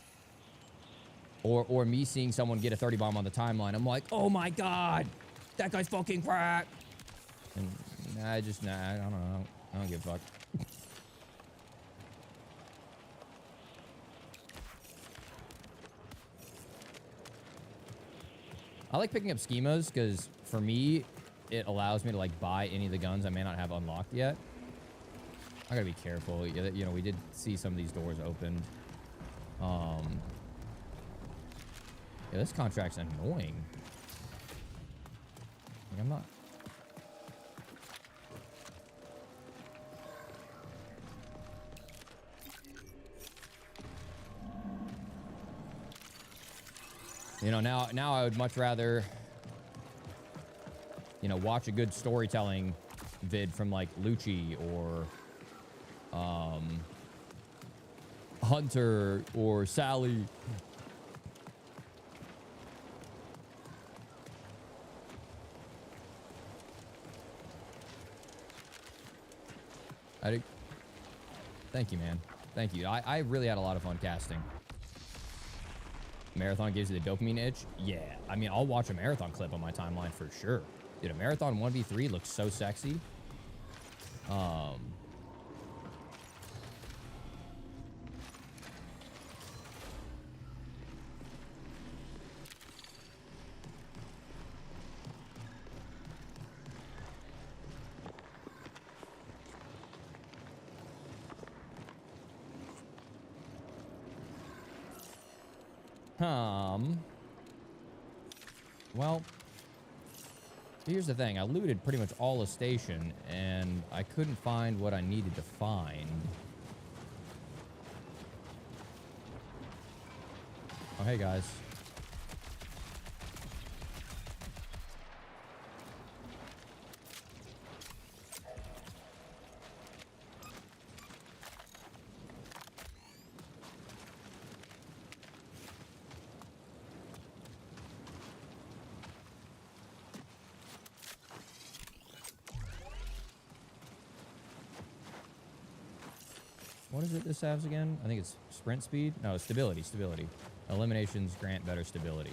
Or me seeing someone get a 30 bomb on the timeline. I'm like, oh my god, that guy's fucking crack. And I don't know. I don't give a fuck. I like picking up schemas because for me, it allows me to like buy any of the guns I may not have unlocked yet. I gotta be careful. You know, we did see some of these doors opened. Yeah, this contract's annoying. Like, I'm not... You know, now I would much rather, you know, watch a good storytelling vid from like Lucci or Hunter or Sally. Thank you, man. Thank you. I really had a lot of fun casting. Marathon gives you the dopamine itch? Yeah. I mean, I'll watch a marathon clip on my timeline for sure. Dude, a marathon 1v3 looks so sexy. Well, here's the thing. I looted pretty much all of station, and I couldn't find what I needed to find. Oh, hey, guys. What is it this has again? I think it's sprint speed. No, stability. Stability. Eliminations grant better stability.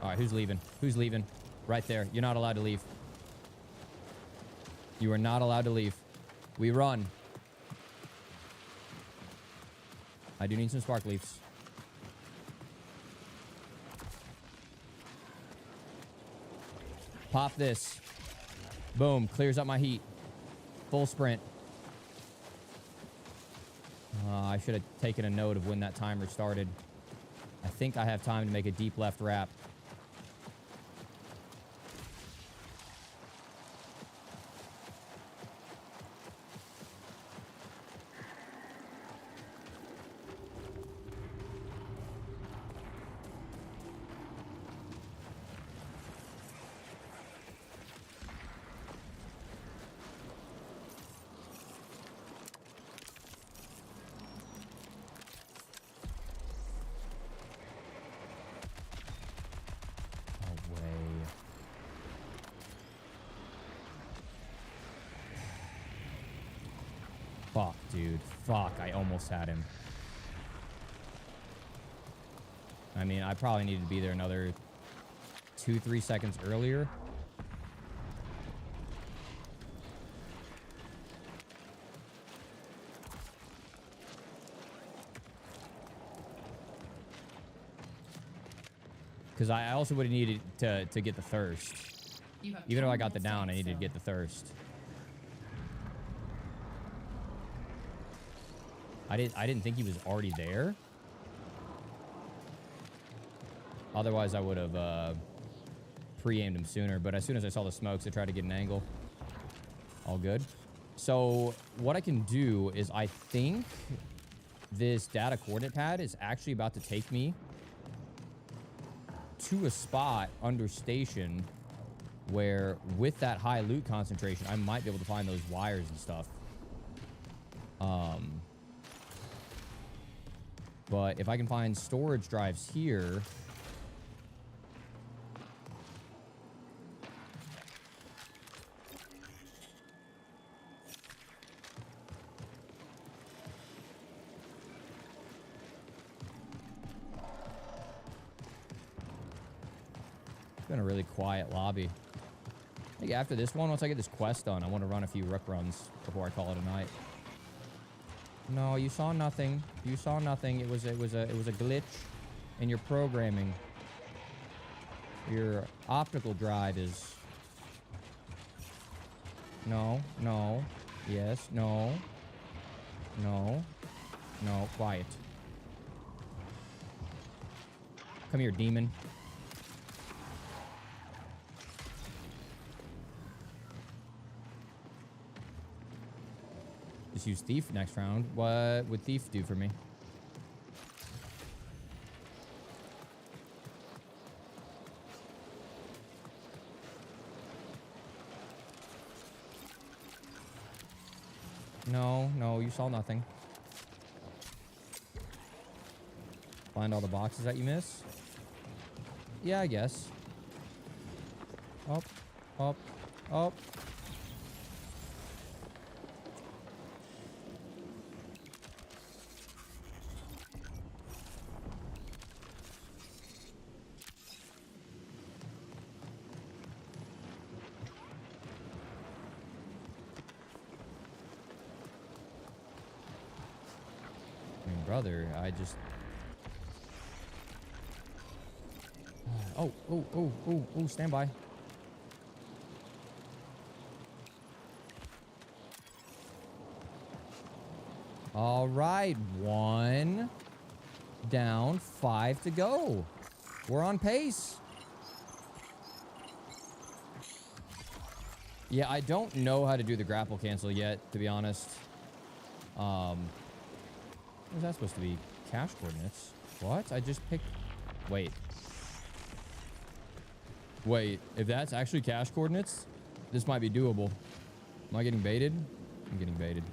All right, who's leaving? Who's leaving? Right there. You're not allowed to leave. You are not allowed to leave. We run. I do need some spark leaves. Pop this. Boom. Clears up my heat. Full sprint. I should have taken a note of when that timer started. I think I have time to make a deep left wrap. Fuck, dude. Fuck, I almost had him. I mean, I probably needed to be there another 2-3 seconds earlier. Because I also would have needed to get the thirst. Even though I got the down, I needed to get the thirst. I didn't think he was already there. Otherwise, I would have pre-aimed him sooner. But as soon as I saw the smokes, I tried to get an angle. All good. So what I can do is I think this data coordinate pad is actually about to take me to a spot under station where with that high loot concentration, I might be able to find those wires and stuff. But if I can find storage drives here... It's been a really quiet lobby. I think after this one, once I get this quest done, I want to run a few Rook runs before I call it a night. No, you saw nothing. You saw nothing. It was a glitch in your programming. Your optical drive is... No, no, yes, no, no, no, quiet. Come here, demon. Just use Thief next round. What would Thief do for me? No, no, you saw nothing. Find all the boxes that you miss? Yeah, I guess. Up, up, up. Brother, I just... Oh, stand by. All right, 1 down, 5 to go. We're on pace. Yeah, I don't know how to do the grapple cancel yet, to be honest. What was that supposed to be? cache coordinates. What? I just picked... Wait. Wait, if that's actually cache coordinates, this might be doable. Am I getting baited? I'm getting baited.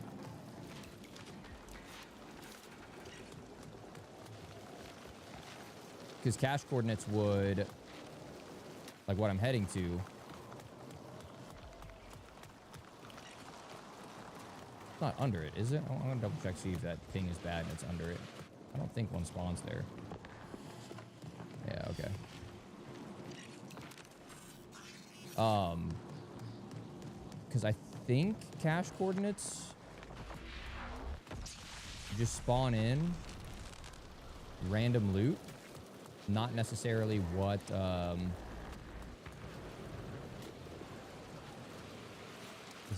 Because cache coordinates would... Like what I'm heading to... It's not under it, is it? I'm gonna double check, see if that ping is bad and it's under it. I don't think one spawns there. Yeah, okay. Because I think cache coordinates just spawn in random loot, not necessarily what, is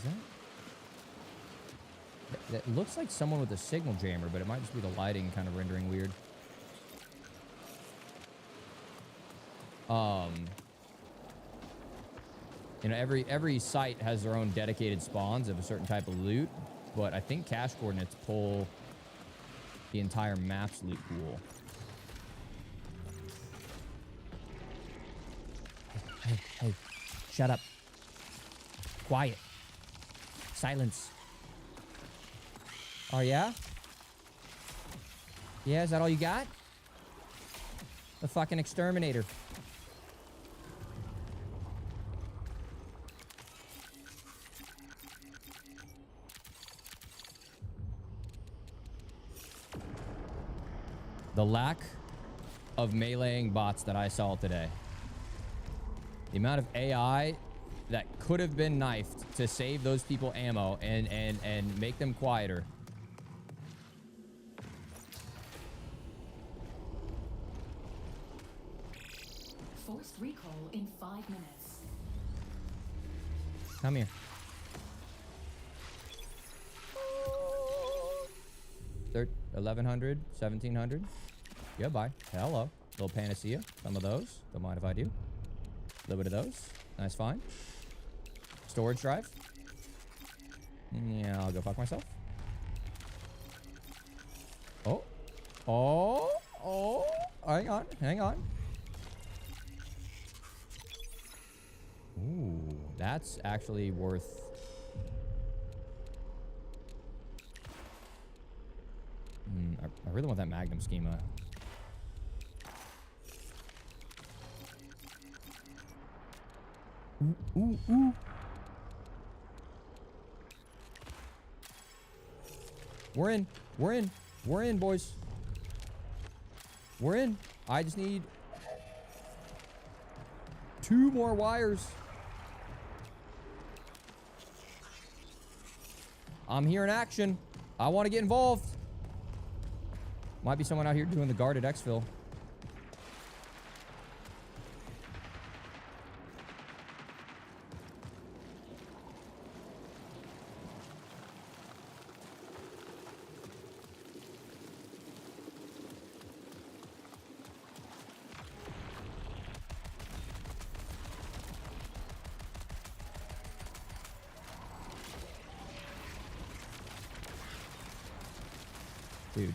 that? That looks like someone with a signal jammer, but it might just be the lighting kind of rendering weird. You know, every site has their own dedicated spawns of a certain type of loot, but I think cache coordinates pull the entire map's loot pool. Hey, shut up. Quiet. Silence. Oh, yeah? Yeah, is that all you got? The fucking exterminator. The lack of meleeing bots that I saw today. The amount of AI that could have been knifed to save those people ammo and make them quieter. Forced recall in 5 minutes. Come here. 1100, 1700. Goodbye. Hello. Little panacea. Some of those. Don't mind if I do. A little bit of those. Nice find. Storage drive. Yeah, I'll go fuck myself. Oh. Oh. Oh. Hang on. Hang on. Ooh, that's actually worth... I really want that Magnum schema. Ooh, ooh. We're in. We're in. We're in, boys. We're in. I just need 2 more wires. I'm here in action. I want to get involved. Might be someone out here doing the guarded exfil. Dude.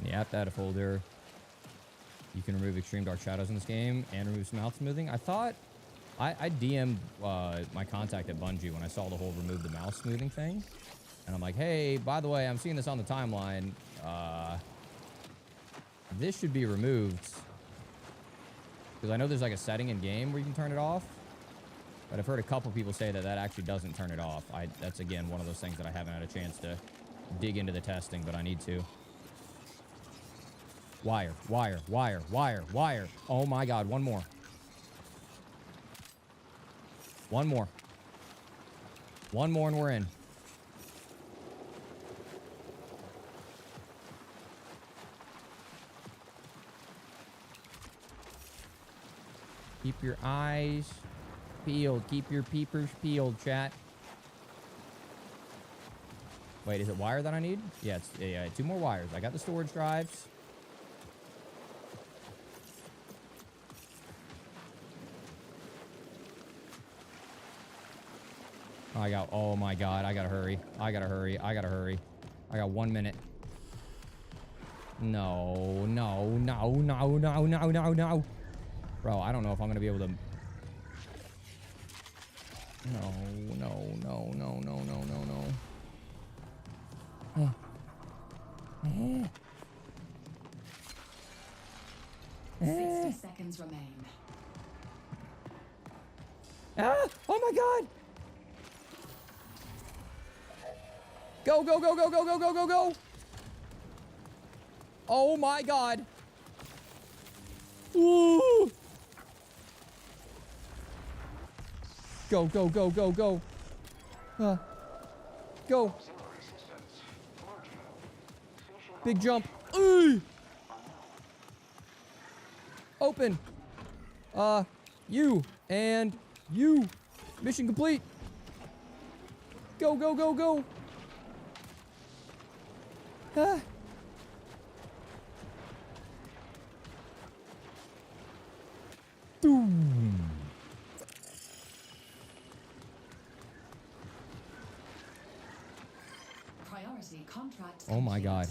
The app data folder. You can remove extreme dark shadows in this game and remove mouth smoothing. I thought I DM'd my contact at Bungie when I saw the whole remove the mouse smoothing thing. And I'm like, hey, by the way, I'm seeing this on the timeline. This should be removed. Because I know there's like a setting in game where you can turn it off. But I've heard a couple people say that that actually doesn't turn it off. That's, again, one of those things that I haven't had a chance to dig into the testing, but I need to. Wire, wire, wire, wire, wire. Oh my God, one more. One more. One more and we're in. Keep your eyes peeled. Keep your peepers peeled, chat. Wait, is it wire that I need? Yeah, it's yeah, 2 more wires. I got the storage drives. Oh my God, I gotta hurry. I gotta hurry. I gotta hurry. I got 1 minute. No, no, no, no, no, no, no, no. Bro, I don't know if I'm gonna be able to. No, no, no, no, no, no, no, no. 60 seconds remain. Ah! Oh my God! Go, go, go, go, go, go, go, go, go! Oh my God! Ooh! Go, go, go, go, go! Go! Big jump! Ooh! Open! You and you! Mission complete! Go, go, go, go! Ah! Boom! Priority contract. Oh my God.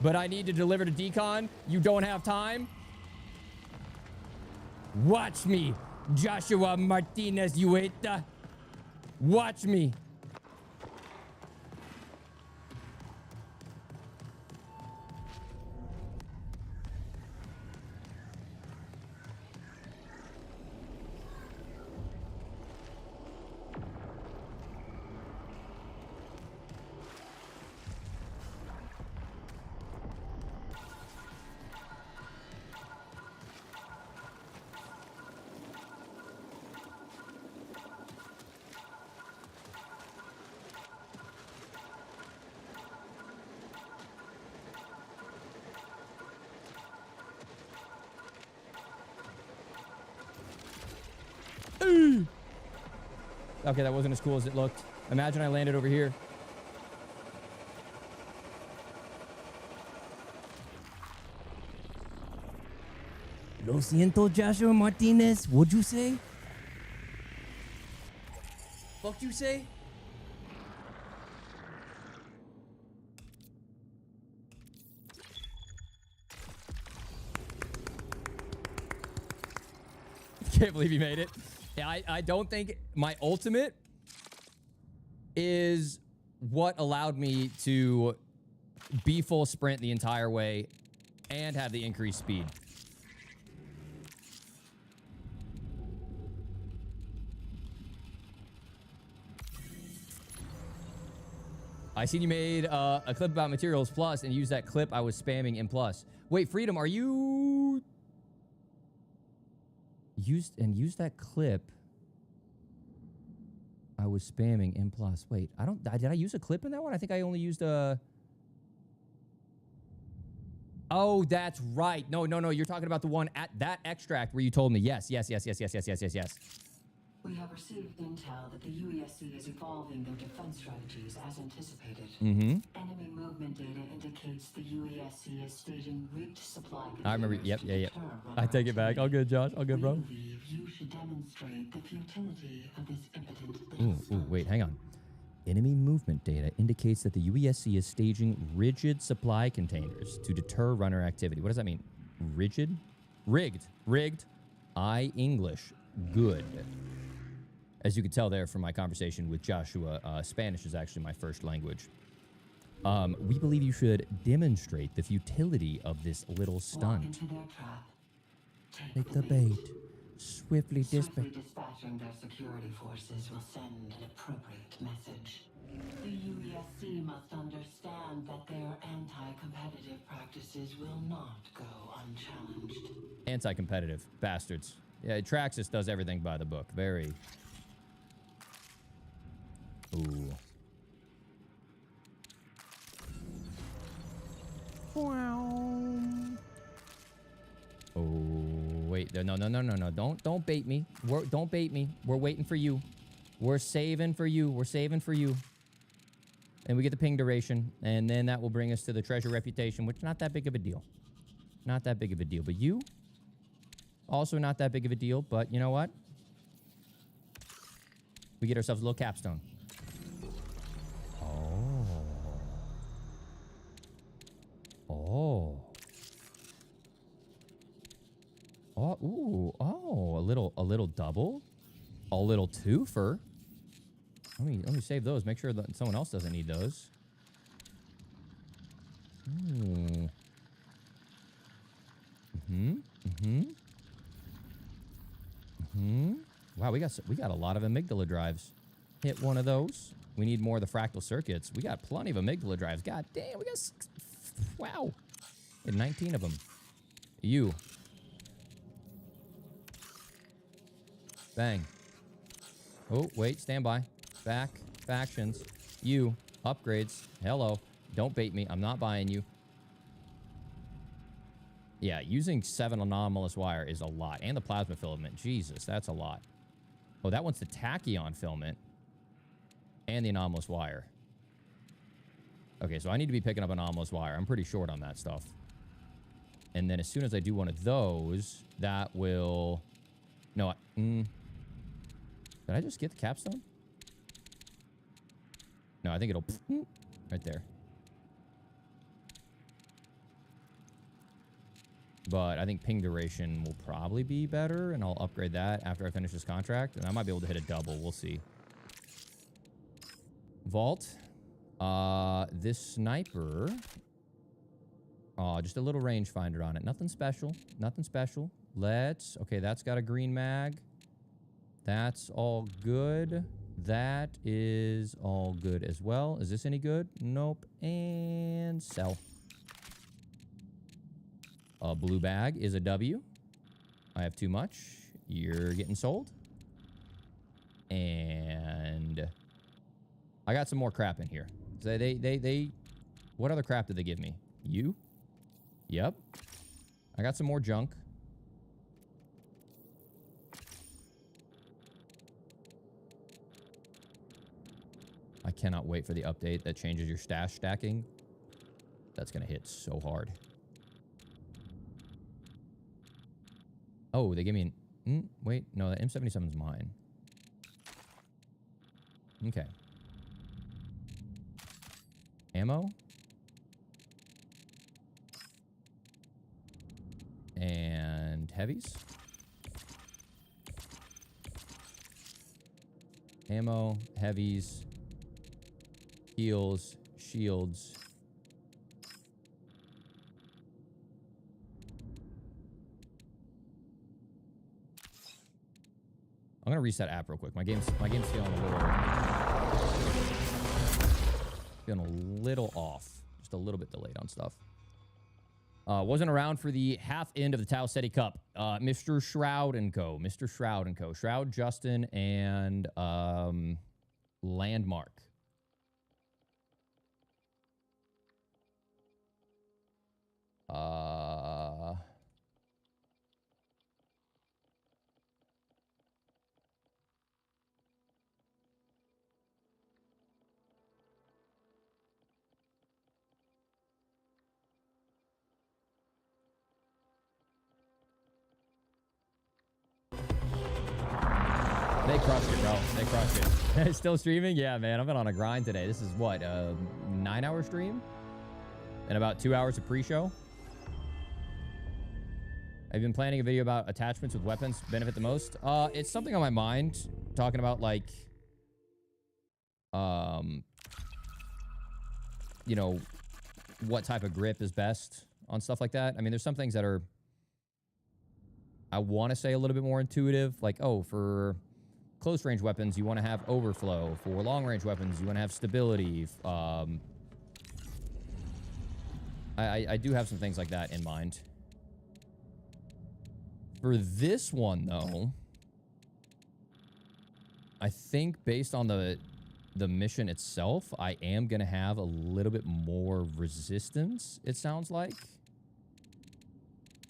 But I need to deliver to Decon. You don't have time? Watch me, Joshua Martinez Ueta. Watch me. Okay, that wasn't as cool as it looked. Imagine I landed over here. Lo siento, Joshua Martinez. What'd you say? Fuck you say? Can't believe you made it. Yeah, I don't think my ultimate is what allowed me to be full sprint the entire way and have the increased speed. I seen you made a clip about Materials Plus and used that clip I was spamming in Plus. Wait, Freedom, are you... Used that clip I was spamming in Plus. Wait, did I use a clip in that one? I think I only used a... Oh, that's right. No, you're talking about the one at that extract where you told me. Yes. We have received intel that the UESC is evolving their defense strategies as anticipated. Mm-hmm. Enemy movement data indicates the UESC is staging rigged supply. I remember. Yep. I take it back. All good, Josh. All good, bro. We believe you should demonstrate the futility of this impotent. Ooh, wait, hang on. Enemy movement data indicates that the UESC is staging rigid supply containers to deter runner activity. What does that mean? Rigid? Rigged. English. Good. As you can tell there from my conversation with Joshua, Spanish is actually my first language. We believe you should demonstrate the futility of this little stunt. Take the bait. Swiftly dispatching their security forces will send an appropriate message. The UESC must understand that their anti-competitive Competitive practices will not go unchallenged. Anti-competitive bastards. Yeah, Traxxas does everything by the book. Very. Ooh. Wow. Oh wait, no. Don't bait me. Don't bait me. We're waiting for you. We're saving for you. We're saving for you. And we get the ping duration, and then that will bring us to the treasure reputation, which is not that big of a deal. Not that big of a deal. But you, also not that big of a deal. But you know what? We get ourselves a little capstone. Oh. Oh, ooh, oh, a little double, a little twofer. Let me save those. Make sure that someone else doesn't need those. Ooh. Wow, we got a lot of amygdala drives. Hit one of those. We need more of the fractal circuits. We got plenty of amygdala drives. God damn, we got 6. Wow. We had 19 of them. You. Bang. Oh, wait, stand by. Back. Factions. You. Upgrades. Hello. Don't bait me. I'm not buying you. Yeah, using 7 anomalous wire is a lot. And the plasma filament. Jesus, that's a lot. Oh, that one's the tachyon filament. And the anomalous wire. Okay, so I need to be picking up anomalous wire. I'm pretty short on that stuff. And then as soon as I do one of those, that will... No, did I just get the capstone? No, I think it'll... Right there. But I think ping duration will probably be better, and I'll upgrade that after I finish this contract. And I might be able to hit a double. We'll see. Vault. This sniper... Oh, just a little rangefinder on it. Nothing special. Nothing special. Let's... Okay, that's got a green mag. That's all good. That is all good as well. Is this any good? Nope. And sell. A blue bag is a W. I have too much. You're getting sold. And... I got some more crap in here. They what other crap did they give me? You? Yep. I got some more junk. I cannot wait for the update that changes your stash stacking. That's going to hit so hard. Oh, they gave me an... wait, no, the M77 is mine. Okay. Ammo. And heavies. Ammo, heavies, heals, shields. I'm gonna reset app real quick. My game's feeling a little off. Just a little bit delayed on stuff. Wasn't around for the half end of the Tau Ceti Cup. Mr. Shroud and Co. Mr. Shroud and Co. Shroud, Justin, and Landmark. They crushed it, bro. They crushed it. Still streaming? Yeah, man. I've been on a grind today. This is what, 9-hour stream? And about 2 hours of pre-show? I've been planning a video about attachments with weapons benefit the most. It's something on my mind. Talking about, like... you know, what type of grip is best on stuff like that. I mean, there's some things that are... I want to say a little bit more intuitive. Like, oh, for... close range weapons, you want to have overflow. For long range weapons, you want to have stability. I do have some things like that in mind. For this one, though, I think based on the mission itself, I am going to have a little bit more resistance, it sounds like.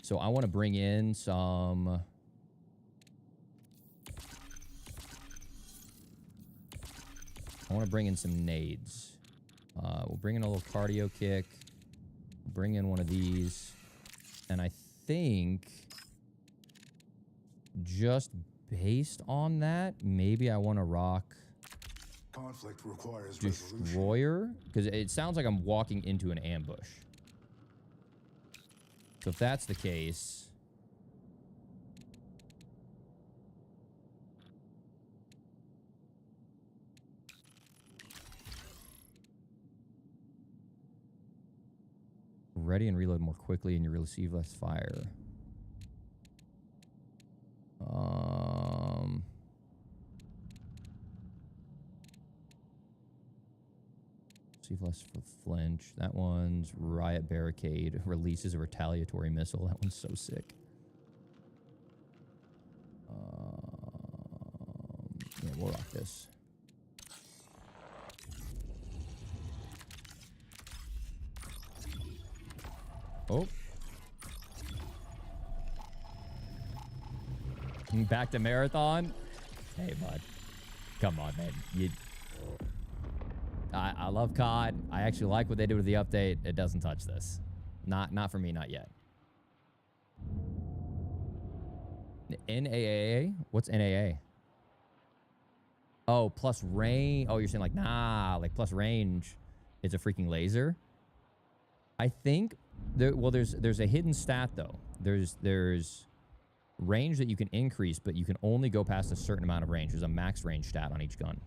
So I want to bring in some... I want to bring in some nades. We'll bring in a little cardio kick. Bring in one of these. And I think... just based on that, maybe I want to rock... Conflict requires Destroyer, because it sounds like I'm walking into an ambush. So if that's the case, ready and reload more quickly, and you receive less fire. Receive less for flinch. That one's Riot Barricade. Releases a retaliatory missile. That one's so sick. Yeah, we'll rock this. Oh. Back to Marathon. Hey, bud. Come on, man. I love COD. I actually like what they did with the update. It doesn't touch this. Not for me, not yet. NAA? What's NAA? Oh, plus range. Oh, you're saying like, nah, like plus range. It's a freaking laser. I think there's a hidden stat though. There's range that you can increase, but you can only go past a certain amount of range. There's a max range stat on each gun.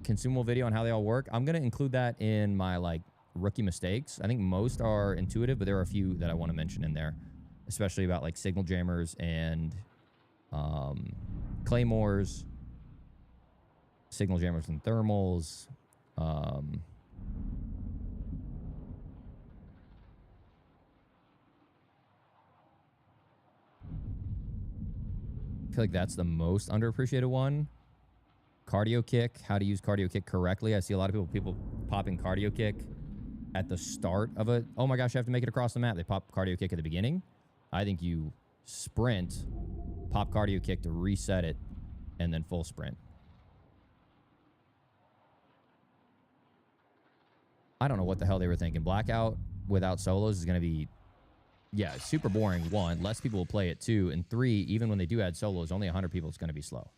Consumable video on how they all work. I'm going to include that in my like rookie mistakes. I think most are intuitive, but there are a few that I want to mention in there, especially about like signal jammers and claymores, signal jammers and thermals. I feel like that's the most underappreciated one. Cardio kick, how to use cardio kick correctly. I see a lot of people popping cardio kick at the start of a, oh my gosh, I have to make it across the map. They pop cardio kick at the beginning. I think you sprint, pop cardio kick to reset it, and then full sprint. I don't know what the hell they were thinking. Blackout without solos is going to be, yeah, super boring. 1, less people will play it. 2, and 3, even when they do add solos, only 100 people, it's going to be slow.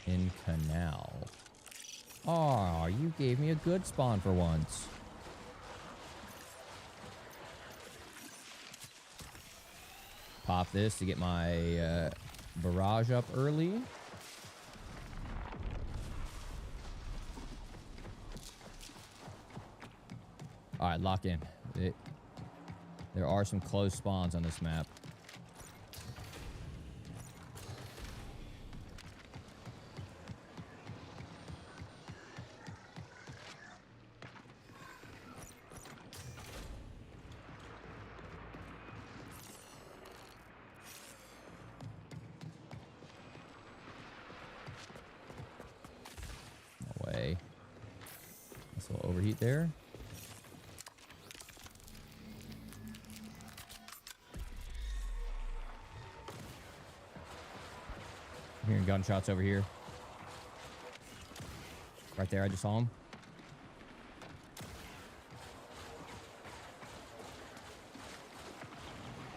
In canal. Oh, you gave me a good spawn for once. Pop this to get my barrage up early. All right, lock in. There are some close spawns on this map. Overheat there. I'm hearing gunshots over here. Right there, I just saw him.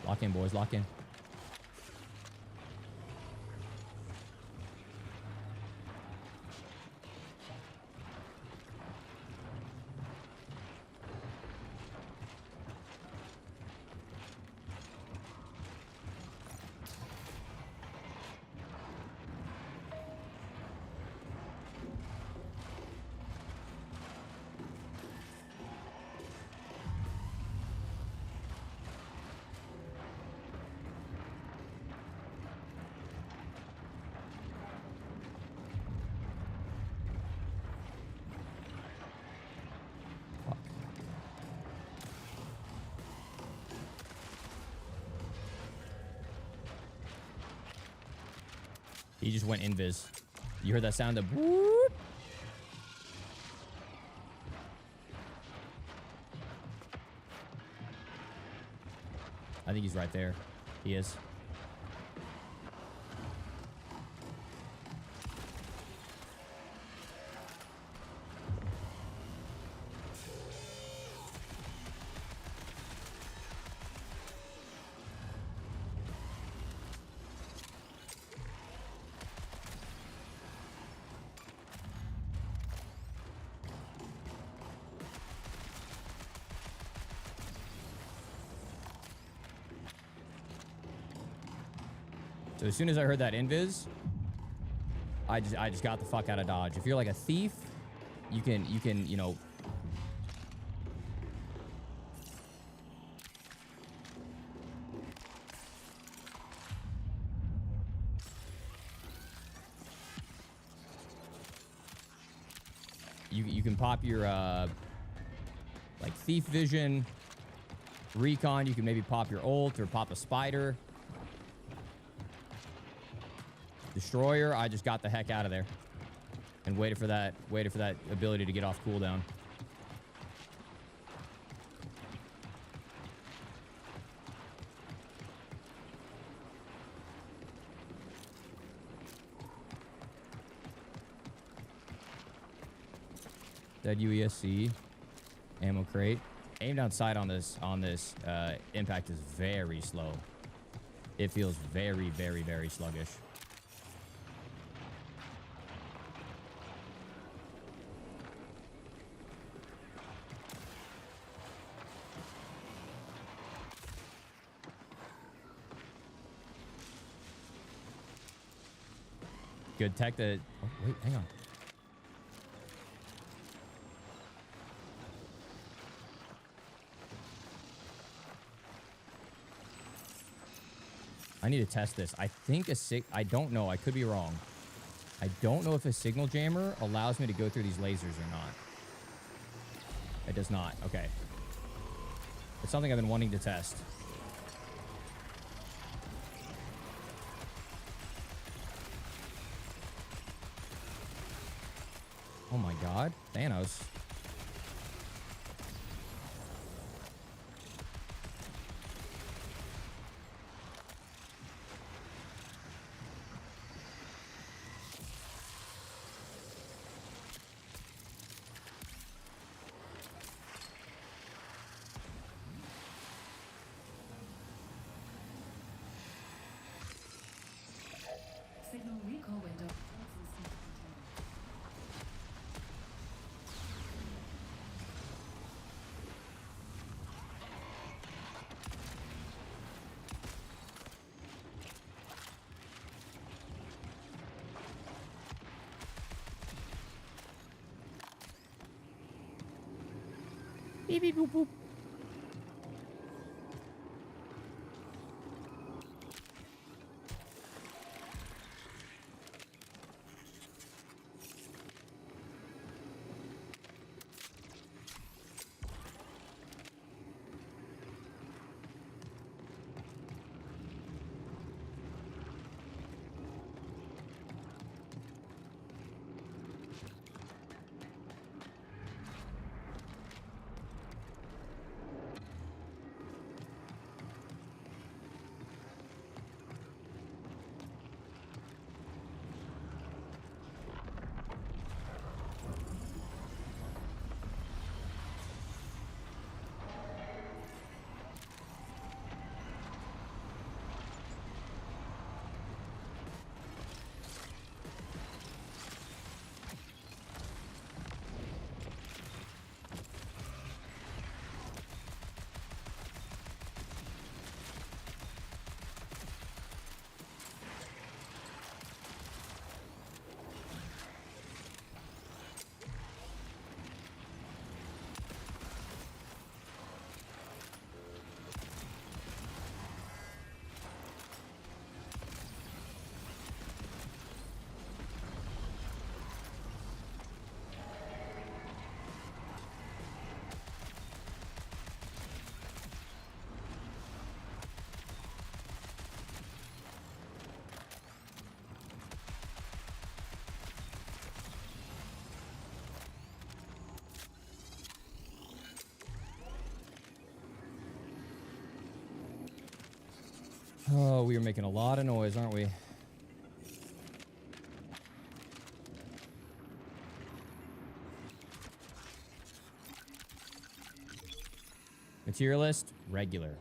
Lock in, boys, lock in. He just went invis. You heard that sound of whoop? I think he's right there. He is. So as soon as I heard that invis, I just got the fuck out of Dodge. If you're like a thief, you can, you know, you can pop your like thief vision, recon. You can maybe pop your ult or pop a spider. Destroyer, I just got the heck out of there and waited for that ability to get off cooldown. Dead UESC ammo crate. Aim down sight on this impact is very slow. It feels very, very, very sluggish. Good tech that... Oh, wait, hang on. I need to test this. I think I don't know. I could be wrong. I don't know if a signal jammer allows me to go through these lasers or not. It does not. Okay. It's something I've been wanting to test. Oh my god. Thanos. Signal recall window. Beep, beep, boop, boop. Oh, we are making a lot of noise, aren't we? Materialist, regular.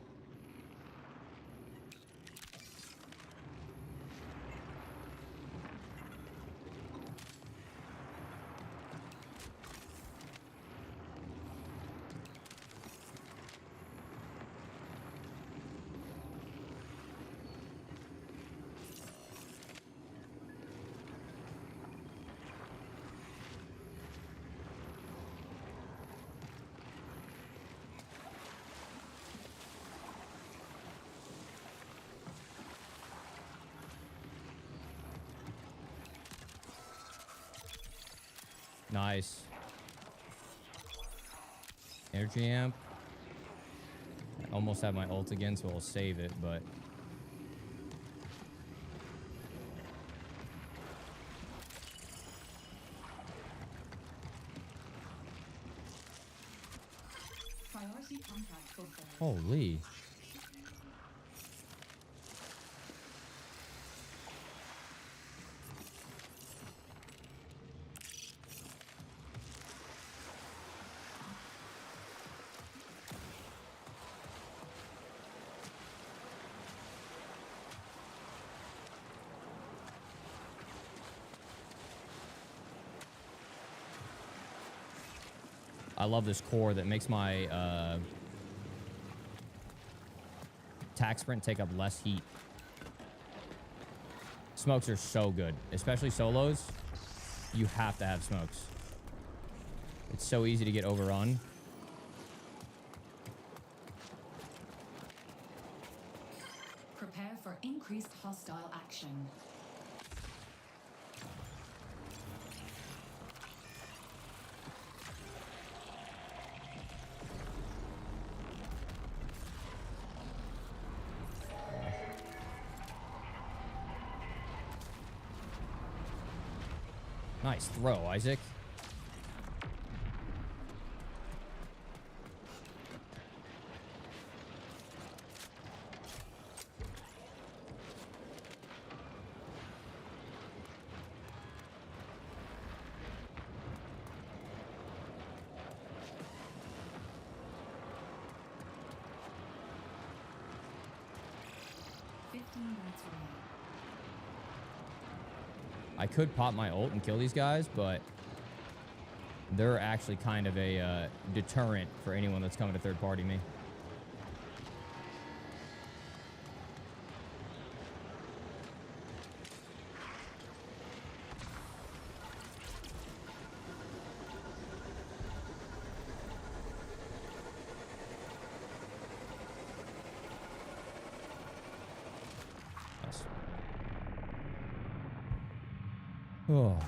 Nice. Energy amp. I almost have my ult again, so I'll save it, but... Holy. I love this core that makes my attack sprint take up less heat. Smokes are so good, especially solos. You have to have smokes. It's so easy to get overrun. Prepare for increased hostile action. Nice throw, Isaac. I could pop my ult and kill these guys, but they're actually kind of a deterrent for anyone that's coming to third party me. Oh.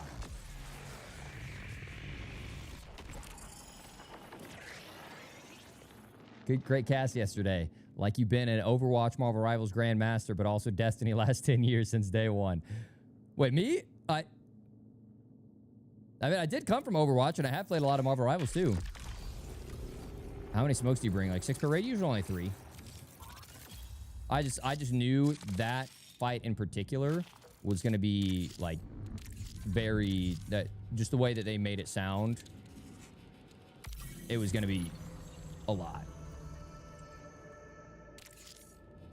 Great cast yesterday. Like you've been an Overwatch Marvel Rivals Grandmaster, but also Destiny last 10 years since day one. Wait, me? I mean, I did come from Overwatch, and I have played a lot of Marvel Rivals, too. How many smokes do you bring? Like 6 per raid? Usually only 3. I just knew that fight in particular was going to be, like, very... just the way that they made it sound, it was going to be a lot.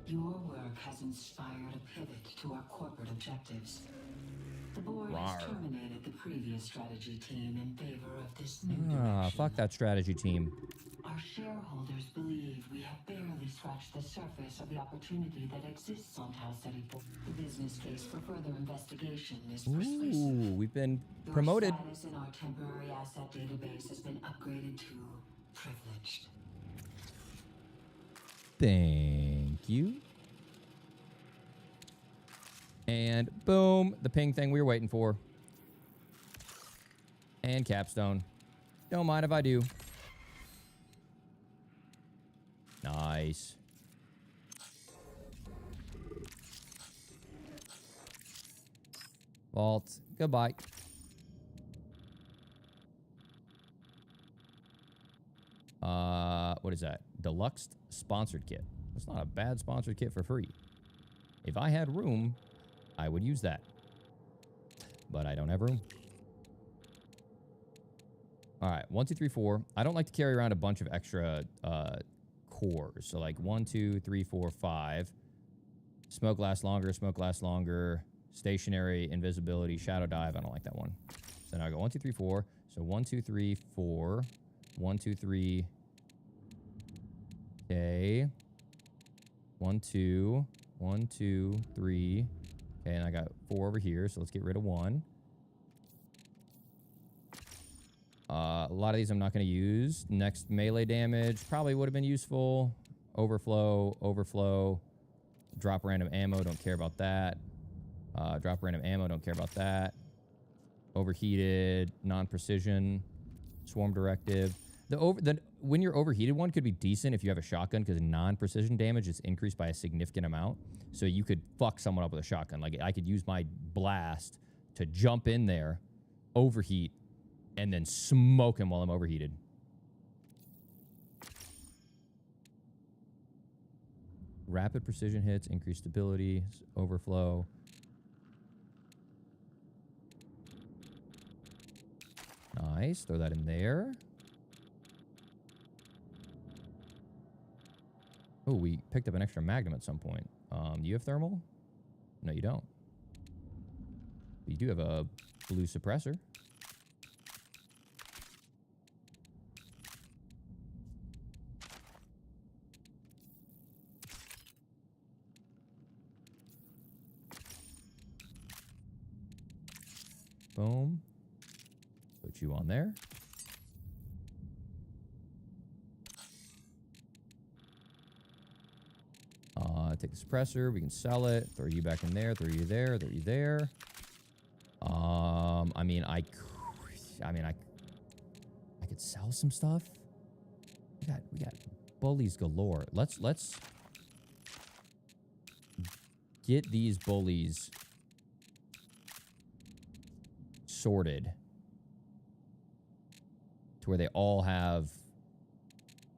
Your work has inspired a pivot to our corporate objectives. The board has terminated the previous strategy team in favor of this new direction. Fuck that strategy team. Our shareholders believe we have barely scratched the surface of the opportunity that exists on Ceti. The business case for further investigation is persuasive. Ooh, we've been promoted. Your status in our temporary asset database has been upgraded to privileged. Thank you. And boom, the ping thing we were waiting for. And capstone. Don't mind if I do. Nice. Vault. Goodbye. What is that? Deluxe sponsored kit. That's not a bad sponsored kit for free. If I had room, I would use that. But I don't have room. All right, 1, 2, 3, 4. I don't like to carry around a bunch of extra cores. So like 1, 2, 3, 4, 5. Smoke lasts longer, smoke lasts longer. Stationary, invisibility, shadow dive. I don't like that one. So now I go 1, 2, 3, 4. So 1, 2, 3, 4. 1, 2, 3. Okay. 1, 2. 1, 2, 3. Okay, and I got 4 over here. So let's get rid of 1. A lot of these I'm not going to use. Next, melee damage probably would have been useful. Overflow, overflow. Drop random ammo, don't care about that. Drop random ammo, don't care about that. Overheated, non-precision, swarm directive. When you're overheated one could be decent if you have a shotgun because non-precision damage is increased by a significant amount. So you could fuck someone up with a shotgun. Like I could use my blast to jump in there, overheat, and then smoke him while I'm overheated. Rapid precision hits, increased stability, overflow. Nice. Throw that in there. Oh, we picked up an extra magnum at some point. Do you have thermal? No, you don't. But you do have a blue suppressor. Boom. Put you on there. Take the suppressor. We can sell it. Throw you back in there. Throw you there. Throw you there. I mean, I could sell some stuff. We got bullies galore. Let's get these bullies sorted to where they all have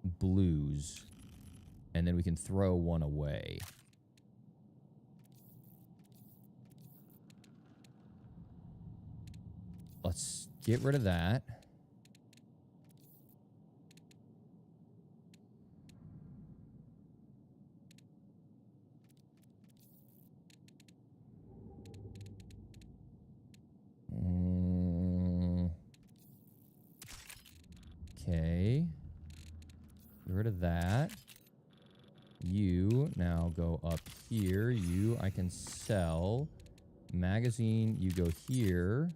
blues, and then we can throw one away. Let's get rid of that. Okay. Get rid of that. You now go up here. You, I can sell. Magazine, you go here.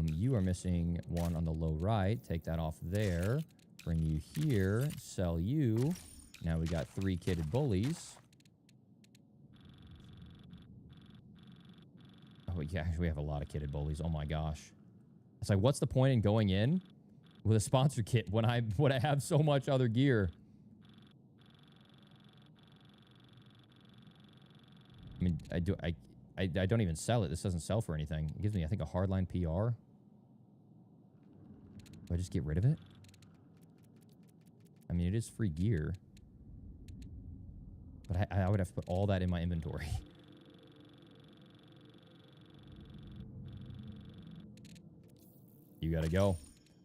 You are missing one on the low right. Take that off there. Bring you here. Sell you. Now we got 3 kitted bullies. Oh, yeah, we have a lot of kitted bullies. Oh my gosh. It's like, what's the point in going in with a sponsor kit when I have so much other gear? I mean, I don't even sell it. This doesn't sell for anything. It gives me, I think, a hardline PR. Do I just get rid of it? I mean, it is free gear. But I would have to put all that in my inventory. You gotta go.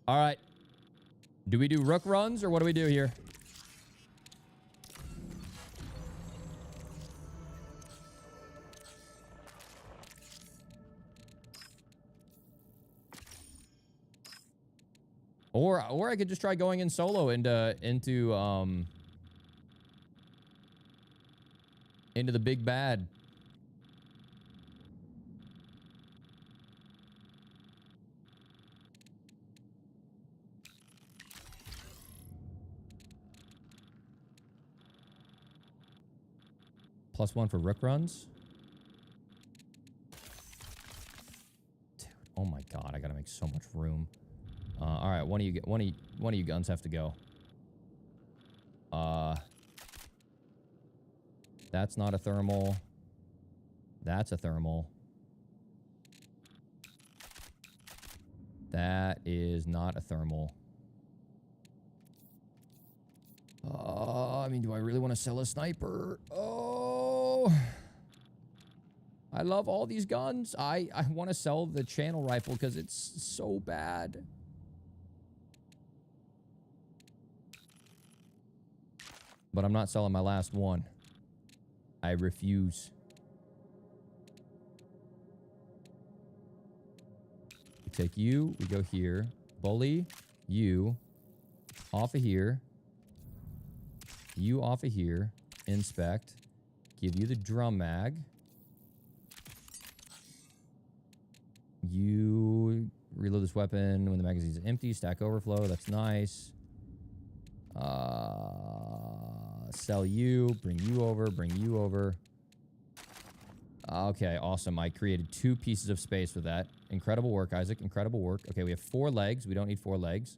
All right. Do we do rook runs or what do we do here? Or I could just try going in solo into the big bad. +1 for rook runs. Dude, oh my god, I gotta make so much room. All right, one of you guns have to go. That's not a thermal. That's a thermal. That is not a thermal. I mean, do I really want to sell a sniper? Oh. I love all these guns. I want to sell the channel rifle because it's so bad. But I'm not selling my last one. I refuse. We take you. We go here. Bully you off of here. You off of here. Inspect. Give you the drum mag. You reload this weapon when the magazine is empty. Stack overflow. That's nice. Sell you. Bring you over. Bring you over. Okay, awesome. I created 2 pieces of space with that. Incredible work, Isaac. Incredible work. Okay, we have 4 legs. We don't need 4 legs.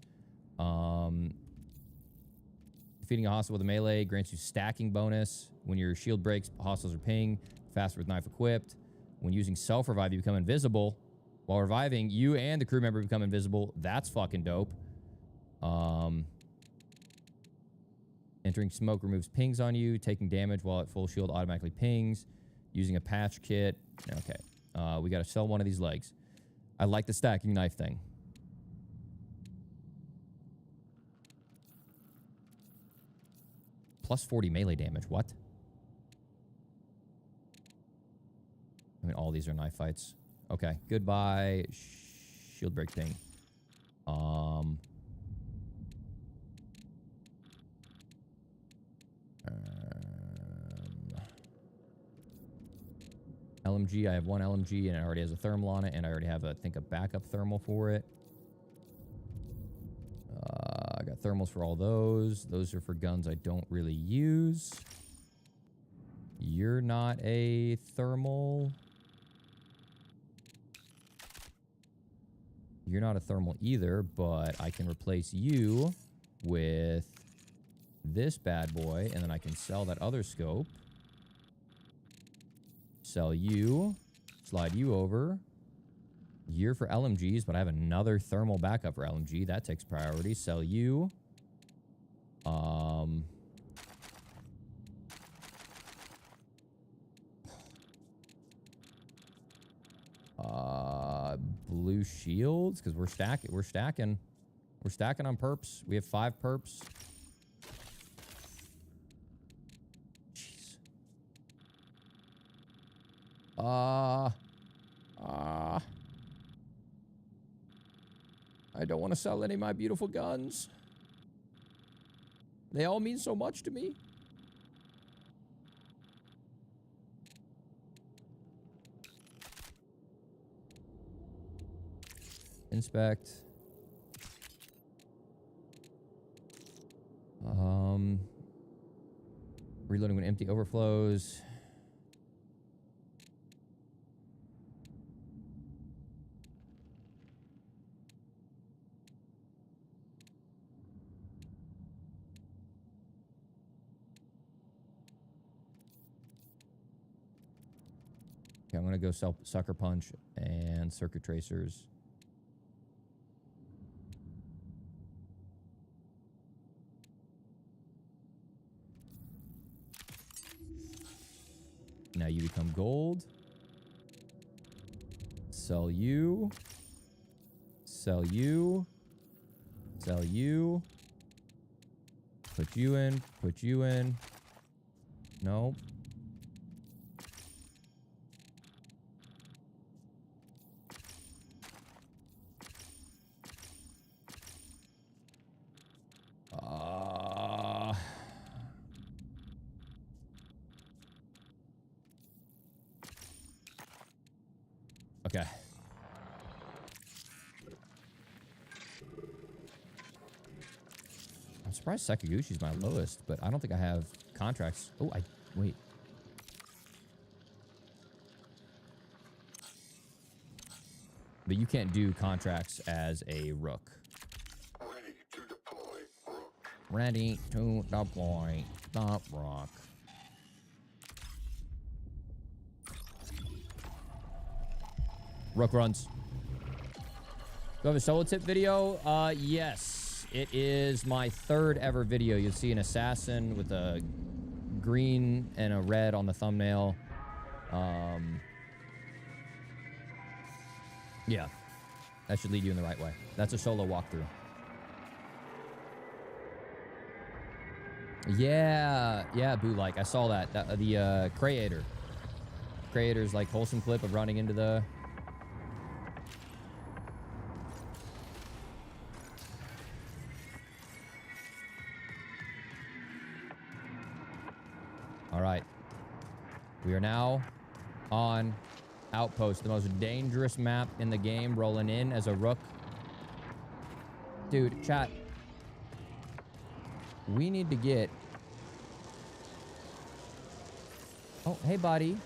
Defeating a hostile with a melee grants you stacking bonus. When your shield breaks, hostiles are ping. Faster with knife equipped. When using self-revive, you become invisible. While reviving, you and the crew member become invisible. That's fucking dope. Entering smoke removes pings on you. Taking damage while at full shield automatically pings. Using a patch kit. Okay. We got to sell one of these legs. I like the stacking knife thing. Plus 40 melee damage. What? I mean, all these are knife fights. Okay. Goodbye. Shield break thing. LMG. I have 1 LMG and it already has a thermal on it, and I already have, I think, a backup thermal for it. I got thermals for all those. Those are for guns I don't really use. You're not a thermal. You're not a thermal either, but I can replace you with this bad boy, and then I can sell that other scope. Sell you. Slide you over. You're for LMGs, but I have another thermal backup for LMG. That takes priority. Sell you. Blue shields, because we're stacking on perps. We have 5 perps. Jeez. I don't want to sell any of my beautiful guns. They all mean so much to me. Inspect. Reloading when empty overflows. Okay, I'm going to go sell Sucker Punch and Circuit Tracers. Now you become gold. Sell you. Sell you. Sell you. Put you in. Put you in. Nope. Okay. I'm surprised Sekigushi's my lowest, but I don't think I have contracts. Oh, wait. But you can't do contracts as a Rook. Ready to deploy Rook. Ready to deploy the Rook. Rook runs. Do I have a solo tip video? Yes. It is my 3rd ever video. You'll see an assassin with a green and a red on the thumbnail. Yeah. That should lead you in the right way. That's a solo walkthrough. Yeah. Yeah, Boo like. I saw that. The creator. Creator's like wholesome clip of running into the... All right. We are now on Outpost, the most dangerous map in the game, rolling in as a Rook. Dude, chat. We need to get... Oh, hey, buddy.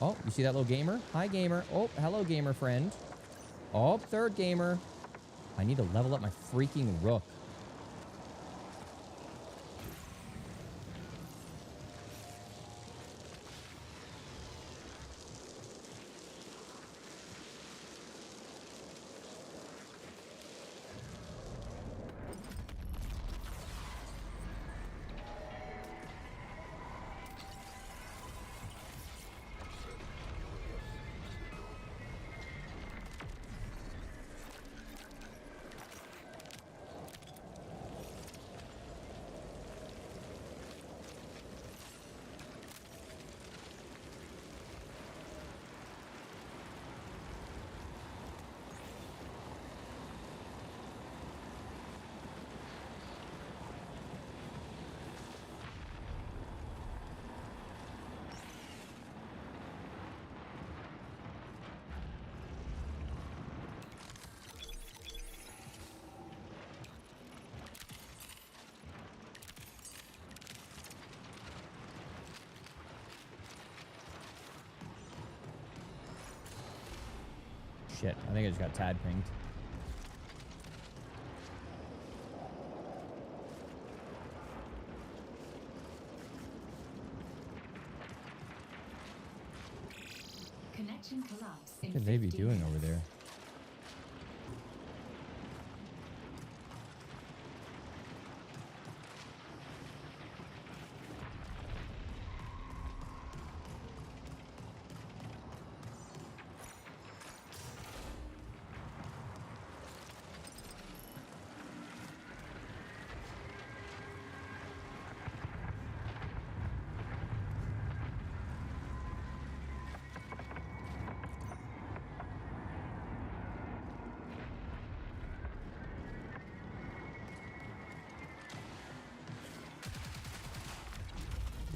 Oh, you see that little gamer? Hi, gamer. Oh, hello, gamer friend. Oh, third gamer. I need to level up my freaking Rook. Shit, I think I just got Tad pinged. Connection collapse. What could they be doing over there?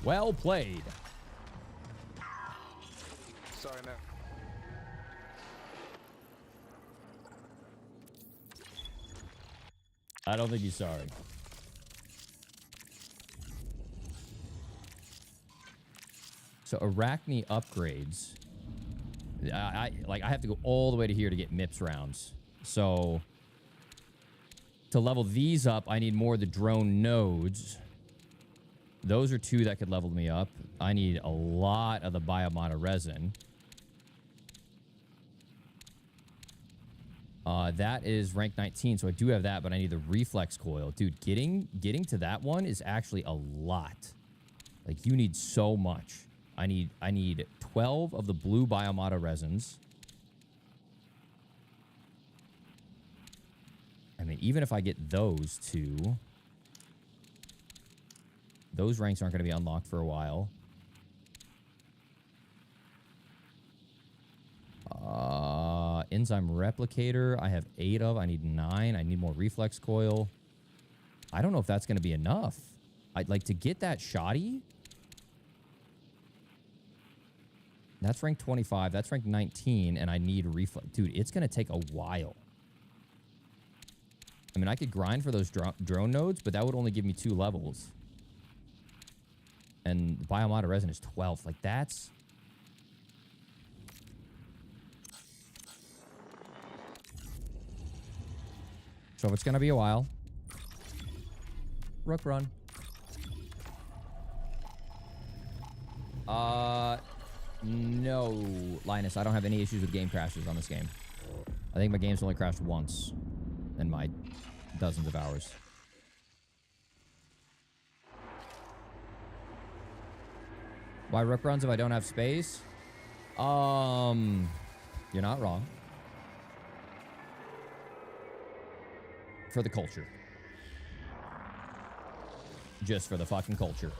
Well played. Sorry, man. I don't think he's sorry. So Arachne upgrades. I have to go all the way to here to get MIPS rounds. So to level these up, I need more of the drone nodes. Those are two that could level me up. I need a lot of the biomata resin. That is rank 19, so I do have that, but I need the reflex coil. Dude, getting to that one is actually a lot. Like, you need so much. I need 12 of the blue biomata resins. I mean, even if I get those two... Those ranks aren't going to be unlocked for a while. Enzyme replicator, I have 8 of. I need 9. I need more reflex coil. I don't know if that's going to be enough. I'd like to get that shoddy. That's rank 25. That's rank 19, and I need reflex. Dude, it's going to take a while. I mean, I could grind for those drone nodes, but that would only give me 2 levels. And the biomata resin is 12. Like, that's... So it's going to be a while. Rook run. No, Linus, I don't have any issues with game crashes on this game. I think my game's only crashed once in my dozens of hours. Why Rook runs if I don't have space? You're not wrong. for the culture. Just for the fucking culture.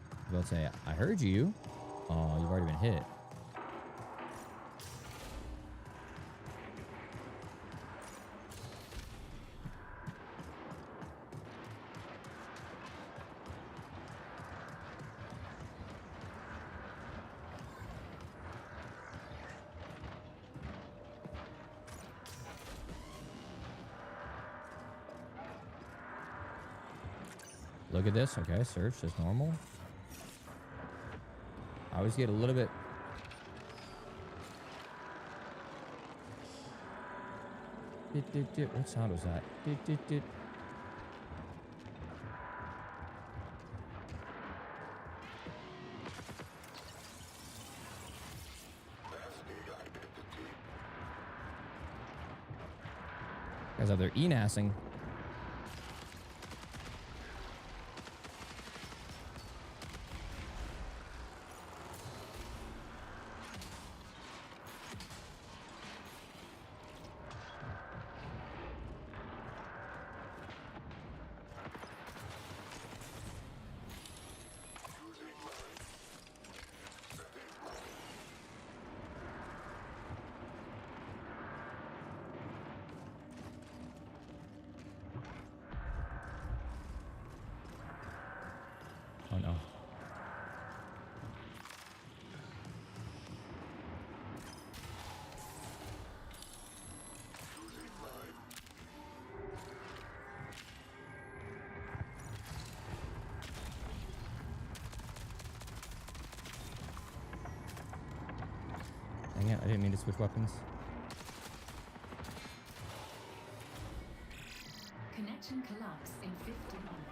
I was about to say, I heard you. Oh, you've already been hit. Look at this. Okay, search as normal. I always get a little bit... What sound was that? Guys out there E-nassing. Oh no. Dang it, I didn't mean to switch weapons. Connection collapse in 50 minutes.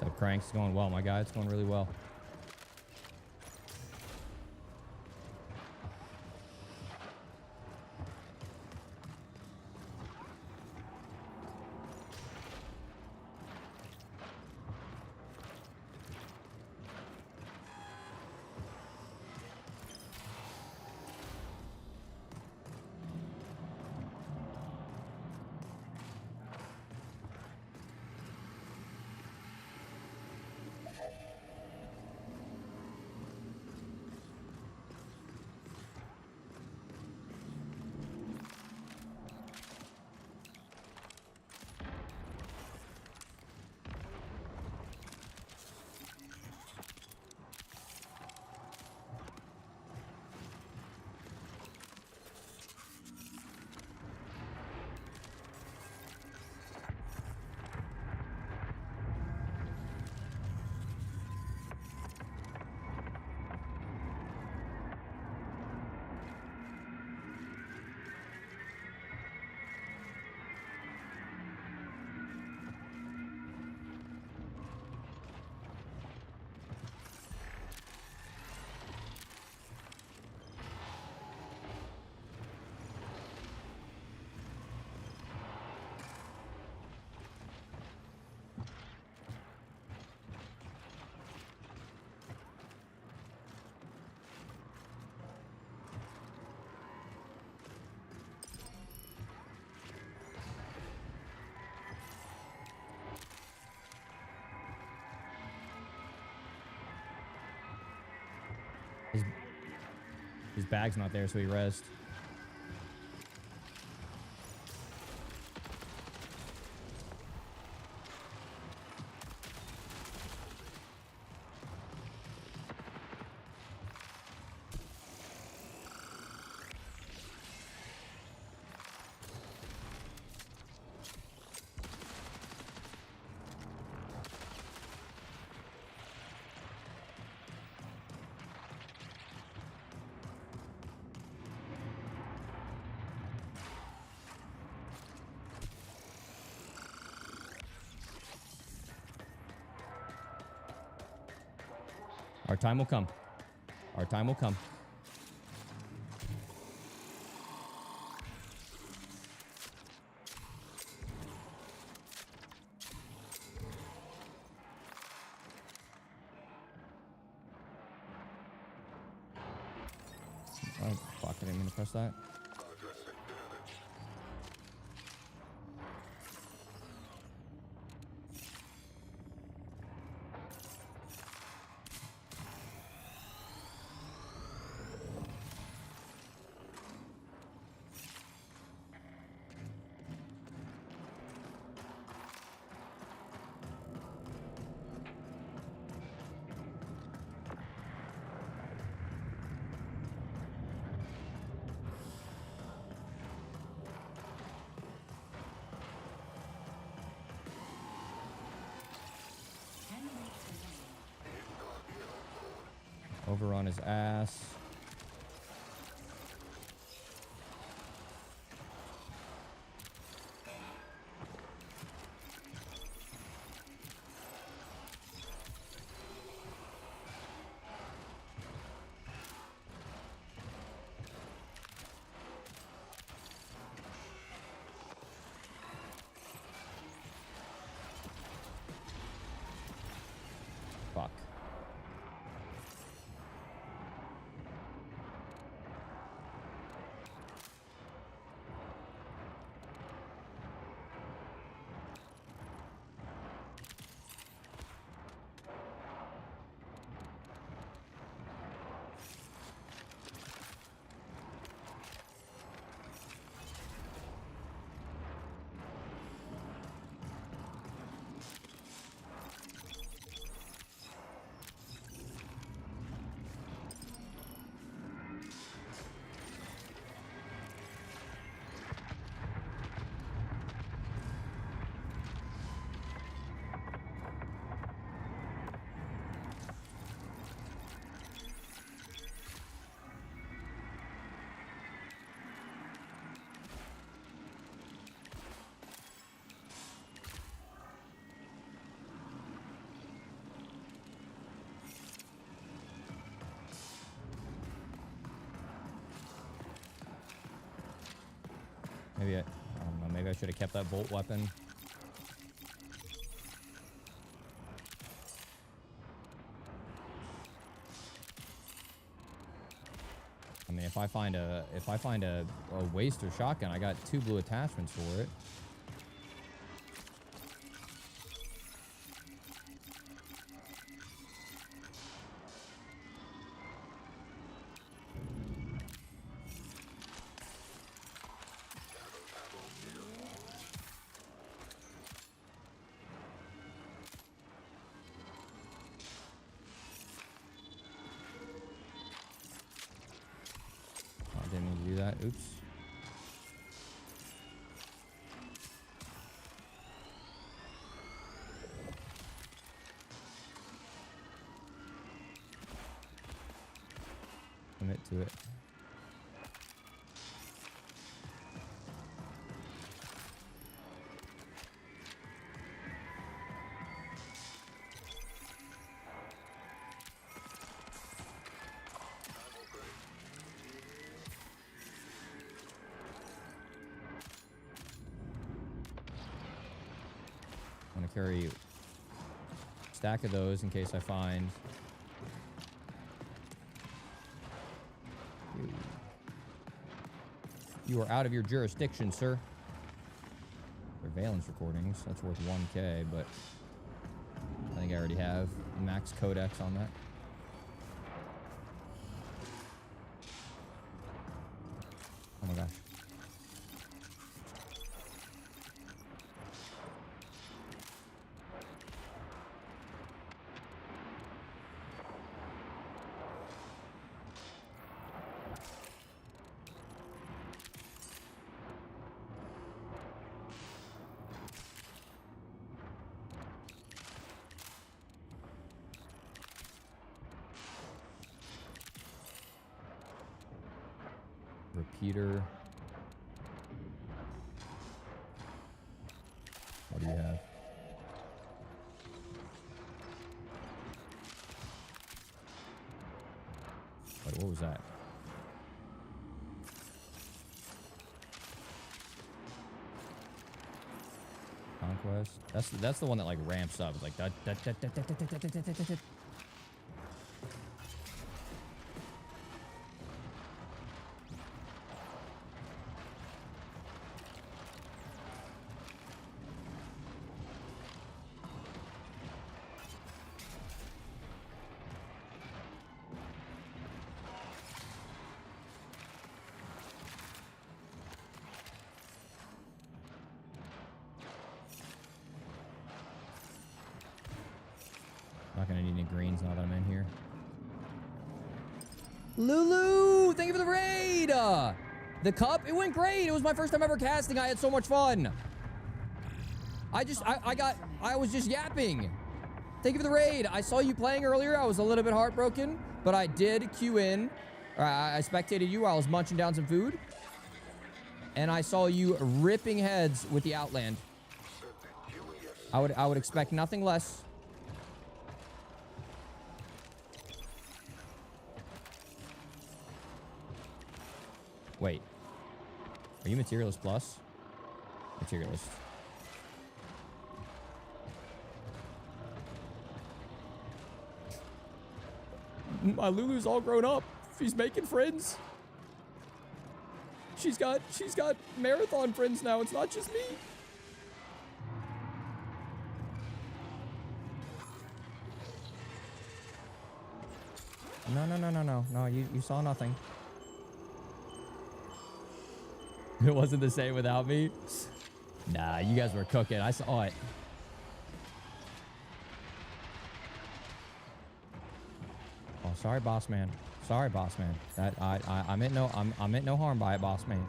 So Crank's going well, my guy. It's going really well. His bag's not there, so he rezzed. Our time will come. Our time will come. Oh, fuck, I didn't mean to press that. Over on his ass. Fuck. Maybe I don't know, maybe I should have kept that bolt weapon. I mean, if I find a waster shotgun, I got 2 blue attachments for it. Didn't mean to do that. Oops. Commit to it. I'm gonna carry a stack of those in case I find. You are out of your jurisdiction, sir. Surveillance recordings. That's worth 1K, but I think I already have max codex on that. my gosh. Repeater. What do you have? Wait, what was that? Conquest. That's the one that like ramps up. It's like that. Not gonna need any greens now that I'm in here. Lulu, thank you for the raid. The cup, it went great. It was my first time ever casting. I had so much fun. I was just yapping. Thank you for the raid. I saw you playing earlier. I was a little bit heartbroken, but I did queue in. I spectated you while I was munching down some food. And I saw you ripping heads with the Outland. I would expect nothing less. Wait. Are you Materialist Plus? Materialist. My Lulu's all grown up. She's making friends. She's got marathon friends now. It's not just me. No, you saw nothing. It wasn't the same without me. Nah, you guys were cooking. I saw it. Oh, sorry, boss man. Sorry, boss man. That I meant no harm by it, boss man.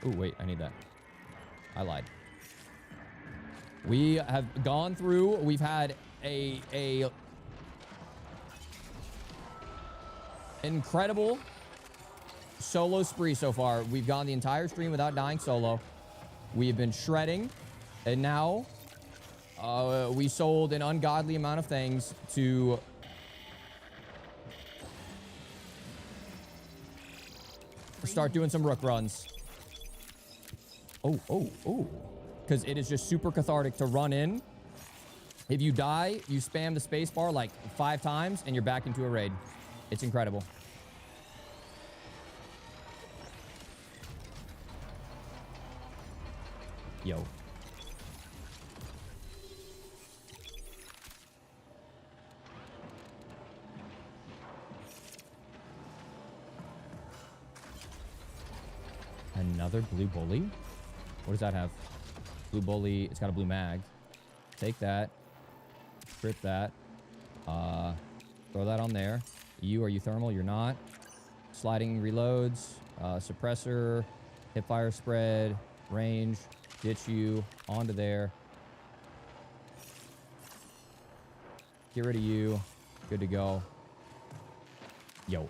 Oh, wait, I need that. I lied. We have gone through, we've had a incredible solo spree so far. We've gone the entire stream without dying solo. We've been shredding, and now we sold an ungodly amount of things to start doing some Rook runs. Oh. Because it is just super cathartic to run in. If you die, you spam the space bar like 5 times and you're back into a raid. It's incredible. Yo. Another blue bully? What does that have? Blue bully. It's got a blue mag. Take that. Strip that. Throw that on there. Are you thermal? You're not. Sliding reloads. Suppressor. Hipfire spread. Range. Ditch you. Onto there. Get rid of you. Good to go. Yo.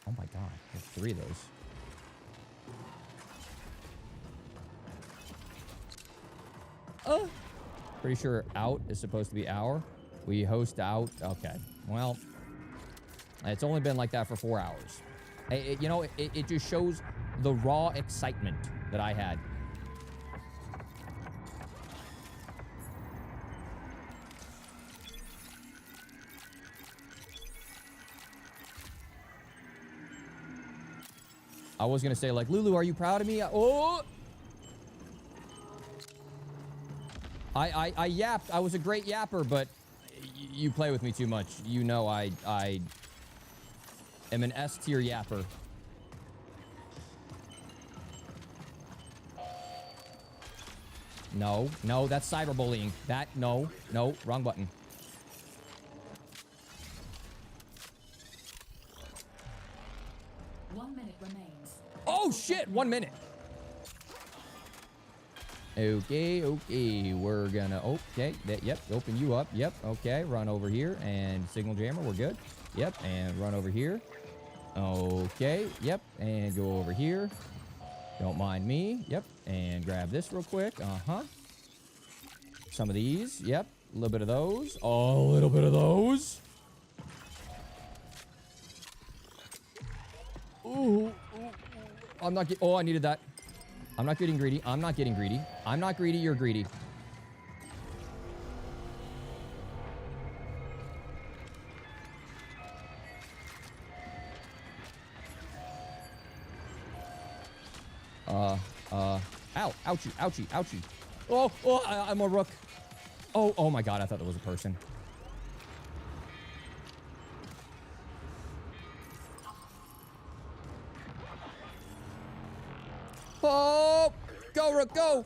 Oh my god. There's 3 of those. Pretty sure out is supposed to be hour. We host out. Okay. Well, it's only been like that for 4 hours. You know, it just shows the raw excitement that I had. I was gonna say like, Lulu, are you proud of me? Oh, I yapped. I was a great yapper, but you play with me too much. You know I am an S tier yapper. No, no, that's cyberbullying. No, wrong button. Oh shit, 1 minute. Okay, we're gonna, okay, yep, open you up, yep, okay, run over here, and signal jammer, we're good. Yep, and run over here. Okay, yep, and go over here. Don't mind me, yep, and grab this real quick, Some of these, yep, a little bit of those, a little bit of those. Ooh, I'm not getting, I needed that. I'm not getting greedy. I'm not getting greedy. I'm not greedy. You're greedy. Ow, ouchie, ouchie, ouchie. I'm a rook. Oh my god, I thought that was a person. Oh, go, Rook, go.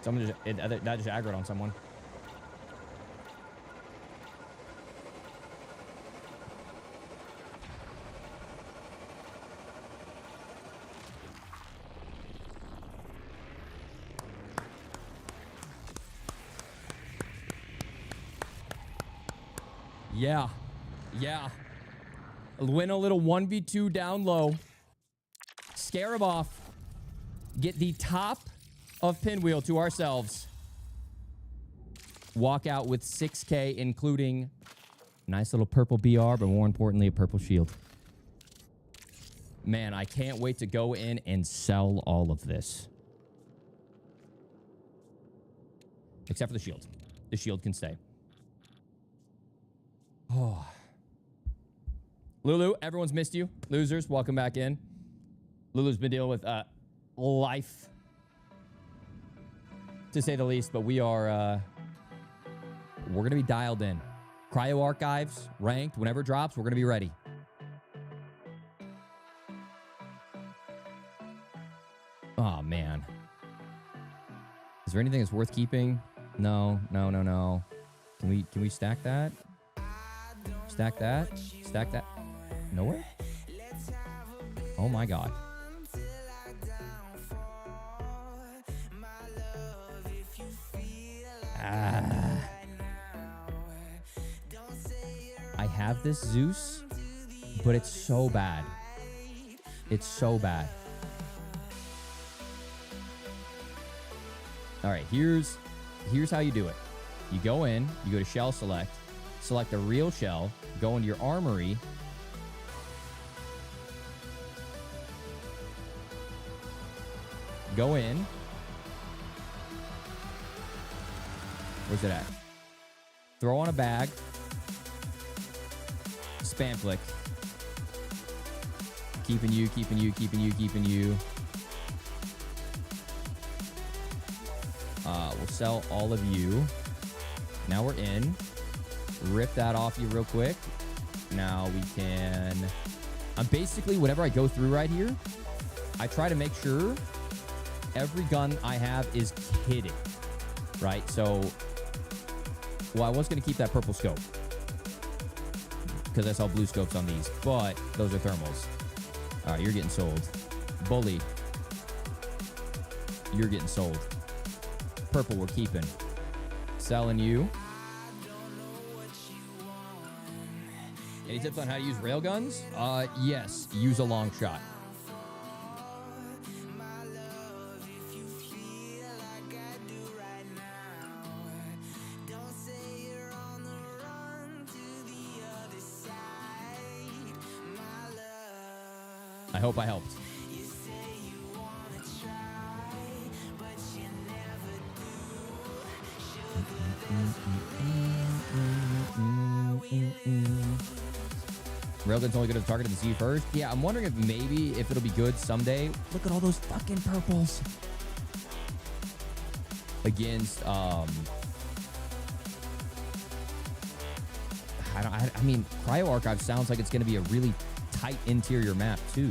Someone just, that just aggroed on someone. Yeah. Win a little 1v2 down low. Scare him off. Get the top of Pinwheel to ourselves. Walk out with 6K, including nice little purple BR, but more importantly, a purple shield. Man, I can't wait to go in and sell all of this. Except for the shield. The shield can stay. Oh. Lulu, everyone's missed you. Losers, welcome back in. Lulu's been dealing with life, to say the least, but we're gonna be dialed in. Cryo archives, ranked, whenever it drops, we're gonna be ready. Oh man. Is there anything that's worth keeping? No. Can we stack that? Stack that? Stack that? Nowhere? Oh my god. I have this Zeus, but it's so bad. It's so bad. All right, here's how you do it. You go in, you go to shell select a real shell, go into your armory, go in. Where's it at? Throw on a bag. Spam flick. Keeping you. We'll sell all of you. Now we're in. Rip that off you real quick. Now we can... I'm basically, whenever I go through right here, I try to make sure every gun I have is kitted. Right? So... Well, I was going to keep that purple scope, because I saw blue scopes on these, but those are thermals. All right, you're getting sold. Bully, you're getting sold. Purple we're keeping. Selling you. Any tips on how to use railguns? Yes. Use a long shot. I hope I helped. Railgun's only good if targeting the Z first. Yeah, I'm wondering if it'll be good someday. Look at all those fucking purples. Against I mean, Cryo Archive sounds like it's going to be a really tight interior map too.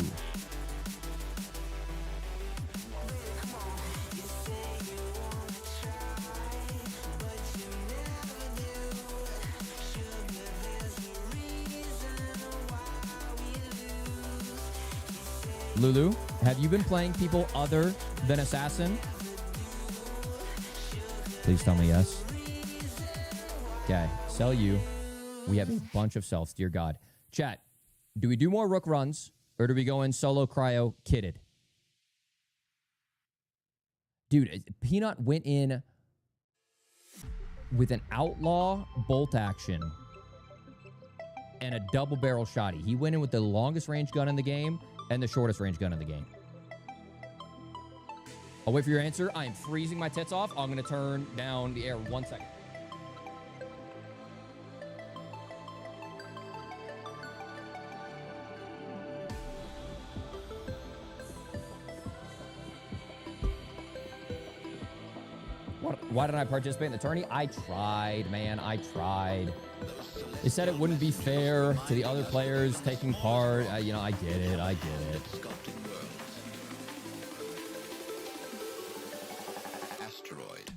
Lulu, have you been playing people other than Assassin? Please tell me yes. Okay, sell you. We have a bunch of selves, dear God. Chat, do we do more Rook runs, or do we go in solo cryo kitted? Dude, Peanut went in with an outlaw bolt action and a double barrel shotty. He went in with the longest range gun in the game and the shortest range gun in the game. I'll wait for your answer. I am freezing my tits off. I'm going to turn down the air 1 second. Why didn't I participate in the tourney? I tried, man. I tried. They said it wouldn't be fair to the other players taking part. You know, I get it. I get it. Asteroid.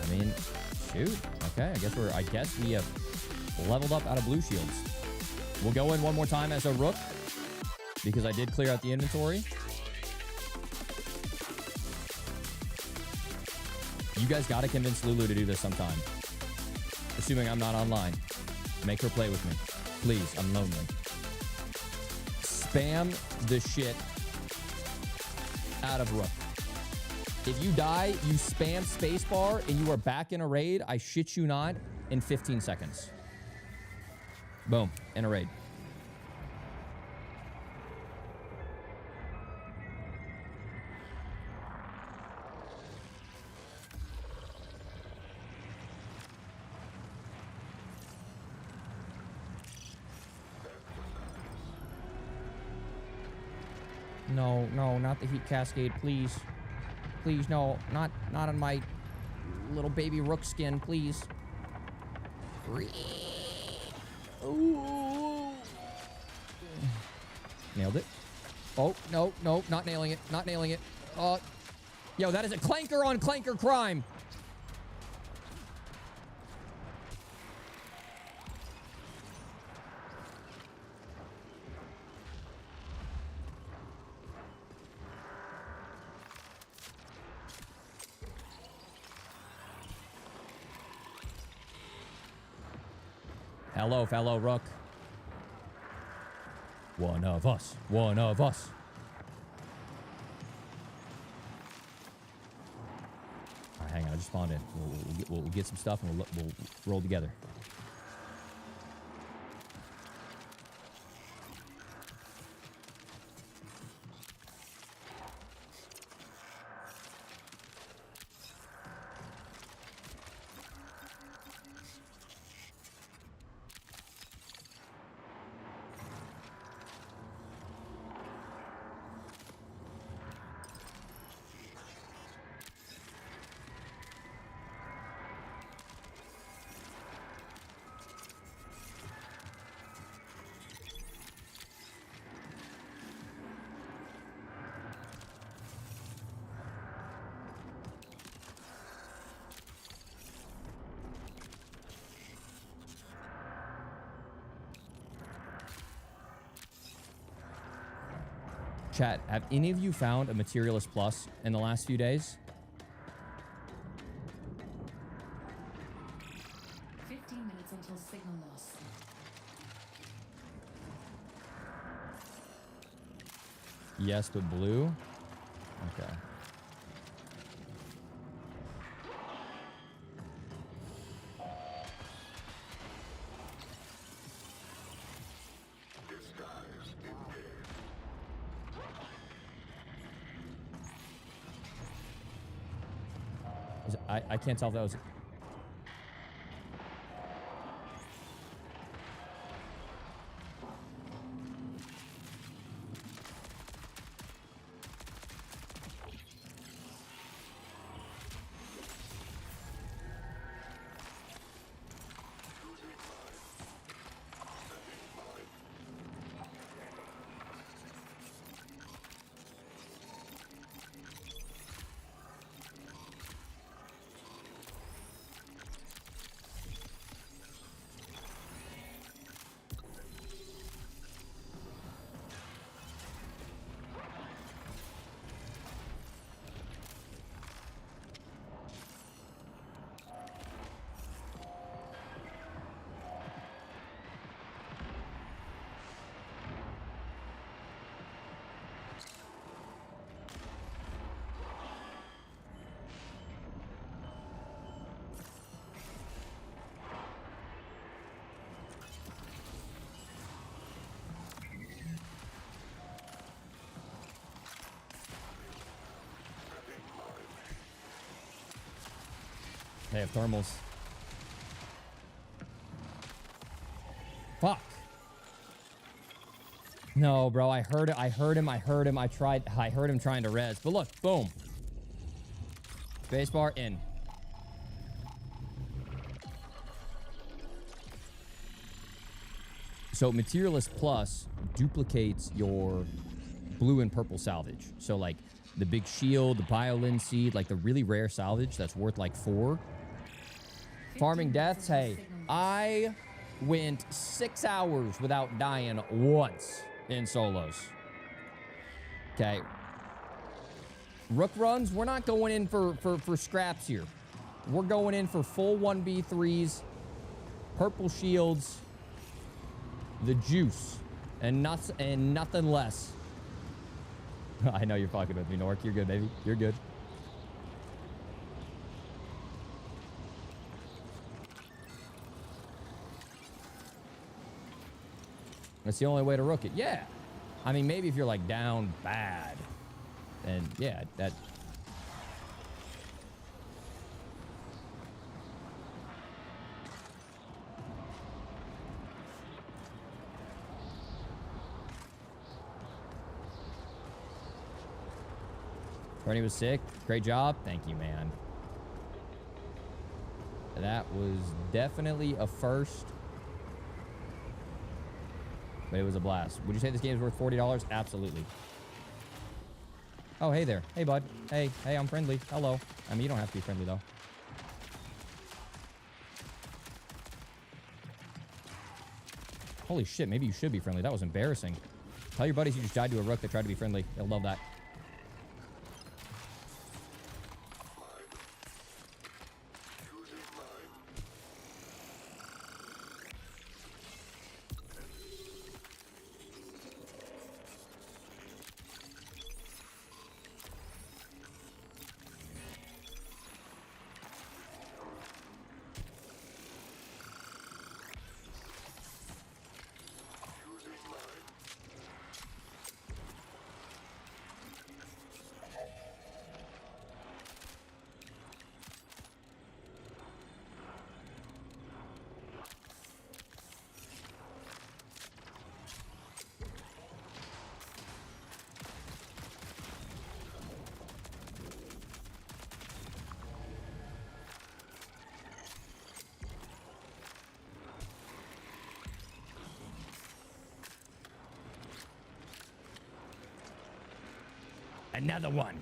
I mean, shoot. Okay, I guess we have leveled up out of blue shields. We'll go in one more time as a Rook because I did clear out the inventory. You guys got to convince Lulu to do this sometime. Assuming I'm not online. Make her play with me. Please, I'm lonely. Spam the shit out of Rook. If you die, you spam spacebar and you are back in a raid, I shit you not, in 15 seconds. Boom, in a raid. No, no, not the heat cascade, please. Please, no, not on my little baby Rook skin, please. Ooh. Nailed it. Oh, no, no, not nailing it. Not nailing it. Yo, that is a clanker on clanker crime. Hello, fellow Rook. One of us. One of us. All right, hang on. I just spawned in. We'll get some stuff and we'll roll together. Chat, have any of you found a Materialist Plus in the last few days? 15 minutes until signal loss. Yes, but blue? Okay. I can't tell if that was... They have thermals. Fuck. No, bro. I heard it. I heard him. I heard him. I heard him trying to res. But look, boom. Spacebar in. So Materialist Plus duplicates your blue and purple salvage. So like the big shield, the violin seed, like the really rare salvage that's worth like 4. Farming deaths, hey, I went 6 hours without dying once in solos. Okay. Rook runs, we're not going in for scraps here. We're going in for full 1v3s, purple shields, the juice, and nothing less. I know you're fucking with me, Nork. You're good, baby. You're good. That's the only way to rook it. Yeah. I mean, maybe if you're like down bad, then yeah, that. Tourney was sick. Great job. Thank you, man. That was definitely a first. But it was a blast. Would you say this game is worth $40? Absolutely. Oh, hey there. Hey, bud. Hey, I'm friendly. Hello. I mean, you don't have to be friendly, though. Holy shit, maybe you should be friendly. That was embarrassing. Tell your buddies you just died to a rook that tried to be friendly. They'll love that. Another one.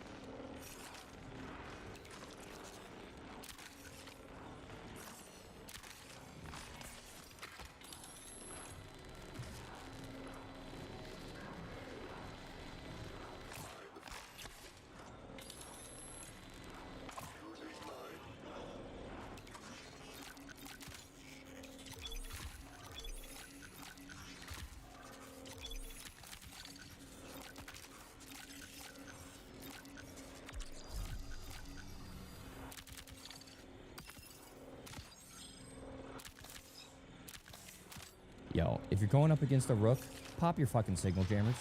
Yo, if you're going up against a Rook, pop your fucking signal jammers.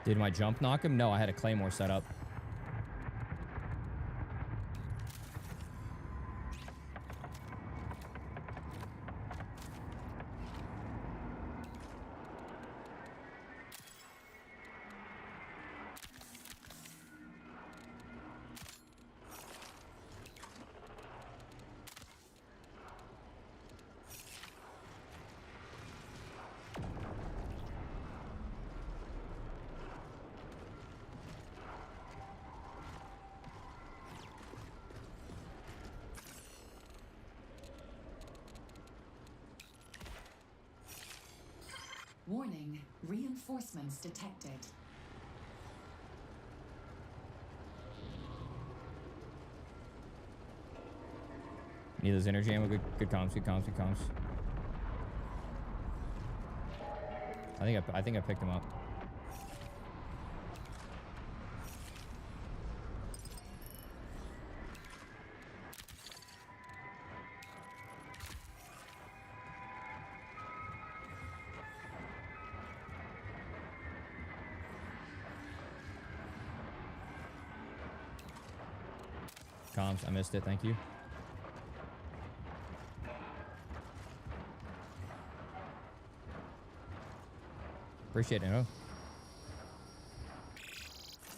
Did my jump knock him? No, I had a Claymore set up. Warning, reinforcements detected. Need those energy ammo. Good comms. Good comms. Good comms. I think I picked him up. Comms, I missed it. Thank you. Appreciate it, huh?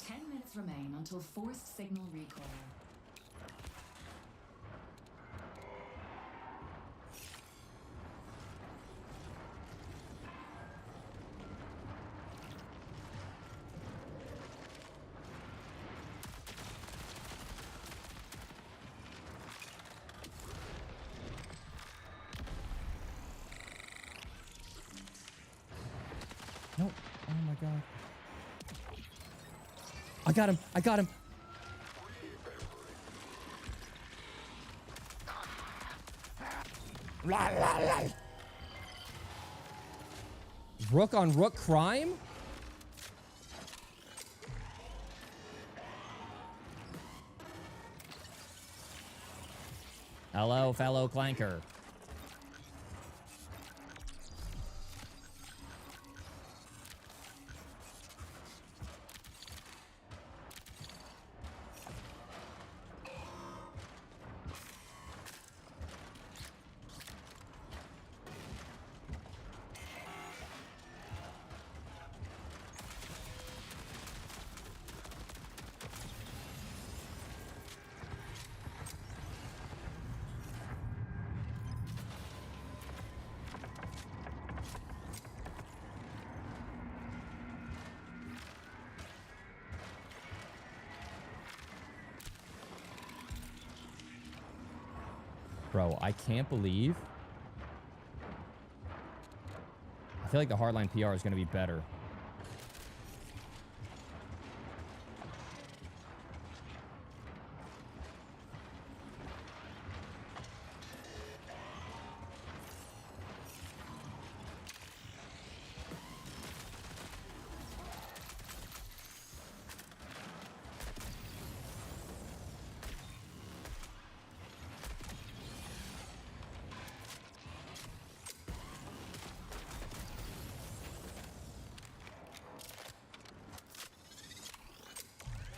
10 minutes remain until forced signal recoil. No. Oh my god. I got him. I got him. Rook on Rook crime? Hello, fellow clanker. Bro, I can't believe. I feel like the hardline PR is going to be better.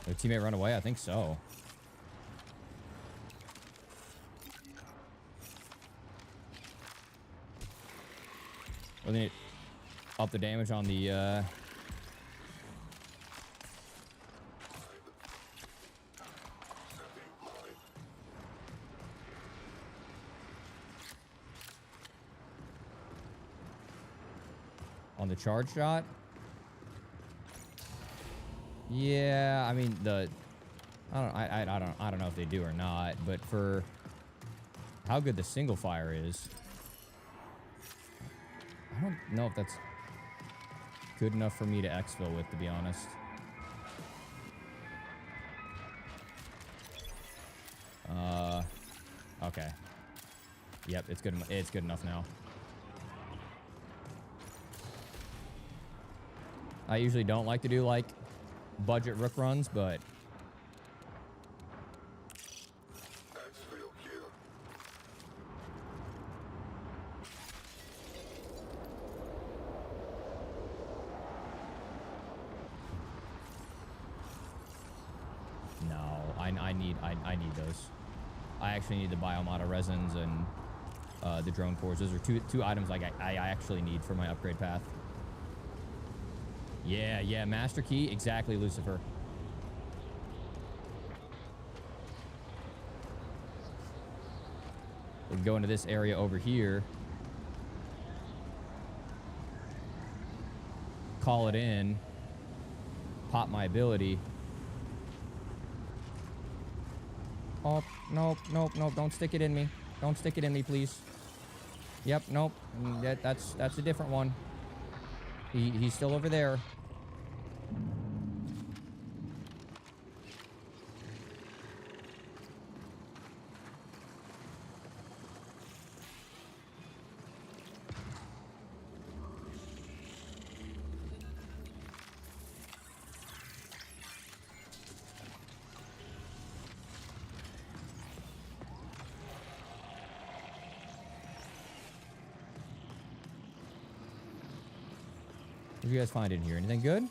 Their teammate run away? I think so. We're gonna up the damage on the charge shot. Yeah, I mean I don't know if they do or not, but for how good the single fire is, I don't know if that's good enough for me to exfil with, to be honest. Okay. Yep, it's good enough now. I usually don't like to do like budget Rook runs, but no, I need those. I actually need the Biomata resins and the drone cores. Those are two items like I actually need for my upgrade path. Yeah, Master Key, exactly, Lucifer. We can go into this area over here. Call it in. Pop my ability. Oh, nope. Don't stick it in me. Don't stick it in me, please. Yep, nope. That's a different one. He's still over there. What do you guys find in here? Anything good?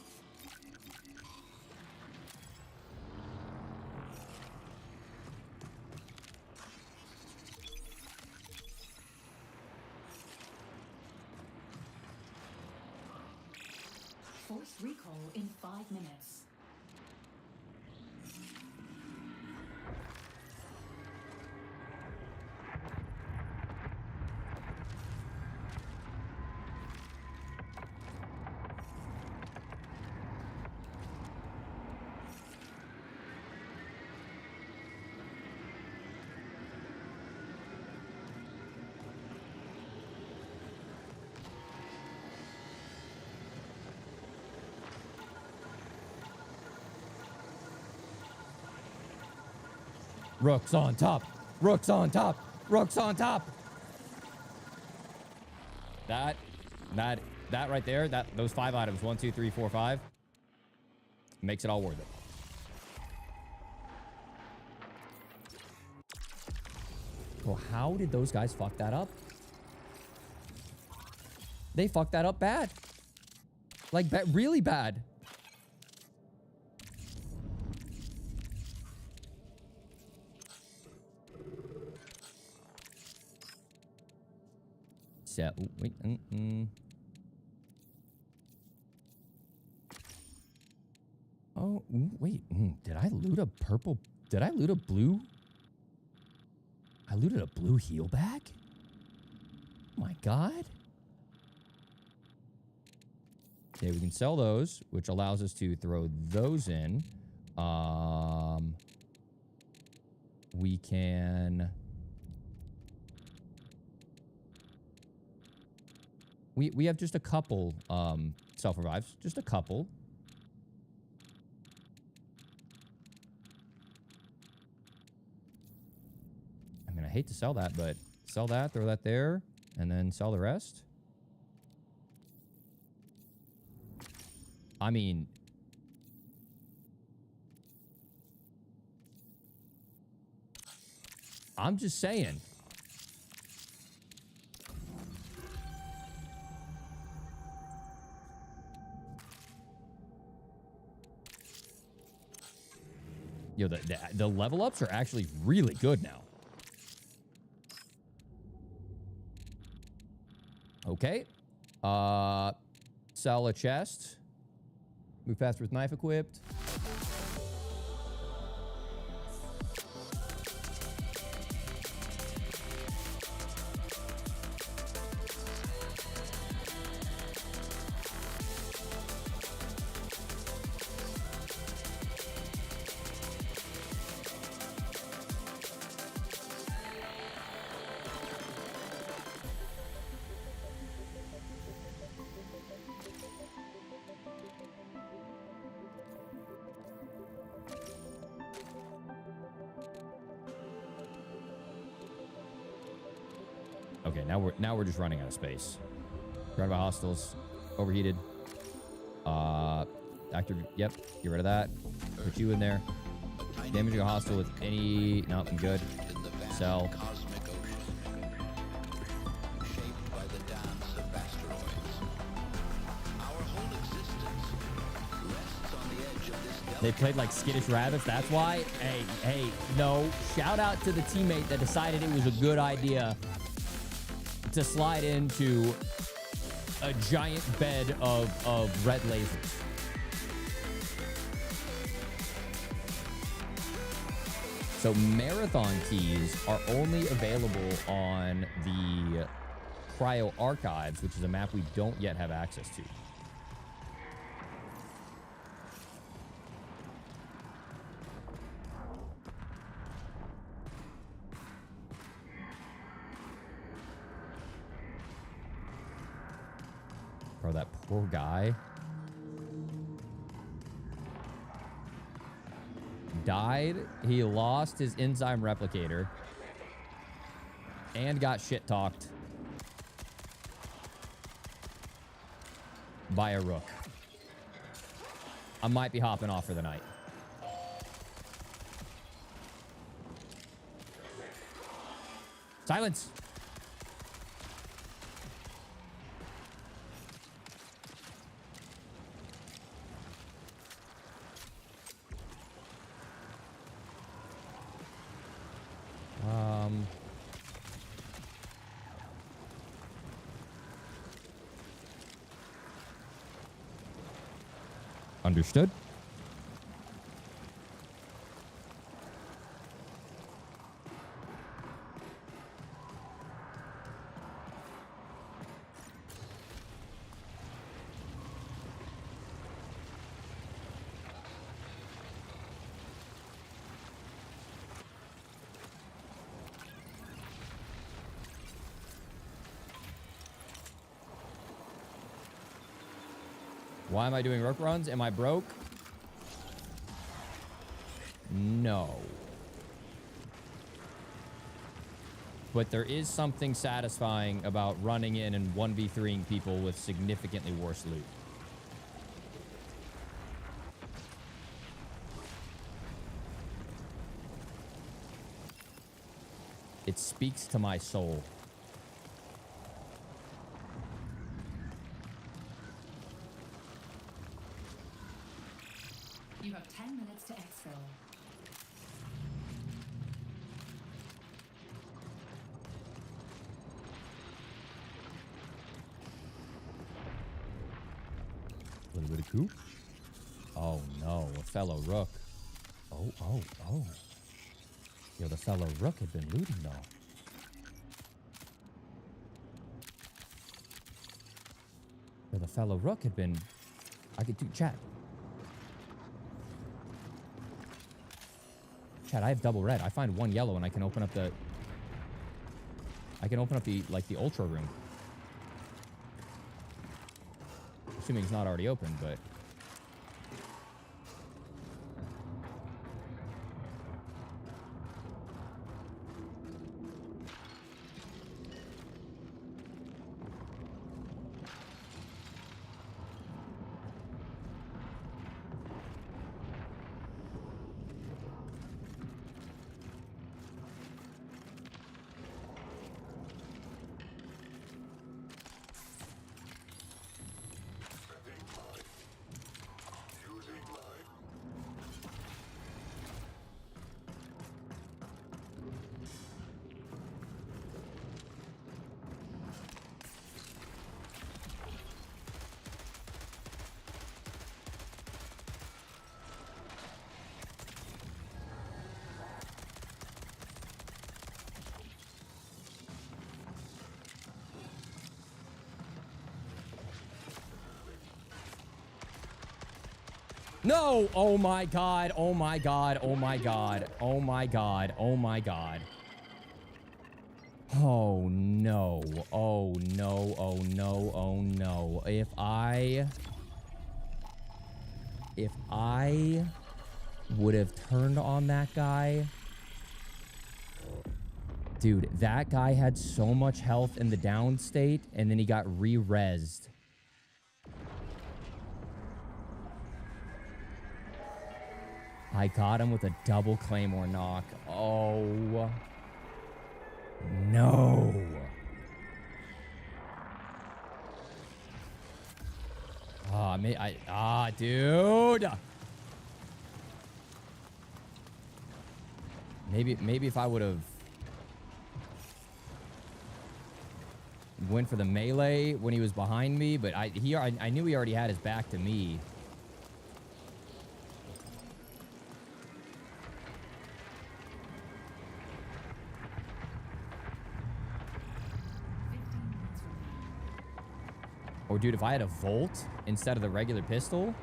Force recall in 5 minutes. Rook's on top. Rook's on top. Rook's on top. That right there, those 5 items, 1, 2, 3, 4, 5, makes it all worth it. Well, how did those guys fuck that up? They fucked that up bad. Like, really bad. So, wait, Oh, wait, did I loot a purple? Did I loot a blue? I looted a blue heal bag? Oh my God. Okay, we can sell those, which allows us to throw those in. We can... We have just a couple self-revives. Just a couple. I mean, I hate to sell that, but sell that, throw that there, and then sell the rest. I mean... I'm just saying. Yo, the level ups are actually really good now. Okay. Sell a chest. Move faster with knife equipped. Okay, now we're just running out of space. Surrounded by hostiles, overheated. Active. Yep. Get rid of that. Put you in there. Damaging a hostile with any. No, I'm good. Sell. They played like skittish rabbits. That's why. Hey, no. Shout out to the teammate that decided it was a good idea to slide into a giant bed of red lasers. So marathon keys are only available on the Cryo Archives, which is a map we don't yet have access to. Bro, that poor guy died. He lost his enzyme replicator and got shit talked by a rook. I might be hopping off for the night. Silence. Understood. Why am I doing rook runs? Am I broke? No. But there is something satisfying about running in and 1v3ing people with significantly worse loot. It speaks to my soul. You have 10 minutes to exfil. A little bit of coup. Oh no, a fellow rook. Oh. Yo, the fellow rook had been looting though. Yo, the fellow rook had been. I could do chat. Chat, I have double red. I find one yellow and I can open up the... like, the ultra room. Assuming it's not already open, but... No! Oh my god, oh my god, oh my god, oh my god, oh my god. Oh no, oh no, oh no, oh no. If I would have turned on that guy... Dude, that guy had so much health in the down state, and then he got re-rezzed. I got him with a double Claymore knock. Oh. No. Dude. Maybe if I would have went for the melee when he was behind me, but I knew he already had his back to me. Or dude, if I had a Volt instead of the regular pistol.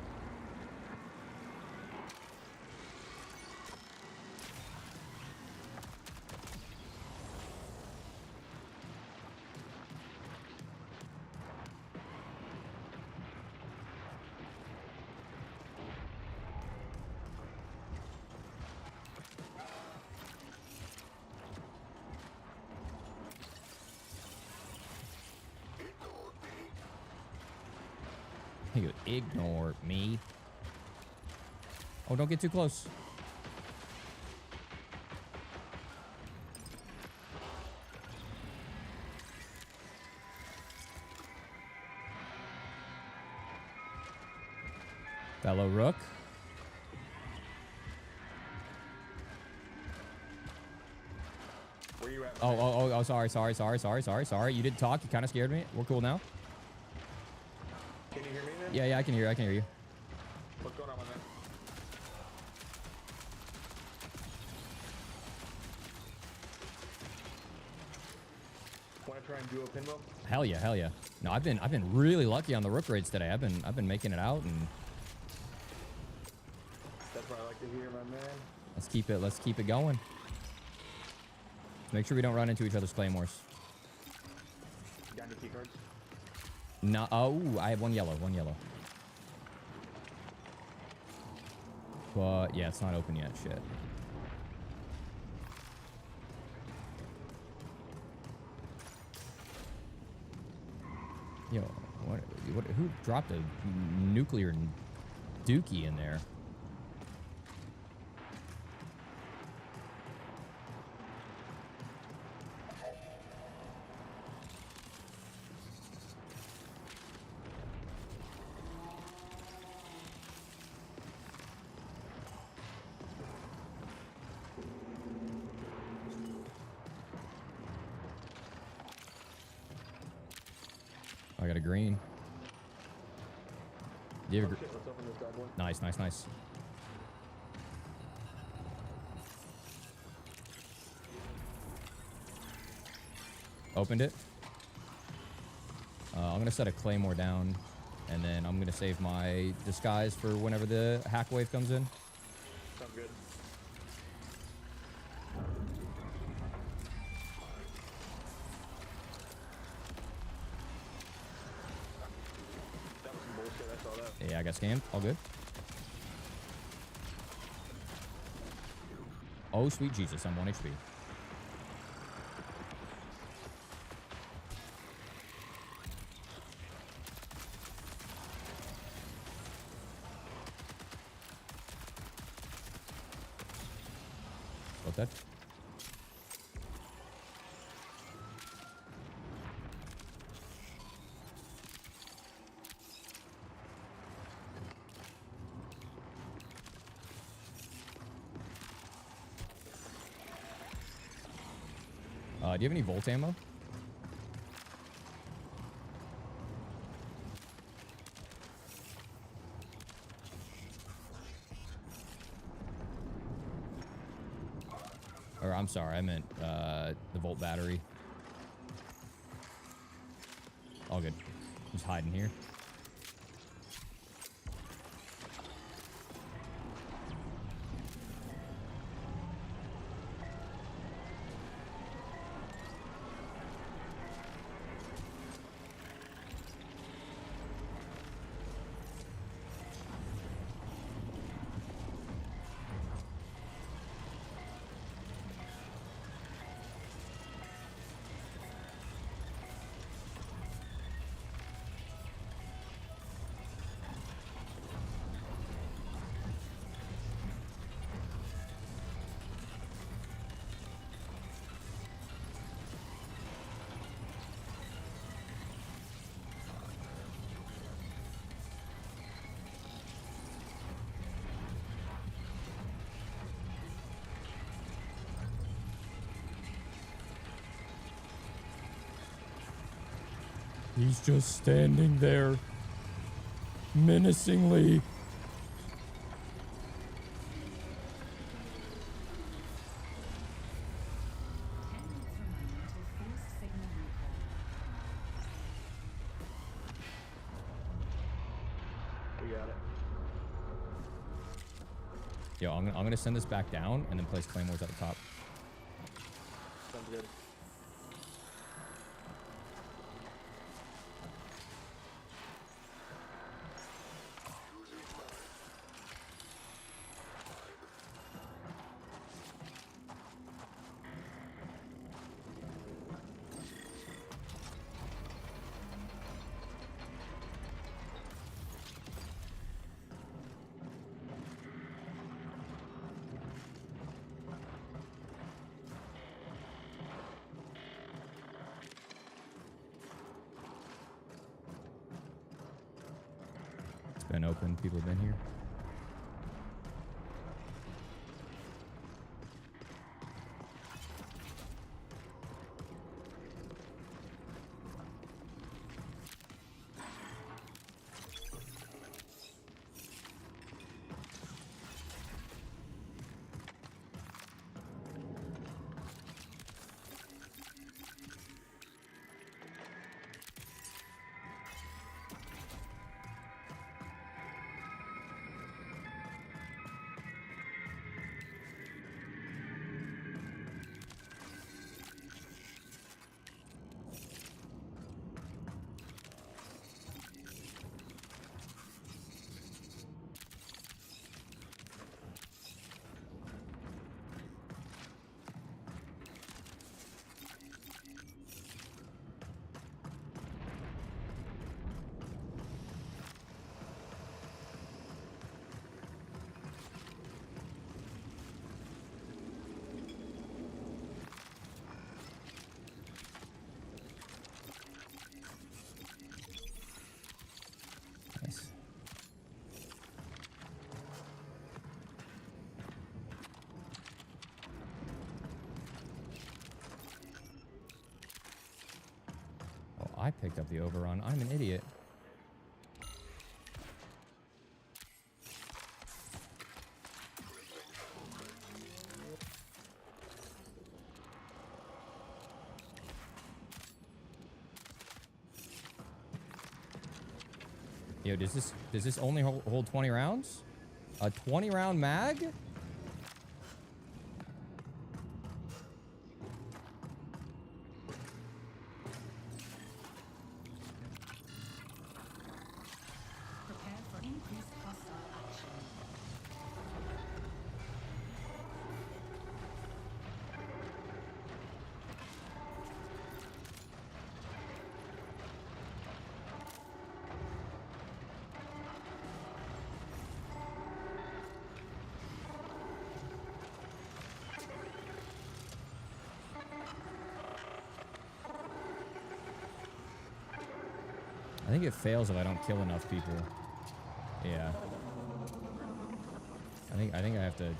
You ignore me. Oh, don't get too close. Fellow Rook. Where you at? Oh, sorry. You didn't talk. You kind of scared me. We're cool now. Can you hear me, man? Yeah, I can hear you. What's going on, my man? Want to try and do a pinwheel? Hell yeah. No, I've been really lucky on the Rook raids today. I've been making it out, and That's what I like to hear, my man. let's keep it going. Make sure we don't run into each other's claymores. Got any key cards? No, oh, I have one yellow. But yeah, it's not open yet. Shit. Yo, what? Who dropped a nuclear dookie in there? I got a green. Do you have a Let's open this bad boy. Nice. Opened it. I'm gonna set a claymore down, and then I'm gonna save my disguise for whenever the hack wave comes in. Sounds good. That was some bullshit. I saw that. Yeah, I got scammed. All good. Oh, sweet Jesus, I'm 1 HP. What's that? Do you have any Volt ammo? Or I'm sorry, I meant the Volt battery. All good. Just hiding here. He's just standing there, menacingly. We got it. Yo, I'm gonna send this back down and then place claymores at the top. Sounds good. Been open. People have been here. Nice. Oh, I picked up the overrun. I'm an idiot. Yo, does this only hold 20 rounds? A 20 round mag? Prepare for increased hostile action. I think it fails if I don't kill enough people. Yeah. I think I have to.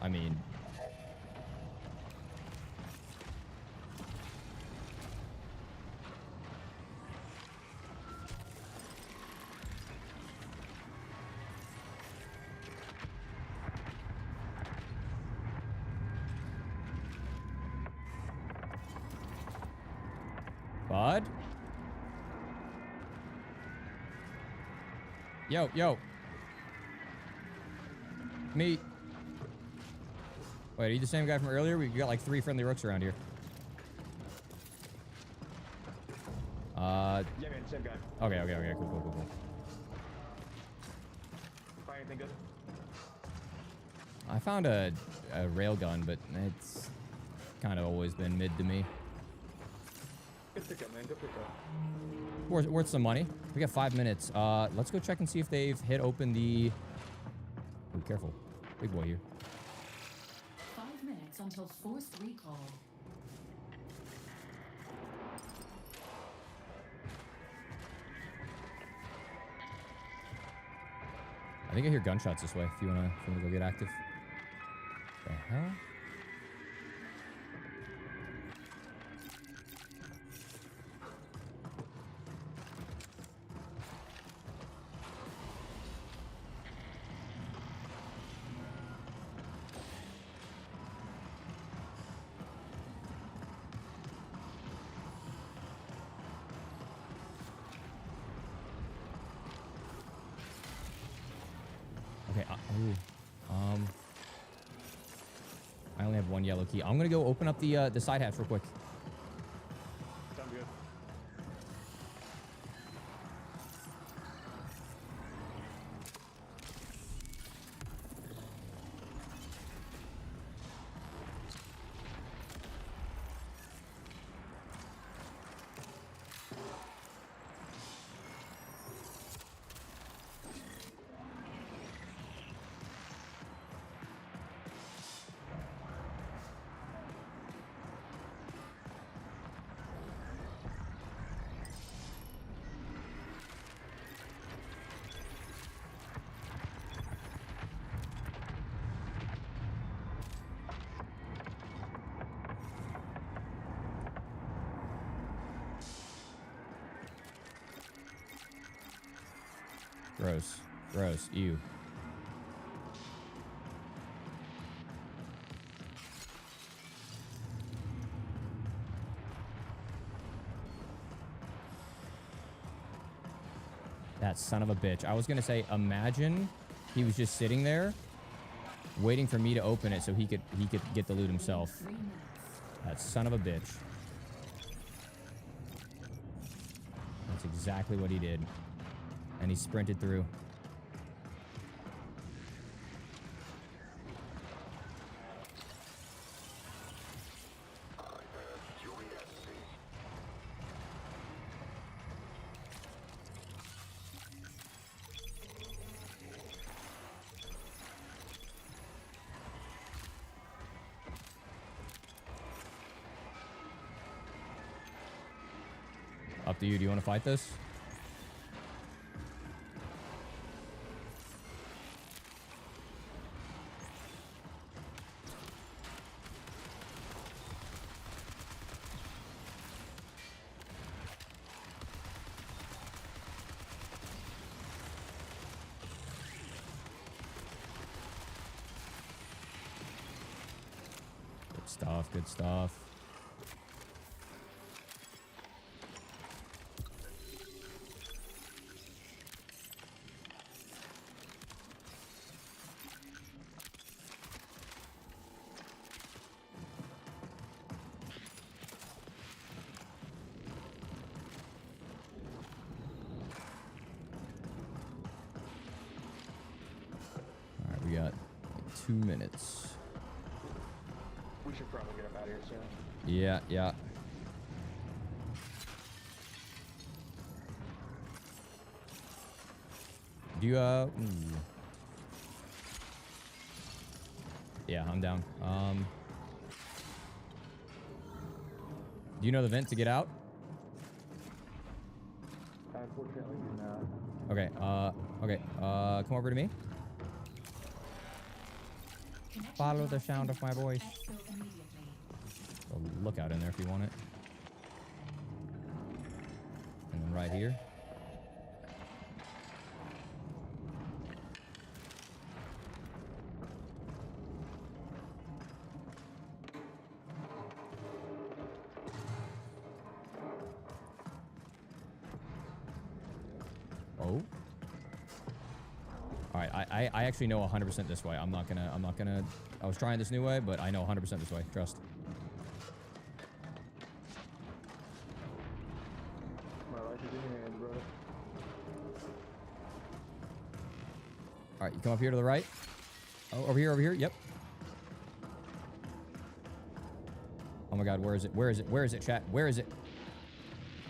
I mean, bud? Yo. Meet. Wait, are you the same guy from earlier? We got like 3 friendly rooks around here. Yeah, man, same guy. Okay, cool. Find anything good? I found a railgun, but it's kind of always been mid to me. Good pickup, man. Good pickup. Worth some money. We got 5 minutes. Let's go check and see if they've hit open the... Oh, careful. Big boy here. 5 minutes until forced recall. I think I hear gunshots this way if you wanna go get active. The hell? Okay, I only have one yellow key. I'm gonna go open up the side hatch real quick. Sound good. Gross. Gross. Ew. That son of a bitch. I was gonna say, imagine he was just sitting there waiting for me to open it so he could get the loot himself. That son of a bitch. That's exactly what he did. And he sprinted through. Up to you. Do you want to fight this? Good stuff. Good stuff. We got like 2 minutes. We should probably get up out of here soon. Yeah, yeah. Do you, Yeah, I'm down. Do you know the vent to get out? Unfortunately, not. Okay, come over to me. Follow the sound of my voice. A lookout in there if you want it. And then right here. Oh. All right, I actually know 100% this way. I'm not gonna. I was trying this new way, but I know 100% this way. Trust. My life is in your hands, bro. All right, you come up here to the right. Oh, over here. Yep. Oh my God, where is it? Where is it? Where is it, chat? Where is it?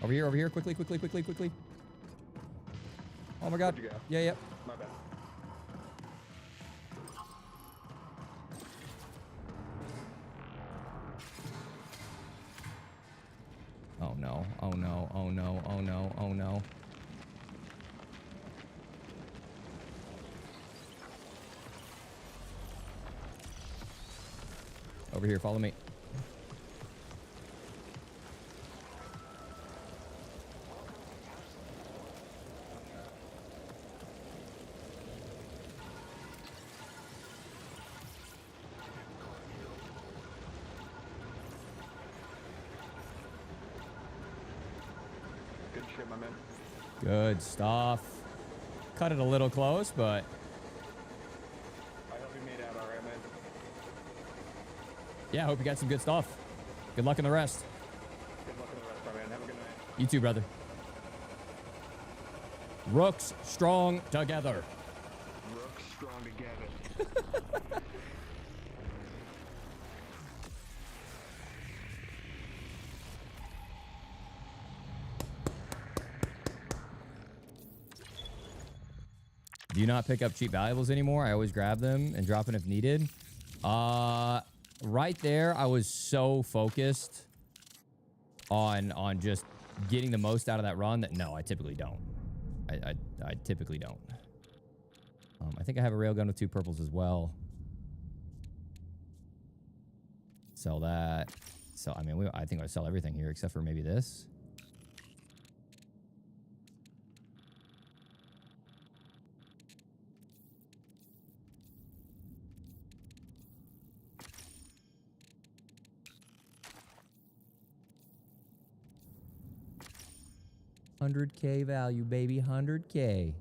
Over here. Quickly. Oh my god. Yeah, yep. My bad. Oh no. Oh no. Oh no. Oh no. Oh no. Over here, follow me. Good shit, my man. Good stuff. Cut it a little close, but I hope you made out all right, man. yeah, I hope you got some good stuff. Good luck in the rest. Good luck in the rest, my man. Have a good night. You too, brother. Rooks strong together. Rooks strong together. Do you not pick up cheap valuables anymore? I always grab them and drop them if needed. Right there, I was so focused on just getting the most out of that run that no, I typically don't. I typically don't. I think I have a railgun with 2 purples as well. Sell that. So I mean, I think I sell everything here except for maybe this. $100K value, baby. 100K.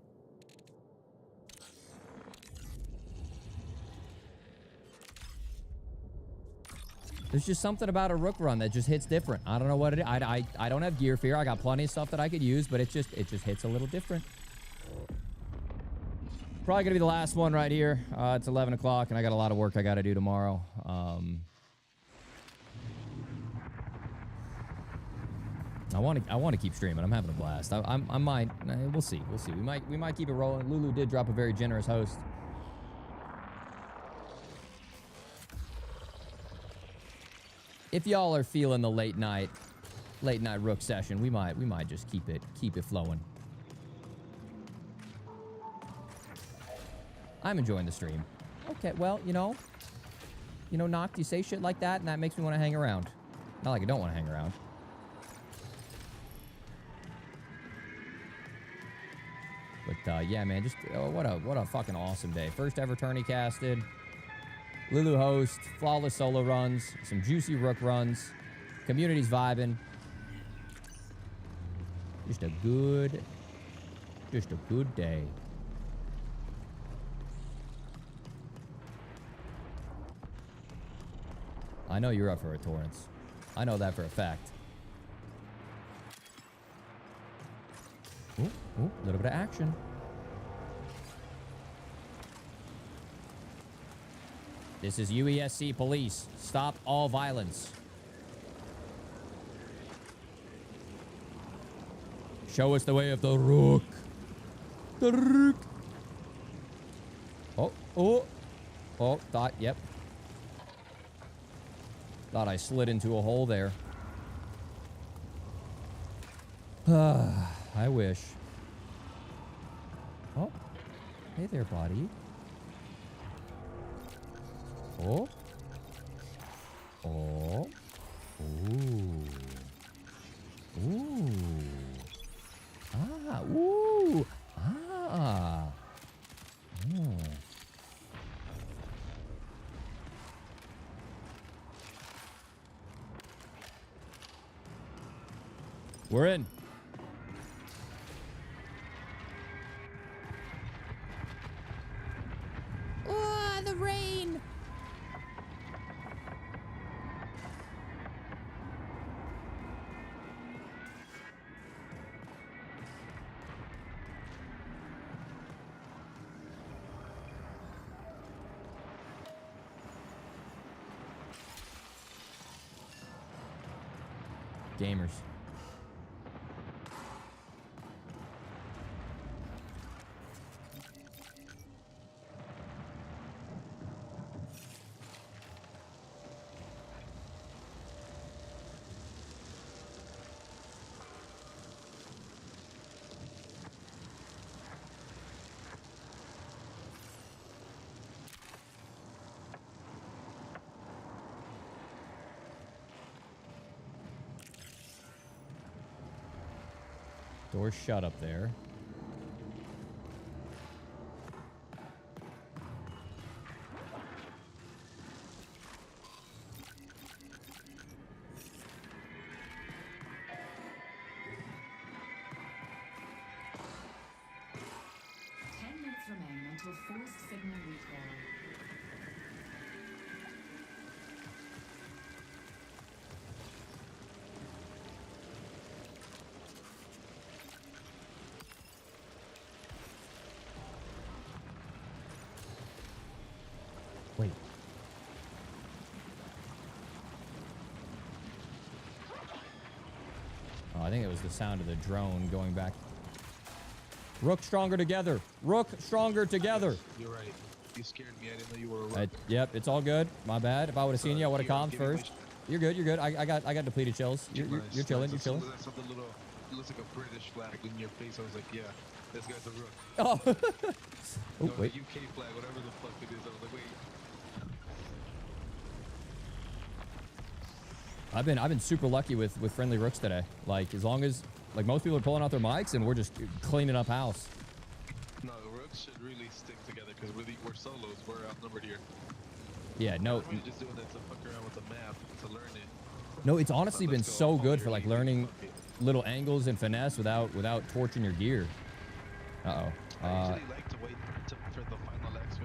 There's just something about a Rook run that just hits different. I don't know what it is. I don't have gear fear. I got plenty of stuff that I could use, but it just hits a little different. Probably gonna be the last one right here. It's 11 o'clock, and I got a lot of work I got to do tomorrow. I want to keep streaming. I'm having a blast. I might. We'll see. We might keep it rolling. Lulu did drop a very generous host. If y'all are feeling the late night Rook session, we might just keep it flowing. I'm enjoying the stream. Okay, well, you know, Noct, you say shit like that, and that makes me want to hang around. Not like I don't want to hang around. But yeah, man, just what a fucking awesome day. First ever tourney casted. Lulu host, flawless solo runs, some juicy Rook runs. Community's vibing. Just a good day. I know you're up for a Torrance. I know that for a fact. Ooh, a little bit of action. This is UESC police. Stop all violence. Show us the way of the Rook. The Rook. Oh, yep. Thought I slid into a hole there. I wish. Oh. Hey there, buddy. Oh. Oh. Ooh. Ooh. Ah. Ooh. Ah. Oh. We're in. Oh, the rain. Gamers. Door's shut up there. Remain until forced signal recall. Wait. Oh, I think it was the sound of the drone going back. Rook stronger together. Rook stronger together. You're right. You scared me. I didn't know you were a Rook. Yep, it's all good. My bad. If I would have seen you, I would have calmed first. You're good. You're good. I got depleted chills. You're chilling. You're chilling. It looks like a British flag in your face. I was like, yeah, this guy's a Rook. Oh. Oh, no, wait. the UK flag, whatever the fuck it is. I was like, wait. I've been super lucky with friendly rooks today. Like, as long as, like, most people are pulling out their mics and we're just cleaning up house. No, the rooks should really stick together because we're solos. We're outnumbered here. Yeah, no. We're just doing it to fuck around with the map, to learn it. No, it's honestly been so good for, like, learning little angles and finesse without torching your gear. Uh-oh. I usually like to wait for the final exfil,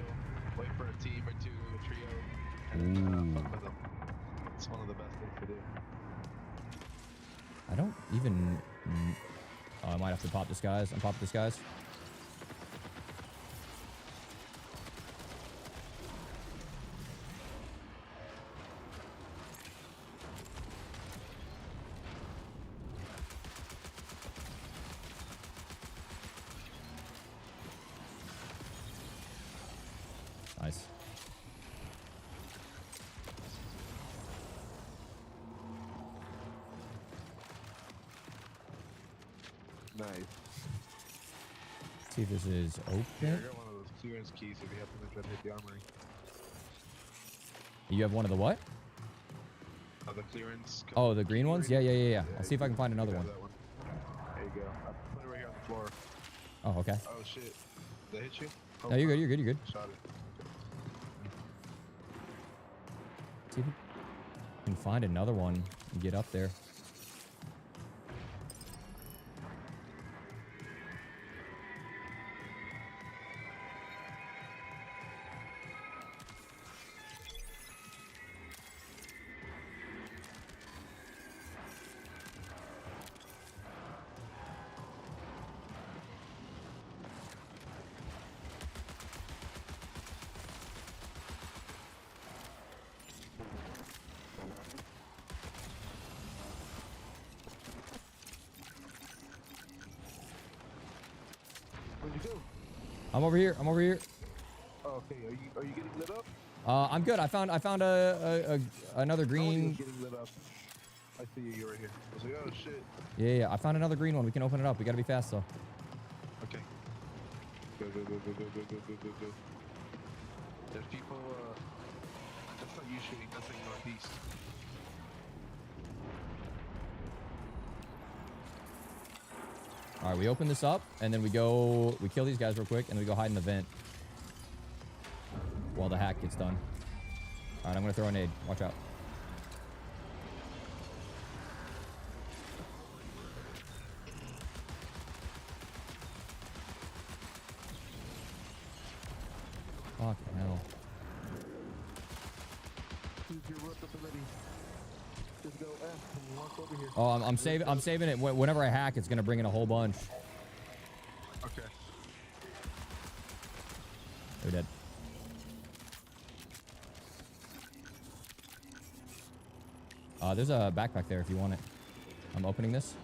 wait for a team or two, a trio, and then fuck with them. It's one of the best things to do. I don't even... Oh, I might have to pop disguise. I'm popping disguise. Nice. Nice. See if this is open. Yeah, I got one of those clearance keys if you happen to try to hit the armory. You have one of the what? The clearance. Oh, the green ones? Yeah. I'll see if I can find another one. That one. There you go. I put it right here on the floor. Oh, okay. Oh shit. Did I hit you? Oh, No, you're good. You're good. Shot it. See if we can find another one and get up there. What'd you do? I'm over here. I'm over here. Oh, okay. Are you getting lit up? I'm good. I found another green. Getting lit up. I see you. You're right here. I was like, oh shit. Yeah. I found another green one. We can open it up. We gotta be fast though. Okay. Go. There's people. That's not you shooting. That's like northeast. All right, we open this up and then we kill these guys real quick and then we go hide in the vent while the hack gets done. All right, I'm gonna throw a nade. Watch out. Fucking hell. Use your rook ability. Just go F and walk over here. Oh, I'm saving it. Whenever I hack, it's gonna bring in a whole bunch. Okay. They're dead. There's a backpack there if you want it. I'm opening this.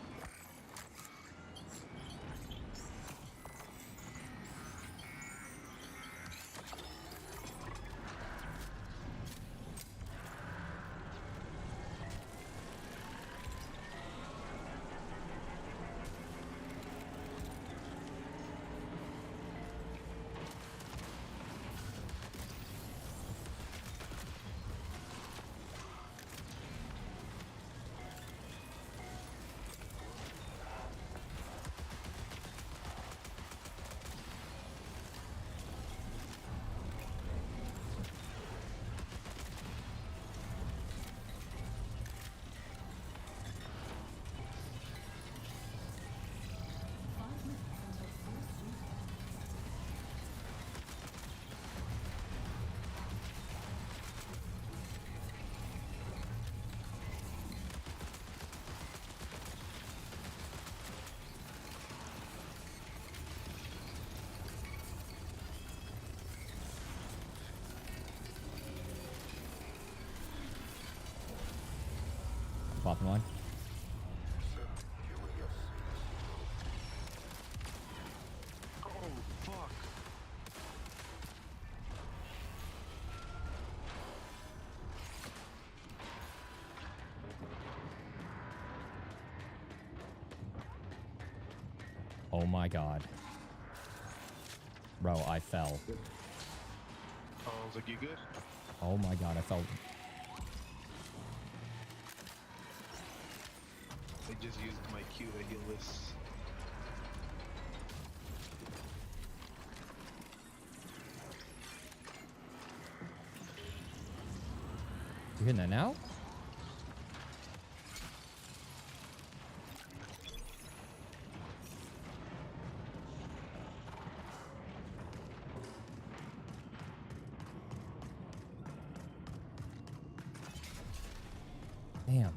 Come on. Oh, fuck. Oh my god. Bro, I fell. Oh, I was like, you good? Oh my god, I fell. I just used my Q to heal this. You hitting that now? Damn.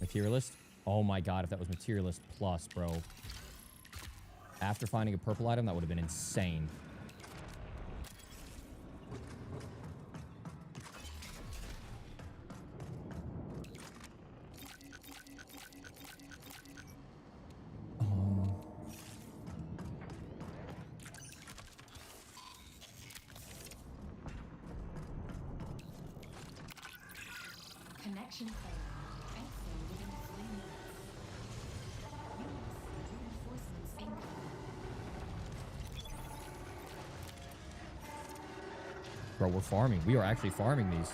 Materialist? Oh my god, if that was Materialist plus, bro. After finding a purple item, that would have been insane. Connection failed. Exit within 3 minutes. Units, reinforcements incoming. Bro, we're farming. We are actually farming these.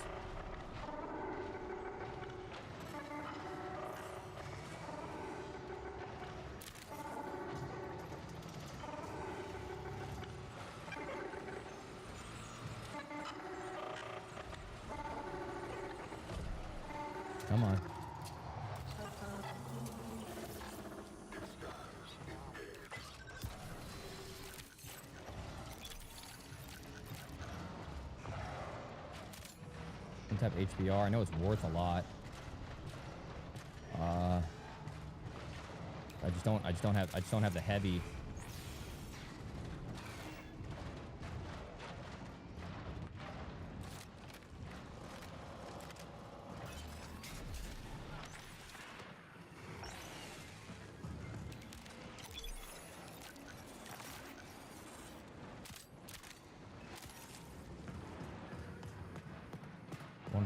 Come on. Some type of HBR. I know it's worth a lot. I just don't have the heavy.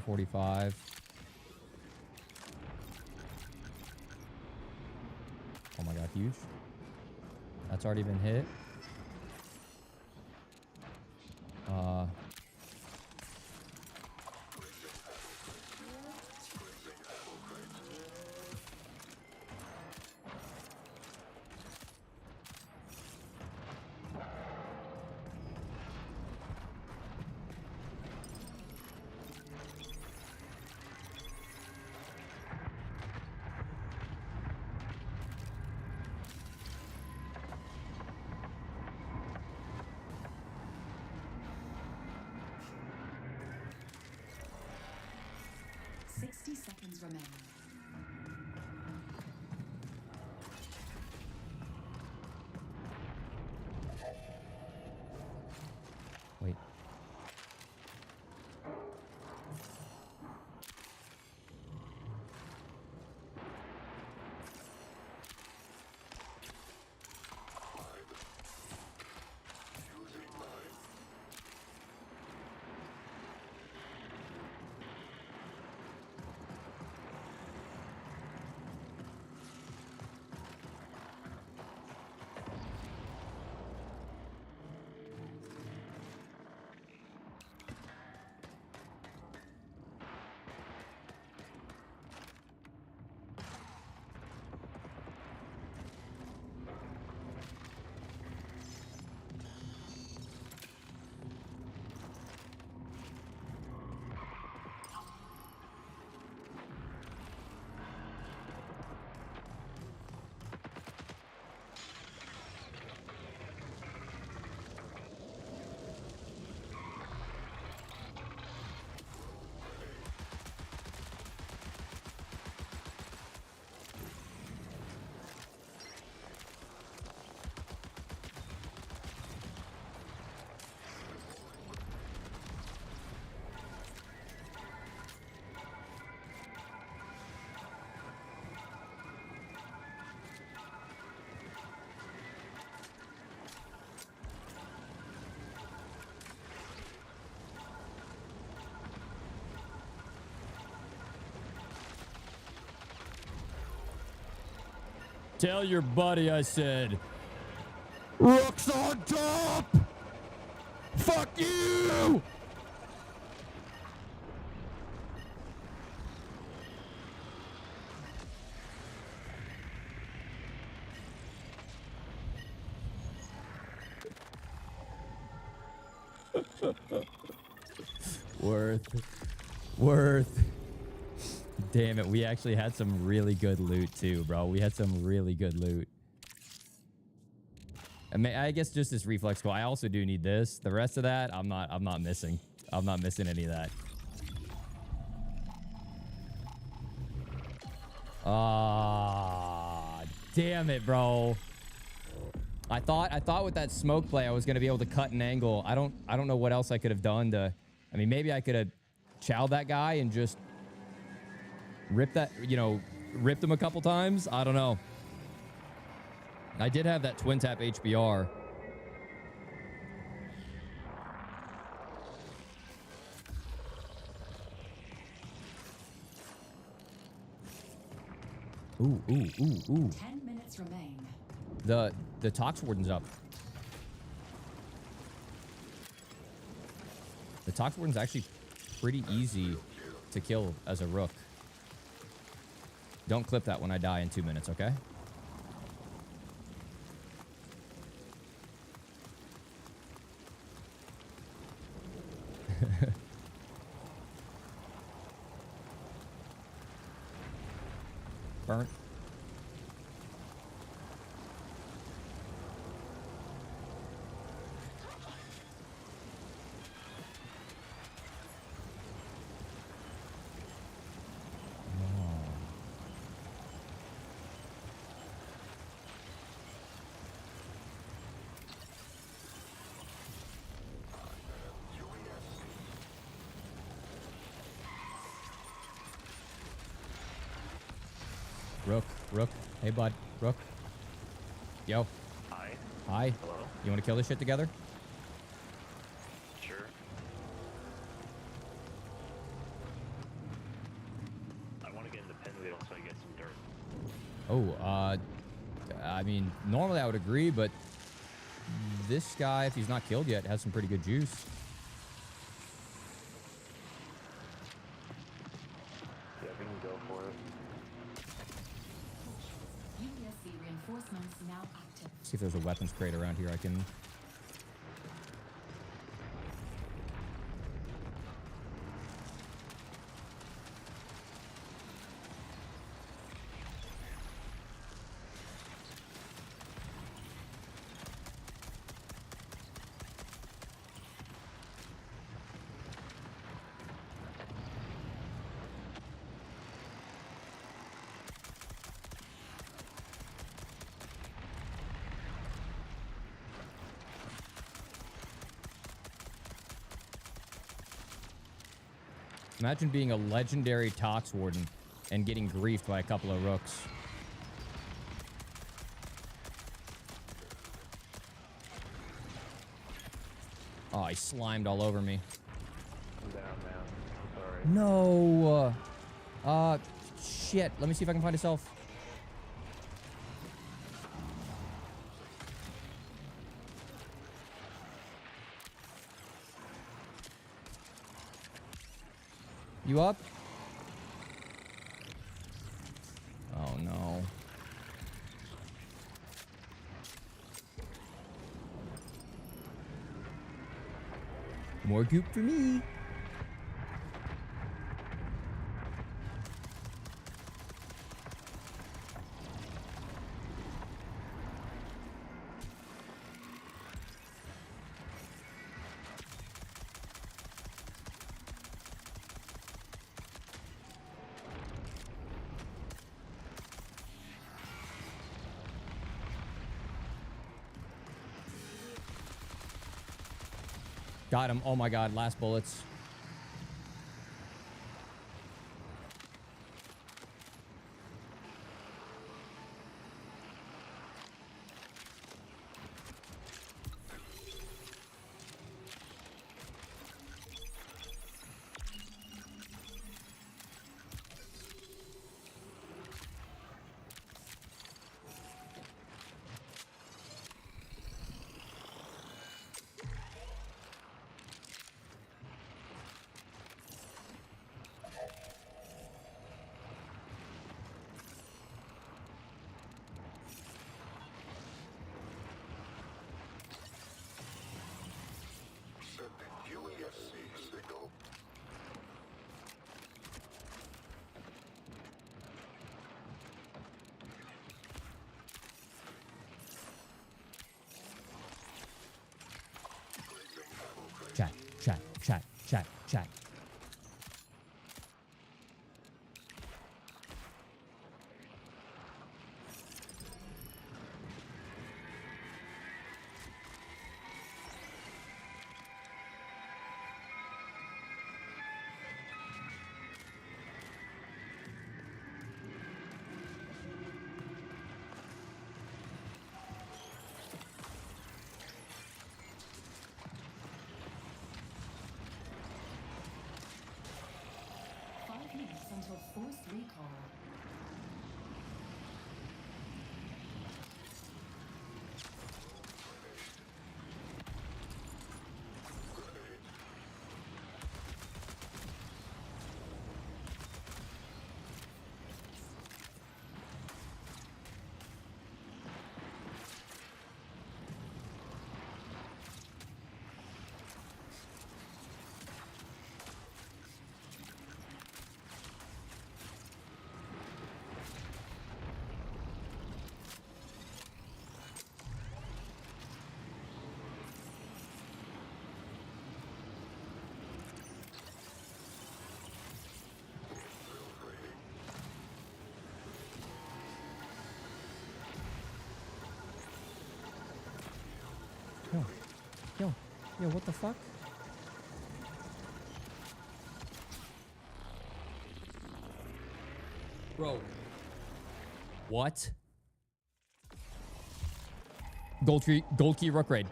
$145. Oh my god, huge. That's already been hit. Seconds remaining. Wait. Tell your buddy I said, Rook's on top! Fuck you! Worth. Damn it, we actually had some really good loot too, bro. We had some really good loot. I guess just this reflex core. I also do need this. The rest of that, I'm not missing. I'm not missing any of that. Ah, damn it, bro. I thought with that smoke play I was gonna be able to cut an angle. I don't know what else I could have done to. I mean, maybe I could have chowed that guy and just ripped him a couple times. I don't know. I did have that twin tap HBR. Ooh. 10 minutes remain. The Tox Warden's up. The Tox Warden's actually pretty easy to kill as a Rook. Don't clip that when I die in 2 minutes, okay? Burnt. Rook. Hey, bud. Rook. Yo. Hi. Hi. Hello. You want to kill this shit together? Sure. I want to get in the pen wheel so I get some dirt. Oh, I mean, normally I would agree, but this guy, if he's not killed yet, has some pretty good juice. Yeah, we can go for it. UESC reinforcements now active. See if there's a weapons crate around here I can... Imagine being a legendary Tox Warden and getting griefed by a couple of Rooks. Oh, he slimed all over me. I'm down, man. I'm No. sorry. Shit. Let me see if I can find a self. You up? Oh, no. More goop for me. Got him. Oh my god, last bullets. chat, chat, chat. Until forced recall. Yo, what the fuck? Bro. What? Gold key Rook raid.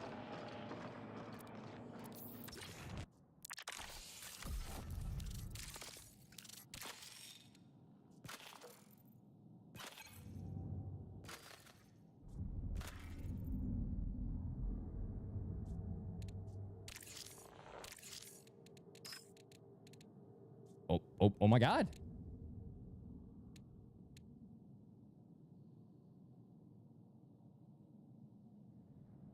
Oh my God.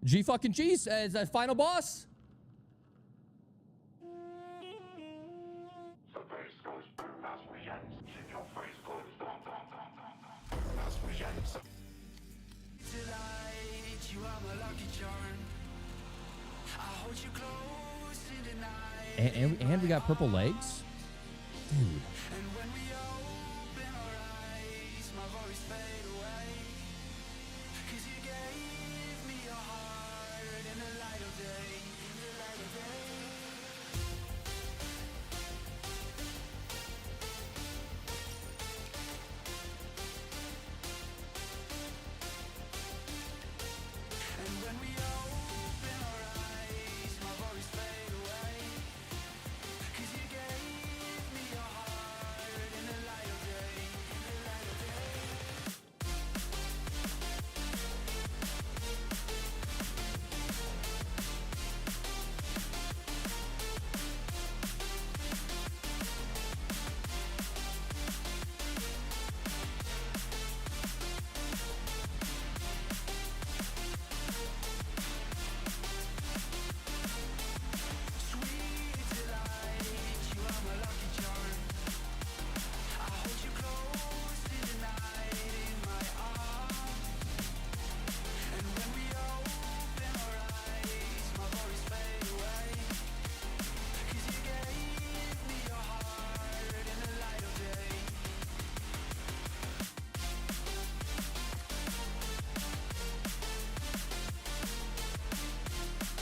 G fucking G's as a final boss. And we got purple legs. Dude.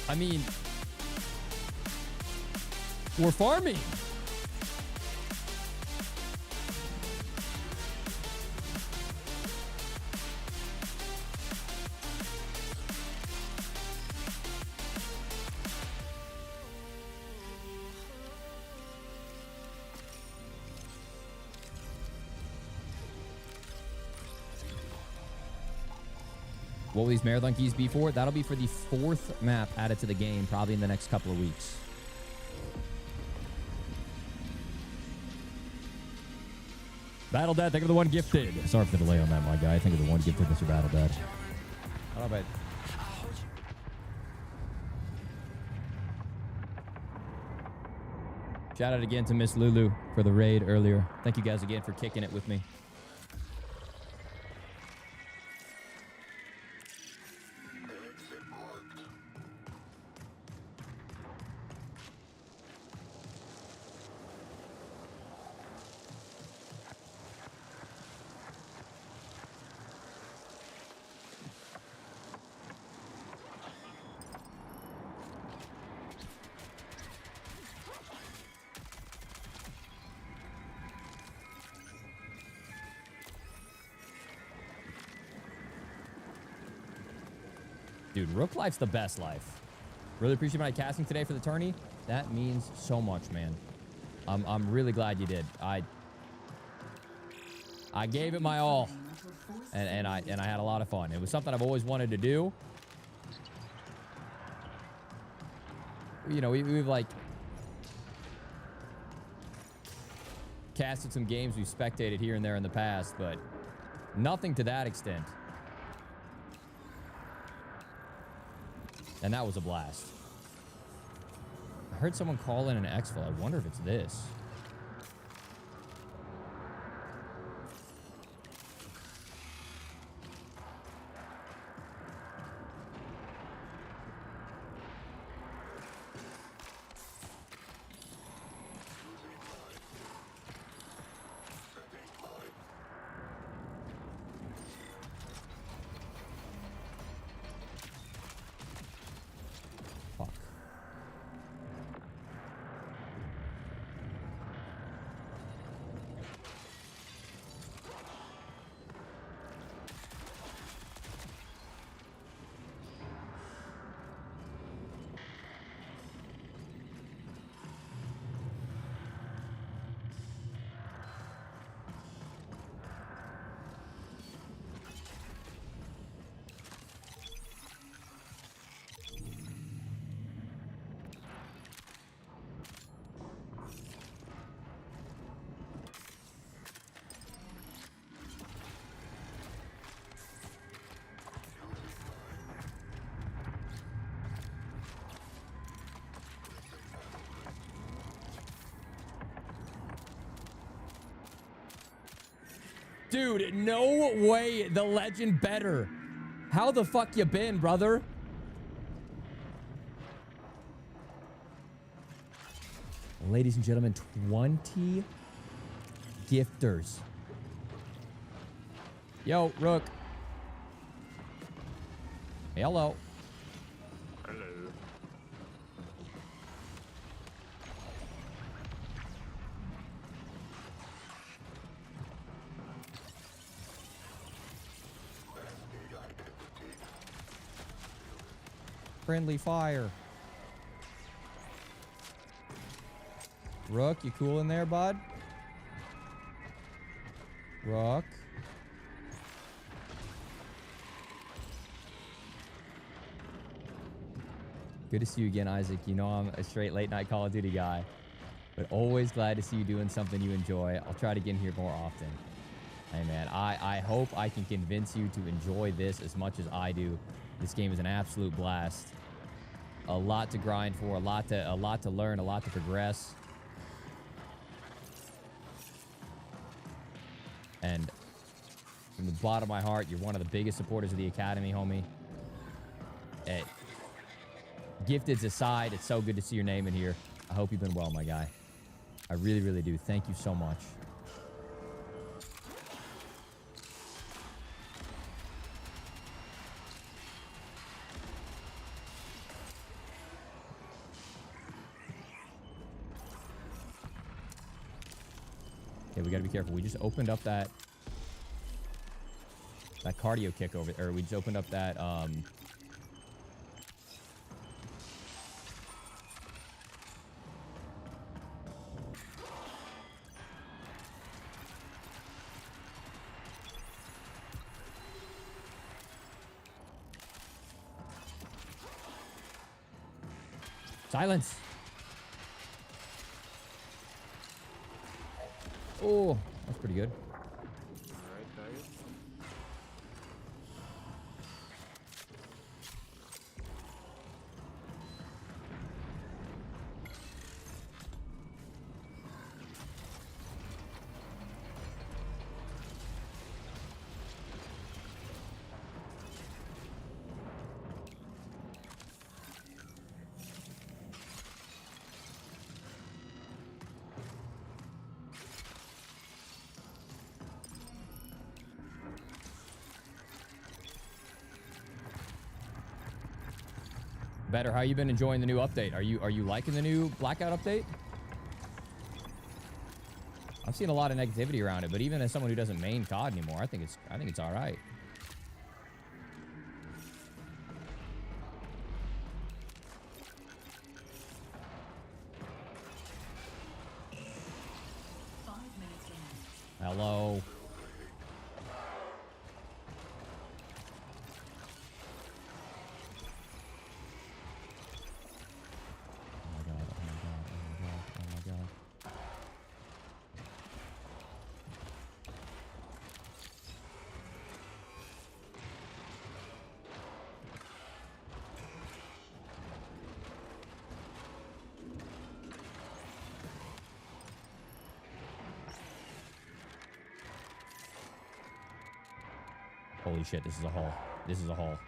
I mean, we're farming. What will these marathon keys be for? That'll be for the 4th map added to the game, probably in the next couple of weeks. Battle Dad, think of the one gifted. Sorry for the delay on that, my guy. Think of the one gifted, Mr. Battle Dad. All right. Shout out again to Miss Lulu for the raid earlier. Thank you guys again for kicking it with me. Dude, Rook life's the best life. Really appreciate my casting today for the tourney. That means so much, man. I'm really glad you did. I gave it my all, and I had a lot of fun. It was something I've always wanted to do. You know, we've like casted some games we've spectated here and there in the past, but nothing to that extent. And that was a blast. I heard someone call in an exfil. I wonder if it's this. Dude, no way the legend better. How the fuck you been, brother? Ladies and gentlemen, 20 gifters. Yo, Rook. Hello. Hello. Friendly fire. Rook, you cool in there, bud? Rook. Good to see you again, Isaac. You know I'm a straight late night Call of Duty guy, but always glad to see you doing something you enjoy. I'll try to get in here more often. Hey, man, I hope I can convince you to enjoy this as much as I do. This game is an absolute blast. A lot to grind for, a lot to learn, a lot to progress. And from the bottom of my heart, you're one of the biggest supporters of the Academy, homie. Gifteds aside, it's so good to see your name in here. I hope you've been well, my guy. I really, really do. Thank you so much. Okay, we gotta be careful. We just opened up that cardio kick over, or we just opened up that silence. Oh, that's pretty good. Alright, guys. Better, how you been enjoying the new update? Are you liking the new Blackout update? I've seen a lot of negativity around it, but even as someone who doesn't main COD anymore, I think it's all right. Hello. Holy shit, this is a haul. This is a haul.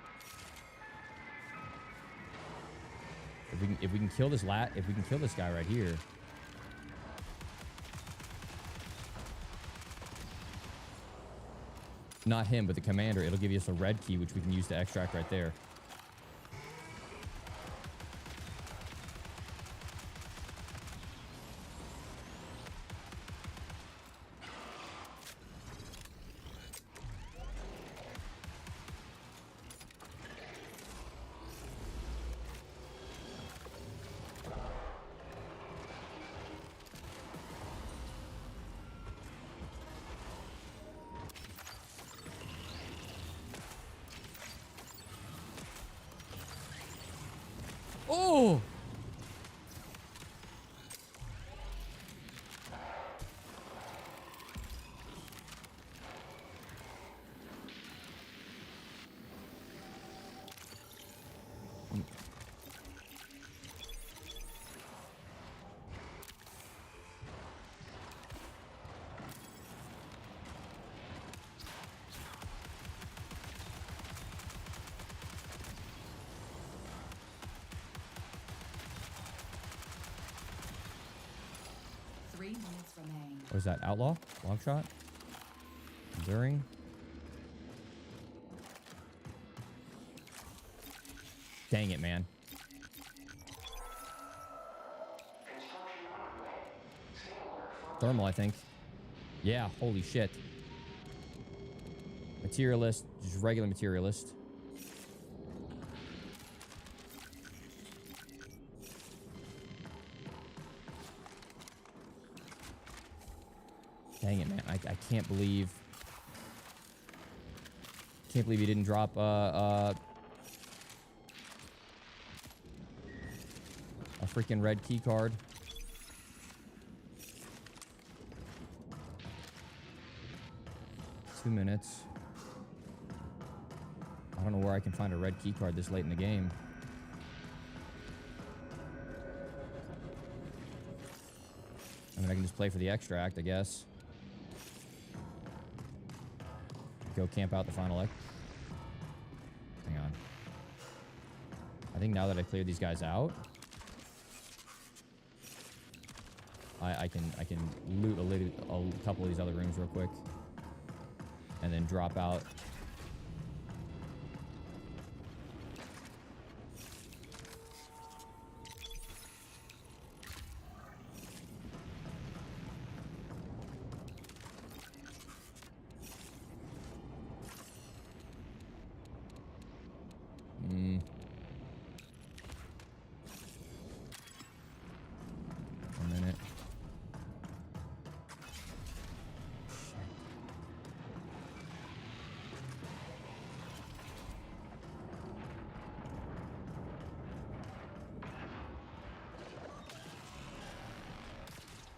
If we can kill this guy right here. Not him, but the commander. It'll give us a red key, which we can use to extract right there. Oh! What is that? Outlaw? Long shot? Enduring? Dang it, man. Thermal, I think. Yeah, holy shit. Materialist, just regular materialist. Dang it, man. I can't believe he didn't drop a freaking red key card. Two minutes. I don't know where I can find a red key card this late in the game. I mean, I can just play for the extract, I guess. Go camp out the final Hang on. I think now that I cleared these guys out, I can loot a couple of these other rooms real quick, and then drop out.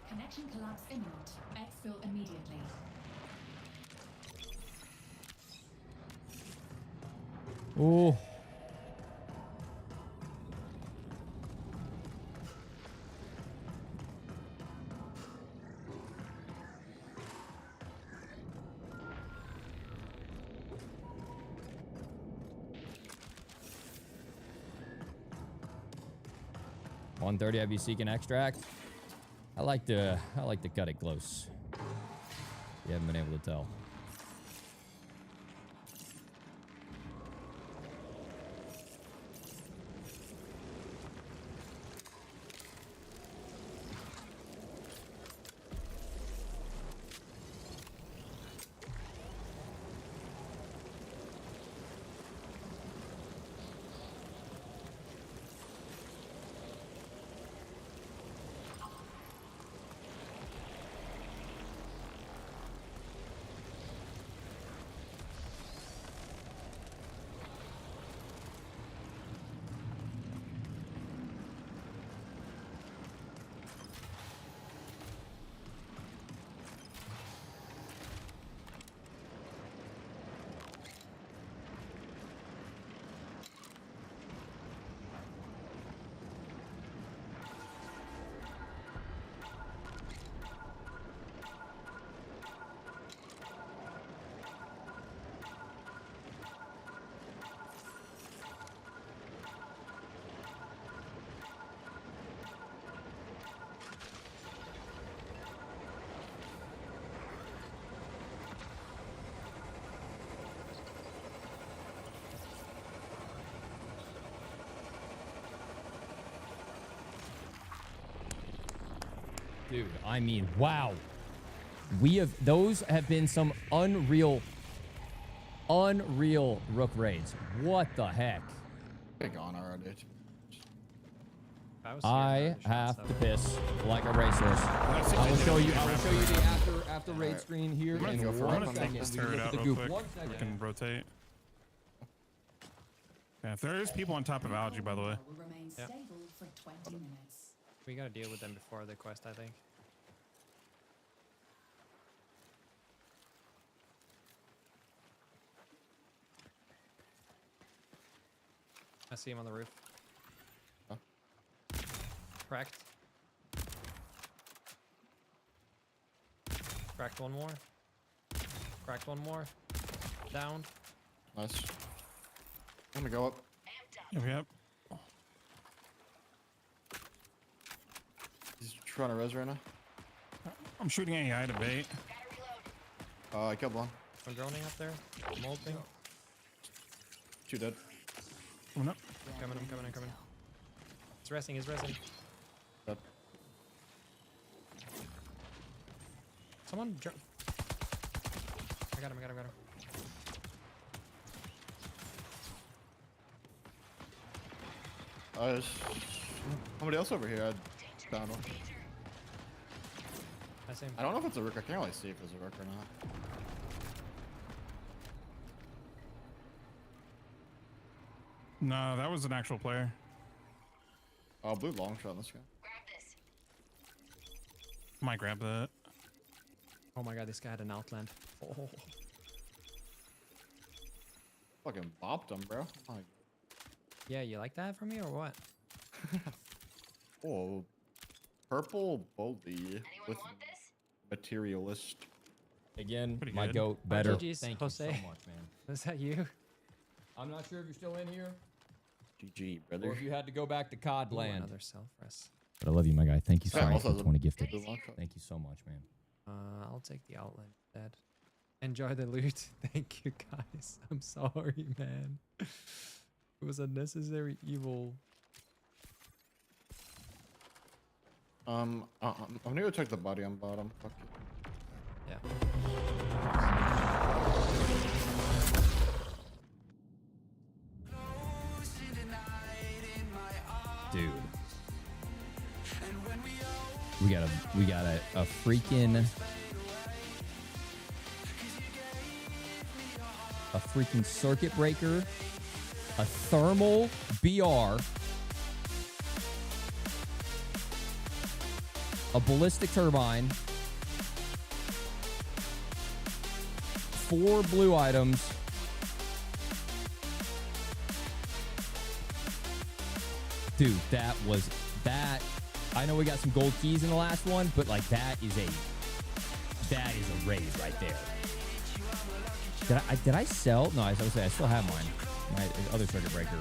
Connection collapse imminent. Exfil immediately. Oh. $130 I'd be seeking extract. I like to cut it close. You haven't been able to tell. Dude, I mean, wow. Those have been some unreal Rook raids. What the heck? They're gone already. I have to piss like a racehorse. I will show you the after raid screen here in 1 second. Let's tear it out real quick. We can rotate. Yeah, if there is people on top of algae, by the way. Yeah. For 20 minutes. We gotta deal with them before the quest, I think. I see him on the roof. Huh? Cracked. Cracked one more. Cracked one more. Down. Nice. I'm gonna go up. Yep. He's trying to res right now. I'm shooting AI to bait. I killed one. I'm droning up there. Molting. 2 dead. Coming up. I'm coming. He's resting. Dead. Someone I got him. There's somebody else over here. I found one. I see him. I don't know if it's a Rook. I can't really see if it's a Rook or not. No, that was an actual player. Oh, blue long shot on this guy. Might grab that. Oh my god, this guy had an outland. Oh. Fucking bopped him, bro. Oh my. Yeah, you like that from me or what? Oh, purple boldy with materialist. Again, Pretty my good. goat better. GG's, Thank Jose. you so much, man. Is that you? I'm not sure if you're still in here, GG, or brother. if you had to go back to COD land. Another self-res. But I love you, my guy. Thank you so Yeah, much also for has a 20 gifted. blue long shot. Thank you so much, man. I'll take the outland instead. Enjoy the loot. Thank you, guys. I'm sorry, man. It was a necessary evil. I'm gonna go check the body on bottom. Fuck it. Yeah. Dude. We got a freaking circuit breaker, a thermal BR, a ballistic turbine, 4 blue items, dude, that. I know we got some gold keys in the last one, but like that is a raid right there. Did I sell? No, I was gonna say I still have mine. My other circuit breaker.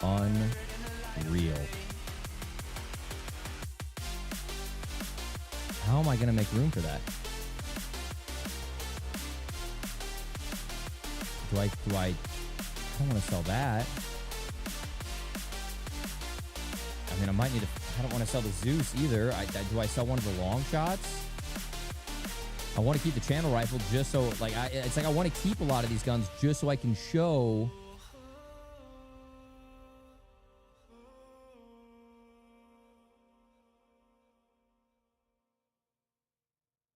Unreal. How am I gonna make room for that? I don't want to sell that. I mean, I might need to. I don't want to sell the Zeus either. Do I sell one of the long shots? I want to keep the channel rifle just so, like, it's like I want to keep a lot of these guns just so I can show.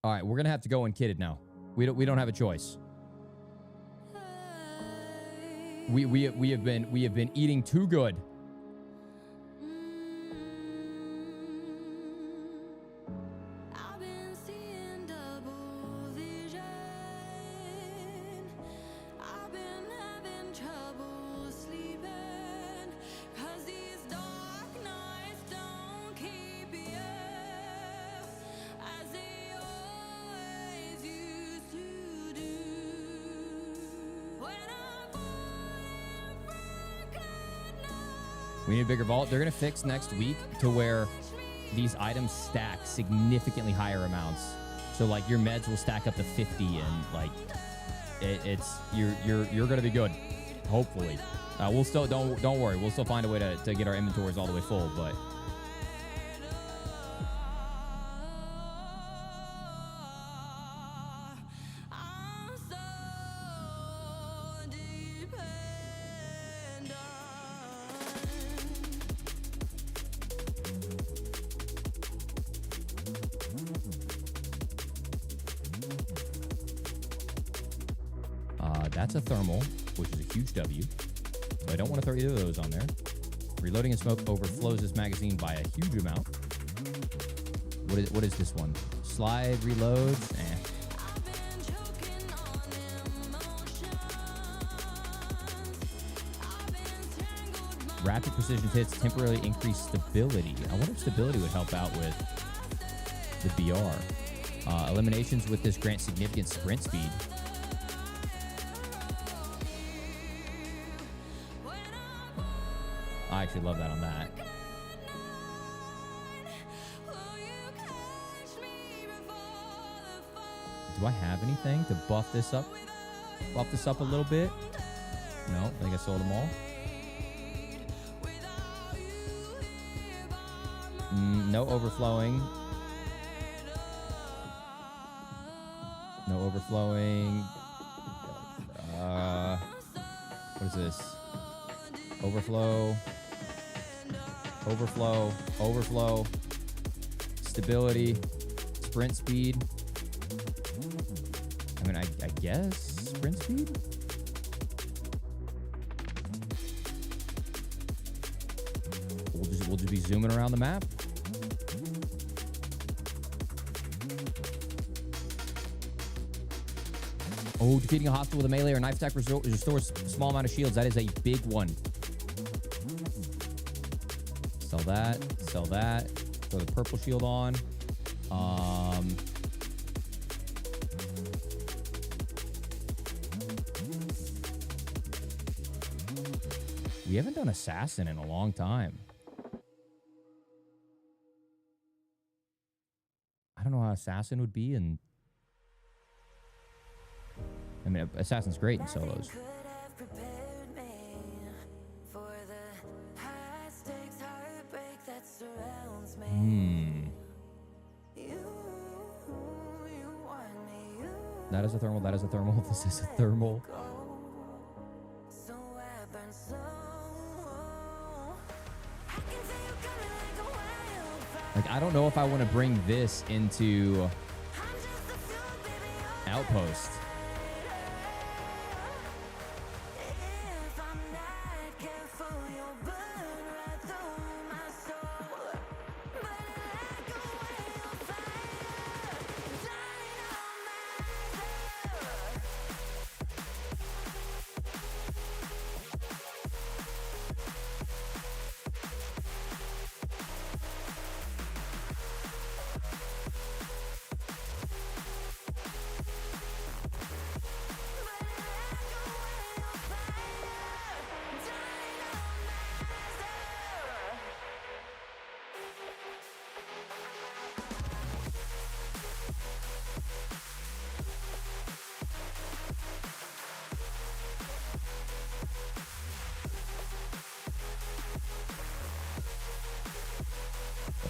All right, we're gonna have to go unkitted now. We don't have a choice. We have been eating too good. We need a bigger vault. They're going to fix next week to where these items stack significantly higher amounts. So, like, your meds will stack up to 50 and, like, you're gonna be good. Hopefully, we'll still don't worry. We'll still find a way to get our inventories all the way full, but. That's a thermal, which is a huge W. So I don't want to throw either of those on there. Reloading and smoke overflows this magazine by a huge amount. What is this one? Slide reloads. Rapid precision hits temporarily increase stability. I wonder if stability would help out with the BR. Eliminations with this grant significant sprint speed. I actually love that on that. Do I have anything to buff this up? Buff this up a little bit? No, I think I sold them all. No overflowing. No overflowing. What is this? Overflow. Overflow. Overflow. Stability. Sprint speed. I mean, I guess sprint speed? We'll just be zooming around the map. Oh, defeating a hostile with a melee or knife attack restores a small amount of shields. That is a big one. Sell that. Sell that. Throw the purple shield on. We haven't done Assassin in a long time. I don't know how Assassin would be in... I mean, Assassin's great in solos. That is a thermal. That is a thermal. This is a thermal. Like, I don't know if I want to bring this into Outpost.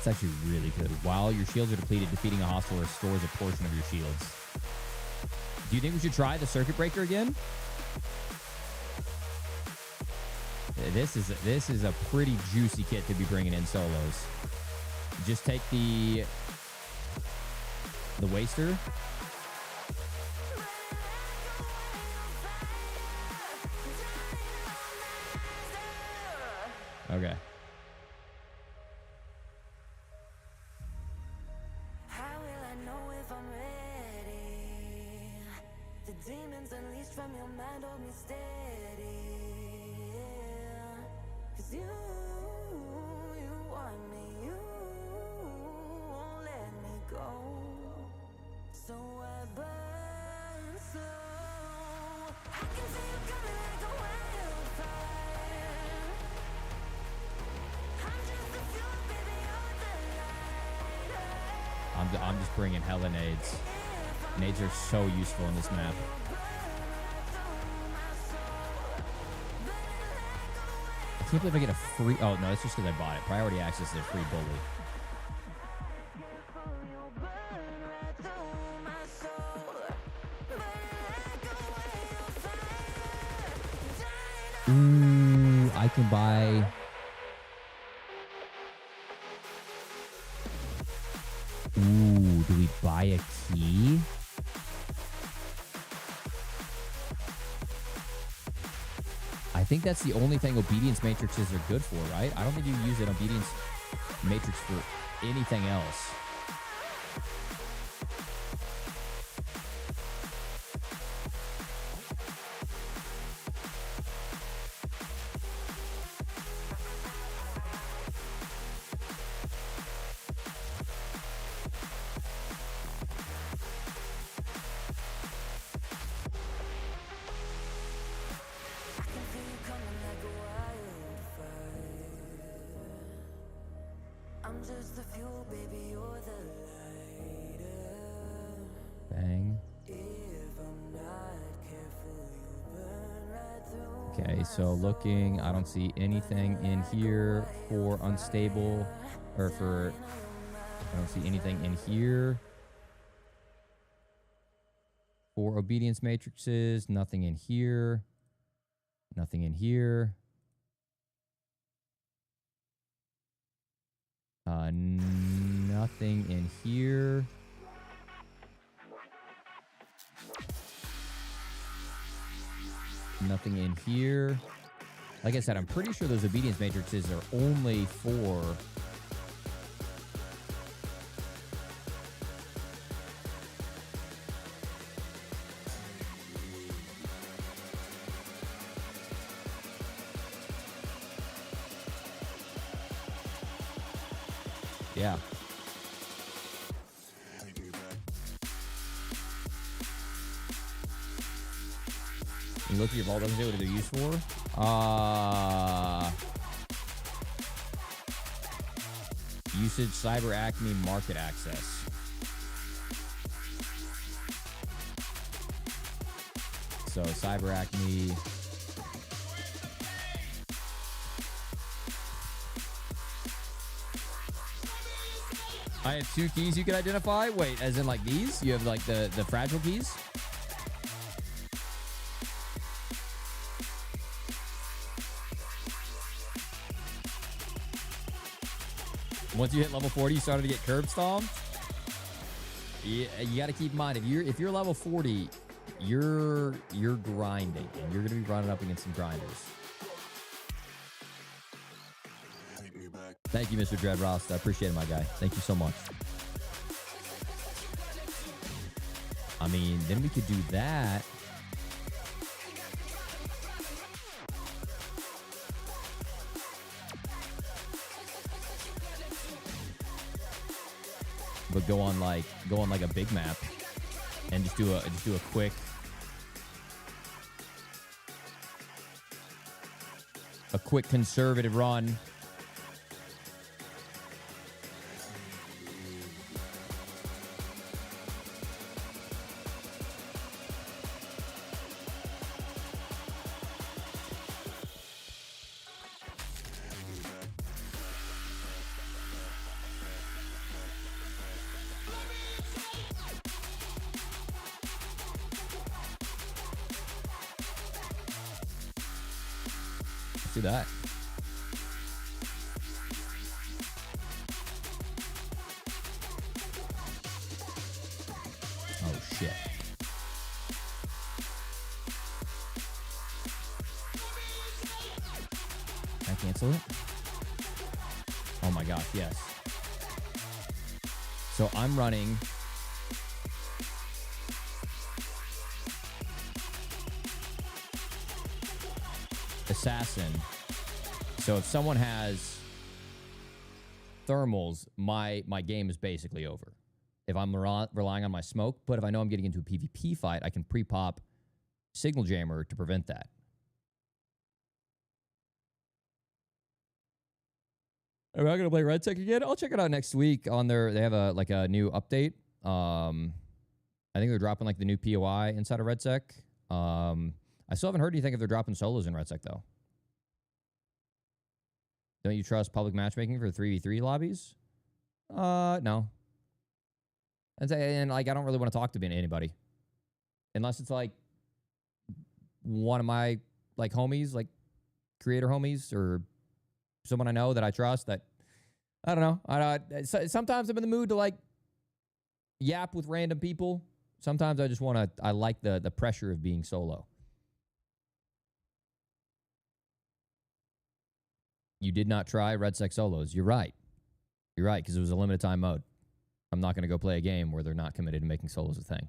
That's actually really good. While your shields are depleted, defeating a hostile restores a portion of your shields. Do you think we should try the Circuit Breaker again? This is a pretty juicy kit to be bringing in solos. Just take the Waster. Okay. I'm just bringing hella nades. Nades are so useful in this map. I can't believe I get a free... Oh, no, that's just because I bought it. Priority access is a free bully. Ooh, I can buy... Ooh, do we buy a key? I think that's the only thing obedience matrices are good for, right? I don't think you use an obedience matrix for anything else. Bang. Okay, so looking, I don't see anything in here for unstable, or for, I don't see anything in here for obedience matrices, nothing in here, nothing in here. Nothing in here. Nothing in here. Like I said, I'm pretty sure those obedience matrices are only for... Yeah. You look at your vault, doesn't say what they're used for. Usage, Cyber Acme, market access. So Cyber Acme. I have 2 keys you can identify. Wait, as in like these? You have like the fragile keys? Once you hit level 40, you started to get curb stomped. Yeah, you got to keep in mind if you're level 40, you're grinding, and you're gonna be running up against some grinders. Thank you, Mr. Dread Rost. I appreciate it, my guy. Thank you so much. I mean, then we could do that. But go on like a big map and just do a quick conservative run. Do that. Oh shit. Can I cancel it? Oh my gosh, yes. So I'm running Assassin. So if someone has thermals, my game is basically over. If I'm relying on my smoke, but if I know I'm getting into a PvP fight, I can pre-pop Signal Jammer to prevent that. Am I gonna play Red Sec again? I'll check it out next week on their. They have a new update. I think they're dropping like the new POI inside of Red Sec. I still haven't heard anything if they're dropping solos in Red Sec though. Don't you trust public matchmaking for 3v3 lobbies? No. And like, I don't really want to talk to anybody. Unless it's like one of my like homies, like creator homies, or someone I know that I trust that, I don't know. Sometimes I'm in the mood to like yap with random people. Sometimes I just want to, I like the pressure of being solo. You did not try Red Sec solos. You're right. You're right, because it was a limited time mode. I'm not going to go play a game where they're not committed to making solos a thing.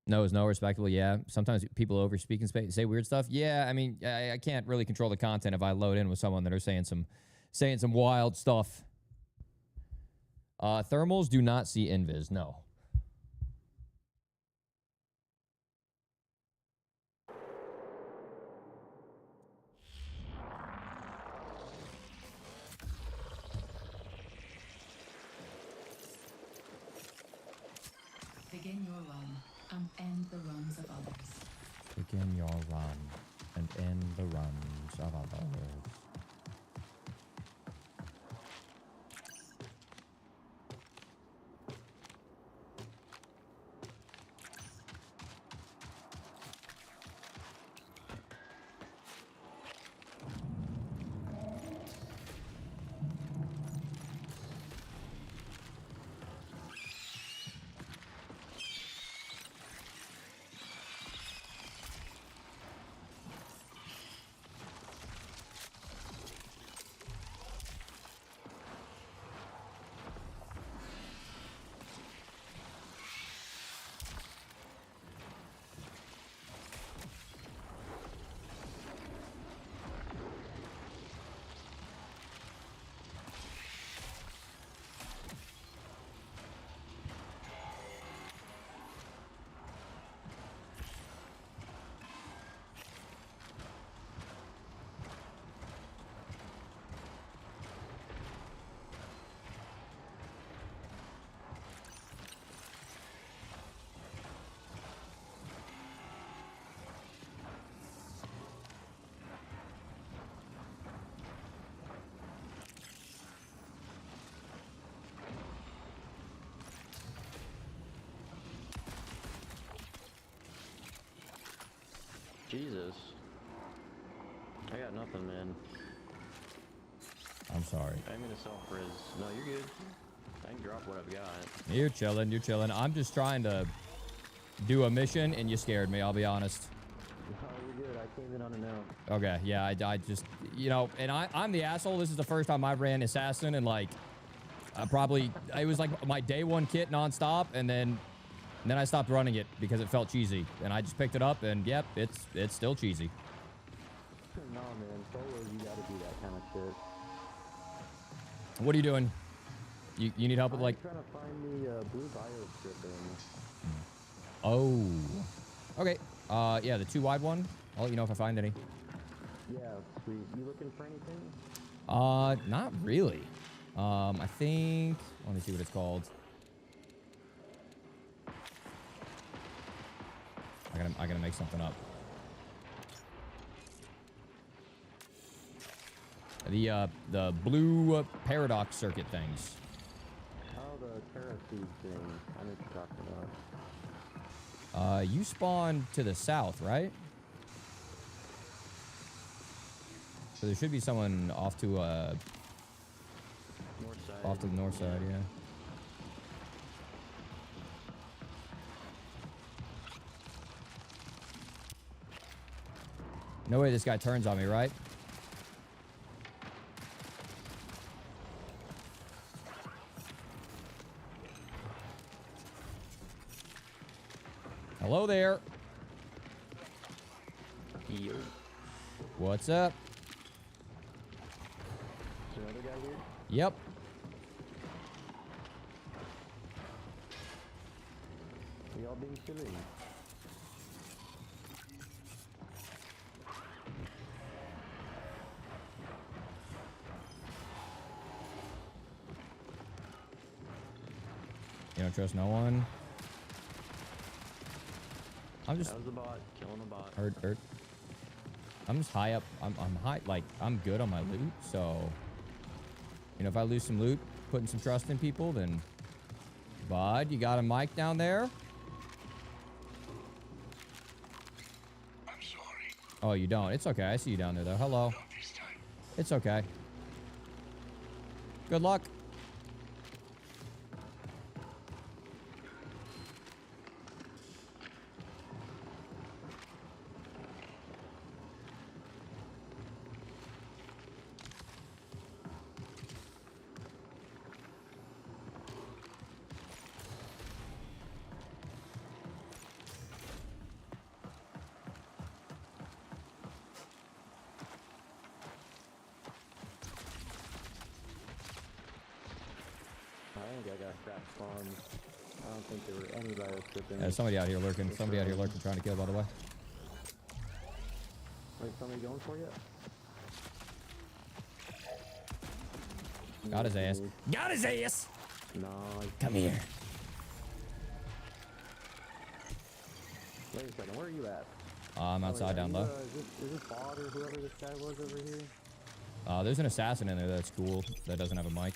No is no, respectable, yeah. Sometimes people overspeak and say weird stuff. Yeah, I mean, I can't really control the content if I load in with someone that are saying some wild stuff. Thermals do not see invis, no. Begin your run and end the runs of others. Begin your run and end the runs of others. Jesus. I got nothing, man. I'm sorry. I'm gonna self-res. No, you're good. I can drop what I've got. You're chilling, you're chilling. I'm just trying to do a mission, and you scared me, I'll be honest. No, you're good. I came in unannounced. Okay, yeah, I just, you know, and I'm the asshole. This is the first time I've ran Assassin, and like, it was like my day one kit nonstop, and then I stopped running it because it felt cheesy, and I just picked it up, and yep, it's still cheesy. No, man. Solos, you gotta do that kind of shit. What are you doing? You need help with like? I'm trying to find the blue bio stripping. Oh. Okay. Yeah, the 2 wide one. I'll let you know if I find any. Yeah, sweet. You looking for anything? Not really. I think. Let me see what it's called. I gotta make something up. The blue paradox circuit things. Oh, the Terraseed thing. I know what you're talking about. You spawn to the south, right? So there should be someone off to North side. off to the north side, yeah. No way this guy turns on me, right? Hello there. Yo. What's up? Is there another guy here? Yep. We all being silly. You don't trust no one? I'm just. That was a bot. Killing a bot. Hurt. I'm just high up. I'm high. Like, I'm good on my loot. So, you know, if I lose some loot, putting some trust in people, then. Bud, you got a mic down there? I'm sorry. Oh, you don't. It's okay. I see you down there, though. Hello. It's okay. Good luck. I think I got crap spawn. I don't think there were any bios shipping. There's somebody out here lurking. Somebody out here lurking trying to kill, by the way. Wait, somebody going for you? Got his ass. Got his ass! No. Come here. Wait a second, where are you at? I'm outside down low. Is this bot or whoever this guy was over here? There's an assassin in there that's cool. That doesn't have a mic.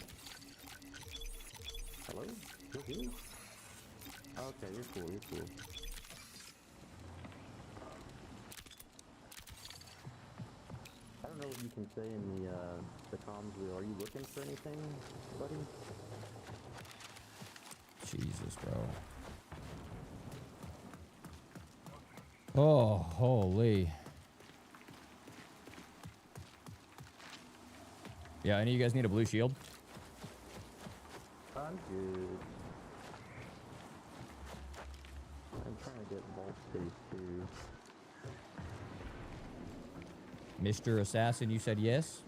Hello? You're here? Okay, you're cool, you're cool. I don't know what you can say in the comms wheel. Are you looking for anything, buddy? Jesus, bro. Oh, holy. Yeah, any of you guys need a blue shield? I'm good. I'm trying to get vault space too. Mr. Assassin, you said yes?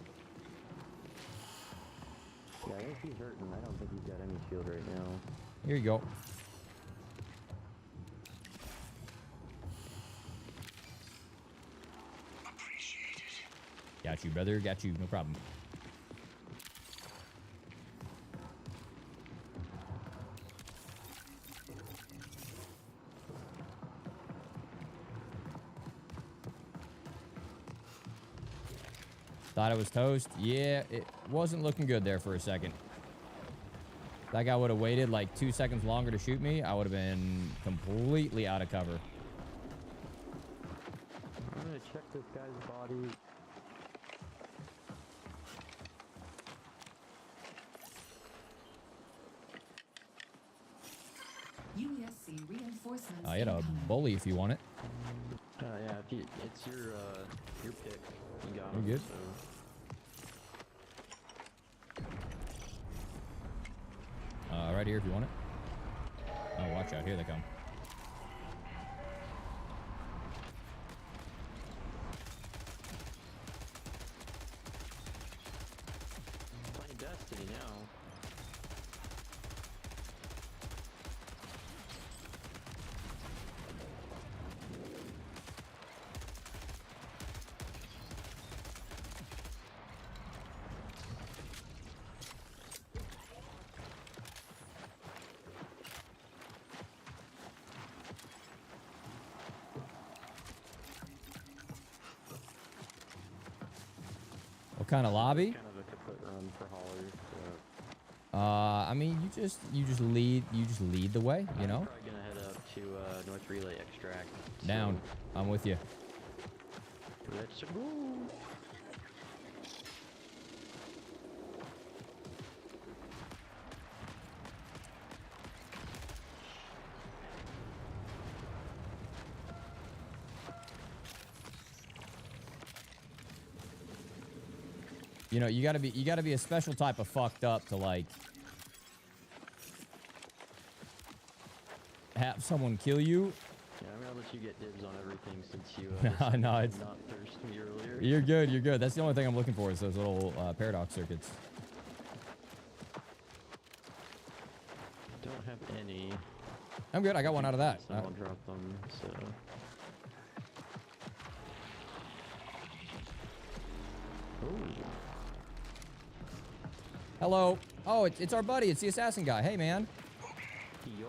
Yeah, I think he's hurting. I don't think he's got any shield right now. Here you go. Got you, brother. Got you. No problem. Thought it was toast. Yeah, it wasn't looking good there for a second. If that guy would have waited like 2 seconds longer to shoot me, I would have been completely out of cover. I'm gonna check this guy's body. USC reinforcements. I had a bully if you want it. Yeah, if you, it's your pick. You got You're him. good. So. Right here if you want it. Oh, watch out. Here they come. Playing Destiny now. What kind of lobby? Kind of a kaput run for haulers. So. I mean, you just lead the way, you know? I'm probably gonna head up to North Relay Extract. Down. I'm with you. Let's go. You know, you gotta be a special type of fucked up to like have someone kill you. Yeah, I'm gonna let you get dibs on everything since you No, it's not thirsty me earlier. You're good. You're good. That's the only thing I'm looking for is those little paradox circuits. Don't have any. I'm good. I got one out of that. Someone dropped them, so. Ooh. Hello. Oh, it's our buddy. It's the assassin guy. Hey, man. Yo.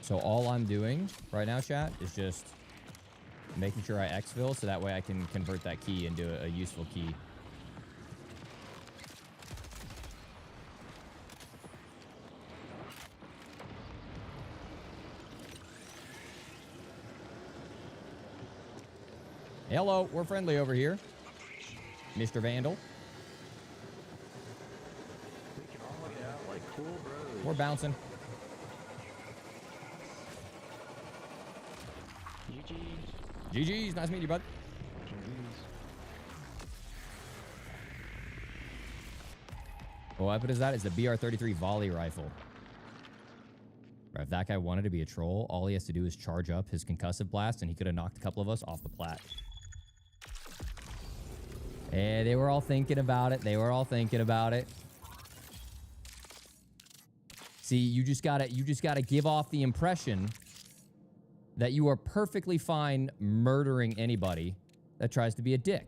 So all I'm doing right now, chat, is just making sure I exfil so that way I can convert that key into a useful key. Hello, we're friendly over here, Mr. Vandal. We can all get out like cool bros. We're bouncing. GG's. Nice meeting you, bud. What weapon is that? It's the BR-33 volley rifle. Right, if that guy wanted to be a troll, all he has to do is charge up his concussive blast, and he could have knocked a couple of us off the plat. And they were all thinking about it. They were all thinking about it. See, you just gotta give off the impression that you are perfectly fine murdering anybody that tries to be a dick.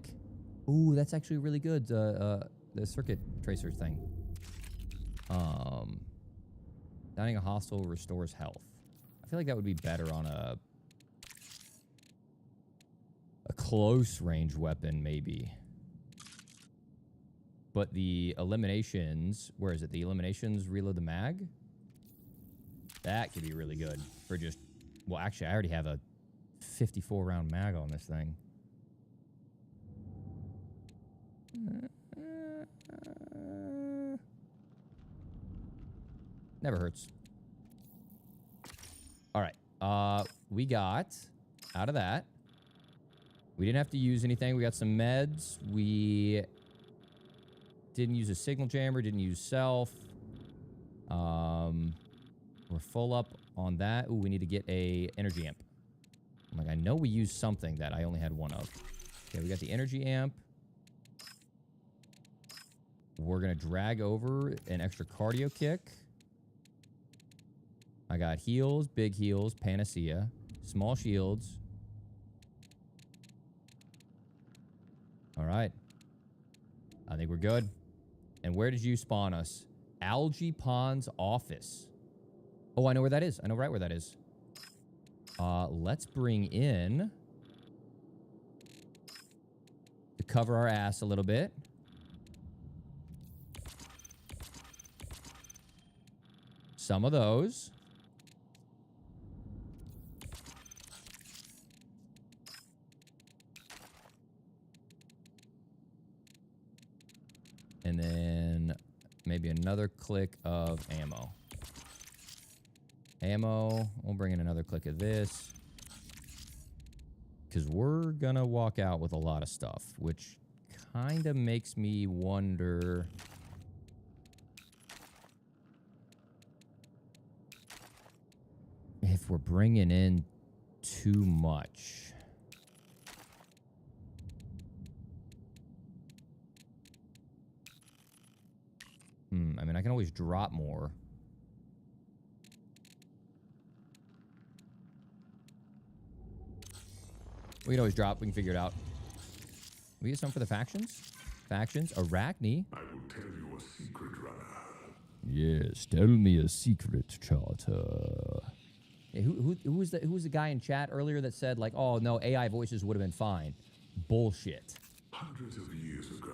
Ooh, that's actually really good. The circuit tracer thing. Downing a hostile restores health. I feel like that would be better on a close range weapon, maybe. But the eliminations, where is it? The eliminations reload the mag? That could be really good for just, well, actually, I already have a 54 round mag on this thing. Never hurts. All right. We got out of that. We didn't have to use anything. We got some meds. We didn't use a signal jammer. Didn't use self. We're full up on that. Ooh, we need to get a energy amp. I'm like, I know we used something that I only had one of. Okay, we got the energy amp. We're going to drag over an extra cardio kick. I got heals, big heals, panacea, small shields. All right. I think we're good. And where did you spawn us? Algae Pond's office. Oh, I know where that is. I know right where that is. Let's bring in, to cover our ass a little bit, some of those. And then maybe another click of ammo. We'll bring in another click of this. Because we're gonna walk out with a lot of stuff, which kind of makes me wonder if we're bringing in too much. I mean, I can always drop more. We can always drop. We can figure it out. We get some for the factions? Factions? Arachne? I will tell you a secret, runner. Yes, tell me a secret, Charter. Hey, who was the guy in chat earlier that said, like, oh, no, AI voices would have been fine? Bullshit. Hundreds of years ago,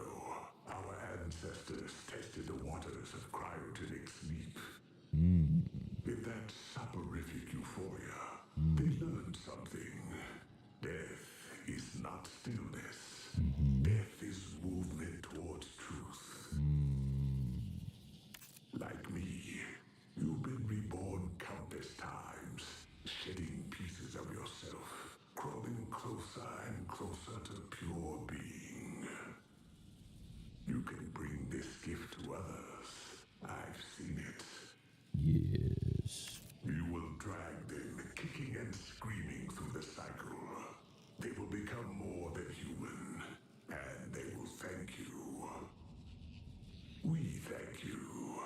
our ancestors tested the waters of cryogenic sleep. With that soporific euphoria, they learned something. Death is not stillness. Death is movement towards truth. Like me, you've been reborn countless times, shedding pieces of yourself, crawling closer and closer to pure being. You can bring this gift to others. I've seen it. Yes. You will drag them, kicking and screaming through the cycle. They will become more than human, and they will thank you. We thank you,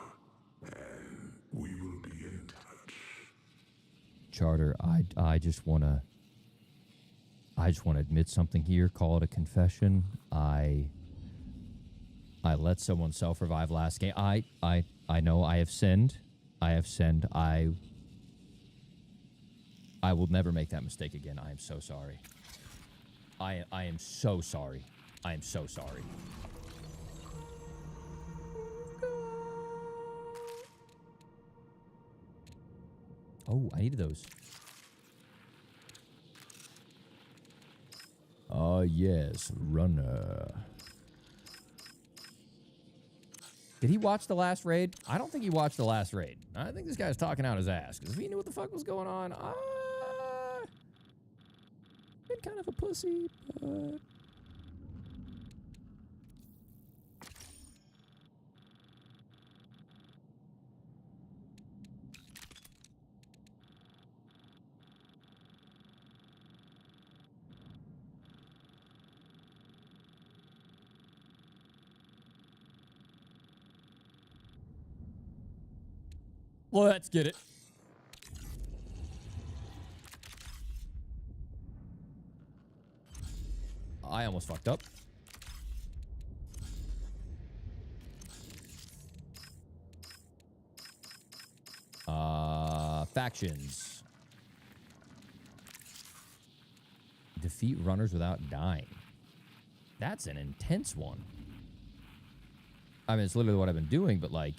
and we will be in touch. Charter, I just want to admit something here, call it a confession. I let someone self-revive last game. I know I have sinned. I I will never make that mistake again. I am so sorry. I am so sorry. I am so sorry. Oh, I needed those. Oh, yes. Runner. Did he watch the last raid? I don't think he watched the last raid. I think this guy's talking out his ass. Because if he knew what the fuck was going on, been kind of a pussy, but... Let's get it. I almost fucked up. Factions. Defeat runners without dying. That's an intense one. I mean, it's literally what I've been doing, but like...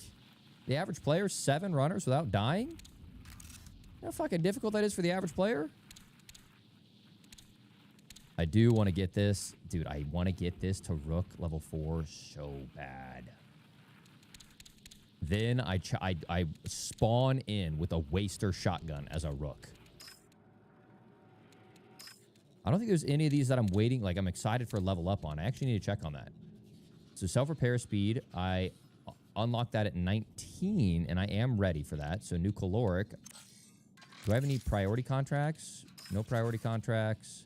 The average player, 7 runners without dying? You know how fucking difficult that is for the average player? I do want to get this. Dude, I want to get this to Rook level 4 so bad. Then I spawn in with a waster shotgun as a Rook. I don't think there's any of these that I'm waiting. Like, I'm excited for level up on. I actually need to check on that. So self-repair speed, I... unlock that at 19, and I am ready for that. So new caloric. Do I have any priority contracts? No priority contracts.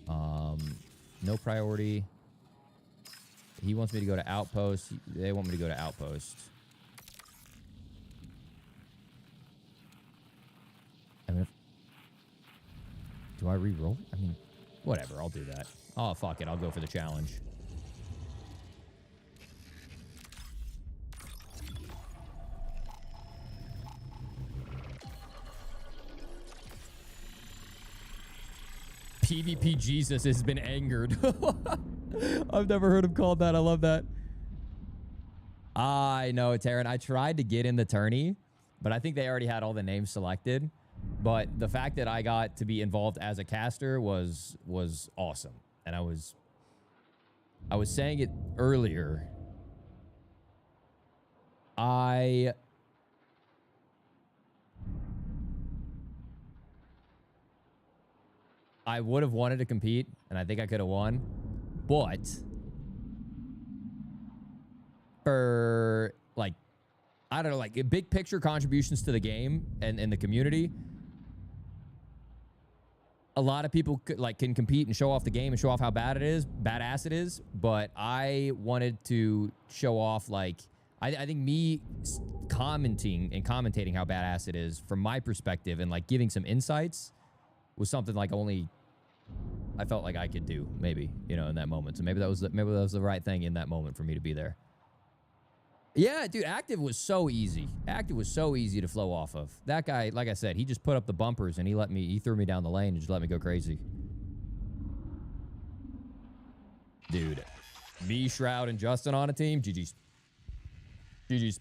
No priority. He wants me to go to outpost. They want me to go to outpost. I mean, do I re-roll? I mean, whatever. I'll do that. Oh, fuck it. I'll go for the challenge. PvP Jesus has been angered. I've never heard him called that. I love that. I know, Taryn. I tried to get in the tourney, but I think they already had all the names selected. But the fact that I got to be involved as a caster was awesome. And I was saying it earlier. I would have wanted to compete, and I think I could have won. But for, like, I don't know, like, big picture contributions to the game and the community, a lot of people can compete and show off the game and show off how badass it is. But I wanted to show off, like, I think me commenting and commentating how badass it is from my perspective and, like, giving some insights was something like only I felt like I could do, maybe, you know, in that moment. So maybe that was the right thing in that moment for me to be there. Yeah, dude, active was so easy. Active was so easy to flow off of. That guy, like I said, he just put up the bumpers and he threw me down the lane and just let me go crazy. Dude, me, Shroud, and Justin on a team. GG's. GG's.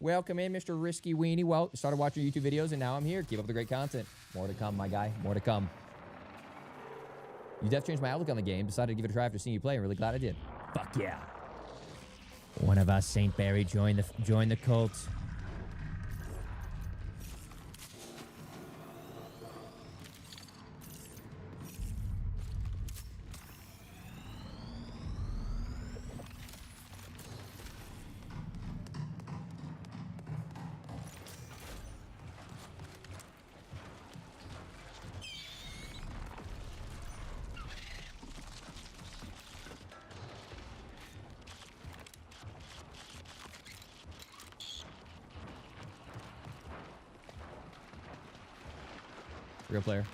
Welcome in, Mr. Risky Weenie. Well, started watching YouTube videos, and now I'm here. Keep up the great content. More to come, my guy. More to come. You def changed my outlook on the game. Decided to give it a try after seeing you play. I'm really glad I did. Fuck yeah. One of us, St. Barry, join the cult. Real player.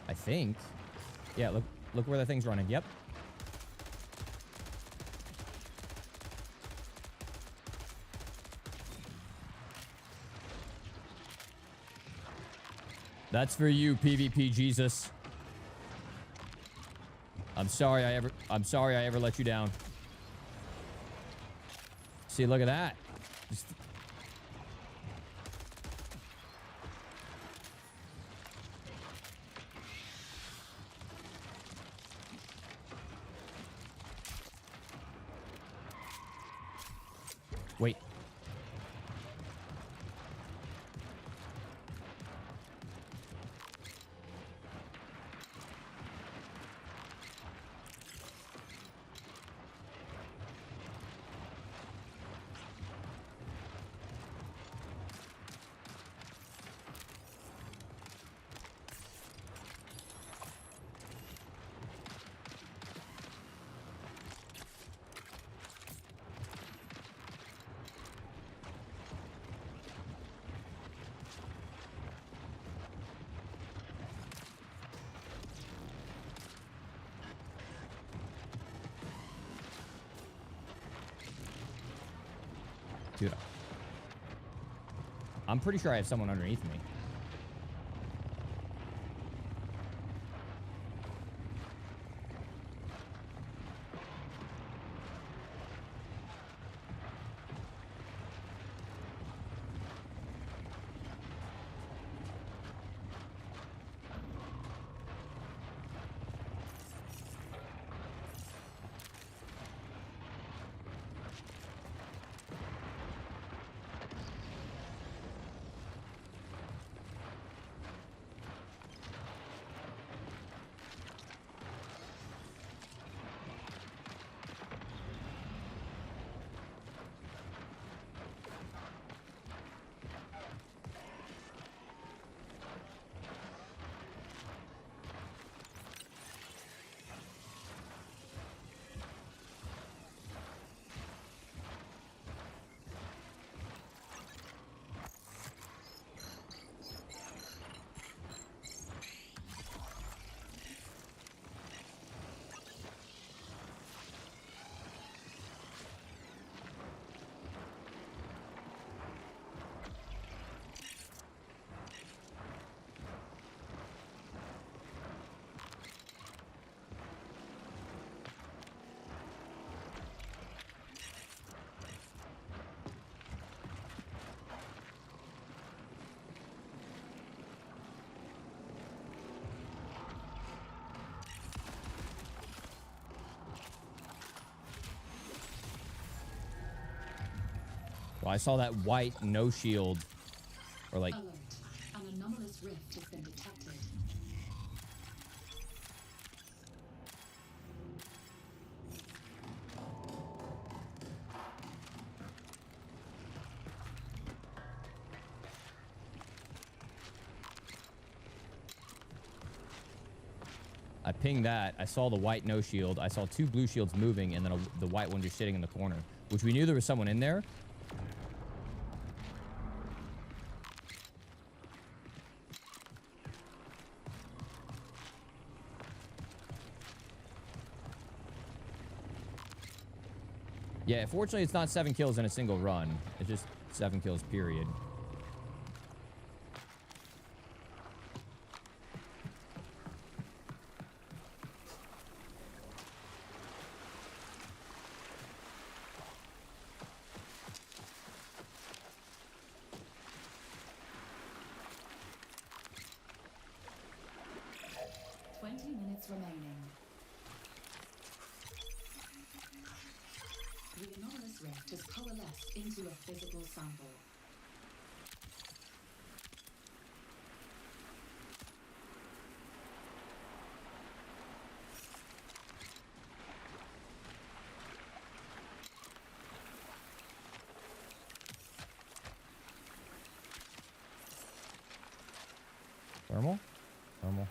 I think. Yeah, look where the thing's running. Yep. That's for you, PvP Jesus. I'm sorry I ever let you down. See, look at that. Just... Wait. Dude, I'm pretty sure I have someone underneath me. Well, I saw that white no shield, or like. Alert. An anomalous rift has been detected. I pinged that. I saw the white no shield. I saw 2 blue shields moving, and then the white one just sitting in the corner, which we knew there was someone in there. Yeah, fortunately, it's not 7 kills in a single run. It's just 7 kills, period. Remaining. The anomalous rift has coalesced into a physical sample. Thermal? Thermal.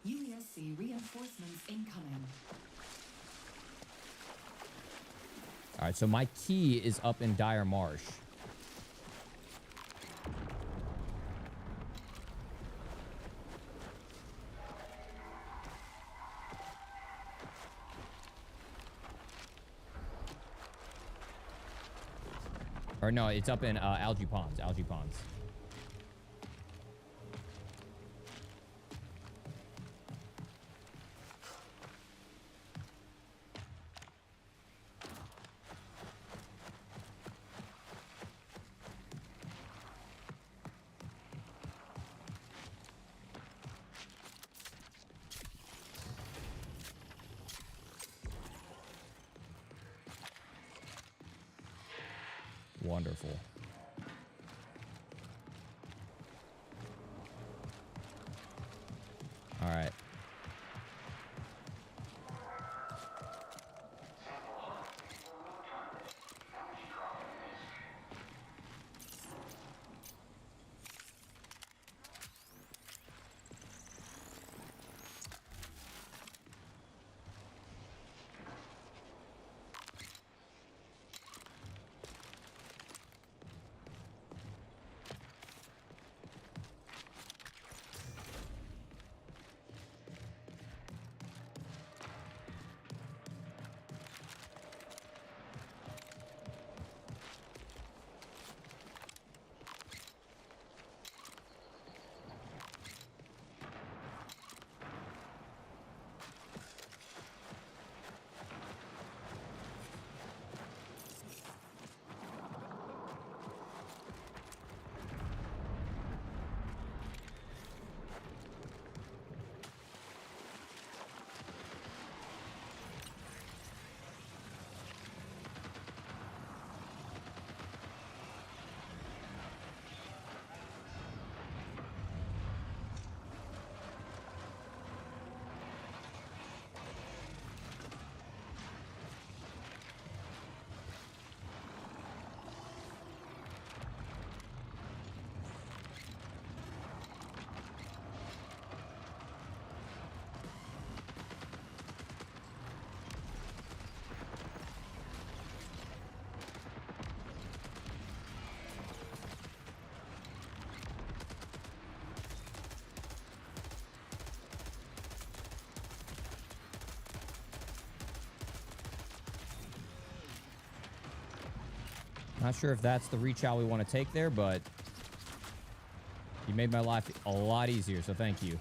UESC reinforcements incoming. All right, so my key is up in Dire Marsh. Or no, it's up in Algae Ponds. Algae Ponds. Wonderful. All right. Not sure if that's the reach out we want to take there, but you made my life a lot easier, so thank you.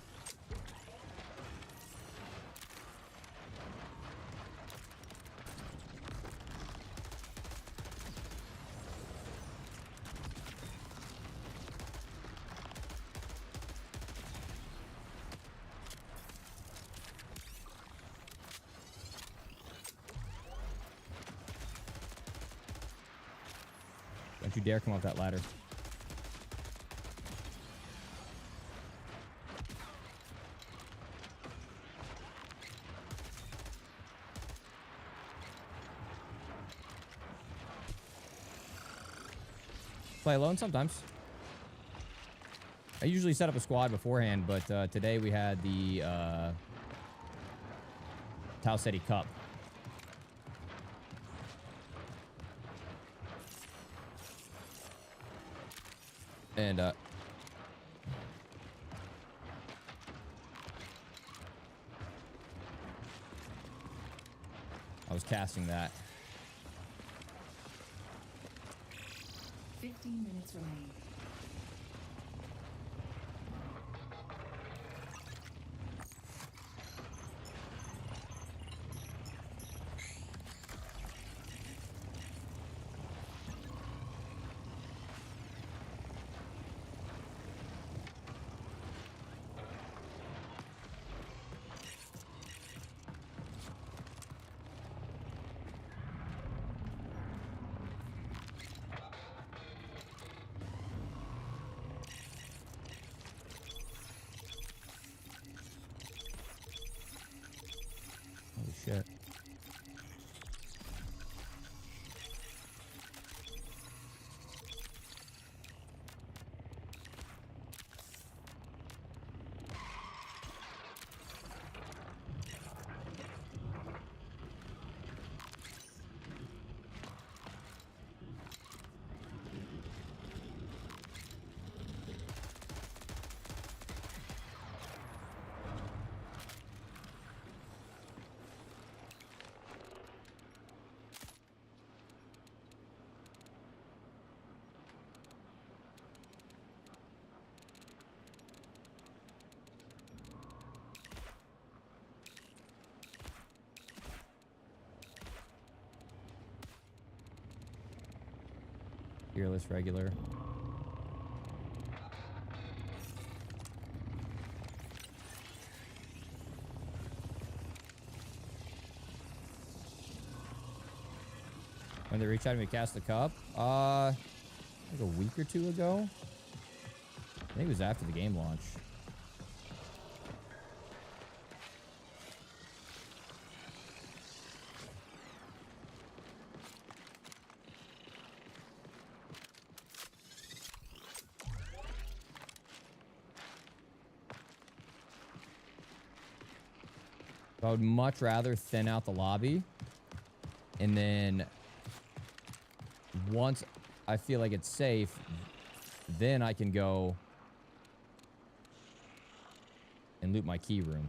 Don't you dare come off that ladder. Play alone sometimes. I usually set up a squad beforehand, but today we had the Ceti Cup. And I was casting that. 15 minutes remaining. Fearless, regular. When they reached out to me to cast the cup? Like a week or two ago? I think it was after the game launch. I would much rather thin out the lobby, and then once I feel like it's safe, then I can go and loot my key room.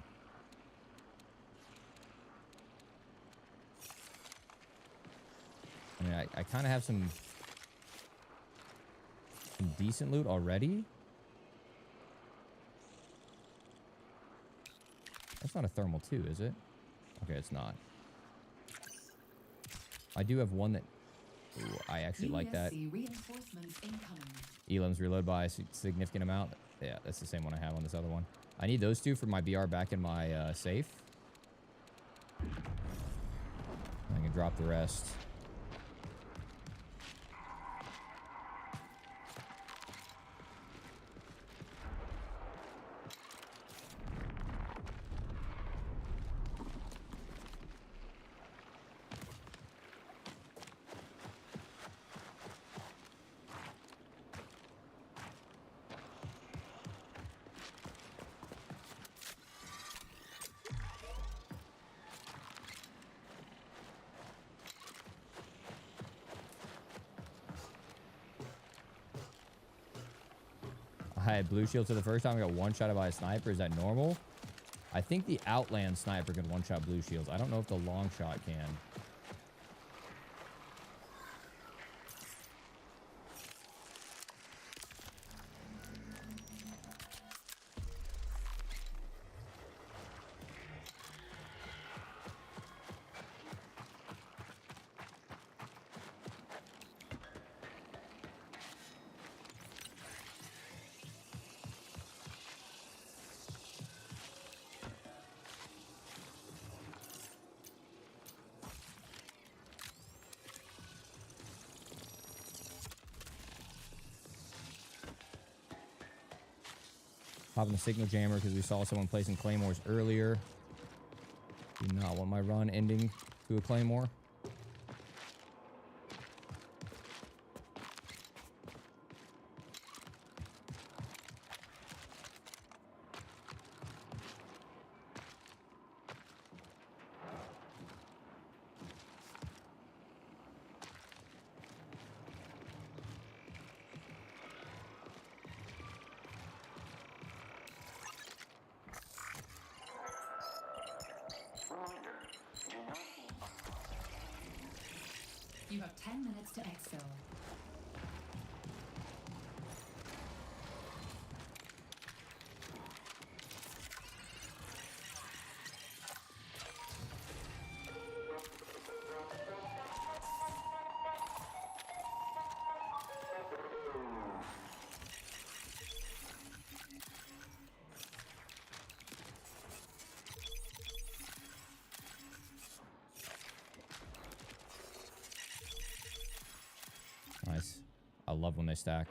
I mean, I kind of have some decent loot already. That's not a thermal 2, is it? Okay, it's not. I do have one that... Ooh, I actually like that. Elims reload by a significant amount. Yeah, that's the same one I have on this other one. I need those two for my BR back in my safe. I can drop the rest. I had blue shields for the first time. I got one-shotted by a sniper. Is that normal? I think the Outland sniper can one-shot blue shields. I don't know if the long shot can. Popping the signal jammer because we saw someone placing claymores earlier. Do not want my run ending to a claymore. You have 10 minutes to exfil. Nice. I love when they stack.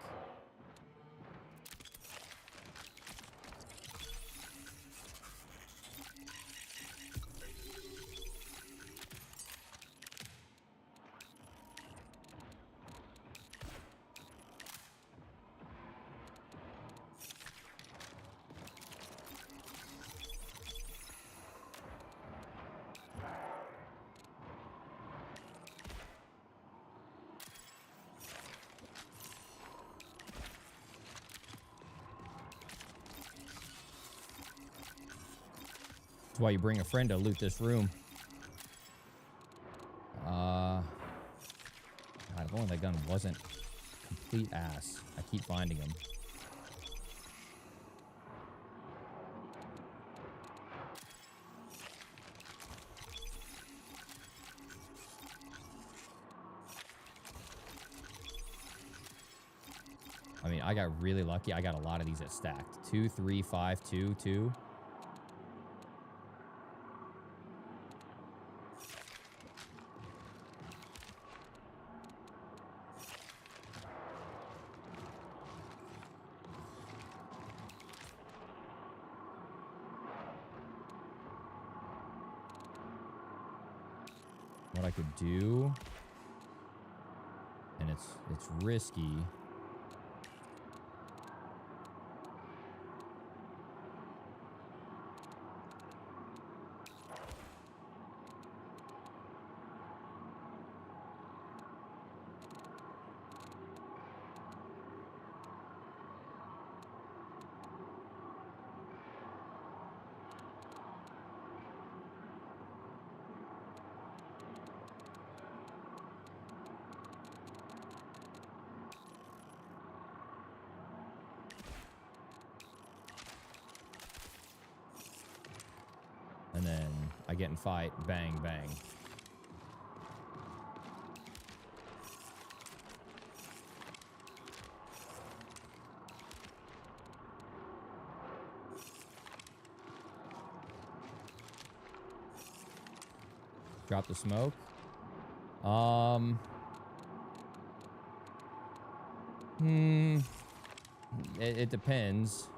That's why you bring a friend to loot this room. God, if only that gun wasn't complete ass. I keep finding them. mean, I got really lucky. I got a lot of these that stacked. 2, 3, 5, 2, 2. What I could do, and it's risky. And then I get in fight, bang, bang. Drop the smoke. It depends.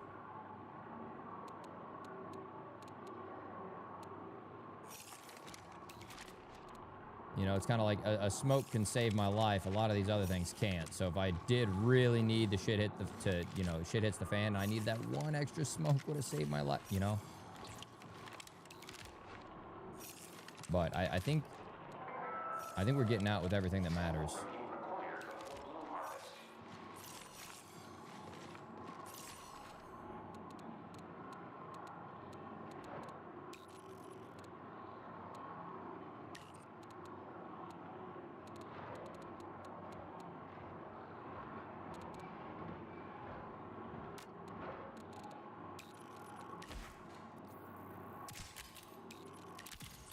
You know, it's kind of like a smoke can save my life. A lot of these other things can't. So if I did really need the shit hit shit hits the fan, and I need that one extra smoke would have saved my life, you know? But I think we're getting out with everything that matters.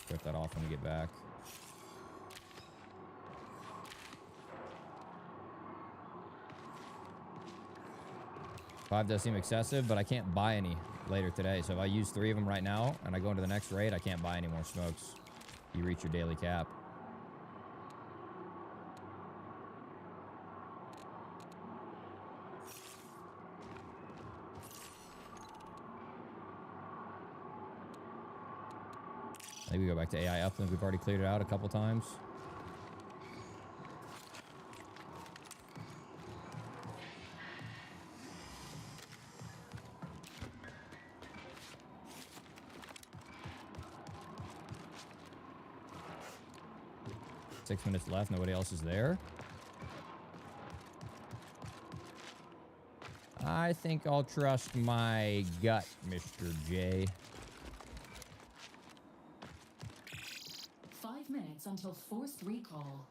Cut that off when we get back. Five does seem excessive, but I can't buy any later today. So if I use 3 of them right now and I go into the next raid, I can't buy any more smokes. You reach your daily cap. Maybe we go back to AI uplink. We've already cleared it out a couple times. Six minutes left. Nobody else is there. I think I'll trust my gut, Mr. J. 5 minutes until forced recall.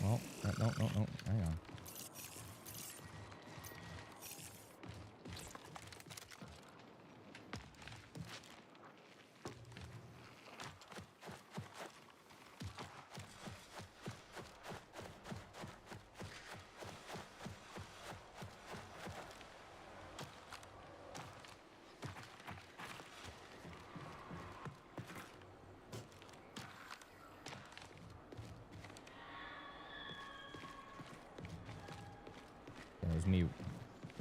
Well, no, hang on. It was me,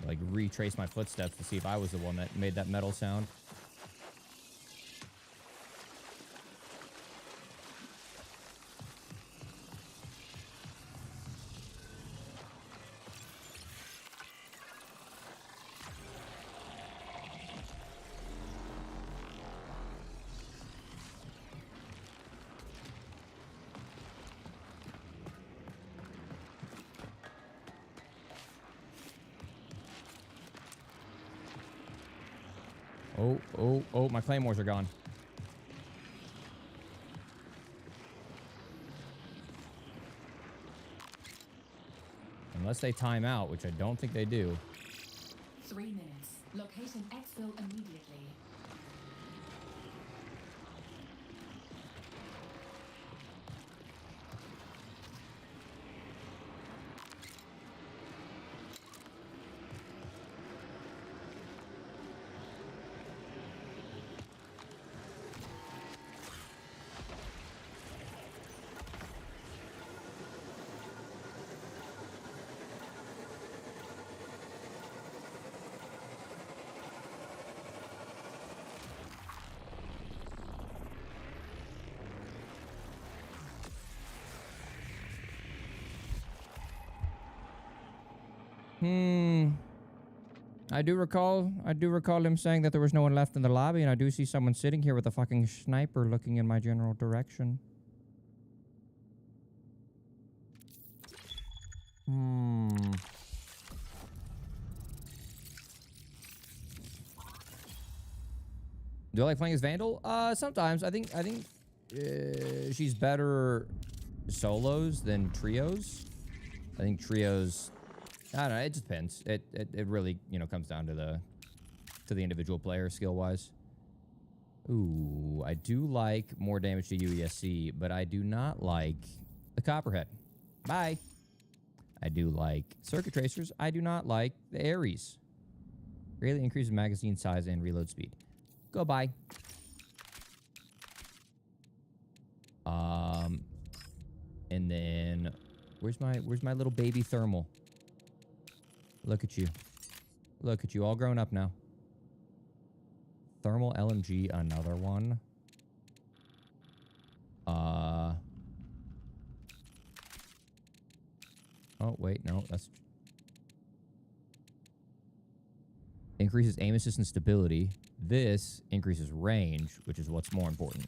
like, retrace my footsteps to see if I was the one that made that metal sound. Oh, my claymores are gone. Unless they time out, which I don't think they do. 3 minutes. Locate an exfil immediately. I do recall him saying that there was no one left in the lobby, and I do see someone sitting here with a fucking sniper looking in my general direction. Do I like playing as Vandal? Sometimes. I think she's better solos than trios. I think trios, I don't know, it just depends. It really, you know, comes down to the individual player skill wise. Ooh, I do like more damage to UESC, but I do not like the Copperhead. Bye. I do like Circuit Tracers. I do not like the Ares. Greatly increases magazine size and reload speed. Goodbye. And then where's my little baby thermal? Look at you. Look at you, all grown up now. Thermal LMG, another one. Oh, wait, no, that's... Increases aim assist and stability. This increases range, which is what's more important.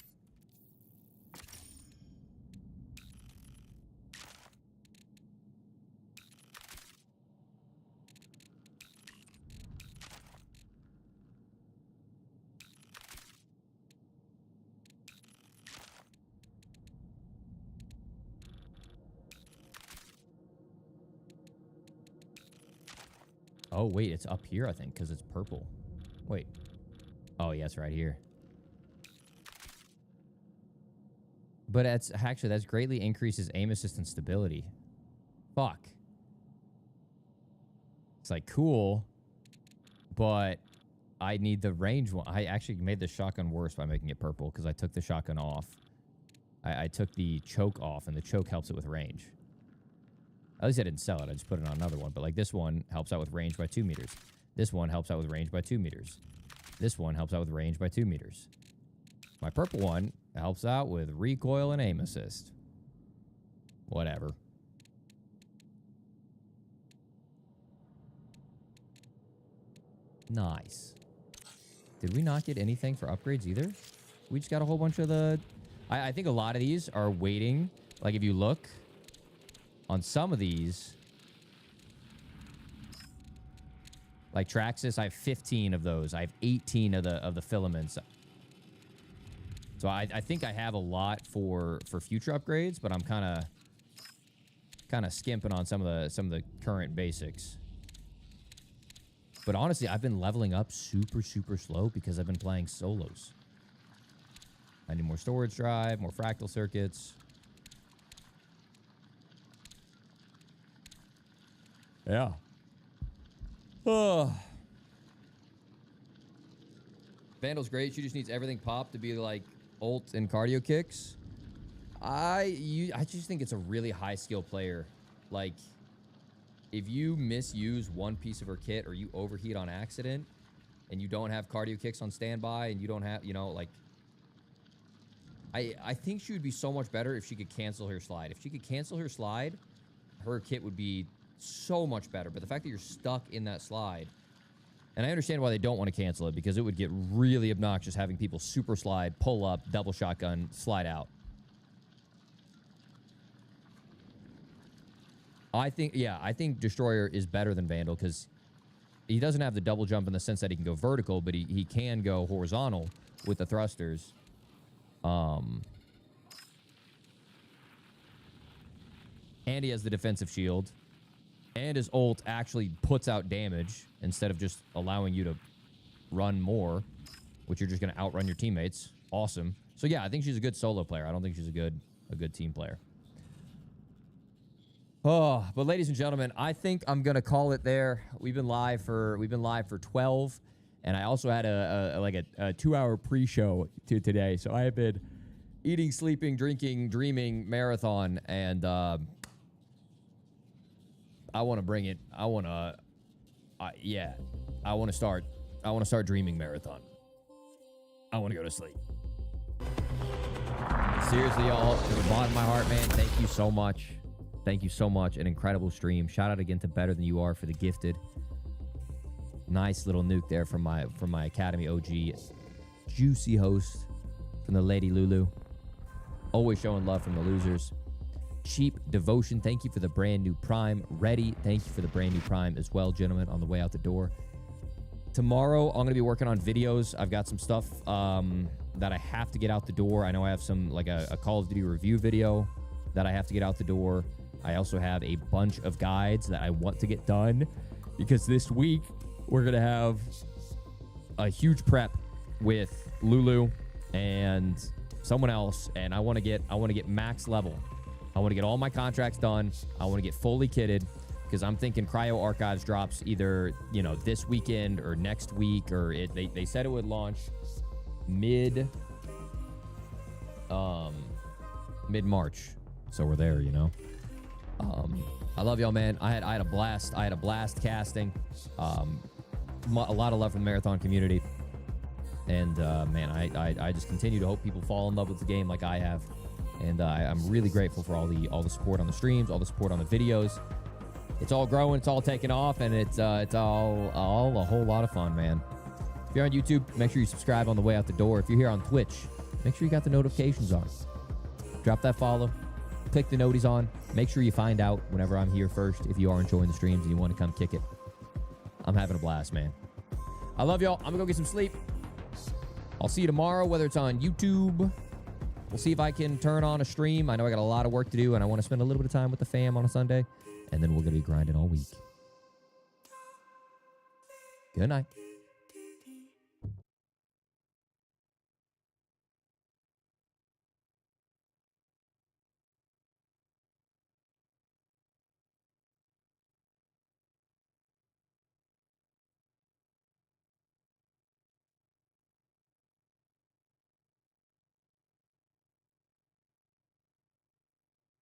Oh, wait, it's up here, I think, because it's purple. Wait. Oh, yeah, it's right here. But it's actually, that's greatly increases aim assist and stability. Fuck. It's like, cool, but I need the range one. I actually made the shotgun worse by making it purple because I took the shotgun off. I took the choke off, and the choke helps it with range. At least I didn't sell it. I just put it on another one. But like this one helps out with range by 2 meters. This one helps out with range by 2 meters. This one helps out with range by 2 meters. My purple one helps out with recoil and aim assist. Whatever. Nice. Did we not get anything for upgrades either? We just got a whole bunch of the... I think a lot of these are waiting. Like if you look... On some of these, like Traxxas, I have 15 of those. I have 18 of the filaments. So I think I have a lot for future upgrades, but I'm kind of skimping on some of the current basics. But honestly, I've been leveling up super slow because I've been playing solos. I need more storage drive, more fractal circuits. Yeah. Vandal's great. She just needs everything popped to be like ult and cardio kicks. I just think it's a really high skill player. Like, if you misuse one piece of her kit or you overheat on accident and you don't have cardio kicks on standby and you don't have, you know, like... I think she would be so much better if she could cancel her slide. If she could cancel her slide, her kit would be... so much better. But the fact that you're stuck in that slide, and I understand why they don't want to cancel it, because it would get really obnoxious having people super slide, pull up, double shotgun, slide out. I think Destroyer is better than Vandal because he doesn't have the double jump in the sense that he can go vertical, but he can go horizontal with the thrusters. And he has the defensive shield. And his ult actually puts out damage instead of just allowing you to run more, which you're just going to outrun your teammates. Awesome. So yeah, I think she's a good solo player. I don't think she's a good team player. Oh, but ladies and gentlemen, I think I'm gonna call it there. We've been live for 12, and I also had a 2-hour pre-show to today. So I have been eating, sleeping, drinking, dreaming marathon, and I want to bring it. I want to start dreaming marathon. I want to go to sleep. Seriously, y'all, to the bottom of my heart, man, thank you so much. Thank you so much. An incredible stream. Shout out again to Better Than You Are for the gifted. Nice little nuke there from my Academy OG. Juicy host from the Lady Lulu. Always showing love from the losers. Cheap Devotion, thank you for the brand new Prime. Ready, thank you for the brand new Prime as well, gentlemen, on the way out the door. Tomorrow, I'm going to be working on videos. I've got some stuff that I have to get out the door. I know I have some, like a Call of Duty review video that I have to get out the door. I also have a bunch of guides that I want to get done because this week we're going to have a huge prep with Lulu and someone else, and I want to get max level. I want to get all my contracts done. I want to get fully kitted because I'm thinking Cryo Archives drops either, this weekend or next week, or they said it would launch mid-March. So we're there, I love y'all, man. I had a blast. I had a blast casting. A lot of love from the marathon community. And man, I just continue to hope people fall in love with the game like I have. And I'm really grateful for all the support on the streams, all the support on the videos. It's all growing, it's all taking off, and it's all a whole lot of fun, man. If you're on YouTube, make sure you subscribe on the way out the door. If you're here on Twitch, make sure you got the notifications on. Drop that follow. Click the noties on. Make sure you find out whenever I'm here first if you are enjoying the streams and you want to come kick it. I'm having a blast, man. I love y'all. I'm going to go get some sleep. I'll see you tomorrow, whether it's on YouTube. We'll see if I can turn on a stream. I know I got a lot of work to do, and I want to spend a little bit of time with the fam on a Sunday. And then we're going to be grinding all week. Good night.